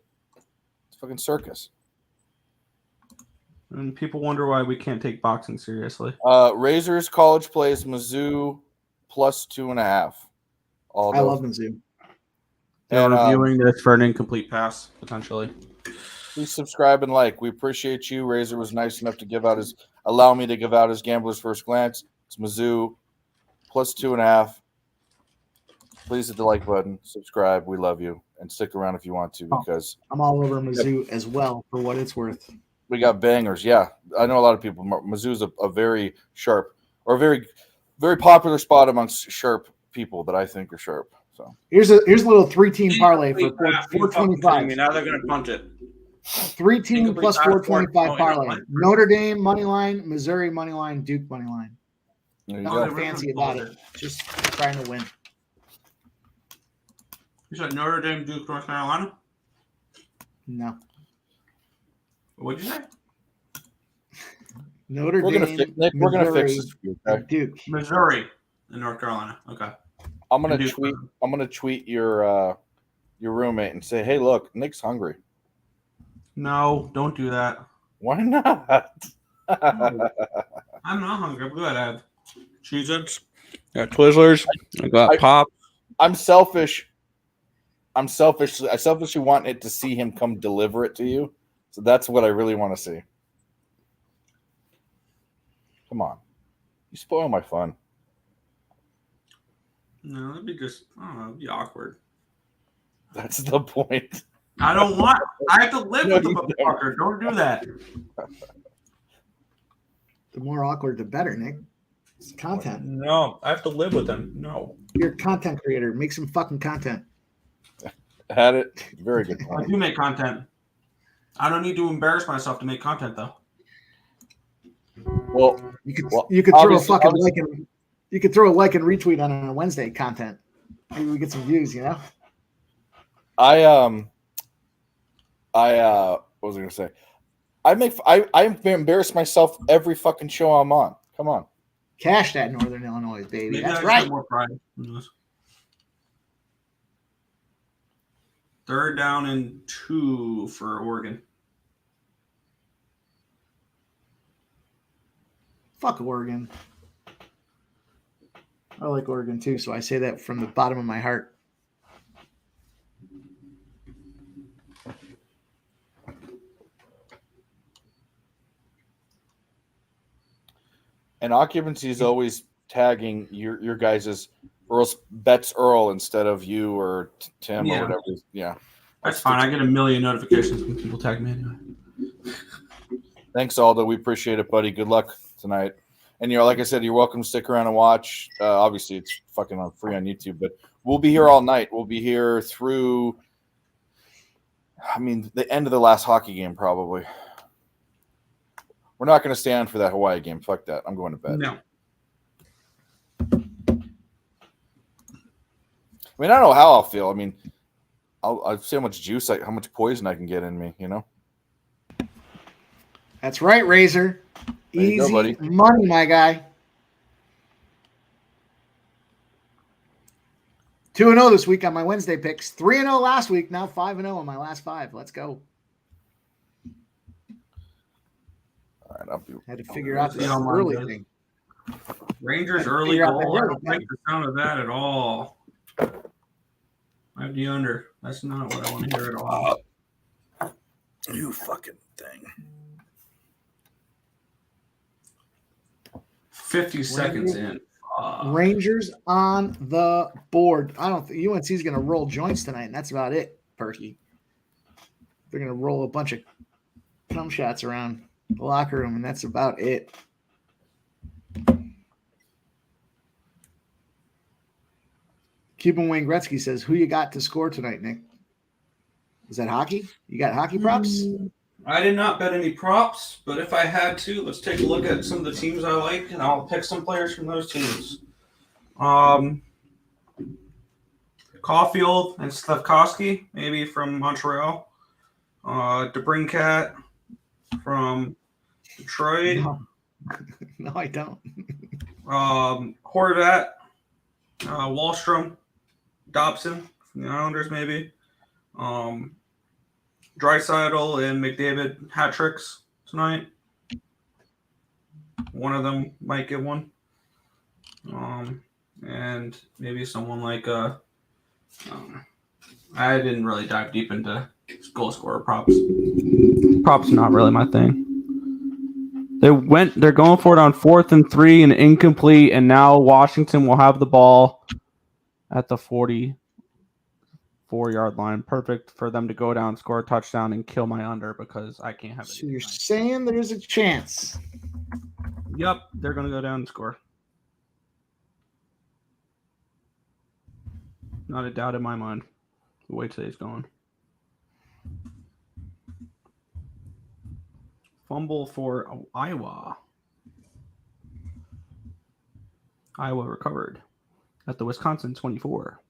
It's fucking circus. And people wonder why we can't take boxing seriously. Razors college plays Mizzou plus 2.5. I love Mizzou. They're reviewing this for an incomplete pass, potentially. Please subscribe and like. We appreciate you. Razor was nice enough to allow me to give out his gambler's first glance. It's Mizzou plus 2.5. Please hit the like button, subscribe. We love you, and stick around if you want to, because I'm all over Mizzou as well for what it's worth. We got bangers. Yeah, I know a lot of people. Mizzou's a very sharp, or very, very popular spot amongst sharp people that I think are sharp. So here's a little 3-team parlay for 425. Now they're going to punt it. 3-team plus 425 parlay. Notre Dame money line, Missouri money line, Duke money line. Nothing fancy about it. Just trying to win. You said Notre Dame, Duke, North Carolina? No. What'd you say? Notre Dame. We're gonna fix this for you, okay? Duke, Missouri, and North Carolina. Okay. I'm gonna tweet your roommate and say, hey, look, Nick's hungry. No, don't do that. Why not? I'm not hungry. I'm good. I have Cheez-Its. I got Twizzlers. I got Pop. I'm selfish. I selfishly want it to see him come deliver it to you. So that's what I really want to see. Come on. You spoil my fun. No, that'd be it'd be awkward. That's the point. I don't want. I have to live with the motherfucker. Don't do that. The more awkward, the better, Nick. It's content. No, I have to live with him. No. You're a content creator. Make some fucking content. Had it. Very good I point. do make content. I don't need to embarrass myself to make content, though. Well, you could throw a fucking like and you could throw a like and retweet on a Wednesday content. Maybe we get some views, you know. What was I gonna say? I embarrass myself every fucking show I'm on. Come on. Cash that Northern Illinois, baby. Maybe That's I right. have more pride. Who knows? 3rd down and 2 for Oregon. Fuck Oregon. I like Oregon too, so I say that from the bottom of my heart. And occupancy is always tagging your guys's Earl instead of you or Tim or whatever. Yeah. That's fine. I get a million notifications when people tag me anyway. Thanks, Aldo. We appreciate it, buddy. Good luck tonight. And, like I said, you're welcome to stick around and watch. Obviously, it's fucking free on YouTube, but we'll be here all night. We'll be here through, the end of the last hockey game, probably. We're not going to stay on for that Hawaii game. Fuck that. I'm going to bed. No. I don't know how I'll feel. I'll see how much juice, how much poison I can get in me, That's right, Razor. There you go, Easy buddy. money, my guy. 2-0 this week on my Wednesday picks. 3-0 last week. Now 5-0 on my last 5. Let's go. All right, Had to figure out this early thing. Rangers early goal. I don't like the sound of that at all. I have the under. That's not what I want to hear at all. You fucking thing. 50 seconds in. Rangers on the board. I don't think UNC is going to roll joints tonight, and that's about it, Perky. They're going to roll a bunch of cum shots around the locker room, and that's about it. Cuban Wayne Gretzky says, who you got to score tonight, Nick? Is that hockey? You got hockey props? I did not bet any props, but if I had to, let's take a look at some of the teams I like, and I'll pick some players from those teams. Caulfield and Slafkovsky, maybe from Montreal. DeBrincat from Detroit. No, I don't. Horvat, Wallstrom, Dobson from the Islanders, maybe. Draisaitl and McDavid hat tricks tonight. One of them might get one. And maybe someone like I didn't really dive deep into goal scorer props. Props not really my thing. They're going for it on 4th and 3 and incomplete, and now Washington will have the ball at the 44-yard line. Perfect for them to go down, score a touchdown, and kill my under because I can't have it. So you're saying there's a chance? Yep, they're going to go down and score. Not a doubt in my mind. The way today's going. Fumble for Iowa. Iowa recovered at the Wisconsin 24.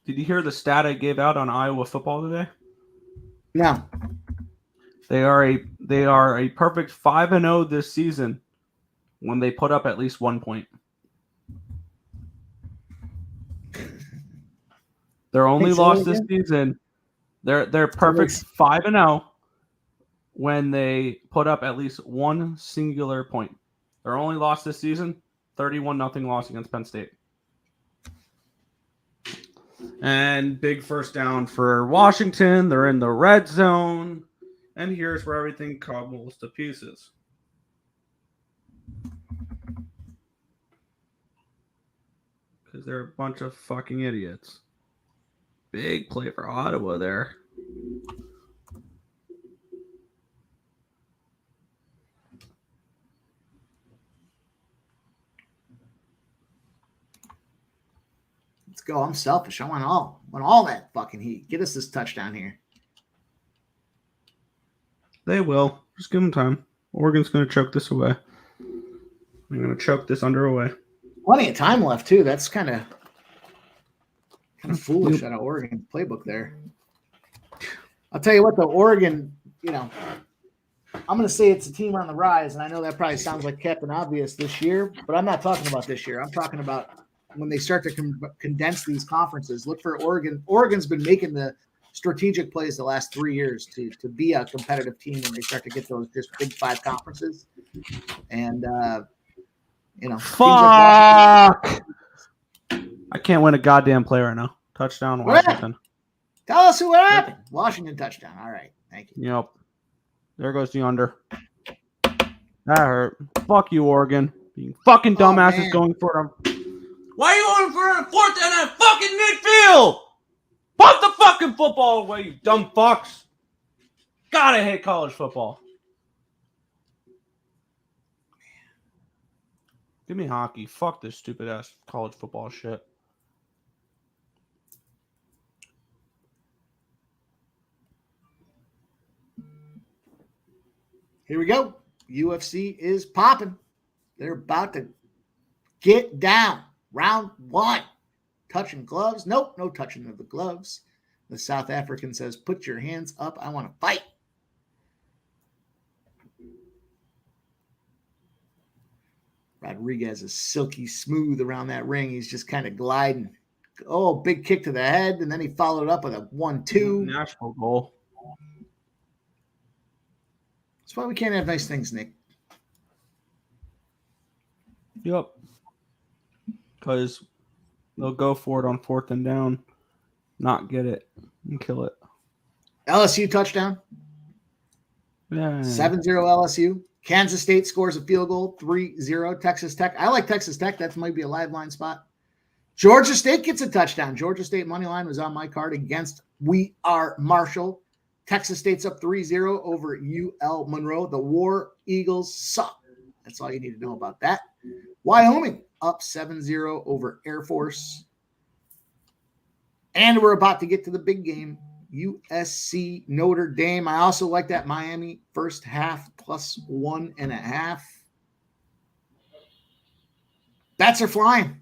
Did you hear the stat I gave out on Iowa football today? No. They are a perfect 5-0 this season when they put up at least 1 point. Their only loss this season. They're perfect 5-0 when they put up at least one singular point. Their only loss this season, 31-0 loss against Penn State. And big first down for Washington. They're in the red zone. And here's where everything cobbles to pieces. Because they're a bunch of fucking idiots. Big play for Ottawa there. Let's go. I'm selfish. I want all that fucking heat. Get us this touchdown here. They will. Just give them time. Oregon's going to choke this away. I'm going to choke this under away. Plenty of time left, too. That's kind of foolish out of Oregon playbook there. I'll tell you what, though, Oregon, I'm going to say it's a team on the rise, and I know that probably sounds like Captain Obvious this year, but I'm not talking about this year. I'm talking about when they start to condense these conferences. Look for Oregon. Oregon's been making the strategic plays the last 3 years to be a competitive team when they start to get those just big 5 conferences. And, fuck! I can't win a goddamn play right now. Touchdown, Washington. Tell us what happened. Washington touchdown. All right. Thank you. Yep. There goes the under. That hurt. Fuck you, Oregon. Being fucking dumbasses going for them. Why are you going for a 4th and a fucking midfield? Put the fucking football away, you dumb fucks. God, I hate college football. Give me hockey. Fuck this stupid ass college football shit. Here we go. UFC is popping. They're about to get down. Round 1. Touching gloves. Nope, no touching of the gloves. The South African says, put your hands up. I want to fight. Rodriguez is silky smooth around that ring. He's just kind of gliding. Oh, big kick to the head, and then he followed up with a 1-2. National goal. That's why we can't have nice things, Nick. Yep. Because they'll go for it on 4th and down, not get it, and kill it. LSU touchdown. Yeah. 7-0 LSU. Kansas State scores a field goal. 3-0 Texas Tech. I like Texas Tech. That might be a live line spot. Georgia State gets a touchdown. Georgia State money line was on my card against We Are Marshall. Texas State's up 3-0 over UL Monroe. The War Eagles suck. That's all you need to know about that. Wyoming up 7-0 over Air Force. And we're about to get to the big game. USC Notre Dame. I also like that Miami first half plus 1.5. Bets are flying.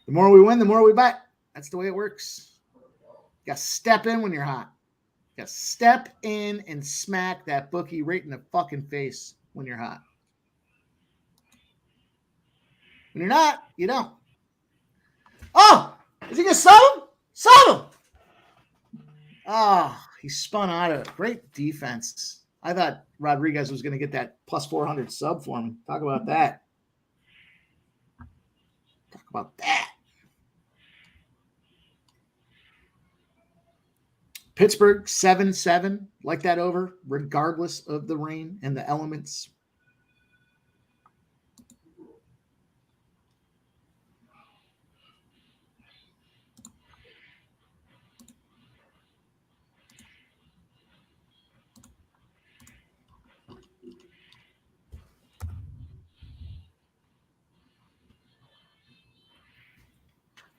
The more we win, the more we bet. That's the way it works. You got to step in when you're hot. You got to step in and smack that bookie right in the fucking face when you're hot. When you're not, you don't. Oh, is he going to sub him? Sub him! Oh, he spun out of it. Great defense. I thought Rodriguez was going to get that plus 400 sub for me. Talk about that. Talk about that. Pittsburgh 7-7. Like that over, regardless of the rain and the elements.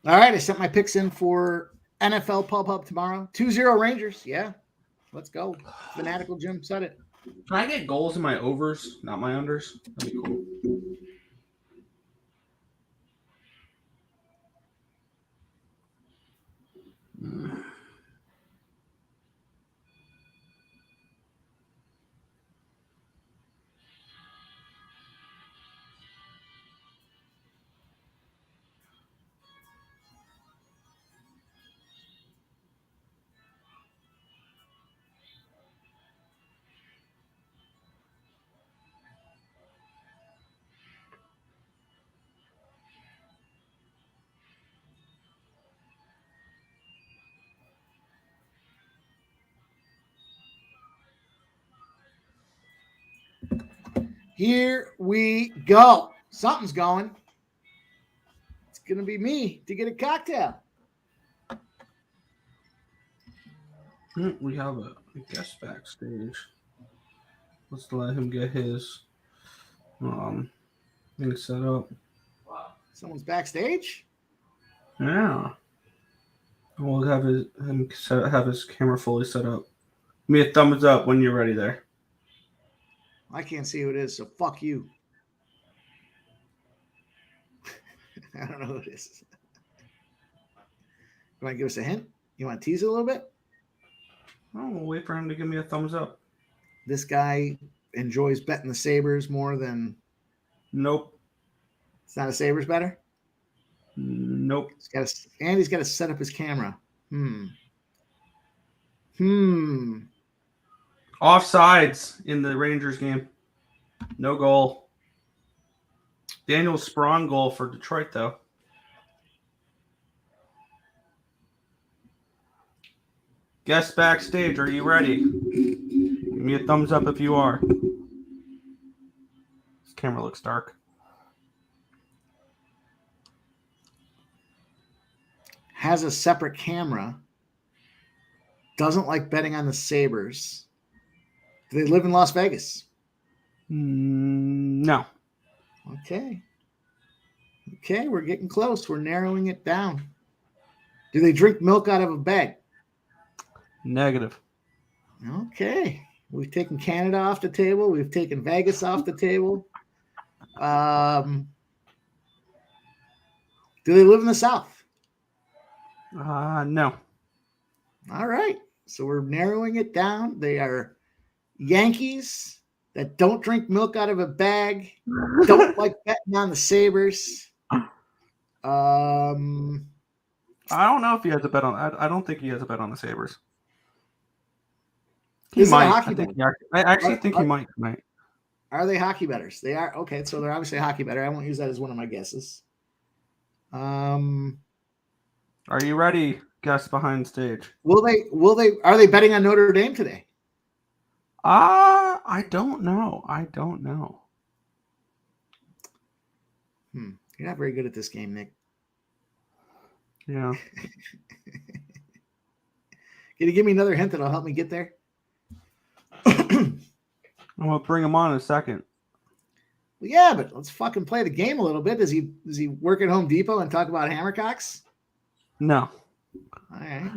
All right, I sent my picks in for NFL Pub tomorrow. 2-0 Rangers. Yeah, let's go. Fanatical Jim said it. Can I get goals in my overs, not my unders? That'd be cool. Here we go. Something's going. It's going to be me to get a cocktail. We have a guest backstage. Let's let him get his thing set up. Someone's backstage? Yeah. We'll have have his camera fully set up. Give me a thumbs up when you're ready there. I can't see who it is, so fuck you. I don't know who it is. You want to give us a hint? You want to tease it a little bit? Oh, we'll wait for him to give me a thumbs up. This guy enjoys betting the Sabres more than... Nope. It's not a Sabres better? Nope. He's got to set up his camera. Offsides in the Rangers game. No goal. Daniel Sprong goal for Detroit, though. Guest backstage, are you ready? Give me a thumbs up if you are. This camera looks dark. Has a separate camera. Doesn't like betting on the Sabres. Do they live in Las Vegas? No. Okay, we're getting close. We're narrowing it down. Do they drink milk out of a bag? Negative. Okay. We've taken Canada off the table. We've taken Vegas off the table. Do they live in the South? No. All right. So we're narrowing it down. They are Yankees that don't drink milk out of a bag, don't like betting on the Sabres. I don't know if he has a bet on. I don't think he has a bet on the Sabres. He might. I actually think he might tonight. Are they hockey bettors? They are. Okay, so they're obviously a hockey better. I won't use that as one of my guesses. Are you ready? Guest behind stage. Are they betting on Notre Dame today? I don't know. You're not very good at this game, Nick. Yeah. Can you give me another hint that'll help me get there? I'm gonna bring him on in a second. Well, yeah, but let's fucking play the game a little bit. Does he work at Home Depot and talk about hammercocks? No. All right.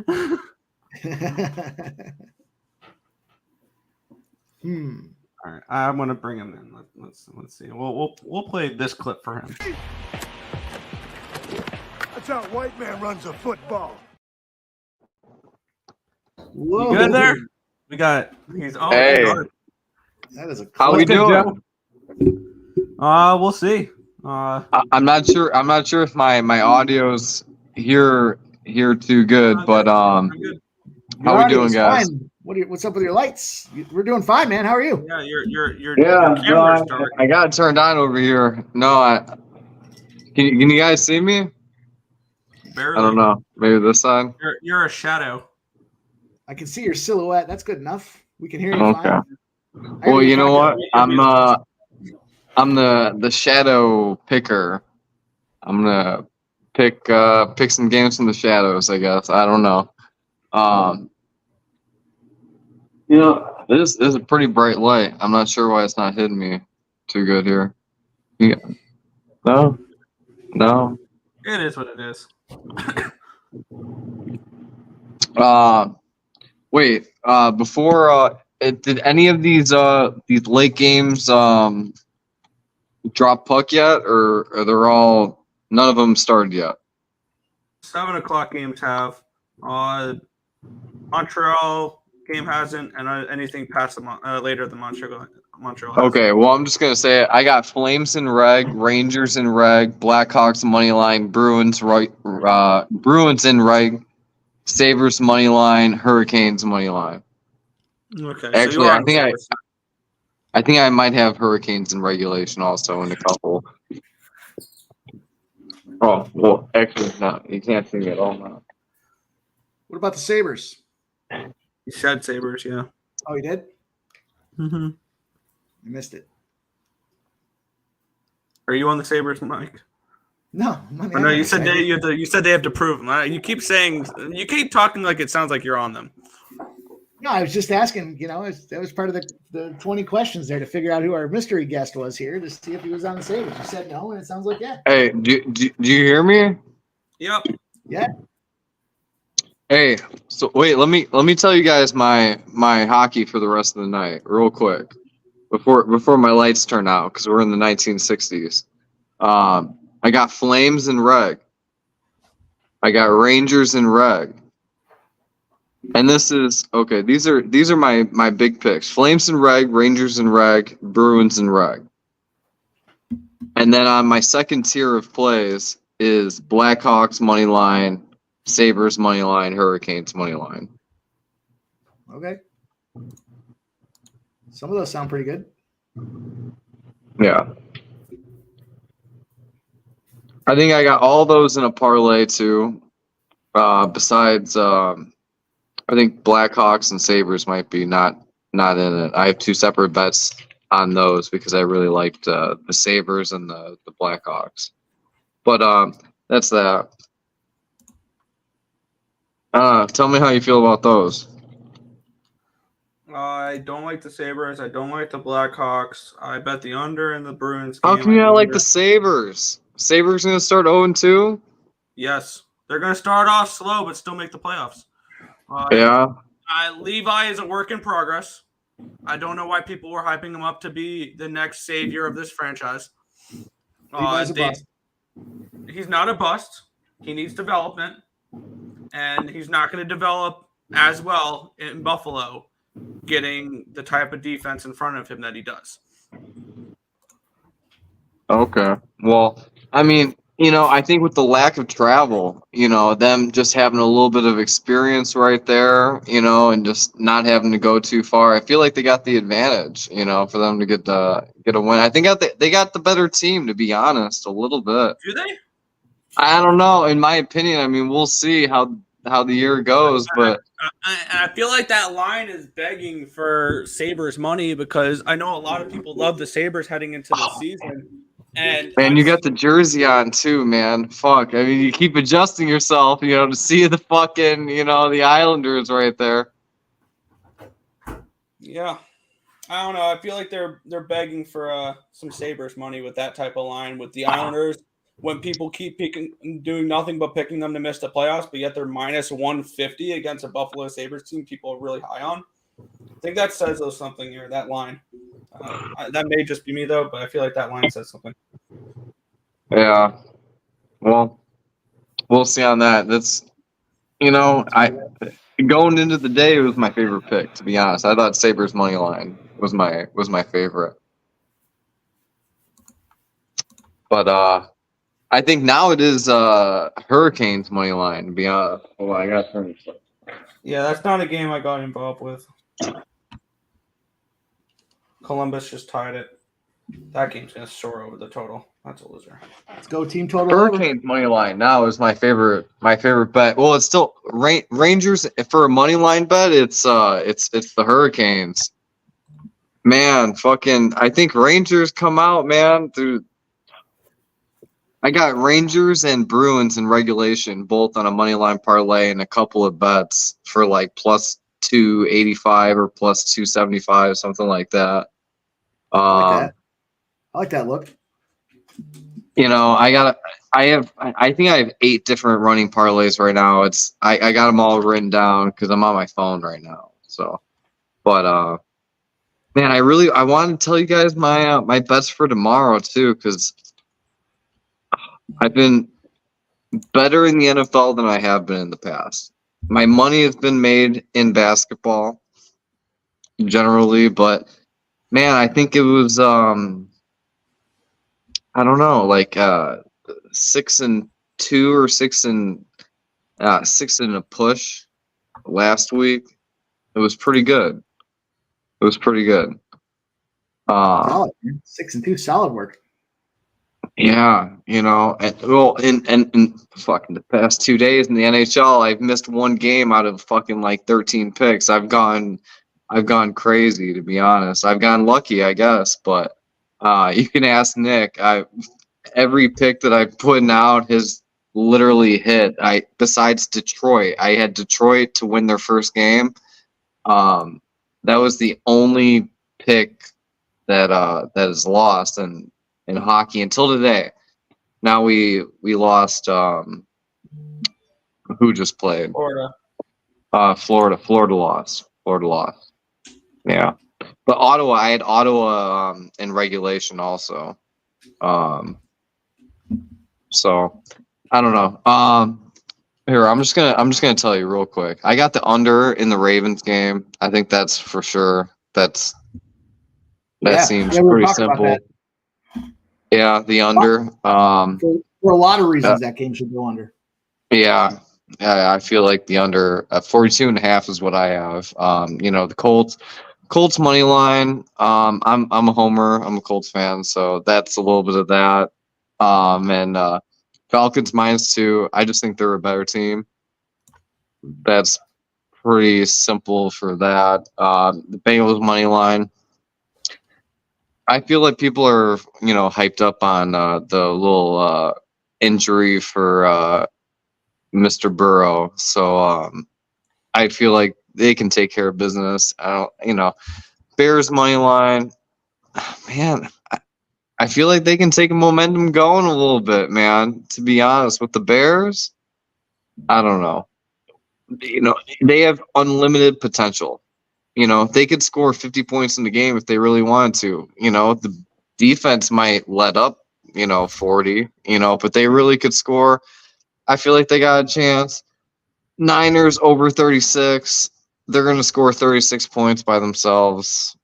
All right. I'm gonna bring him in. Let's see. We'll play this clip for him. That's how a white man runs a football. Whoa. You good there? We got. He's on. Hey. That is a. How we doing? We'll see. I'm not sure. I'm not sure if my audio's here too good, but how we doing, guys? Fine. What's up with your lights? We're doing fine, man. How are you? Yeah, your no, I got it turned on over here. No, can you guys see me? Barely. I don't know. Maybe this side. You're a shadow. I can see your silhouette. That's good enough. We can hear you Okay. fine. Well, you know what? I'm the shadow picker. I'm gonna pick some games from the shadows, I guess. I don't know. You know, this is a pretty bright light. I'm not sure why it's not hitting me too good here. Yeah. No. It is what it is. Wait. Before did any of these late games drop puck yet, or are they're all none of them started yet? 7:00 games have. Montreal game hasn't, and anything past later than Montreal. Okay, well, I'm just gonna say it. I got Flames in reg, Rangers in reg, Blackhawks money line, Bruins in reg, Sabres money line, Hurricanes money line. Okay. Actually, I think I might have Hurricanes in regulation also in a couple. Oh well, actually, no, you can't see me at all now. What about the Sabres? You said Sabres, yeah. Oh, you did? Mm-hmm. I missed it. Are you on the Sabres, Mike? No. No, you said they have to prove them. You keep talking like it sounds like you're on them. No, I was just asking. You know, that was part of the 20 questions there to figure out who our mystery guest was here to see if he was on the Sabres. You said no, and it sounds like yeah. Hey, do you hear me? Yep. Yeah. Hey, so wait, let me tell you guys my hockey for the rest of the night real quick before my lights turn out because we're in the 1960s. I got Flames in reg. I got Rangers in reg. And this is okay. These are my big picks: Flames in reg, Rangers in reg, Bruins in reg. And then on my second tier of plays is Blackhawks money line, Sabres money line, Hurricanes money line. Okay. Some of those sound pretty good. Yeah. I think I got all those in a parlay too. Besides, I think Blackhawks and Sabres might be not in it. I have two separate bets on those because I really liked the Sabres and the Blackhawks. But that's that. Tell me how you feel about those. I don't like the Sabres. I don't like the Blackhawks. I bet the under in the Bruins How game. come you not like the Sabres? Sabres going to start 0-2? Yes. They're going to start off slow but still make the playoffs. Yeah. Levi is a work in progress. I don't know why people were hyping him up to be the next savior of this franchise. Levi's a bust. He's not a bust. He needs development, and he's not going to develop as well in Buffalo getting the type of defense in front of him that he does. Okay. Well, I mean, I think with the lack of travel, them just having a little bit of experience right there, and just not having to go too far, I feel like they got the advantage, for them to get a win. I think they got the better team, to be honest, a little bit. Do they? I don't know. In my opinion, I mean, we'll see how the year goes, but I feel like that line is begging for Sabres money because I know a lot of people love the Sabres heading into the season. And man, you got the jersey on too, man. Fuck. I mean, you keep adjusting yourself, to see the fucking, the Islanders right there. Yeah. I don't know. I feel like they're begging for some Sabres money with that type of line with the Islanders. When people keep doing nothing but picking them to miss the playoffs, but yet they're minus 150 against a Buffalo Sabres team people are really high on. I think that says something here, that line. That may just be me, though, but I feel like that line says something. Yeah. Well, we'll see on that. That's, I going into the day, it was my favorite pick, to be honest. I thought Sabres money line was my favorite. But I think now it is Hurricanes money line, to be honest. Oh, I got to turn this up. Yeah, that's not a game I got involved with. Columbus just tied it. That game's going to soar over the total. That's a loser. Let's go team total. Hurricanes money line now is my favorite bet. Well, it's still Rangers for a money line bet. It's the Hurricanes. Man, fucking, I think Rangers come out, man, through. I got Rangers and Bruins in regulation, both on a money line parlay and a couple of bets for like plus 285 or plus 275, something like that. I like that look. I think I have 8 different running parlays right now. I got them all written down because I'm on my phone right now. So, but man, I wanted to tell you guys my bets for tomorrow too, because I've been better in the NFL than I have been in the past. My money has been made in basketball generally, but man, I think it was I don't know, like 6-2 or 6 and a push last week. It was pretty good. Solid, 6-2, solid work. Yeah, and fucking the past 2 days in the NHL, I've missed one game out of fucking like 13 picks. I've gone crazy, to be honest. I've gone lucky, I guess, but you can ask Nick. Every pick that I've put out has literally hit. Besides Detroit, I had Detroit to win their first game. That was the only pick that is lost in hockey until today. Now we lost. Who just played? Florida. Florida lost. Yeah. But Ottawa, I had Ottawa in regulation also. So I don't know. Here, I'm just gonna tell you real quick. I got the under in the Ravens game. I think that's for sure. That seems pretty simple. Yeah, the under. For a lot of reasons, that game should go under. Yeah, I feel like the under 42.5 is what I have. The Colts money line. I'm a homer. I'm a Colts fan, so that's a little bit of that. And Falcons -2. I just think they're a better team. That's pretty simple for that. The Bengals money line. I feel like people are, hyped up on the little injury for Mr. Burrow. So I feel like they can take care of business. Bears money line. Man, I feel like they can take a momentum going a little bit, man. To be honest, with the Bears, I don't know. They have unlimited potential. They could score 50 points in the game if they really wanted to. The defense might let up, 40, but they really could score. I feel like they got a chance. Niners over 36. they're going to score 36 points by themselves.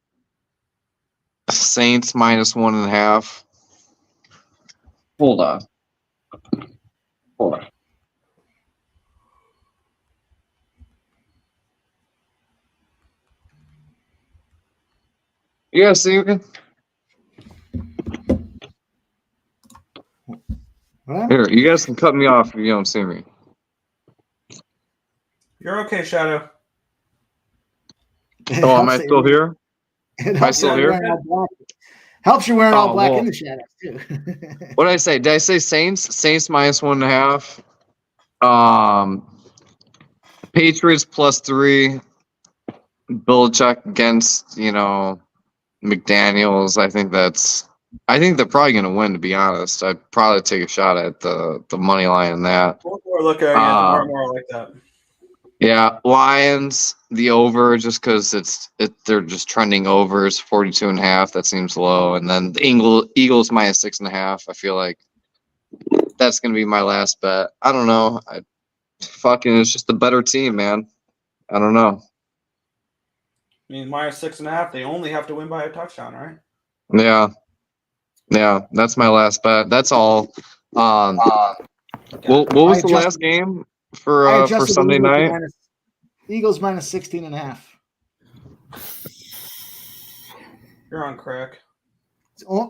Saints -1.5. Hold on. You guys see okay? Here, you guys can cut me off if you don't see me. You're okay, Shadow. Oh, am I still here? Am I still here? Helps you wearing all black in the shadows too. What did I say? Did I say Saints? Saints -1.5. Patriots +3. Belichick against, McDaniels. I think they're probably going to win, to be honest. I'd probably take a shot at the money line in that. More look at it, more like that. Yeah, Lions, the over, just because they're just trending overs, 42.5. That seems low. And then the Eagles -6.5. I feel like that's going to be my last bet. I don't know. It's just a better team, man. I don't know. I mean, -6.5. They only have to win by a touchdown, right? Yeah, that's my last bet. That's all. What was the last game for Sunday night? Eagles -16.5. You're on crack.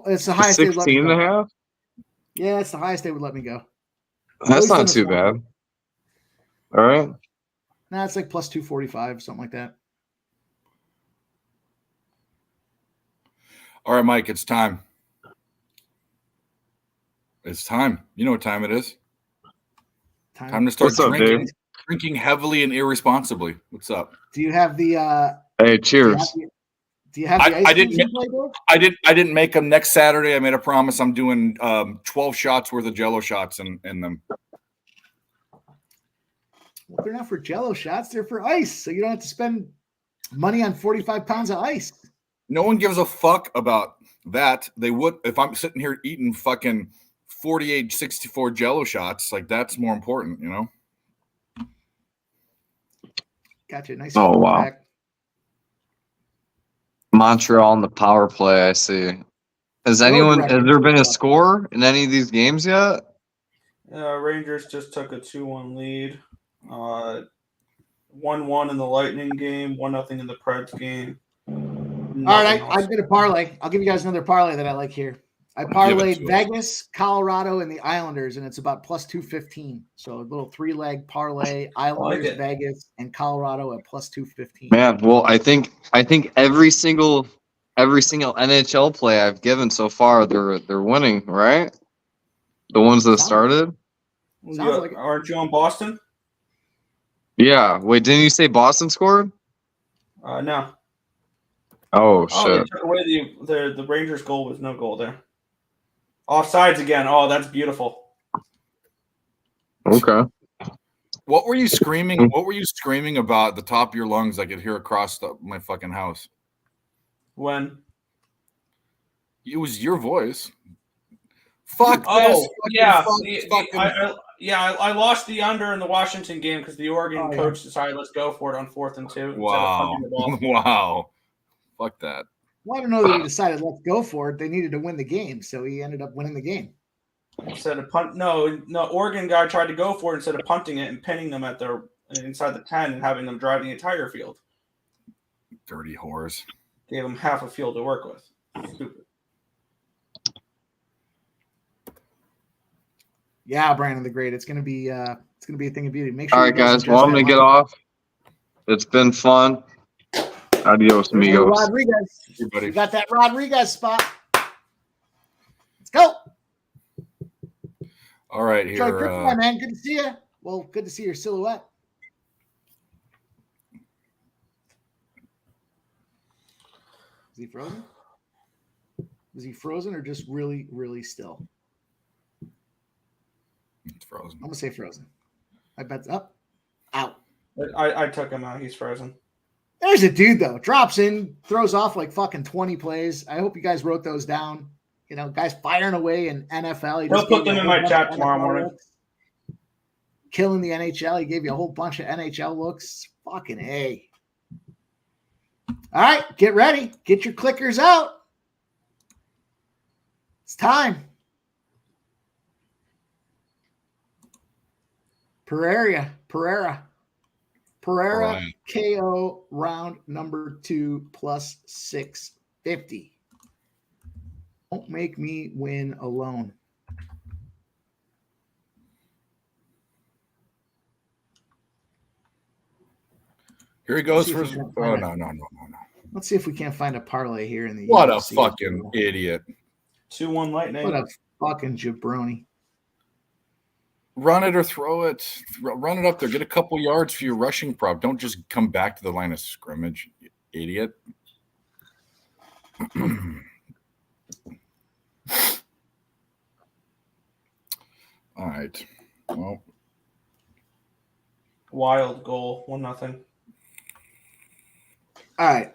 It's the highest. 16.5. Yeah, it's the highest they would let me go. That's not too bad. All right. Nah, it's like +245, something like that. All right, Mike, it's time. It's time. You know what time it is. Time to start drinking heavily and irresponsibly. What's up? Do you have the Hey, cheers. Do you have the ice I didn't make them next Saturday. I made a promise. I'm doing 12 shots worth of Jello shots in them. Well, they're not for Jello shots. They're for ice, so you don't have to spend money on 45 pounds of ice. No one gives a fuck about that. They would if I'm sitting here eating fucking 48, 64 Jello shots. Like, that's more important, Gotcha. Nice. Oh, wow. Back. Montreal on the power play, I see. Has there been a score in any of these games yet? Rangers just took a 2-1 lead. 1-1 in the Lightning game, 1-0 in the Preds game. All right, I did a parlay. I'll give you guys another parlay that I like here. I parlayed Vegas, Colorado, and the Islanders, and it's about +215. So a little 3-leg parlay: Islanders, Vegas, and Colorado at +215. Man, well, I think every single NHL play I've given so far, they're winning, right? The ones that started. Aren't you on Boston? Yeah. Wait, didn't you say Boston scored? No. Oh They shit! took away the Rangers' goal was no goal there. Offsides again. Oh, that's beautiful. Okay. What were you screaming? What were you screaming about at the top of your lungs? I could hear across my fucking house. When? It was your voice. Fuck. Oh, yeah. I lost the under in the Washington game because the Oregon coach decided let's go for it on 4th and 2. Wow. Wow. Fuck that. Well, I don't know that he decided let's go for it. They needed to win the game, so he ended up winning the game. Instead of no, Oregon guy tried to go for it instead of punting it and pinning them at their inside the 10 and having them drive the entire field. Dirty whores. Gave them half a field to work with. Stupid. Yeah, Brandon the Great. It's gonna be a thing of beauty. Make sure. All right, guys. Well, I'm gonna get off. It's been fun. Adios, amigos. Rodriguez. You got that Rodriguez spot. Let's go. All right, here. Troy, man. Good to see you. Well, good to see your silhouette. Is he frozen? Is he frozen or just really, really still? It's frozen. I'm gonna say frozen. I bet's up. Out. I took him out. He's frozen. There's a dude though. Drops in, throws off like fucking 20 plays. I hope you guys wrote those down. Guys firing away in NFL. He'll put them in my chat tomorrow morning. Killing the NHL. He gave you a whole bunch of NHL looks. Fucking A. All right, get ready. Get your clickers out. It's time. Pereira. Right. KO round number 2 plus 650. Don't make me win alone. Here he goes See if for we his. can Oh, find no. Let's see if we can't find a parlay here in the What a UFC. fucking idiot. 2-1 Lightning. What a fucking jabroni. Run it or throw it. Run it up there. Get a couple yards for your rushing prop. Don't just come back to the line of scrimmage, you idiot. All right. Well, Wild goal. 1-0. All right.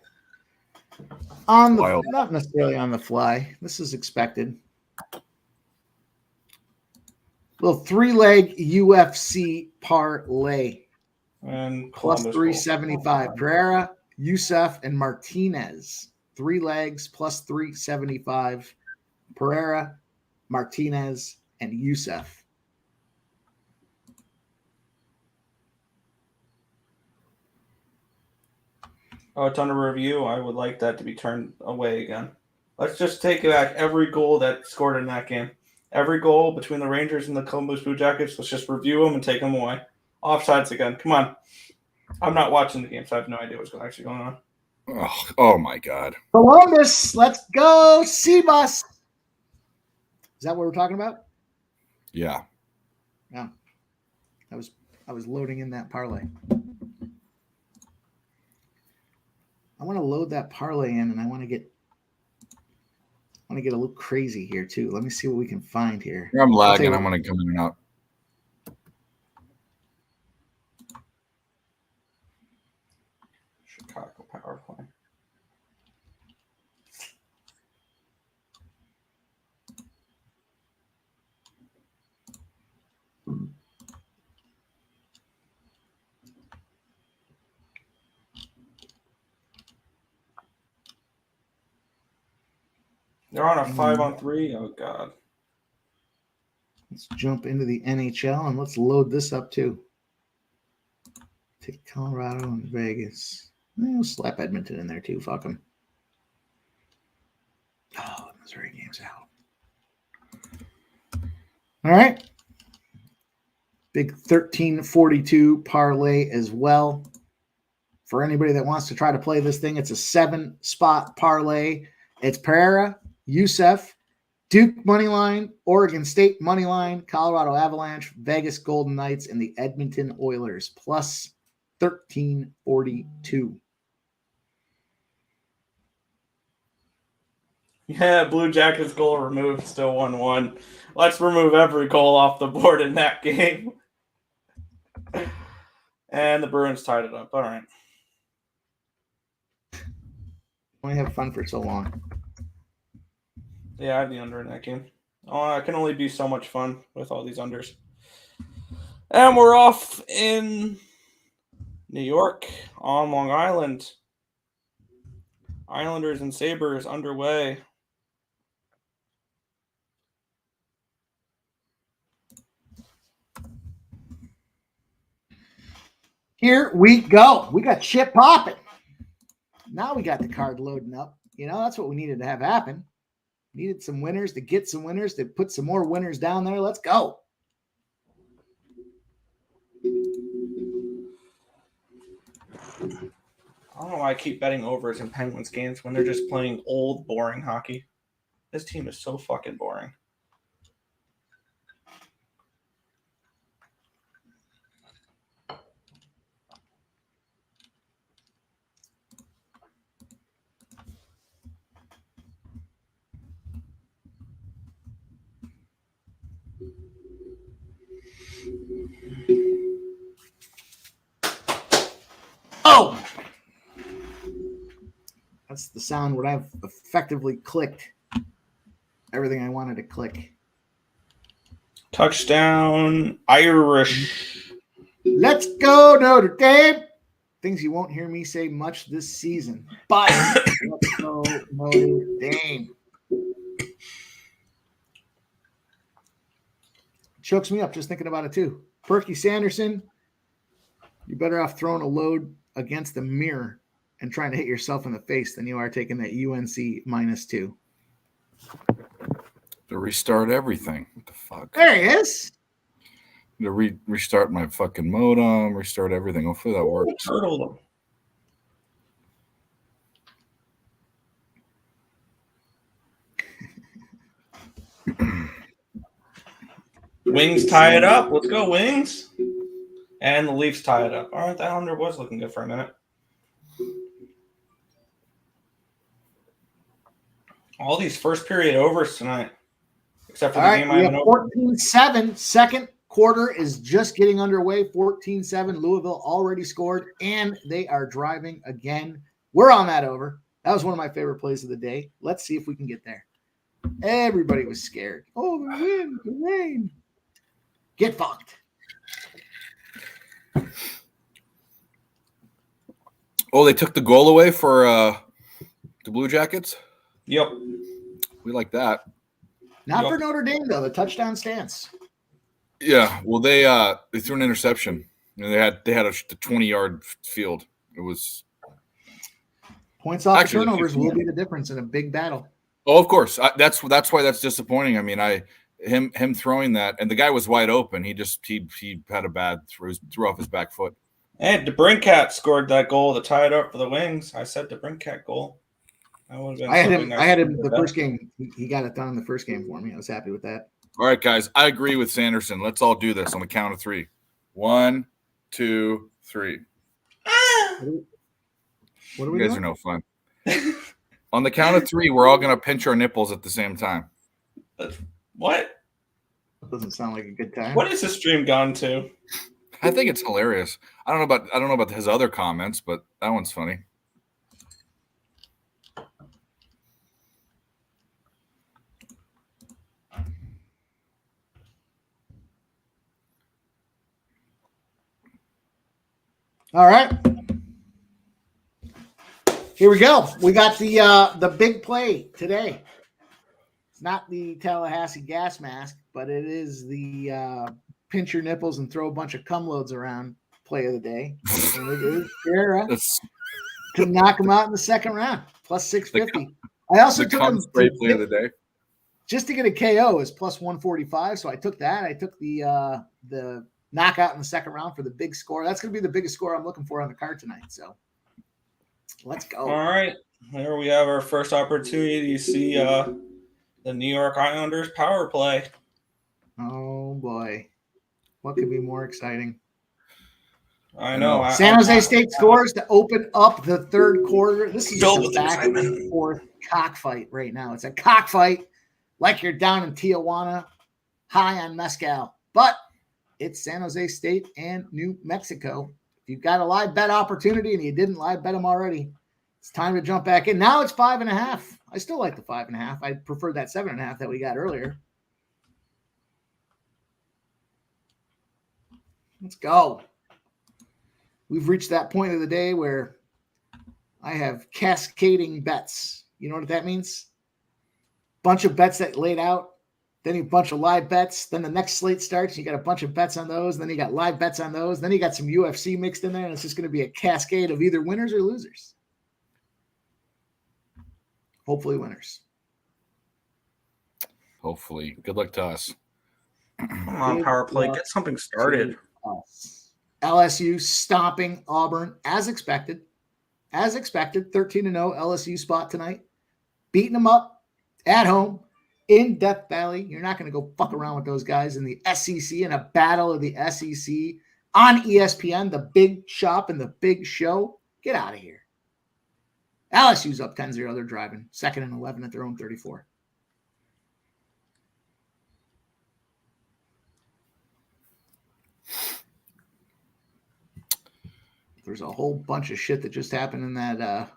On the Wild. not necessarily on the fly. This is expected. Little 3-leg UFC parlay. And Plus Columbus 375. Pereira, Youssef, and Martinez. 3 legs plus 375. Pereira, Martinez, and Youssef. Oh, it's under review. I would like that to be turned away again. Let's just take back every goal that scored in that game. Every goal between the Rangers and the Columbus Blue Jackets. Let's just review them and take them away. Offsides again. Come on. I'm not watching the game, so I have no idea what's actually going on. Oh my God. Columbus, let's go. C-Bus. Is that what we're talking about? Yeah. Yeah. I was loading in that parlay. I want to load that parlay in, and I want to get a little crazy here too. Let me see what we can find here. I'm lagging. I'm going to come in and out. Chicago power play. They're on a 5-on-3. Oh God. Let's jump into the NHL and let's load this up too. Take Colorado and Vegas. We'll slap Edmonton in there too. Fuck them. Oh, Missouri game's out. All right. Big 1342 parlay as well. For anybody that wants to try to play this thing, it's a 7-spot parlay. It's Pereira, Youssef, Duke Moneyline, Oregon State Moneyline, Colorado Avalanche, Vegas Golden Knights, and the Edmonton Oilers, plus 1342. Yeah, Blue Jackets goal removed, still 1-1. Let's remove every goal off the board in that game. And the Bruins tied it up. All right. Only have fun for so long. Yeah, I have the under in that game. Oh, it can only be so much fun with all these unders. And we're off in New York on Long Island. Islanders and Sabres underway. Here we go. We got shit popping. Now we got the card loading up. You know, that's what we needed to have happen. Needed some winners to get some winners, to put some more winners down there. Let's go. I don't know why I keep betting overs in Penguins games when they're just playing old, boring hockey. This team is so fucking boring. Oh! That's the sound where I've effectively clicked everything I wanted to click. Touchdown, Irish. Let's go, Notre Dame. things you won't hear me say much this season. But let's go Notre Dame. Chokes me up just thinking about it too. Perky Sanderson, you're better off throwing a load against the mirror and trying to hit yourself in the face than you are taking that UNC -2. To restart everything. What the fuck? There he is. To restart my fucking modem, restart everything. Hopefully that works. Turtle them. Wings tie it up. Let's go, Wings. And the Leafs tie it up. All right, that Islander was looking good for a minute. All these first period overs tonight, except for the game I haven't over. 14-7. Second quarter is just getting underway. 14-7. Louisville already scored, and they are driving again. We're on that over. That was one of my favorite plays of the day. Let's see if we can get there. Everybody was scared. Oh, the wind, the rain. Get fucked. Oh, they took the goal away for the Blue Jackets? Yep. We like that. Not for Notre Dame, though. The touchdown stance. Yeah. Well, they threw an interception, and they had a 20-yard field. It was points off turnovers will be the difference in a big battle. Oh, of course. That's why that's disappointing. I mean, him throwing that, and the guy was wide open. He had a bad threw off his back foot. And DeBrincat scored that goal to tie it up for the Wings. I said DeBrincat goal. That would have been I had him the first game. He got it done in the first game for me. I was happy with that. All right, guys. I agree with Sanderson. Let's all do this on the count of 3. 1, 2, 3. What are we You guys doing? are no fun. On the count of 3, we're all going to pinch our nipples at the same time. What? That doesn't sound like a good time. What is this stream gone to? I think it's hilarious. I don't know about his other comments, but that one's funny. All right. Here we go. We got the big play today. It's not the Tallahassee gas mask, but it is the pinch your nipples and throw a bunch of cum loads around play of the day. And it is Guerra to knock him out in the second round, plus 650. I also took him play of the day. Just to get a KO is plus 145. So I took that. I took the knockout in the second round for the big score. That's going to be the biggest score I'm looking for on the card tonight. So let's go. All right. Here we have our first opportunity to see the New York Islanders power play. Oh, boy. What could be more exciting? I know. San Jose State scores to open up the third quarter. This is just a back and forth cockfight right now. It's a cockfight like you're down in Tijuana, high on mezcal. But it's San Jose State and New Mexico. If you've got a live bet opportunity and you didn't live bet them already, it's time to jump back in. Now it's 5.5. I still like the 5.5. I prefer that 7.5 that we got earlier. Let's go. We've reached that point of the day where I have cascading bets. You know what that means? Bunch of bets that laid out, then a bunch of live bets. Then the next slate starts. You got a bunch of bets on those. Then you got live bets on those. Then you got some UFC mixed in there, and it's just going to be a cascade of either winners or losers. Hopefully winners. Hopefully. Good luck to us. Come on, power play. Get something started. LSU stomping Auburn as expected. As expected, 13-0 LSU spot tonight. Beating them up at home in Death Valley. You're not going to go fuck around with those guys in the SEC in a battle of the SEC on ESPN, the big shop and the big show. Get out of here. LSU's up 10-0. They're driving. 2nd and 11 at their own 34. There's a whole bunch of shit that just happened in that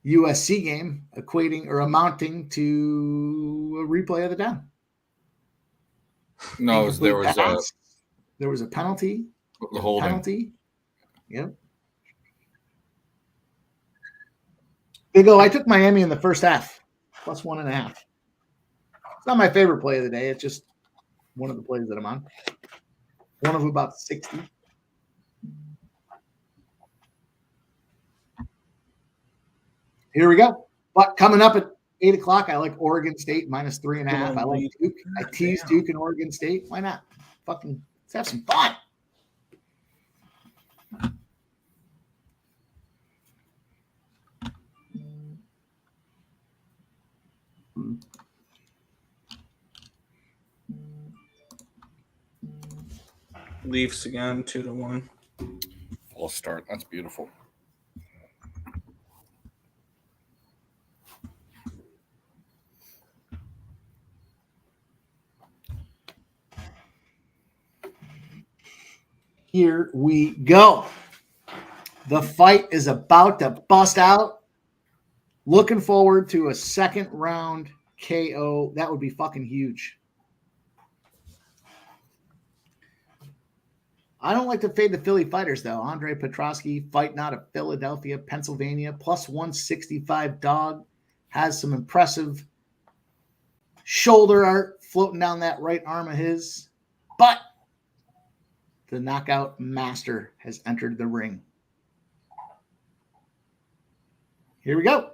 USC game, equating or amounting to a replay of the down. No, there was a penalty. the holding. Penalty. Yep. Big O, I took Miami in the first half, plus 1.5. It's not my favorite play of the day. It's just one of the plays that I'm on. One of about 60. Here we go. But coming up at 8 o'clock, I like Oregon State minus 3.5. I like Duke. I tease Duke and Oregon State. Why not? Fucking let's have some fun. Leafs again, 2-1. False start. That's beautiful. Here we go. The fight is about to bust out. Looking forward to a second round KO. That would be fucking huge. I don't like to fade the Philly fighters, though. Andre Petrosky fighting out of Philadelphia, Pennsylvania, plus 165 dog. Has some impressive shoulder art floating down that right arm of his. But the knockout master has entered the ring. Here we go.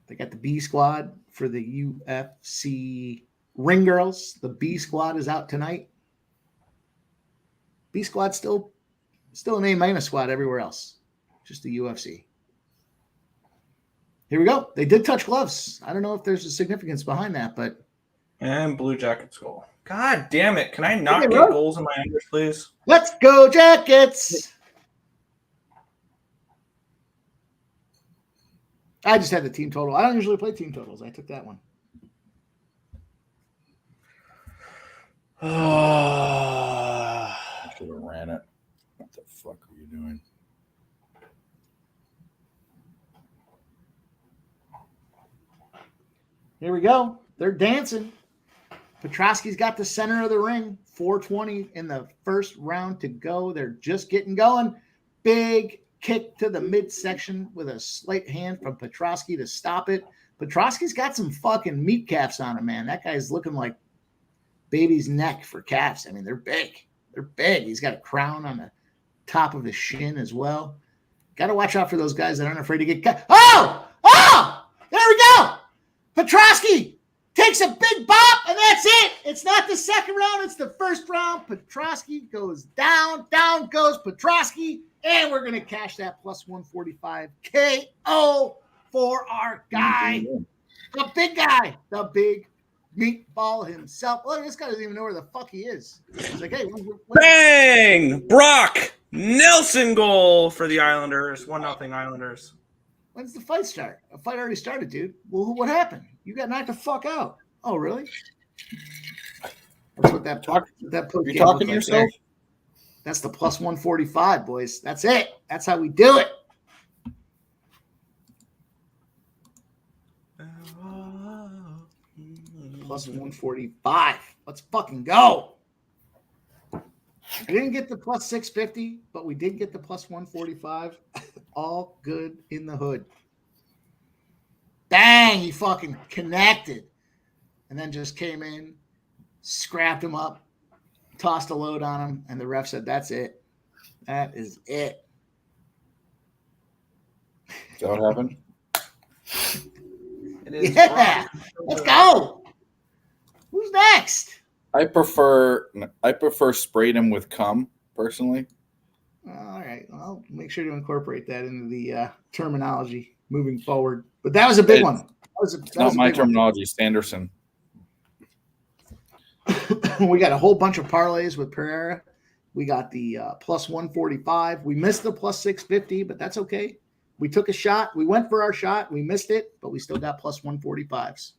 They got the B squad for the UFC ring girls. The B squad is out tonight. B squad still an A- squad everywhere else. Just the UFC. Here we go. They did touch gloves. I don't know if there's a significance behind that, but. And Blue Jackets goal. God damn it. Can I not get goals in my unders, please? Let's go, Jackets. I just had the team total. I don't usually play team totals. I took that one. I should have ran it. What the fuck are you doing? Here we go. They're dancing. Petrosky's got the center of the ring. 4:20 in the first round to go. They're just getting going. Big kick to the midsection with a slight hand from Petrosky to stop it. Petrosky's got some fucking meat calves on him, man. That guy's looking like baby's neck for calves. I mean, they're big. They're big. He's got a crown on the top of his shin as well. Got to watch out for those guys that aren't afraid to get cut. Oh! There we go! Petrosky takes a big bop, and that's it. It's not the second round. It's the first round. Petrosky goes down. Down goes Petrosky. And we're going to cash that plus 145 KO for our guy. The big guy. The big meatball himself. Look, this guy doesn't even know where the fuck he is. He's like, hey, Bang! Brock Nelson goal for the Islanders. 1-0 Islanders. When's the fight start? The fight already started, dude. Well, what happened? You got knocked the fuck out. Oh, really? That's what that you talking to yourself? There. That's the plus 145, boys. That's it. That's how we do it. Plus 145. Let's fucking go. I didn't get the plus 650, but we did get the plus 145. All good in the hood. Bang, he fucking connected. And then just came in, scrapped him up, tossed a load on him, and the ref said, that's it. That is it. Is that what happened? Yeah. Let's go. Who's next? I prefer sprayed him with cum, personally. All right. I'll make sure to incorporate that into the terminology moving forward. But that was a big one. It's not my terminology, Sanderson. We got a whole bunch of parlays with Pereira. We got the plus 145. We missed the plus 650, but that's okay. We took a shot. We went for our shot. We missed it, but we still got plus 145s.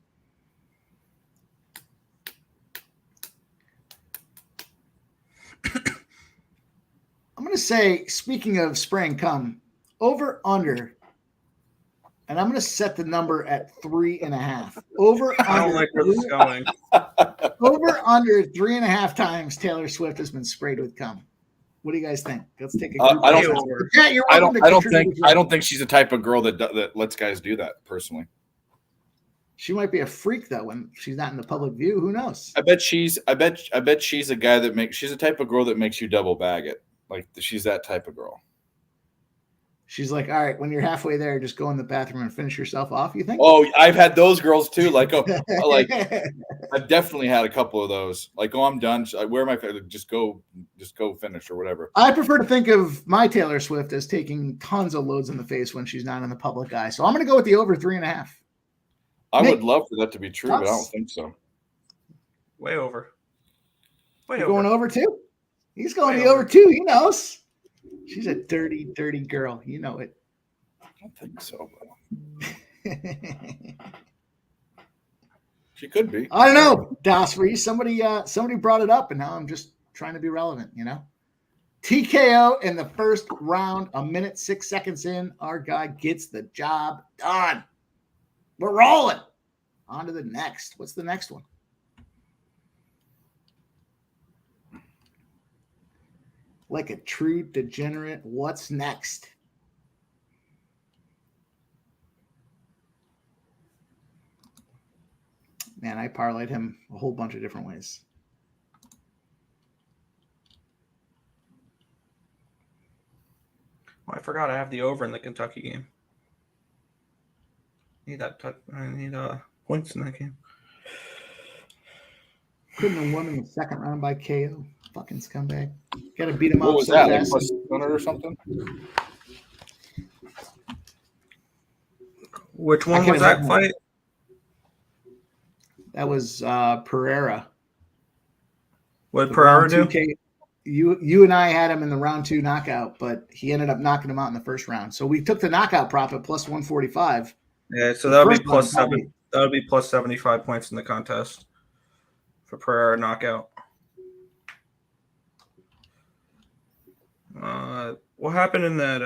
I'm going to say, speaking of spraying cum, over under, and I'm going to set the number at 3.5. Over I don't under, like where this is going. over under 3.5 times Taylor Swift has been sprayed with cum. What do you guys think? Let's take a I group. don't. Yeah, you're I welcome don't. to I don't contribute think. as well. I don't think she's the type of girl that lets guys do that. Personally, She might be a freak though when she's not in the public view. Who knows? I bet she's a guy that makes. She's the type of girl that makes you double bag it. Like she's that type of girl. She's like, all right, when you're halfway there, just go in the bathroom and finish yourself off. You think? Oh, I've had those girls too. Like, oh, like I've definitely had a couple of those. Like, oh, I'm done. Where am I? Just go finish or whatever. I prefer to think of my Taylor Swift as taking tons of loads in the face when she's not in the public eye. So I'm going to go with the over 3.5. I Nick, would love for that to be true, but I don't think so. Way over. Way You're over. going over 2? He's going Way the over over. 2. He knows. She's a dirty, dirty girl. You know it. I don't think so, bro. She could be. I don't know, Das Reese. Somebody brought it up, and now I'm just trying to be relevant, you know? TKO in the first round, 1 minute, 6 seconds in. Our guy gets the job done. We're rolling. On to the next. What's the next one? Like a true degenerate. What's next? Man, I parlayed him a whole bunch of different ways. Oh, I forgot I have the over in the Kentucky game. I need points in that game. Couldn't have won in the second round by KO. Fucking scumbag. Got to beat him What up was so that? Like fast. plus 600 or something? Which I one can't was that remember. fight? That was Pereira. What did The Pereira round do? 2 You and I had him in the round 2 knockout, but he ended up knocking him out in the first round. So we took the knockout prop at plus 145. Yeah, so The that would be first plus round, 7. That would be plus 75 points in the contest for Pereira knockout. What happened in that?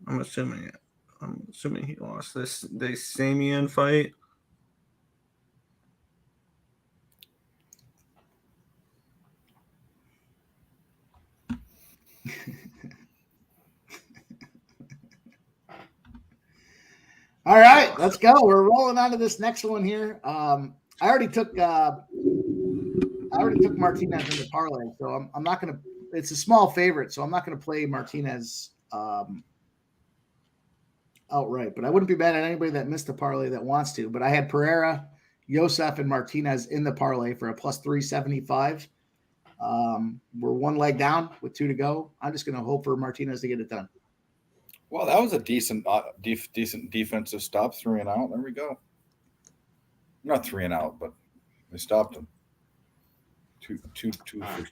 I'm assuming he lost the Samian fight. All right, let's go. We're rolling on to this next one here. I already took Martinez in the parlay, so I'm not going to. It's a small favorite, so I'm not going to play Martinez outright. But I wouldn't be mad at anybody that missed the parlay that wants to. But I had Pereira, Yosef, and Martinez in the parlay for a plus 375. We're one leg down with 2 to go. I'm just going to hope for Martinez to get it done. Well, that was a decent defensive stop. 3 and out. There we go. Not 3 and out, but they stopped him. Two.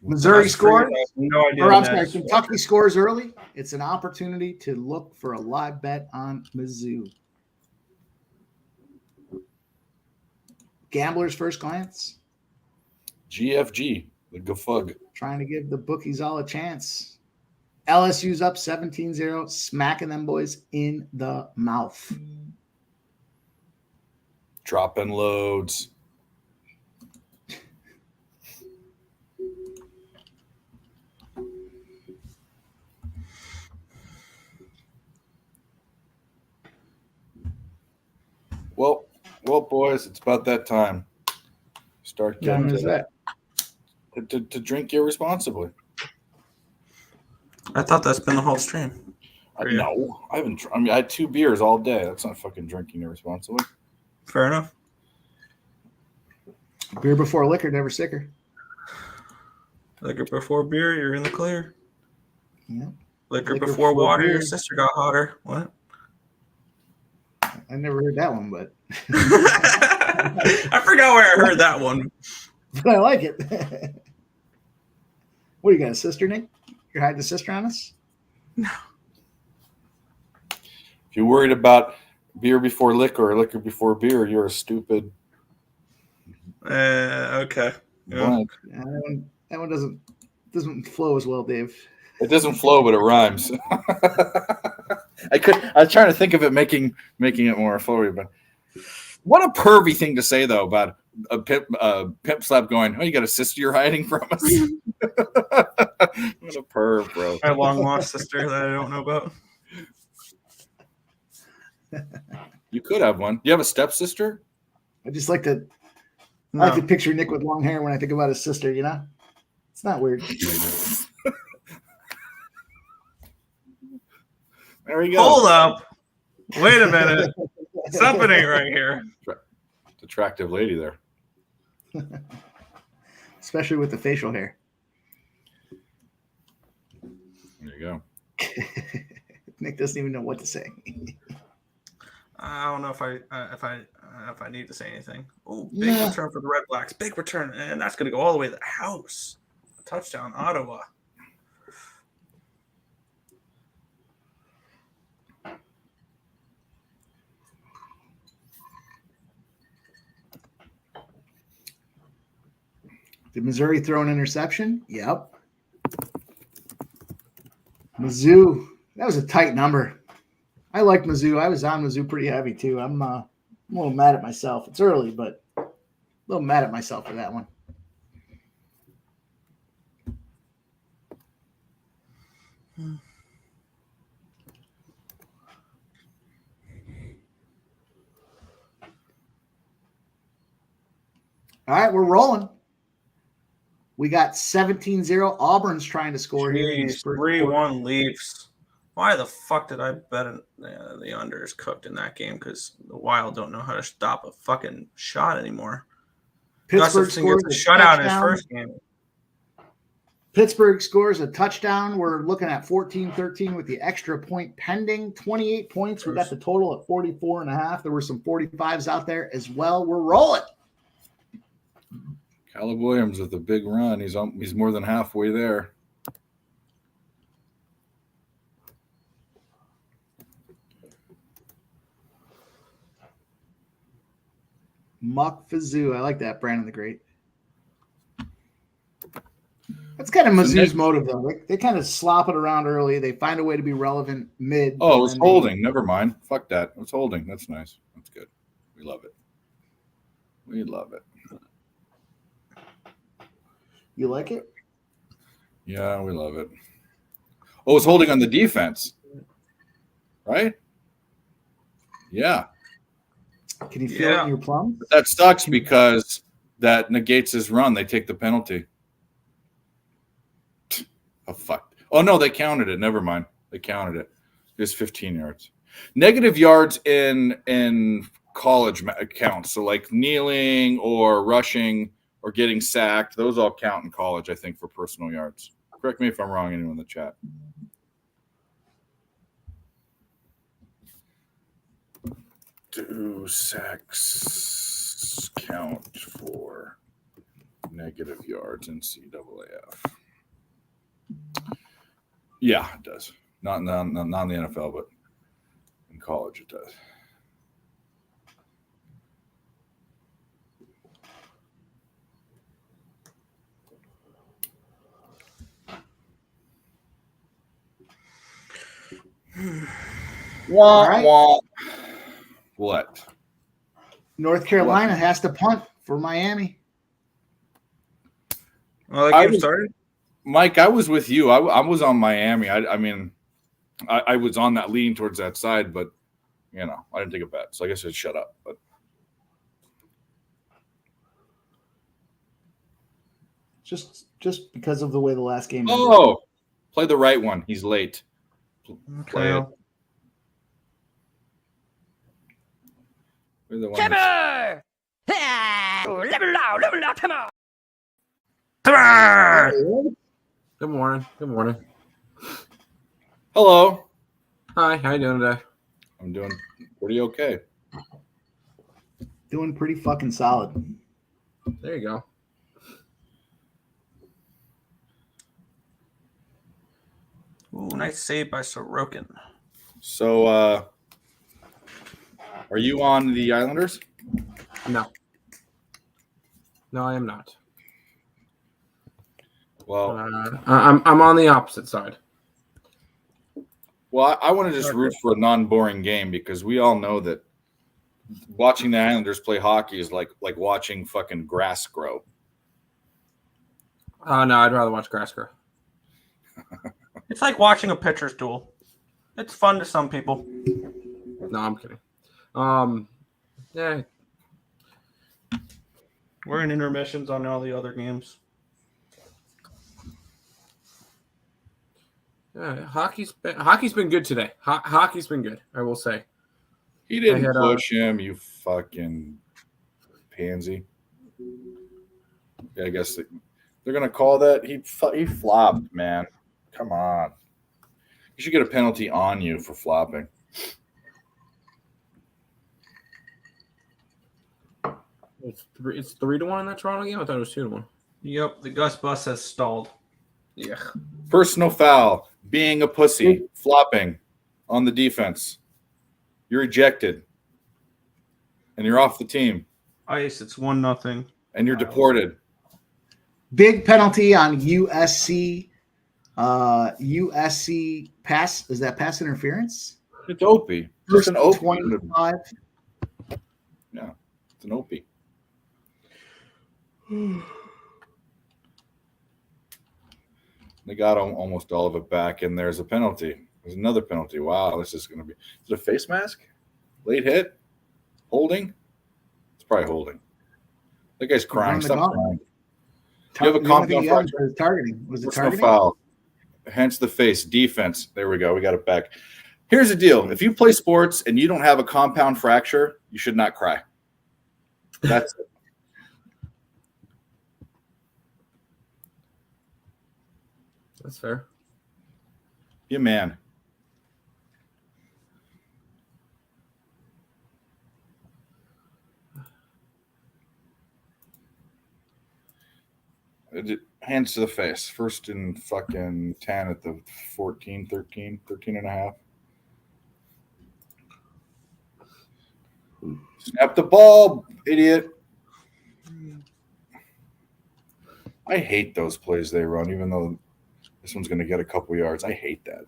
Missouri scored. No idea. Or I'm sorry, Kentucky scores early. It's an opportunity to look for a live bet on Mizzou. Gambler's first glance. GFG, the Gafug. Trying to give the bookies all a chance. LSU's up 17-0, smacking them boys in the mouth. Dropping loads. Well, boys, it's about that time. Start getting to drink irresponsibly. I thought that's been the whole stream. No, I haven't. I had 2 beers all day. That's not fucking drinking irresponsibly. Fair enough. Beer before liquor, never sicker. Liquor before beer, you're in the clear. Yeah. Liquor before water, beer. your sister got hotter. What? I never heard that one, but I forgot where I heard that one. but I like it. What, you got a sister, Nick? You're hiding a sister on us? If you're worried about beer before liquor or liquor before beer, you're a stupid. Okay. Yeah. That one doesn't flow as well, Dave. It doesn't flow, but it rhymes. I was trying to think of it making it more flowy, but What a pervy thing to say, though, about a pimp slap going, "Oh, you got a sister you're hiding from us." What a perv, bro. My long lost sister that I don't know about. You could have one. Do you have a stepsister? I just like to. I like to picture Nick with long hair when I think about his sister. You know, it's not weird. There we go. Hold up. Wait a minute. Something ain't right here. Attractive lady there. Especially with the facial hair. There you go. Nick doesn't even know what to say. I don't know if I need to say anything. Oh, big return for the Red Blacks. Big return, and that's going to go all the way to the house. A touchdown, Ottawa. Did Missouri throw an interception? Yep. Mizzou. That was a tight number. I like Mizzou. I was on Mizzou pretty heavy too. I'm a little mad at myself. It's early, but a little mad at myself for that one. All right, we're rolling. We got 17-0. Auburn's trying to score here. 3-1 Leafs. Why the fuck did I bet the under is cooked in that game? Because the Wild don't know how to stop a fucking shot anymore. Pittsburgh scores a shutout in his touchdown. first game. Pittsburgh scores a touchdown. We're looking at 14-13 with the extra point pending. 28 points. We got the total at 44.5. There were some 45s out there as well. We're rolling. Caleb Williams with a big run. He's more than halfway there. Muck Fazoo. I like that. Brandon the Great. That's kind of Mizzou's motive, though. They kind of slop it around early. They find a way to be relevant mid. Oh, it's holding. Never mind. Fuck that. It's holding. That's nice. That's good. We love it. We love it. You like it? Yeah, we love it. Oh, it's holding on the defense. Right? Yeah. Can you feel it in your plum? That sucks because that negates his run. They take the penalty. Oh, fuck. Oh, no, they counted it. Never mind. They counted it. Just 15 yards. Negative yards in college counts. So like kneeling or rushing or getting sacked, those all count in college, I think, for personal yards. Correct me if I'm wrong, anyone in the chat. Do sacks count for negative yards in CAAF? Yeah, it does. Not in the NFL, but in college it does. All right. What? North Carolina has to punt for Miami. Well, that game started. Mike, I was with you. I was on Miami. I mean, I was on that leaning towards that side, but I didn't take a bet, so I guess I'd shut up. But just because of the way the last game ended. Oh, play the right one. He's late. Play it. Play the one that's- Good morning. Good morning. Hello. Hi. How you doing today? I'm doing pretty okay. Doing pretty fucking solid. There you go. Ooh, nice save by Sorokin. So, are you on the Islanders? No. No, I am not. Well, I'm on the opposite side. Well, I want to just root for a non-boring game because we all know that watching the Islanders play hockey is like watching fucking grass grow. No, I'd rather watch grass grow. It's like watching a pitcher's duel. It's fun to some people. No, I'm kidding. Yeah. We're in intermissions on all the other games. Yeah, hockey's been good today. Hockey's been good, I will say. He didn't push him, you fucking pansy. Yeah, I guess they're gonna call that he flopped, man. Come on, you should get a penalty on you for flopping. It's 3-1 in that Toronto game. I thought it was 2-1. Yep, the Gus bus has stalled. Yeah. Personal foul, being a pussy, flopping on the defense. You're ejected, and you're off the team. Ice, it's 1-0. And you're deported. Big penalty on USC. USC pass. Is that pass interference? It's Opie. It's an Opie. 25. Yeah, it's an Opie. They got almost all of it back, and there's a penalty. There's another penalty. Wow, this is going to be. Is it a face mask? Late hit? Holding? It's probably holding. That guy's crying. Stop crying. You have a compound fracture. Targeting. Was it Personal targeting? foul. Hence the face. Defense. There we go. We got it back. Here's the deal. If you play sports and you don't have a compound fracture, you should not cry. That's it. That's fair. You man. Hands to the face. First and fucking 10 at the 13 and a half. Snap the ball, idiot. I hate those plays they run, even though this one's going to get a couple yards. I hate that.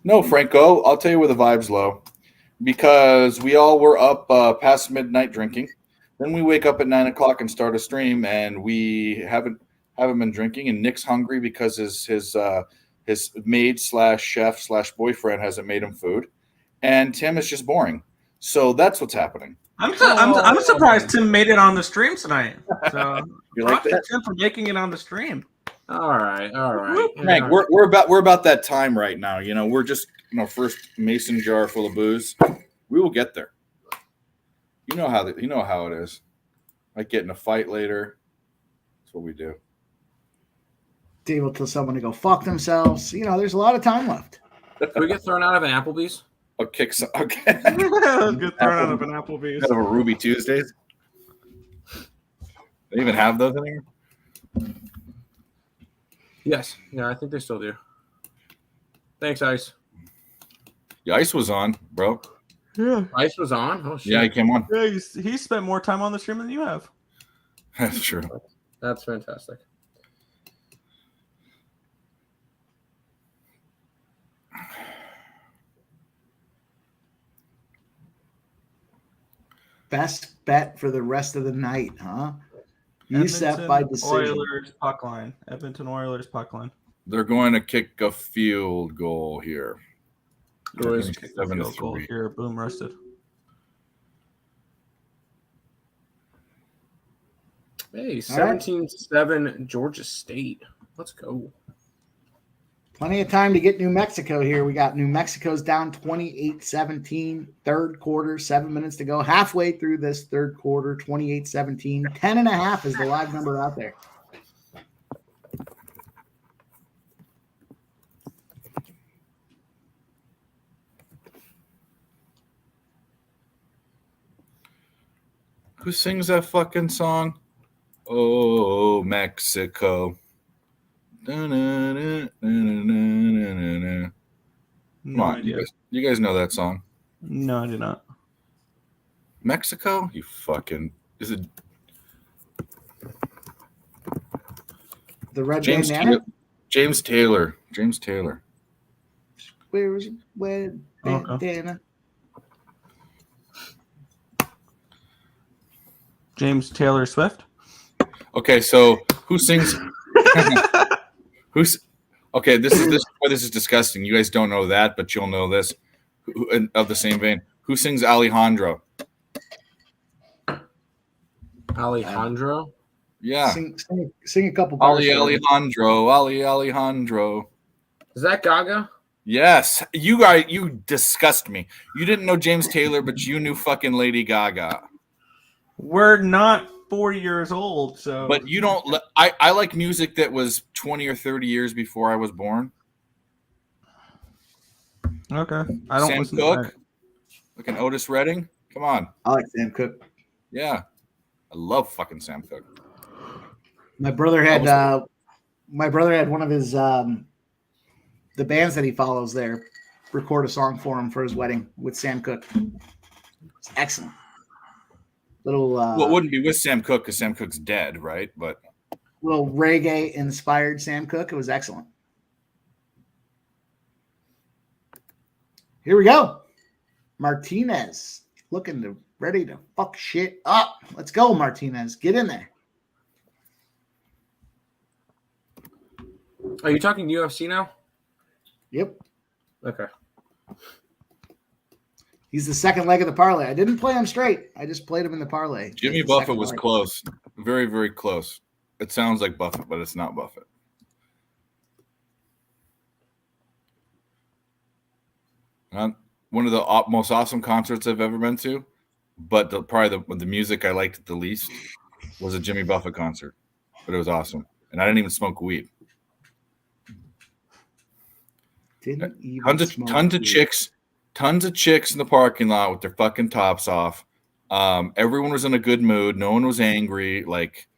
No, Franco, I'll tell you where the vibe's low. Because we all were up past midnight drinking. Then we wake up at 9 o'clock and start a stream, and we haven't been drinking. And Nick's hungry because his maid / chef / boyfriend hasn't made him food, and Tim is just boring. So that's what's happening. I'm surprised Tim made it on the stream tonight. So You like that? Tim for making it on the stream. All right. Frank, we're about that time right now. You know, we're just first mason jar full of booze. We will get there. You know how it is. Like get in a fight later. That's what we do. Dave will tell someone to go fuck themselves. There's a lot of time left. Can we get thrown out of an Applebee's? I'll kick some. Okay. Get thrown out of an Applebee's. Out of a Ruby Tuesdays. They even have those in here? Yes. Yeah, I think they still do. Thanks, Ice. Yeah, Ice was on, bro. Yeah. Ice was on? Oh, shit. Yeah, he came on. Yeah, he spent more time on the stream than you have. That's true. That's fantastic. Best bet for the rest of the night, huh? USF by decision. Oilers puck line. Edmonton Oilers puck line. They're going to kick a field goal here. Oilers kick a field goal here. Boom, roasted. Hey, 17-7 Georgia State. Let's go. Plenty of time to get New Mexico here. We got New Mexico's down 28-17, third quarter, 7 minutes to go. Halfway through this third quarter, 28-17. 10.5 is the live number out there. Who sings that fucking song? Oh, Mexico. Come on, you guys know that song? No, I do not. Mexico? You fucking is it the Red James Bandana? Taylor. James Taylor. Where is where bandana? James Taylor Swift. Okay, so who sings? Who's okay? This is disgusting. You guys don't know that, but you'll know this. Of the same vein, who sings Alejandro? Alejandro. Yeah, Sing a couple bars. Alejandro. Is that Gaga? Yes, you disgust me. You didn't know James Taylor, but you knew fucking Lady Gaga. We're not 40 years old, so. But you don't. I like music that was 20 or 30 years before I was born. Okay, I don't Sam listen Cooke, to that. like an Otis Redding. Come on. I like Sam Cooke. Yeah, I love fucking Sam Cooke. My brother had one of his the bands that he follows there record a song for him for his wedding with Sam Cooke. It's excellent. Little well, it wouldn't be with Sam Cooke because Sam Cooke's dead, right? But little reggae inspired Sam Cooke. It was excellent. Here we go. Martinez ready to fuck shit up. Let's go, Martinez. Get in there. Are you talking UFC now? Yep. Okay. He's the second leg of the parlay. I didn't play him straight. I just played him in the parlay. Jimmy Buffett was close. Very, very close. It sounds like Buffett, but it's not Buffett. One of the most awesome concerts I've ever been to, but probably the music I liked the least was a Jimmy Buffett concert. But it was awesome. And I didn't even smoke weed. Tons of chicks in the parking lot with their fucking tops off. Everyone was in a good mood. No one was angry. Like,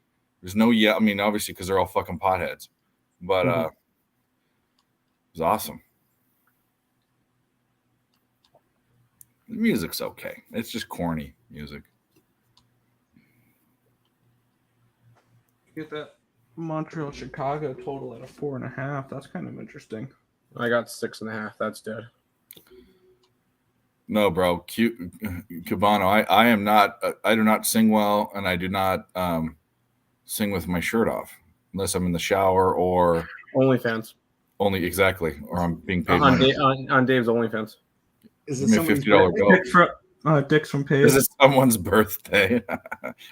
there's no I mean, obviously, because they're all fucking potheads. But it was awesome. The music's okay. It's just corny music. Get that Montreal Chicago total at a 4.5. That's kind of interesting. I got 6.5. That's dead. No, bro. Cabano, I am not. I do not sing well, and I do not sing with my shirt off unless I'm in the shower or OnlyFans. Exactly, or I'm being paid on money. Dave's OnlyFans. Is it a $50 bill? Dick's from Paige. This is someone's birthday.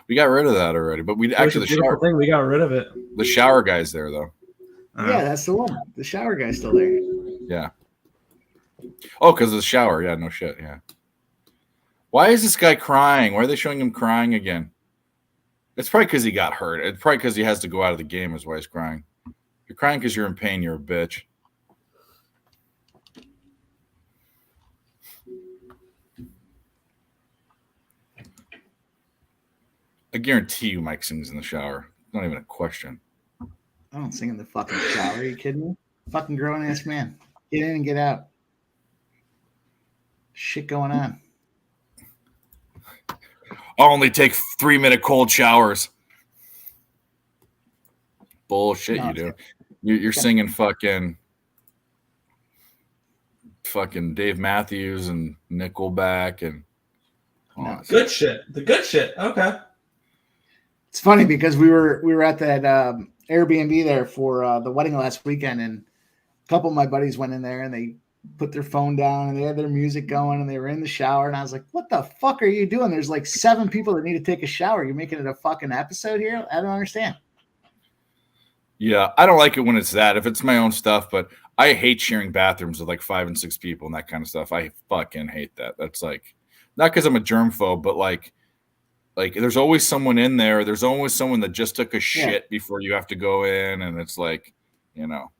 We got rid of that already, but we actually the shower thing. We got rid of it. The shower guy's there though. Yeah, that's the one. The shower guy's still there. Yeah. Oh, because of the shower. Yeah, no shit. Yeah. Why is this guy crying? Why are they showing him crying again? It's probably because he got hurt. It's probably because he has to go out of the game is why he's crying. You're crying because you're in pain. You're a bitch. I guarantee you Mike sings in the shower. Not even a question. I don't sing in the fucking shower. Are you kidding me? Fucking grown ass man. Get in and get out. Shit going on. I'll only take 3-minute cold showers. Bullshit, no, you do. You're singing fucking Dave Matthews and Nickelback and good shit. The good shit. Okay. It's funny because we were at that Airbnb there for the wedding last weekend, and a couple of my buddies went in there and they put their phone down and they had their music going and they were in the shower, and I was like, what the fuck are you doing? There's like 7 people that need to take a shower. You're making it a fucking episode here? I don't understand. Yeah, I don't like it when it's that. If it's my own stuff, but I hate sharing bathrooms with like 5 and 6 people and that kind of stuff. I fucking hate that. That's like, not because I'm a germphobe, but like there's always someone in there. There's always someone that just took a shit before you have to go in, and it's like, you know,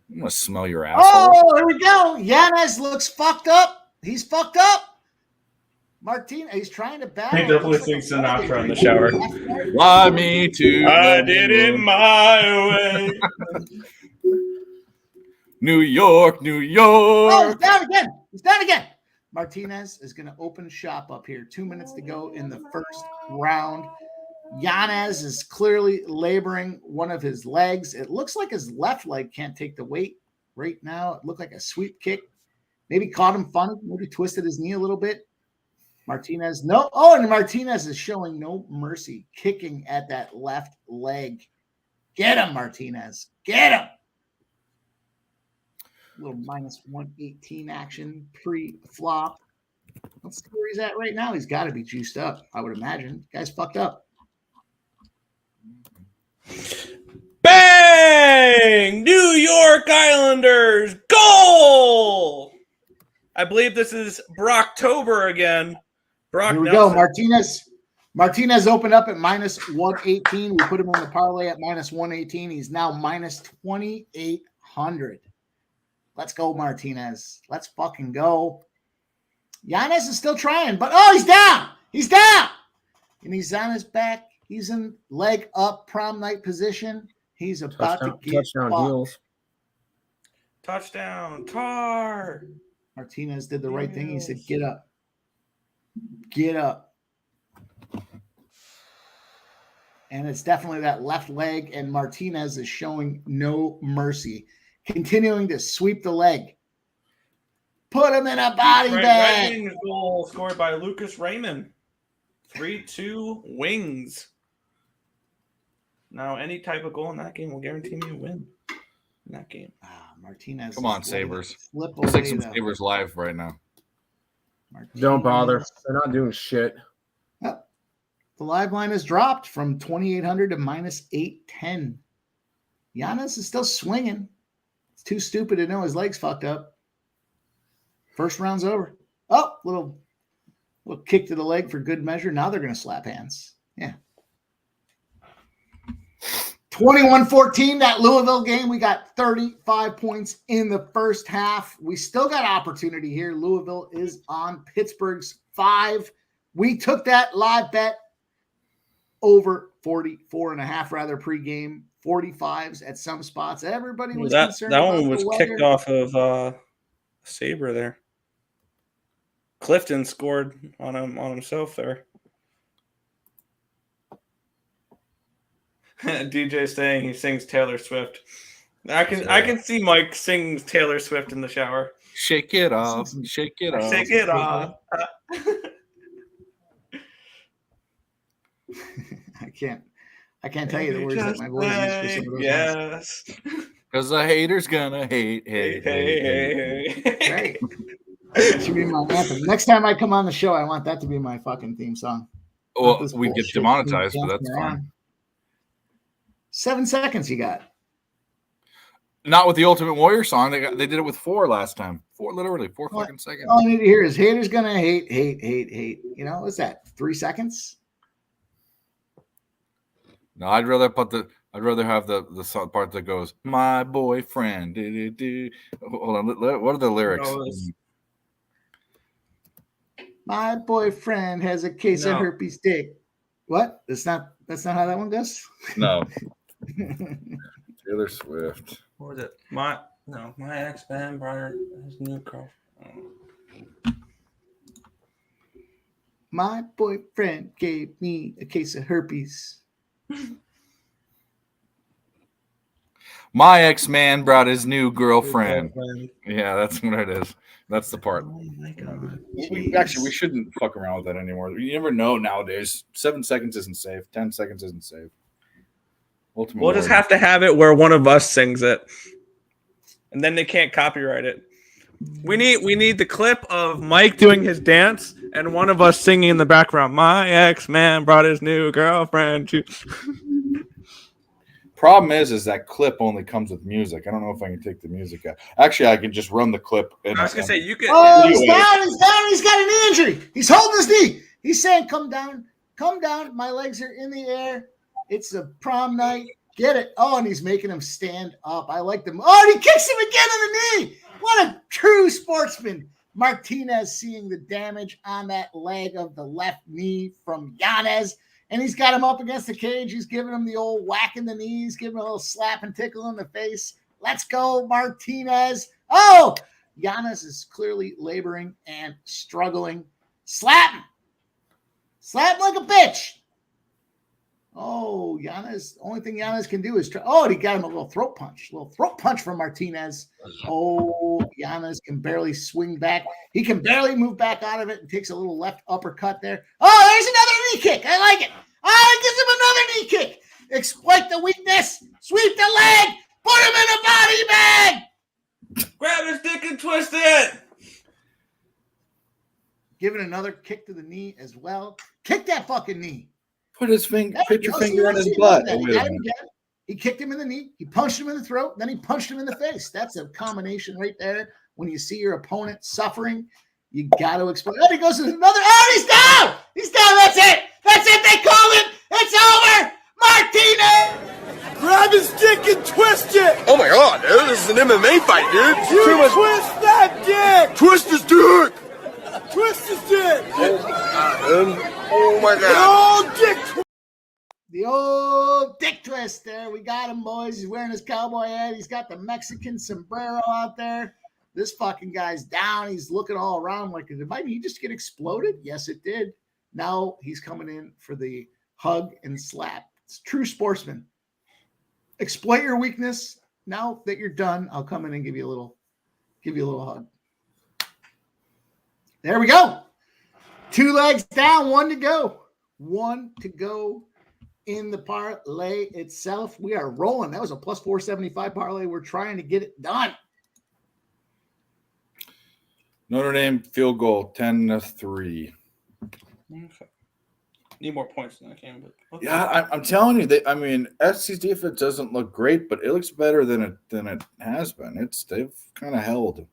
I'm gonna smell your asshole. Oh, here we go. Yanez looks fucked up. He's fucked up. Martin, he's trying to battle. He definitely sings Sinatra in the shower. Fly me to I did it my way. New York, New York. Oh, he's down again. He's down again. Martinez is going to open shop up here. 2 minutes to go in the first round. Yanez is clearly laboring one of his legs. It looks like his left leg can't take the weight right now. It looked like a sweep kick. Maybe caught him funny. Maybe twisted his knee a little bit. Martinez, no. Oh, and Martinez is showing no mercy, kicking at that left leg. Get him, Martinez. Get him. A little minus 118 action pre-flop. Let's see where he's at right now. He's got to be juiced up, I would imagine. Guy's fucked up. Bang! New York Islanders goal! I believe this is Brocktober again. Brock Here we Nelson. go. Martinez opened up at minus 118. We put him on the parlay at minus 118. He's now minus 2,800. Let's go, Martinez. Let's fucking go. Giannis is still trying, but he's down. He's down. And he's on his back. He's in leg up prom night position. He's about to get touchdown heels. Touchdown, Tar. Martinez did the right thing. He said, get up. Get up. And it's definitely that left leg, and Martinez is showing no mercy. Continuing to sweep the leg. Put him in a body bag. Red Wings goal scored by Lucas Raymond. 3-2 Wings. Now, any type of goal in that game will guarantee me a win in that game. Martinez. Come on, Sabres. Flip Let's take away, some though. Sabres live right now. Don't bother. They're not doing shit. The live line has dropped from 2,800 to minus 810. Giannis is still swinging. It's too stupid to know his leg's fucked up. First round's over. Oh, little kick to the leg for good measure. Now they're going to slap hands. Yeah. 21-14, that Louisville game. We got 35 points in the first half. We still got opportunity here. Louisville is on Pittsburgh's 5. We took that live bet over 44.5 rather pregame, 45s at some spots. Everybody was concerned that about one was the kicked weather. off of Sabre there. Clifton scored on himself there. DJ saying he sings Taylor Swift. I can see Mike sings Taylor Swift in the shower. Shake it off. Shake it off. Shake it off. I can't tell you the words that my voice is for some of those yes. Because the hater's gonna hate. Right. That should be my anthem. Next time I come on the show, I want that to be my fucking theme song. Well, we get demonetized, but that's fine. 7 seconds you got. Not with the Ultimate Warrior song. They did it with 4 last time. 4 fucking seconds. All I need to hear is haters gonna hate. You know, what's that? 3 seconds? No, I'd rather have the song part that goes, my boyfriend. Hold on, what are the lyrics? My boyfriend has a case of herpes dick. What? That's not how that one goes? No. Taylor Swift. What was it? My ex-band brother, his new girl. My boyfriend gave me a case of herpes. My ex-man brought his new girlfriend. Yeah, that's what it is. That's the part. Oh my god. We shouldn't fuck around with that anymore. You never know nowadays. 7 seconds isn't safe. 10 seconds isn't safe. We'll just have to have it where one of us sings it, and then they can't copyright it. We need the clip of Mike doing his dance and one of us singing in the background. My ex-man brought his new girlfriend. Problem is that clip only comes with music. I don't know if I can take the music out. Actually, I can just run the clip. I was gonna say you can. Oh, he's down. He's got an injury. He's holding his knee. He's saying, "Come down. My legs are in the air. It's a prom night. Get it." Oh, and he's making him stand up. I like them. Oh, and he kicks him again in the knee. What a true sportsman. Martinez seeing the damage on that leg of the left knee from Giannis. And he's got him up against the cage. He's giving him the old whack in the knees, giving him a little slap and tickle in the face. Let's go, Martinez. Oh, Giannis is clearly laboring and struggling. Slap him. Slap him like a bitch. Oh, Giannis. Only thing Giannis can do is try. Oh, he got him a little throat punch. A little throat punch from Martinez. Oh, Giannis can barely swing back. He can barely move back out of it and takes a little left uppercut there. Oh, there's another knee kick. I like it. Oh, he gives him another knee kick. Exploit the weakness. Sweep the leg. Put him in a body bag. Grab his dick and twist it. Giving another kick to the knee as well. Kick that fucking knee. Put your finger on his butt. He kicked him in the knee. He punched him in the throat. Then he punched him in the face. That's a combination right there. When you see your opponent suffering, you got to explain. Oh, he goes to another. Oh, he's down. He's down. That's it. That's it. They called it. It's over. Martinez. Grab his dick and twist it. Oh my god, dude, this is an MMA fight, dude. You twist that dick. Twist his dick. Twist his dick. Oh my god. Oh, dick. The old dick twist there. We got him, boys. He's wearing his cowboy hat. He's got the Mexican sombrero out there. This fucking guy's down. He's looking all around like, did he just get exploded? Yes, it did. Now he's coming in for the hug and slap. It's true sportsman. Exploit your weakness. Now that you're done, I'll come in and give you a little hug. There we go. 2 legs down, 1 to go. 1 to go in the parlay itself. We are rolling. That was a plus 475 parlay. We're trying to get it done. Notre Dame field goal 10-3. Okay. Need more points in that game, but okay. Yeah, I'm telling you, SC's defense doesn't look great, but it looks better than it has been. They've kind of held.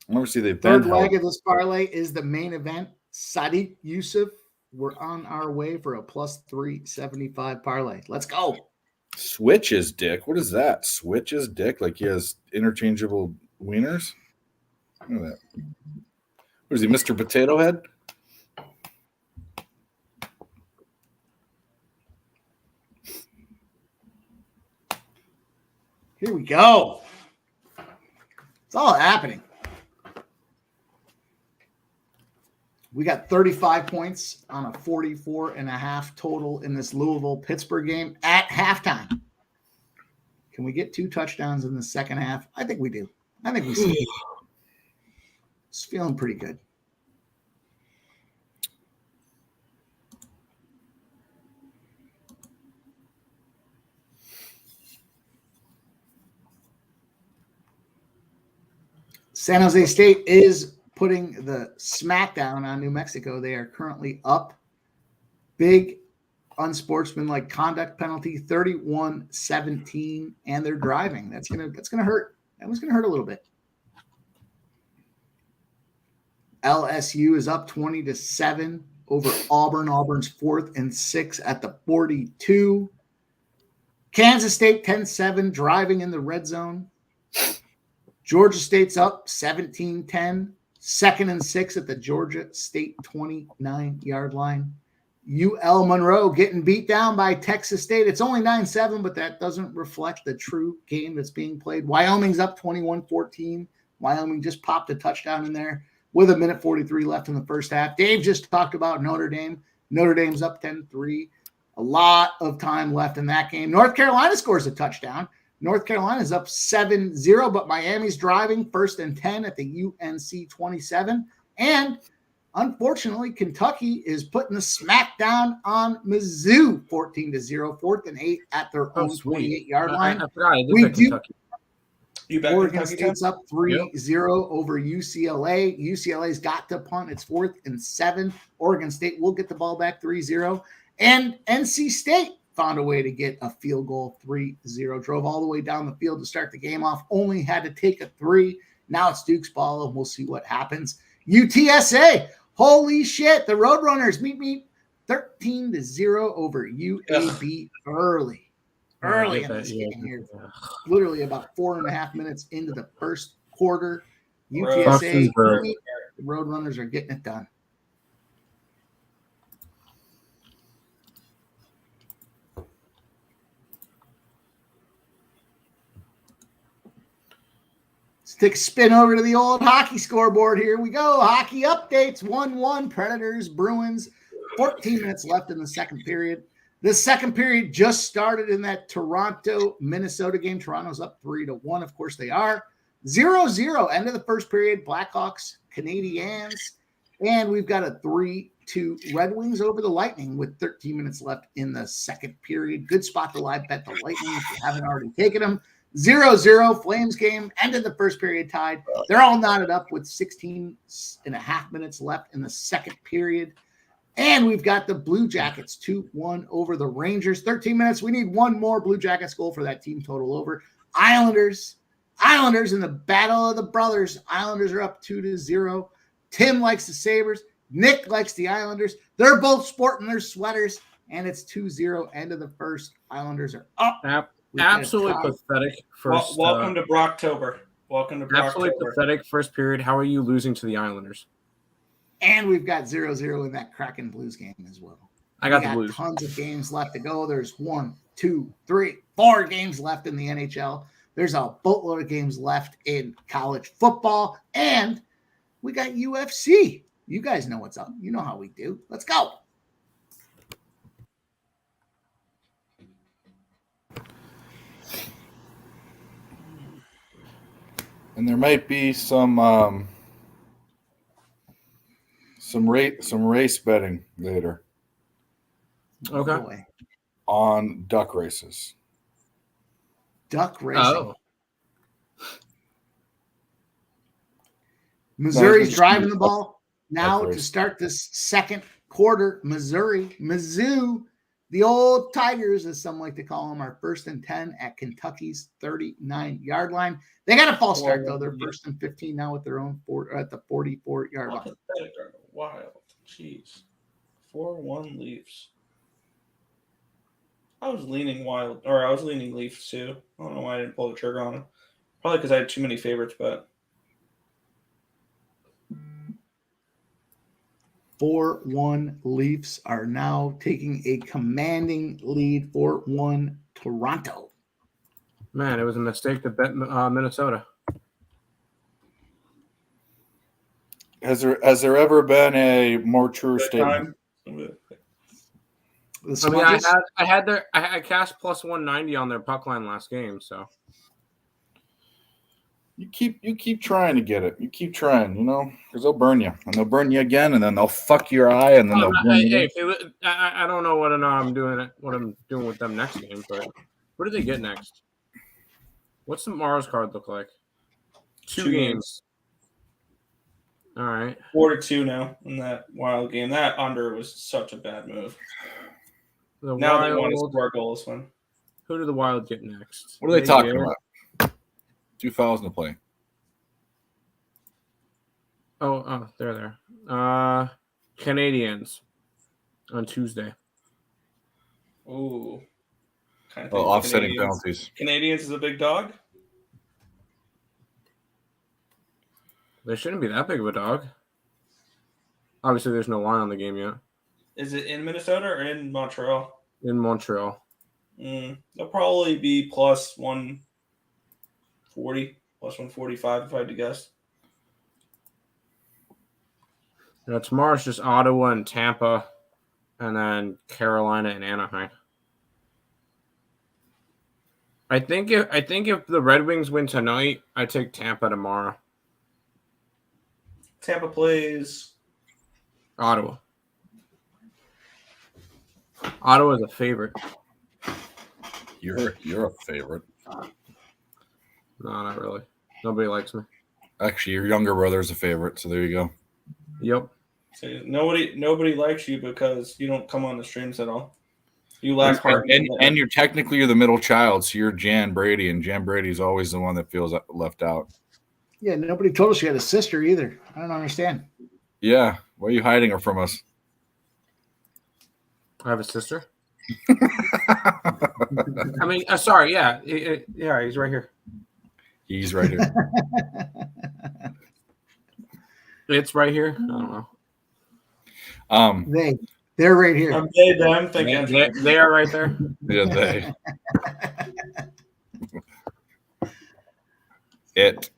Obviously, they've been Third leg of this parlay is the main event. Sadiq Yusuf. We're on our way for a plus 375 parlay. Let's go. Switch his dick. What is that? Switch his dick? Like he has interchangeable wieners? Look at that. What is he, Mr. Potato Head? Here we go. It's all happening. We got 35 points on a 44.5 total in this Louisville-Pittsburgh game at halftime. Can we get 2 touchdowns in the second half? I think we do. I think we see. It's feeling pretty good. San Jose State is putting the smackdown on New Mexico. They are currently up. Big unsportsmanlike conduct penalty, 31-17, and they're driving. That's gonna hurt. That was gonna hurt a little bit. LSU is up 20-7 over Auburn. Auburn's 4th and 6 at the 42. Kansas State 10-7, driving in the red zone. Georgia State's up 17-10, 2nd and 6 at the Georgia State 29-yard line. UL Monroe getting beat down by Texas State. It's only 9-7, but that doesn't reflect the true game that's being played. Wyoming's up 21-14. Wyoming just popped a touchdown in there with 1:43 left in the first half. Dave just talked about Notre Dame. Notre Dame's up 10-3. A lot of time left in that game. North Carolina scores a touchdown. North Carolina's up 7-0, but Miami's driving 1st and 10 at the UNC 27. And unfortunately, Kentucky is putting the smackdown on Mizzou 14-0, 4th and 8 at their own 28-yard line. Oregon State's up 3-0 over UCLA. UCLA's got to punt. It's 4th and 7. Oregon State will get the ball back 3-0. And NC State found a way to get a field goal 3-0. Drove all the way down the field to start the game off. Only had to take a 3. Now it's Duke's ball, and we'll see what happens. UTSA. Holy shit. The Roadrunners meet 13-0 over UAB early. Early in this game here. Literally about 4.5 minutes into the first quarter. UTSA, the Roadrunners are getting it done. Let's take a spin over to the old hockey scoreboard. Here we go. Hockey updates. 1-1. Predators, Bruins. 14 minutes left in the second period. The second period just started in that Toronto-Minnesota game. Toronto's up 3-1. Of course they are. 0-0. End of the first period. Blackhawks, Canadiens. And we've got a 3-2 Red Wings over the Lightning with 13 minutes left in the second period. Good spot to live bet the Lightning if you haven't already taken them. 0-0 Flames game. End of the first period tied. They're all knotted up with 16 and a half minutes left in the second period. And we've got the Blue Jackets 2-1 over the Rangers. 13 minutes. We need one more Blue Jackets goal for that team total over. Islanders in the battle of the brothers. Islanders are up 2-0. Tim likes the Sabres. Nick likes the Islanders. They're both sporting their sweaters, and it's 2-0 end of the first. Islanders are up. Absolutely pathetic first. Welcome to Brocktober. Welcome to Brocktober. Absolutely pathetic first period. How are you losing to the Islanders? And we've got 0-0 in that Kraken Blues game as well. I got the Blues. Tons of games left to go. There's 1, 2, 3, 4 games left in the NHL. There's a boatload of games left in college football. And we got UFC. You guys know what's up. You know how we do. Let's go. And there might be some race betting later. Okay. On duck races. Duck racing. Oh. Missouri's driving the ball now to start this second quarter. Mizzou, the old Tigers, as some like to call them, are 1st and 10 at Kentucky's 39-yard line. They got a false start, though. They're 1st and 15 now with their own at the 44-yard line. Wild. Jeez. 4-1 Leafs. I was leaning Wild, or I was leaning Leafs too. I don't know why I didn't pull the trigger on them. Probably because I had too many favorites, but 4-1 Leafs are now taking a commanding lead. 4-1 Toronto. Man, it was a mistake to bet Minnesota. Has there ever been a more true statement? I mean, I cast plus 190 on their puck line last game, so you keep trying to get it. You keep trying, because they'll burn you, and they'll burn you again, and then they'll fuck your eye, and then they'll burn you. I don't know what I'm doing with them next game, but what do they get next? What's the Mars card look like? Two games. All right. 4-2 now in that Wild game. That under was such a bad move. Now they want to score goals one. Who do the Wild get next? What are they talking about? 2 fouls in the play. Oh, they're there. Canadians on Tuesday. Ooh. Offsetting penalties. Canadians is a big dog? They shouldn't be that big of a dog. Obviously, there's no line on the game yet. Is it in Minnesota or in Montreal? In Montreal. They'll probably be plus 140, plus 145 if I had to guess. Tomorrow's just Ottawa and Tampa, and then Carolina and Anaheim. I think if the Red Wings win tonight, I take Tampa tomorrow. Tampa plays Ottawa. Ottawa's a favorite. You're a favorite. No, not really. Nobody likes me. Actually, your younger brother's a favorite, so there you go. Yep. So nobody likes you because you don't come on the streams at all. You lack heart. And you're technically the middle child, so you're Jan Brady, and Jan Brady's always the one that feels left out. Yeah, nobody told us you had a sister either. I don't understand. Yeah, why are you hiding her from us? I have a sister. I mean, sorry, yeah, yeah, he's right here. He's right here. It's right here. I don't know. They're right here. I'm they, them, thinking. They are right there. Yeah, they. It.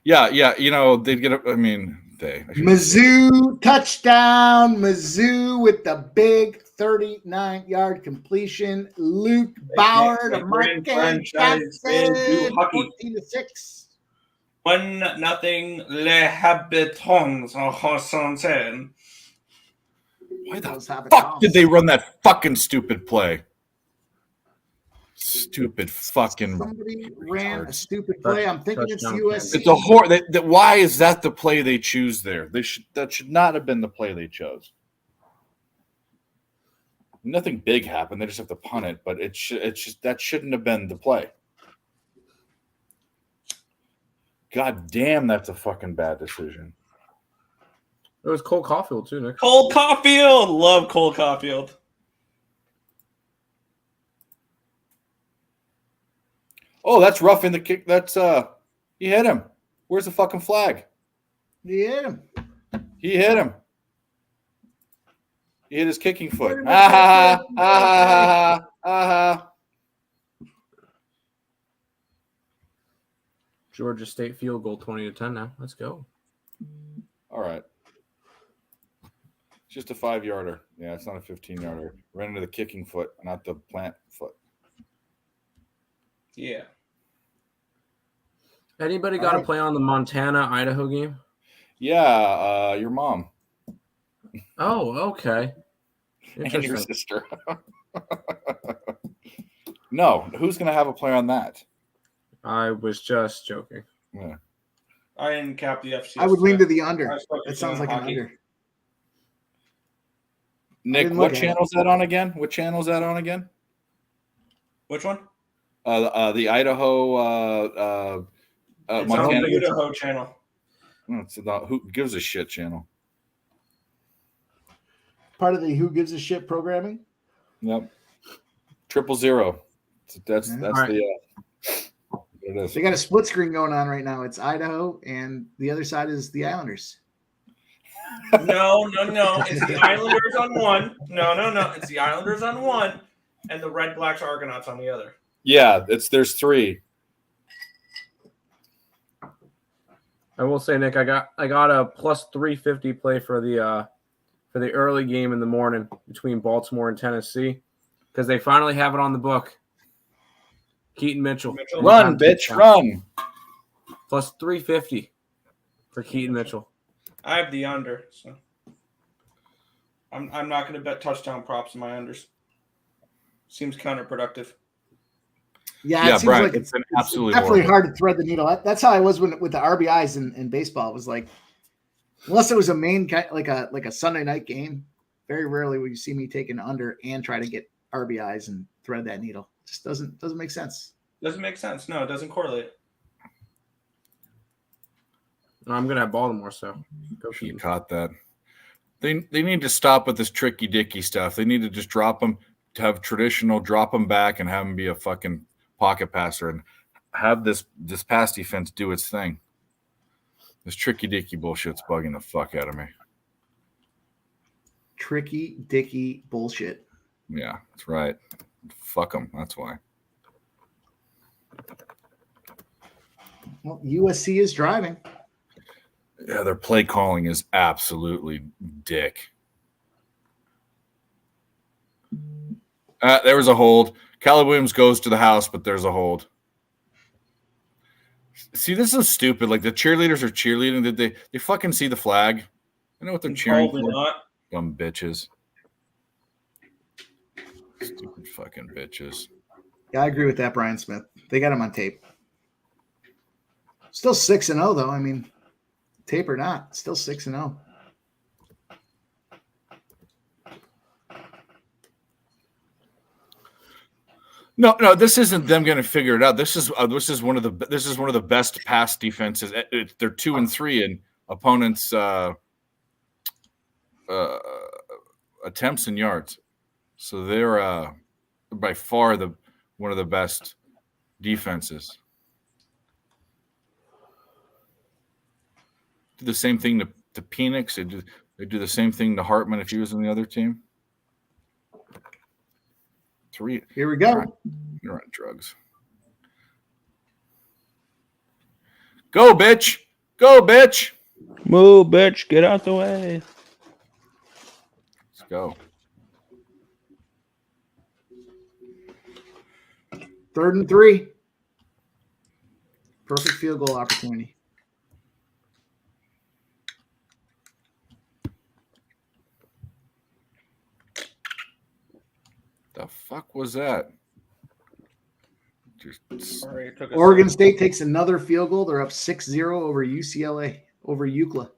Yeah, they'd get. I mean, they? Mizzou touchdown. Mizzou with the big 39-yard completion. Luke Bauer to Mark franchise in Johnson. hockey. 14-6. 1-0 Les Habitants en Wisconsin. Why the fuck did they run that fucking stupid play? Stupid fucking. Somebody ran a stupid play. I'm thinking it's USC. It's a why is that the play they choose there? That should not have been the play they chose. Nothing big happened. They just have to punt it, but that shouldn't have been the play. God damn, that's a fucking bad decision. It was Cole Caulfield too, Nick. Cole Caulfield. Love Cole Caulfield. Oh, that's rough in the kick. That's he hit him. Where's the fucking flag? He hit him. He hit him. He hit his kicking foot. Ah ha ha ha ha. Georgia State field goal 20-10 now. Let's go. All right. It's just a 5-yarder. Yeah, it's not a 15-yarder. Ran into the kicking foot, not the plant foot. Yeah. Anybody got to play on the Montana-Idaho game? Yeah, your mom. Oh, okay. And your sister. No, who's going to have a play on that? I was just joking. Yeah. I didn't cap the FCS. I would lean to the under. That sounds like an under. Nick, what channel is that on again? What channel is that on again? Which one? The Idaho it's Montana. on the Idaho channel. No, it's not who gives a shit channel. Part of the Who Gives a Shit programming. Yep. 000. That's right. It is. They got a split screen going on right now. It's Idaho, and the other side is the Islanders. No. It's the Islanders on one. No. It's the Islanders on one, and the Red Blacks Argonauts on the other. Yeah, there's 3. I will say, Nick, I got a plus 350 play for the early game in the morning between Baltimore and Tennessee because they finally have it on the book. Keaton Mitchell. Run, bitch, run. Plus 350 for Keaton Mitchell. I have the under, so I'm not going to bet touchdown props in my unders. Seems counterproductive. Yeah, it seems Brian, like it's absolutely definitely horrible. hard to thread the needle. That's how I was with the RBIs in baseball. It was like, unless it was a main like a Sunday night game, very rarely would you see me take an under and try to get RBIs and thread that needle. It just doesn't make sense. Doesn't make sense. No, it doesn't correlate. No, I'm gonna have Baltimore, so go Should have Keaton. caught that. They need to stop with this tricky dicky stuff. They need to just drop them, to have traditional, drop them back, and have them be a fucking pocket passer, and have this pass defense do its thing. This tricky dicky bullshit's bugging the fuck out of me. Tricky dicky bullshit. Yeah, that's right. Fuck them. That's why. Well, USC is driving. Yeah, their play calling is absolutely dick. There was a hold. Caleb Williams goes to the house, but there's a hold. See, this is stupid. Like, the cheerleaders are cheerleading. Did they fucking see the flag? I know what they're cheering Probably for. not. Dumb bitches. Stupid fucking bitches. Yeah, I agree with that, Brian Smith. They got him on tape. Still 6-0 though. I mean, tape or not, still 6-0. No, this isn't them going to figure it out. This is one of the best pass defenses. They're 2-3 in opponents' attempts and yards, so they're by far one of the best defenses. Do the same thing to Penix. They do the same thing to Hartman if he was on the other team. 3. Here we go. You're on drugs. Go, bitch. Go, bitch. Move, bitch. Get out the way. Let's go. 3rd and 3. Perfect field goal opportunity. The fuck was that? Sorry, it took a Oregon second. State takes another field goal. They're up 6-0 over UCLA, over UCLA.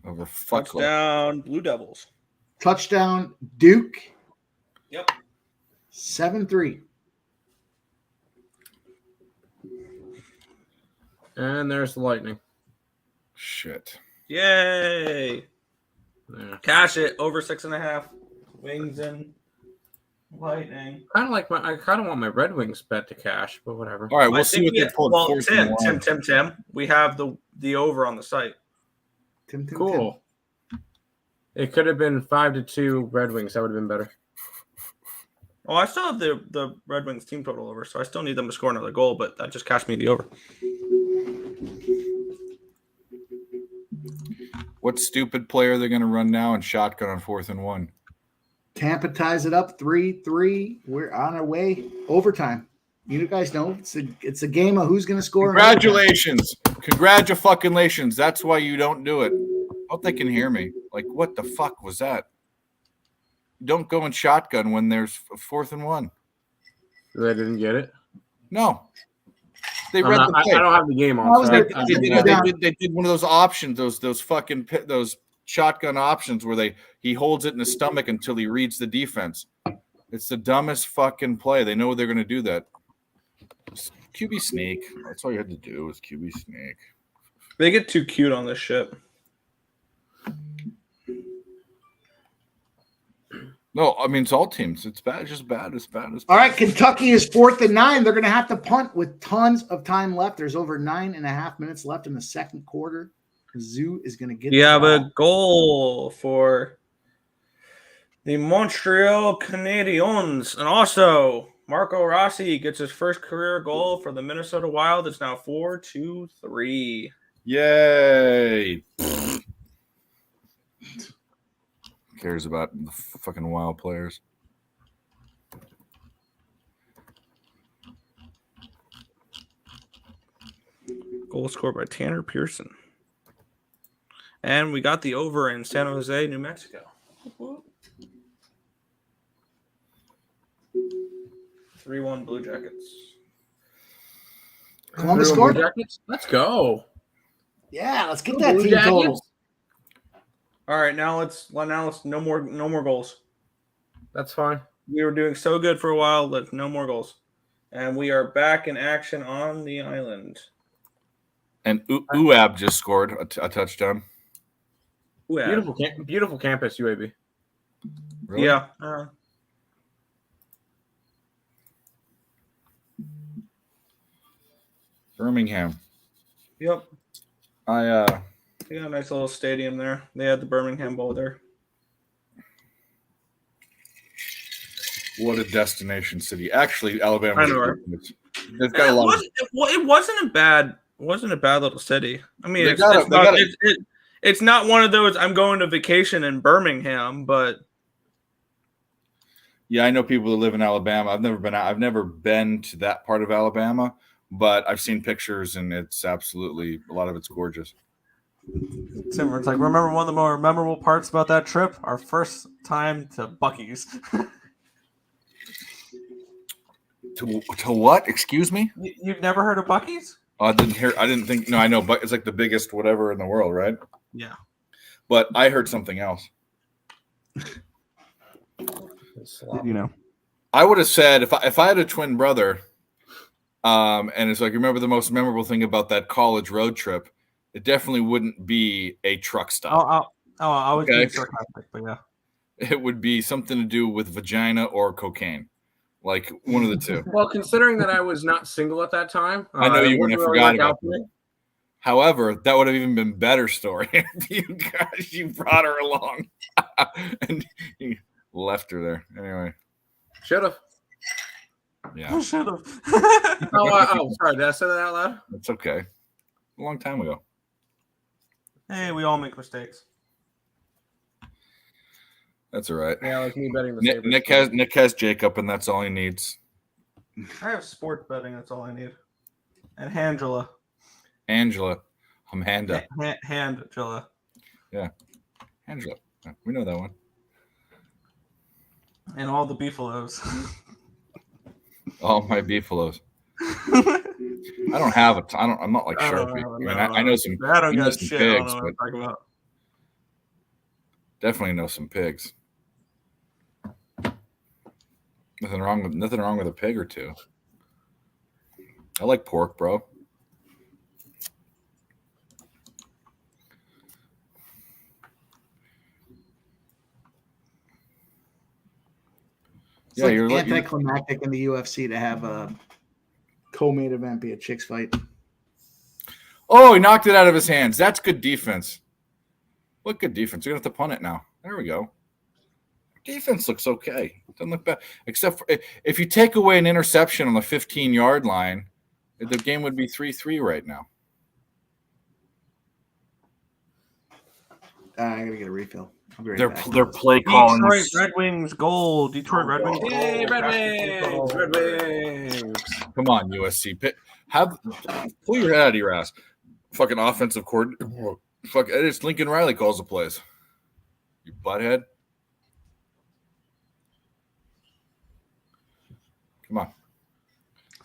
Over fuck. Touchdown, Blue Devils. Touchdown, Duke. Yep. 7-3. And there's the Lightning. Shit. Yay! Yeah. Cash it over 6.5. Wings and Lightning. I kind of want my Red Wings bet to cash, but whatever. All right, we'll see what they pulled. Well, Tim. We have the over on the site. Tim. Cool. It could have been 5-2 Red Wings. That would have been better. Oh, I still have the Red Wings team total over, so I still need them to score another goal, but that just cashed me the over. What stupid player are they going to run now and shotgun on 4th and 1? Tampa ties it up 3-3. We're on our way. Overtime. You guys know it's a game of who's going to score. Congratulations. Congratulations. That's why you don't do it. I hope they can hear me. Like, what the fuck was that? Don't go in shotgun when there's 4th and 1. They didn't get it? No. They read the play. I don't have the game on. So They did one of those options, those shotgun options where he holds it in his stomach until he reads the defense. It's the dumbest fucking play. They know they're going to do that. QB sneak. That's all you had to do was QB sneak. They get too cute on this shit. No, I mean, it's all teams. It's bad. It's just bad. It's bad. All right, Kentucky is 4th and 9. They're going to have to punt with tons of time left. There's over 9.5 minutes left in the second quarter. Zoo is going to get. You have a goal for the Montreal Canadiens, and also Marco Rossi gets his first career goal for the Minnesota Wild. It's now 4-2-3. Yay! Cares about the fucking Wild players. Goal scored by Tanner Pearson. And we got the over in San Jose, New Mexico. 3-1 Blue Jackets. Columbus scored. Jackets? Let's go. Yeah, let's get that Blue team Jackets? total. All right, now let's no more goals. That's fine. We were doing so good for a while, but no more goals. And we are back in action on the island. And UAB just scored a touchdown. Beautiful campus, UAB. Really? Yeah. Birmingham. Yep. They got a nice little stadium there. They had the Birmingham Bowl there. What a destination city. Actually, Alabama. I know, right? They've got a lot of. It wasn't a bad little city. I mean, it's not one of those I'm going to vacation in Birmingham, but Yeah, I know people that live in Alabama. I've never been to that part of Alabama, but I've seen pictures and it's absolutely, a lot of it's gorgeous. Tim, it's like, remember one of the more memorable parts about that trip? Our first time to Buc-ee's. To what? Excuse me? You've never heard of Buc-ee's? I didn't think. No, I know, but it's like the biggest whatever in the world, right? Yeah. But I heard something else. You know, I would have said if I had a twin brother, and it's like, remember the most memorable thing about that college road trip? It definitely wouldn't be a truck stop. I was being sarcastic, but yeah. It would be something to do with vagina or cocaine. Like one of the two. Well, considering that I was not single at that time, I know you wouldn't have forgotten about that. that. However, that would have even been better story if you brought her along and you left her there. Anyway, should have. Yeah, should have. Oh, sorry. Did I say that out loud? It's okay. A long time ago. Hey, we all make mistakes. That's all right. Yeah, like me betting the Sabres. Nick has Jacob, and that's all he needs. I have sports betting. That's all I need. And Angela. Amanda. Angela. Yeah. Angela. We know that one. And all the beefalos. All my beefaloes. I don't have a ton. I'm not like Sharpie. I know some. I don't know got some shit. pigs, I don't know what I'm talking about. Definitely know some pigs. Nothing wrong with a pig or two. I like pork, bro. It's like anticlimactic in the UFC to have a co-main event be a chicks fight. Oh, he knocked it out of his hands. That's good defense. What good defense? You're going to have to punt it now. There we go. Defense looks okay. Doesn't look bad. Except for if you take away an interception on the 15-yard line, the game would be 3-3 right now. I got to get a refill. Their play calling. Detroit Red Wings goal. Detroit Red Wings goal. Hey, Red Wings! Red Wings! Come on, USC. Pull your head out of your ass. Fucking offensive coordinator. Fuck, it's Lincoln Riley calls the plays. You butthead. Come on.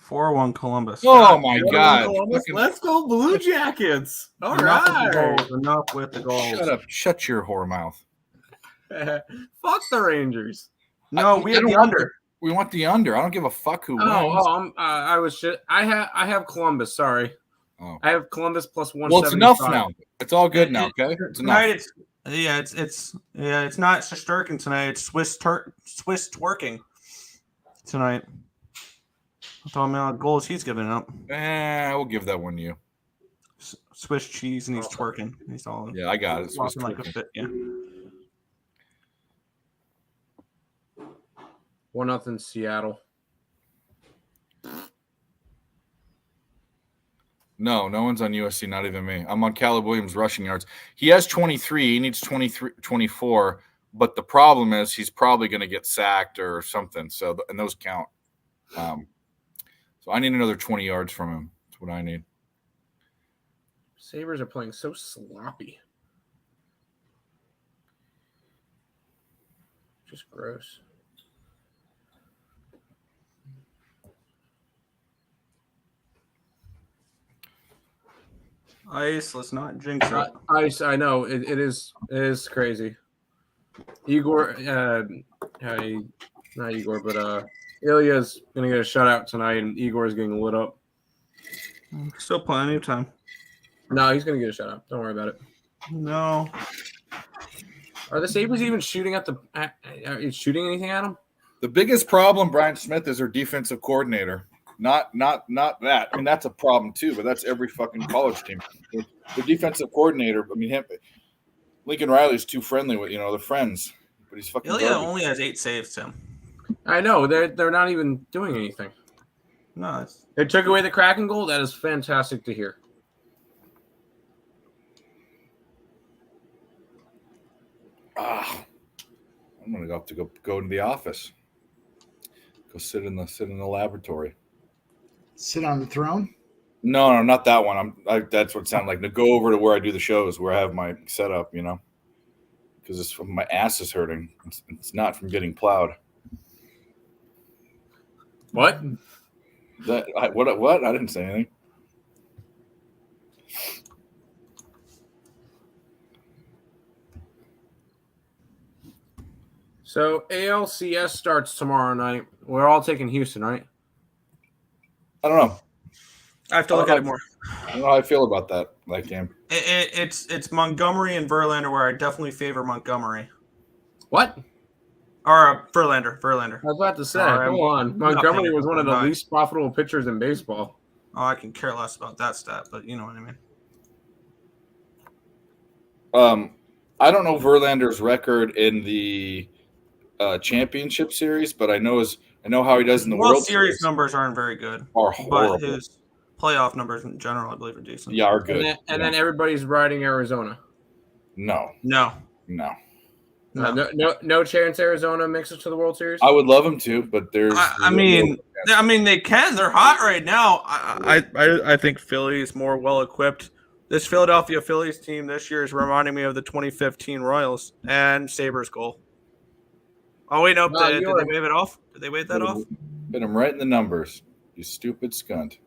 4-1 Columbus. Oh my God! Let's go Blue Jackets! All right. Enough with the goals. Shut up! Shut your whore mouth. Fuck the Rangers. No, we have the under. We want the under. I don't give a fuck who wins. I was shit. I have Columbus. Sorry. Oh. I have Columbus plus 175. Well, it's enough now. It's all good now. Okay. It's enough. Tonight it's not Shesterkin tonight. It's Swiss twerking tonight. I'm talking about goals he's giving up. We'll give that one to you. Swiss cheese and he's twerking. He's all I got it. Swiss like a fit. Yeah. 1-0 Seattle. No one's on USC, not even me. I'm on Caleb Williams rushing yards. He has 23. He needs 24. But the problem is he's probably going to get sacked or something. So, and those count. So I need another 20 yards from him. That's what I need. Sabres are playing so sloppy. Just gross. Ice, let's not jinx it. Ice, I know. It is crazy. Igor, not Igor, but Ilya's going to get a shutout tonight, and Igor is getting lit up. Still plenty of time. No, he's going to get a shutout. Don't worry about it. No. Are the Sabres even shooting at shooting anything at him? The biggest problem, Brian Smith, is their defensive coordinator. Not that. I mean, that's a problem too, but that's every fucking college team. The defensive coordinator, I mean, Lincoln Riley's too friendly with, they're friends, but he's fucking Ilya garbage. only has 8 saves, Tim. I know. They're not even doing anything. No, they took away the Kraken goal. That is fantastic to hear. I'm gonna have to go to the office. Go sit in the laboratory. Sit on the throne? No, not that one. That's what it sounded like. To go over to where I do the shows, where I have my setup, because my ass is hurting. It's not from getting plowed. What? What? I didn't say anything. So ALCS starts tomorrow night. We're all taking Houston, right? I don't know. I have to look at it more. I don't know how I feel about that game. It's Montgomery and Verlander, where I definitely favor Montgomery. What? Or Verlander. I was about to say, come on. Montgomery was one of the least profitable pitchers in baseball. Oh, I can care less about that stat, but you know what I mean. I don't know Verlander's record in the championship series, but I know how he does in the World Series. Numbers aren't very good. Are horrible. But his playoff numbers in general, I believe, are decent. Yeah, are good. And then everybody's riding Arizona. No. No. No chance Arizona makes it to the World Series. I would love them to, but there's. I mean, they can. They're hot right now. I think Philly is more well equipped. This Philadelphia Phillies team this year is reminding me of the 2015 Royals and Sabres goal. Oh wait, nope. Did they wave it off? Did they wave that off? Hit them right in the numbers. You stupid scunt.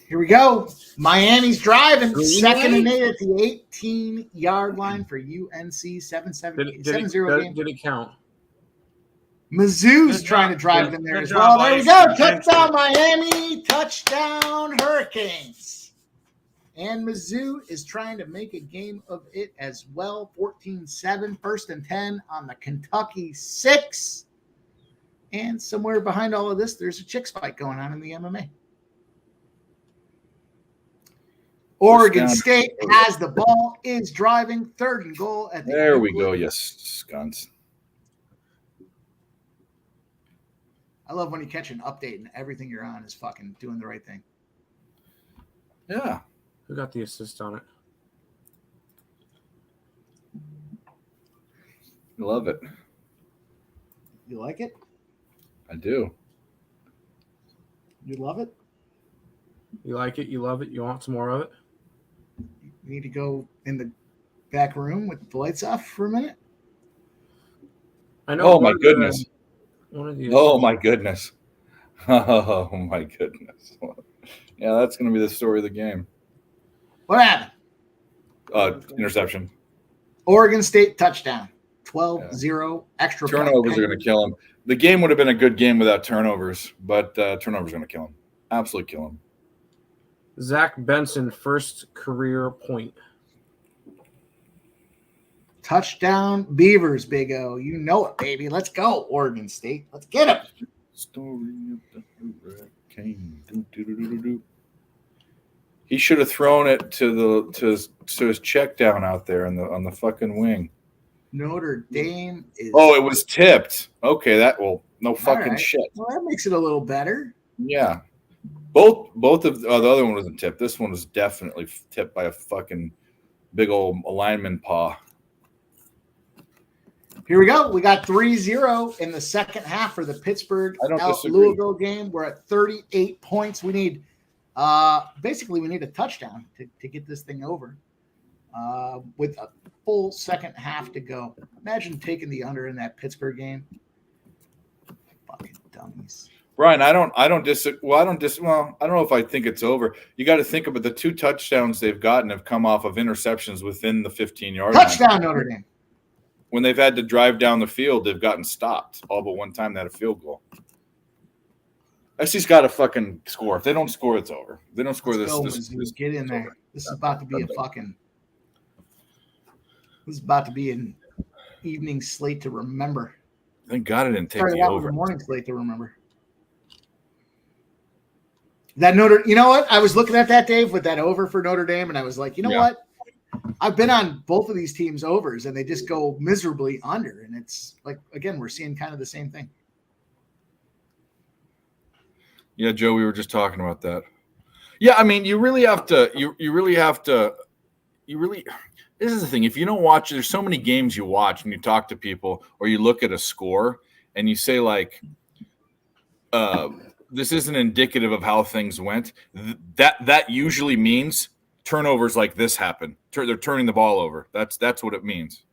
Here we go. Miami's driving. Second and 8 at the 18-yard line for UNC 7-0 game. Did it count? Mizzou's trying to drive it in there as well. There we go. Touchdown, Miami. Touchdown, Hurricanes. And Mizzou is trying to make a game of it as well. 14-7, 1st and 10 on the Kentucky 6. And somewhere behind all of this, there's a chick fight going on in the MMA. Oregon State has the ball, is driving, 3rd and goal at the There we go, yes, skunts. I love when you catch an update and everything you're on is fucking doing the right thing. Yeah. Who got the assist on it? Love it. You like it? I do. You love it? You like it? You love it? You want some more of it? You need to go in the back room with the lights off for a minute? I know. Oh, my goodness. One of these. Oh, my goodness. Oh, my goodness. Yeah, that's going to be the story of the game. What happened? Interception. Oregon State touchdown. 12-0 extra. Turnovers are going to kill him. The game would have been a good game without turnovers, but turnovers are going to kill him. Absolutely kill him. Zach Benson, first career point. Touchdown, Beavers, Big O. You know it, baby. Let's go, Oregon State. Let's get him. Story of the hurricane. He should have thrown it to his check down out there on the fucking wing. Notre Dame is. Oh, it was tipped. Okay, no fucking shit. Well, that makes it a little better. Yeah, both of the other one wasn't tipped. This one was definitely tipped by a fucking big old lineman paw. Here we go. We got 3-0 in the second half for the Pittsburgh Louisville game. We're at 38 points. We need basically a touchdown to get this thing over. With a full second half to go. Imagine taking the under in that Pittsburgh game. Fucking dummies. Brian, I don't know if I think it's over. You got to think about the 2 touchdowns they've gotten have come off of interceptions within the 15-yard line. Touchdown, Notre Dame. When they've had to drive down the field, they've gotten stopped. All but one time they had a field goal. SC's got to fucking score. If they don't score, it's over. If they don't score this, get in there. This is about to be This is about to be an evening slate to remember. Thank God it didn't take the over. A morning slate to remember. That you know what? I was looking at that, Dave, with that over for Notre Dame, and I was like, you know what? I've been on both of these teams' overs, and they just go miserably under. And it's like, again, we're seeing kind of the same thing. Yeah, Joe, we were just talking about that. Yeah, I mean, you really have to. This is the thing. If you don't watch, there's so many games you watch and you talk to people or you look at a score and you say like, this isn't indicative of how things went. That usually means turnovers like this happen. They're turning the ball over. That's what it means.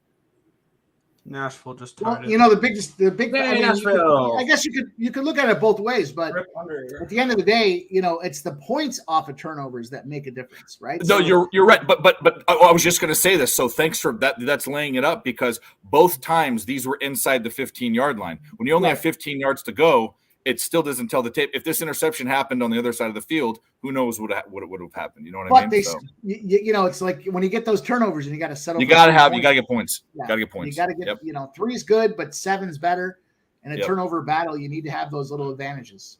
Nashville just tied it. You know, the big Nashville. I guess you could look at it both ways, but at the end of the day, you know, it's the points off of turnovers that make a difference, right? No, you're right. But I was just going to say this. So thanks for that. That's laying it up because both times these were inside the 15-yard line. When you only have 15 yards to go, it still doesn't tell the tape. If this interception happened on the other side of the field, who knows what would have happened? You know what I mean? You know, it's like when you get those turnovers and you got to settle. You got to get points. Yeah. Got to get points. You got to get 3 is good, but 7's better. In a turnover battle, you need to have those little advantages.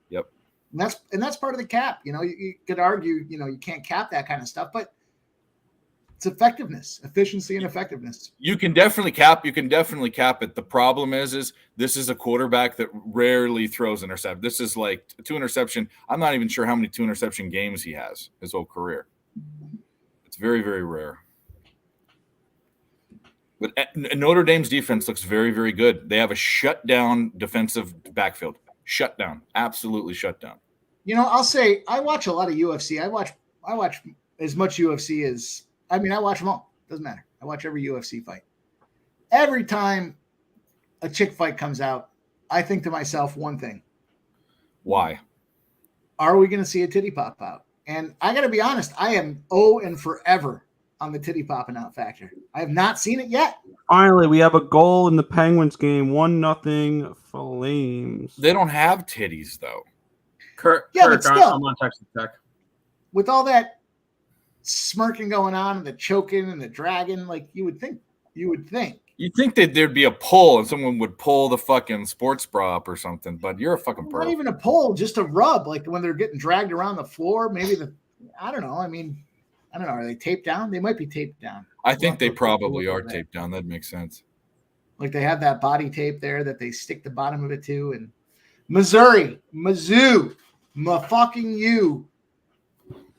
Yep. And that's part of the cap. You know, you could argue, you know, you can't cap that kind of stuff, but it's efficiency and effectiveness. You can definitely cap it. The problem is this is a quarterback that rarely throws intercept. This is like 2 interception. I'm not even sure how many 2 interception games he has his whole career. It's very, very rare. But Notre Dame's defense looks very, very good. They have a shutdown defensive backfield. Shut down. Absolutely shut down. You know, I'll say I watch a lot of UFC. I watch as much UFC as I watch them all. Doesn't matter. I watch every UFC fight. Every time a chick fight comes out, I think to myself one thing. Why? Are we going to see a titty pop out? And I got to be honest, I am and forever on the titty popping out factor. I have not seen it yet. Finally, we have a goal in the Penguins game. 1-0 Flames. They don't have titties though. Kirk, but still, I'm on Texas Tech. With all that smirking going on and the choking and the dragging, like you would think. You'd think that there'd be a pull and someone would pull the fucking sports bra up or something, but you're a fucking pro. Not even a pull, just a rub, like when they're getting dragged around the floor. Maybe I don't know. I don't know. Are they taped down? They might be taped down. I think they probably are taped down. That makes sense. Like they have that body tape there that they stick the bottom of it to. And Mizzou, fucking you.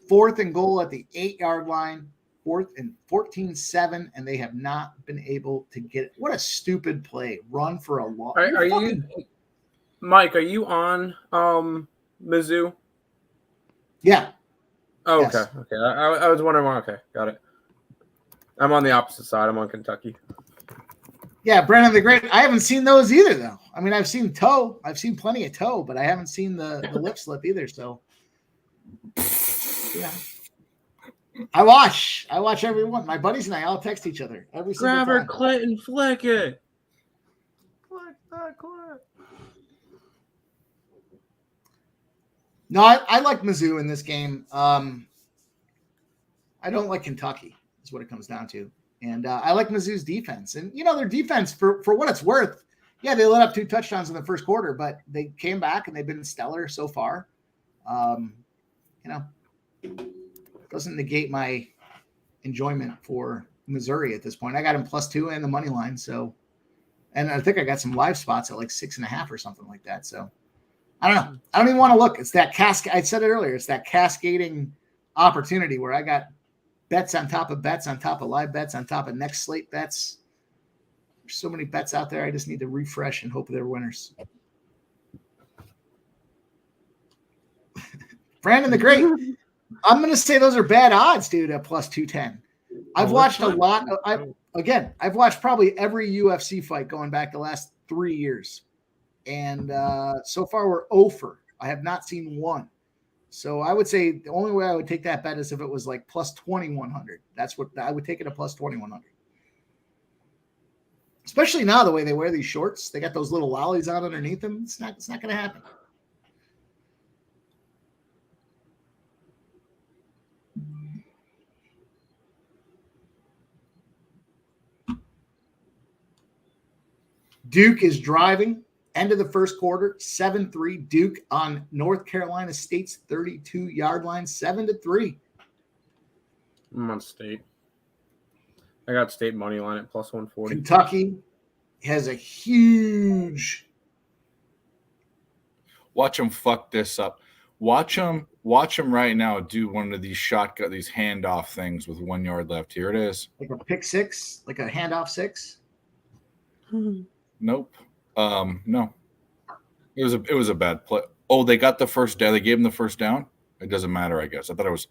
4th and goal at the 8-yard line. 4th and 14-7, and they have not been able to get it. What a stupid play. Run for a loss. Are you, Mike, are you on Mizzou? Yeah. Oh, Yes. okay. Okay. I was wondering why. Okay. Got it. I'm on the opposite side. I'm on Kentucky. Yeah, Brandon the Great. I haven't seen those either, though. I mean, I've seen toe. I've seen plenty of toe, but I haven't seen the lip slip either. So, yeah. I watch everyone. My buddies and I all text each other every single Grab her time. clit and flick it. Flick that clit. No, I like Mizzou in this game. I don't like Kentucky, is what it comes down to. And I like Mizzou's defense. And, their defense, for what it's worth, yeah, they let up 2 touchdowns in the first quarter, but they came back and they've been stellar so far. Doesn't negate my enjoyment for Missouri at this point. I got him +2 and the money line. So, and I think I got some live spots at like 6.5 or something like that. So I don't know. I don't even want to look. It's that I said it earlier. It's that cascading opportunity where I got bets on top of live bets on top of next slate bets. There's so many bets out there. I just need to refresh and hope they're winners. Brandon the Great. I'm going to say those are bad odds, dude, at +210. I've watched a lot. I've watched probably every UFC fight going back the last 3 years. And so far we're 0 I have not seen one. So I would say the only way I would take that bet is if it was like +2,100. That's what I would take it at +2,100. Especially now the way they wear these shorts. They got those little lollies on underneath them. It's not going to happen. Duke is driving. End of the first quarter, 7-3. Duke on North Carolina State's 32-yard line, 7-3. I'm on State. I got State money line at +140. Kentucky has a huge. Watch them fuck this up. Watch them right now do one of these these handoff things with 1 yard left. Here it is. Like a pick six, like a handoff six. Nope. No. It was a bad play. Oh, they got the first down. They gave him the first down. It doesn't matter, I guess. I thought it was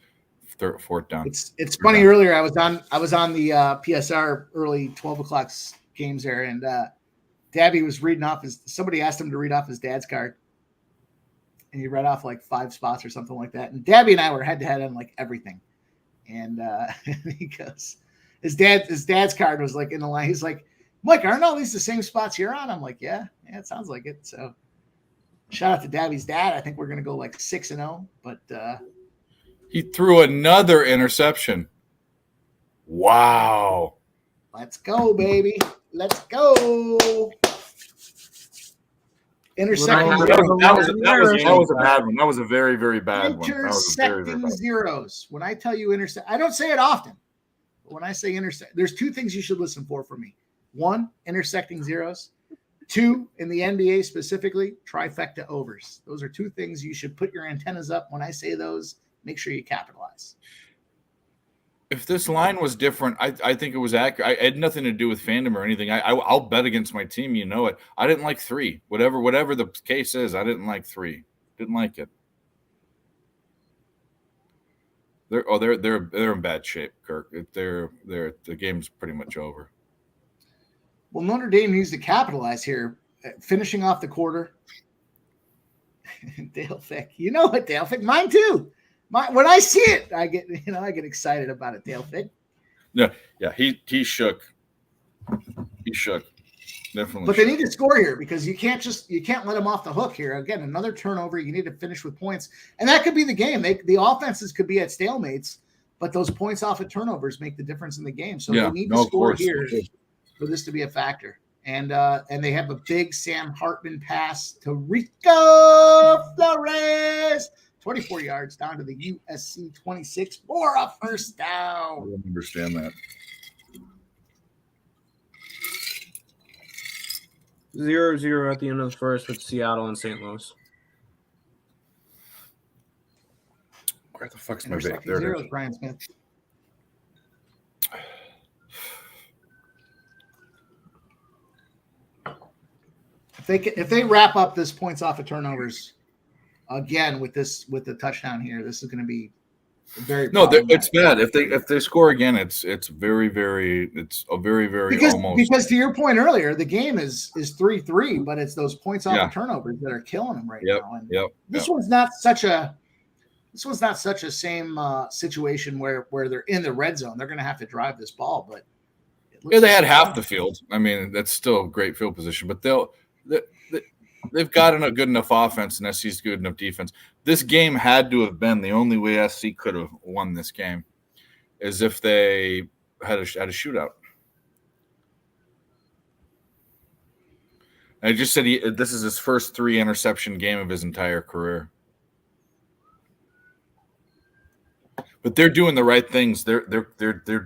4th down. It's funny. Down. Earlier, I was on the PSR early 12 o'clock games there, and Dabby was reading off somebody asked him to read off his dad's card, and he read off like 5 spots or something like that. And Dabby and I were head to head on like everything, and he goes, his dad's card was like in the line. He's like, Mike, aren't all these the same spots you're on? I'm like, yeah, it sounds like it. So shout out to Dabby's dad. I think we're going to go like 6-0, but he threw another interception. Wow. Let's go, baby. Let's go. Intersecting that was a bad one. That was a very, very bad one. Intersecting zeros. When I tell you intersect, I don't say it often. But when I say intersect, there's 2 things you should listen for me. 1, intersecting zeros. 2, in the NBA specifically, trifecta overs. Those are 2 things you should put your antennas up. When I say those, make sure you capitalize. If this line was different, I think it was accurate. I had nothing to do with fandom or anything. I'll bet against my team. You know it. I didn't like 3. Whatever the case is, I didn't like 3. Didn't like it. They're in bad shape, Kirk. The game's pretty much over. Well, Notre Dame needs to capitalize here, finishing off the quarter. Dale Fick, you know what, Dale Fick? Mine too. When I see it, I get excited about it. Dale Fick. Yeah. He shook. He shook. Definitely. But they need to score here because you can't let them off the hook here. Again, another turnover. You need to finish with points, and that could be the game. The offenses could be at stalemates, but those points off of turnovers make the difference in the game. So they need to score here for this to be a factor. And they have a big Sam Hartman pass to Rico Flores, 24 yards down to the USC 26 for a first down. I don't understand that. 0-0 at the end of the first with Seattle and St. Louis. Where the fuck's my bait? There it is. Brian Smith. If they wrap up this points off of turnovers again with the touchdown here, this is going to be very it's bad. If they score again, it's a very almost because to your point earlier, the game is 3-3, but it's those points off of turnovers that are killing them right now. And this one's not such a same situation where they're in the red zone. They're going to have to drive this ball, but they had half the field. I mean, that's still great field position, but they've got a good enough offense and SC's good enough defense. This game had to have been the only way SC could have won this game is if they had a shootout. I just said this is his first 3 interception game of his entire career. But they're doing the right things. Their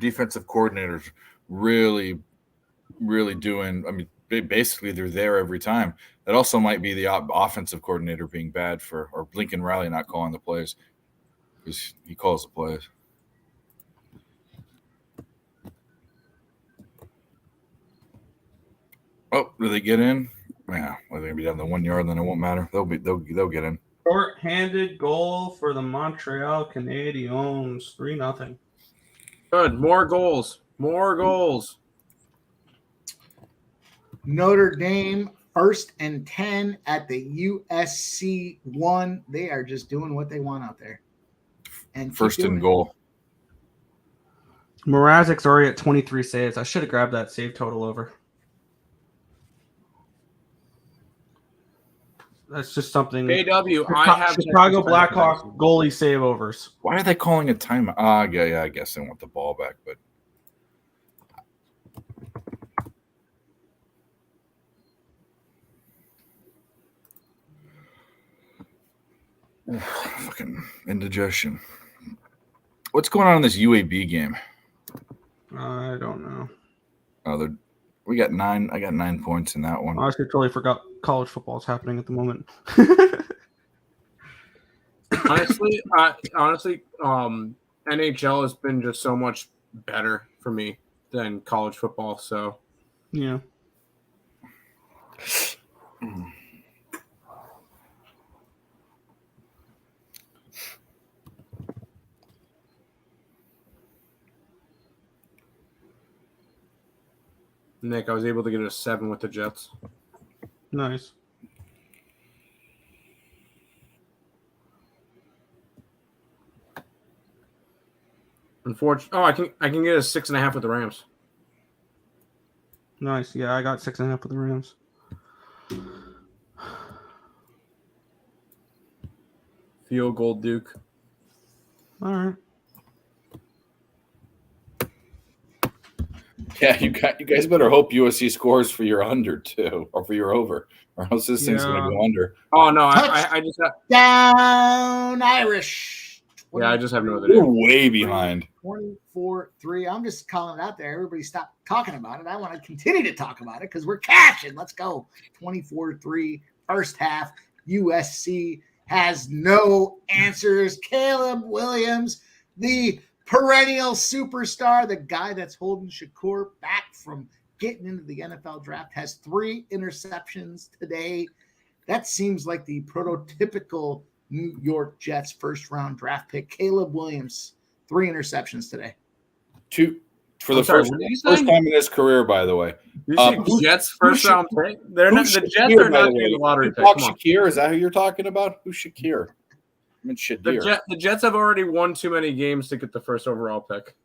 defensive coordinators really doing. I mean, basically they're there every time. That also might be the offensive coordinator being bad or Lincoln Riley not calling the plays because he calls the plays. Oh, do they get in? Yeah, well, they're gonna be down the 1 yard, then it won't matter. They'll get in. Short-handed goal for the Montreal Canadiens, 3-0. Good, more goals. Notre Dame 1st and 10 at the USC 1. They are just doing what they want out there. And first and goal. Mrazek's already at 23 saves. I should have grabbed that save total over. That's just something. AW, I have Chicago Blackhawks goalie save overs. Why are they calling a timeout? Yeah, I guess they want the ball back, but fucking indigestion. What's going on in this UAB game? I don't know. We got 9. I got 9 points in that one. I actually totally forgot college football is happening at the moment. honestly, NHL has been just so much better for me than college football. So, yeah. Nick, I was able to get a 7 with the Jets. Nice. Unfortunately, I can get a 6.5 with the Rams. Nice. Yeah, I got 6.5 with the Rams. Field goal, Duke. All right. Yeah, you guys better hope USC scores for your under too, or for your over, or else this thing's going to go under. Oh no, I just have down Irish. Yeah, I just have no other. We're way behind. 24-3. I'm just calling it out there. Everybody stop talking about it. I want to continue to talk about it because we're cashing. Let's go. 24-3 first half. USC has no answers. Caleb Williams, the perennial superstar, the guy that's holding Shakur back from getting into the NFL draft, has 3 interceptions today. That seems like the prototypical New York Jets first-round draft pick. Caleb Williams, 3 interceptions today. 2 for the first time in his career, by the way. You see Jets first round pick? They're not the Jets are not getting the lottery pick. Shakir, is that who you're talking about? Who's Shakir? I mean Shadir. The Jets have already won too many games to get the first overall pick.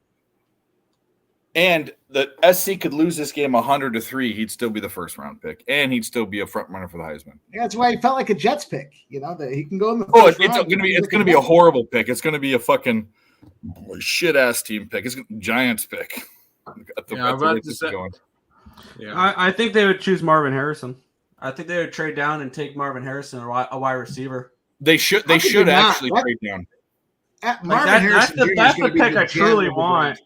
And the SC could lose this game 100-3. He'd still be the first round pick, and he'd still be a front runner for the Heisman. Yeah, that's why he felt like a Jets pick. You know that he can go in the. It's gonna be a horrible pick. It's gonna be a fucking shit ass team pick. It's Giants pick. I think they would choose Marvin Harrison. I think they would trade down and take Marvin Harrison, a wide receiver. They should actually trade down. That's the pick I truly want.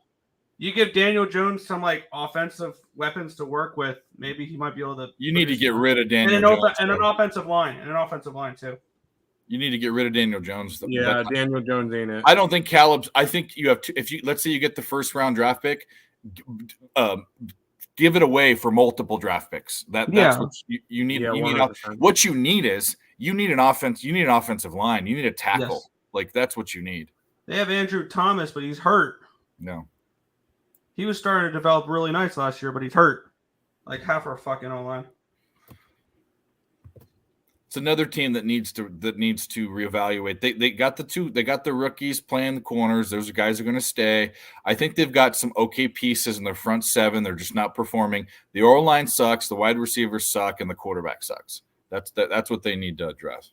You give Daniel Jones some offensive weapons to work with. Maybe he might be able to. You need to get rid of Daniel Jones. And an offensive line too. You need to get rid of Daniel Jones. Yeah, Daniel Jones ain't it. I don't think Caleb's. I think you have to. If you let's say you get the first round draft pick, give it away for multiple draft picks. That's what you need. Yeah, you need what you need is you need an offense. You need an offensive line. You need a tackle. Yes. That's what you need. They have Andrew Thomas, but he's hurt. No. He was starting to develop really nice last year, but he's hurt. Half our fucking O-line. It's another team that needs to reevaluate. They got the rookies playing the corners. Those guys are going to stay. I think they've got some okay pieces in their front 7. They're just not performing. The O-line sucks. The wide receivers suck, and the quarterback sucks. That's what they need to address.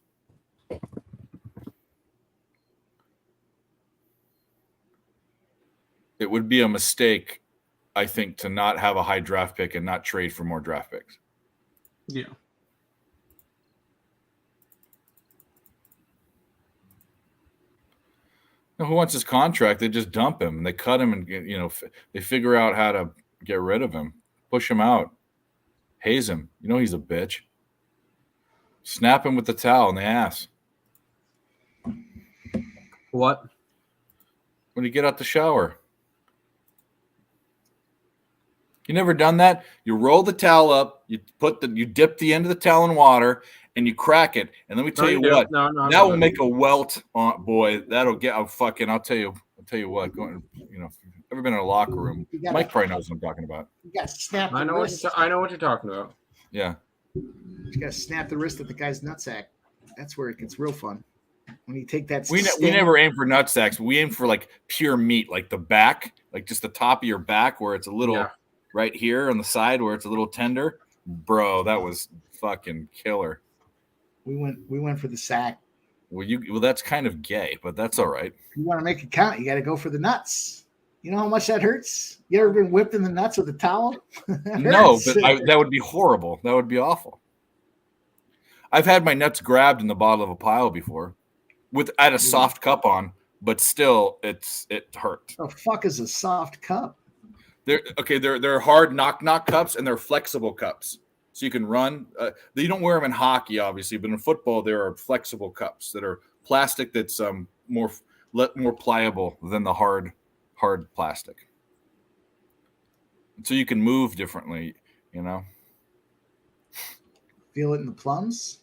It would be a mistake, I think, to not have a high draft pick and not trade for more draft picks. Yeah. Now, who wants his contract? They just dump him and they cut him, and they figure out how to get rid of him, push him out, haze him. He's a bitch. Snap him with the towel in the ass. What? When you get out the shower. You never done that? You roll the towel up, you dip the end of the towel in water, and you crack it. And let me tell you what, that will make a welt on boy. That'll get I'll tell you what, ever been in a locker room. Mike probably knows what I'm talking about. You got to snap the I know what you're talking about. Yeah. You got to snap the wrist at the guy's nutsack. That's where it gets real fun. When you take that we never aim for nutsacks. We aim for pure meat, the back, just the top of your back where it's a little right here on the side where it's a little tender. Bro, that was fucking killer. We went for the sack. Well, that's kind of gay, but that's all right. If you want to make it count, you got to go for the nuts. You know how much that hurts? You ever been whipped in the nuts with a towel? No, but that would be horrible. That would be awful. I've had my nuts grabbed in the bottom of a pile before, I had a soft cup on, but still, it hurt. The fuck is a soft cup? They're hard knock cups, and they're flexible cups, so you can run. You don't wear them in hockey, obviously, but in football there are flexible cups that are plastic that's more pliable than the hard plastic, so you can move differently. Feel it in the plums,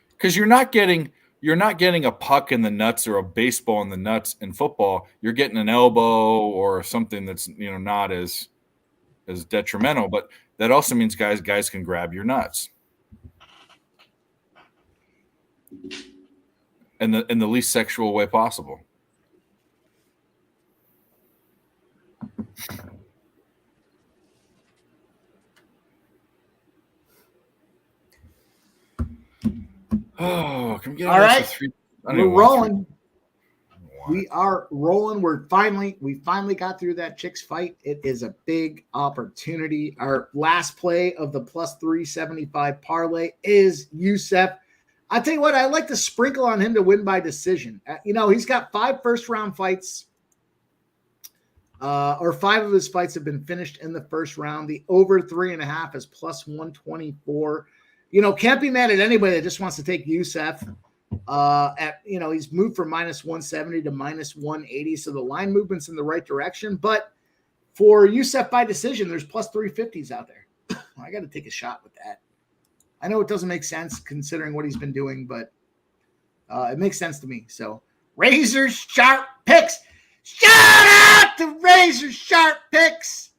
because you're not getting a puck in the nuts or a baseball in the nuts in football. You're getting an elbow or something that's not as detrimental, but that also means guys can grab your nuts in the least sexual way possible. Oh, can we get all right? We're rolling. We are rolling. We finally got through that Chicks fight. It is a big opportunity. Our last play of the plus 375 parlay is Youssef. I tell you what, I like to sprinkle on him to win by decision. He's got 5 first-round fights, or 5 of his fights have been finished in the first round. The over 3.5 is plus 124. Can't be mad at anybody that just wants to take Youssef. He's moved from minus 170 to minus 180. So the line movement's in the right direction. But for USF by decision, there's plus 350s out there. I got to take a shot with that. I know it doesn't make sense considering what he's been doing, but it makes sense to me. So razor sharp picks. Shout out to razor sharp picks.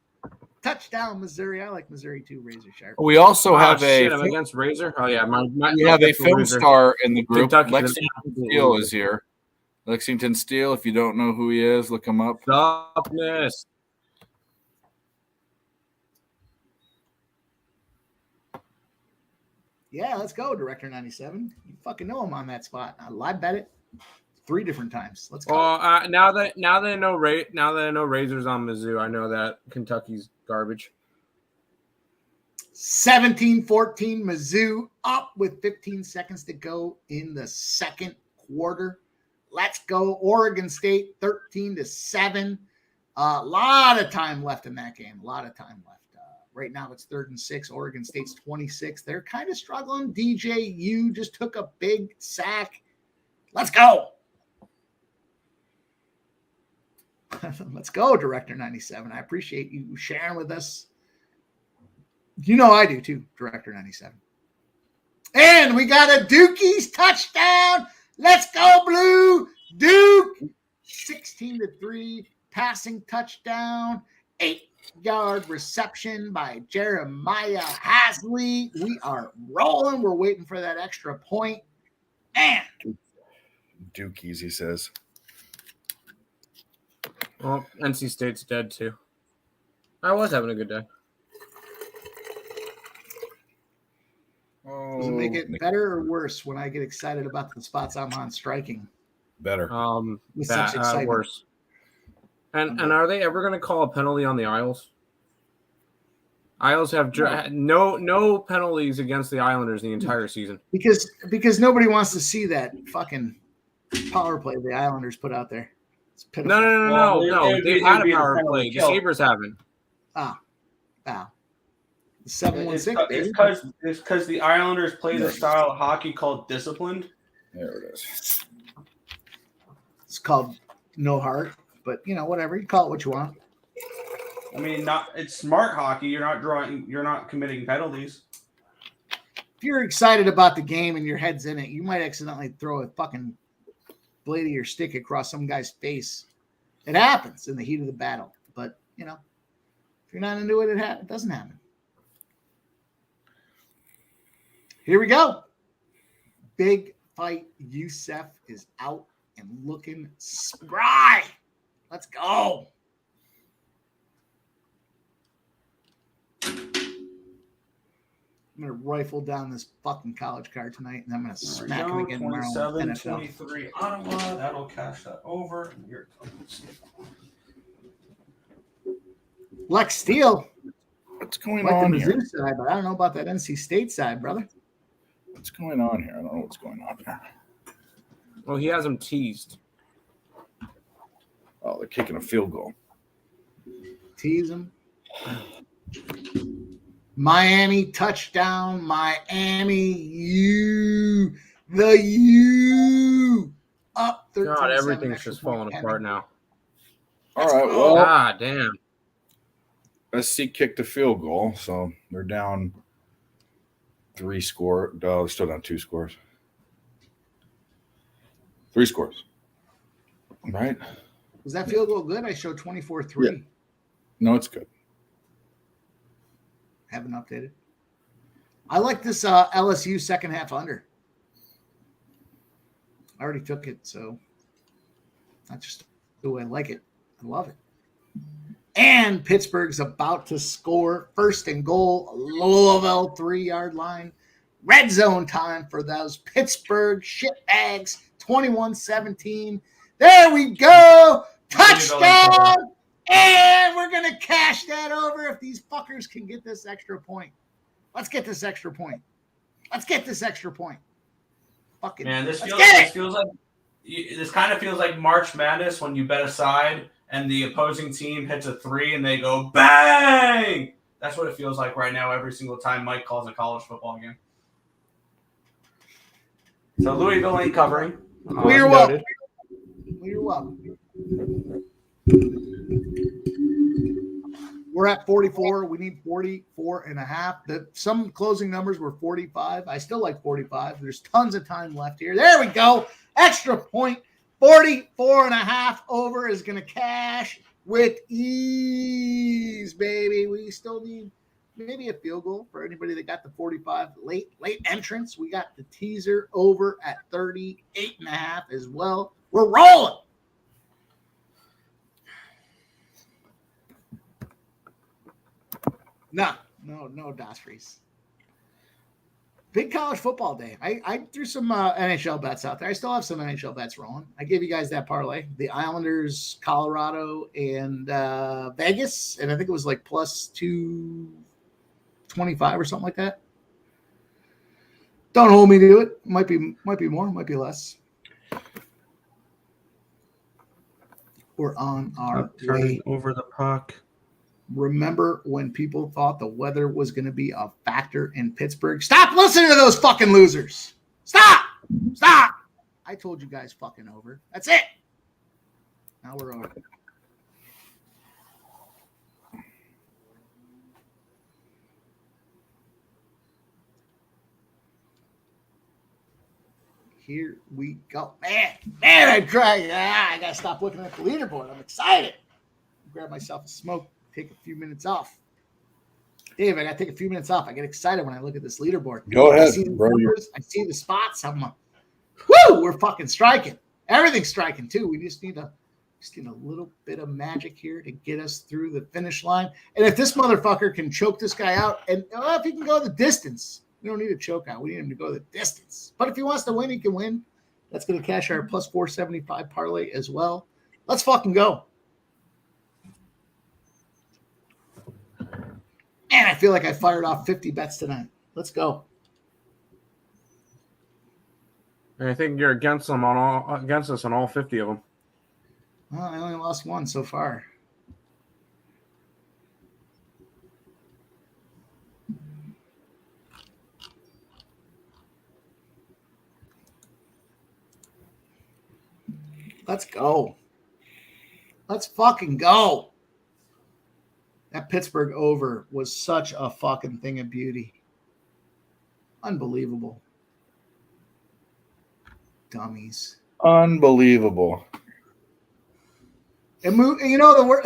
Touchdown, Missouri. I like Missouri too, razor sharp. We also have I'm against Razor. Oh yeah, we have a film Razor. star in the group. Kentucky's Lexington Steele is here. Lexington Steele. If you don't know who he is, look him up. Toughness. Yeah, let's go, Director 97. You fucking know I'm on that spot. I live bet it 3 different times. Let's go. Well, now that I know Razor's on Mizzou, I know that Kentucky's garbage. 17-14, Mizzou up with 15 seconds to go in the second quarter. Let's go, Oregon State 13-7. A lot of time left in that game. A lot of time left. Right now it's 3rd and 6. Oregon State's 26. They're kind of struggling. DJU just took a big sack. Let's go. Let's go, Director 97. I appreciate you sharing with us. You know I do too, Director 97. And we got a Dukies touchdown. Let's go, Blue. Duke 16-3 passing touchdown. 8-yard reception by Jeremiah Hasley. We are rolling. We're waiting for that extra point. And Dukies, he says. Well, NC State's dead too. I was having a good day. Does it make it better or worse when I get excited about the spots I'm on striking? Better. With such excitement. Worse. And are they ever going to call a penalty on the Isles? Isles have no penalties against the Islanders the entire season. Because nobody wants to see that fucking power play the Islanders put out there. It's pitiful. No. They've had a power play. The Sabres haven't. Wow. 7-1-6. It's because the Islanders play the style of hockey called disciplined. There it is. It's called no heart, but whatever. You call it what you want. I mean, it's smart hockey. You're not committing penalties. If you're excited about the game and your head's in it, you might accidentally throw a fucking blade of your stick across some guy's face. It happens in the heat of the battle. But, if you're not into it, it doesn't happen. Here we go. Big fight. Youssef is out and looking spry. Let's go. I'm going to rifle down this fucking college card tonight, and I'm going to smack him again tomorrow. 27-23 Ottawa. That'll cash that over. Here it comes. Lex Steele. What's going like on the here? Mizzou side, but I don't know about that NC State side, brother. What's going on here? I don't know what's going on here. Well, he has him teased. Oh, they're kicking a field goal. Tease him. Miami touchdown. Miami U up 13. God, everything's just falling apart now. All right, well. God damn. SC kicked a field goal, so they're down 3 scores. No, they're still down 2 scores. 3 scores. Right? Was that field goal good? I showed 24-3. Yeah. No, it's good. Haven't updated. I like this LSU second half under. I already took it, so that's just the way I like it. I love it. And Pittsburgh's about to score. 1st and goal, Louisville 3-yard line. Red zone time for those Pittsburgh shitbags. 21-17. There we go. Touchdown. And we're going to cash that over if these fuckers can get this extra point. Let's get this extra point. Fucking man, this kind of feels like March Madness when you bet a side and the opposing team hits a 3 and they go bang. That's what it feels like right now every single time Mike calls a college football game. So Louisville ain't covering. You're welcome. You're welcome. We're at 44. We need 44.5. Some closing numbers were 45. I still like 45. There's tons of time left here. There we go. Extra point. 44.5 over is going to cash with ease, baby. We still need maybe a field goal for anybody that got the 45 late entrance. We got the teaser over at 38.5 as well. We're rolling. No, Das Freeze. Big college football day. I threw some NHL bets out there. I still have some NHL bets rolling. I gave you guys that parlay. The Islanders, Colorado, and Vegas. And I think it was like plus 225 or something like that. Don't hold me to it. Might be more, might be less. We're on our way. Over the puck. Remember when people thought the weather was going to be a factor in Pittsburgh? Stop listening to those fucking losers. Stop. I told you guys fucking over. That's it. Now we're over. Here we go. Man, I'm trying. I got to stop looking at the leaderboard. I'm excited. Grab myself a smoke. Take a few minutes off. Dave, I got to take a few minutes off. I get excited when I look at this leaderboard. Go ahead, I see the bro. numbers, I see the spots. I'm like, whoo, we're fucking striking. Everything's striking too. We just need a little bit of magic here to get us through the finish line. And if this motherfucker can choke this guy out, and if he can go the distance, we don't need a choke out. We need him to go the distance. But if he wants to win, he can win. That's going to cash our plus 475 parlay as well. Let's fucking go. Man, I feel like I fired off 50 bets tonight. Let's go. I think you're against us on all 50 of them. Well, I only lost one so far. Let's go. Let's fucking go. That Pittsburgh over was such a fucking thing of beauty. Unbelievable. Dummies. Unbelievable. It moved, you know, the word.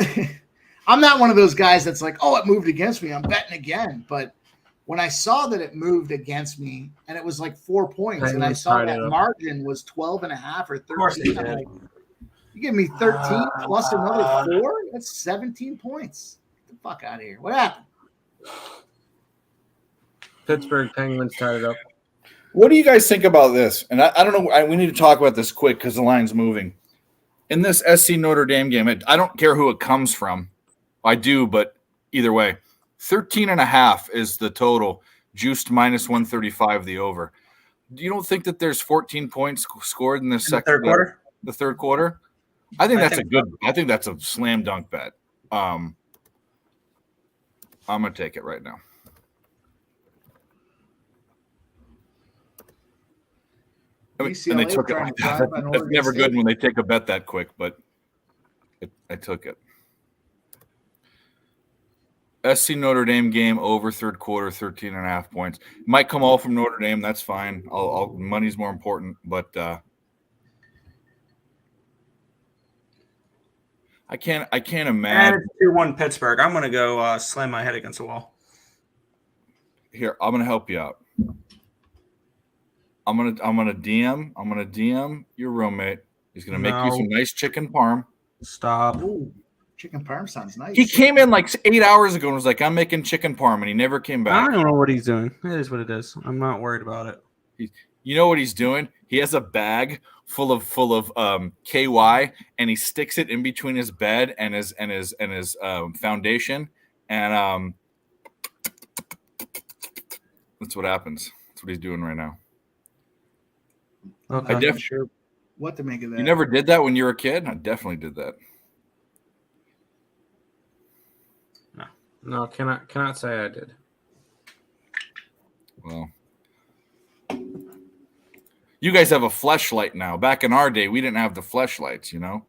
I'm not one of those guys that's like, oh, it moved against me, I'm betting again. But when I saw that it moved against me and it was like 4 points, and I saw that margin was 12.5 or 13, I'm like, you give me 13 plus another 4? That's 17 points. Get the fuck out of here. What happened? Pittsburgh Penguins tied it up. What do you guys think about this? And I don't know. We need to talk about this quick because the line's moving. In this SC Notre Dame game, I don't care who it comes from. I do, but either way, 13.5 is the total. Juiced minus 135 the over. You don't think that there's 14 points scored in this third quarter? The third quarter? I think that's a good. I think that's a slam dunk bet. I'm gonna take it right now. I mean, and they took it like that. That's never good when they take a bet that quick, but I took it. SC Notre Dame game over third quarter, 13.5 points. Might come all from Notre Dame. That's fine. Money's more important, but I can't imagine. And 2-1 Pittsburgh. I'm gonna go slam my head against the wall. Here, I'm gonna help you out. I'm gonna DM your roommate. He's gonna make you some nice chicken parm. Stop. Ooh, chicken parm sounds nice. He came in like 8 hours ago and was like, "I'm making chicken parm," and he never came back. I don't know what he's doing. It is what it is. I'm not worried about it. You know what he's doing? He has a bag full of KY, and he sticks it in between his bed and his foundation, and that's what happens. That's what he's doing right now. Okay. I'm not sure what to make of that. You never did that when you were a kid? I definitely did that. No, cannot say I did. Well, You guys have a fleshlight now. Back in our day, we didn't have the fleshlights, you know?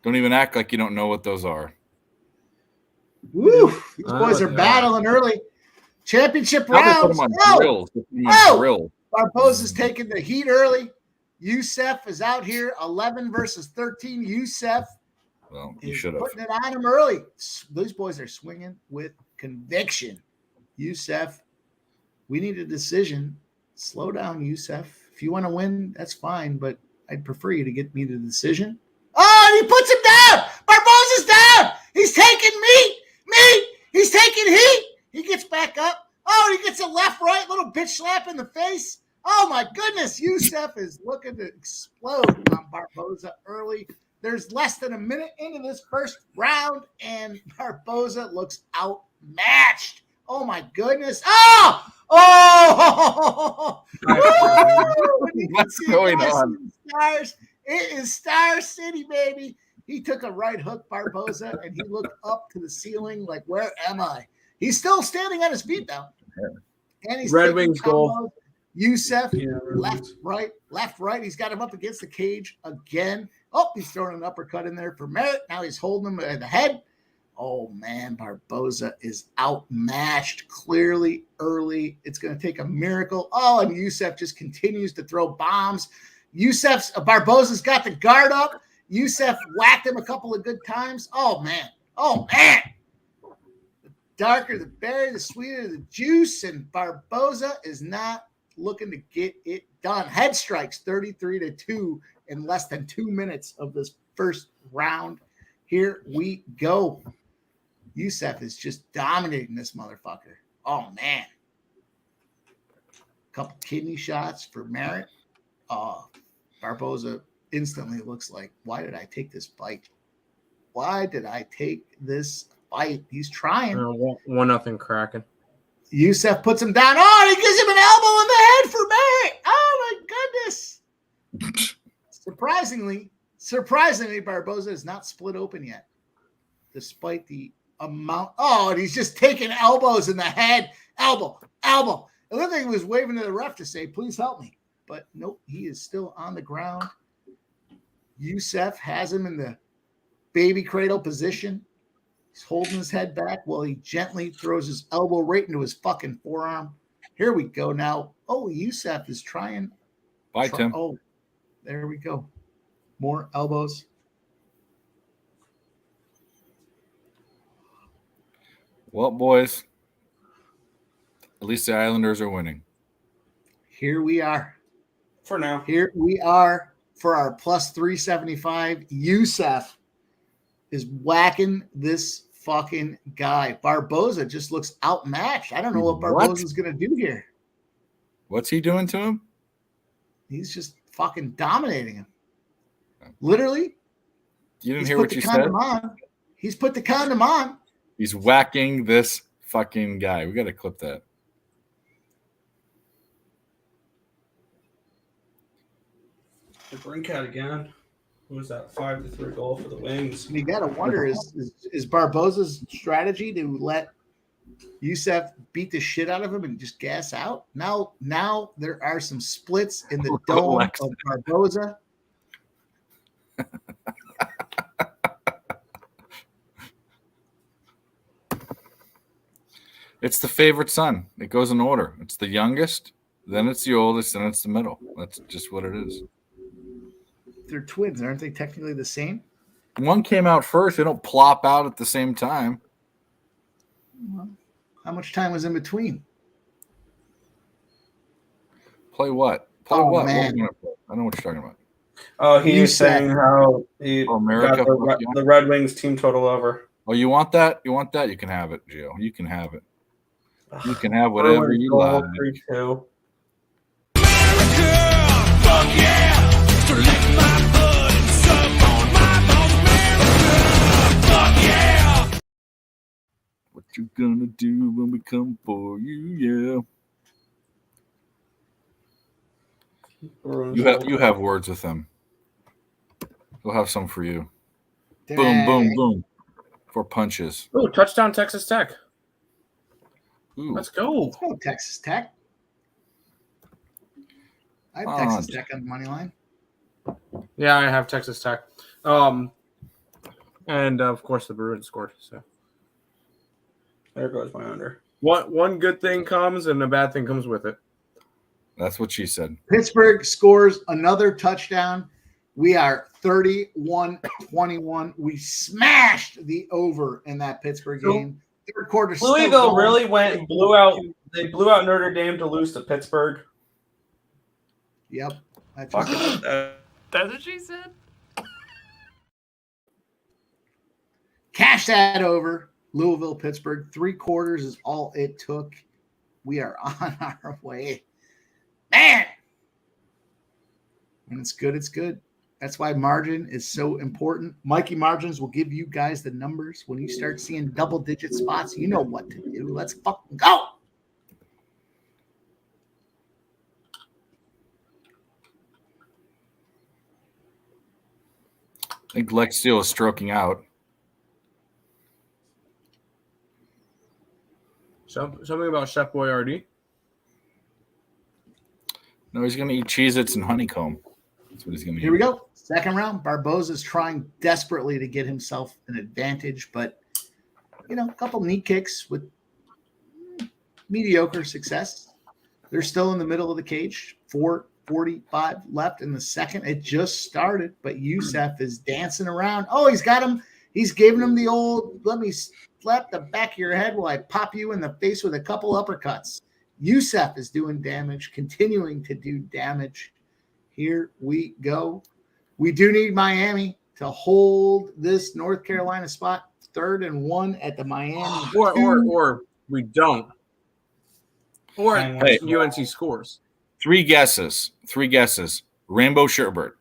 Don't even act like you don't know what those are. Woo! These boys are battling early. Championship Now they put rounds. them on drills. They put them on drills. Barbosa's taking the heat early. Youssef is out here, 11 versus 13. Youssef You should have. putting it on him early. These boys are swinging with conviction. Youssef, we need a decision. Slow down, Youssef. If you want to win, that's fine, but I'd prefer you to get me the decision. Oh, and he puts him down. Barbosa's down. He's taking meat. He's taking heat. He gets back up. Oh, he gets a left-right little bitch slap in the face. Oh, my goodness. Youssef is looking to explode on Barbosa early. There's less than a minute into this first round, and Barbosa looks outmatched. Oh, my goodness. Oh! What's going on? Stars. It is Star City, baby. He took a right hook, Barbosa, and he looked up to the ceiling like, where am I? He's still standing on his feet, though. And he's Red Wings goal. Youssef, left, right. He's got him up against the cage again. Oh, he's throwing an uppercut in there for Merritt. Now he's holding him at the head. Oh, man, Barbosa is outmatched clearly early. It's going to take a miracle. Oh, and Youssef just continues to throw bombs. Barbosa's got the guard up. Youssef whacked him a couple of good times. Oh, man. The darker the berry, the sweeter the juice, and Barbosa is not looking to get it done. Head strikes 33-2 in less than 2 minutes of this first round. Here we go. Youssef is just dominating this motherfucker. Oh, man. Couple kidney shots for Merritt. Barbosa instantly looks like, why did I take this fight? He's trying. 1-0 Kraken. Youssef puts him down. Oh, he gives him an elbow in the head for Merritt. Oh, my goodness. Surprisingly, Barbosa is not split open yet, despite the amount. Oh, and he's just taking elbows in the head. Elbow. It looked like he was waving to the ref to say, please help me. But nope, he is still on the ground. Youssef has him in the baby cradle position. He's holding his head back while he gently throws his elbow right into his fucking forearm. Here we go now. Oh, Youssef is trying. Bye, Tim. Oh, there we go. More elbows. Well, boys, at least the Islanders are winning. Here we are. For now. Here we are for our plus 375. Youssef is whacking this fucking guy. Barbosa just looks outmatched. I don't know what Barbosa's going to do here. What's he doing to him? He's just fucking dominating him. Literally. You didn't hear what you said? He's put the condom on. He's whacking this fucking guy. We got to clip that. The Brinkat again. What was that? 5-3 goal for the Wings. You got to wonder, is Barbosa's strategy to let Youssef beat the shit out of him and just gas out? Now there are some splits in the dome of Barbosa. It's the favorite son. It goes in order. It's the youngest, then it's the oldest, then it's the middle. That's just what it is. They're twins, aren't they technically the same? One came out first. They don't plop out at the same time. Well, how much time was in between? Play what? Play what? Man. I know what you're talking about. Oh, he's saying how he America got the Red Wings team total over. Oh, you want that? You want that? You can have it, Gio. You can have it. You can have whatever you like. 3-2. Fuck yeah! To lick my blood and suck on my bones, America! Fuck yeah! What you gonna do when we come for you? Yeah. You have words with him. He'll have some for you. Dang. Boom, boom, boom. 4 punches. Oh, touchdown Texas Tech. Ooh. Let's go. Texas Tech. I have Texas Tech on the money line. Yeah, I have Texas Tech. And of course the Bruins scored. So there goes my under. One good thing comes and a bad thing comes with it. That's what she said. Pittsburgh scores another touchdown. We are 31-21. We smashed the over in that Pittsburgh game. Third quarter. Louisville really went and blew out. They blew out Notre Dame to lose to Pittsburgh. Yep. That's what she said. Cash that over. Louisville, Pittsburgh. 3 quarters is all it took. We are on our way. Man. When it's good, it's good. That's why margin is so important. Mikey Margins will give you guys the numbers. When you start seeing double-digit spots, you know what to do. Let's fucking go. I think Lex Steele is stroking out. Something about Chef Boyardee? No, he's going to eat Cheez-Its and honeycomb. That's what he's going to eat. Here we go. Second round. Barboza's trying desperately to get himself an advantage, but, a couple knee kicks with mediocre success. They're still in the middle of the cage. 4:45 left in the second. It just started, but Youssef is dancing around. Oh, he's got him. He's giving him the old, let me slap the back of your head while I pop you in the face with a couple uppercuts. Youssef is doing damage, continuing to do damage. Here we go. We do need Miami to hold this North Carolina spot. 3rd and 1 at the Miami. Or we don't. Or Hey. UNC scores. 3 guesses. Rainbow sherbet.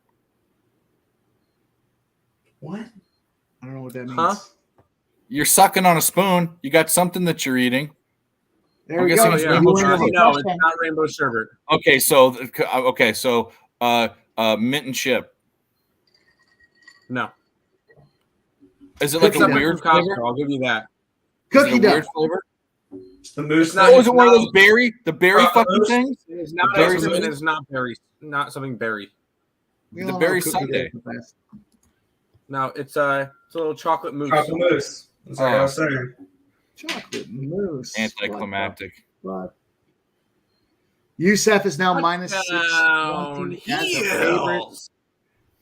What? I don't know what that means. Huh? You're sucking on a spoon. You got something that you're eating. There I'm we guessing go. it's Yeah. rainbow You sherbet. win No, the it's not rainbow sherbet. So mint and chip. No. Is it like a Except weird for Costco, flavor? I'll give you that. Is it a weird flavor? The moose. Is it one of those berry fucking things? It's not The berry something. sundae? It's not berry. Not something berry. We The all berry know cookie sundae. dough is the best. No, it's a little chocolate mousse. Chocolate mousse. That's what I was saying. Chocolate mousse. Anticlimactic. What? Youssef is now minus Touchdown 620 as a favorite. heels.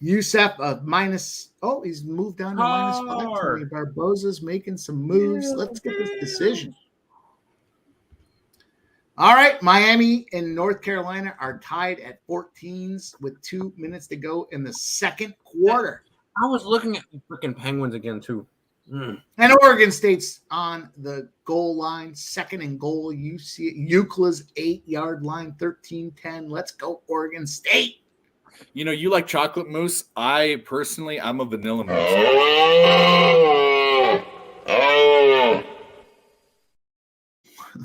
Youssef minus. Oh, he's moved down to minus 520. Hard. Barboza's making some moves. Let's get this decision. All right, Miami and North Carolina are tied at 14s with 2 minutes to go in the second quarter. I was looking at the freaking Penguins again too. And Oregon State's on the goal line, 2nd and goal. You see it, Euclid's 8-yard line, 13-10. Let's go, Oregon State. You like chocolate mousse. I'm a vanilla mousse.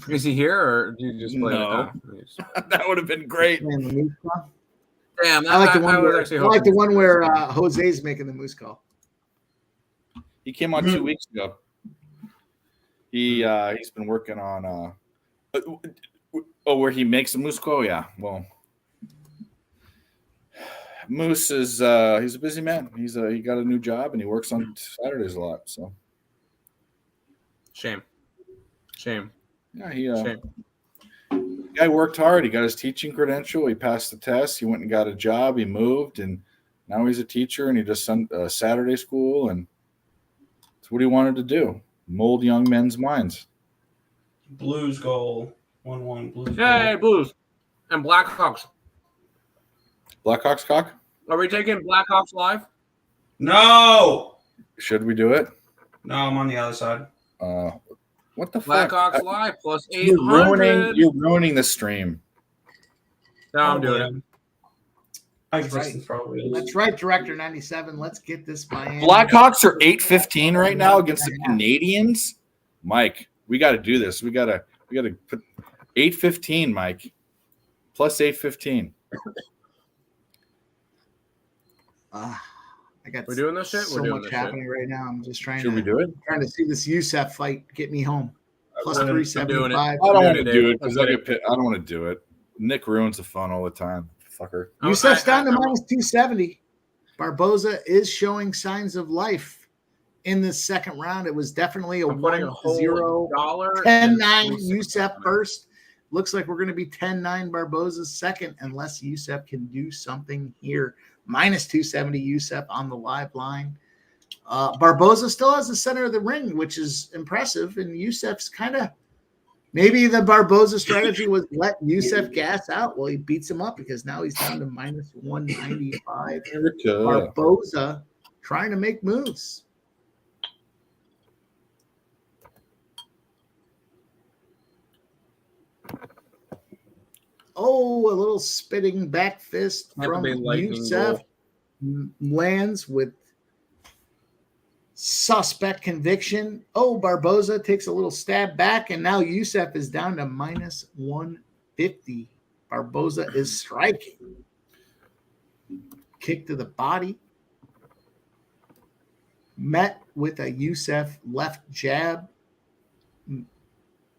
Is he here or do you just play No. it? That would have been great. Damn, I like the one. was Where, actually I like the hoping. one where Jose's making the moose call. He came on 2 weeks ago. He's been working on where he makes the moose call. Yeah, well, Moose is he's a busy man. He got a new job and he works on Saturdays a lot. So Shame. yeah, he Shame. guy worked hard. He got his teaching credential. He passed the test. He went and got a job. He moved, and now he's a teacher. And he just sent Saturday school, and it's what he wanted to do: mold young men's minds. Blues goal. 1-1. Blues. Yay, Blues and Blackhawks. Blackhawks cock. Are we taking Blackhawks live? No. Should we do it? No, I'm on the other side. What the fuck? Blackhawks live plus You're 800. you're ruining the stream. No, I'm doing it. That's right. That's right, Director 97. Let's get this Miami. Blackhawks are 8-15 right now against the Canadians. Mike, we got to do this. We got to put 8-15, Mike. Plus 8-15. I got We're doing this shit? so We're doing much this happening shit. right now. I'm just trying Should to we do it? trying to see this Youssef fight get me home. Plus I'm doing it. 375. I don't want to Dave. do it because Let's I do it. don't want to do it. Nick ruins the fun all the time. fucker. Yusef's down to minus 270. Barboza is showing signs of life in the second round. It was definitely a 1-0, 10-9 Yusef first. Looks like we're going to be 10-9 Barboza's second unless Yusef can do something here. Minus 270 Yusef on the live line. Barboza still has the center of the ring, which is impressive. And Yusef's kind of maybe the Barboza strategy was let Yusef gas out. Well, he beats him up because now he's down to minus 195. Barboza trying to make moves. Oh, a little spitting back fist from Yusef. Lands with suspect conviction. Oh, Barboza takes a little stab back, and now Yusef is down to minus 150. Barboza is striking. Kick to the body. Met with a Yusef left jab.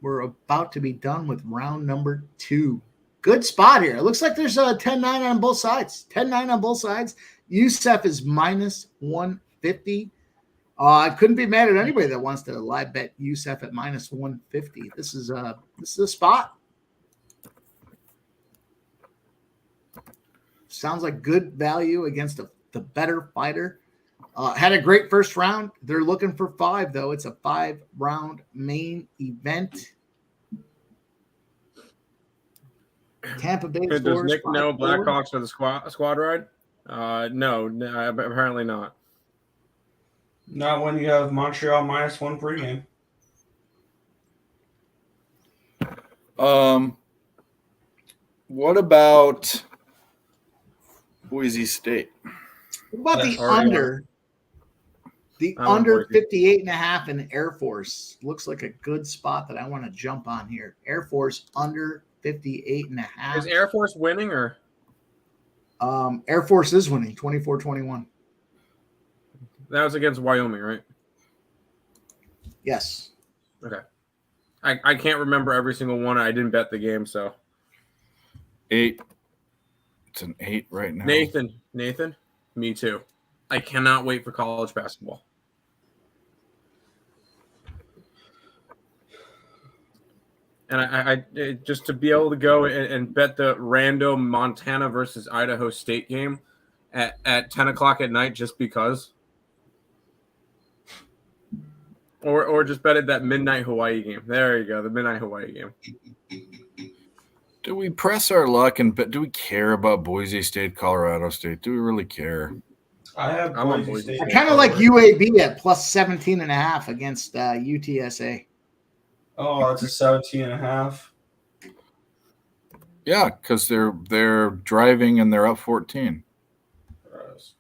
We're about to be done with round number 2. Good spot here. It looks like there's a 10-9 on both sides. 10-9 on both sides. Yusef is minus 150. I couldn't be mad at anybody that wants to live bet Yusef at minus 150. This is a spot. Sounds like good value against the better fighter. Had a great first round. They're looking for 5, though. It's a 5-round main event. Tampa Bay. Does Nick know Blackhawks are the squad ride? No, apparently not. Not when you have Montreal minus 1 pregame. What about Boise State? What about the under? The under 58.5 in Air Force. Looks like a good spot that I want to jump on here. Air Force under 58.5. Is Air Force winning or? Air Force is winning 24-21. That was against Wyoming, right? Yes. Okay. I can't remember every single one. I didn't bet the game, so. 8. It's an 8 right now. Nathan, me too. I cannot wait for college basketball. And I just to be able to go and bet the random Montana versus Idaho State game at 10 o'clock at night just because. Or just bet at that midnight Hawaii game. There you go, the midnight Hawaii game. Do we press our luck and do we care about Boise State, Colorado State? Do we really care? I'm on Boise State. I kind of like UAB at plus 17.5 against UTSA. Oh, it's a 17.5. Yeah, because they're driving and they're up 14.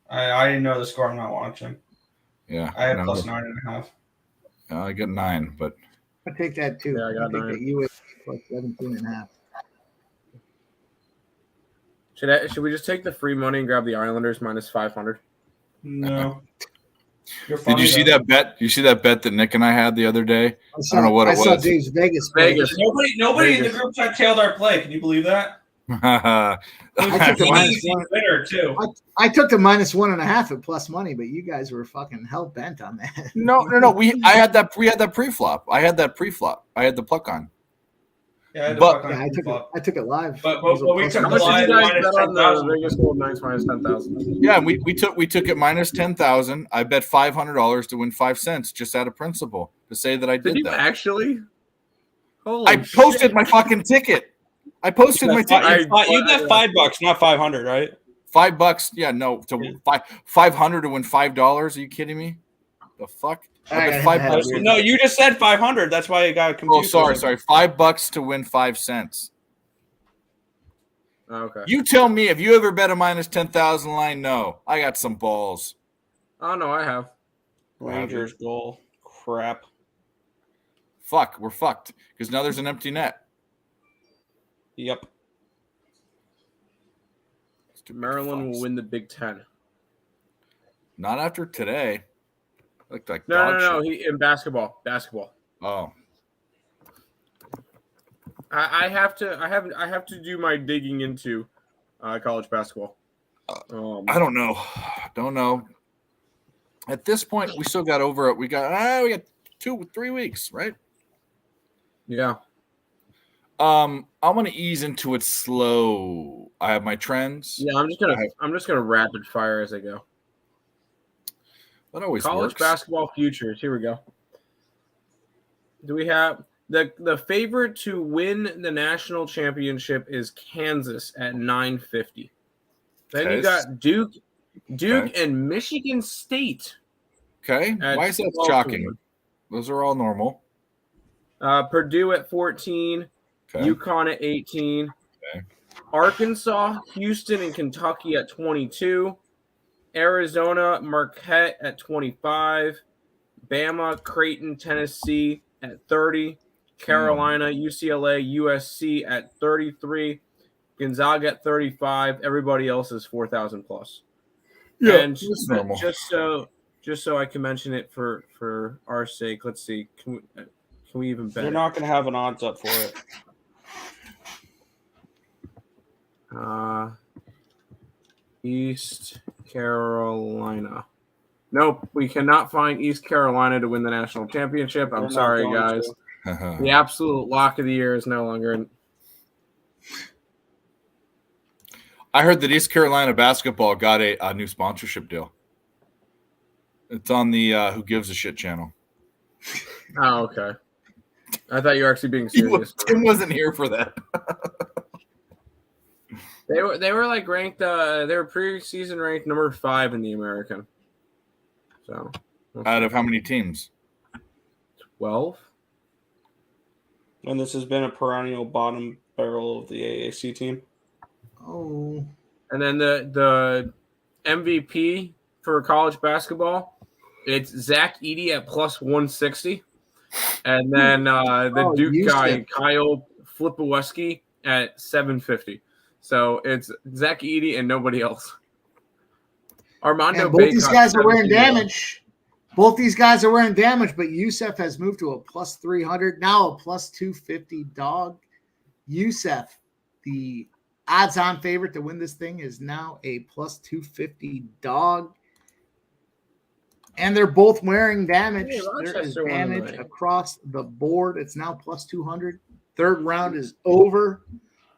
I didn't know the score. I'm not watching. Yeah, I had plus 9.5. I get 9, but I take that too. Yeah, I got 9. That UAB plus 17.5. Should we just take the free money and grab the Islanders minus 500? No. Did you see that bet? You see that bet that Nick and I had the other day? I don't know what it was. I saw Dave's Vegas. Nobody in the group chat tailed our play. Can you believe that? I took the minus 1.5 at plus money, but you guys were fucking hell bent on that. No. We had that pre-flop. I had the puck on. Yeah, I took it live. But we took the live minus 10,000. Vegas Golden Knights minus 10,000. Yeah, we took it minus 10,000. I bet $500 to win 5 cents just out of principle to say that I did you that. Actually? I posted my fucking ticket. I posted my ticket. You bet $5, not 500, right? $5. Yeah, no. To 500 to win $5. Are you kidding me? The fuck? No, you just said 500. That's why you got confused. Oh, sorry. $5 to win 5 cents. Okay. You tell me, have you ever bet a minus 10,000 line? No. I got some balls. Oh, no, I have. Rangers goal. Crap. Fuck. We're fucked. Because now there's an empty net. Yep. Maryland will win the Big Ten. Not after today. Looked like no. He in basketball. Oh. I have to do my digging into college basketball? I don't know. At this point, we still got over it. We got 2-3 weeks, right? Yeah. I'm gonna ease into it slow. I have my trends. Yeah, I'm just gonna rapid fire as I go. That always College works. basketball futures. Here we go. Do we have the favorite to win the national championship is Kansas at 950. Then you got Duke and Michigan State. Okay. Why is that shocking? Those are all normal. Purdue at 14. Okay. UConn at 18. Okay. Arkansas, Houston, and Kentucky at 22. Arizona, Marquette at 25. Bama, Creighton, Tennessee at 30. Carolina, UCLA, USC at 33. Gonzaga at 35. Everybody else is 4,000 plus. Yeah, and that's normal. Just so I can mention it for our sake, let's see. Can we even bet? They're not going to have an odds up for it. East Carolina. Nope, we cannot find East Carolina to win the national championship. I'm sorry, guys. The absolute lock of the year is no longer in. I heard that East Carolina basketball got a new sponsorship deal. It's on the Who Gives a Shit channel. Oh, okay. I thought you were actually being serious. Tim wasn't here for that. They were like ranked. They were preseason ranked number 5 in the American. So, out of how many teams? 12. And this has been a perennial bottom barrel of the AAC team. Oh. And then the MVP for college basketball, it's Zach Edey at plus 160. And then the Duke guy, Kyle Flipoweski, at 750. So it's Zach Edey and nobody else. Armando and both Bacot, these guys are wearing 17. damage. Both these guys are wearing damage, but Youssef has moved to a plus 300, now a plus 250 dog. Youssef, the odds-on favorite to win this thing, is now a plus 250 dog. And they're both wearing damage. Hey, there is Rochester won damage tonight. across the board. It's now plus 200. Third round is over.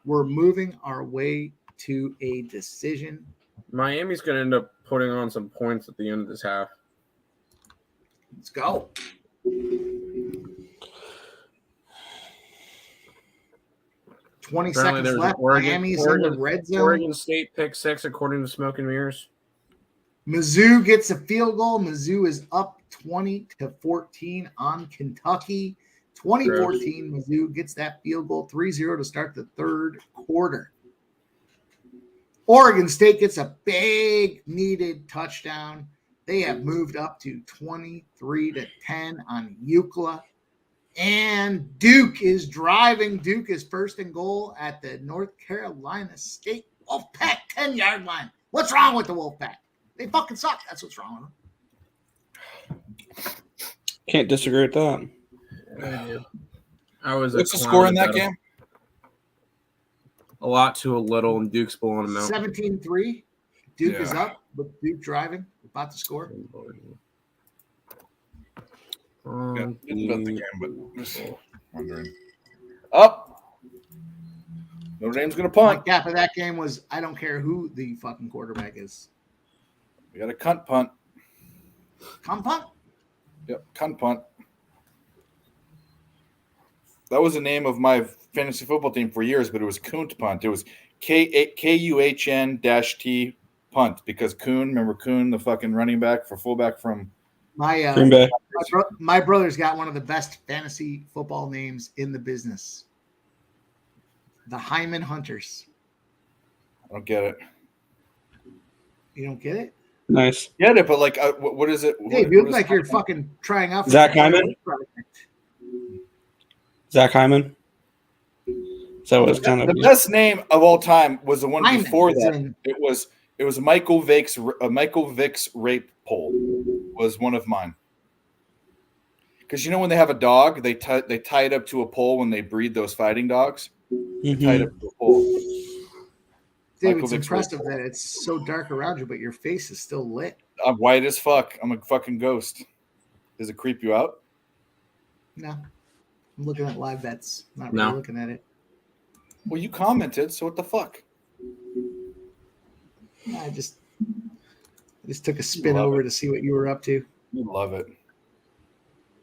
We're moving our way to a decision. Miami's going to end up putting on some points at the end of this half. Let's go. 20 Apparently seconds there's left. Miami's in the red zone. Oregon State pick 6 according to Smoke and Mirrors. Mizzou gets a field goal. Mizzou is up 20-14 on Kentucky. 2014, Mizzou gets that field goal, 3-0 to start the third quarter. Oregon State gets a big needed touchdown. They have moved up to 23-10 on UCLA. And Duke is driving. Duke is first and goal at the North Carolina State Wolfpack 10-yard line. What's wrong with the Wolfpack? They fucking suck. That's what's wrong with them. Can't disagree with that. What's the score in that game? A lot to a little, and Duke's blowing them out. 17-3. Duke is up, but Duke driving, about to score. Didn't bet the game, but just wondering. Up. Notre Dame's going to punt. My cap of that game was, I don't care who the fucking quarterback is. We got a cunt punt. Cunt punt? Yep, cunt punt. That was the name of my fantasy football team for years, but it was Kunt punt. It was KUHN-T punt because Kuhn, remember Kuhn, the fucking running back for fullback from My my brother's got one of the best fantasy football names in the business. The Hyman Hunters. I don't get it. You don't get it? Nice. Get it, but like, what is it? Hey, you look like you're fucking trying out for Zach the Hyman? Zach Hyman? So it's kind of the best name of all time was the one Hyman, before as that. in- It was Michael Vick's rape poll was one of mine. Because you know when they have a dog, they tie it up to a pole when they breed those fighting dogs. They tie it up to a pole. Dave, Michael it's Vick's impressive that it's so dark around you, but your face is still lit. I'm white as fuck. I'm a fucking ghost. Does it creep you out? No, I'm looking at live bets. Not No. really looking at it. Well, you commented, so what the fuck? I just took a spin love over it. to see what you were up to. You love it.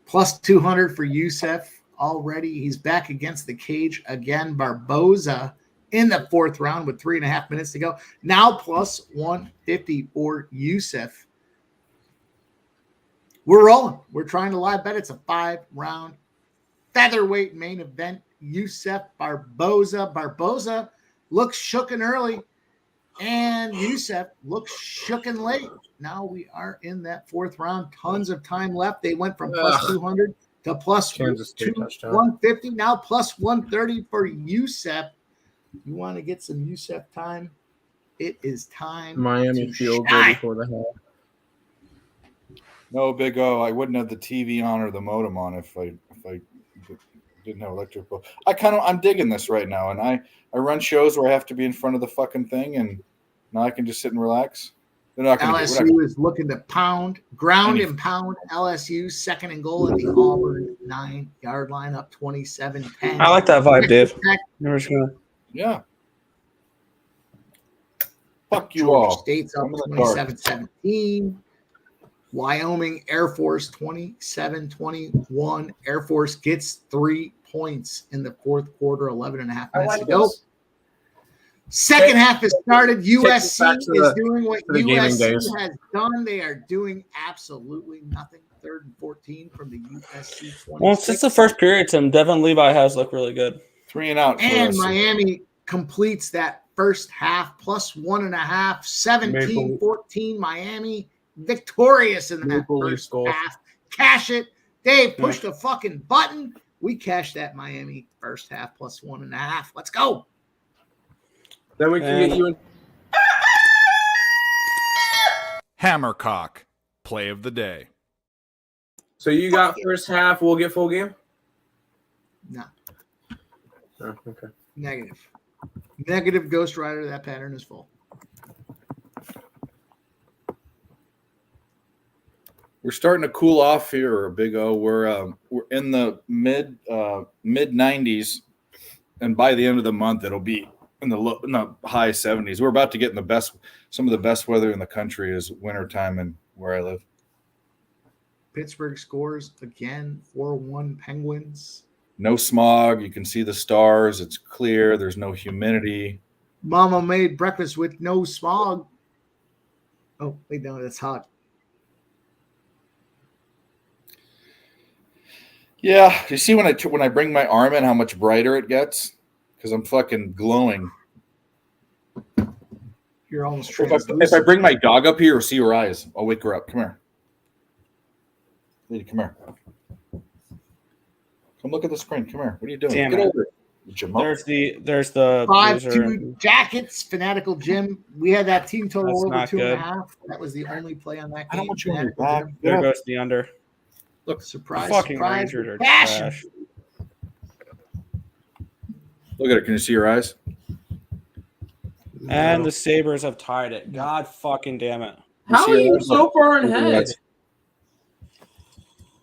Plus 200 for Youssef already. He's back against the cage again. Barboza in the fourth round with 3.5 minutes to go. Now plus 150 for Youssef. We're rolling. We're trying to live bet. It's a 5-round featherweight main event. Youssef Barboza. Barboza looks shooken early, and Youssef looks shooken late. Now we are in that fourth round. Tons of time left. They went from plus 200 to plus Kansas State touchdown. 150. Now plus 130 for Youssef. You want to get some Youssef time? It is time. Miami to field shine. goal before the half. No, Big O. I wouldn't have the TV on or the modem on if I didn't have electric bill. I'm digging this right now, and I run shows where I have to be in front of the fucking thing, and now I can just sit and relax. They're not going to. LSU is looking to ground and pound LSU, second and goal at the Auburn 9-yard line, up 27-10. I like that vibe, Dave. Never gonna. Yeah. Fuck you Georgia all. State's up I'm in the dark. 27-17. Wyoming Air Force 27-21. Air Force gets 3 points in the fourth quarter, 11.5 minutes to go. Second half has started. USC is doing what USC has done. They are doing absolutely nothing. 3rd and 14 from the USC 26. Well, since the first period, Tim, Devin Levi has looked really good. 3 and out. And Miami completes that first half, plus 1.5, 17-14. Miami victorious in that first half. Cash it. Dave, push the fucking button. We cashed that Miami first half, plus 1.5. Let's go. Then we can get you in. Hammercock, play of the day. So you got first half, we'll get full game? No. Oh, okay. Negative Ghost Rider. That pattern is full. We're starting to cool off here, Big O. We're in the mid 90s, and by the end of the month, it'll be in the high 70s. We're about to get in some of the best weather in the country is wintertime and where I live. Pittsburgh scores again, 4-1 Penguins. No smog. You can see the stars. It's clear. There's no humidity. Mama made breakfast with no smog. Oh, wait, no, that's hot. Yeah. You see when I bring my arm in, how much brighter it gets? Because I'm fucking glowing. You're almost if I bring my dog up here, see her eyes. I'll wake her up. Come here. Lady, come here. Come look at the screen. Come here. What are you doing? Damn Get it. over it. There's the 5-2 Jackets, Fanatical Jim. We had that team total That's over not 2.5. That was the only play on that game. I don't want you on your Fanatical back. Jim. There goes the under. Look, surprise, Fucking surprise. Rangers are Passion. trash. Look at it. Can you see your eyes? And the Sabres have tied it. God fucking damn it. How are you so far ahead?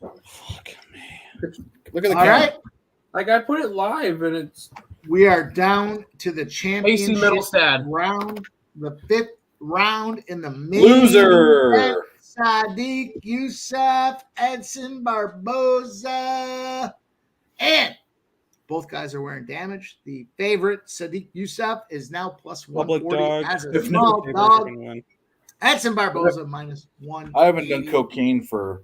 Fuck me. Look at the All camera. right. Like I put it live and it's We are down to the AC championship Middlestad. round, the 5th round in the main Loser. event. Sadiq Youssef, Edson Barboza, and both guys are wearing damage. The favorite, Sadiq Youssef, is now plus Public 140 dog. as a small Sabres are dog. gonna win. Edson Barboza minus 1. I haven't done cocaine for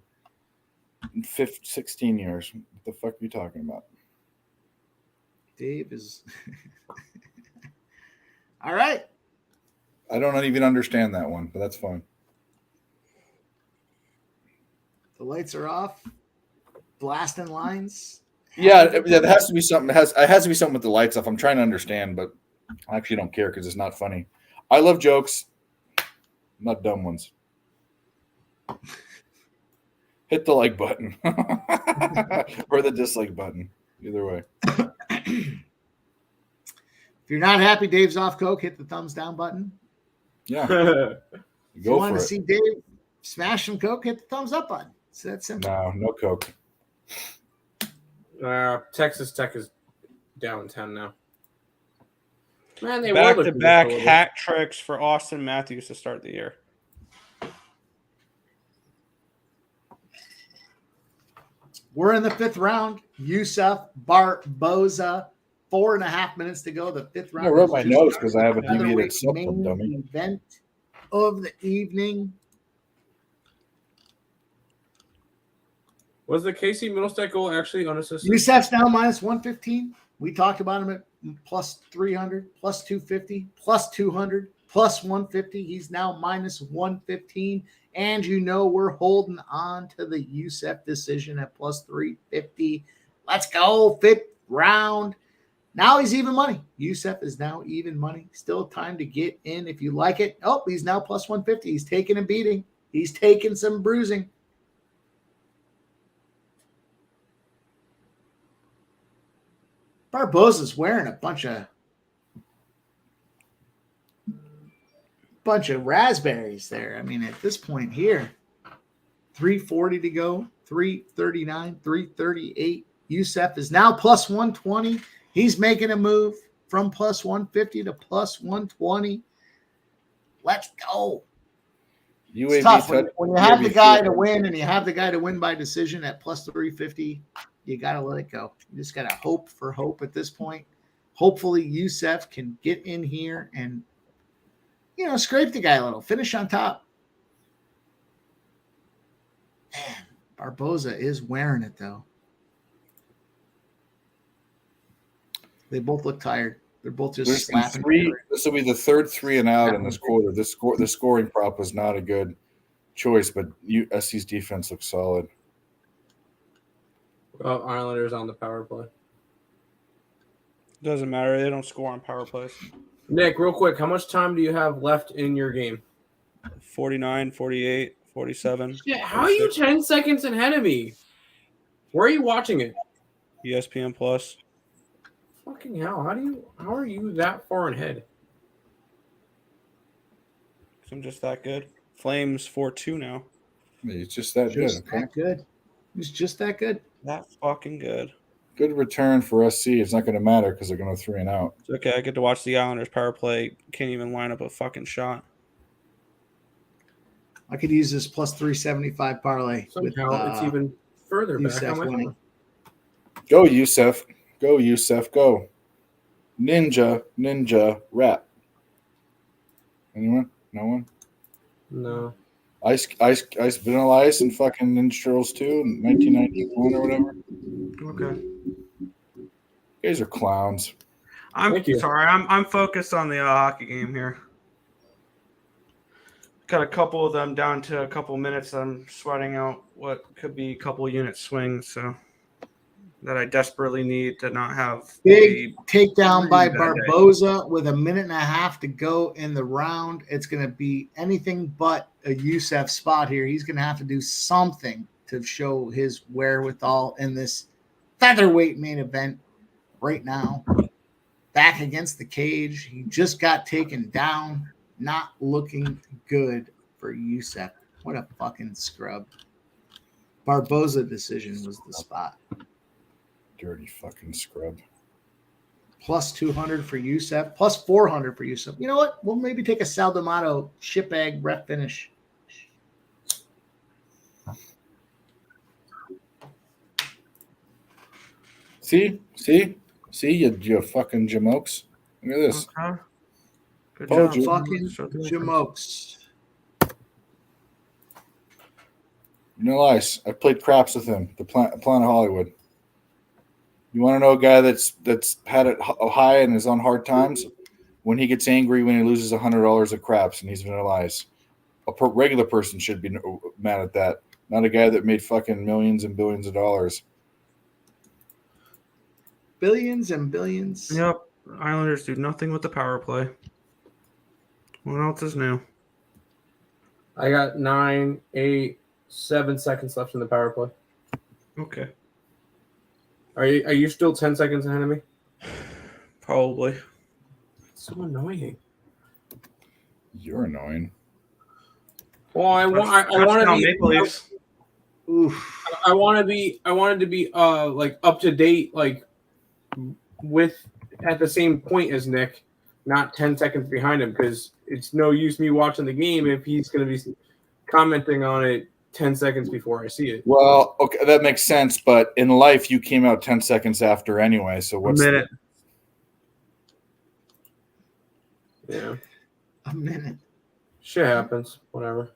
16 years. What the fuck are you talking about? Dave is all right. I don't even understand that one, but that's fine. The lights are off. Blasting lines. Yeah, there has to be something. It has to be something with the lights off. I'm trying to understand, but I actually don't care because it's not funny. I love jokes, not dumb ones. Hit the like button or the dislike button. Either way. If you're not happy Dave's off coke, hit the thumbs down button. Yeah. If you want to see Dave smash some coke, hit the thumbs up button. It's that simple. No coke. Texas Tech is down 10 now. Man, they back-to-back hat tricks for Austin Matthews to start the year. We're in the 5th round. Yusuf Barboza. 4.5 minutes to go. The 5th round. I wrote my notes because I have a deviated septum, dummy. Event of the evening. Was the Casey Middlestat goal actually unassisted? Yusuf's now minus 115. We talked about him at plus 300, plus 250, plus 200, plus 150. He's now minus 115. And we're holding on to the Yusuf decision at plus 350. Let's go. 5th round. Now he's even money. Yusuf is now even money. Still time to get in if you like it. Oh, he's now plus 150. He's taking a beating. He's taking some bruising. Barboza's wearing a bunch of raspberries there. I mean, at this point here, 340 to go, 339, 338. Yusuf is now plus 120. He's making a move from plus 150 to plus 120. Let's go. It's tough. When you have the guy to win and you have the guy to win by decision at plus 350, you got to let it go. You just got to hope for hope at this point. Hopefully Yusuf can get in here and, scrape the guy a little, finish on top. Man, Barboza is wearing it, though. They both look tired. They're both just slapping. This will be the third 3 and out in this quarter. The scoring prop was not a good choice, but SC's defense looks solid. Well, Islanders on the power play. Doesn't matter. They don't score on power plays. Nick, real quick, how much time do you have left in your game? 49, 48, 47. Shit, how are you 10 seconds ahead of me? Where are you watching it? ESPN Plus. Fucking hell! How are you that far ahead? I'm just that good. Flames 4-2 now. It's just that good. He's just that good. That fucking good. Good return for SC. It's not going to matter because they're going to 3 and out. It's okay. I get to watch the Islanders power play. Can't even line up a fucking shot. I could use this plus 375 parlay. Somehow it's even further back on my phone. Go, Yusuf. Go, Yusuf. Go. Ninja rap. Anyone? No one? No. Ice, Vanilla Ice, and fucking Ninja Turtles 2 in 1991 or whatever. Okay. You guys are clowns. I'm sorry. I'm focused on the hockey game here. Got a couple of them down to a couple minutes. I'm sweating out what could be a couple unit swings, so that I desperately need to not have. Big takedown by Barboza with 1.5 minutes to go in the round. It's going to be anything but a Yusuf spot here. He's going to have to do something to show his wherewithal in this featherweight main event right now. Back against the cage. He just got taken down. Not looking good for Yusuf. What a fucking scrub. Barboza decision was the spot. Dirty fucking scrub. Plus 200 for Yusuf. Plus 400 for Yusuf. You know what? We'll maybe take a Sal D'Amato ship bag ref finish. See, you fucking jamokes. Look at this. Okay. Good job, fucking jamokes. No Ice. I played craps with him. The Planet Hollywood. You want to know a guy that's had it high and is on hard times? When he gets angry when he loses $100 at craps and he's Vanilla Ice. A regular person should be mad at that. Not a guy that made fucking millions and billions of dollars. Billions and billions. Yep. Islanders do nothing with the power play. What else is new? I got 9, 8, 7 seconds left in the power play. Okay. Are you still 10 seconds ahead of me? Probably. So annoying. You're annoying. Well, I want to be Maple Leafs. Oof. I wanted to be like up to date, like with at the same point as Nick, not 10 seconds behind him, because it's no use me watching the game if he's going to be commenting on it 10 seconds before I see it. Well, okay, that makes sense, but in life you came out 10 seconds after anyway, so what's A minute. Yeah. A minute. Shit happens. Whatever.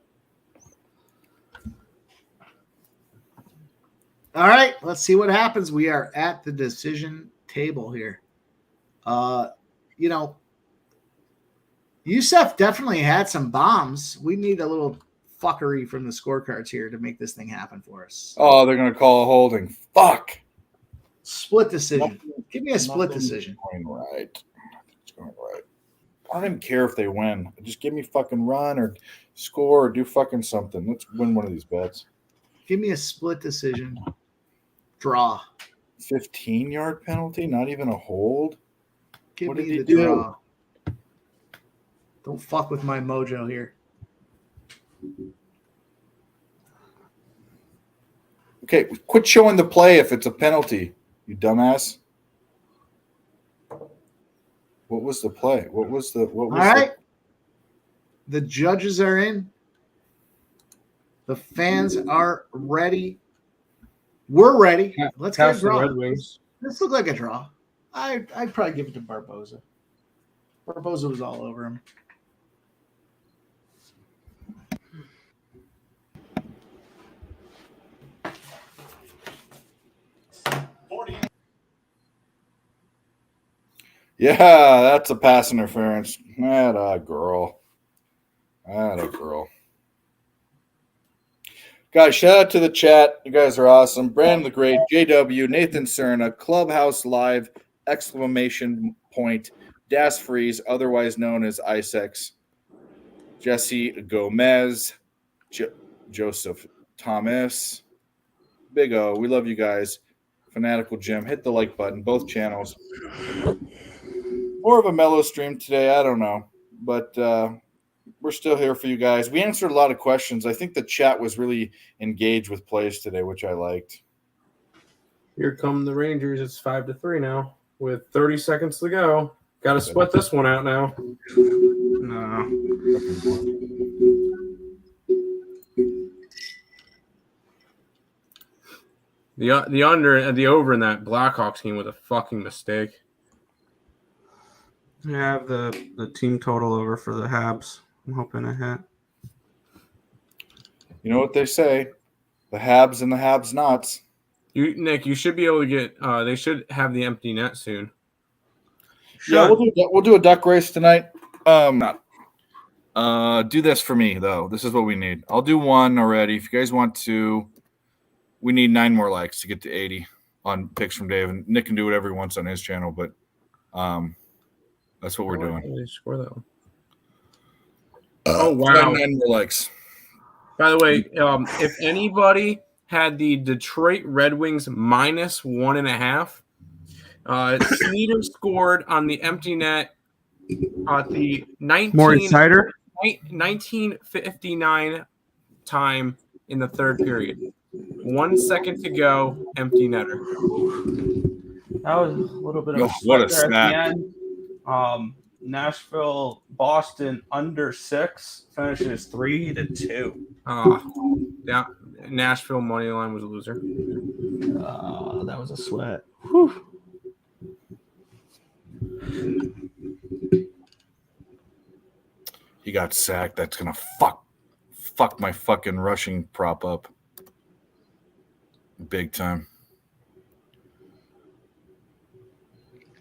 All right, let's see what happens. We are at the decision table here. You know, Youssef definitely had some bombs. We need a little fuckery from the scorecards here to make this thing happen for us. Oh, they're going to call a holding. Fuck. Split decision. Give me a split decision. Going right. It's going right. I don't even care if they win. Just give me fucking run or score or do fucking something. Let's win one of these bets. Give me a split decision. Draw. 15-yard penalty, not even a hold. Give What me did he the do? draw. Don't fuck with my mojo here. Okay, quit showing the play if it's a penalty, you dumbass. What was the play? What was the All right. The judges are in. The fans are ready. We're ready. Let's get a Pass the draw. Red Wings. This looked like a draw. I'd probably give it to Barboza. Barboza was all over him. Yeah, that's a pass interference. Atta girl. Atta girl. Guys, shout out to the chat. You guys are awesome. Brandon the Great, JW, Nathan Cerna, Clubhouse Live, exclamation point, Das Freeze, otherwise known as Isex, Jesse Gomez, Joseph Thomas, Big O. We love you guys. Fanatical Jim. Hit the like button, both channels. More of a mellow stream today. I don't know. But we're still here for you guys. We answered a lot of questions. I think the chat was really engaged with plays today, which I liked. Here come the Rangers. It's 5-3 now with 30 seconds to go. Got to sweat this one out now. No. The under and the over in that Blackhawks game was a fucking mistake. I have the team total over for the Habs. I'm hoping I hit. You know what they say? The Habs and the Habs-nots. Nick, you should be able to get. They should have the empty net soon. Yeah, we'll do a duck race tonight. Do this for me though. This is what we need. I'll do one already. If you guys want to, we need 9 more likes to get to 80 on picks from Dave. And Nick can do whatever he wants on his channel, but that's what we're doing. Score that one. Oh wow! 9 more likes. By the way, if anybody had the Detroit Red Wings -1.5, Sneeder scored on the empty net at the 1959 time in the third period. 1 second to go, empty netter. That was a little bit of a What a sweat there at snack. the end. Nashville, Boston under 6 finishes 3-2. Yeah, Nashville money line was a loser. That was a sweat. He got sacked. That's gonna fuck my fucking rushing prop up. Big time.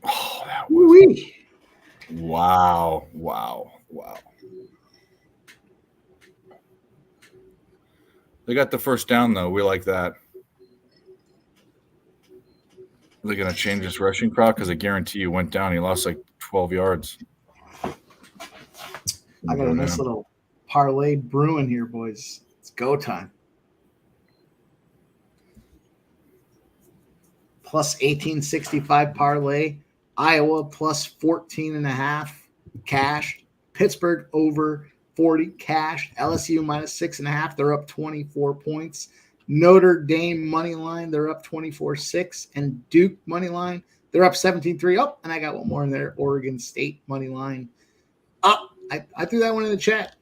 Oh, that was wow. They got the first down though. We like that. Are they gonna change this rushing crowd? Because I guarantee you went down. He lost like 12 yards. I got a nice little parlay brewing here, boys. It's go time. Plus 1865 parlay. Iowa plus 14.5. cash. Pittsburgh over 40 cash. LSU minus 6.5. They're up 24 points. Notre Dame money line, they're up 24-6. And Duke money line, they're up 17-3. Oh, and I got one more in there. Oregon State money line. Up. I threw that one in the chat.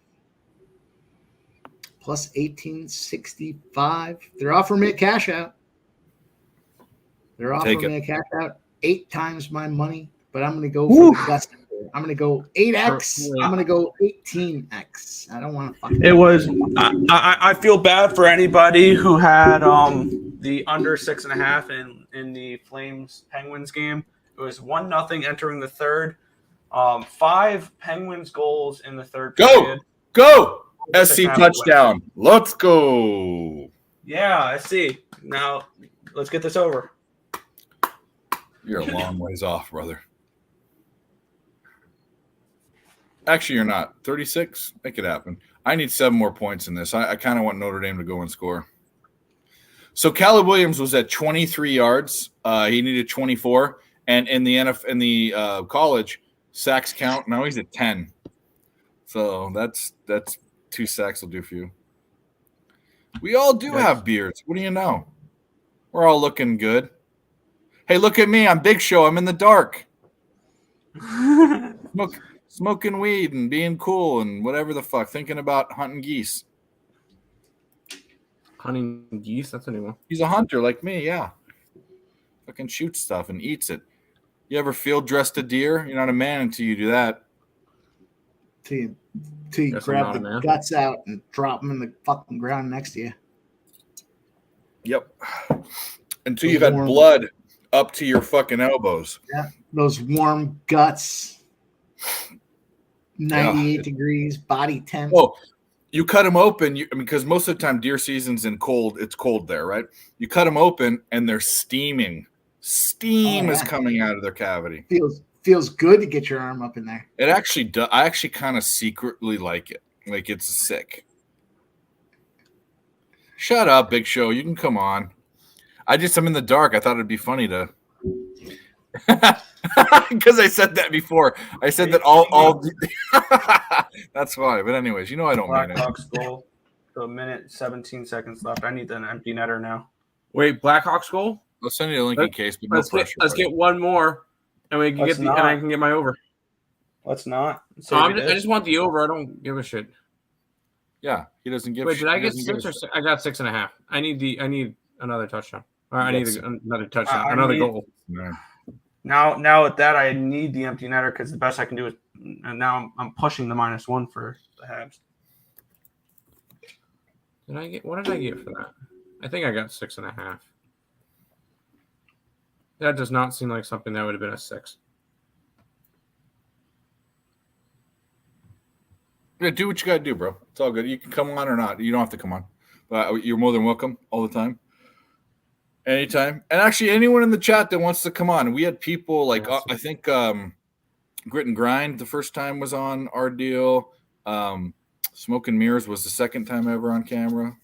Plus 1865. They're offering me a cash out. They're offering me a cash out 8 times my money, but I'm going to go for the gusto. I'm going to go 8x. I'm going to go 18x. I don't want to fucking. It was. I feel bad for anybody who had the under 6.5 in the Flames Penguins game. It was 1-0 entering the third. 5 Penguins goals in the third period. Go! SC touchdown. Let's go. Yeah, I see. Now let's get this over. You're a long ways off, brother. Actually, you're not. 36? Make it happen. I need 7 more points in this. I kind of want Notre Dame to go and score. So Caleb Williams was at 23 yards. He needed 24. And in the college, sacks count. Now he's at 10. So that's 2 sacks will do for you. We all do have beards. What do you know? We're all looking good. Hey, look at me. I'm Big Show. I'm in the dark. Smoking weed and being cool and whatever the fuck. Thinking about hunting geese. Hunting geese? That's a new one. He's a hunter like me, yeah. Fucking shoots stuff and eats it. You ever field dressed a deer? You're not a man until you do that. Till you grab the guts out and drop them in the fucking ground next to you. Yep. Until you've had blood up to your fucking elbows. Yeah, those warm guts. 98 degrees, body temp. Oh, you cut them open because most of the time deer season's in cold. It's cold there, right? You cut them open and they're steaming. Steam is coming out of their cavity. Feels good to get your arm up in there. It actually does. I actually kind of secretly like it. Like it's sick. Shut up, Big Show. You can come on. I'm in the dark. I thought it'd be funny to. Because I said that before. I said that all that's why. But anyways, I don't mean it. Blackhawks goal. So 1:17 left. I need an empty netter now. Wait, Blackhawks goal? I'll send you a link in case. But let's get one more, and we can and I can get my over. Let's not. I just want the over. I don't give a shit. Yeah, he doesn't give. Wait, did I get 6 or 6? I got 6.5. I need another touchdown. Or I need another touchdown. Another goal. Now with that, I need the empty netter because the best I can do is, and now I'm pushing the -1 for the Habs. What did I get for that? I think I got 6.5. That does not seem like something that would have been a 6. Yeah, do what you got to do, bro. It's all good. You can come on or not. You don't have to come on. But you're more than welcome all the time. Anytime. And actually, anyone in the chat that wants to come on. We had people like, I think Grit and Grind the first time was on our deal. Smoke and Mirrors was the second time ever on camera.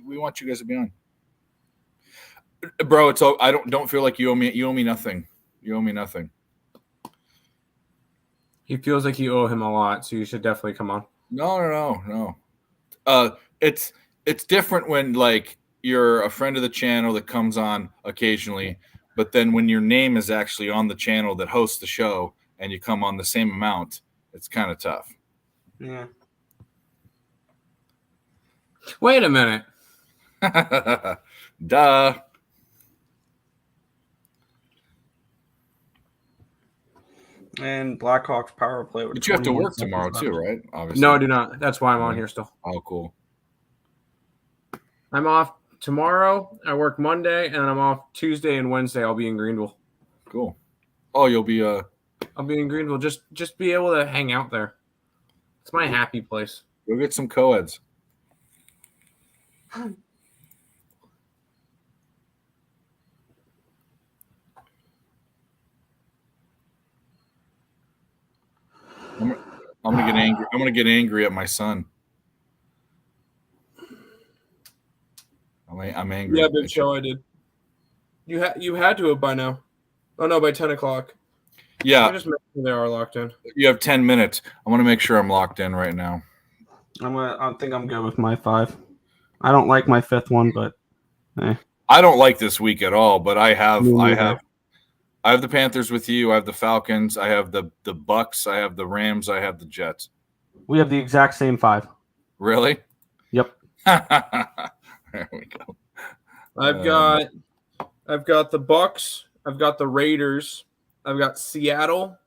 We want you guys to be on. Bro, it's all, I don't feel like you owe me nothing. You owe me nothing. He feels like you owe him a lot, so you should definitely come on. No. It's different when like you're a friend of the channel that comes on occasionally, but then when your name is actually on the channel that hosts the show and you come on the same amount, it's kind of tough. Yeah. Wait a minute. Duh. And Blackhawks power play. But you have to work tomorrow too, right? Obviously. No, I do not. That's why I'm on here still. Oh, cool. I'm off tomorrow. I work Monday, and I'm off Tuesday and Wednesday. I'll be in Greenville. Cool. Oh, you'll be I'll be in Greenville. Just be able to hang out there. It's my happy place. Go get some co-eds. I'm gonna get angry. I'm gonna get angry at my son. I'm angry. Yeah, Big Show, I did. You had to have by now. Oh no, by 10 o'clock. Yeah. Just make sure they are locked in. You have 10 minutes. I want to make sure I'm locked in right now. I think I'm good with my 5. I don't like my 5th one, but I don't like this week at all, but I have Me neither. the Panthers with you. I have the Falcons. I have the Bucks. I have the Rams. I have the Jets. We have the exact same 5. Really? Yep. There we go. I've got the Bucks. I've got the Raiders. I've got Seattle,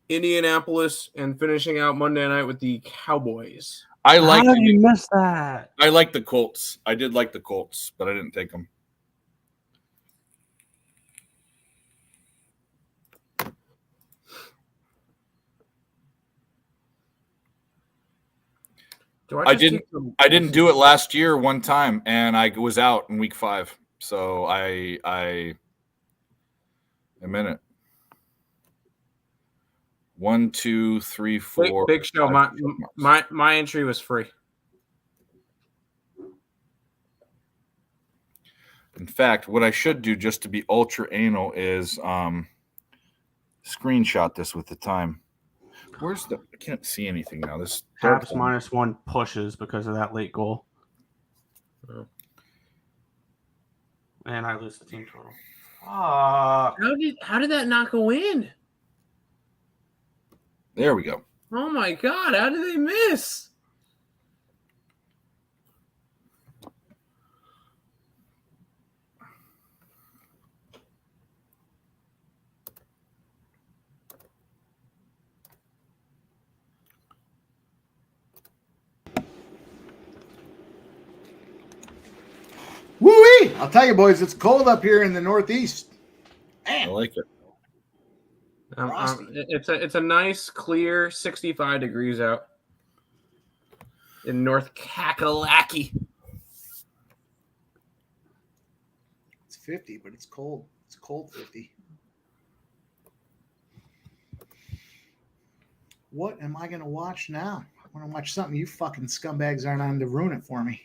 Indianapolis, and finishing out Monday night with the Cowboys. I like. How did you miss that? I like the Colts. I did like the Colts, but I didn't take them. I didn't do it last year one time, and I was out in week 5. So I'm in it. 1, 2, 3, 4. Big show. My entry was free. In fact, what I should do just to be ultra anal is screenshot this with the time. Where's the? I can't see anything now. This Caps -1 pushes because of that late goal. Oh. And I lose the team total. How did that not go in? There we go. Oh my God! How did they miss? Woo-wee! I'll tell you, boys, it's cold up here in the Northeast. I like it. It's a nice, clear 65 degrees out in North Kakalaki. It's 50, but it's cold. It's cold 50. What am I going to watch now? I want to watch something you fucking scumbags aren't on to ruin it for me.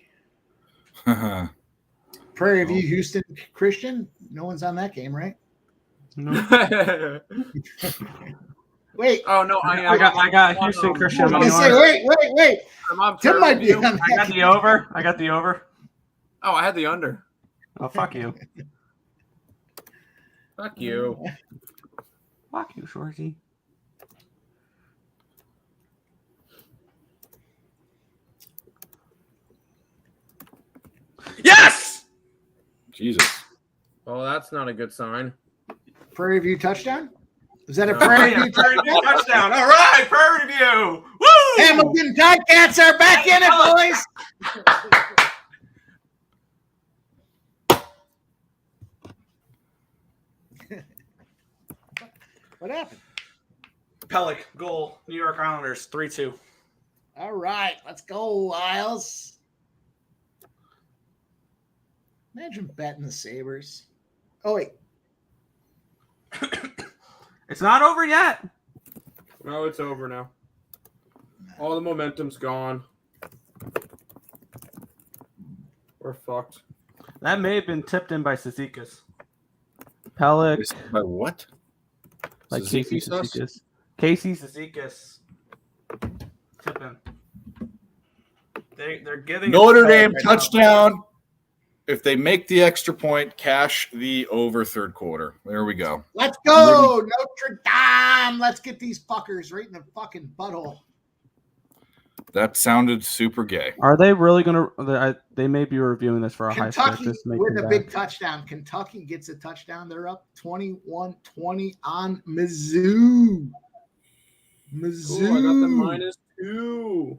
Prairie View, Houston, Christian. No one's on that game, right? No. Wait. Oh no, I got Houston Christian. I was gonna say, wait. Tim might be on that. I got the over. I got the over. Oh, I had the under. Oh, fuck you. Fuck you. Fuck you, Shorzy. Yes! Jesus. Oh, that's not a good sign. Prairie View touchdown? Is that a Prairie View touchdown? Touchdown. All right, Prairie View. Woo! Hamilton Ticats are back in it, boys. What happened? Pellick, goal. New York Islanders, 3-2. All right, let's go, Isles. Imagine betting the Sabres. Oh, wait. It's not over yet. No, it's over now. All the momentum's gone. We're fucked. That may have been tipped in by Cizikas. Pellick. By what? Like Casey Cizikas. Casey Cizikas. Tip in. They're giving Notre Dame touchdown. If they make the extra point, cash the over third quarter. There we go. Let's go, Notre Dame. Let's get these fuckers right in the fucking butthole. That sounded super gay. Are they really going to? They may be reviewing this for a high Kentucky score. with a big touchdown. Kentucky gets a touchdown. They're up 21-20 on Mizzou. Mizzou. Ooh, I got the -2.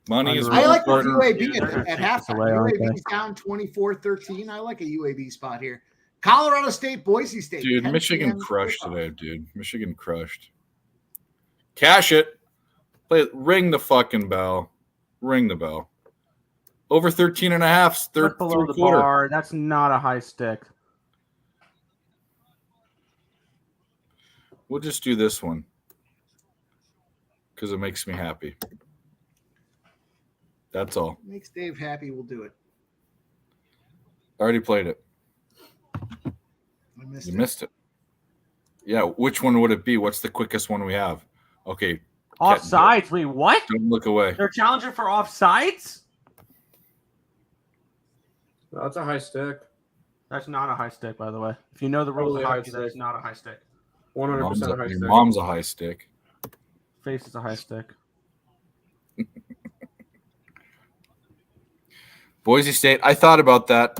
Money is. I like the UAB Yeah, at halftime. UAB's down 24-13. I like a UAB spot here. Colorado State, Boise State. Dude, Michigan crushed today, dude. Michigan crushed. Cash it. Play it. Ring the fucking bell. Ring the bell. Over 13.5. Third below the quarter. bar. That's not a high stick. We'll just do this one because it makes me happy. That's all. Makes Dave happy. We'll do it. I already played it. I You missed it. Yeah, which one would it be? What's the quickest one we have? Okay. Offsides? Wait, what? Don't look away. They're challenging for offsides? No, that's a high stick. That's not a high stick, by the way. If you know the rules Totally of high hockey, that is stick. not a high stick. 100% high Your stick. mom's a high stick. Face is a high stick. Boise State. I thought about that.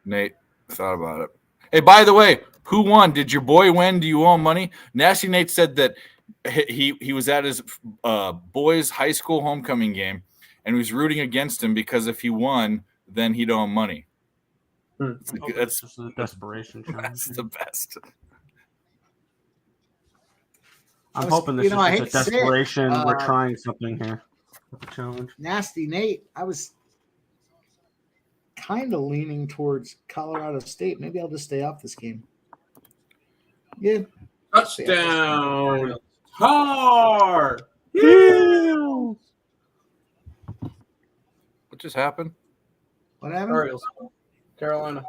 Nate, thought about it. Hey, by the way, who won? Did your boy win? Do you owe him money? Nasty Nate said that he was at his boys' high school homecoming game and he was rooting against him because if he won, then he'd owe him money. That's just a desperation challenge. That's the best. I'm hoping this is I just a hate to say it, desperation. We're trying something here. Challenge. Nasty Nate, I was kind of leaning towards Colorado State. Maybe I'll just stay off this game. Yeah. Touchdown. Hard. What just happened? What happened? Orioles. Carolina.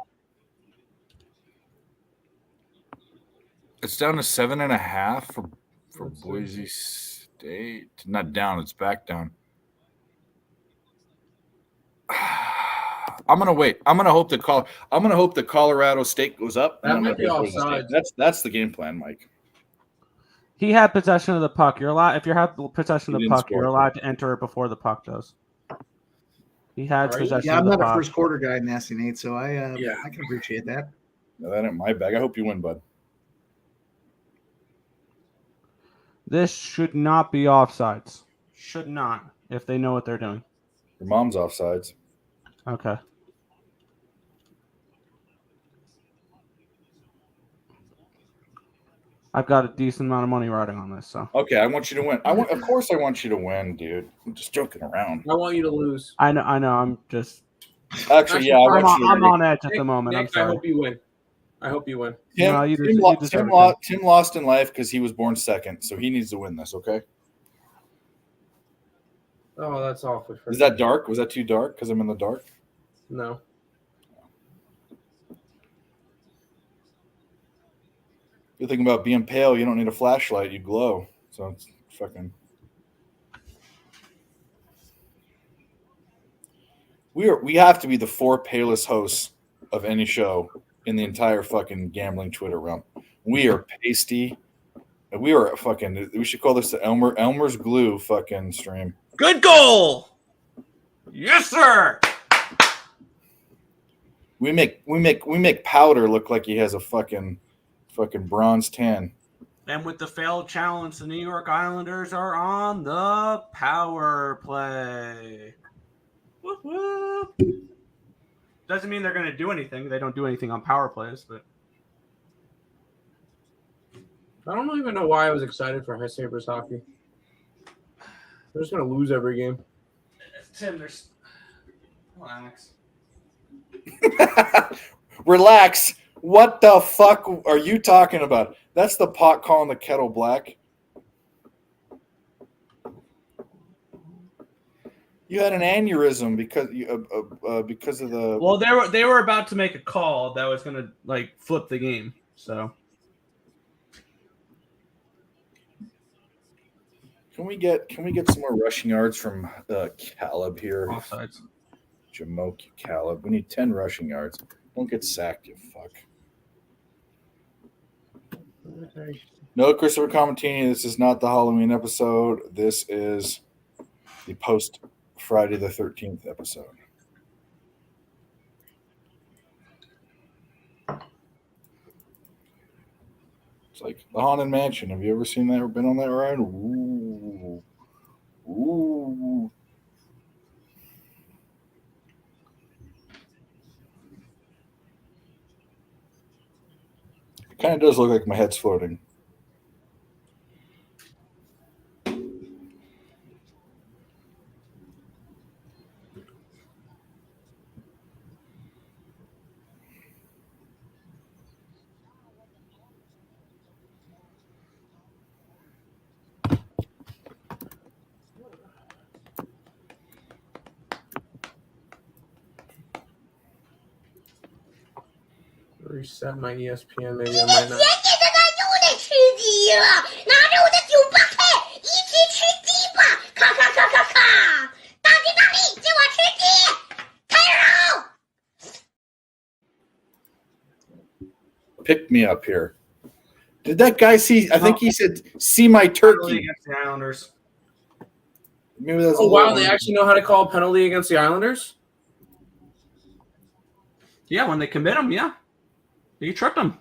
It's down to 7.5 for Boise State. Not down, it's back down. I'm gonna wait. I'm gonna hope that Colorado State goes up. That might be offside. That's the game plan, Mike. He had possession of the puck. You're allowed if you have possession of He the didn't puck, you're score. allowed to enter it before the puck does. He had possession Yeah, I'm of the not a puck. first quarter guy, Nasty Nate, so I can appreciate that. No, that ain't my bag. I hope you win, bud. This should not be offsides. Should not, if they know what they're doing. Your mom's offsides. Okay. I've got a decent amount of money riding on this, so Okay, I want you to win. Of course I want you to win, dude. I'm just joking around. I want you to lose. I know. I'm just. Actually, yeah, I want you to I'm win. on edge at the moment. I'm Nick, sorry. I hope you win. I hope you win. Tim, No, you Tim, des- lo- you deserve Tim, it, lo- Tim lost in life because he was born second, so he needs to win this. Okay. Oh, that's awful. Is that dark? Was that too dark? Because I'm in the dark. No. Good thing about being pale, you don't need a flashlight. You glow. So it's fucking. We have to be the 4 palest hosts of any show in the entire fucking gambling Twitter realm. We are pasty. We are fucking. We should call this the Elmer's glue fucking stream. Good goal. Yes, sir. We make Powder look like he has a fucking bronze tan. And with the failed challenge, the New York Islanders are on the power play. Whoop, whoop. Doesn't mean they're going to do anything. They don't do anything on power plays, but I don't even know why I was excited for High Sabres hockey. They're just going to lose every game. Tim, there's relax. Relax. What the fuck are you talking about? That's the pot calling the kettle black. You had an aneurysm because of the. Well, they were about to make a call that was going to like flip the game. So Can we get some more rushing yards from Caleb here? Offsides. Jamoke Caleb. We need 10 rushing yards. Don't get sacked, you fuck. No, Christopher Commentini, this is not the Halloween episode. This is the post Friday the 13th episode. It's like the Haunted Mansion. Have you ever seen that or been on that ride? Ooh. Ooh. It kind of does look like my head's floating. Reset my ESPN. Maybe I might not. 得吃鸡了，拿着我的900块一起吃鸡吧！咔咔咔咔咔！大力，给我吃鸡！开肉！ Pick me up here. Did that guy see? I think he said, "See my turkey." Against the Islanders. Maybe that's. Oh wow, they actually know how to call a penalty against the Islanders. Yeah, when they commit them, yeah. You tripped them.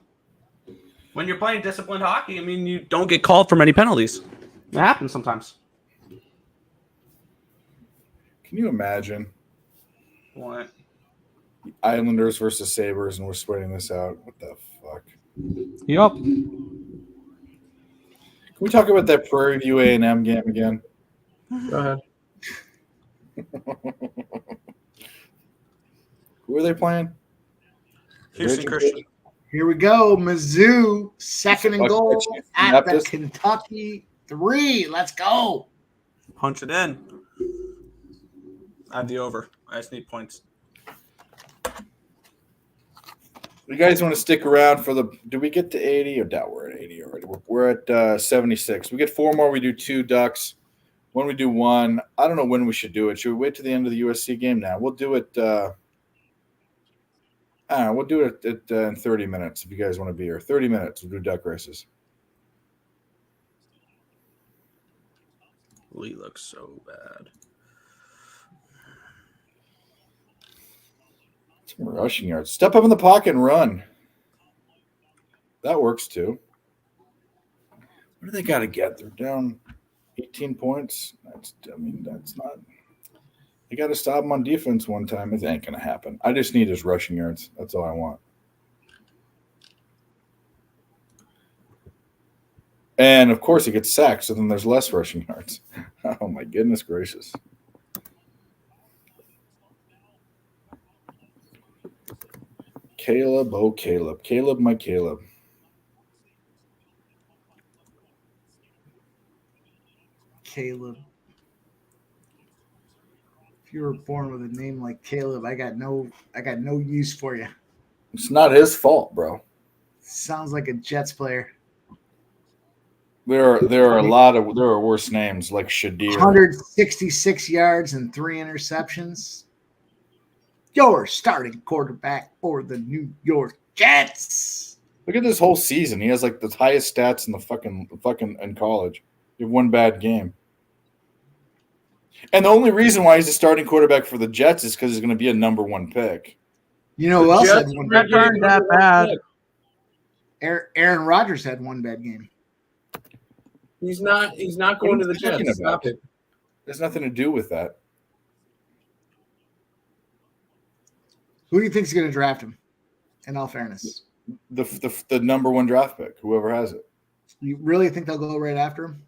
When you're playing disciplined hockey, I mean, you don't get called for many penalties. It happens sometimes. Can you imagine? What? The Islanders versus Sabres, and we're sweating this out. What the fuck? Yup. Can we talk about that Prairie View A&M game again? Go ahead. Who are they playing? Houston Christian. Here we go. Mizzou, second and goal at the Kentucky 3. Let's go. Punch it in. I have the over. I just need points. You guys want to stick around for the? Do we get to 80 or doubt we're at 80 already? We're at 76. We get 4 more. We do 2 ducks. When we do 1, I don't know when we should do it. Should we wait to the end of the USC game now? We'll do it. We'll do it in 30 minutes if you guys want to be here. 30 minutes. We'll do duck races. Lee looks so bad. Some rushing yards. Step up in the pocket and run. That works too. What do they got to get? They're down 18 points. That's not. They got to stop them on defense one time. It ain't going to happen. I just need his rushing yards. That's all I want. And, of course, he gets sacked, so then there's less rushing yards. Oh, my goodness gracious. Caleb, oh, Caleb. Caleb, my Caleb. Caleb. If you were born with a name like Caleb, I got no use for you. It's not his fault, bro. Sounds like a Jets player. There are worse names like Shadir. 166 yards and 3 interceptions. Your starting quarterback for the New York Jets. Look at this whole season. He has like the highest stats in the fucking in college. You have 1 bad game. And the only reason why he's a starting quarterback for the Jets is because he's going to be a number 1 pick. You know who else had one bad game? That bad. Aaron Rodgers had 1 bad game. He's not going to the Jets. Stop it. There's nothing to do with that. Who do you think is going to draft him? In all fairness, the number 1 draft pick, whoever has it. You really think they'll go right after him?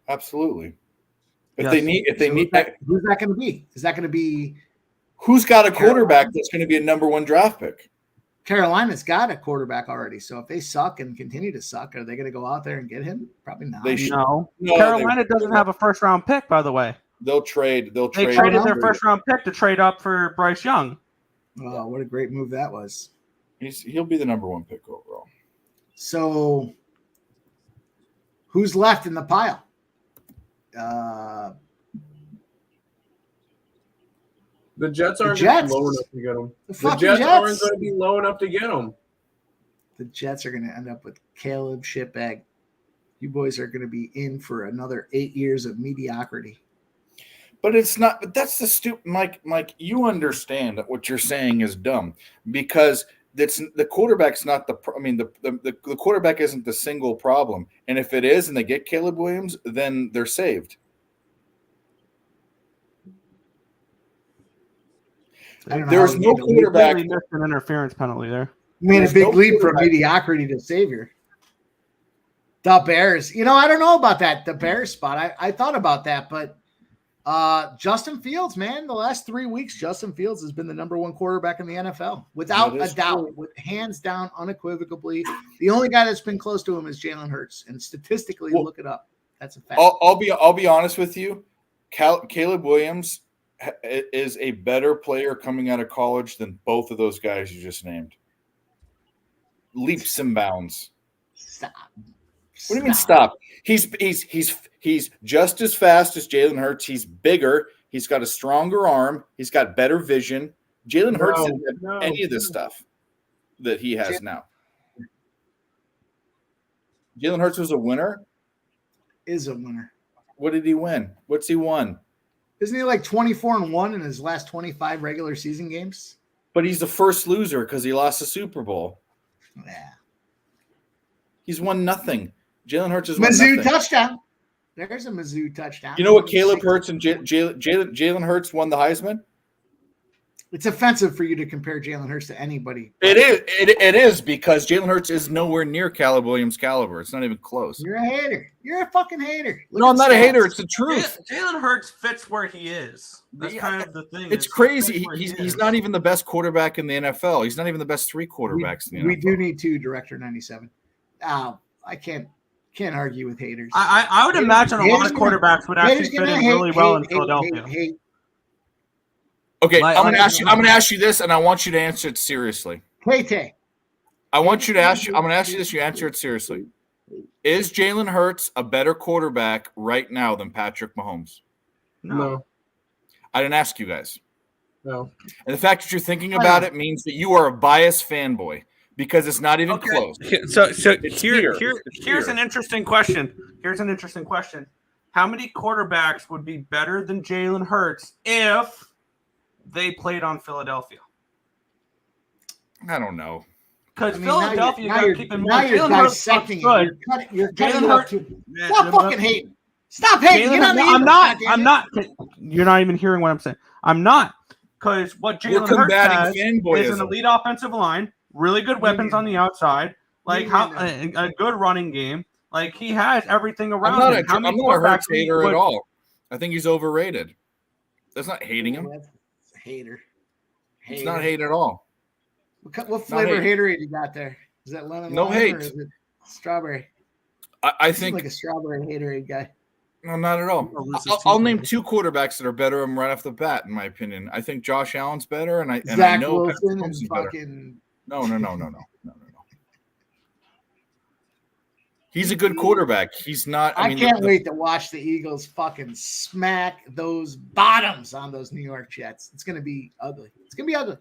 Absolutely. If Yes. they need, who's that going to be? Is that going to be? Who's got a quarterback that's going to be a number 1 draft pick? Carolina's got a quarterback already. So if they suck and continue to suck, are they going to go out there and get him? Probably not. No. Carolina doesn't have a first-round pick, by the way. They'll trade. They traded their first-round pick to trade up for Bryce Young. Oh, what a great move that was. He'll be the number 1 pick overall. So who's left in the pile? The Jets aren't going to be low enough to get him. The Jets aren't going to be low enough to get him. The Jets are going to end up with Caleb Shitbag. You boys are going to be in for another 8 years of mediocrity. But it's not. But that's the stupid. Mike, you understand that what you're saying is dumb because that's the quarterback's not the. I mean, the quarterback isn't the single problem. And if it is, and they get Caleb Williams, then they're saved. There's no quarterback. Really missed an interference penalty there. You made a big leap from mediocrity to savior. The Bears. You know, I don't know about that. The Bears spot. I thought about that, but Justin Fields, man, the last 3 weeks, Justin Fields has been the number 1 quarterback in the NFL without a doubt, with hands down, unequivocally. The only guy that's been close to him is Jalen Hurts, and statistically, look it up. That's a fact. I'll be honest with you. Caleb Williams is a better player coming out of college than both of those guys you just named. leaps and bounds. Stop. What do you mean stop? He's just as fast as Jalen Hurts. He's bigger. He's got a stronger arm. He's got better vision. Jalen Hurts didn't have any of this stuff that he has now. Jalen Hurts was a winner. Is a winner. What did he win? What's he won? Isn't he like 24-1 in his last 25 regular season games? But he's the first loser because he lost the Super Bowl. Yeah. He's won nothing. Jalen Hurts has won Mizzou nothing. touchdown. There's a Mizzou touchdown. You know what Caleb Hurts and Jalen Hurts won the Heisman? It's offensive for you to compare Jalen Hurts to anybody. It is because Jalen Hurts is nowhere near Caleb Williams' caliber. It's not even close. You're a hater. You're a fucking hater. No, I'm not a hater. It's the truth. Jalen Hurts fits where he is. That's kind of the thing. It's crazy. He's not even the best quarterback in the NFL. He's not even the best three quarterbacks in the NFL. We do need two, Director 97. I can't can't argue with haters. I would imagine a lot of quarterbacks would actually fit in really well in Philadelphia. Okay, Like, I'm gonna ask you this, and I want you to answer it seriously. I want you to ask you. I'm gonna ask you this. You answer it seriously. Is Jalen Hurts a better quarterback right now than Patrick Mahomes? No. I didn't ask you guys. No. And the fact that you're thinking about it means that you are a biased fanboy because it's not even close. So It's here's an interesting question. Here's an interesting question. How many quarterbacks would be better than Jalen Hurts if they played on Philadelphia? I don't know. Because Philadelphia, you got to keep in mind, you're Jalen Hurts dissecting looks it. good. You're Jalen cutting it up Hurts. too. Stop fucking hating. Stop hating. Get on the I'm email, not. goddammit. I'm not. You're not even hearing what I'm saying. I'm not. Because what Jalen Hurts has is an elite offensive line, really good weapons on the outside, like a good running game. Like he has everything around him. I'm not a Hurts hater at all. I think he's overrated. That's not hating him. That's a hater. It's not hate at all. What flavor haterade you got there? Is that lemon? No lime hate. Or is it strawberry? I You think like a strawberry haterade guy. no, not at all. I'll name two quarterbacks that are better than right off the bat, in my opinion. I think Josh Allen's better, and I Zach know Wilson Patrick and Mahomes is better. fucking. No. He's a good quarterback. He's not. I can't wait to watch the Eagles fucking smack those bottoms on those New York Jets. It's gonna be ugly. It's gonna be ugly.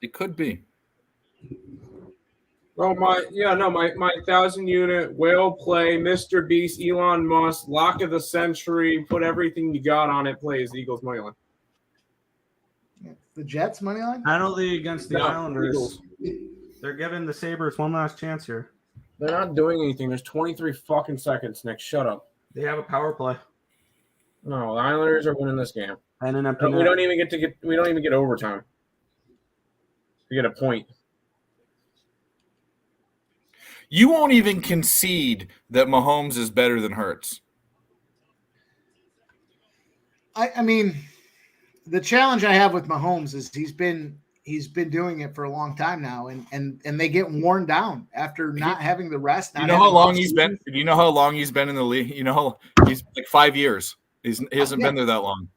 It could be. Oh my 1,000-unit whale play, Mr. Beast, Elon Musk, lock of the century, put everything you got on it, plays Eagles money line. The Jets money line? Penalty against the No, Islanders. Eagles. They're giving the Sabres one last chance here. They're not doing anything. There's 23 fucking seconds, Nick. Shut up. They have a power play. No, the Islanders are winning this game. And an empty We net. don't even get overtime. We get a point. You won't even concede that Mahomes is better than Hurts. I mean, the challenge I have with Mahomes is he's been doing it for a long time now, and they get worn down after not having the rest. You know how long he's been? Do you know how long he's been in the league? You know how he's like 5 years. He hasn't been there that long.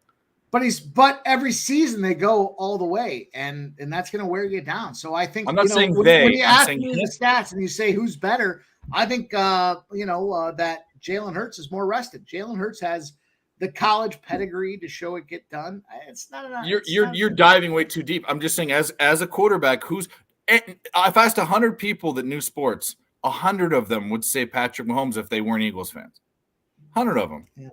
But every season they go all the way, and that's going to wear you down. So I think I'm not saying when you I'm ask saying me the stats and you say who's better, I think that Jalen Hurts is more rested. Jalen Hurts has the college pedigree to show it get done. It's not enough. You're diving way too deep. I'm just saying as a quarterback, if I asked 100 people that knew sports, 100 of them would say Patrick Mahomes if they weren't Eagles fans. 100 of them. Yeah.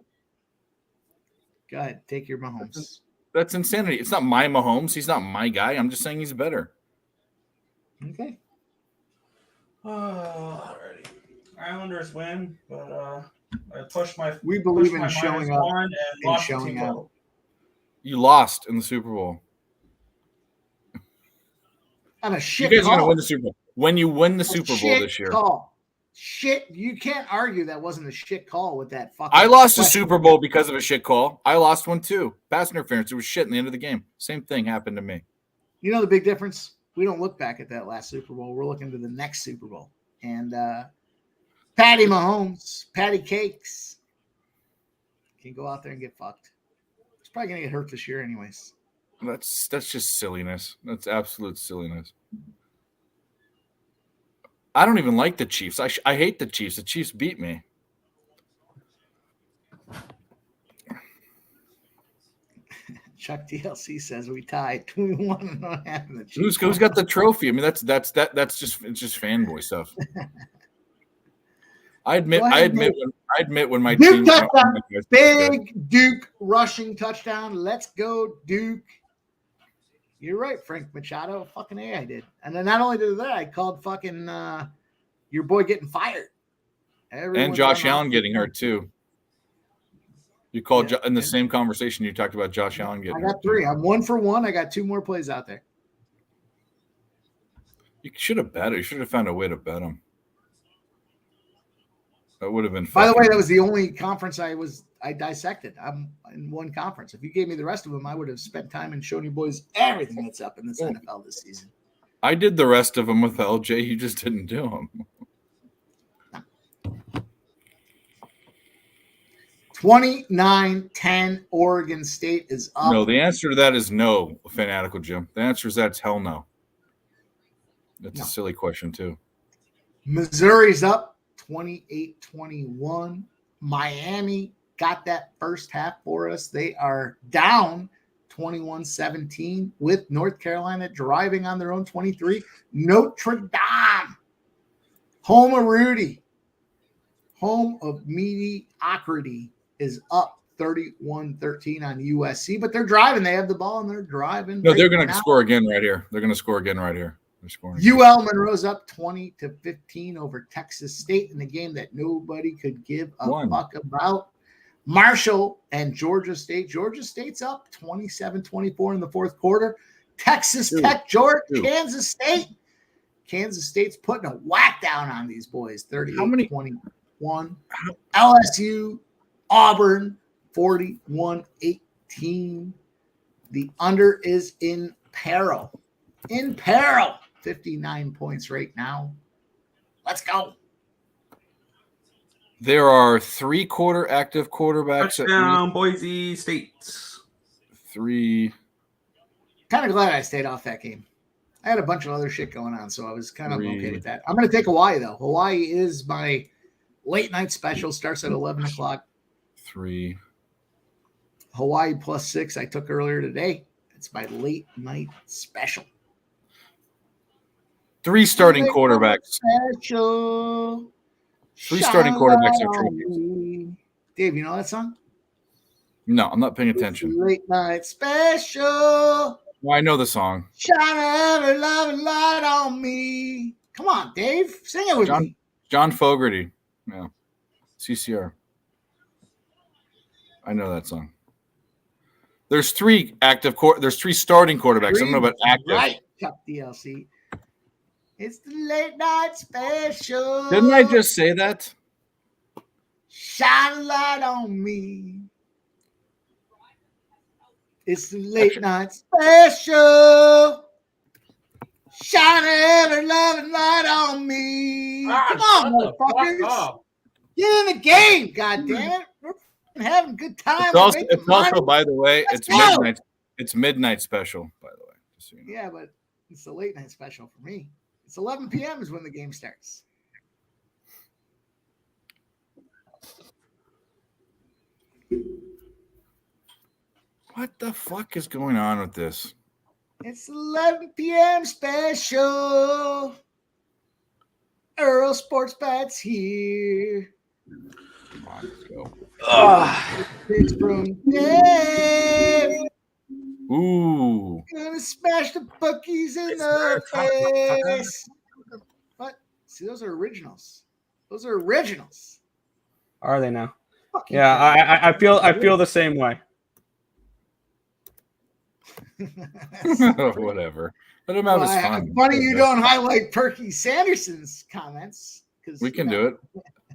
Go ahead, take your Mahomes. That's insanity. It's not my Mahomes. He's not my guy. I'm just saying he's better. Okay. Alrighty. Islanders win, but I pushed my. We believe in my showing minus up one and and lost the showing team out. total. You lost in the Super Bowl. On a shit You guys are going to call. win the Super Bowl. When you win the Super Bowl Shit this year. Call. Shit, you can't argue that wasn't a shit call with that fucking. I lost the question. Super Bowl because of a shit call. I lost one too. Pass interference. It was shit in the end of the game. Same thing happened to me. You know the big difference? We don't look back at that last Super Bowl. We're looking to the next Super Bowl. And Patty Mahomes, Patty Cakes, can go out there and get fucked. He's probably gonna get hurt this year, anyways. That's just silliness. That's absolute silliness. I don't even like the Chiefs. I hate the Chiefs. The Chiefs beat me. Chuck DLC says we tied 21.5 in the Chiefs. Who's got the trophy? I mean, that's just fanboy stuff. I admit when my Duke team touchdown. Big Duke rushing touchdown. Let's go, Duke. You're right, Frank Machado. Fucking A, I did. And then not only did that, I called fucking your boy getting fired. And Josh Allen getting hurt too. You called in the same conversation you talked about Josh Allen getting hurt. I got 3. I'm 1 for 1. I got 2 more plays out there. You should have bet it. You should have found a way to bet him. That would have been fun. By the way, that was the only conference I dissected. I'm in one conference. If you gave me the rest of them, I would have spent time and shown you boys everything that's up in this NFL this season. I did the rest of them with LJ. You just didn't do them. 29-10 Oregon State is up. No, the answer to that is no, Fanatical Jim. The answer is that's hell no. That's a silly question, too. Missouri's up 28-21. Miami got that first half for us. They are down 21-17 with North Carolina driving on their own 23. Notre Dame, home of Rudy, home of mediocrity, is up 31-13 on USC, but they're driving. They have the ball and they're driving. No, they're going to score again right here. They're going to score again right here. They're scoring. UL Monroe's up 20-15 over Texas State in the game that nobody could give a fuck about. Marshall and Georgia State. Georgia State's up 27-24 in the fourth quarter. Texas Tech, Kansas State. Kansas State's putting a whack down on these boys. 38-21. LSU, Auburn, 41-18. The under is in peril. 59 points right now. Let's go. There are 3 active quarterbacks. Touchdown, Boise State. 3. Kind of glad I stayed off that game. I had a bunch of other shit going on, so I was kind of okay with that. I'm going to take Hawaii, though. Hawaii is my late night special. Starts at 11 o'clock. 3. Hawaii +6 I took earlier today. It's my late night special. 3 starting quarterbacks. Special. 3 starting quarterbacks are trophies. Dave, you know that song? No, I'm not paying attention. Late night special. Well, I know the song. Shine every loving light on me. Come on, Dave. Sing it with me. John Fogerty. Yeah. CCR. I know that song. There's 3 there's 3 starting quarterbacks. I don't know about active. Right, Chuck DLC. It's the late night special. Didn't I just say that? Shine a light on me. It's the late night special. Shine every loving light on me. Come on, motherfuckers. Get in the game, goddammit. We're having a good time. It's also, by the way, it's midnight. It's midnight special, by the way. Just so you know. Yeah, but it's the late night special for me. It's 11 p.m. is when the game starts. What the fuck is going on with this? It's 11 p.m. special. Earl Sports Bats here. Come on, let's go. It's from Dave. Ooh. Gonna smash the bookies in the face. What? See, those are originals. Those are originals. Are they now? Yeah, I feel the same way. Whatever. Let him have his fun. Funny you don't highlight Perky Sanderson's comments. We can do it.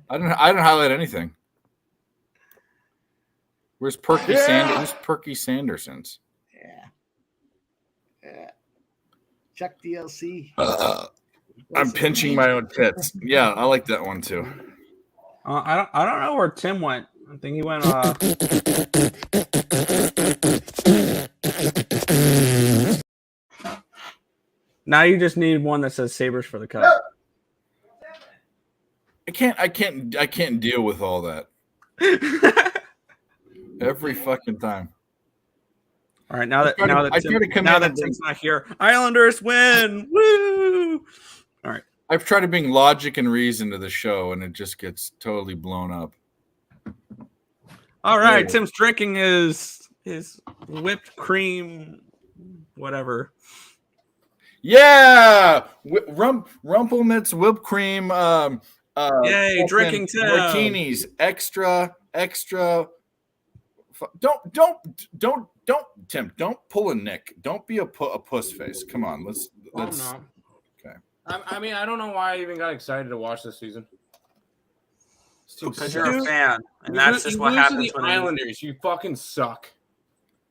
I don't highlight anything. Where's Perky Sanderson? Who's Perky Sanderson's? Yeah. Chuck DLC. I'm pinching my own tits. Yeah, I like that one too. I don't know where Tim went. I think he went. Now you just need one that says Sabres for the cup. I can't deal with all that. Every fucking time. All right, now that Tim's not here, Islanders win! Woo! All right, I've tried to bring logic and reason to the show, and it just gets totally blown up. All right, Tim's drinking his whipped cream, whatever. Yeah, Rumpelmitz whipped cream. Yay, drinking Tim. Martinis, extra. Don't, Tim. Don't pull a Nick. Don't be a puss face. Come on, let's. I'm not. Okay. I mean, I don't know why I even got excited to watch this season. Because you're a fan, and that's just what happens to the Islanders. You fucking suck.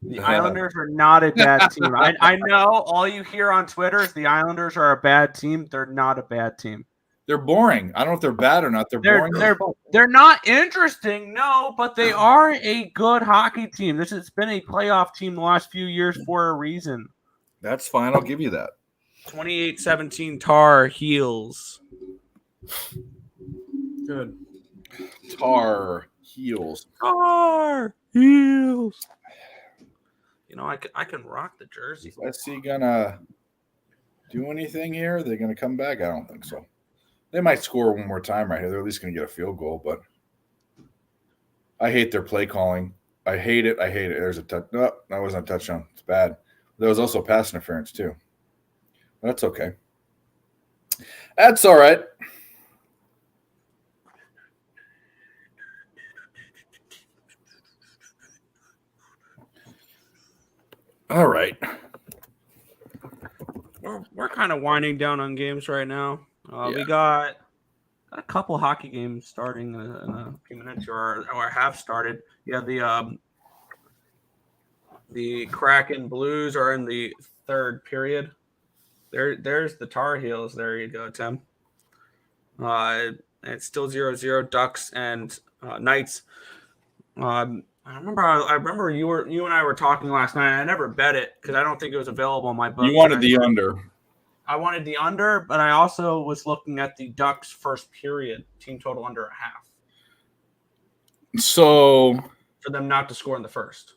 The Islanders are not a bad team. I know all you hear on Twitter is the Islanders are a bad team. They're not a bad team. They're boring. I don't know if they're bad or not. They're boring. They're not interesting, no, but they are a good hockey team. This has been a playoff team the last few years for a reason. That's fine. I'll give you that. 28-17 Tar Heels. Good. Tar Heels. Tar Heels. You know, I can rock the jersey. Is SC gonna do anything here? Are they gonna come back? I don't think so. They might score one more time right here. They're at least gonna get a field goal, but I hate their play calling. I hate it. There's a touch. No, that wasn't a touchdown. It's bad. There was also pass interference too. That's okay. That's all right. All right. We're kind of winding down on games right now. We got a couple hockey games starting in a few minutes, or have started. Yeah, the Kraken Blues are in the third period. There's the Tar Heels. There you go, Tim. It's still 0-0 Ducks and Knights. I remember you and I were talking last night. I never bet it because I don't think it was available in my book. You wanted the under. I wanted the under, but I also was looking at the Ducks first period team total under a half. So for them not to score in the first.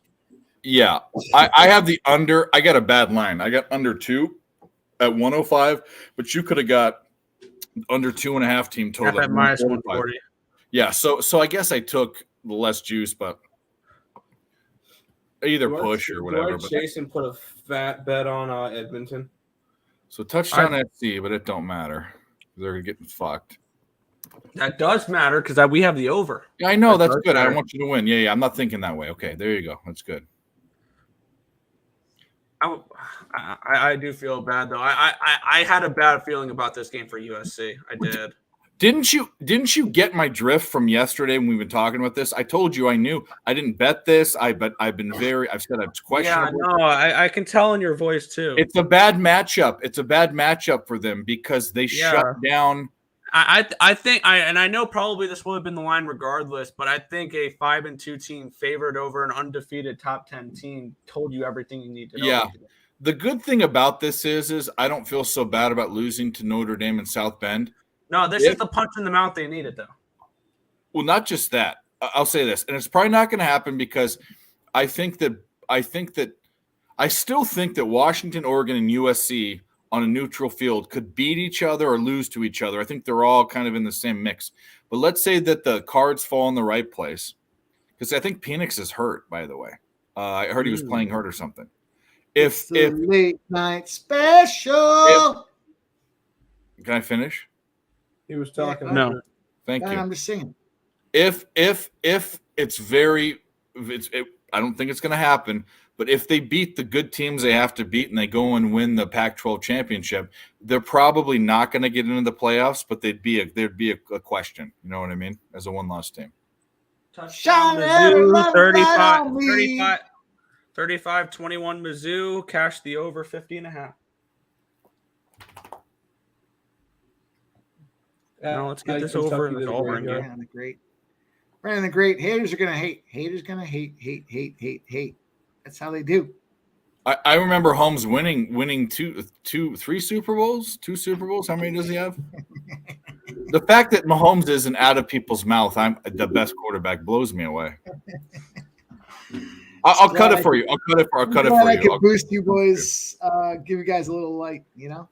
Yeah, I have the under. I got a bad line. I got under 2 at 105, but you could have got under 2.5 team total at minus 140. Yeah, so I guess I took the less juice, but either push or whatever. Jason put a fat bet on Edmonton. So touchdown FC, but it don't matter. They're getting fucked. That does matter because we have the over. Yeah, I know. That's good. I want you to win. Yeah, I'm not thinking that way. Okay, there you go. That's good. I do feel bad though. I had a bad feeling about this game for USC. I did. Didn't you get my drift from yesterday when we've been talking about this? I told you I knew. I didn't bet this. I've said it's questionable. Yeah, no, I can tell in your voice too. It's a bad matchup. It's a bad matchup for them because they shut down. I think I know probably this would have been the line regardless, but I think a 5-2 team favored over an undefeated top 10 team told you everything you need to know. Yeah. The good thing about this is I don't feel so bad about losing to Notre Dame and South Bend. No, this is the punch in the mouth they needed, though. Well, not just that. I'll say this, and it's probably not going to happen because I still think that Washington, Oregon, and USC on a neutral field could beat each other or lose to each other. I think they're all kind of in the same mix. But let's say that the cards fall in the right place, because I think Penix is hurt, by the way. I heard he was playing hurt or something. If late night special. Can I finish? He was talking. No, thank you. I'm just saying. If it's I don't think it's going to happen. But if they beat the good teams they have to beat and they go and win the Pac-12 championship, they're probably not going to get into the playoffs. But there'd be a question. You know what I mean? As a one-loss team. Touchdown Mizzou, 35-21 Mizzou. Cash the over 50.5. Now let's get this over in the Auburn game. Brandon the Great. Haters are gonna hate. Haters gonna hate. That's how they do. I remember Holmes winning 3 Super Bowls. 2 Super Bowls. How many does he have? The fact that Mahomes isn't out of people's mouth, I'm the best quarterback, blows me away. I'll cut it for you. I'll cut it for I you. could boost you boys, give you guys a little light, a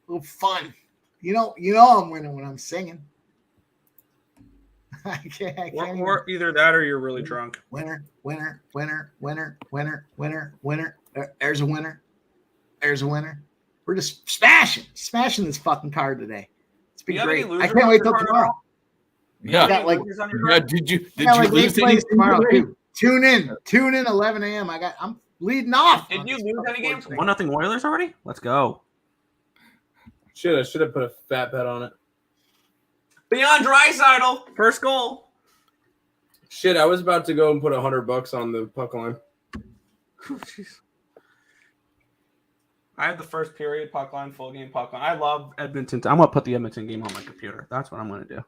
little fun. You know I'm winning when I'm singing. I can't or either that or you're really drunk. Winner, winner, winner, winner, winner, winner, winner. There's a winner. There's a winner. We're just smashing this fucking card today. It's been great. I can't wait till tomorrow. Yeah. Did you lose plays tomorrow too? Tune in 11 a.m. I'm leading off. Did you lose any games? 1-0 Oilers already? Let's go. Should have put a fat bet on it. Beyond Draisaitl, first goal. Shit, I was about to go and put $100 on the puck line. I have the first period puck line, full game puck line. I love Edmonton. I'm gonna put the Edmonton game on my computer. That's what I'm gonna do.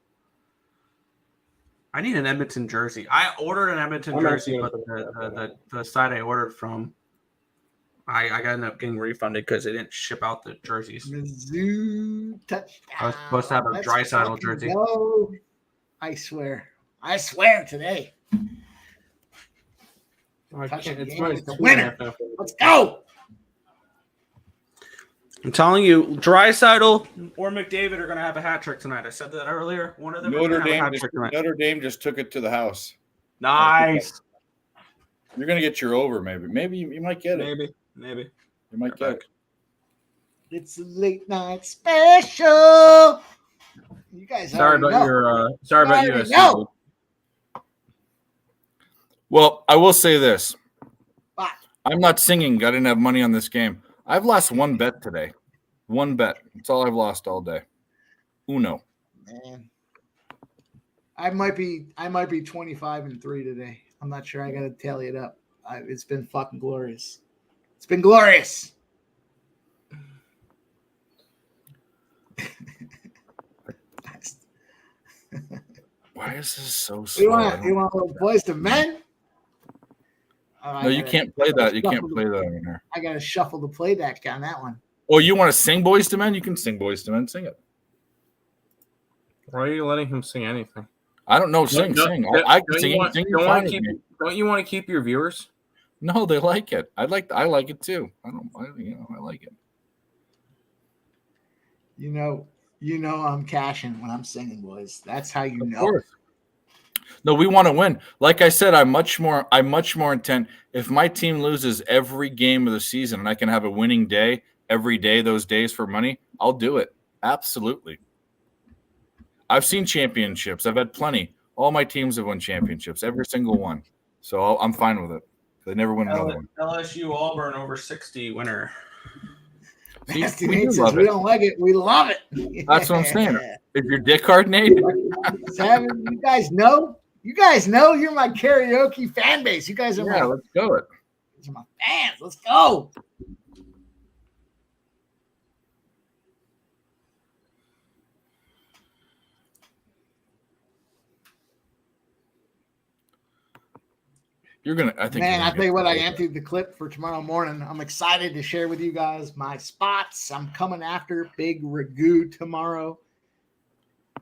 I need an Edmonton jersey. I ordered an Edmonton jersey, but the site I ordered from, I ended up getting refunded because they didn't ship out the jerseys. Mizzou touchdown. I was supposed to have a Draisaitl jersey. Go. I swear today. It's my winner. Let's go. I'm telling you, Draisaitl or McDavid are going to have a hat trick tonight. I said that earlier. One of them Notre Dame just took it to the house. Nice. You're going to get your over, maybe. Maybe you might get it. Maybe. You might get it. It's a late night special. You guys sorry about USC. No. Well, I will say this. I'm not singing. I didn't have money on this game. I've lost one bet today. One bet. That's all I've lost all day. Uno. Man. I might be 25-3 today. I'm not sure. I got to tally it up. It's been fucking glorious. It's been glorious. Why is this so slow? You want a little Boys to Men? No, you can't play that. You can't play that in here. I got to shuffle the play deck on that one. Oh, you want to sing Boys to Men? You can sing Boys to Men. Sing it. Why are you letting him sing anything? I don't know. Sing. I can sing anything. Don't you want to keep your viewers? No, they like it. I like it too. I like it. You know I'm cashing when I'm singing, boys. That's how you know. Of course. No, we want to win. Like I said, I'm much more intent. If my team loses every game of the season and I can have a winning day every day, those days for money, I'll do it. Absolutely. I've seen championships. I've had plenty. All my teams have won championships, every single one. So I'm fine with it. They never win another one. LSU Auburn over 60 winner. Nasty Nate says we don't like it. We love it. That's what I'm saying. Is your dick hard, Nate? Savin, you guys know you're my karaoke fan base. You guys are let's go it. These are my fans. Let's go. I tell you what, I emptied the clip for tomorrow morning. I'm excited to share with you guys my spots. I'm coming after Big Ragu tomorrow.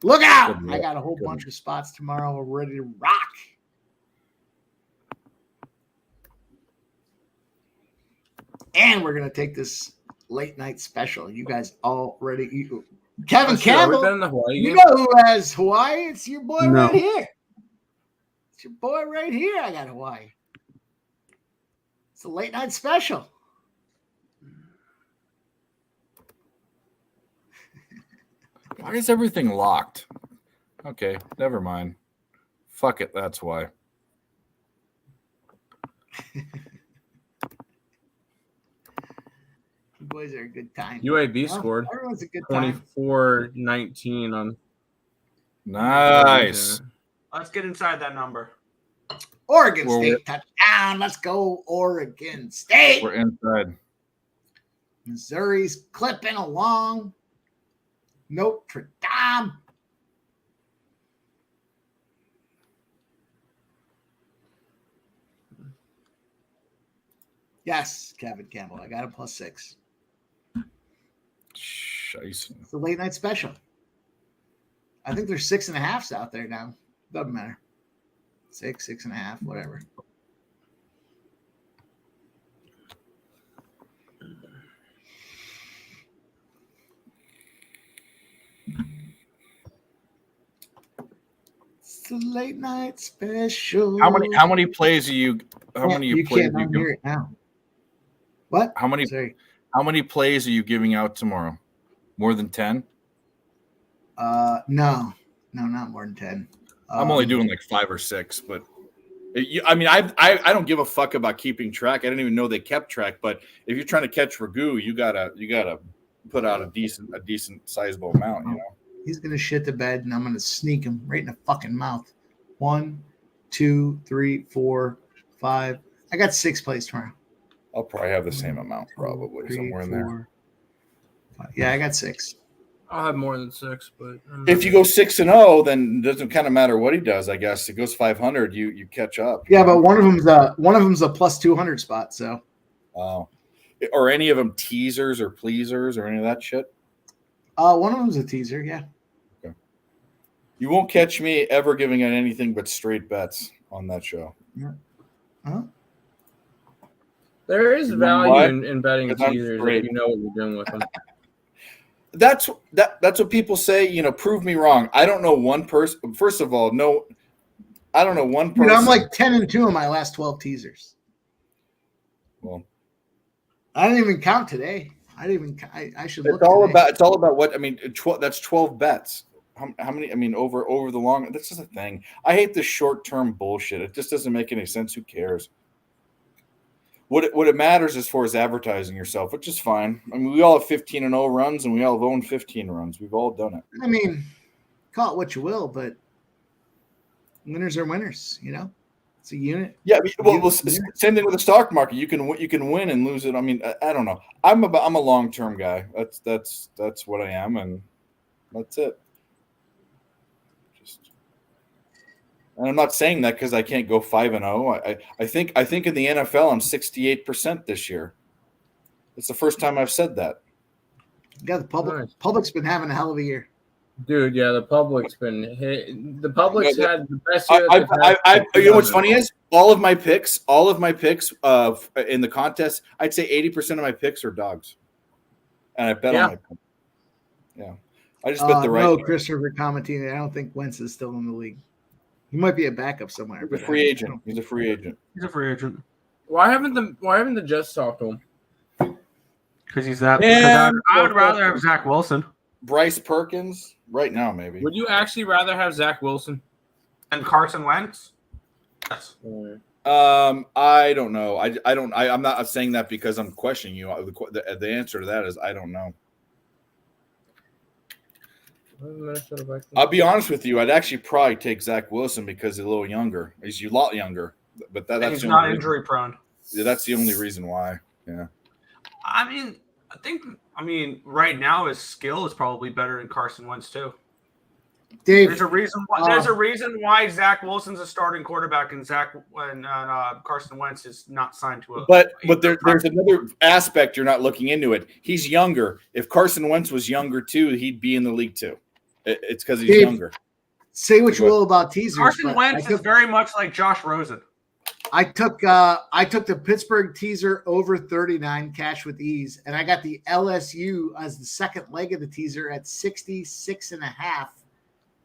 Look out! I got a whole bunch of spots tomorrow. We're ready to rock. And we're going to take this late night special. You guys already... Kevin Campbell, you know who has Hawaii? It's your boy right here. It's your boy right here. I got Hawaii. It's a late night special. Why is everything locked? Okay, never mind. Fuck it, that's why. You boys are a good time. UAB scored 24-19 on. Nice. Let's get inside that number. Oregon State touchdown. Let's go, Oregon State. We're inside. Missouri's clipping along. Notre Dame. Yes, Kevin Campbell. I got a +6. Scheiße. It's a late night special. I think there's 6.5s out there now. Doesn't matter. 6.5, whatever. It's a late night special. How many plays are you? How many You plays can't are you unhear giving? it now. What? How many? Sorry. How many plays are you giving out tomorrow? More than 10? No, not more than 10. I'm only doing like 5 or 6, but I don't give a fuck about keeping track. I didn't even know they kept track. But if you're trying to catch Ragu, you gotta put out a decent sizable amount. You know. He's gonna shit the bed, and I'm gonna sneak him right in the fucking mouth. 1, 2, 3, 4, 5. I got 6 plays tomorrow. I'll probably have the same amount, probably 3, somewhere in 4, there. 5. Yeah, I got 6. I'll have more than 6, but If you go 6-0, then it doesn't kind of matter what he does. I guess it goes 500, you catch up. Yeah, but one of them's a plus 200 spot. So, or any of them teasers or pleasers or any of that shit. one of them's a teaser. Yeah. Okay. You won't catch me ever giving out anything but straight bets on that show. Yeah. Huh? there is You know value why? in betting Because I'm teasers straight. if you know what you're doing with them. That's what people say. You know, prove me wrong. I don't know one person. First of all, no, I don't know one person. Dude, I'm like 10-2 in my last 12 teasers. Well, I didn't even count today. I didn't even. I should look. it's all today. about what I mean. That's 12 bets. How many? I mean, over the long. This is a thing. I hate this short term bullshit. It just doesn't make any sense. Who cares? What it matters as far as advertising yourself, which is fine. I mean, we all have 15-0 runs, and we all have owned 15 runs. We've all done it. I mean, call it what you will, but winners are winners. You know, it's a unit. Yeah, well, same thing with the stock market. You can win and lose it. I mean, I don't know. I'm a long term guy. That's what I am, and that's it. And I'm not saying that because I can't go 5-0. I think in the NFL I'm 68% this year. It's the first time I've said that. Yeah, the public's been having a hell of a year. Dude, yeah, the public's been hit. The public's had the best year. You know what's funny is all of my picks in the contest, I'd say 80% of my picks are dogs, and I bet on my picks. Yeah, I just bet the right. No, Christopher commenting. I don't think Wentz is still in the league. He might be a backup somewhere. He's a free agent. He's a free agent. He's a free agent. Why haven't the Jets talked to him? Because he's that. Yeah, I would rather have Zach Wilson. Bryce Perkins right now, maybe. Would you actually rather have Zach Wilson and Carson Wentz? Yes. I don't know. I'm not saying that because I'm questioning you. The answer to that is I don't know. I'll be honest with you. I'd actually probably take Zach Wilson because he's a little younger. He's a lot younger, but that's he's not injury prone. Yeah, that's the only reason why. Yeah. I mean, right now his skill is probably better than Carson Wentz too. Dave, there's a reason why Zach Wilson's a starting quarterback and Carson Wentz is not signed to a. But there's another aspect you're not looking into it. He's younger. If Carson Wentz was younger too, he'd be in the league too. It's because he's Dave, younger. Say what you will about teasers. Carson Wentz is very much like Josh Rosen. I took the Pittsburgh teaser over 39 cash with ease, and I got the LSU as the second leg of the teaser at 66.5.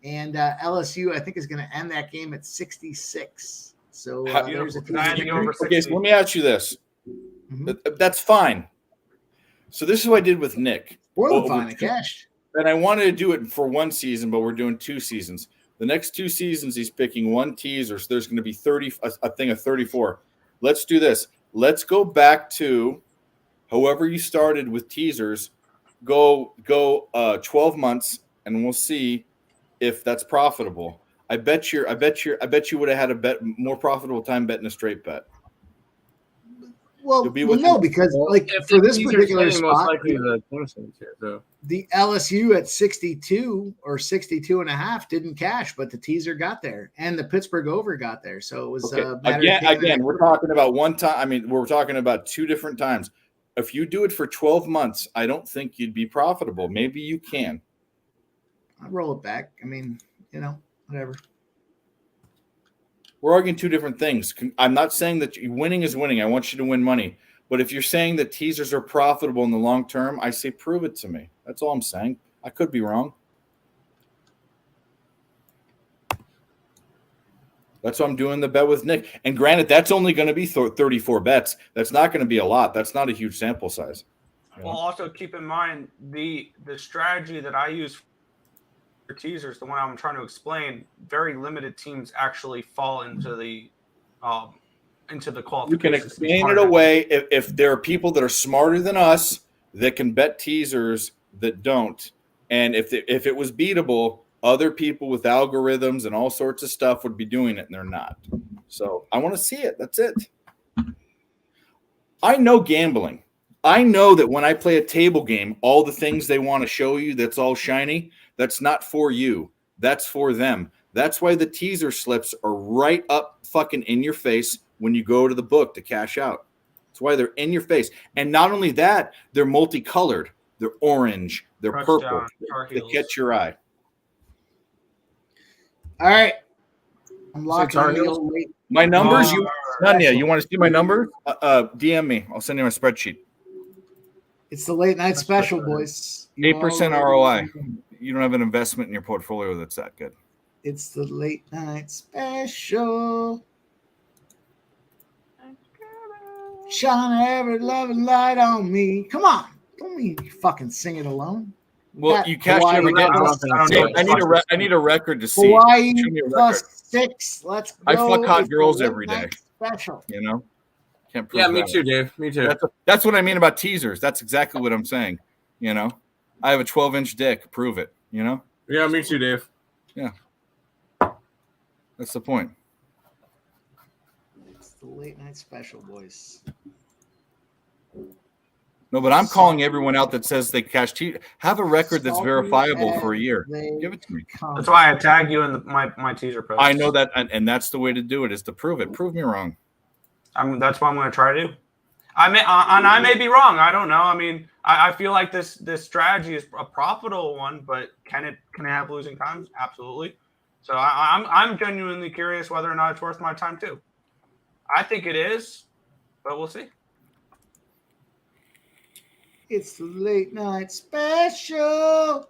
And LSU, I think, is going to end that game at 66. So there's a okay, so let me ask you this. Mm-hmm. That's fine. So this is what I did with Nick. More than fine, I cashed. And I wanted to do it for one season, but we're doing 2 seasons. The next 2 seasons, he's picking one teaser, so there's going to be a thing of 34. Let's do this. Let's go back to however you started with teasers. Go 12 months, and we'll see if that's profitable. I bet you would have had a more profitable time betting a straight bet. Well, no, because like for this particular spot, the LSU at 62 or 62.5 didn't cash, but the teaser got there, and the Pittsburgh over got there. So it was again. We're talking about one time. I mean, we're talking about 2 different times. If you do it for 12 months, I don't think you'd be profitable. Maybe you can. I roll it back. I mean, whatever. We're arguing two different things. I'm not saying that winning is winning. I want you to win money. But if you're saying that teasers are profitable in the long term, I say prove it to me. That's all I'm saying. I could be wrong. That's why I'm doing the bet with Nick. And granted, that's only going to be 34 bets. That's not going to be a lot. That's not a huge sample size. Well, also keep in mind the strategy that I use for teasers, the one I'm trying to explain, very limited teams actually fall into the qualifications. You can explain it away if there are people that are smarter than us that can bet teasers that don't. And if it was beatable, other people with algorithms and all sorts of stuff would be doing it, and they're not. So I want to see it. That's it. I know gambling. I know that when I play a table game, all the things they want to show you that's all shiny, that's not for you. That's for them. That's why the teaser slips are right up fucking in your face when you go to the book to cash out. That's why they're in your face. And not only that, they're multicolored. They're orange. They're purple. They catch your eye. All right. I'm locking in. My numbers? Nanya, you want to see my numbers? DM me. I'll send you my spreadsheet. It's the late night special, boys. 8% ROI. You don't have an investment in your portfolio that's that good. It's the late night special. Shine every loving light on me. Come on. Don't me fucking sing it alone. Well, you cash every day. I need a record to see. Hawaii +6. Let's go. I fuck hot girls every day. Special. Can't prove me too, Dave. Me too. That's what I mean about teasers. That's exactly what I'm saying. I have a 12-inch dick. Prove it. Yeah, me too, Dave. Yeah. That's the point. It's the late night special, boys. No, but I'm calling everyone out that says they cash teaser. Have a record that's verifiable for a year. Give it to me. That's why I tag you in my teaser post. I know that, and that's the way to do it, is to prove it. Prove me wrong. That's what I'm going to try to do. I may be wrong. I don't know. I mean, I feel like this strategy is a profitable one, but can it have losing times? Absolutely. So I'm genuinely curious whether or not it's worth my time too. I think it is, but we'll see. It's the late night special.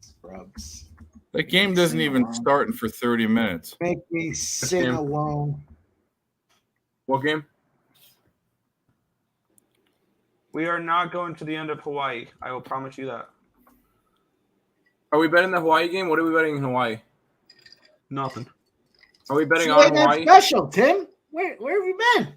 Scrubs. The game doesn't even start for 30 minutes. Make me sing alone. What game? We are not going to the end of Hawaii. I will promise you that. Are we betting the Hawaii game? What are we betting in Hawaii? Nothing. Are we betting on Hawaii? Special, Tim. Where have you been?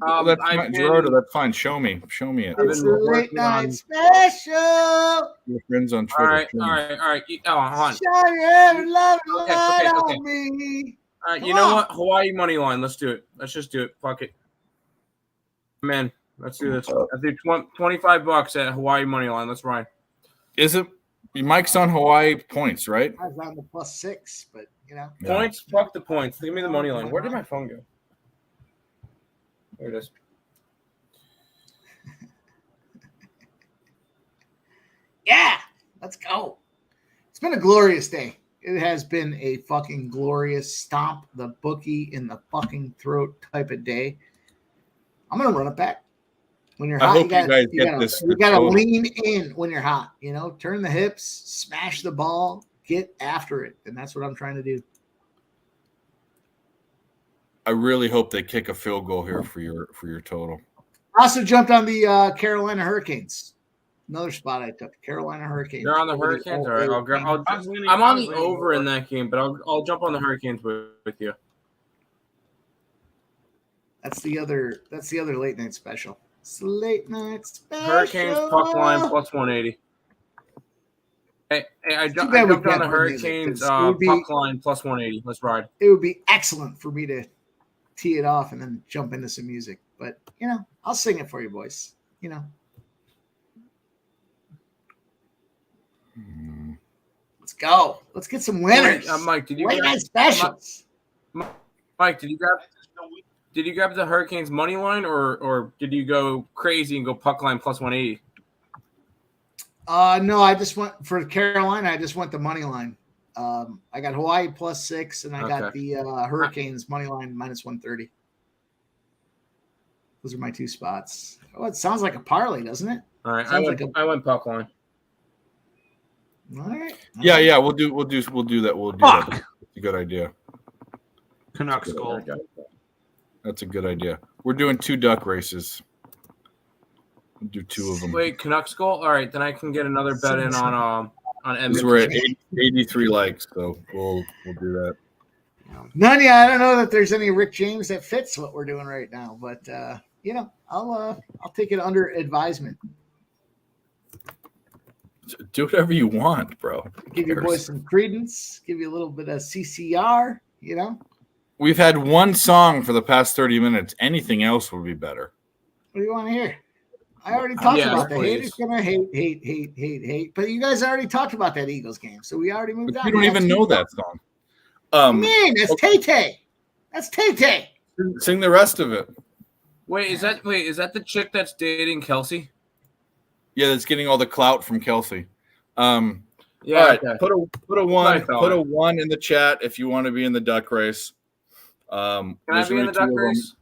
That's fine. Gerardo, that's fine. Show me it. It's the late night special. Your friends on Twitter. All right. Oh, hold on. Shine every love light on me. All right, you know what? Hawaii money line. Let's do it. Let's just do it. Fuck it. Man, let's do this. I think $25 at Hawaii money line. Let's ride. Is it? Mike's on Hawaii points, right? I was on the +6, but Points? Fuck the points. Give me the money line. Where did my phone go? There it is. Yeah, let's go. It's been a glorious day. It has been a fucking glorious stomp the bookie in the fucking throat type of day. I'm gonna run it back. When you're hot, you gotta lean in when you're hot. Turn the hips, smash the ball, get after it, and that's what I'm trying to do. I really hope they kick a field goal here for your total. I also jumped on the Carolina Hurricanes. Another spot I took. Carolina Hurricanes. You're on the Hurricanes? All right. I'm on the over in that game, but I'll jump on the Hurricanes with you. That's the other late night special. It's the late night special. Hurricanes puck line +180. Hey, I jumped on the Hurricanes puck line +180. Let's ride. It would be excellent for me to tee it off and then jump into some music. But, I'll sing it for you, boys. Let's go. Let's get some winners. Mike, did you late night specials? Mike, did you grab? Did you grab the Hurricanes money line, or did you go crazy and go puck line plus 180? No, I just went for Carolina. I just went the money line. I got Hawaii plus 6, and I got the Hurricanes money line minus 130. Those are my 2 spots. Oh, it sounds like a parlay, doesn't it? All right, I went puck line. All right. Yeah. We'll do that. We'll do that. That's a good idea. Canucks goal. That's a good idea. We're doing 2 duck races. We'll do 2 of them. Wait, Canucks goal? All right, then I can get another bet in on Edmonton. We're at 83 likes, so we'll do that. None yet. I don't know that there's any Rick James that fits what we're doing right now, but I'll take it under advisement. Do whatever you want, bro. Give your boys some credence. Give you a little bit of CCR. We've had one song for the past 30 minutes. Anything else would be better. What do you want to hear? I already talked about the haters gonna hate. But you guys already talked about that Eagles game, so we already moved on. You don't even know that song. That's Tay-Tay. That's Tay-Tay. Sing the rest of it. Wait, is that the chick that's dating Kelce? Yeah, that's getting all the clout from Kelce. Yeah. All right, Okay. put a one in the chat if you want to be in the duck race. Can I be in the duck race?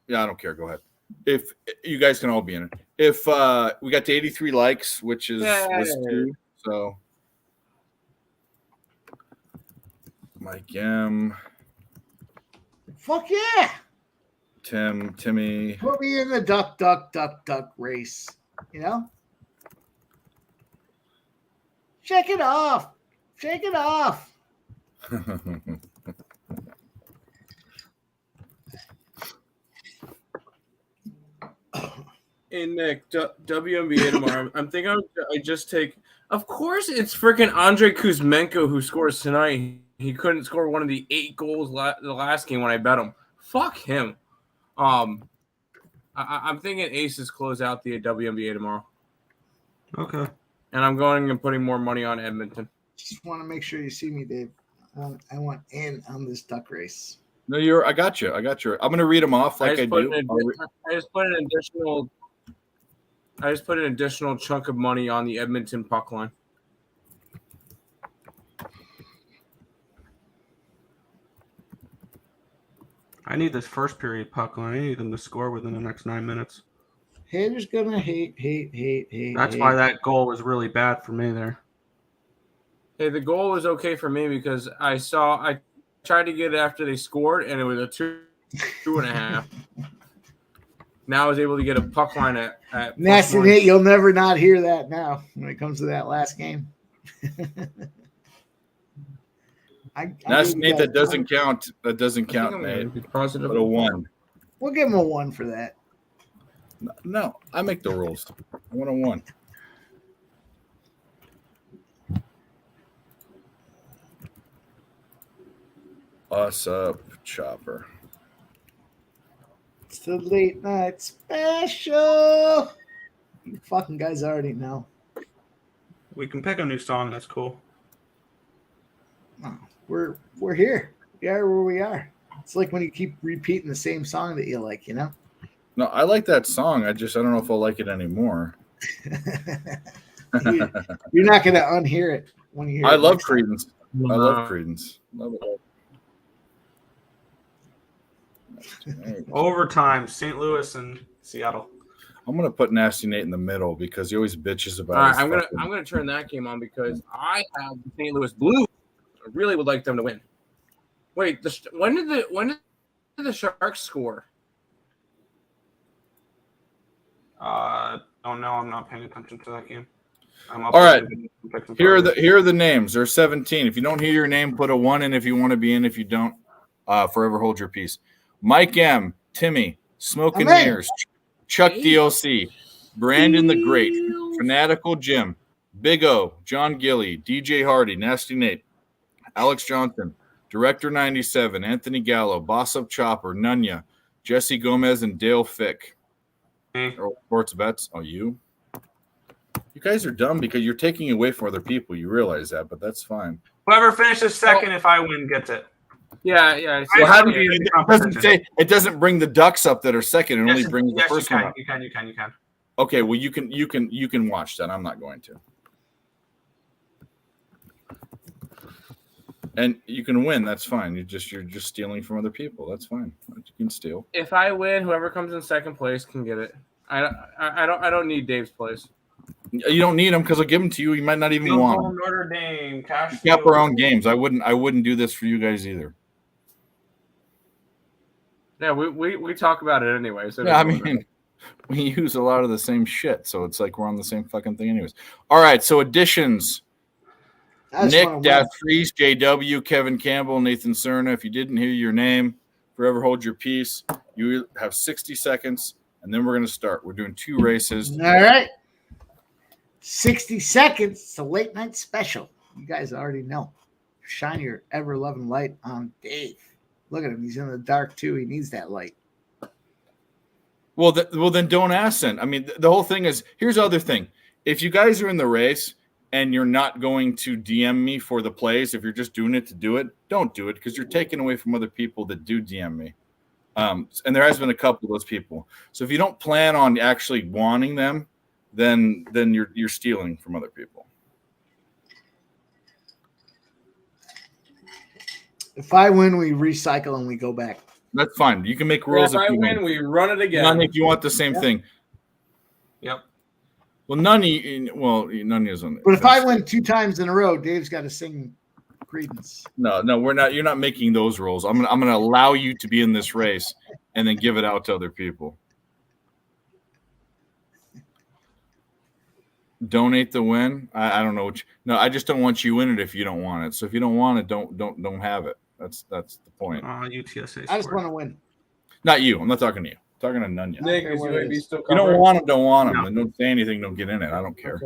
Yeah, I don't care. Go ahead. If you guys can all be in it. If we got to 83 likes, which is was 2, so Mike M. Fuck yeah. Timmy. Put me in the duck race. Shake it off. Hey Nick, WNBA tomorrow. I'm thinking I just take. Of course, it's freaking Andrei Kuzmenko who scores tonight. He couldn't score one of the 8 goals the last game when I bet him. Fuck him. I'm thinking Aces close out the WNBA tomorrow. Okay. And I'm going and putting more money on Edmonton. Just want to make sure you see me, Dave. I want in on this duck race. No, I got you. I'm going to read them off like I do. I just put an additional chunk of money on the Edmonton puck line. I need this first period puck line. I need them to score within the next 9 minutes. Haters gonna hate. That's why that goal was really bad for me there. Hey, the goal was okay for me because I tried to get it after they scored, and it was a 2.5. Now I was able to get a puck line at Nasty Nate. You'll never not hear that now when it comes to that last game. Nasty Nate, that doesn't count. That doesn't count, Nate. Positive. But a 1. We'll give him a 1 for that. No, I make the rules. I want a 1. Us up, Chopper. It's the late night special. You fucking guys already know. We can pick a new song. That's cool. Oh, we're here. We are where we are. It's like when you keep repeating the same song that you like, No, I like that song. I don't know if I'll like it anymore. You're not going to unhear it when you hear it. I love Creedence. I love Creedence. Love it. Overtime, St. Louis and Seattle. I'm gonna put Nasty Nate in the middle because he always bitches about. All right, I'm gonna turn that game on because I have the St. Louis Blues. I really would like them to win. Wait, when did the Sharks score? Oh no, I'm not paying attention to that game. All right, here are the names. There's 17. If you don't hear your name, put a 1 in if you want to be in. If you don't, forever hold your peace. Mike M, Timmy, Smoke and Mirrors, Chuck DLC, Brandon the Great, Fanatical Jim, Big O, John Gilly, DJ Hardy, Nasty Nate, Alex Johnson, Director 97, Anthony Gallo, Boss Up Chopper, Nunya, Jesse Gomez, and Dale Fick. Sports bets. Oh, you guys are dumb because you're taking away from other people. You realize that, but that's fine. Whoever finishes second, if I win, gets it. Yeah, yeah. Well, how do you? It doesn't bring the Ducks up that are second. It only brings the first one up. You can. Okay, well you can watch that. I'm not going to. And you can win. That's fine. You're just stealing from other people. That's fine. You can steal. If I win, whoever comes in second place can get it. I don't need Dave's place. You don't need them because I'll give them to you. You might not even want them. Notre Dame. Cash. We have our own games. I wouldn't do this for you guys either. Yeah, we talk about it anyway. So yeah, I mean, we use a lot of the same shit, so it's like we're on the same fucking thing anyways. All right, so additions. Nick, Fries, JW, Kevin Campbell, Nathan Cerna. If you didn't hear your name, forever hold your peace. You have 60 seconds, and then we're going to start. We're doing 2 races. All right. 60 seconds. It's a late night special. You guys already know. Shine your ever-loving light on Dave. Look at him. He's in the dark, too. He needs that light. Well, then don't ask then. I mean, the whole thing is, here's the other thing. If you guys are in the race and you're not going to DM me for the plays, if you're just doing it to do it, don't do it because you're taking away from other people that do DM me. And there has been a couple of those people. So if you don't plan on actually wanting them, then you're stealing from other people. If I win, we recycle and we go back. That's fine. You can make rules. If I win, we run it again. None if you want the same thing. Yep. Well, none isn't. But if I win 2 times in a row, Dave's got to sing Credence. No, we're not. You're not making those rules. I'm gonna allow you to be in this race and then give it out to other people. Donate the win. I don't know. No, I just don't want you in it if you don't want it. So if you don't want it, don't have it. That's the point. UTSA. I just want to win. Not you. I'm not talking to you. I'm talking to Nunya. Nick, is UAB still You don't covering? want them, don't want them. No. Then don't say anything. Don't get in it. I don't care.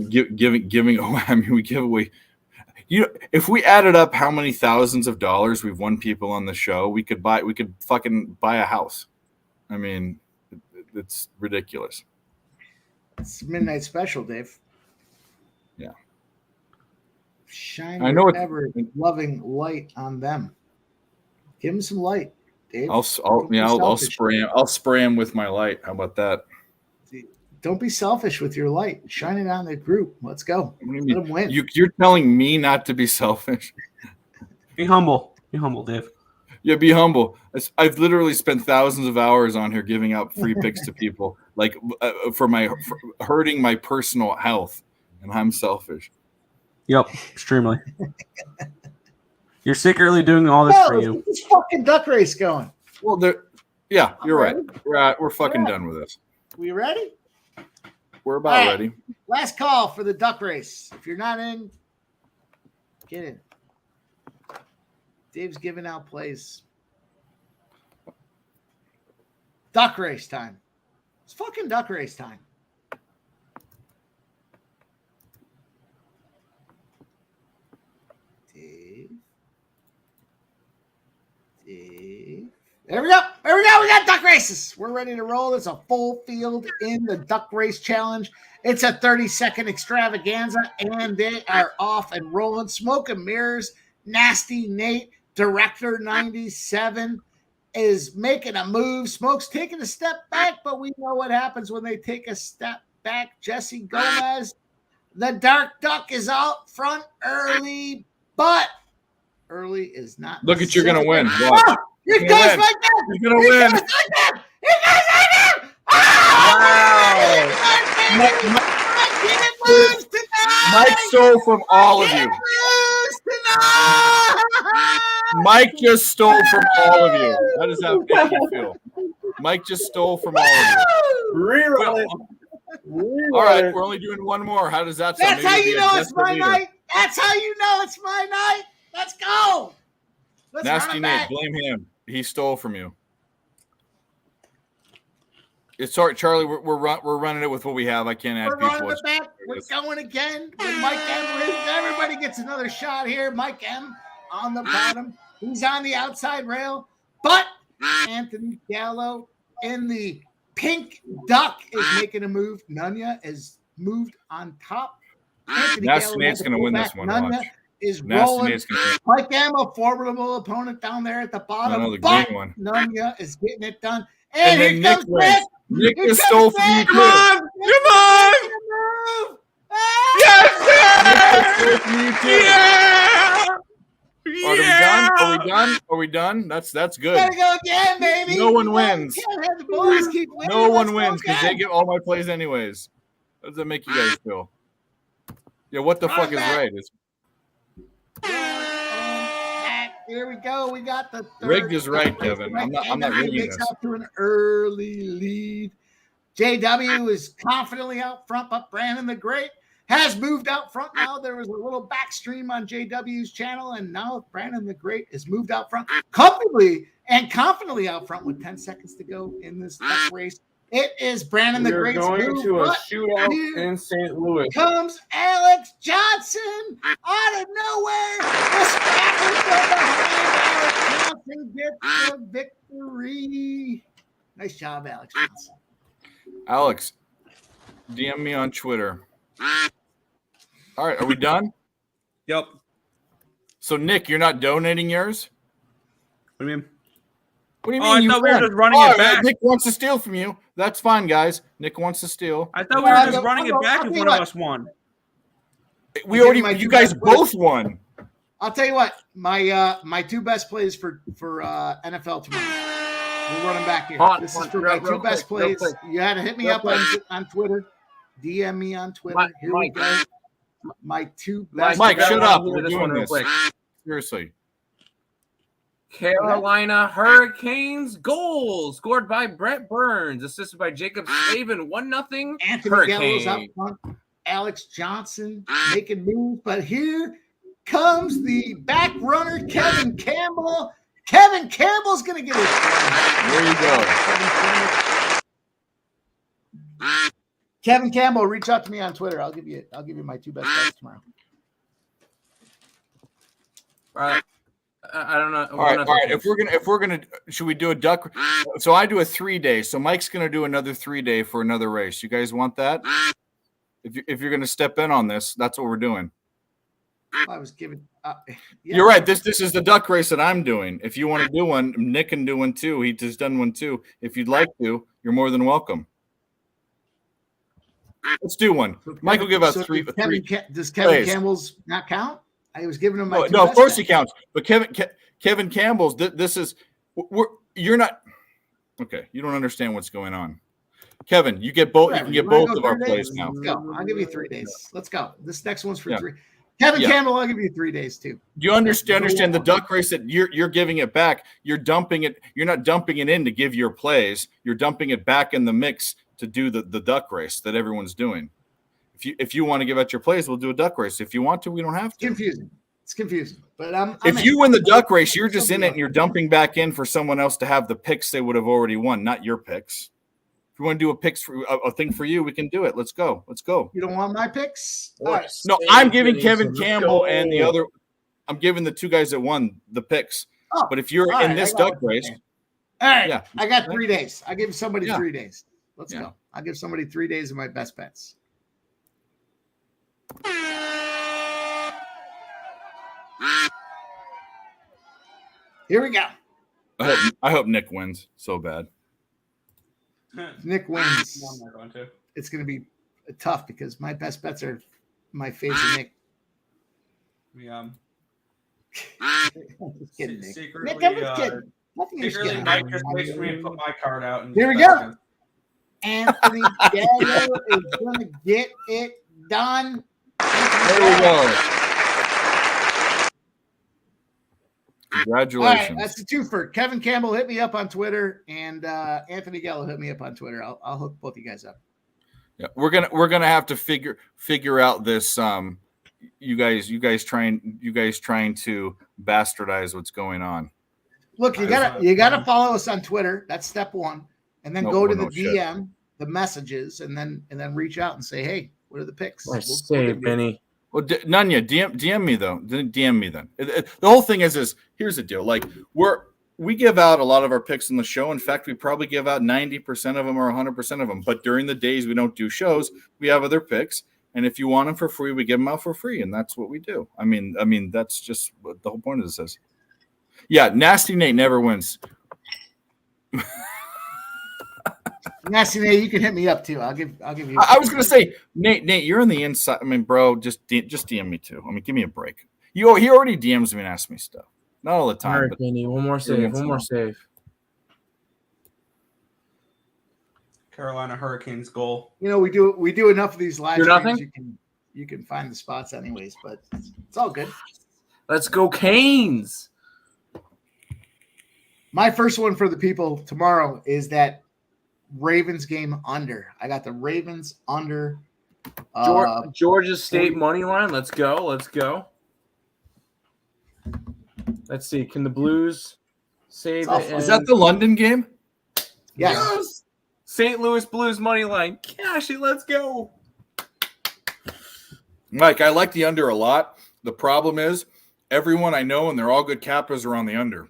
Giving away. I mean, we give away. If we added up how many thousands of dollars we've won people on the show, we could fucking buy a house. I mean, it's ridiculous. It's midnight special, Dave. Yeah. Shine I know your ever-loving light on them. Give them some light, Dave. I'll spray him with my light. How about that? Don't be selfish with your light. Shine it on the group. Let's go. Let them win. You're telling me not to be selfish. Be humble. Be humble, Dave. Yeah, be humble. I've literally spent thousands of hours on here giving out free picks to people, like for hurting my personal health, and I'm selfish. Yep, extremely. You're secretly doing all this for you. This fucking duck race going. Well, you're right. We're fucking done with this. We ready? We're about ready. Last call for the duck race. If you're not in, get in. Dave's giving out plays. Duck race time. It's fucking duck race time. Dave. There we go. We got duck races. We're ready to roll. It's a full field in the duck race challenge. It's a 30-second extravaganza, and they are off and rolling. Smoke and Mirrors, Nasty Nate, Director 97 is making a move. Smoke's taking a step back, but we know what happens when they take a step back. Jesse Gomez, the Dark Duck is out front early, but early is not. Look at you're going to win. Oh, here goes my dad. You're going to win. Mike stole from all of you. Mike just stole from all of you. How does that make you feel? Mike just stole from all of you. Reroll. All right, we're only doing one more. How does that sound? That's how you know it's my night. That's how you know it's my night. Let's go. Let's Nasty Nate, blame him. He stole from you. Sorry, Charlie. We're running it with what we have. I can't add people. Running it back. We're going again. With Mike M. Everybody gets another shot here. Mike M. on the bottom. He's on the outside rail, but Anthony Gallo in the pink duck is making a move. Nunya is moved on top. Nasty Nate's going to win this one. Nunya is Nasty rolling. Nate's gonna Mike Am, a formidable opponent down there at the bottom. Another But green one. Nunya is getting it done. And And, then here Nick comes wins. Nick. Nick Here just comes stole from you Nick. too. Come on! Nick just stole from you too. Yeah! Are we done? Are we done? Are we done? That's good. Gotta go again, baby. No one wins. Can't have the boys keep winning. No Let's one go wins because they again. get all my plays anyways. How does that make you guys feel? Yeah, what the fuck is right? It's Here we go. We got the third. rigged is right, Kevin. I'm not rigging Makes this. out to an early lead. JW is confidently out front, but Brandon the Great has moved out front now. There was a little backstream on JW's channel, and now Brandon the Great is moved out front comfortably and confidently out front with 10 seconds to go in this race. It is Brandon the We're Great's going move, to a but shootout here in St. Louis. comes Alex Johnson out of nowhere. The scrappers go behind. Alex Johnson gets the victory. Nice job, Alex Johnson. Alex, DM me on Twitter. All right, are we done? Yep. So Nick, you're not donating yours? What do you mean? What do you Oh, mean? I thought we were won? just running Oh, it back. Nick wants to steal from you. That's fine, guys. Nick wants to steal. I thought we were just running it back if one of us won. We already. You guys both won. I'll tell you what. My two best plays for NFL tomorrow. We'll run them back here. This is for my two best plays. You had to hit me up on Twitter. DM me on Twitter. Here we go. My two best. Mike, shut up. We're We're this doing one real this. quick. Seriously. Carolina Hurricanes goal scored by Brett Burns, assisted by Jacob Slavin. 1-0. Anthony Gallo's up front. Alex Johnson making moves, but here comes the back runner, Kevin Campbell. Kevin Campbell's going to get it. There you go. Kevin Campbell, reach out to me on Twitter. I'll give you my two best bets tomorrow. I don't know. All right. If we're gonna, should we do a duck? So I do a 3-day. So Mike's gonna do another 3-day for another race. You guys want that? If you're gonna step in on this, that's what we're doing. I was giving. Yeah. You're right. This is the duck race that I'm doing. If you want to do one, Nick can do one too. He just done one too. If you'd like to, you're more than welcome. Let's do one. Mike will give out three. Does Kevin Campbell's not count? I was giving him my. No, of course he counts. But Kevin Campbell's. This is. You're not. Okay, you don't understand what's going on. Kevin, you get both. You can get both of our plays now. Let's go. I'll give you 3 days. Let's go. This next one's for 3. Kevin Campbell, I'll give you 3 days too. Do you understand the duck race that you're giving it back? You're dumping it. You're not dumping it in to give your plays. You're dumping it back in the mix to do the duck race that everyone's doing. If you want to give out your plays, we'll do a duck race. If you want to, we don't have to. It's confusing. But if you win the duck race, you're just in it and you're dumping back in for someone else to have the picks they would have already won, not your picks. If you want to do a thing for you, we can do it. Let's go. You don't want my picks? All right. No, I'm giving Kevin Campbell and the other. I'm giving the two guys that won the picks. Oh, but if you're in this duck race, all right. Yeah. I got 3 days. I give somebody 3 days. Let's go. I'll give somebody 3 days of my best bets. Here we go. I hope Nick wins so bad. Nick wins. It's going to be tough because my best bets are my favorite Nick. Just kidding, Nick. Secretly, Nick, I'm just kidding. Nothing is secretly, kidding. Mike just waits for me to put my card out. And Here we go. Anthony Gallo is going to get it done. There we go. Congratulations. All right, that's the twofer. Kevin Campbell hit me up on Twitter, and Anthony Gallo hit me up on Twitter. I'll hook both you guys up. Yeah, we're gonna have to figure out this. You guys trying to bastardize what's going on. Look, you gotta follow us on Twitter. That's step one, and then go to the DM, the messages, and then reach out and say, hey, what are the picks? Benny. Well, Nunya, DM me though. DM me then. The whole thing is here's the deal. Like we give out a lot of our picks on the show. In fact, we probably give out 90% of them or 100% of them. But during the days we don't do shows, we have other picks. And if you want them for free, we give them out for free, and that's what we do. I mean, that's just what the whole point of this is. Yeah, Nasty Nate never wins. Nasty Nate, you can hit me up too. I'll give you. I was gonna say, Nate, you're on the inside. I mean, bro, just DM me too. I mean, give me a break. He already DMs me and asks me stuff. Not all the time. All right, Danny, one more save. Carolina Hurricanes goal. You know, we do enough of these live Do streams. nothing? You can find the spots anyways, but it's all good. Let's go Canes. My first one for the people tomorrow is that Ravens game under. I got the Ravens under. Georgia State money line. Let's go. Let's see. Can the Blues save it? Is that the London game? Yes. St. Louis Blues money line. Cash it. Let's go. Mike, I like the under a lot. The problem is everyone I know, and they're all good captors, are on the under,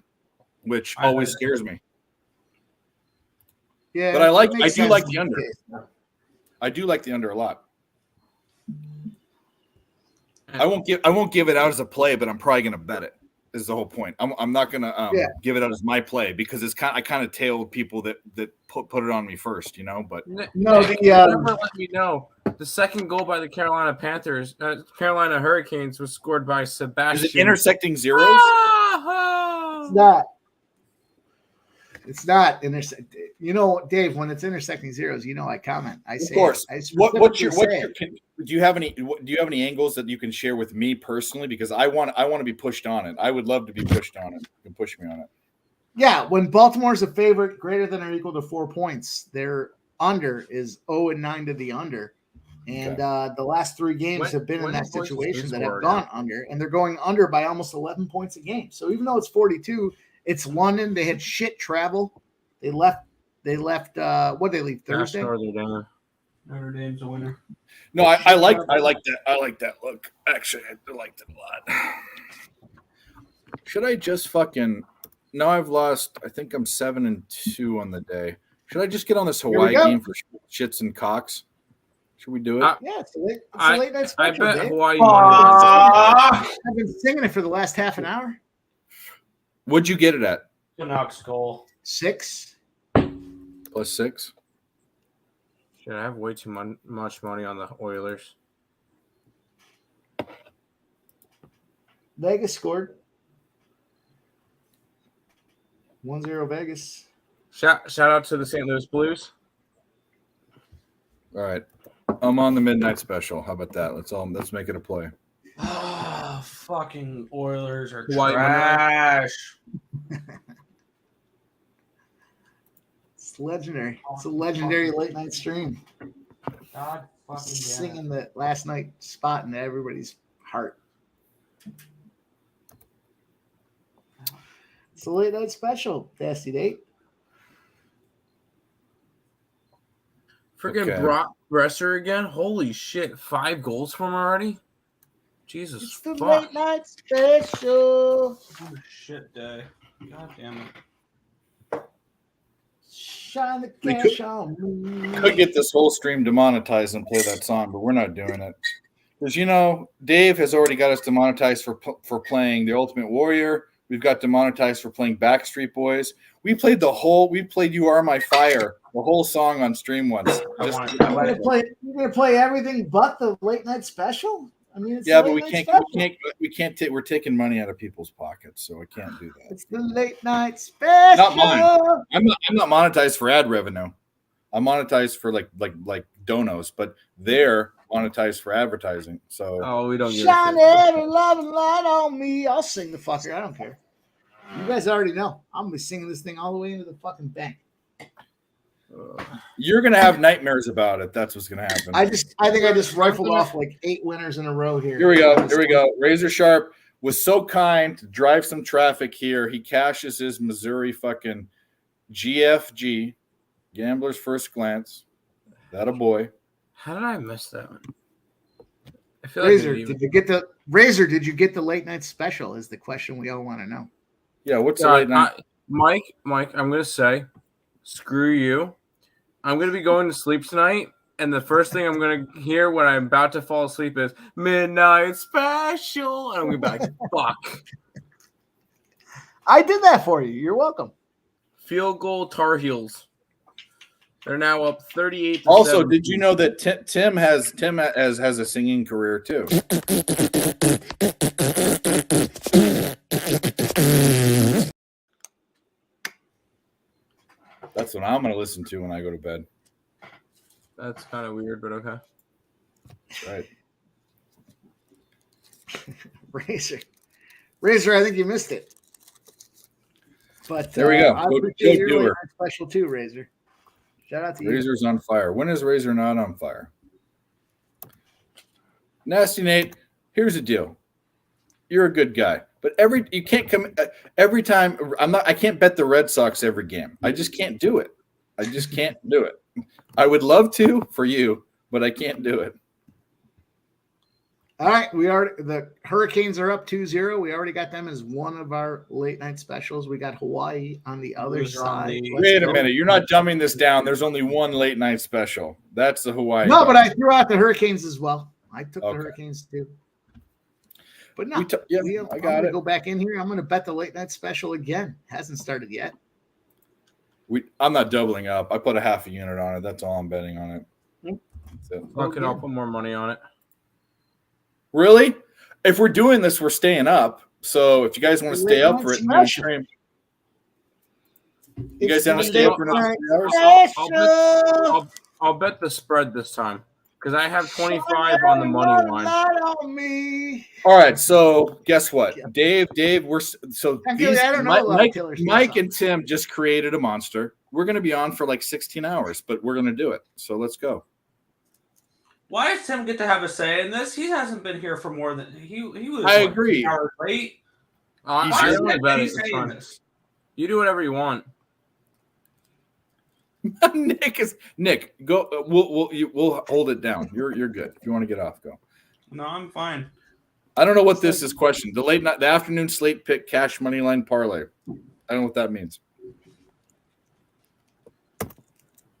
which always scares me. Yeah, but I do like the under. I do like the under a lot. I won't give it out as a play, but I'm probably going to bet it. Is the whole point. I'm not going to give it out as my play because I kind of tailed people that put it on me first, you know. But no, never let me know. The second goal by the Carolina Hurricanes was scored by Sebastian. Is it intersecting zeros? It's not. It's not intersect. You know, Dave, when it's intersecting zeros, you know, I comment. I say, of course. What's your do you have any angles that you can share with me personally? Because I want to be pushed on it. I would love to be pushed on it. You can push me on it. Yeah, when Baltimore's a favorite greater than or equal to 4 points, their under is 0-9 to the under. And the last 3 games have been in that situation that have gone under, and they're going under by almost 11 points a game. So even though it's 42, it's London. They had shit travel. They left. What did they leave Thursday? Notre Dame's a winner. No, I like that. I like that look. Actually, I liked it a lot. Should I just fucking? Now I've lost. I think I'm 7-2 on the day. Should I just get on this Hawaii game for shits and cocks? Should we do it? Yeah, it's a late night special. I bet Dave. Hawaii. I've been singing it for the last half an hour. What'd you get it at? Canucks goal. 6. +6. Shit, I have way too much money on the Oilers. Vegas scored. 1-0 Vegas. Shout out to the St. Louis Blues. All right, I'm on the midnight special. How about that? Let's make it a play. Oh, fucking Oilers are Hawaii trash. It's legendary. It's a legendary late night stream. God fucking singing the last night spot in everybody's heart. It's a late night special, Nasty Nate. Freaking Brock Besser again. Holy shit. 5 goals from him already? Jesus It's the fuck. late night special. Oh, shit day. God damn it. Shine the cash on me. Could get this whole stream demonetized and play that song, but we're not doing it. Because, you know, Dave has already got us demonetized for playing The Ultimate Warrior. We've got demonetized for playing Backstreet Boys. We played You Are My Fire, the whole song on stream once. You're gonna play everything but the late night special? I mean, it's Yeah, the but late we night can't we're taking money out of people's pockets, so I can't do that. It's the late night special. Not mine. I'm not monetized for ad revenue. I'm monetized for like donos, but they're monetized for advertising. So we don't get Shine every loving light on me. I'll sing the fucker. I don't care. You guys already know. I'm gonna be singing this thing all the way into the fucking bank. You're gonna have nightmares about it. That's what's gonna happen. I think I just rifled off like 8 winners in a row here. Here we go. Razor Sharp was so kind to drive some traffic here. He cashes his Missouri fucking GFG, Gambler's First Glance. That a boy. How did I miss that one? I feel Razor, like did you get the late night special? Is the question we all want to know. Yeah, what's the late night? Mike, I'm gonna say, screw you. I'm gonna be going to sleep tonight, and the first thing I'm gonna hear when I'm about to fall asleep is Midnight Special, and I'm gonna be like, "Fuck!" I did that for you. You're welcome. Field goal Tar Heels. They're now up 38. Also, did you know that Tim has a singing career too? That's what I'm going to listen to when I go to bed. That's kind of weird, but okay. That's right. Razor, I think you missed it. But there we go. I appreciate your late night special too, Razor. Shout out to you. Razor's on fire. When is Razor not on fire? Nasty Nate, here's the deal. You're a good guy, but you can't come every time. I can't bet the Red Sox every game. I just can't do it. I just can't do it. I would love to for you, but I can't do it. All right, the Hurricanes are up 2-0. We already got them as one of our late night specials. We got Hawaii on the other side. Wait a minute, you're not dumbing this down. There's only one late night special. That's the Hawaii. No, but I threw out the Hurricanes as well. I took the Hurricanes too. But no, I'm going to go back in here. I'm going to bet the late night special again. Hasn't started yet. I'm not doubling up. I put a half a unit on it. That's all I'm betting on it. Okay, I'll put more money on it. Really? If we're doing this, we're staying up. So if you guys want to stay up for it, you guys want to stay up for another 3 hours? I'll bet the spread this time because I have 25 on the money line. On me. All right. So guess what, Dave? Mike and Tim just created a monster. We're going to be on for like 16 hours, but we're going to do it. So let's go. Why does Tim get to have a say in this? He hasn't been here for more than he was. I agree. 2 hours late. You do whatever you want. Nick. Go. We'll hold it down. You're good. If you want to get off, go. No, I'm fine. I don't know what this is. Question: the afternoon slate pick cash money line parlay. I don't know what that means.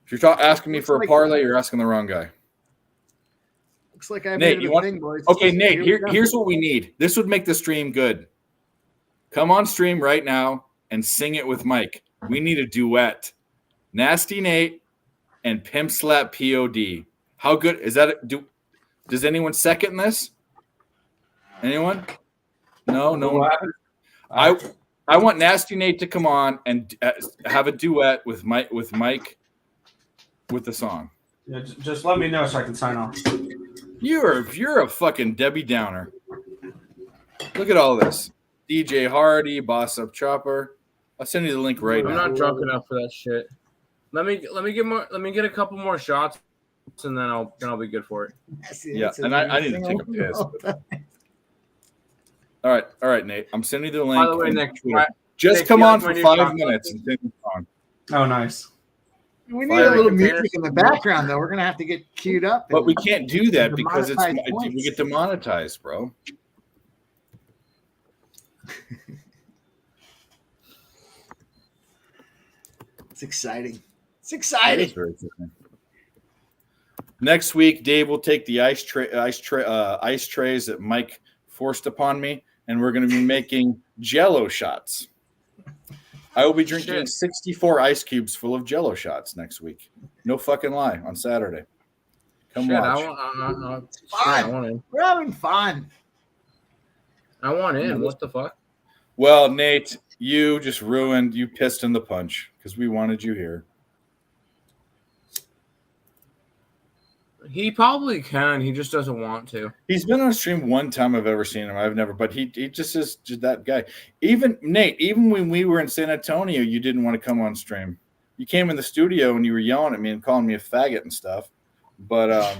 If you're asking me for a parlay, you're asking the wrong guy. Looks like I Nate, made a thing, boys. Okay, Nate, here's what we need. This would make the stream good. Come on stream right now and sing it with Mike. We need a duet. Nasty Nate and Pimp Slap POD. How good is that? Does anyone second this? Anyone? No one. I want Nasty Nate to come on and have a duet with Mike with the song. Yeah, just let me know so I can sign off. You're a fucking Debbie Downer. Look at all this. DJ Hardy, Boss Up Chopper. I'll send you the link right now. I'm not drunk enough for that shit. Let me get a couple more shots, and then I'll be good for it. Yeah, and I need to take a piss. All right, Nate. I'm sending you the link. By the way, Nick, just come on for 5 minutes and then on. Oh, nice. We need a little music in the background, though. We're gonna have to get queued up. But we can't do that because we get demonetized, bro. It's exciting. It's exciting. Next week, Dave will take the ice trays that Mike forced upon me, and we're going to be making Jell-O shots. I will be drinking 64 ice cubes full of Jell-O shots next week. No fucking lie, on Saturday. Come watch. We're having fun. I want in. What the fuck? Well, Nate, you just you pissed in the punch because we wanted you here. He probably can. He just doesn't want to. He's been on stream one time I've ever seen him. But he just is just that guy. Even Nate, even when we were in San Antonio, you didn't want to come on stream. You came in the studio and you were yelling at me and calling me a faggot and stuff. But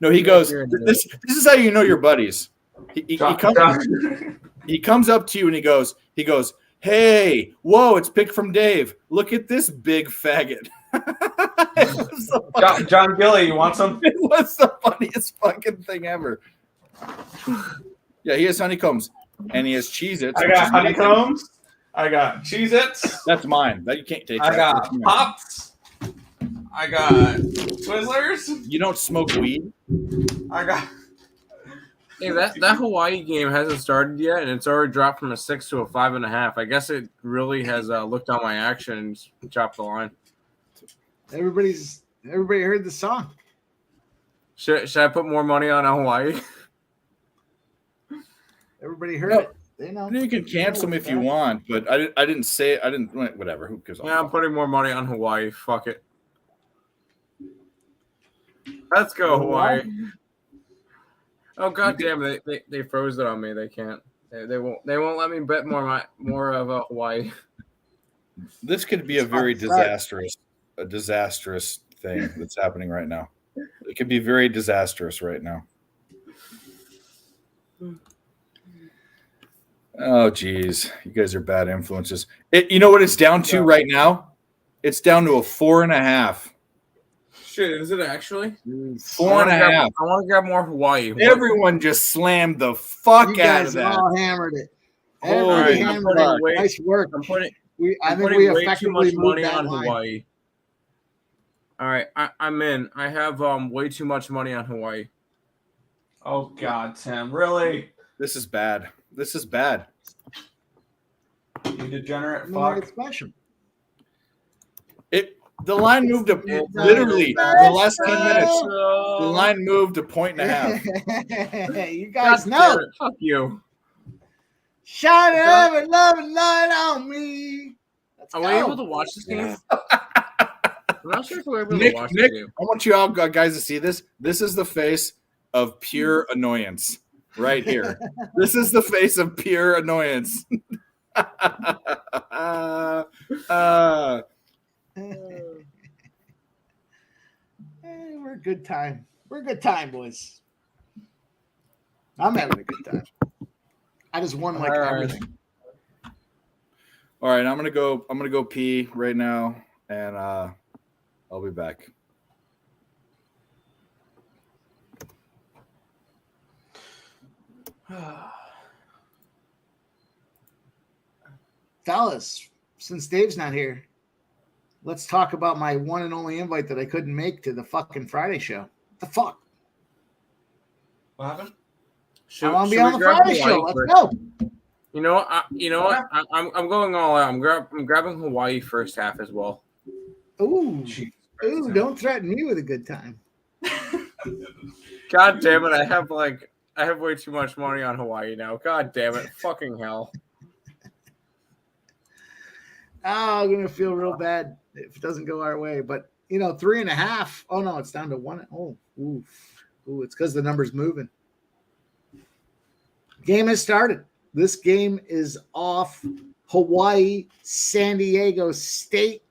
no, he goes, this is how you know your buddies. He comes up to you and he goes, hey, whoa, it's Pick from Dave. Look at this big faggot. John Gilly, you want some? It was the funniest fucking thing ever. Yeah, he has honeycombs and he has Cheez-Its. I got honeycombs. I got Cheez-Its. That's mine. That you can't take. I got Pops. I got Twizzlers. You don't smoke weed? I got. Hey, that Hawaii game hasn't started yet, and it's already dropped from a 6 to a 5.5. I guess it really has looked on my action and chopped the line. Everybody heard the song. Should I put more money on Hawaii? Everybody heard it. They know. You can cancel them if you want, but I didn't say I didn't. Whatever. Who gives a Yeah, I'm putting more money on Hawaii. Fuck it. Let's go, Hawaii. Oh god damn! They froze it on me. They can't. They won't let me bet more of Hawaii. This could be a very disastrous thing that's happening right now. It could be very disastrous right now. Oh, geez. You guys are bad influences. You know what it's down to right now? It's down to a 4.5. Shit, is it actually? 4.5. I want to grab more Hawaii. Everyone just slammed the fuck out of that. All hammered it. Everybody hammered it. Nice work. I'm putting we way too much money on line. Hawaii. All right, I'm in. I have way too much money on Hawaii. Oh God, Tim, really? This is bad. This is bad. You degenerate No, fuck. it's special. The line moved to literally the last 10 minutes. The line moved a 1.5. You guys know. Fuck you. Shine every loving light on me. Are we able to watch this game? I'm not sure if we're able to watch this game. I want you all guys to see this. This is the face of pure annoyance right here. This is the face of pure annoyance. We're a good time. We're a good time, boys. I'm having a good time. I just won like everything. All right, I'm gonna go pee right now, and I'll be back. Fellas, since Dave's not here, let's talk about my one and only invite that I couldn't make to the fucking Friday show. What the fuck? What happened? I want to be on the Friday show. Let's go. You know what? I'm going all out. I'm grabbing Hawaii first half as well. Ooh, don't threaten me with a good time. God damn it! I have way too much money on Hawaii now. God damn it! Fucking hell. Oh, I'm gonna feel real bad if it doesn't go our way. But 3.5. Oh no, it's down to 1. Oh, ooh, it's because the number's moving. Game has started. This game is off. Hawaii, San Diego State,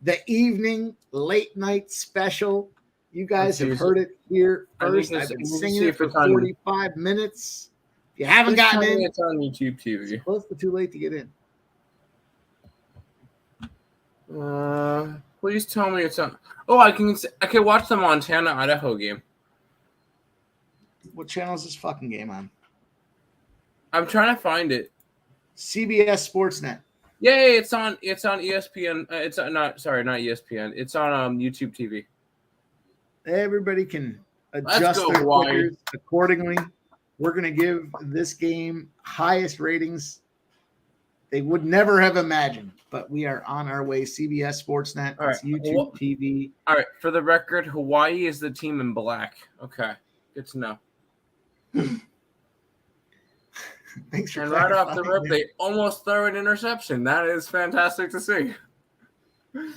the evening late night special. You guys have heard it here first. I've been singing it for 45 minutes. If you haven't gotten in, it's on YouTube TV. It's close to too late to get in. Please tell me it's on. Oh, I can watch the Montana Idaho game. What channel is this fucking game on? I'm trying to find it. CBS Sportsnet. Yay! It's on ESPN. It's not ESPN. It's on YouTube TV. Everybody can adjust their clickers accordingly. We're going to give this game highest ratings they would never have imagined, but we are on our way. CBS Sportsnet, all right. YouTube TV. All right, for the record, Hawaii is the team in black. Okay, good to know. Thanks for and right off the rip, they almost throw an interception. That is fantastic to see.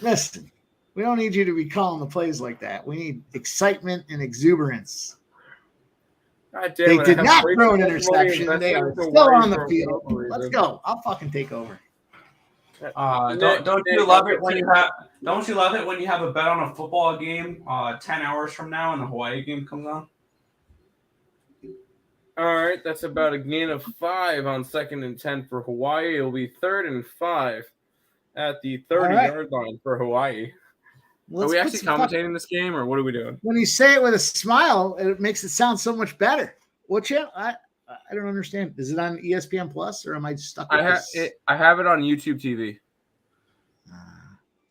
Listen, we don't need you to be calling the plays like that. We need excitement and exuberance. They did not throw an interception. They are still on the field. Let's go. I'll fucking take over. Don't you love it when you have a bet on a football game 10 hours from now and the Hawaii game comes on? All right, that's about a gain of 5 on 2nd and 10 for Hawaii. It'll be 3rd and 5 at the 30-yard line for Hawaii. Are we actually commentating this game, or what are we doing? When you say it with a smile, it makes it sound so much better. What channel? I don't understand. Is it on ESPN Plus, or am I stuck with I have it on YouTube TV.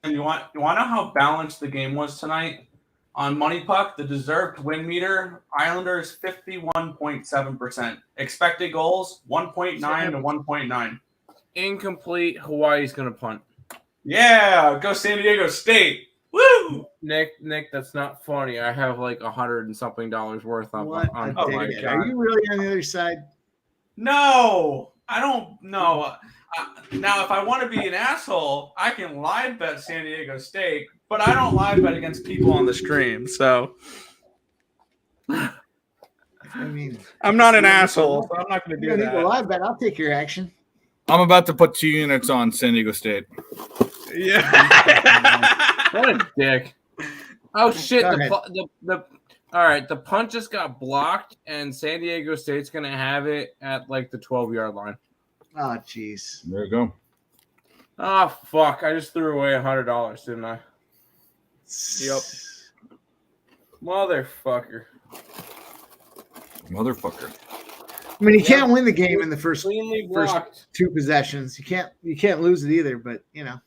And you want to know how balanced the game was tonight? On Money Puck, the deserved win meter, Islanders 51.7%. Expected goals 1.9 to 1.9. Incomplete. Hawaii's gonna punt. Yeah, go San Diego State. Woo! Nick, that's not funny. I have like $100 and something worth on What on a Hawaii. dickhead. Are you really on the other side? No, I don't know. Now, if I want to be an asshole, I can live bet San Diego State, but I don't live bet against people on the stream. So, I mean, I'm not an asshole, so I'm not going to do you need that. a live bet. I'll take your action. I'm about to put 2 units on San Diego State. Yeah. What a dick. Oh shit! Go The all right. The punt just got blocked, and San Diego State's gonna have it at like the 12-yard line. Oh, jeez. There you go. Oh fuck! I just threw away $100, didn't I? Yep. Motherfucker. I mean, you can't win the game in the first Cleanly blocked. 2 possessions. You can't lose it either. But you know.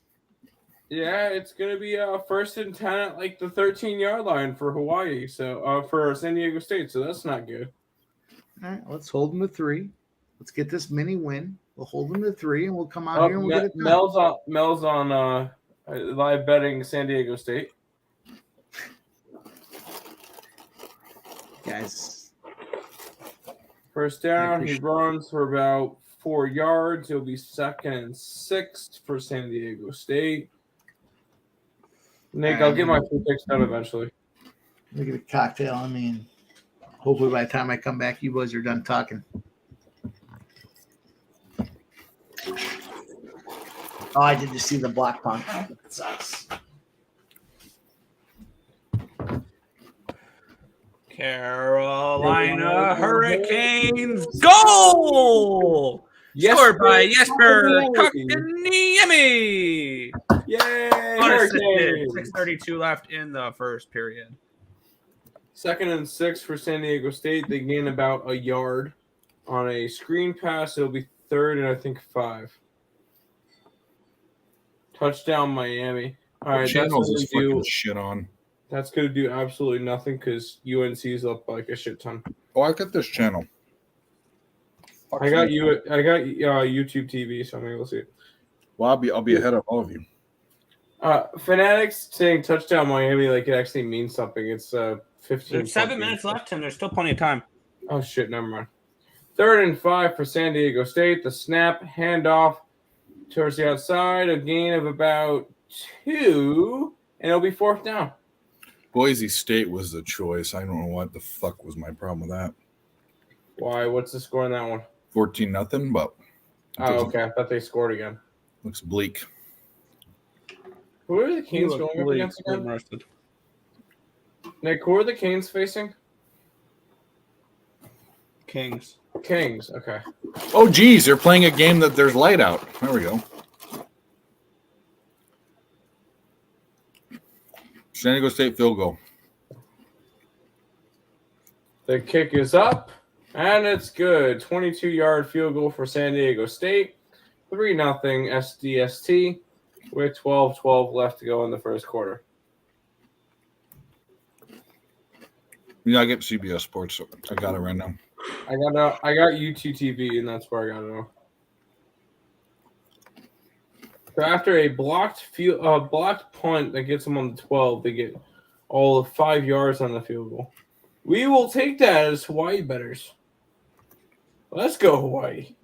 Yeah, it's gonna be 1st and 10 at like the 13-yard line for Hawaii. So for San Diego State. So that's not good. All right, let's hold them to 3. Let's get this mini win. We'll hold them to 3, and we'll come out here and we'll get it done. Mel's on live betting San Diego State. Guys. First down, he runs for about 4 yards. It'll be 2nd and 6 for San Diego State. Nick, I'll get my 2 picks done eventually. Look at the cocktail. I mean, hopefully by the time I come back, you boys are done talking. Oh, I did just see the block punt. It sucks. Carolina Hurricanes goal! Scored by Jesper Kotkaniemi. Yay! 6:32 left in the first period. 2nd and 6 for San Diego State. They gain about a yard on a screen pass. It'll be 3rd and I think 5. Touchdown Miami. All right, Channels is fucking shit on. That's going to do absolutely nothing because UNC's up like a shit ton. Oh, I got this channel. I got YouTube TV, so I'm able to see it. Well, I'll be ahead of all of you. Fanatics saying touchdown Miami like it actually means something. It's 15. There's 7 minutes left, and there's still plenty of time. Oh shit, never mind. 3rd and 5 for San Diego State. The snap, handoff towards the outside, a gain of about 2, and it'll be 4th down. Boise State was the choice. I don't know what the fuck was my problem with that. Why? What's the score on that one? 14-0, but okay. I thought they scored again. Looks bleak. Who are the Canes going up against again? Nick, who are the Canes facing? Kings. Okay. Oh, geez, they're playing a game that there's light out. There we go. San Diego State field goal. The kick is up, and it's good. 22-yard field goal for San Diego State. 3-0 SDST with 12:12 left to go in the first quarter. Yeah, I get CBS Sports. So I got it right now. I got YouTube TV, and that's where I got it on. So after a blocked punt that gets them on the 12, they get all of 5 yards on the field goal. We will take that as Hawaii bettors. Let's go, Hawaii.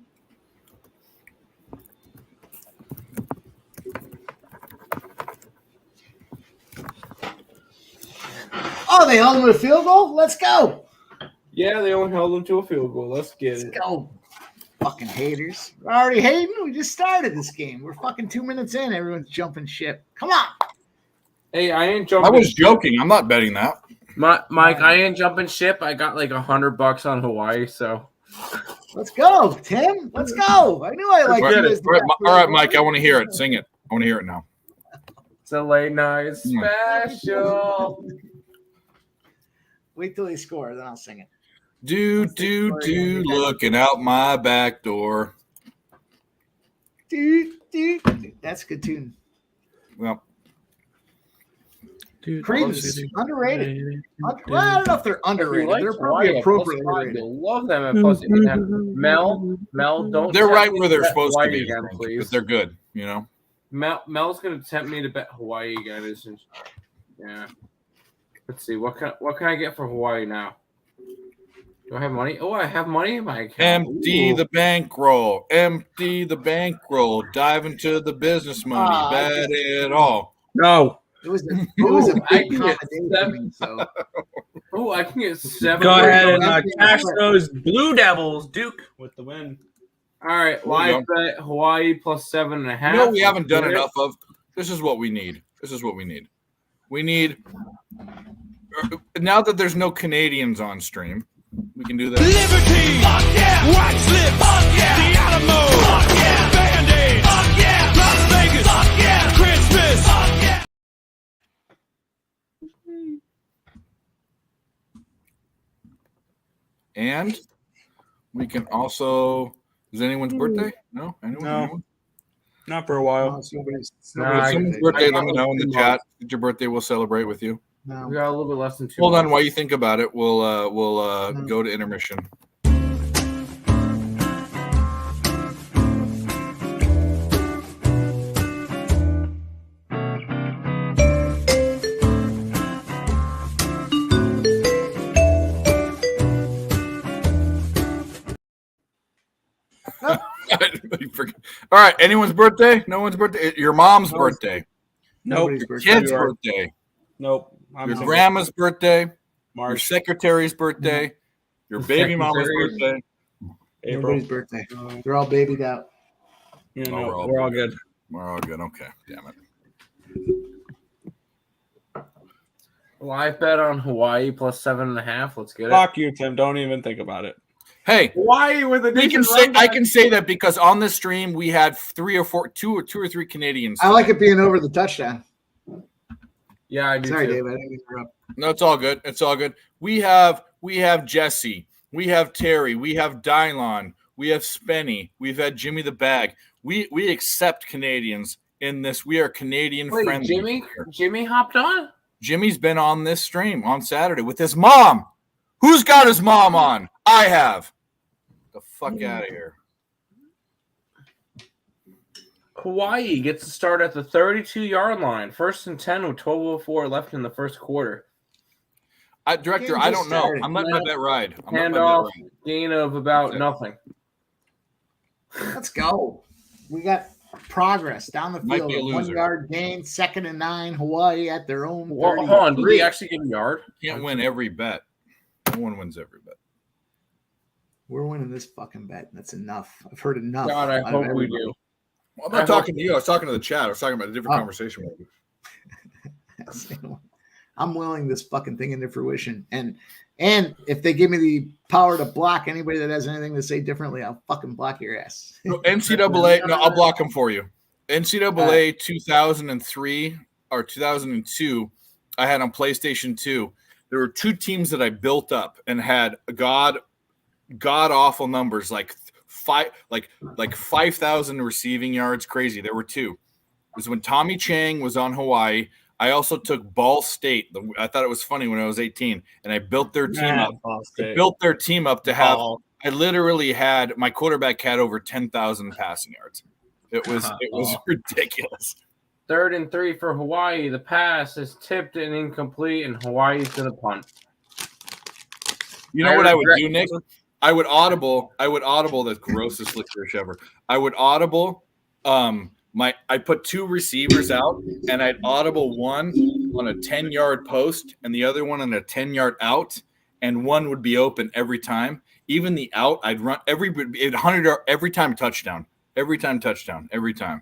Oh, they held him to a field goal? Let's go. Yeah, they only held them to a field goal. Let's get it. Let's go. Fucking haters. We're already hating. We just started this game. We're fucking 2 minutes in. Everyone's jumping ship. Come on. Hey, I ain't jumping. I was joking. I'm not betting that. Mike, I ain't jumping ship. I got like $100 on Hawaii, so. Let's go, Tim. Let's go. I knew I liked you. All right, Mike, I want to hear it. Sing it. I want to hear it now. It's a late night special. Wait till they score, then I'll sing it. Do, looking out my back door. Do. That's a good tune. Well, Credence, underrated. Well, I don't know if they're underrated. Like They're probably Hawaii, appropriately +5, rated. you'll love them at plus. You can have Mel, don't. They're tempt right me where they're bet supposed to Hawaii be, I again, think, please. but they're good. You know, Mel's going to tempt me to bet Hawaii again. Yeah. Let's see. What can I get for Hawaii now? Do I have money? Oh, I have money in my account. empty the bankroll. Empty the bankroll. Dive into the business money. Bet it all. No. It was a big combination. So. Oh, I can get 7. Go ahead and cash those Blue Devils, Duke, with the win. All right, live bet Hawaii +7.5. You know what we haven't done enough of? This is what we need. We need, now that there's no Canadians on stream, we can do that. Liberty! Fuck yeah! White slip! Fuck yeah! The Alamo! Fuck yeah! Band-Aid! Fuck yeah! Las Vegas! Fuck yeah! Christmas! Fuck yeah! And we can also, is anyone's birthday? No? Anyone? No. Anyone? Not for a while. If someone's birthday, let me know in the chat. It's your birthday, we'll celebrate with you. We got a little bit less than 2. Hold on, while you think about it, we'll go to intermission. All right, anyone's birthday? No one's birthday? Your mom's birthday? Nope. Your kid's birthday? Nope. Your grandma's birthday? Your secretary's birthday? Your baby mama's birthday? Everybody's birthday. They're all babied out. Yeah, no, we're all good. We're all good. Okay, damn it. Live bet on Hawaii +7.5. Let's get it. Fuck you, Tim. Don't even think about it. Hey, Hawaii with a we can say I can say that because on this stream we had 2 or 3 Canadians. I like it being over the touchdown. Yeah, I do. Sorry, too. Dave. I didn't interrupt. No, it's all good. It's all good. We have Jesse. We have Terry. We have Dylon. We have Spenny. We've had Jimmy the Bag. We accept Canadians in this. We are Canadian friendly. Jimmy hopped on. Jimmy's been on this stream on Saturday with his mom. Who's got his mom on? I have. The fuck out of here. Hawaii gets to start at the 32-yard line. 1st and 10 with 12:04 left in the first quarter. Director, I don't know. I'm letting my bet ride. Handoff, gain of about nothing. Let's go. We got progress down the Might field. be a A loser. 1-yard gain, 2nd and 9. Hawaii at their own. Well, hold on. Did he actually get a yard? Can't win every bet. No one wins every bet. We're winning this fucking bet. That's enough. I've heard enough. God, I hope we do. Well, I'm not talking to you. I was talking to the chat. I was talking about a different conversation with you. I'm willing this fucking thing into fruition. And if they give me the power to block anybody that has anything to say differently, I'll fucking block your ass. No, NCAA, no, I'll block them for you. NCAA 2003 or 2002, I had on PlayStation 2. There were 2 teams that I built up and had god awful numbers, like 5,000 receiving yards. Crazy. There were 2. It was when Tommy Chang was on Hawaii. I also took Ball State. I thought it was funny when I was 18, and I built their team up. I built their team up to have. I literally had my quarterback had over 10,000 passing yards. It was ridiculous. 3rd and 3 for Hawaii. The pass is tipped and incomplete, and Hawaii's going to punt. You know what I would do, Nick? I would audible the grossest licorice ever. I would audible I put 2 receivers out, and I'd audible one on a 10-yard post and the other one on a 10-yard out, and one would be open every time. Even the out, I'd run every 100 every time touchdown. Every time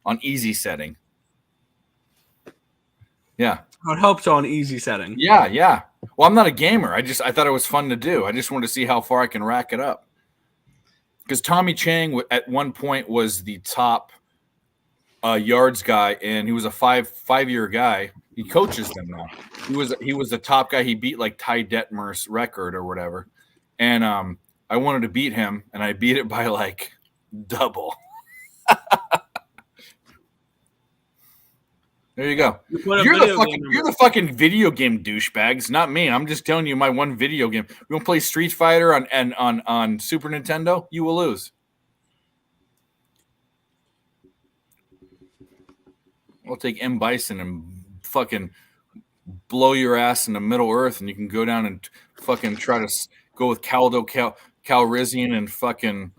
on easy setting. Yeah. It helps on easy setting. Yeah. Well, I'm not a gamer. I thought it was fun to do. I just wanted to see how far I can rack it up. Because Tommy Chang at one point was the top yards guy, and he was a five-year guy. He coaches them now. He was the top guy. He beat like Ty Detmer's record or whatever. And I wanted to beat him, and I beat it by like double. There you go. put a You're video the game fucking video game douchebags, not me. I'm just telling you my one video game. You want to play Street Fighter on Super Nintendo? You will lose. I'll take M. Bison and fucking blow your ass in the Middle Earth, and you can go down and fucking try to go with Calrissian and fucking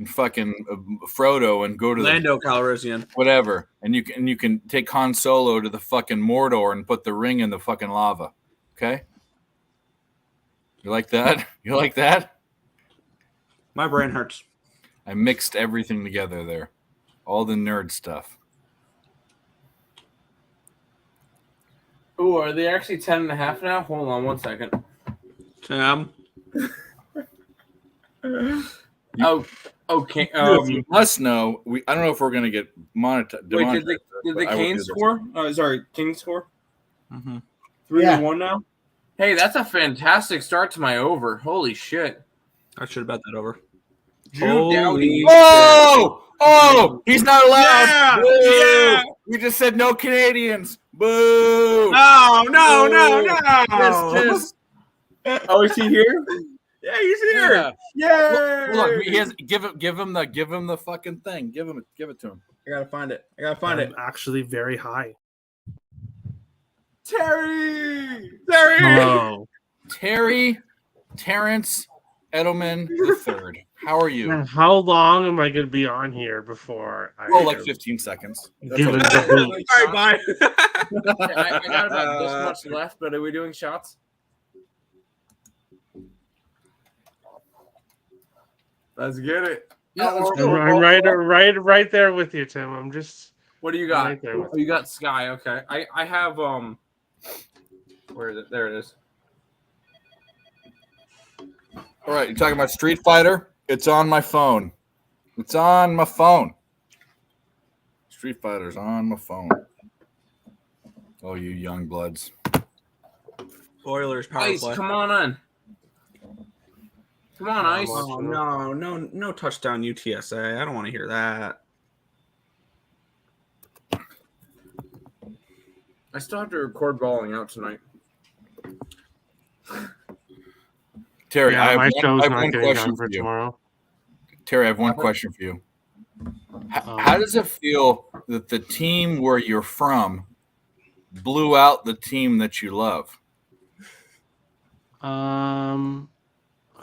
Frodo and go to Lando Calrissian, whatever, and you can take Han Solo to the fucking Mordor and put the ring in the fucking lava. Okay, you like that? You like that? My brain hurts. I mixed everything together there, all the nerd stuff. Oh, are they actually 10.5 now? Hold on 1 second. Sam. Okay. You must know. I don't know if we're gonna get monetized. Wait, did the Canes score? Sorry, Kings score. Mm-hmm. 3-1 now. Hey, that's a fantastic start to my over. Holy shit! I should have bet that over. Oh, he's not allowed. Yeah, Boo. yeah. We just said no Canadians. Boo. No. Just. Oh, is he here? Yeah, he's here. Yeah. Look, he has give him the fucking thing. Give it to him. I gotta find it. it. Actually, very high. Terry. Hello. Terrence Edelman III. How are you? And how long am I going to be on here before I? Oh, like 15 seconds. Given the boot. All right, bye. I got about this much left, but are we doing shots? Let's get it. I'm right there with you, Tim. I'm just. What do you got? Right there with You got Sky. Okay. I have Where is it? There it is. All right, you're talking about Street Fighter? It's on my phone. It's on my phone. Street Fighter's on my phone. Oh, you young bloods. Oilers power Ice, play. come on in. Come on, Ice. Oh, no touchdown UTSA. I don't want to hear that. I still have to record balling out tonight. Terry, Yeah, I my have show's not one getting question done for for you. tomorrow. Terry, I have one question for you. How does it feel that the team where you're from blew out the team that you love? I'm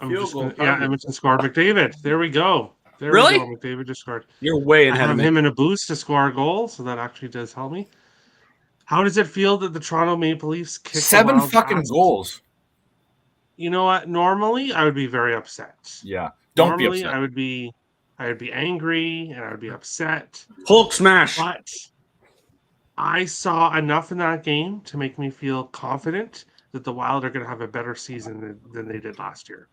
Field just goal, gonna, target. Edmonton scored. McDavid. There we go. There Really? we go. McDavid just scored. You're way I ahead have of me. him in a boost to score a goal, so that actually does help me. How does it feel that the Toronto Maple Leafs kicked 7 the Wild fucking ass? goals. You know what? Normally, I would be very upset. Yeah. Don't Normally, be upset. I would be angry and I would be upset. Hulk smash. But I saw enough in that game to make me feel confident that the Wild are going to have a better season than they did last year.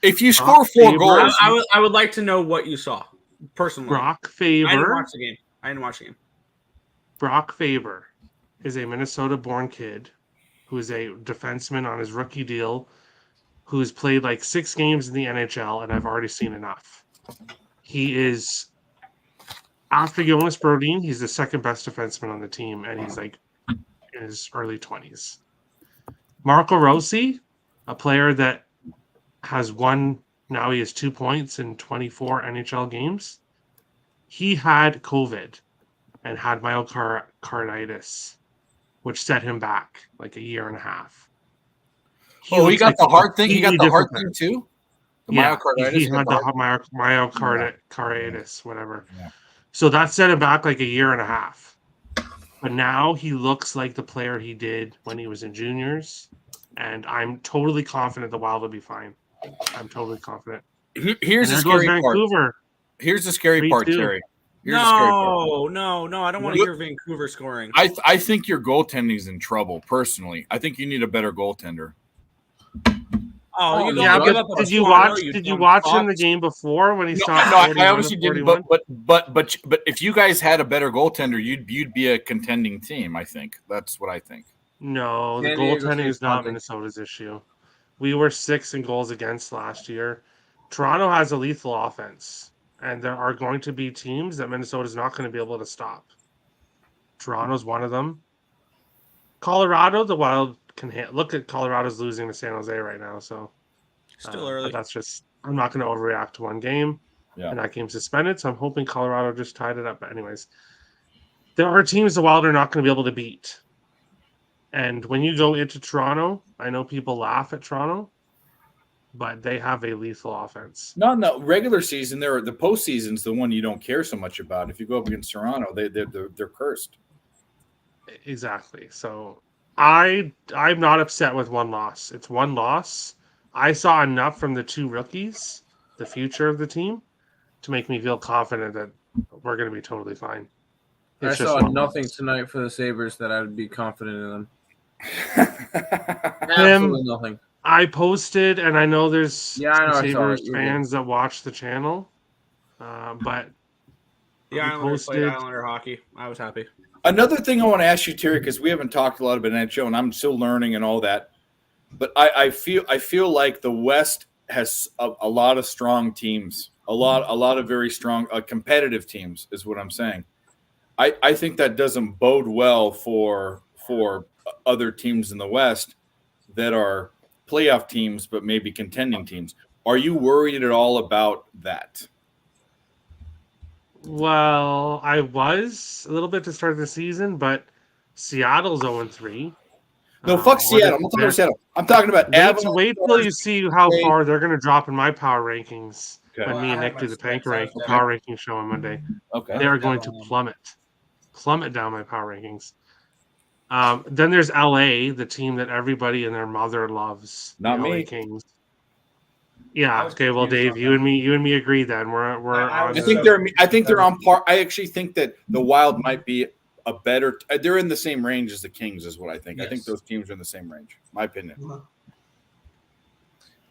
If you score 4 goals, I would like to know what you saw personally. Brock I didn't Faber. watch the game. Brock Faber is a Minnesota-born kid who is a defenseman on his rookie deal, who has played like 6 games in the NHL, and I've already seen enough. He is, after Jonas Brodin, he's the second best defenseman on the team, and he's like in his early 20s. Marco Rossi, a player that has now he has 2 points in 24 NHL games. He had COVID and had myocarditis, which set him back like a year and a half. he got the heart thing. He got the heart thing too. The myocarditis. He had the myocarditis, whatever. Yeah. So that set him back like a year and a half. But now he looks like the player he did when he was in juniors, and I'm totally confident the Wild will be fine. I'm totally confident. Here's the scary part. Here's the scary part, Terry. No, I don't want to hear Vancouver scoring. I think your goaltending's in trouble, personally. I think you need a better goaltender. Oh, yeah, but did you watch him the game before when he stopped? No, I obviously didn't. But if you guys had a better goaltender, you'd be a contending team. I think that's what I think. No, the goaltending is not Minnesota's issue. We were 6 in goals against last year. Toronto has a lethal offense, and there are going to be teams that Minnesota is not going to be able to stop. Toronto's one of them. Colorado, the Wild can look at Colorado's losing to San Jose right now, so Still early. But that's just I'm not going to overreact to one game. Yeah. And that game's suspended, so I'm hoping Colorado just tied it up. But anyways, there are teams the Wild are not going to be able to beat. And when you go into Toronto, I know people laugh at Toronto, but they have a lethal offense. No, regular season, the postseason's the one you don't care so much about. If you go up against Toronto, they're cursed. Exactly. So I'm not upset with one loss. It's one loss. I saw enough from the two rookies, the future of the team, to make me feel confident that we're going to be totally fine. I saw nothing tonight for the Sabres that I would be confident in them. Absolutely nothing. I posted, and I know there's Sabres fans that watch the channel, but the Islanders played Islander hockey. I was happy. Another thing I want to ask you, Terry, because we haven't talked a lot about NHL, and I'm still learning and all that, but I feel like the West has a lot of strong teams, a lot of very strong competitive teams, is what I'm saying. I think that doesn't bode well for other teams in the West that are playoff teams, but maybe contending teams. Are you worried at all about that? Well, I was a little bit to start the season, but Seattle's 0-3. No, fuck Seattle. I'm not talking about Seattle. I'm talking about Avalanche. Wait till you see how far they're going to drop in my power rankings when me and Nick do the power ranking show on Monday. Okay. They are going to plummet down my power rankings. Then there's LA, the team that everybody and their mother loves. Not the me. LA Kings. Yeah. Okay. Well, Dave, you and me agree. Then we're. I think they're on par. I actually think that the Wild might be a better. They're in the same range as the Kings, is what I think. Yes. I think those teams are in the same range. My opinion.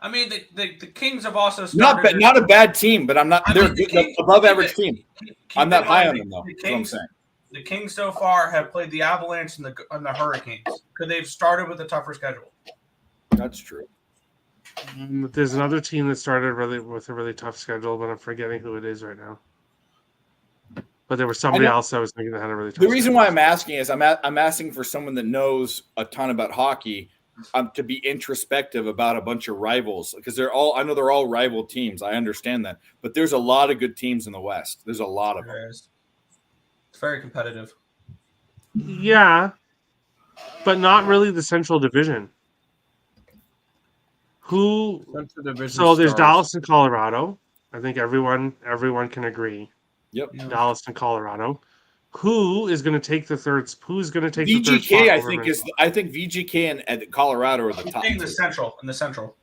I mean, the Kings have also started not a bad team, but I'm not. They're above average team. I'm not high on them though. That's what I'm saying. The Kings so far have played the Avalanche and the Hurricanes because they've started with a tougher schedule. That's true. There's another team that started with a really tough schedule, but I'm forgetting who it is right now. But there was somebody else I was thinking that had a really tough The reason why I'm asking is I'm asking for someone that knows a ton about hockey to be introspective about a bunch of rivals because I know they're all rival teams. I understand that. But there's a lot of good teams in the West. There's a lot of them. It's very competitive. Yeah, but not really the Central Division. So there's Dallas and Colorado. I think everyone can agree. Yep. Dallas and Colorado. Who is going to take the third? Who's going to take VGK, the third spot? I think VGK and Colorado are the top. In the Central.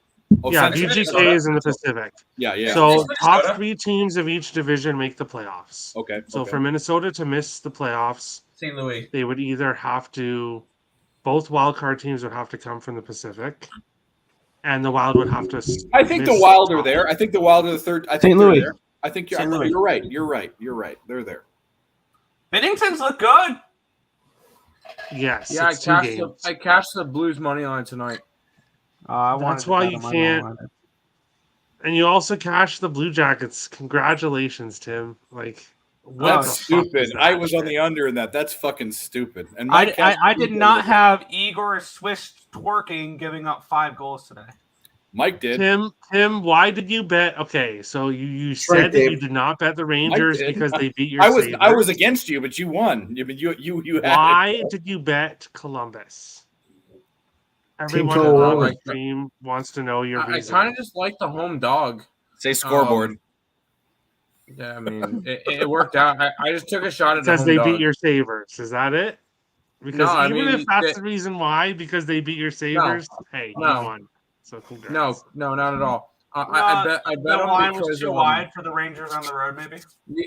Oh, yeah, VGK is in the Pacific. Yeah. So top 3 teams of each division make the playoffs. Okay. So for Minnesota to miss the playoffs, St. Louis, they would either have to. Both wildcard teams would have to come from the Pacific. And the Wild would have to. I think the Wild are there. I think the Wild are the third. I think St. Louis. There. I think you're right. You're right. They're there. Bennington's look good. Yes. Yeah, I cashed the Blues money line tonight. That's why you can't. And you also cashed the Blue Jackets. Congratulations, Tim. That's stupid. I was on the under in that. That's fucking stupid. And I did not have Igor Swiss twerking giving up 5 goals today. Mike did. Tim, why did you bet? Okay, so you said that you did not bet the Rangers because they beat your Sabres. I was against you, but you won. You had why did you bet Columbus? Everyone on the stream wants to know your reason. I kind of just like the home dog. Say scoreboard. Yeah, I mean, it worked out. I just took a shot at because the home dog. They beat your Sabres. Is that it? Because if that's the reason why, because they beat your Sabres, you won. So congrats. No, not at all. I bet the line was too wide for the Rangers on the road. Maybe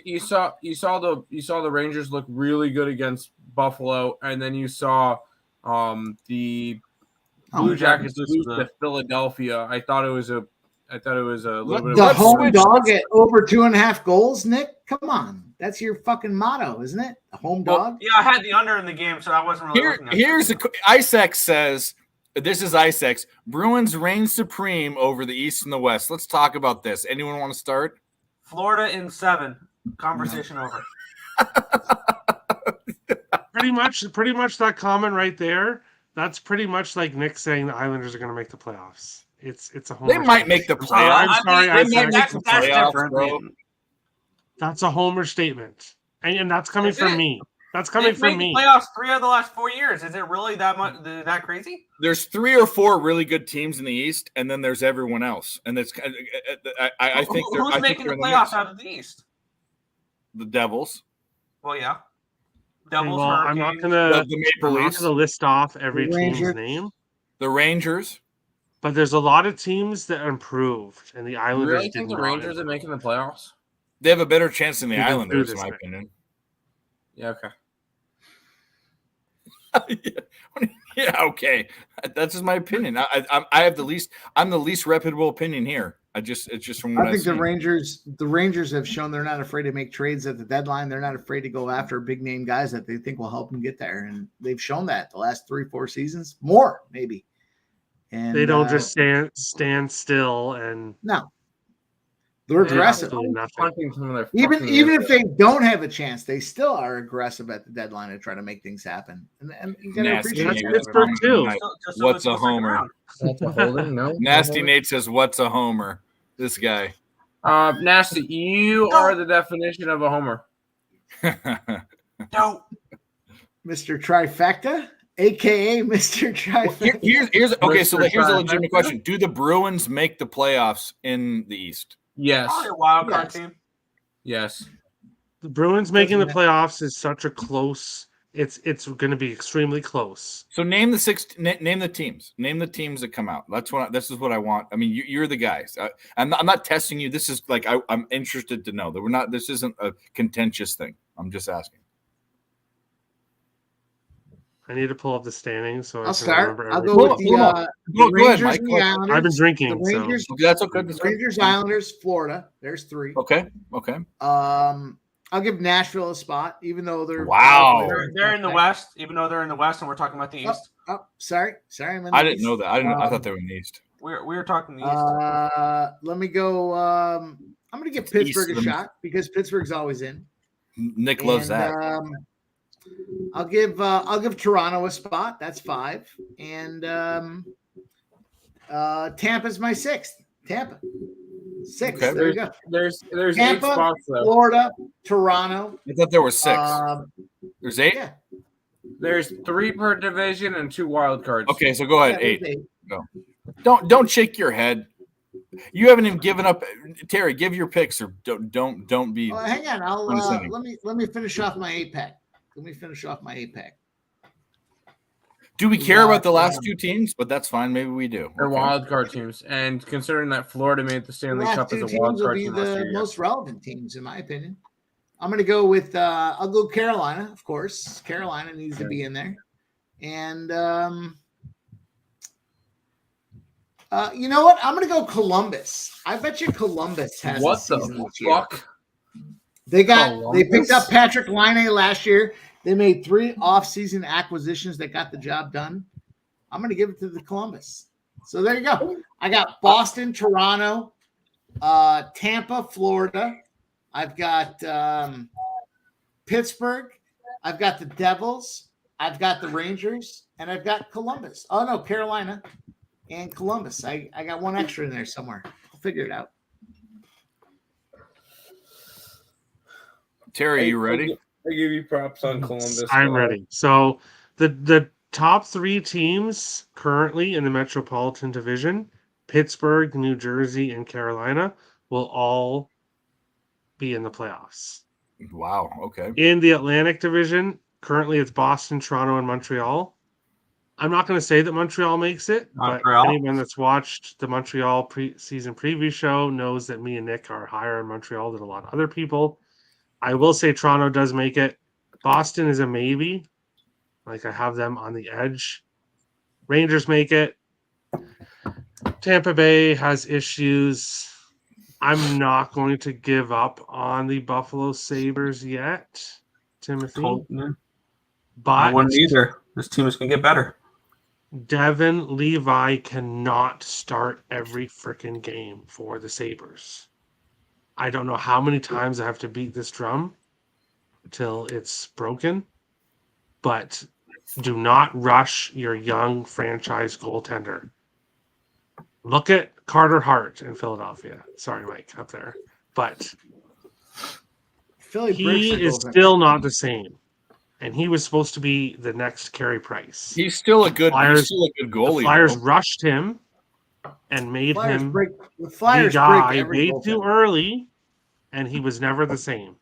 you saw the Rangers look really good against Buffalo, and then you saw the Blue Jackets lose to Philadelphia. I thought it was a little bit the of home dog at over 2.5 goals. Nick, come on, that's your fucking motto, isn't it? A home dog. Yeah, I had the under in the game, so I wasn't really looking at Isaac says. This is Isaac's. Bruins reign supreme over the East and the West. Let's talk about this. Anyone want to start? Florida in 7. Conversation over. I pretty much that comment right there. That's pretty much like Nick saying the Islanders are going to make the playoffs. It's a homer. They might make the statement. playoffs. I'm sorry. They might make the That's playoffs, different. bro. That's a homer statement, and that's coming Is from it? me. That's coming They've from made me. the playoffs 3 of the last 4 years. Is it really that much? That crazy? There's 3 or 4 really good teams in the East, and then there's everyone else. And it's I think they're Who's I think making they're the in the mix. playoffs out of the East? The Devils. Well, yeah. Okay, Devils, well, I'm not Hurricanes. gonna The Maple Leafs. list off every The team's Rangers. name, The Rangers. but there's a lot of teams that improved, and the You Islanders really did think the not Rangers are improve. making the playoffs? They have a better chance than the They've been Islanders, through in my this, opinion. Yeah, okay. Yeah, okay. That's just my opinion. I have the least. I'm the least reputable opinion here. It's just from what I think I've the Rangers have shown they're not afraid to make trades at the deadline. They're not afraid to go after big name guys that they think will help them get there, and they've shown that the last 3-4 seasons, more maybe. And They don't just stand still and no, they're aggressive. absolutely nothing. Punting some of their Even fucking if they don't have a chance, they still are aggressive at the deadline to try to make things happen. And you gotta Nasty appreciate Nate. Pittsburgh too. What's a homer? That's a holding? No. Nasty Nate says, "What's a homer?" This guy. Nasty, you are the definition of a homer. No. Mr. Trifecta, aka Mr. Trifecta. Here's okay. So Mr. here's a Trifecta. legitimate question: do the Bruins make the playoffs in the East? Yes. Probably a wild card Yes. team. Yes. The Bruins making the playoffs is such a close. It's going to be extremely close. So name the teams. Name the teams that come out. This is what I want. I mean, you're the guys. I'm not testing you. This is like I'm interested to know that we're not. This isn't a contentious thing. I'm just asking. I need to pull up the standings so I I'll can start. remember. I'll every- go with the Go ahead, Rangers Mike. and the Islanders. I've been drinking, The Rangers, Okay, that's okay. the Rangers, Islanders, Florida. There's 3. Okay. I'll give Nashville a spot, even though they're Wow. They're in the West, even though they're in the West, and we're talking about the East. Sorry, I'm in the I didn't East. know that. I thought they were in the East. We were talking the East. Let me go. I'm going to give Pittsburgh East a of the- shot because Pittsburgh's always in. Nick loves that. I'll give Toronto a spot. That's 5, and Tampa's my 6th. Tampa 6. Okay. There you go. There's Tampa, 8 spots though. Florida, Toronto. I thought there were 6. There's 8. Yeah. There's 3 per division and 2 wild cards. Okay, so go ahead. Yeah, 8. there's 8. Go. Don't shake your head. You haven't even given up. Terry, give your picks or don't be. Hang on. I'll condescending. let me finish off my 8-pack. Let me finish off my 8-pack. Do we care about the last 2 teams? But that's fine. Maybe we do. They're Okay. wild card teams, and considering that Florida made the The Stanley last Cup 2 as a teams wild will card be team last the year. most relevant teams, in my opinion. I'm going to go with I'll go Carolina, of course. Carolina needs to be in there, and you know what? I'm going to go Columbus. I bet you Columbus has What a season the this year. fuck? They picked Columbus? up Patrick Laine last year. They made 3 off-season acquisitions that got the job done. I'm going to give it to the Columbus. So there you go. I got Boston, Toronto, Tampa, Florida. I've got Pittsburgh. I've got the Devils. I've got the Rangers, and I've got Columbus. Oh no, Carolina and Columbus. I got one extra in there somewhere. I'll figure it out. Terry, you ready? I give you props on Columbus. I'm ready. So the top 3 teams currently in the Metropolitan Division, Pittsburgh, New Jersey, and Carolina, will all be in the playoffs. Wow. Okay. In the Atlantic Division, currently it's Boston, Toronto, and Montreal. I'm not going to say that Montreal makes it, Montreal. but anyone that's watched the Montreal season preview show knows that me and Nick are higher in Montreal than a lot of other people. I will say Toronto does make it. Boston is a maybe. Like, I have them on the edge. Rangers make it. Tampa Bay has issues. I'm not going to give up on the Buffalo Sabres yet, Timothy. I But wouldn't either. This team is going to get better. Devin Levi cannot start every freaking game for the Sabres. I don't know how many times I have to beat this drum until it's broken. but do not rush your young franchise goaltender. Look at Carter Hart in Philadelphia. Sorry, Mike, up there. But Philly he is still not the same. And he was supposed to be the next Carey Price. He's still a good goalie. The Flyers though. rushed him and made Flyers him break the Flyers the guy break every way too goaltender. early, and he was never the same.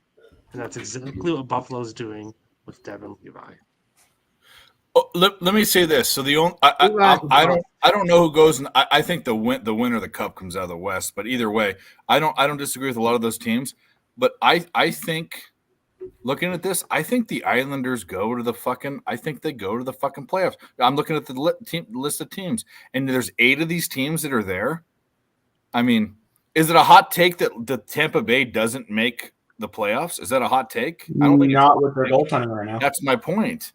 And that's exactly what Buffalo's doing with Devin Levi. Oh, let me say this. So I don't know who goes. I think the winner of the cup comes out of the West. But either way, I don't disagree with a lot of those teams. But I think, looking at this, I think the Islanders go to the fucking. I think they go to the fucking playoffs. I'm looking at the list of teams, and there's 8 of these teams that are there. I mean, is it a hot take that the Tampa Bay doesn't make the playoffs? Is that a hot take? I don't think not with their goaltending right now. That's my point.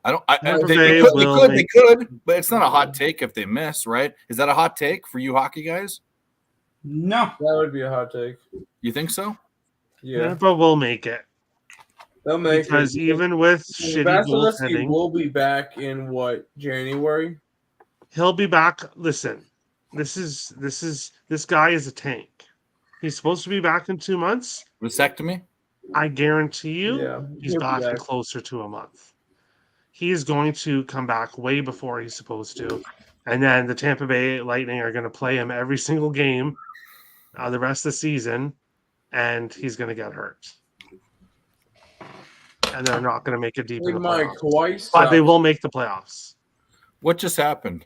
They could, but it's not a hot take if they miss, right? Is that a hot take for you hockey guys? No. That would be a hot take. You think so? Yeah. But we'll make it. They'll make because it. even with shitty Vasilevsky goaltending, will be back in what, January? he'll be back. Listen, this guy is a tank. He's supposed to be back in 2 months. Vasectomy? I guarantee you, he's he'll be back in back. closer to a month. He is going to come back way before he's supposed to. And then the Tampa Bay Lightning are going to play him every single game the rest of the season, and he's going to get hurt. And they're not going to make it deep in the playoffs. But they will make the playoffs. What just happened?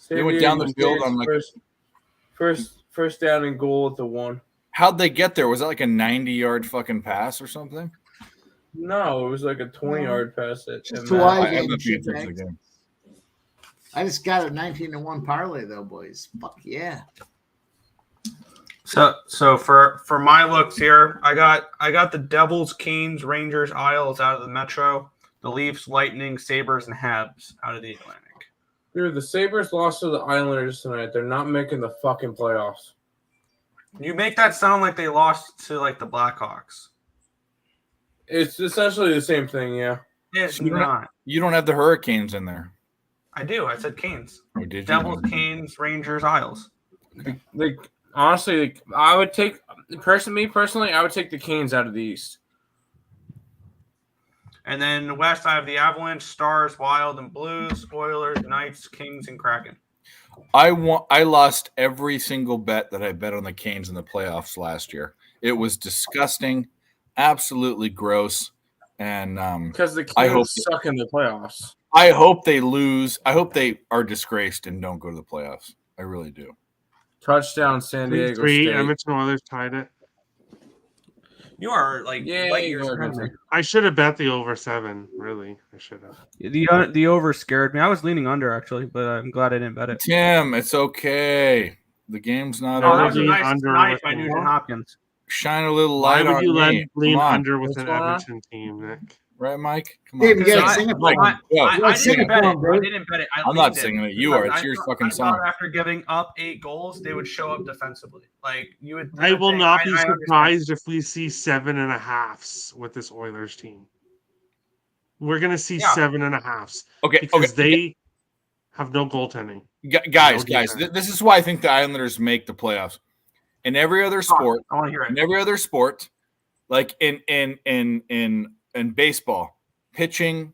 They went down the field on like first down and goal at the 1. How'd they get there? Was that like a 90-yard fucking pass or something? No, it was like a 20-yard pass. I just got a 19-1 parlay though, boys. Fuck yeah. So for my looks here, I got the Devils, Canes, Rangers, Isles out of the Metro, the Leafs, Lightning, Sabres, and Habs out of the Atlantic. Dude, the Sabres lost to the Islanders tonight. They're not making the fucking playoffs. You make that sound like they lost to like the Blackhawks. It's essentially the same thing, yeah. It's You not. don't have the Hurricanes in there. I do. I said Canes. Oh, did you? Devils, Canes, Rangers, Isles. Like honestly, I would take personally, I would take the Canes out of the East. And then the West, I have the Avalanche, Stars, Wild, and Blues, Oilers, Knights, Kings, and Kraken. I lost every single bet that I bet on the Canes in the playoffs last year. It was disgusting, absolutely gross, and because the Canes suck in the playoffs. I hope they lose. I hope they are disgraced and don't go to the playoffs. I really do. Touchdown, San Diego 3-3, State. Edmonton Oilers tied it. You are like light years ahead. I should have bet the over 7. Really, I should have. The over scared me. I was leaning under actually, but I'm glad I didn't bet it. Tim, it's okay. The game's not Oh, over. that was a nice knife by Nugent Hopkins. Shine a little Why light would on you me. lean Come on. under with an What's going on? Edmonton team, Nick? Right, Mike? Come Dave, on. you gotta sing it for him. I didn't bet it. I didn't bet it. I'm not singing it. You are. It's your fucking I song. thought after giving up 8 goals, they would show up defensively. Like you would. I will not be I surprised if we see 7.5s with this Oilers team. We're gonna see 7.5s. Okay, because they have no goaltending. Guys, this is why I think the Islanders make the playoffs. In every other sport, I want to hear it. In every other sport, like in baseball, pitching,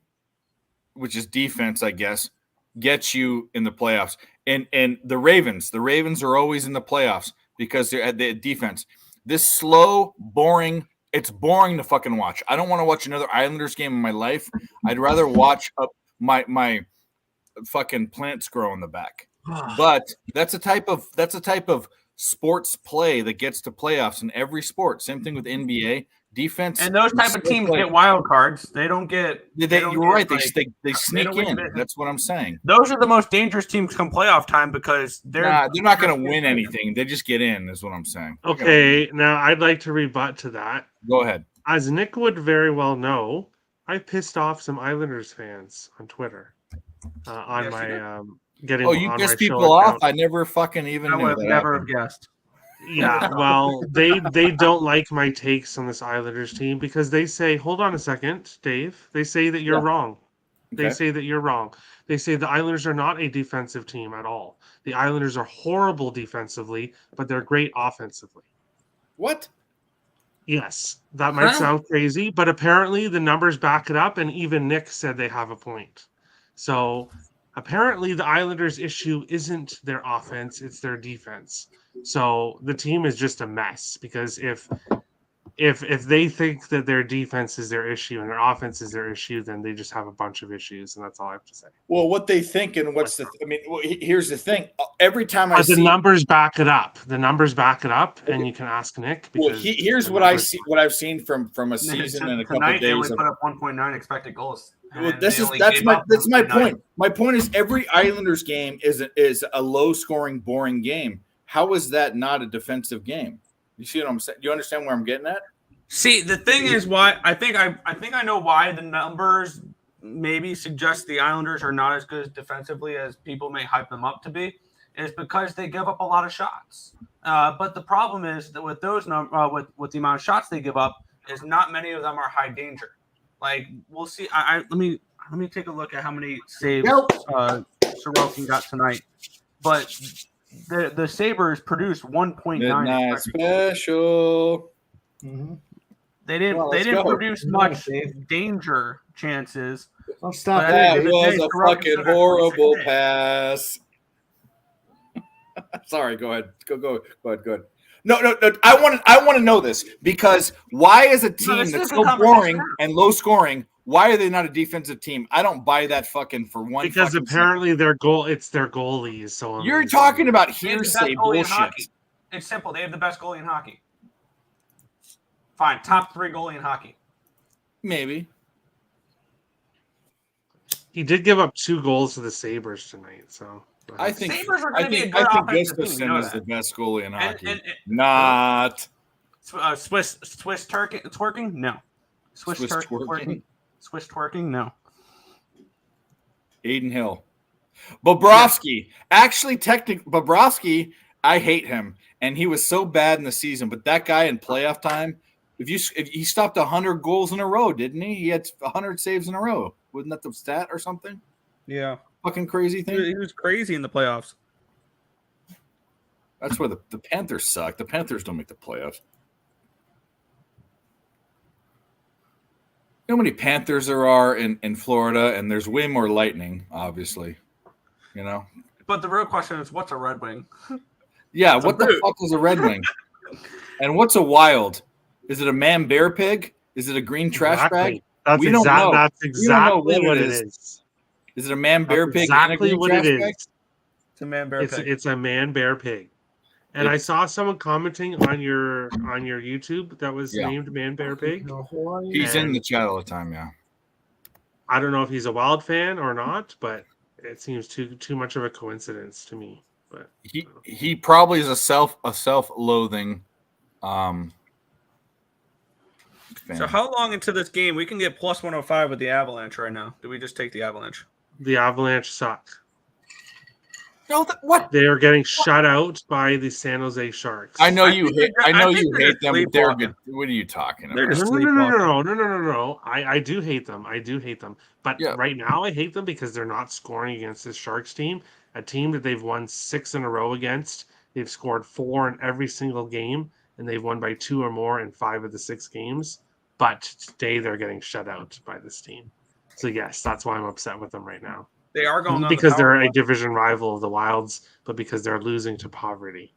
which is defense, I guess, gets you in the playoffs. And the Ravens are always in the playoffs because they're at the defense. This slow, boring. It's boring to fucking watch. I don't want to watch another Islanders game in my life. I'd rather watch my fucking plants grow in the back. But that's a type of sports play that gets to playoffs in every sport. Same thing with NBA defense. And those type of teams get wild cards. They don't get. You're right. They sneak in. That's what I'm saying. Those are the most dangerous teams come playoff time because they're not going to win anything. They just get in. Is what I'm saying. Okay, now I'd like to rebut to that. Go ahead. As Nick would very well know, I pissed off some Islanders fans on Twitter You pissed people off? I never fucking even. I would never have guessed. Yeah, well, they don't like my takes on this Islanders team because they say, hold on a second, Dave. They say that you're wrong. They Okay. say that you're wrong. They say the Islanders are not a defensive team at all. The Islanders are horrible defensively, but they're great offensively. What? Yes, that might sound crazy, but apparently the numbers back it up, and even Nick said they have a point. So apparently the Islanders' issue isn't their offense, it's their defense. So the team is just a mess because if they think that their defense is their issue and their offense is their issue, then they just have a bunch of issues, and that's all I have to say. Well, what they think and what's the? I mean, here's the thing. Every time But the numbers back it up. The numbers back it up, and you can ask Nick. Well, here's what I see. What I've seen from a season and a couple of Tonight, they days. only put up 1.9 expected goals. Well, that's my point. My point is every Islanders game is a low scoring, boring game. How is that not a defensive game? You see what I'm saying? You understand where I'm getting at? See, the thing is why I think I know why the numbers maybe suggest the Islanders are not as good defensively as people may hype them up to be, is because they give up a lot of shots. But the problem is that with those with the amount of shots they give up, is not many of them are high danger. Like we'll see. Let me take a look at how many saves Sorokin got tonight. But the Sabres produced 1.9. Midnight special. Mm-hmm. They didn't produce much danger chances. Don't stop. That was a fucking horrible pass. Sorry, go ahead. Go ahead. No. I want to know this because why is a team that's so boring and low scoring? Why are they not a defensive team? I don't buy that fucking for one. Because apparently it's their goalies. So you're talking about hearsay bullshit. It's simple. They have the best goalie in hockey. Fine, top 3 goalie in hockey. Maybe. He did give up 2 goals to the Sabres tonight, so I think Sabres are going to be a good offensive team. Gustafsson is the best goalie in hockey. And not Swiss twerking? No. Swiss twerking? Swiss twerking? No. Aiden Hill. Bobrovsky. Actually, Bobrovsky, I hate him. And he was so bad in the season. But that guy in playoff time, if he stopped 100 goals in a row, didn't he? He had 100 saves in a row. Wasn't that the stat or something? Yeah. Fucking crazy thing. He was crazy in the playoffs. That's where the Panthers suck. The Panthers don't make the playoffs. You know how many Panthers there are in Florida, and there's way more lightning, obviously. You know? But the real question is, what's a Red Wing? Yeah, what the fuck is a Red Wing? And what's a Wild? Is it a man bear pig? Is it a green trash bag? That's exactly what it is. Is it a man bear pig? Exactly what it is. It's a man bear pig. It's a man bear pig. And I saw someone commenting on your YouTube that was named Man Bear Pig. He's in the chat all the time, yeah. I don't know if he's a Wild fan or not, but it seems too much of a coincidence to me. But he probably is a self-loathing fan. So how long into this game we can get plus 105 with the Avalanche right now? Do we just take the Avalanche? The Avalanche suck. No, what? They are getting shut out by the San Jose Sharks. I know you hate them. But they're good. What are you talking about? No. I do hate them. But right now I hate them because they're not scoring against this Sharks team, a team that they've won 6 in a row against. They've scored 4 in every single game, and they've won by 2 or more in 5 of the 6 games. But today they're getting shut out by this team. So yes, that's why I'm upset with them right now. They are going because they're a division rival of the Wilds, but because they're losing to poverty.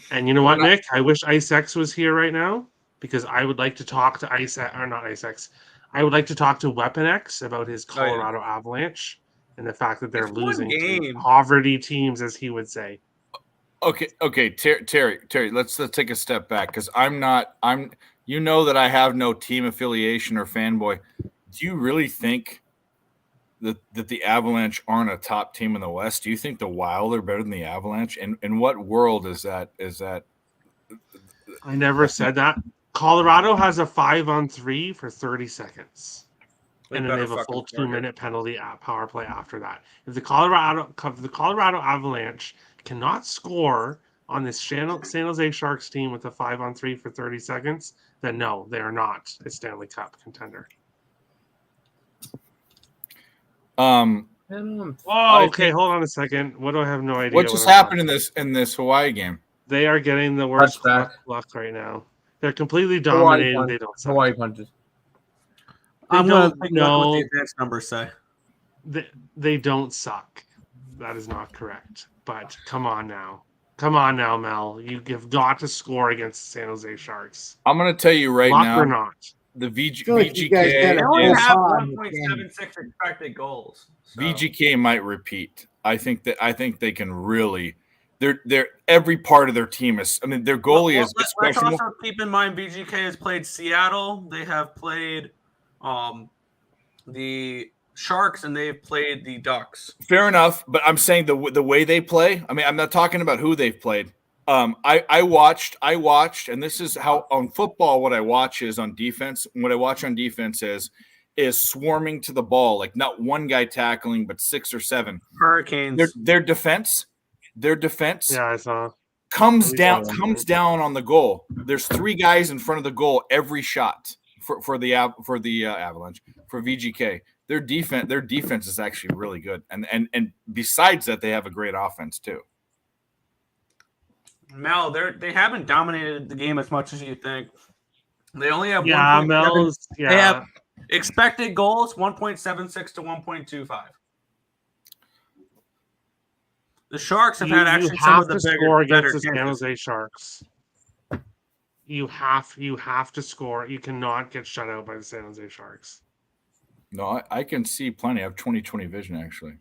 And you know what, Nick? I wish IceX was here right now because I would like to talk to I would like to talk to Weapon X about his Colorado Avalanche and the fact that they're losing to poverty teams, as he would say. Okay, Terry, let's take a step back because you know that I have no team affiliation or fanboy. Do you really think that the Avalanche aren't a top team in the West? Do you think the Wild are better than the Avalanche? And in what world is that? I never said that. Colorado has a 5-on-3 for 30 seconds. And then they have a full 2-minute penalty power play after that. If the Colorado Avalanche cannot score on this San Jose Sharks team with a 5-on-3 for 30 seconds, then no, they are not a Stanley Cup contender. Okay, hold on a second. What do I have no idea? What just happened in this Hawaii game? They are getting the worst luck right now. They're completely Hawaii dominating. punch. They don't suck. Hawaii punches. I'm going to take a look what the advanced numbers say. They don't suck. That is not correct. But come on now, Mel. You have got to score against the San Jose Sharks. I'm going to tell you right Luck now. or not. The VGK. They only have 1.76 expected goals. So. VGK might repeat. I think they can really. They're every part of their team is. I mean, their goalie is. Let's also keep in mind VGK has played Seattle. They have played the Sharks, and they've played the Ducks. Fair enough, but I'm saying the way they play. I mean, I'm not talking about who they've played. I watched, and this is how on football. What I watch is on defense. What I watch on defense is swarming to the ball, like not one guy tackling, but 6 or 7. Hurricanes. Their defense. Yeah, I saw. Comes down on the goal. There's 3 guys in front of the goal every shot for the Avalanche, for VGK. Their defense is actually really good, and besides that, they have a great offense too. Mel, they haven't dominated the game as much as you think. They only have They have expected goals 1.76 to 1.25. The Sharks have had actually some of the score against the San Jose Sharks. You have to score. You cannot get shut out by the San Jose Sharks. No, I can see plenty. I have 20/20 vision actually.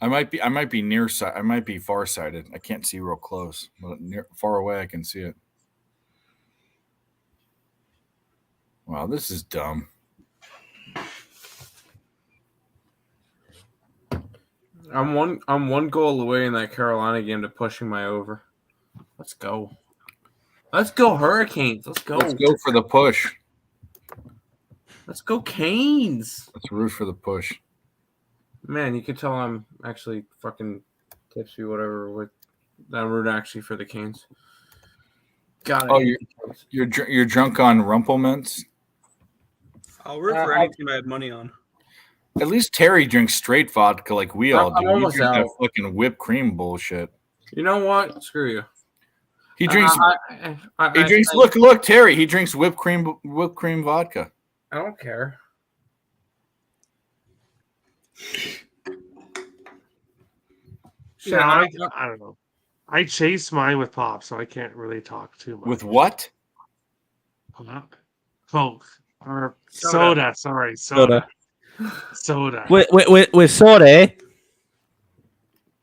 I might be near sight. I might be far sighted. I can't see real close, but far away I can see it. Wow, this is dumb. I'm one goal away in that Carolina game to pushing my over. Let's go. Let's go Hurricanes. Let's go. Let's go for the push. Let's go Canes. Let's root for the push. Man, you can tell I'm actually fucking tipsy, whatever. With I'm rooting actually for the Canes. Got it. Oh, you're drunk on Rumplements? I'll root for any team I have money on. At least Terry drinks straight vodka like we all do. You drink that out. fucking whipped cream bullshit. You know what? Screw you. He drinks. He drinks. Look, Terry. He drinks whipped cream vodka. I don't care. Yeah, I don't know. I chase mine with pop, so I can't really talk too much. With what? Coke or soda. Sorry, soda. With soda, eh?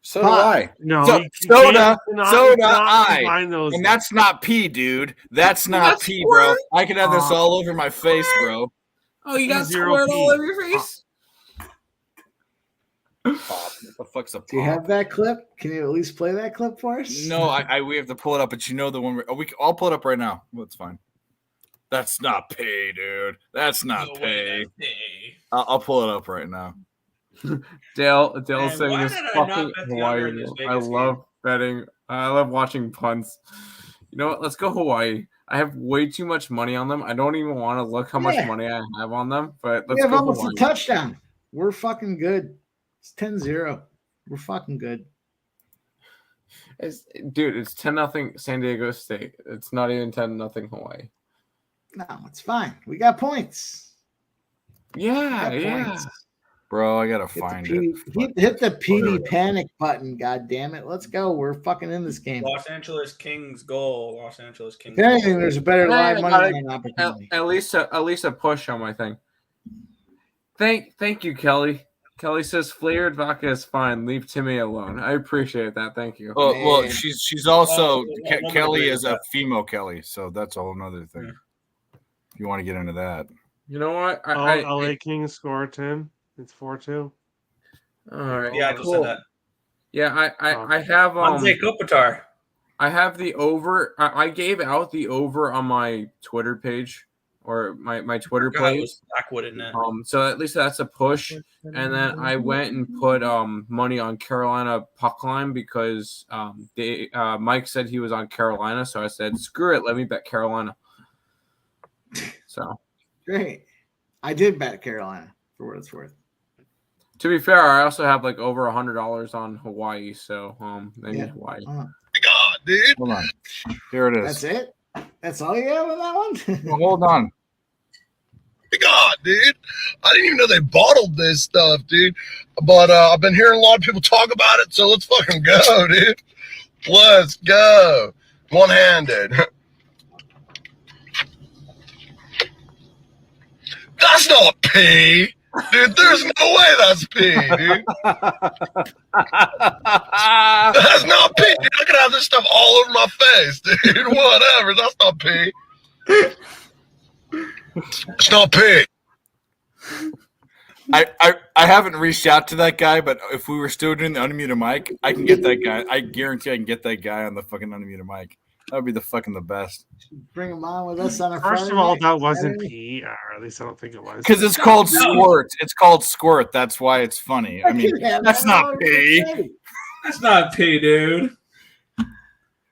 So do I. No, soda. I. And that's not pee, dude. That's not pee, bro. I could have this all over my face, bro. Oh, you got squirt all over your face? What the fuck's a pop? Do you have that clip? Can you at least play that clip for us? No, we have to pull it up, but you know the one. I'll pull it up right now. Well, it's fine. That's not pay, dude. That's not pay. I'll pull it up right now. Dale saying this fucking Hawaii. I love betting. I love watching punts. You know what? Let's go Hawaii. I have way too much money on them. I don't even want to look how much money I have on them. But let's go almost Hawaii. a touchdown. We're fucking good. It's 10-0. We're fucking good. It's 10-0 San Diego State. It's not even 10-0 Hawaii. No, it's fine. We got points. Yeah. Points. Bro, I gotta find it. Hit the PD panic button, god damn it. Let's go. We're fucking in this game. Los Angeles Kings goal. Los Angeles Kings. If anything, there's a better live money opportunity. At least a push on my thing. Thank you, Kelly. Kelly says flavored vodka is fine. Leave Timmy alone. I appreciate that. Thank you. Oh, well, she's also Kelly is a female Kelly, so that's a whole nother thing. If you want to get into that. You know what? LA Kings score 10. It's 4-2. All right. Yeah, I just said that. Yeah, I have Anze Kopitar. I have the over. I gave out the over on my Twitter page or my Twitter God, it page. was Blackwood in that. So at least that's a push. And then I went and put money on Carolina puck line because Mike said he was on Carolina, so I said screw it, let me bet Carolina. So Great. I did bet Carolina for what it's worth. to be fair, I also have like over $100 on Hawaii, so maybe Hawaii. God, dude. Hold on. Here it is. That's it? That's all you have on that one? Well, hold on. God, dude. I didn't even know they bottled this stuff, dude. But I've been hearing a lot of people talk about it, so let's fucking go, dude. Let's go. One-handed. That's not pee. Dude, there's no way that's pee, dude. That's not pee. Dude, I could have this stuff all over my face, dude. Whatever. That's not pee. It's not pee. I haven't reached out to that guy, but if we were still doing the unmuted mic, I can get that guy. I guarantee I can get that guy on the fucking unmuted mic. That would be the fucking the best. Bring him on with us on a First Friday of all, night. that wasn't pee, or at least I don't think it was. Because it's called squirt. It's called squirt. That's why it's funny. I mean, that's not pee. That's not pee, dude.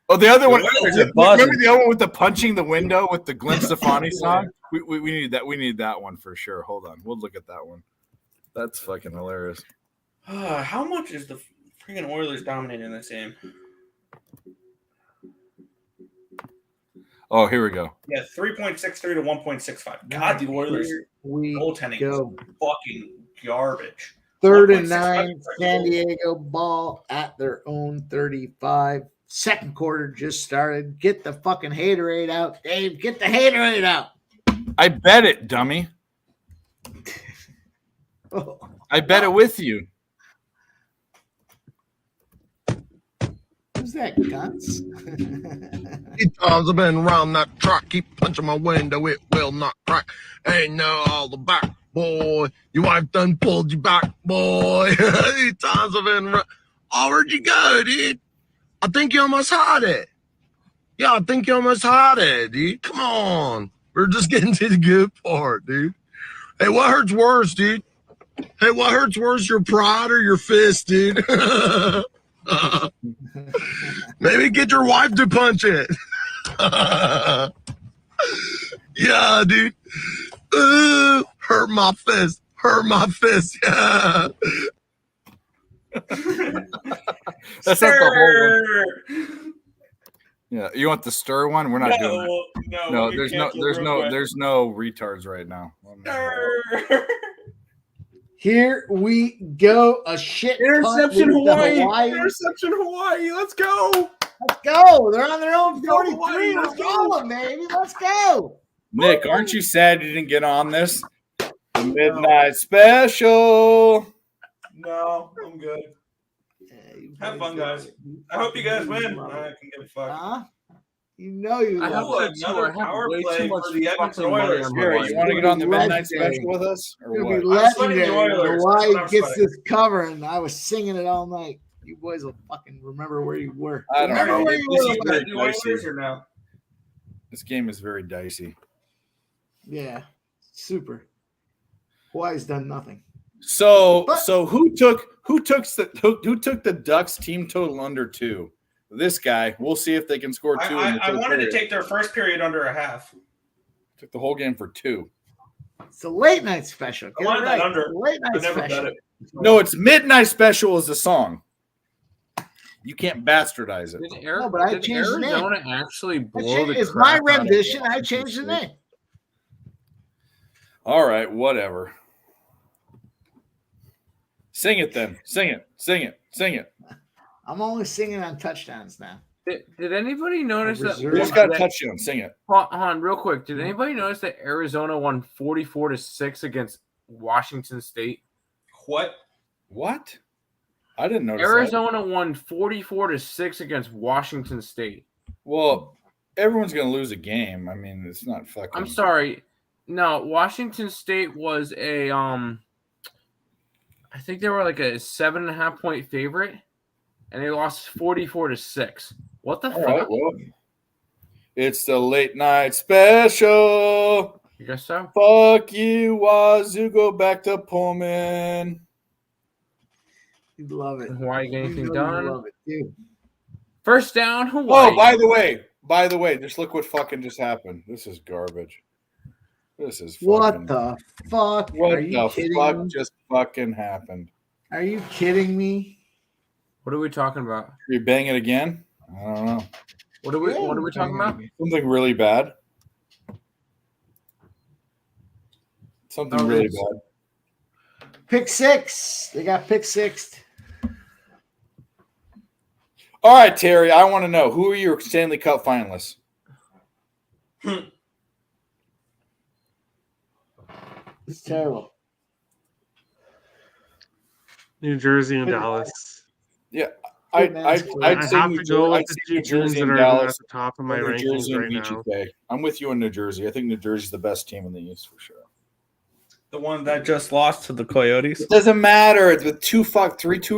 Oh, the other one. Oilers Remember are buzzing. the other one with the punching the window with the Glenn Stefani song? We need that. We need that one for sure. Hold on. We'll look at that one. That's fucking hilarious. How much is the freaking Oilers dominating this game? Oh, here we go. Yeah, 3.63 to 1.65. God, the Oilers goaltending is fucking garbage. 3rd and 9, 1.65. San Diego ball at their own 35. Second quarter just started. Get the fucking haterade out, Dave. Get the haterade out. I bet it, dummy. I bet it with you. Who's that, guns? 8 times I've been around that track. Keep punching my window, it will not crack. Ain't no all the back, boy. Your wife done pulled you back, boy. 8 times I've been around. Oh, where'd you go, dude? I think you almost had it. Yeah, I think you almost had it, dude. Come on. We're just getting to the good part, dude. Hey, what hurts worse, dude? Hey, what hurts worse, your pride or your fist, dude? Maybe get your wife to punch it. Yeah, dude. Ooh, hurt my fist. Hurt my fist. Yeah. That's not the whole one. Yeah, you want the stir one? We're not doing it. No, there's no retards right now. Here we go. A shit Interception punt with the Hawaii. Interception Hawaii. Let's go. Let's go. They're on their own 43. Let's go, baby. Let's go. Nick, aren't you sad you didn't get on this? The midnight special. No, I'm good. Have fun, guys. I hope you guys win. I can give a fuck. You know you I love hope it. another power play for the Edmonton Oilers. Here, you want to get on the midnight special with us? Or It'll what? be legendary. Oilers. Hawaii That's what I'm gets sweating. this cover, and I was singing it all night. You boys will fucking remember where you were. I don't Remember know. where you This were. is very The Oilers dicey. or no? This game is very dicey. Yeah, super. Hawaii's done nothing. So who took the Ducks team total under 2? This guy. We'll see if they can score 2. I wanted to take their first period under a half. Took the whole game for 2. It's a late night special. I Get wanted it that right. under. Late I night never special. bet it. No, it's midnight special is the song. You can't bastardize it. No, but I Did changed the name. Arizona actually I blow changed- the It's my crap out of rendition. I Washington changed the State? name. All right, whatever. Sing it then. Sing it. Sing it. Sing it. I'm only singing on touchdowns now. Did anybody notice that? You just got a touchdown. Sing it. Hold on, real quick. Did anybody notice that Arizona won 44-6 against Washington State? What? What? I didn't notice Arizona won 44-6 against Washington State. Well, everyone's gonna lose a game. I mean, it's not fucking. I'm sorry. No, Washington State was a I think they were like a 7.5 point favorite, and they lost 44-6. What the All fuck? right, well, it's the late night special. You guess so? Fuck you, Wazoo. Go back to Pullman. You love it. Hawaii get anything You done? love it, dude. First down, Hawaii. Oh, by the way, just look what fucking just happened. This is garbage. This is fucking, What the fuck? What Are you the kidding fuck me? just fucking happened? Are you kidding me? What are we talking about? Are you bang it again? I don't know. What are we talking about? Something really bad. Something really bad. Pick six. They got pick six. All right, Terry, I want to know, who are your Stanley Cup finalists? It's terrible. New Jersey and Dallas. Yeah, I I'd say have New to go with I'd the say two New teams Jersey that and are Dallas, at the top of my or New rankings Jersey and right now. VGK. I'm with you in New Jersey. I think New Jersey's the best team in the East for sure. The one that just lost to the Coyotes. It doesn't matter. It's with two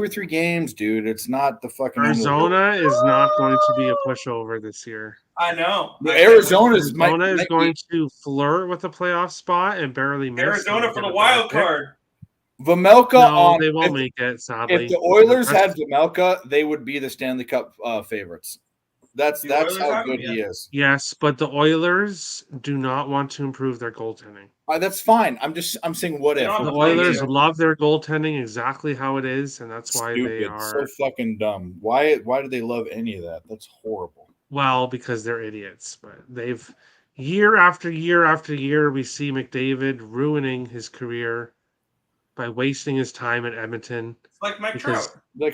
or three games, dude. It's not the fucking Arizona is not going to be a pushover this year. I know. Arizona is going to flirt with a playoff spot and barely miss. Arizona for the wild card. Vamelka they won't make it, sadly. If the Oilers had Vamelka, they would be the Stanley Cup favorites. That's how good he is. Yes, but the Oilers do not want to improve their goaltending. That's fine. I'm saying what if The Oilers love their goaltending exactly how it is, and that's why Stupid. they are So fucking dumb. Why do they love any of that? That's horrible. well because they're idiots. But they've year after year after year we see McDavid ruining his career by wasting his time at Edmonton. It's like Mike because Trout.